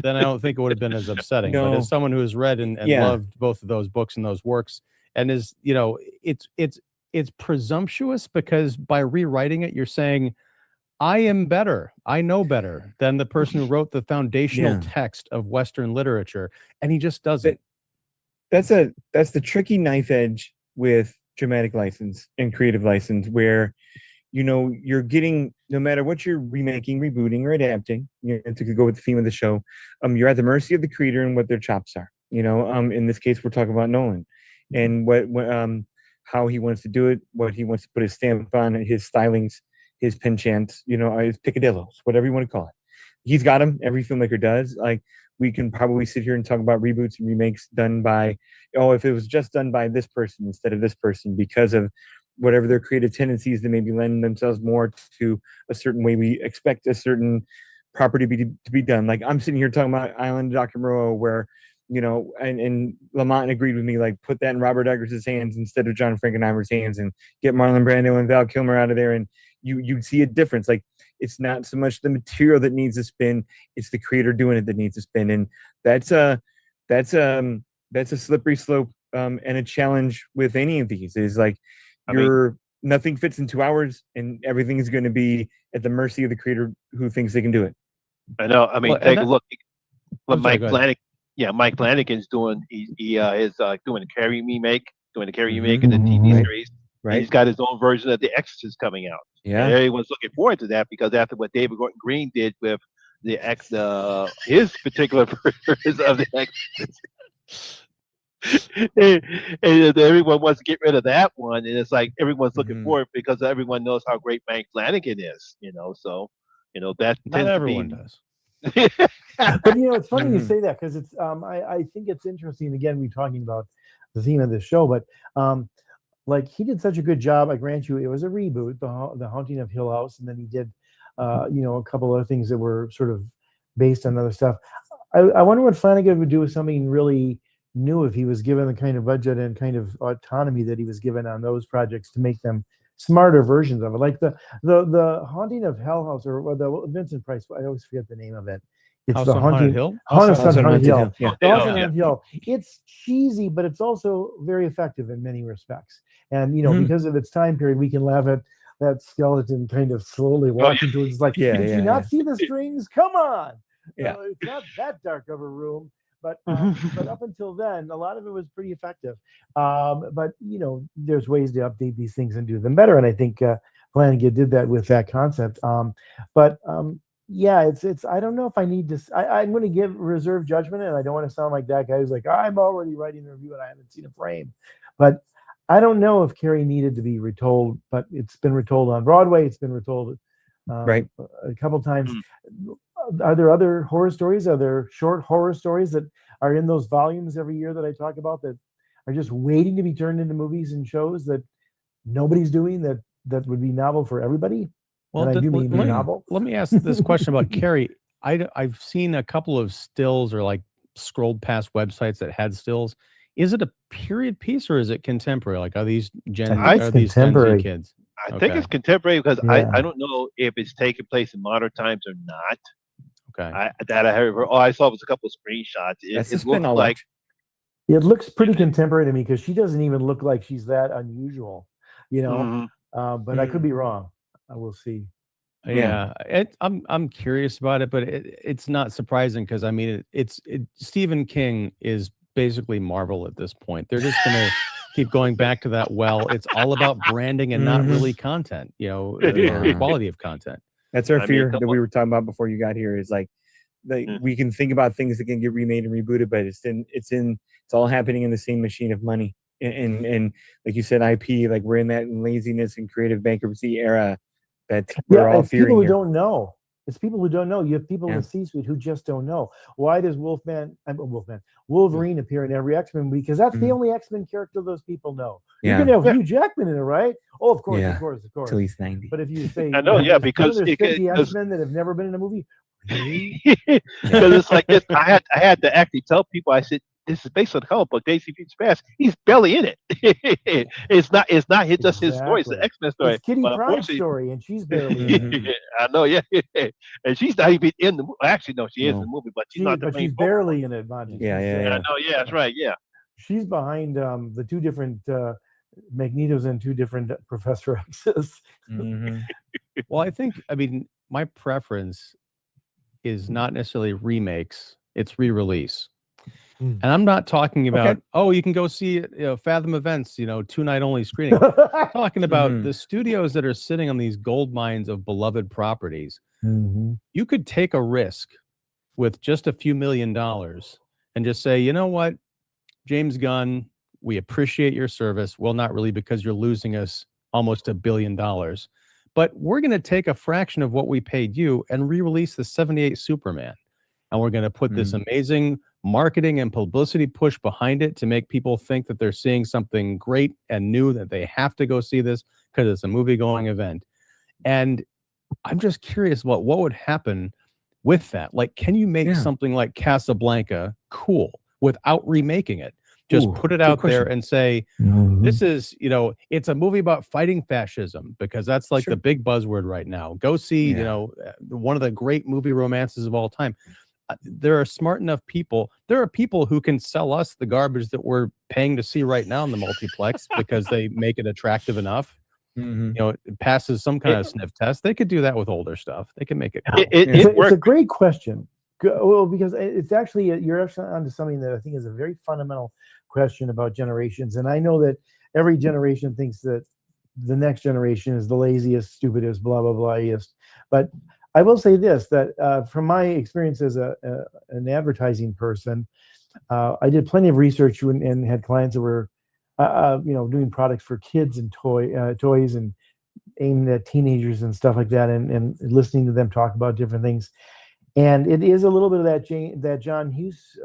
Then I don't think it would have been as upsetting. But as someone who has read and loved both of those books and those works, and is, it's presumptuous because by rewriting it, you're saying, I am better. I know better than the person who wrote the foundational text of Western literature, and he just doesn't. That's the tricky knife edge with dramatic license and creative license, where you're getting, no matter what you're remaking, rebooting, or adapting, to go with the theme of the show, you're at the mercy of the creator and what their chops are. In this case, we're talking about Nolan and what how he wants to do it, what he wants to put his stamp on, his stylings, his penchants, his picadillos, whatever you want to call it. He's got them. Every filmmaker does. Like, we can probably sit here and talk about reboots and remakes done by, if it was just done by this person instead of this person, because of whatever their creative tendencies that maybe lend themselves more to a certain way we expect a certain property to be done. Like, I'm sitting here talking about Island of Dr. Moreau, where, and Lamont agreed with me, like, put that in Robert Eggers' hands instead of John Frankenheimer's hands, and get Marlon Brando and Val Kilmer out of there, and you see a difference. Like, it's not so much the material that needs to spin, it's the creator doing it that needs to spin. And that's a slippery slope, and a challenge with any of these is like, nothing fits in 2 hours and everything is going to be at the mercy of the creator who thinks they can do it. I know. I mean, take a look. What Mike Flanagan's doing, he is doing a Carrie remake, in the TV series. Right. He's got his own version of The Exorcist coming out. Yeah, and everyone's looking forward to that because after what David Gordon Green did with his particular version of The Exorcist, and everyone wants to get rid of that one, and it's like everyone's looking forward because everyone knows how great Mike Flanagan is. So that not everyone does. But it's funny you say that because it's I think it's interesting. Again, we're talking about the theme of this show. But like he did such a good job. I grant you, it was a reboot, the Haunting of Hill House, and then he did a couple other things that were sort of based on other stuff. I wonder what Flanagan would do with something really new if he was given the kind of budget and kind of autonomy that he was given on those projects to make them smarter versions of it. Like the Haunting of Hell House, or the Vincent Price, I always forget the name of it. It's House the on Haunted Hill. House on Haunted Hill. Yeah. The House on Haunted Hill. It's cheesy, but it's also very effective in many respects. And because of its time period, we can laugh at that skeleton kind of slowly walking towards. It's like, did you not see the strings? Come on. Yeah. It's not that dark of a room. But up until then, a lot of it was pretty effective. But there's ways to update these things and do them better. And I think Flanagan did that with that concept. Yeah, it's. I don't know if I need to. I'm going to give reserve judgment, and I don't want to sound like that guy who's like, I'm already writing the review and I haven't seen a frame. But I don't know if Carrie needed to be retold. But it's been retold on Broadway. It's been retold a couple times. Are there other horror stories? Are there short horror stories that are in those volumes every year that I talk about that are just waiting to be turned into movies and shows that nobody's doing that would be novel for everybody? Well, and I do mean novel. Let me ask this question about Carrie. I've seen a couple of stills or like scrolled past websites that had stills. Is it a period piece or is it contemporary? Like, are these contemporary kids? I think it's contemporary because I don't know if it's taking place in modern times or not. Okay. I heard. I saw was a couple of screenshots. It looks like it looks pretty contemporary to me because she doesn't even look like she's that unusual, But I could be wrong. I will see. Yeah, I'm curious about it, but it's not surprising because I mean Stephen King is basically Marvel at this point. They're just gonna keep going back to that well. It's all about branding and not really content, quality of content. That's our fear that we were talking about before you got here. Is like we can think about things that can get remade and rebooted, but it's all happening in the same machine of money. And like you said, IP, like we're in that laziness and creative bankruptcy era that we're all fearing. People who here. don't know. It's people who don't know. You have people in the C-suite who just don't know. Why does Wolverine appear in every X-Men movie? Because that's the only X-Men character those people know. You're gonna have Hugh Jackman in it, right? Oh, of course. Till he's 90. But if you say, I know, because there's 50 X-Men that have never been in a movie. Because it's like this. I had to actually tell people. I said, this is based on the comic book Days of Future Past. He's barely in it. It's not just his story. It's the X-Men story. It's Kitty Pryde's story, and she's barely in it. I know, and she's not even in the movie. Actually, no, she is in the movie, but she's not the main. But she's barely in it, Monty. Yeah. I know, that's right. Yeah. She's behind the two different Magnetos and two different Professor X's. Well, I mean, my preference is not necessarily remakes; it's re-release. And I'm not talking about, you can go see Fathom Events, 2-night only screening. I'm talking about the studios that are sitting on these gold mines of beloved properties. You could take a risk with just a few $1 million and just say, you know what, James Gunn, we appreciate your service. Well, not really, because you're losing us almost $1 billion. But we're going to take a fraction of what we paid you and re-release the 78 Superman. And we're going to put this amazing marketing and publicity push behind it to make people think that they're seeing something great and new, that they have to go see this because it's a movie-going event. And I'm just curious about what would happen with that. Like, can you make something like Casablanca cool without remaking it? Just put it out there and say, this is, it's a movie about fighting fascism, because that's like the big buzzword right now. Go see, one of the great movie romances of all time. There are smart enough people. There are people who can sell us the garbage that we're paying to see right now in the multiplex because they make it attractive enough. It passes some kind of sniff test. They could do that with older stuff. They can make it cool. It's a great question. Well, because it's actually, you're actually onto something that I think is a very fundamental question about generations. And I know that every generation thinks that the next generation is the laziest, stupidest, blah, blah, blah-iest. But I will say this, that from my experience as an advertising person, I did plenty of research and had clients that were, doing products for kids and toys and aimed at teenagers and stuff like that, and listening to them talk about different things. And it is a little bit of that John Hughes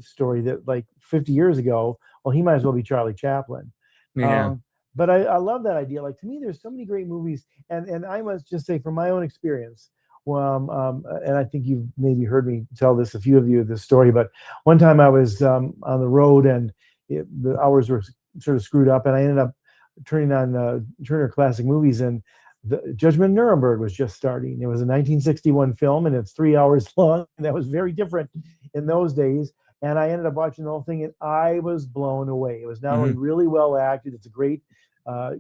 story that like 50 years ago, well, he might as well be Charlie Chaplin. Yeah. But I love that idea. Like to me, there's so many great movies, and I must just say from my own experience, and I think you've maybe heard me tell this, a few of you, this story, but one time I was on the road and the hours were sort of screwed up, and I ended up turning on Turner Classic Movies, and the Judgment in Nuremberg was just starting. It was a 1961 film, and it's 3 hours long, and that was very different in those days. And I ended up watching the whole thing, and I was blown away. It was not only really well acted, it's a great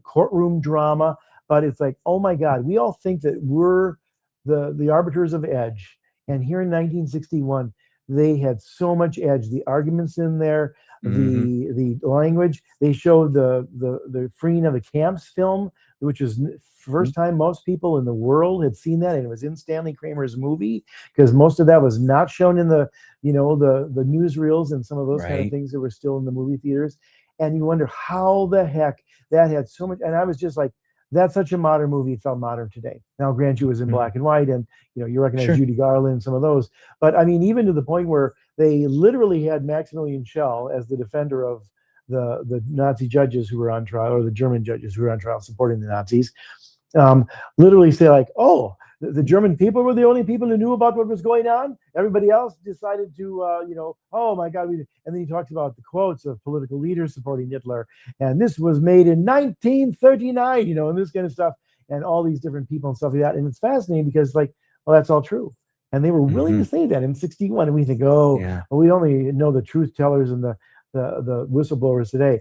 courtroom drama, but it's like, oh my God, we all think that we're the arbiters of edge. And here in 1961, they had so much edge. The arguments in there, the language. They showed the freeing of the camps film, which was first time most people in the world had seen that, and it was in Stanley Kramer's movie, because most of that was not shown in the the newsreels and some of those kind of things that were still in the movie theaters. And you wonder how the heck that had so much. And I was just like, that's such a modern movie. It felt modern today. Now, grant you, it was in black and white, and you recognize Judy Garland, some of those. But I mean, even to the point where they literally had Maximilian Schell as the defender of the Nazi judges who were on trial, or the German judges who were on trial supporting the Nazis. Literally say like, oh, the German people were the only people who knew about what was going on. Everybody else decided to, oh my God. And then he talks about the quotes of political leaders supporting Hitler. And this was made in 1939, and this kind of stuff, and all these different people and stuff like that. And it's fascinating because like, well, that's all true. And they were willing to say that in 61. And we think, well, we only know the truth tellers and the whistleblowers today.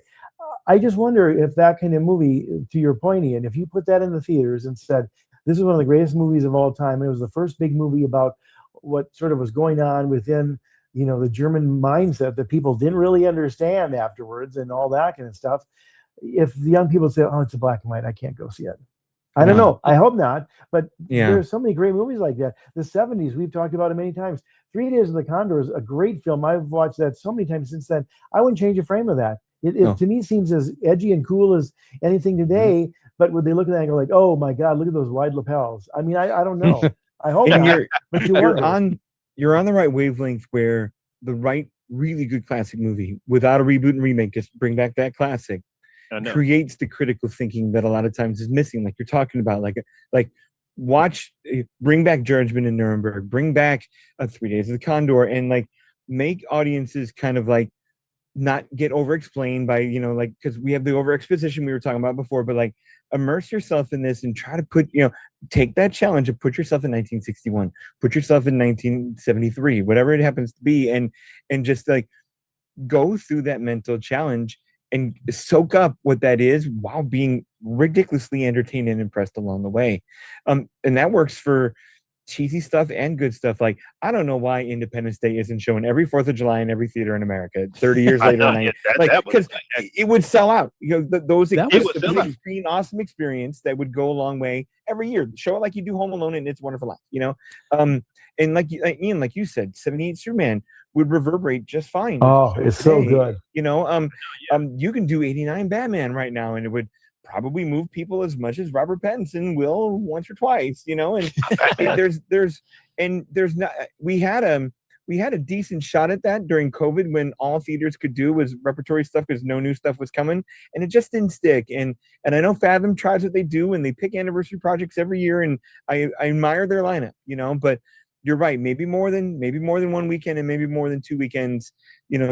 I just wonder if that kind of movie, to your point, Ian, if you put that in the theaters and said, this is one of the greatest movies of all time, and it was the first big movie about what sort of was going on within, the German mindset that people didn't really understand afterwards and all that kind of stuff. If the young people say, oh, it's a black and white, I can't go see it. I don't know. I hope not. But there's so many great movies like that. The 70s, we've talked about it many times. 3 Days of the Condor is a great film. I've watched that so many times since then. I wouldn't change a frame of that. It to me seems as edgy and cool as anything today. But would they look at that and go like, oh my God, look at those wide lapels? I mean, I don't know. I hope not. But you're on the right wavelength where the right, really good classic movie without a reboot and remake, just bring back that classic, creates the critical thinking that a lot of times is missing. Like you're talking about, like bring back Judgment in Nuremberg, bring back 3 Days of the Condor, and like make audiences kind of like not get over explained by, like, because we have the over exposition we were talking about before, but like immerse yourself in this and try to put, take that challenge and put yourself in 1961, put yourself in 1973, whatever it happens to be, and just like go through that mental challenge and soak up what that is while being ridiculously entertained and impressed along the way. And that works for cheesy stuff and good stuff. Like, I don't know why Independence Day isn't shown every 4th of July in every theater in America 30 years later. Because it would sell out. Those screen awesome experience that would go a long way every year. Show it like you do Home Alone and It's a Wonderful Life, and like Ian, like you said, 78 Superman would reverberate just fine. Oh, it's so good. You can do 89 Batman right now, and it would probably move people as much as Robert Pattinson will once or twice, and there's not, we had a decent shot at that during COVID when all theaters could do was repertory stuff because no new stuff was coming, and it just didn't stick. And I know Fathom tries what they do, and they pick anniversary projects every year, and I admire their lineup, but you're right, maybe more than one weekend and maybe more than 2 weekends,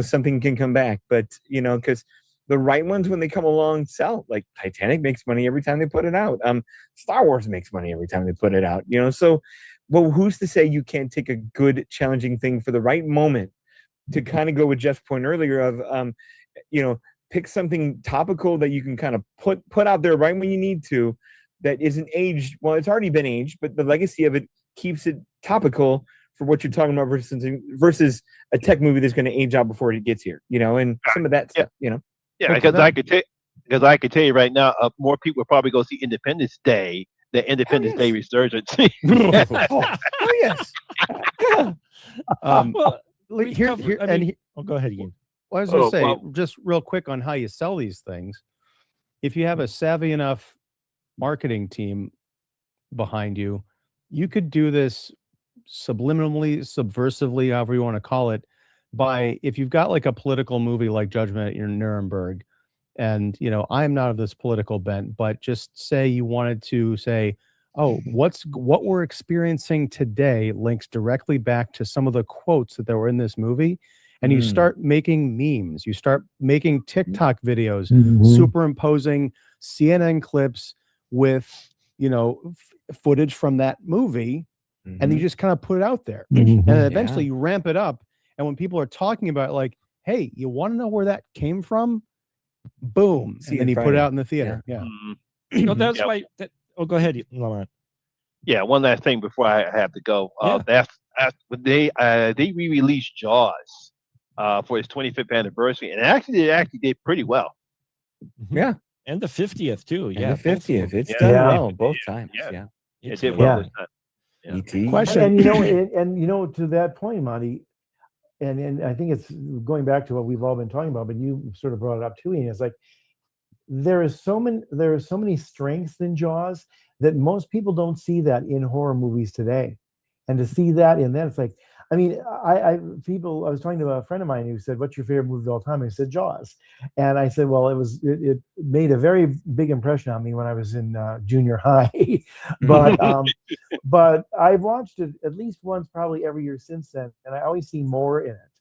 something can come back. But because the right ones, when they come along, sell. Like Titanic makes money every time they put it out. Star Wars makes money every time they put it out. So, well, who's to say you can't take a good, challenging thing for the right moment to kind of go with Jeff's point earlier of, pick something topical that you can kind of put out there right when you need to, that isn't aged. Well, it's already been aged, but the legacy of it keeps it topical for what you're talking about versus a tech movie that's going to age out before it gets here. And some of that stuff. Yeah, because I could tell you right now, more people probably go see Independence Day than Independence Day Resurgence. Oh yes. Go ahead, Ian. Well, I was going to say, just real quick on how you sell these things. If you have a savvy enough marketing team behind you, you could do this subliminally, subversively, however you want to call it, by if you've got like a political movie like Judgment at Nuremberg, and I'm not of this political bent, but just say you wanted to say, oh, what we're experiencing today links directly back to some of the quotes that were in this movie. And you start making memes, you start making TikTok videos, superimposing CNN clips with, footage from that movie. And you just kind of put it out there. And then eventually you ramp it up. And when people are talking about it, like, hey, you want to know where that came from? Boom. And then you put it out in the theater. Yeah. No, that's why. Go ahead, Lamont. Yeah, one last thing before I have to go. That's they re-released Jaws for its 25th anniversary, and it did pretty well. Yeah, and the 50th too. And Yeah, the 50th. It's Yeah. done Yeah. well both times. Yeah. Yeah. It did well Yeah. this time. Yeah. E.T. Question. And to that point, Monty, and I think it's going back to what we've all been talking about, but you sort of brought it up too, Ian. It's like there are so many strengths in Jaws that most people don't see that in horror movies today. And to see that in that, it's like, I mean, I was talking to a friend of mine who said, "What's your favorite movie of all time?" And I said, "Jaws." And I said, "Well, it made a very big impression on me when I was in junior high, but I've watched it at least once, probably every year since then, and I always see more in it."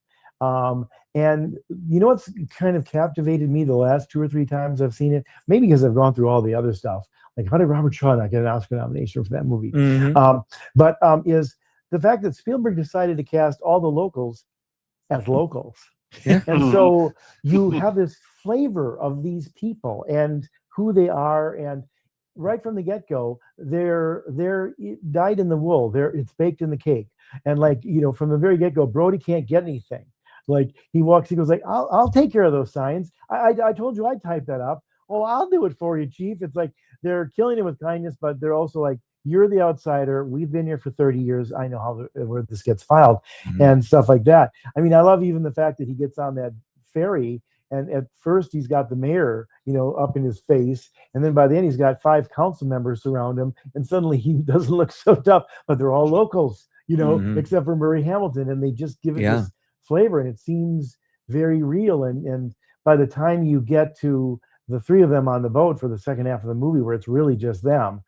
And what's kind of captivated me the last 2 or 3 times I've seen it, maybe because I've gone through all the other stuff. Like, how did Robert Shaw not get an Oscar nomination for that movie? Is the fact that Spielberg decided to cast all the locals as locals. Yeah. And so you have this flavor of these people and who they are. And right from the get-go, they're dyed in the wool. It's baked in the cake. And from the very get-go, Brody can't get anything. Like, he goes like, I'll take care of those signs. I told you I'd type that up. Oh, I'll do it for you, Chief. It's like they're killing it with kindness, but they're also like, you're the outsider. We've been here for 30 years. I know where this gets filed and stuff like that. I mean, I love even the fact that he gets on that ferry, and at first he's got the mayor, up in his face. And then by the end, he's got 5 council members around him. And suddenly he doesn't look so tough, but they're all locals, except for Murray Hamilton. And they just give it this flavor, and it seems very real. And by the time you get to the 3 of them on the boat for the second half of the movie, where it's really just them,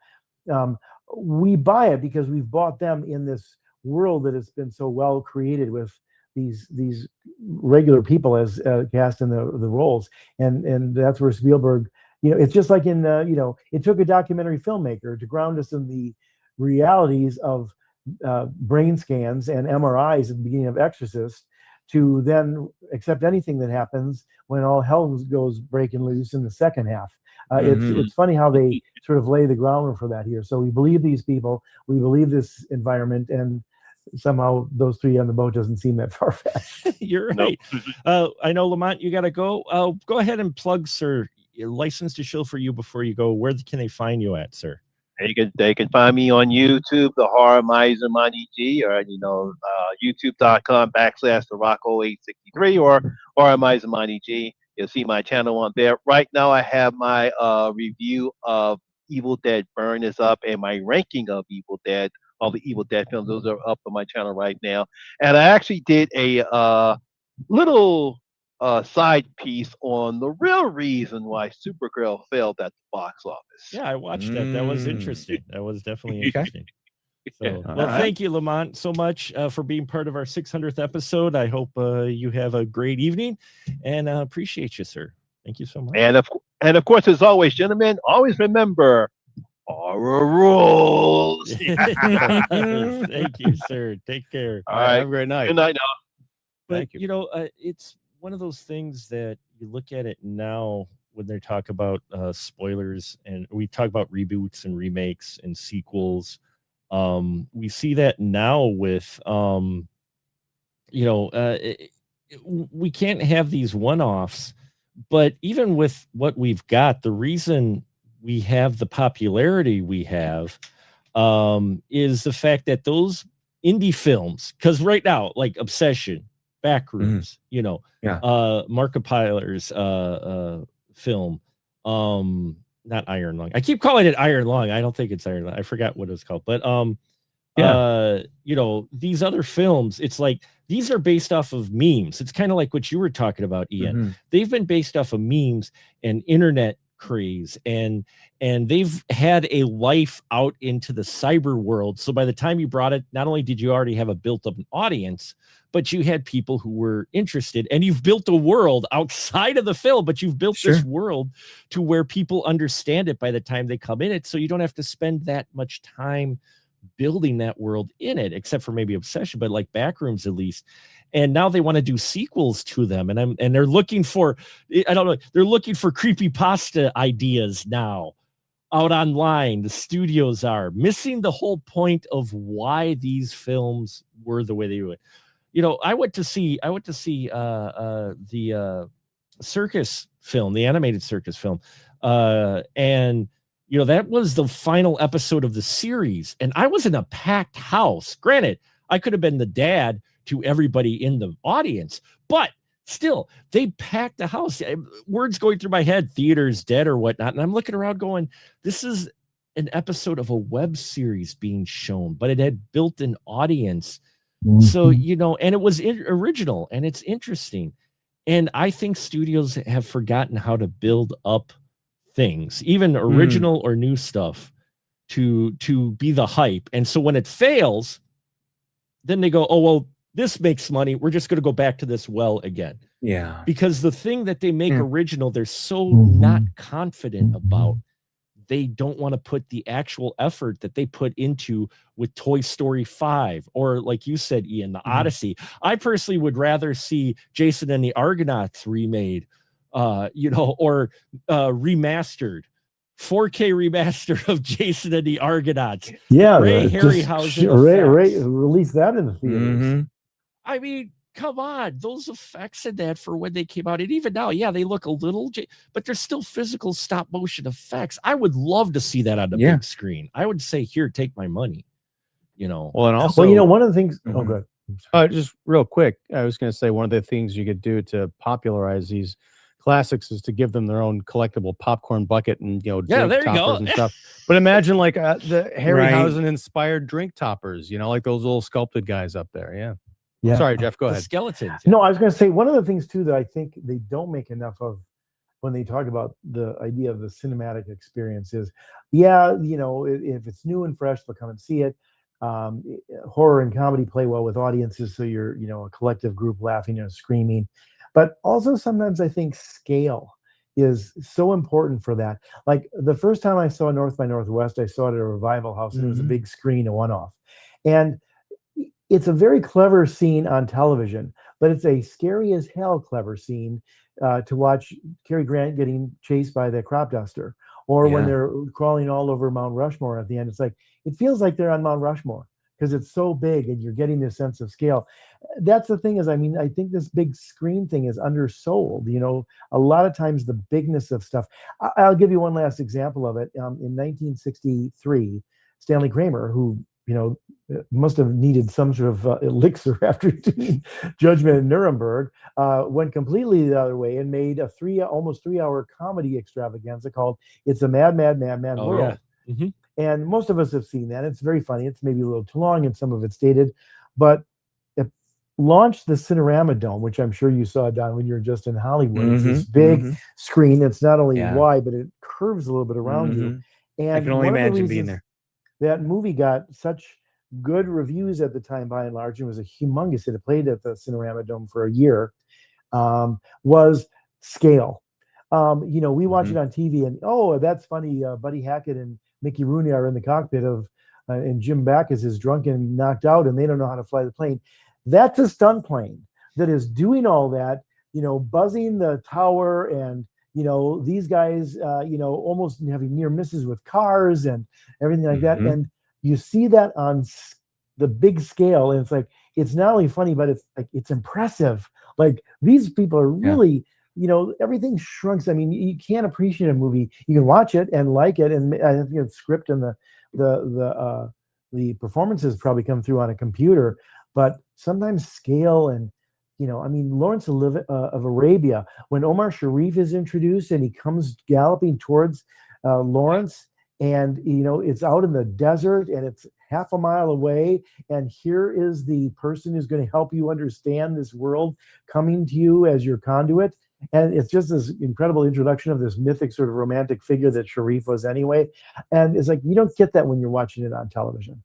we buy it because we've bought them in this world that has been so well created with these regular people as cast in the roles, and that's where Spielberg, it's just like in it took a documentary filmmaker to ground us in the realities of brain scans and MRIs at the beginning of Exorcist, to then accept anything that happens when all hell goes breaking loose in the second half. It's funny how they sort of lay the groundwork for that here. So we believe these people, we believe this environment, and somehow those 3 on the boat doesn't seem that far-fetched. You're right. I know, Lamont, you got to go. Go ahead and plug, sir, your license to show for you before you go. Where can they find you at, sir? They can find me on YouTube, the Horror Miser Monty G, or youtube.com/the Rocco863 or Horror Miser Monty G. You'll see my channel on there. Right now, I have my review of Evil Dead Burn is up, and my ranking of Evil Dead, all the Evil Dead films. Those are up on my channel right now. And I actually did a little side piece on the real reason why Supergirl failed at the box office. Yeah, I watched that. That was interesting. That was definitely interesting. So, All well, right. thank you, Lamont, so much for being part of our 600th episode. I hope you have a great evening, and appreciate you, sir. Thank you so much. And of course, as always, gentlemen, always remember, horror rules. Thank you, sir. Take care. All right. Have a great night. Good night now. But Thank you. it's one of those things that you look at it now when they talk about spoilers, and we talk about reboots and remakes and sequels. We see that now with we can't have these one-offs, but even with what we've got, the reason we have the popularity we have is the fact that those indie films, because right now, like Obsession, Backrooms, Markiplier's film, not Iron Lung. I keep calling it Iron Lung. I don't think it's Iron Lung. I forgot what it's called, but you know, these other films, it's like these are based off of memes. It's kind of like what you were talking about, Ian. They've been based off of memes and internet craze, and they've had a life out into the cyber world. So by the time you brought it, not only did you already have a built-up audience, but you had people who were interested, and you've built a world outside of the film, but you've built this world to where people understand it by the time they come in it. So you don't have to spend that much time building that world in it, except for maybe Obsession, but like Backrooms at least. And now they want to do sequels to them, and they're looking for, I don't know, they're looking for creepypasta ideas now out online. The studios are missing the whole point of why these films were the way they were. You know, I went to see the circus film, the animated circus film, and you know, that was the final episode of the series, and I was in a packed house. Granted, I could have been the dad to everybody in the audience, but still, they packed the house. Words going through my head, theater's dead or whatnot, and I'm looking around going, this is an episode of a web series being shown, but it had built an audience. So, you know, and it was original, and it's interesting. And I think studios have forgotten how to build up things, even original or new stuff, to be the hype. And so when it fails, then they go, oh, well, this makes money, we're just going to go back to this well again. Yeah. Because the thing that they make original, they're so not confident about. They don't want to put the actual effort that they put into with Toy Story 5, or like you said, Ian, the Odyssey. I personally would rather see Jason and the Argonauts remade, you know, or remastered, 4K remaster of Jason and the Argonauts. Yeah, Ray Harryhausen release that in the theaters. I mean, come on, those effects in that for when they came out, and even now, yeah, they look a little, but they're still physical stop motion effects. I would love to see that on the big screen. I would say, here, take my money. You know. Well, and also, well, you know, one of the things. Oh, good. Just real quick, I was going to say one of the things you could do to popularize these classics is to give them their own collectible popcorn bucket and, you know, drink toppers and stuff. But imagine like the Harryhausen inspired drink toppers, you know, like those little sculpted guys up there. Yeah. Sorry, Jeff, go ahead. Skeletons. No, I was going to say one of the things too that I think they don't make enough of when they talk about the idea of the cinematic experience is, yeah, you know, if it's new and fresh, they'll come and see it. Horror and comedy play well with audiences, so you're, you know, a collective group laughing and screaming. But also sometimes I think scale is so important for that. Like the first time I saw North by Northwest, I saw it at a Revival House, and it was a big screen, a one-off. And it's a very clever scene on television, but it's a scary as hell clever scene to watch Cary Grant getting chased by the crop duster, or when they're crawling all over Mount Rushmore at the end. It's like, it feels like they're on Mount Rushmore because it's so big and you're getting this sense of scale. That's the thing is, I mean, I think this big screen thing is undersold. You know, a lot of times the bigness of stuff. I'll give you one last example of it. In 1963, Stanley Kramer, who, you know, must have needed some sort of elixir after doing Judgment in Nuremberg, went completely the other way and made a almost 3-hour comedy extravaganza called "It's a Mad, Mad, Mad, Mad World." Yeah. And most of us have seen that. It's very funny. It's maybe a little too long, and some of it's dated, but it launched the Cinerama Dome, which I'm sure you saw, Don, when you were just in Hollywood. It's this big screen that's not only wide, but it curves a little bit around you. And I can only imagine being there. That movie got such good reviews at the time, by and large, and was a humongous hit. It played at the Cinerama Dome for a year. Was scale. You know, we watch it on TV, and oh, that's funny. Buddy Hackett and Mickey Rooney are in the cockpit of, and Jim Backus is drunk and knocked out, and they don't know how to fly the plane. That's a stunt plane that is doing all that. You know, buzzing the tower, and you know, these guys, you know, almost having near misses with cars and everything like that. And you see that on the big scale, and it's like, it's not only funny, but it's like, it's impressive. Like, these people are really, you know, everything shrunks. I mean, you can't appreciate a movie. You can watch it and like it, and I think the script and the performances probably come through on a computer, but sometimes scale and, you know, I mean, Lawrence of Arabia, when Omar Sharif is introduced and he comes galloping towards Lawrence, and it's out in the desert and it's half a mile away, and here is the person who's going to help you understand this world coming to you as your conduit. And it's just this incredible introduction of this mythic sort of romantic figure that Sharif was anyway. And it's like, you don't get that when you're watching it on television.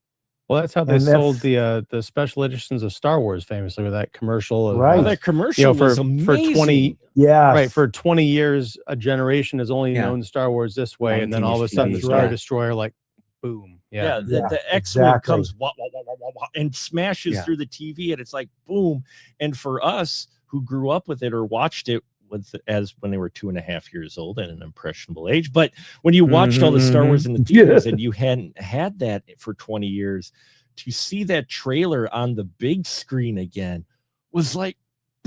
Well, that's how they And sold the special editions of Star Wars famously, with that commercial of Right. Oh, that commercial was for amazing. 20 Yeah, right, for 20 years a generation has only Yeah. known Star Wars this way, and then all of a 19-inch sudden the TVs, Star right. Destroyer, like, boom. Yeah, Yeah, the X-Wing exactly. comes wah, wah, wah, wah, wah, wah, and smashes Yeah. through the TV, and it's like boom. And for us who grew up with it or watched it when they were 2.5 years old at an impressionable age, but when you watched all the Star Wars in the theaters and you hadn't had that for 20 years, to see that trailer on the big screen again was like,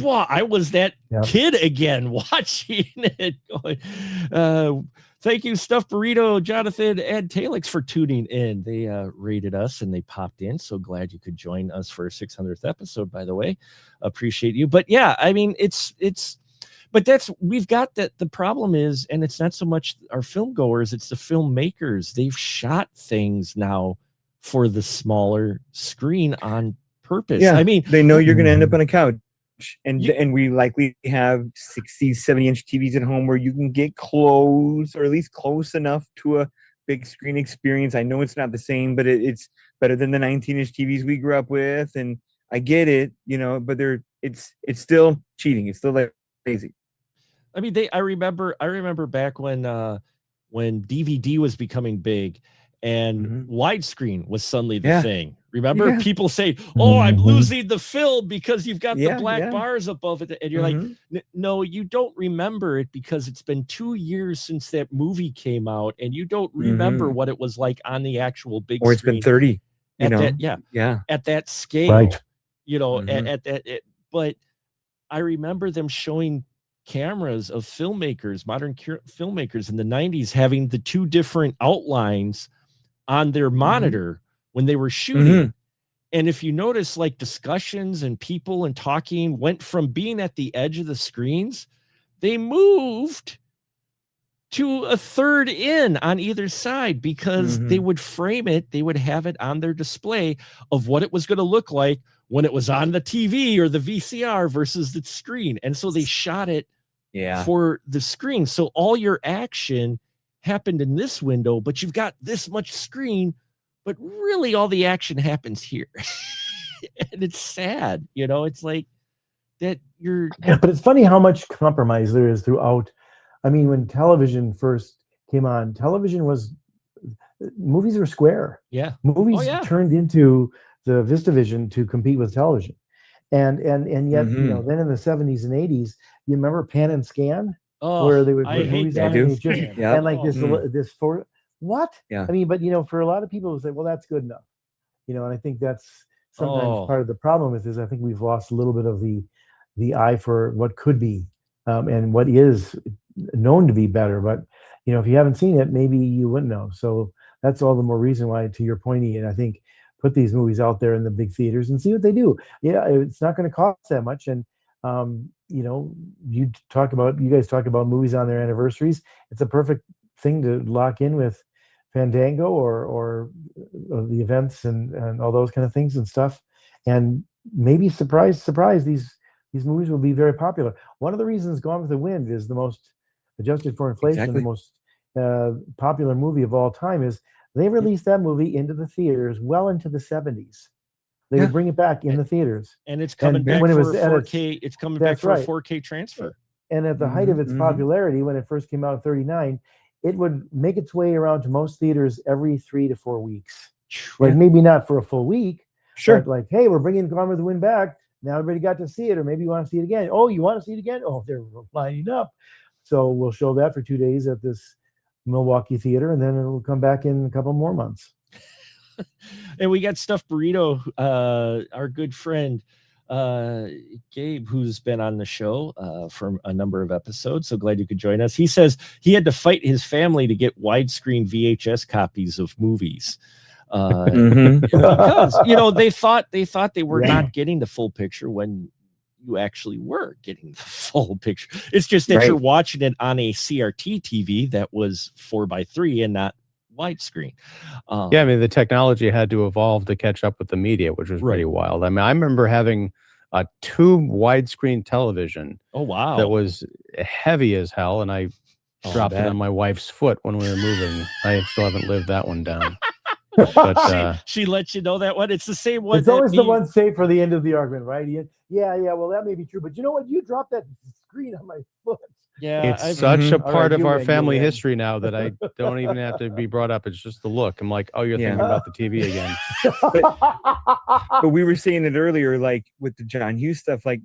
wow, I was that kid again watching it. Thank you, Stuffed Burrito, Jonathan, and Talix for tuning in. They rated us and they popped in. So glad you could join us for our 600th episode, by the way. Appreciate you. But yeah, I mean, but we've got that. The problem is, and it's not so much our film goers, it's the filmmakers. They've shot things now for the smaller screen on purpose. Yeah, I mean, they know you're going to end up on a couch, and we likely have 60, 70-inch TVs at home where you can get close, or at least close enough to a big screen experience. I know it's not the same, but it's better than the 19-inch TVs we grew up with, and I get it, but it's still cheating. It's still like lazy. I mean, I remember back when DVD was becoming big and widescreen was suddenly the thing. Remember people say, "Oh, I'm losing the film because you've got the black bars above it," and you're like, "No, you don't remember it because it's been 2 years since that movie came out, and you don't remember what it was like on the actual big or it's screen." been 30. At that scale, Right. But I remember them showing cameras of filmmakers, modern filmmakers in the 90s, having the two different outlines on their monitor when they were shooting. And if you notice, like, discussions and people and talking went from being at the edge of the screens, they moved to a third in on either side because they would frame it, they would have it on their display of what it was going to look like when it was on the TV or the VCR versus the screen. And so they shot it for the screen. So all your action happened in this window, but you've got this much screen, but really all the action happens here. And it's sad, it's like that but it's funny how much compromise there is throughout. I mean, when television first came on, movies were square. Yeah. Movies turned into the VistaVision to compete with television. And yet, then in the 70s and 80s, you remember Pan and Scan? Where they would put movies on and and like this for what? Yeah. I mean, but for a lot of people who say, well, that's good enough. And I think that's sometimes part of the problem is I think we've lost a little bit of the eye for what could be and what is known to be better. But if you haven't seen it, maybe you wouldn't know. So that's all the more reason why, to your point, Ian, I think put these movies out there in the big theaters and see what they do. Yeah, it's not going to cost that much. And you guys talk about movies on their anniversaries. It's a perfect thing to lock in with Fandango or the events and all those kind of things and stuff. And maybe surprise, these movies will be very popular. One of the reasons Gone with the Wind is the most, adjusted for inflation, the most popular movie of all time is they released that movie into the theaters well into the 70s. They would bring it back in the theaters, and it's coming back for a 4K. It's coming back for a 4K transfer. And at the height of its popularity, when it first came out in '39, it would make its way around to most theaters every 3 to 4 weeks. Like maybe not for a full week, but like, hey, we're bringing Gone with the Wind back. Now everybody got to see it, or maybe you want to see it again. Oh, you want to see it again? Oh, they're lining up. So we'll show that for 2 days at this Milwaukee theater, and then it'll come back in a couple more months. And we got Stuffed Burrito, our good friend Gabe, who's been on the show for a number of episodes. So glad you could join us. He says he had to fight his family to get widescreen VHS copies of movies. Because they thought they were not getting the full picture when you actually were getting the full picture. It's just that you're watching it on a CRT TV that was 4:3 and not widescreen. Yeah, I mean, the technology had to evolve to catch up with the media, which was pretty wild. I mean, I remember having a tube widescreen television. Oh, wow. That was heavy as hell, and I dropped it on my wife's foot when we were moving. I still haven't lived that one down. But she let you know that one. It's the same one. It's always the one saved for the end of the argument, right, Ian? Yeah, well, that may be true, but you know what? You dropped that screen on my foot. Yeah, it's such a part of our family history now that I don't even have to be brought up. It's just the look. I'm like, oh, you're thinking about the TV again. but we were saying it earlier, like with the John Hughes stuff, like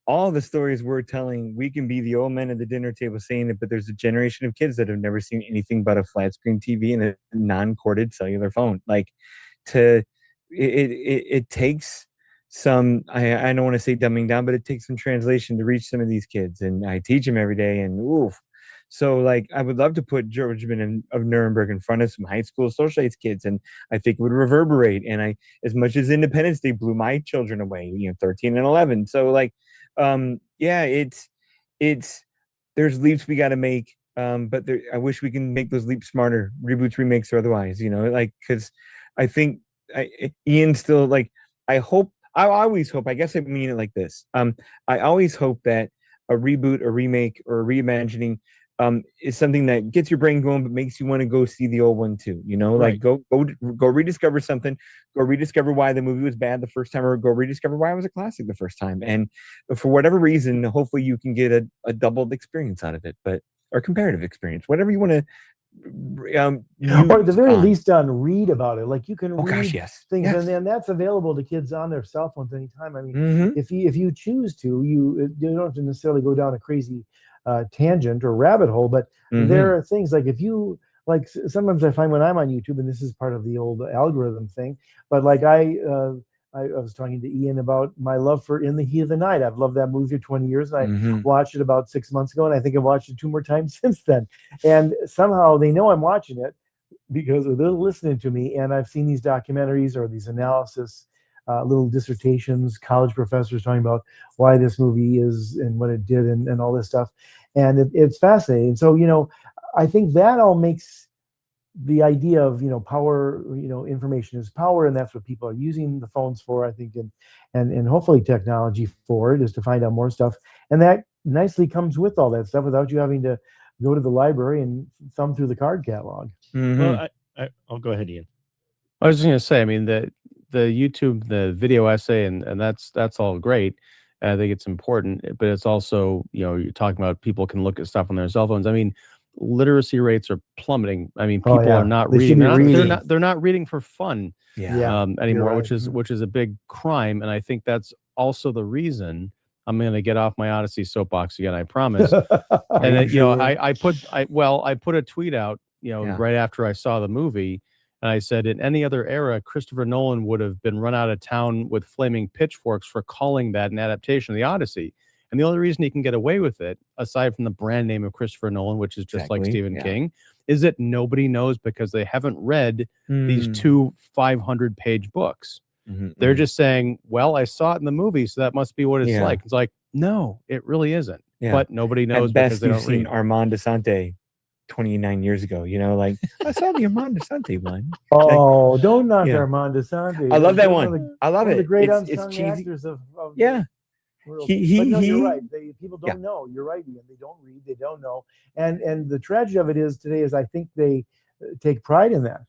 all the stories we're telling, we can be the old men at the dinner table saying it, but there's a generation of kids that have never seen anything but a flat screen TV and a non-corded cellular phone. Like it takes some, I don't want to say dumbing down, but it takes some translation to reach some of these kids. And I teach them every day, and oof. So like, I would love to put George of Nuremberg in front of some high school socialites kids, and I think it would reverberate. And as much as Independence Day blew my children away, 13 and 11. So like, yeah, it's there's leaps we got to make. But I wish we can make those leaps smarter, reboots, remakes, or otherwise, like, because I think Ian still, like, I always hope, I guess I mean it like this. I always hope that a reboot, a remake, or a reimagining is something that gets your brain going, but makes you want to go see the old one too. Like go rediscover something, go rediscover why the movie was bad the first time, or go rediscover why it was a classic the first time. And for whatever reason, hopefully you can get a doubled experience out of it, or comparative experience, whatever you want to. Or at the very least, read about it. Like you can read things, yes. and then that's available to kids on their cell phones anytime. I mean, if you choose to, you don't have to necessarily go down a crazy tangent or rabbit hole, but there are things like if you like. Sometimes I find when I'm on YouTube, and this is part of the old algorithm thing, but like I was talking to Ian about my love for In the Heat of the Night. I've loved that movie for 20 years. And I watched it about 6 months ago, and I think I've watched it 2 more times since then. And somehow they know I'm watching it because they're listening to me, and I've seen these documentaries or these analysis, little dissertations, college professors talking about why this movie is and what it did and all this stuff. And it's fascinating. So, I think that all makes the idea of power, information is power, and that's what people are using the phones for, I think, and hopefully technology for it is to find out more stuff, and that nicely comes with all that stuff without you having to go to the library and thumb through the card catalog. Well, I'll go ahead, Ian. I was just going to say, I mean, the YouTube, the video essay, and that's all great. I think it's important, but it's also, you're talking about people can look at stuff on their cell phones. I mean, literacy rates are plummeting. I mean, people are not reading. They're not reading for fun anymore, right. which is a big crime. And I think that's also the reason I'm going to get off my Odyssey soapbox again. I promise. And then, I put a tweet out, right after I saw the movie, and I said, in any other era, Christopher Nolan would have been run out of town with flaming pitchforks for calling that an adaptation of the Odyssey. And the only reason he can get away with it, aside from the brand name of Christopher Nolan, which is just like Stephen King, is that nobody knows because they haven't read these 2 500-page books. They're just saying, well, I saw it in the movie, so that must be what it's like. It's like, no, it really isn't. But nobody knows because they don't read. Armand Desante 29 years ago, like I saw the Armand Desante one. Oh, don't knock Armand Desante. I love that one. I love it. The great it's unsung cheesy. Actors of world. No, you're right. People don't know. You're right, Ian. They don't read. They don't know. And the tragedy of it is today is I think they take pride in that.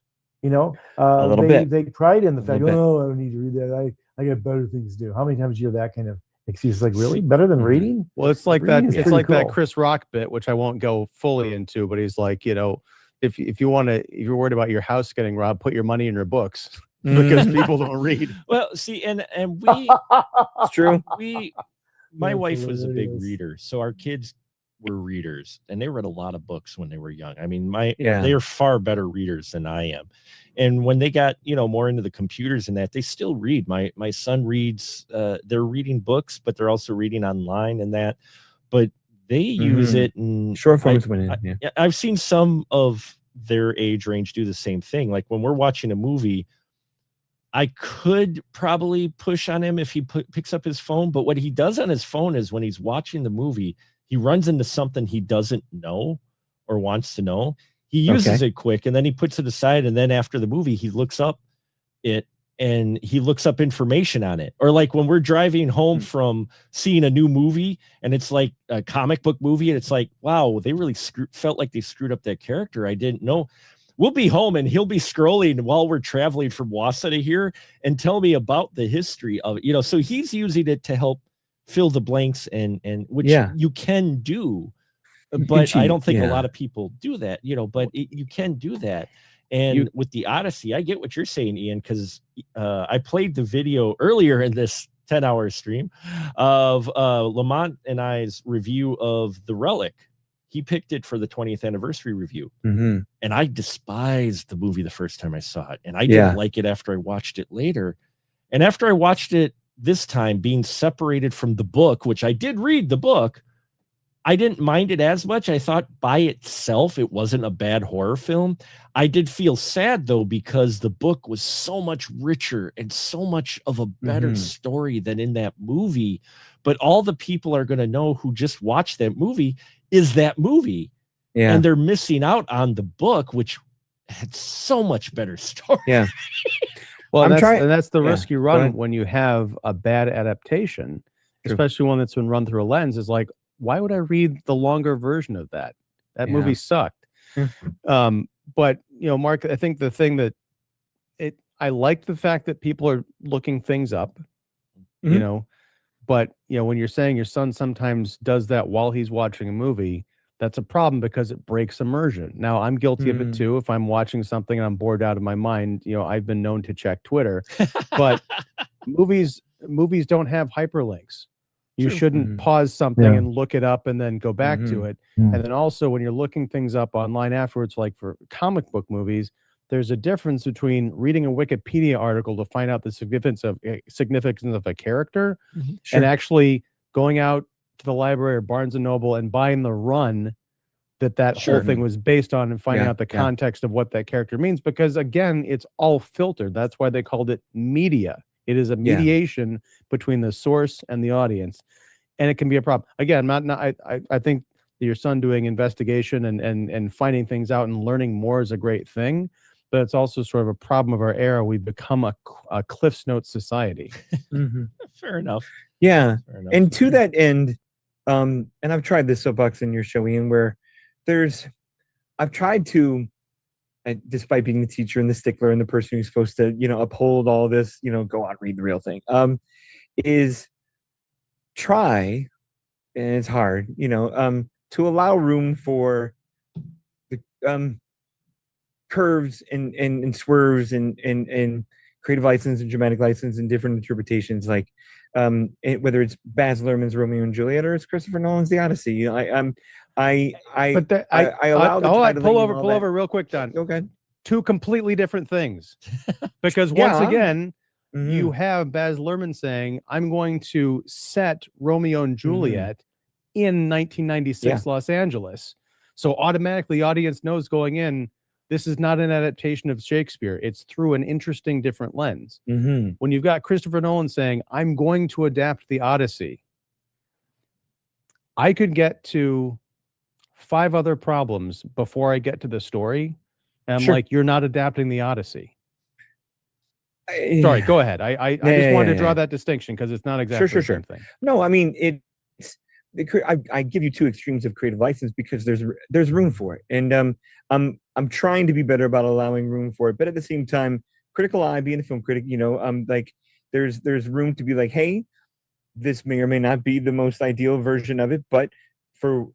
A little bit. They pride in the fact. Oh, I don't need to read that. I got better things to do. How many times do you have that kind of excuse? Like, really, better than reading? Well, it's like reading that. It's like cool. that Chris Rock bit, which I won't go fully into. But he's like, if you're worried about your house getting robbed, put your money in your books. Because people don't read. Well, see, and we it's true. My wife was a big reader, so our kids were readers, and they read a lot of books when they were young. I mean, they are far better readers than I am. And when they got more into the computers and that, they still read. My son reads. They're reading books, but they're also reading online and that. But they use it, and short forms went in. I've seen some of their age range do the same thing. Like when we're watching a movie, I could probably push on him if he picks up his phone, but what he does on his phone is when he's watching the movie, he runs into something he doesn't know or wants to know. He uses it quick, and then he puts it aside, and then after the movie, he looks up it and he looks up information on it. Or like when we're driving home from seeing a new movie and it's like a comic book movie and it's like, wow, they really felt like they screwed up that character. I didn't know. We'll be home and he'll be scrolling while we're traveling from Wausau to here and tell me about the history of it. You know, so he's using it to help fill the blanks and which you can do. But I don't think a lot of people do that, you know, but you can do that. And with the Odyssey, I get what you're saying, Ian, because I played the video earlier in this 10-hour stream of Lamont and I's review of The Relic. He picked it for the 20th anniversary review. And I despised the movie the first time I saw it. And I didn't like it after I watched it later. And after I watched it this time, being separated from the book, which I did read the book, I didn't mind it as much. I thought by itself, it wasn't a bad horror film. I did feel sad though, because the book was so much richer and so much of a better story than in that movie. But all the people are going to know who just watched that movie is that movie. Yeah. And they're missing out on the book, which had so much better story. Yeah. Well, that's the risk you run when you have a bad adaptation, especially one that's been run through a lens, is like, why would I read the longer version of that? That movie sucked. But, you know, Mark, I think the thing that I like the fact that people are looking things up, you know, but, you know, when you're saying your son sometimes does that while he's watching a movie, that's a problem because it breaks immersion. Now, I'm guilty of it too. If I'm watching something and I'm bored out of my mind, you know, I've been known to check Twitter, but movies don't have hyperlinks. You shouldn't pause something and look it up and then go back to it. And then also when you're looking things up online afterwards, like for comic book movies, there's a difference between reading a Wikipedia article to find out the significance of a character and actually going out to the library or Barnes and Noble and buying the run that whole thing was based on and finding out the context of what that character means. Because again, it's all filtered. That's why they called it media. It is a mediation between the source and the audience, and it can be a problem. Again, I think your son doing investigation and finding things out and learning more is a great thing, but it's also sort of a problem of our era. We've become a Cliff's Notes society. Fair enough. Yeah, Fair enough. and to that end, and I've tried this soapbox in your show, Ian, where I've tried to. Despite being the teacher and the stickler and the person who's supposed to, you know, uphold all this, you know, go out, read the real thing, is try, and it's hard, you know, to allow room for the curves and swerves and creative license and dramatic license and different interpretations, like whether it's Baz Luhrmann's Romeo and Juliet or it's Christopher Nolan's The Odyssey. You know, I allow the pull over real quick, Don. Okay. Two completely different things. Because once again, you have Baz Luhrmann saying, I'm going to set Romeo and Juliet in 1996 Los Angeles. So automatically the audience knows going in, this is not an adaptation of Shakespeare. It's through an interesting different lens. When you've got Christopher Nolan saying, I'm going to adapt the Odyssey, I could get to 5 other problems before I get to the story. And I'm like, you're not adapting the Odyssey. Sorry, go ahead. I just wanted to draw that distinction because it's not exactly the same thing. No, I mean, I give you 2 extremes of creative license because there's room for it. And I'm trying to be better about allowing room for it. But at the same time, critical eye, being a film critic, you know, like there's room to be like, hey, this may or may not be the most ideal version of it, but for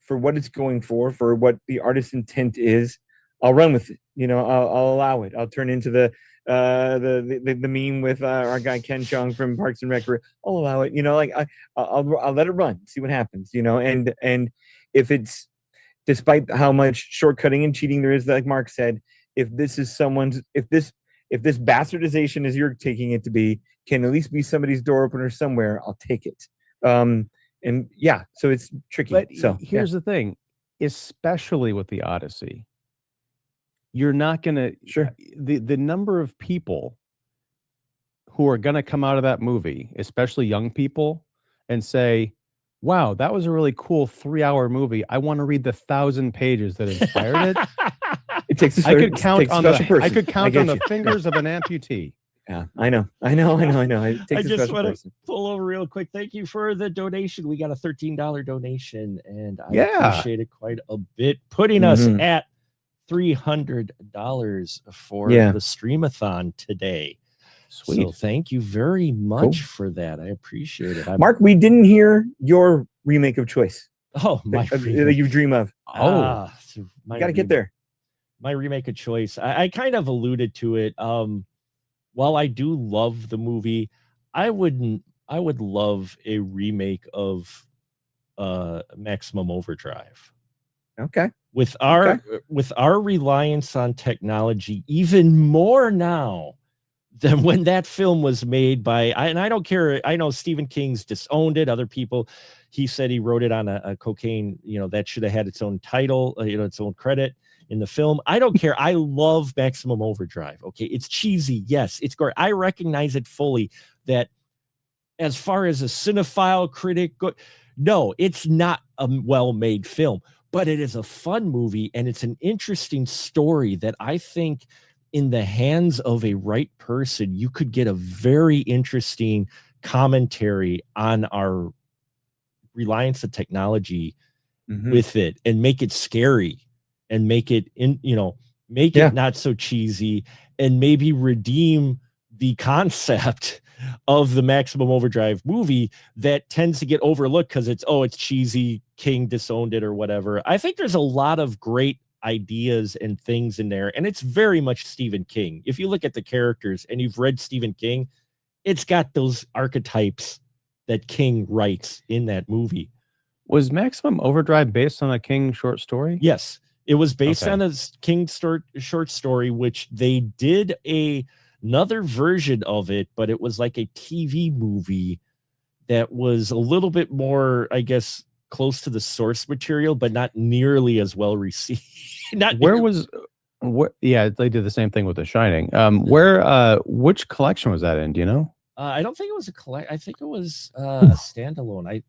what it's going for what the artist's intent is, I'll run with it. You know, I'll allow it. I'll turn into the meme with our guy Ken Jeong from Parks and Rec. I'll allow it. You know, like I'll let it run, see what happens. You know, and if it's, despite how much shortcutting and cheating there is, like Mark said, if this bastardization, as you're taking it to be, can at least be somebody's door opener somewhere, I'll take it. And yeah, so it's tricky. But so here's the thing, especially with the Odyssey, you're not going to, the number of people who are going to come out of that movie, especially young people, and say, wow, that was a really cool 3-hour movie. I want to read the 1,000 pages that inspired it. It takes a I could it count takes a on special I person. could count get on the you. fingers of an amputee. Yeah, I know. It takes I a just special want to person. pull over real quick. Thank you for the donation. We got a $13 donation, and I Yeah. appreciate it quite a bit. Putting us Mhm. at $300 for Yeah. the Streamathon today. Sweet. So thank you very much Cool. for that. I appreciate it. Mark, we didn't hear your remake of choice my that you dream of. Oh, so You got to get there. My remake of choice. I kind of alluded to it. While I do love the movie, I would love a remake of Maximum Overdrive. Okay. With our reliance on technology even more now than when that film was made and I don't care. I know Stephen King's disowned it. Other people, he said he wrote it on a cocaine, that should have had its own title, its own credit in the film. I don't care. I love Maximum Overdrive. Okay. It's cheesy. Yes, it's great. I recognize it fully that as far as a cinephile critic, no, it's not a well-made film, but it is a fun movie and it's an interesting story that I think in the hands of a right person, you could get a very interesting commentary on our reliance on technology with it and make it scary and make it it not so cheesy and maybe redeem the concept of the Maximum Overdrive movie that tends to get overlooked because it's cheesy, King disowned it or whatever. I think there's a lot of great ideas and things in there, and it's very much Stephen King. If you look at the characters and you've read Stephen King, it's got those archetypes that King writes in that movie. Was Maximum Overdrive based on a King short story? Yes, it was based Okay. on a King short story, which they did another version of it, but it was like a TV movie that was a little bit more, I guess, close to the source material, but not nearly as well received. Yeah, they did the same thing with The Shining. Which collection was that in? Do you know? I don't think it was a collect. I think it was a standalone. I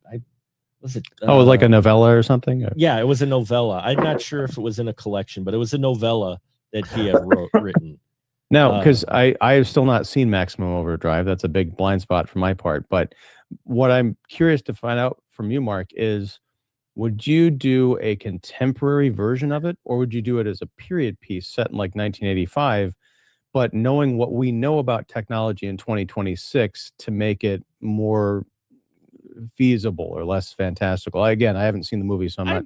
was it. Like a novella or something? Yeah, it was a novella. I'm not sure if it was in a collection, but it was a novella that he had written. No, because I have still not seen Maximum Overdrive. That's a big blind spot for my part. But what I'm curious to find out from you, Mark, is would you do a contemporary version of it, or would you do it as a period piece set in like 1985, but knowing what we know about technology in 2026 to make it more feasible or less fantastical? Again, I haven't seen the movie, so I'm not.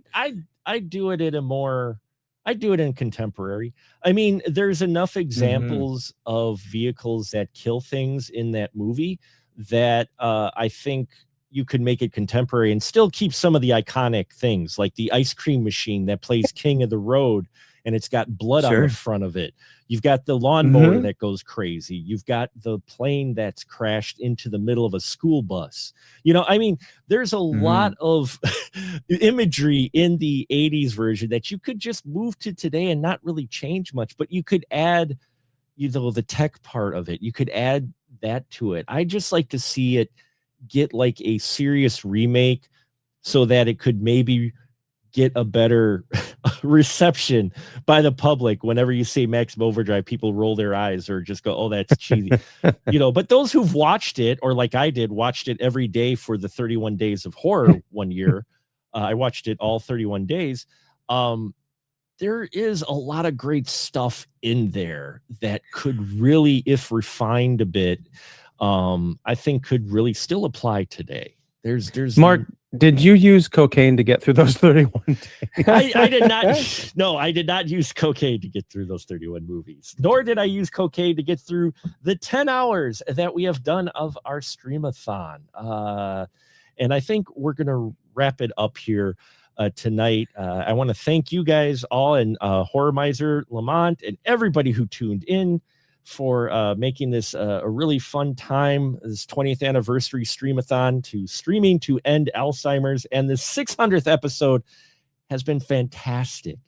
I do it in contemporary. I mean, there's enough examples of vehicles that kill things in that movie that I think you could make it contemporary and still keep some of the iconic things, like the ice cream machine that plays King of the Road and it's got blood on the front of it. You've got the lawnmower that goes crazy. You've got the plane that's crashed into the middle of a school bus. I mean, there's a lot of imagery in the 80s version that you could just move to today and not really change much, but you could add, the tech part of it. You could add that to it. I just like to see it get like a serious remake so that it could maybe get a better reception by the public. Whenever you say Maximum Overdrive, people roll their eyes or just go, oh, that's cheesy. But those who've watched it, or like I did, watched it every day for the 31 days of horror one year. I watched it all 31 days. There is a lot of great stuff in there that could really, if refined a bit, I think could really still apply today. There's Mark, did you use cocaine to get through those 31 days? I did not. No, I did not use cocaine to get through those 31 movies, nor did I use cocaine to get through the 10 hours that we have done of our Streamathon. And I think we're going to wrap it up here tonight. I want to thank you guys all, and Horror Miser, Lamont, and everybody who tuned in for making this a really fun time, this 20th anniversary Streamathon to Streaming to End Alzheimer's. And the 600th episode has been fantastic.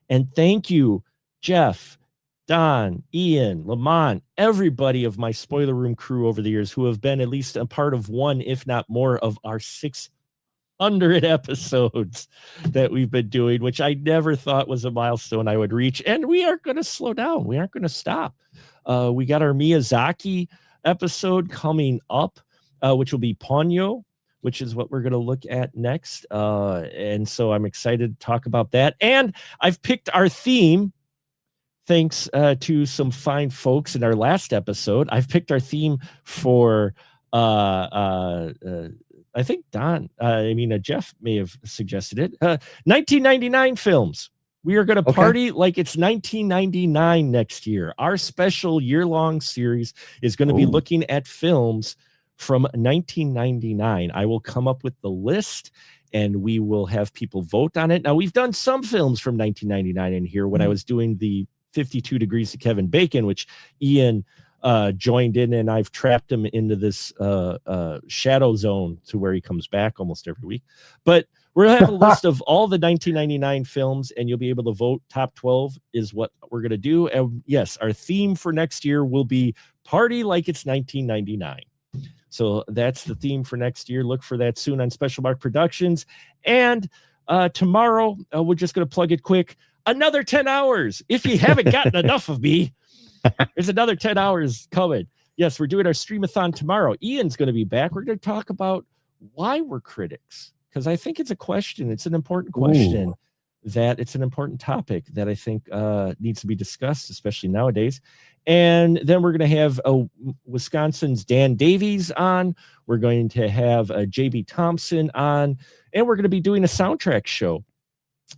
And thank you, Jeff, Don, Ian, Lamont, everybody of my Spoiler Room crew over the years who have been at least a part of one, if not more, of our 600 100 episodes that we've been doing, which I never thought was a milestone I would reach. And we aren't going to slow down. We aren't going to stop. We got our Miyazaki episode coming up, which will be Ponyo, which is what we're going to look at next. And so I'm excited to talk about that. And I've picked our theme. Thanks to some fine folks in our last episode. I've picked our theme for I think Jeff may have suggested it. 1999 films. We are going to party like it's 1999 next year. Our special year-long series is going to be looking at films from 1999. I will come up with the list and we will have people vote on it. Now, we've done some films from 1999 in here when I was doing the 52 Degrees of Kevin Bacon, which Ian joined in, and I've trapped him into this shadow zone to where he comes back almost every week. But we're going to have a list of all the 1999 films, and you'll be able to vote. Top 12 is what we're going to do. And yes, our theme for next year will be Party Like It's 1999. So that's the theme for next year. Look for that soon on Special Mark Productions. And tomorrow, we're just going to plug it quick. Another 10 hours. If you haven't gotten enough of me, there's another 10 hours coming. Yes, we're doing our streamathon tomorrow. Ian's going to be back. We're going to talk about why we're critics, because I think it's a question. It's an important question. That it's an important topic that I think needs to be discussed, especially nowadays. And then we're going to have Wisconsin's Dan Davies on. We're going to have JB Thompson on. And we're going to be doing a soundtrack show,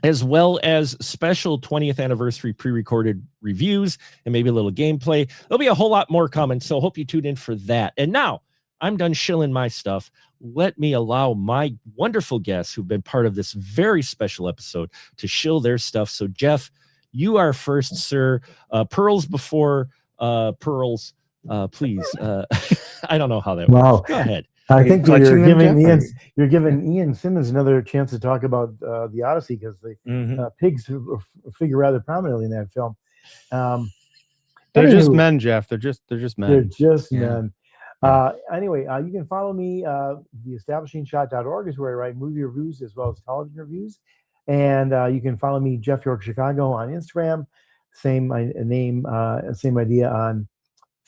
as well as special 20th anniversary pre-recorded reviews and maybe a little gameplay. There'll be a whole lot more coming, so hope you tune in for that. And now I'm done shilling my stuff. Let me allow my wonderful guests who've been part of this very special episode to shill their stuff. So, Jeff, you are first, sir. Pearls before pearls, please. I don't know how that works. Go ahead. I think you're giving Ian Simmons another chance to talk about the Odyssey, because the pigs figure rather prominently in that film. They're just men, Jeff. They're just men. They're just men. Anyway, you can follow me. TheEstablishingShot.org is where I write movie reviews as well as television reviews. And you can follow me, Jeff York Chicago, on Instagram. Same name, same idea on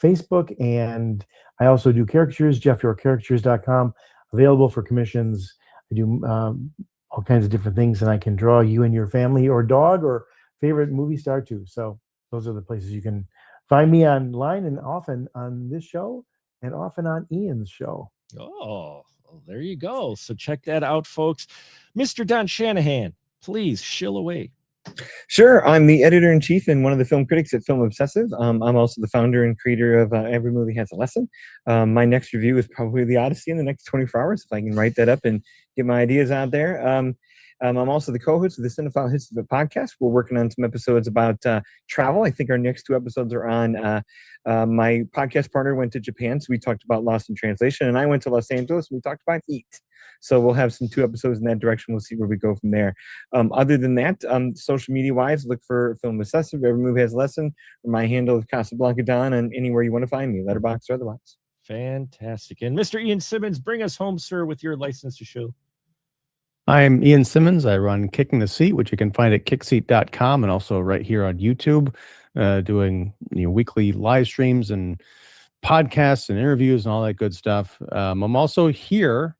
Facebook. And I also do caricatures, JeffYorkCaricatures.com, available for commissions. I do all kinds of different things, and I can draw you and your family or dog or favorite movie star too. So those are the places you can find me online, and often on this show and often on Ian's show. Oh, well, there you go. So check that out, folks. Mr. Don Shanahan, please shill away. Sure. I'm the editor-in-chief and one of the film critics at Film Obsessive. I'm also the founder and creator of Every Movie Has a Lesson. My next review is probably The Odyssey in the next 24 hours, if I can write that up and get my ideas out there. I'm also the co-host of the Cinephile Hits of the podcast. We're working on some episodes about travel. I think our next 2 episodes are on my podcast partner went to Japan, so we talked about Lost in Translation, and I went to Los Angeles, and we talked about Heat. So we'll have some 2 episodes in that direction. We'll see where we go from there. Other than that, social media-wise, look for Film Obsessive. Every Movie Has a Lesson. My handle is Casablanca Don, and anywhere you want to find me, letterbox or otherwise. Fantastic. And Mr. Ian Simmons, bring us home, sir, with your license to show. I'm Ian Simmons. I run Kicking the Seat, which you can find at kickseat.com, and also right here on YouTube, doing weekly live streams and podcasts and interviews and all that good stuff. I'm also here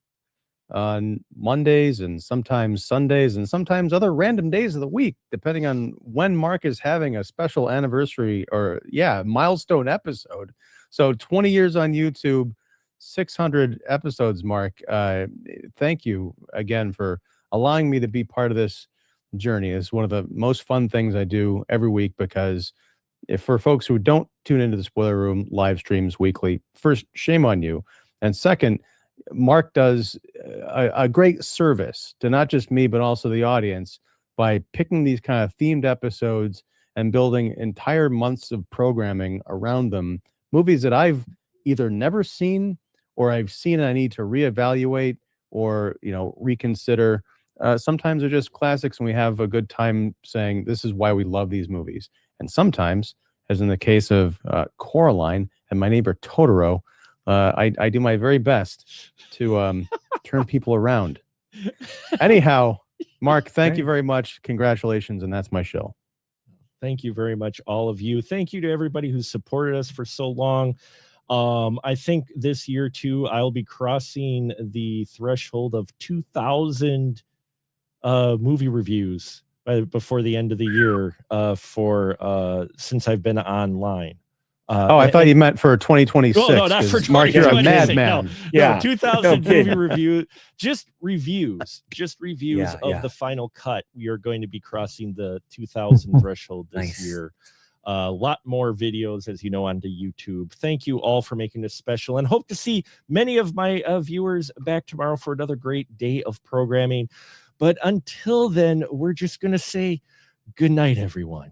on Mondays and sometimes Sundays and sometimes other random days of the week, depending on when Mark is having a special anniversary or milestone episode. So 20 years on YouTube, 600 episodes, Mark. Thank you again for allowing me to be part of this journey. It's one of the most fun things I do every week, because if for folks who don't tune into the Spoiler Room live streams weekly, first, shame on you. And second, Mark does a great service to not just me, but also the audience by picking these kind of themed episodes and building entire months of programming around them. Movies that I've either never seen or I've seen and I need to reevaluate or, reconsider. Sometimes they're just classics and we have a good time saying this is why we love these movies. And sometimes, as in the case of Coraline and My Neighbor Totoro, I do my very best to turn people around Anyhow, Mark, thank you Right. very much. Congratulations, and that's my show. Thank you very much, all of you. Thank you to everybody who's supported us for so long. I think this year too, I'll be crossing the threshold of 2,000 movie reviews before the end of the year since I've been online. I thought you meant for 2026. Well, no, not for 'cause Mark, you're a 2026. madman. No, Yeah. 2,000 No movie kidding. review, just reviews Yeah, of yeah. the final cut. We are going to be crossing the 2,000 threshold this Nice. year. A lot more videos, as you know, onto YouTube. Thank you all for making this special, and hope to see many of my viewers back tomorrow for another great day of programming. But until then, we're just going to say good night, everyone.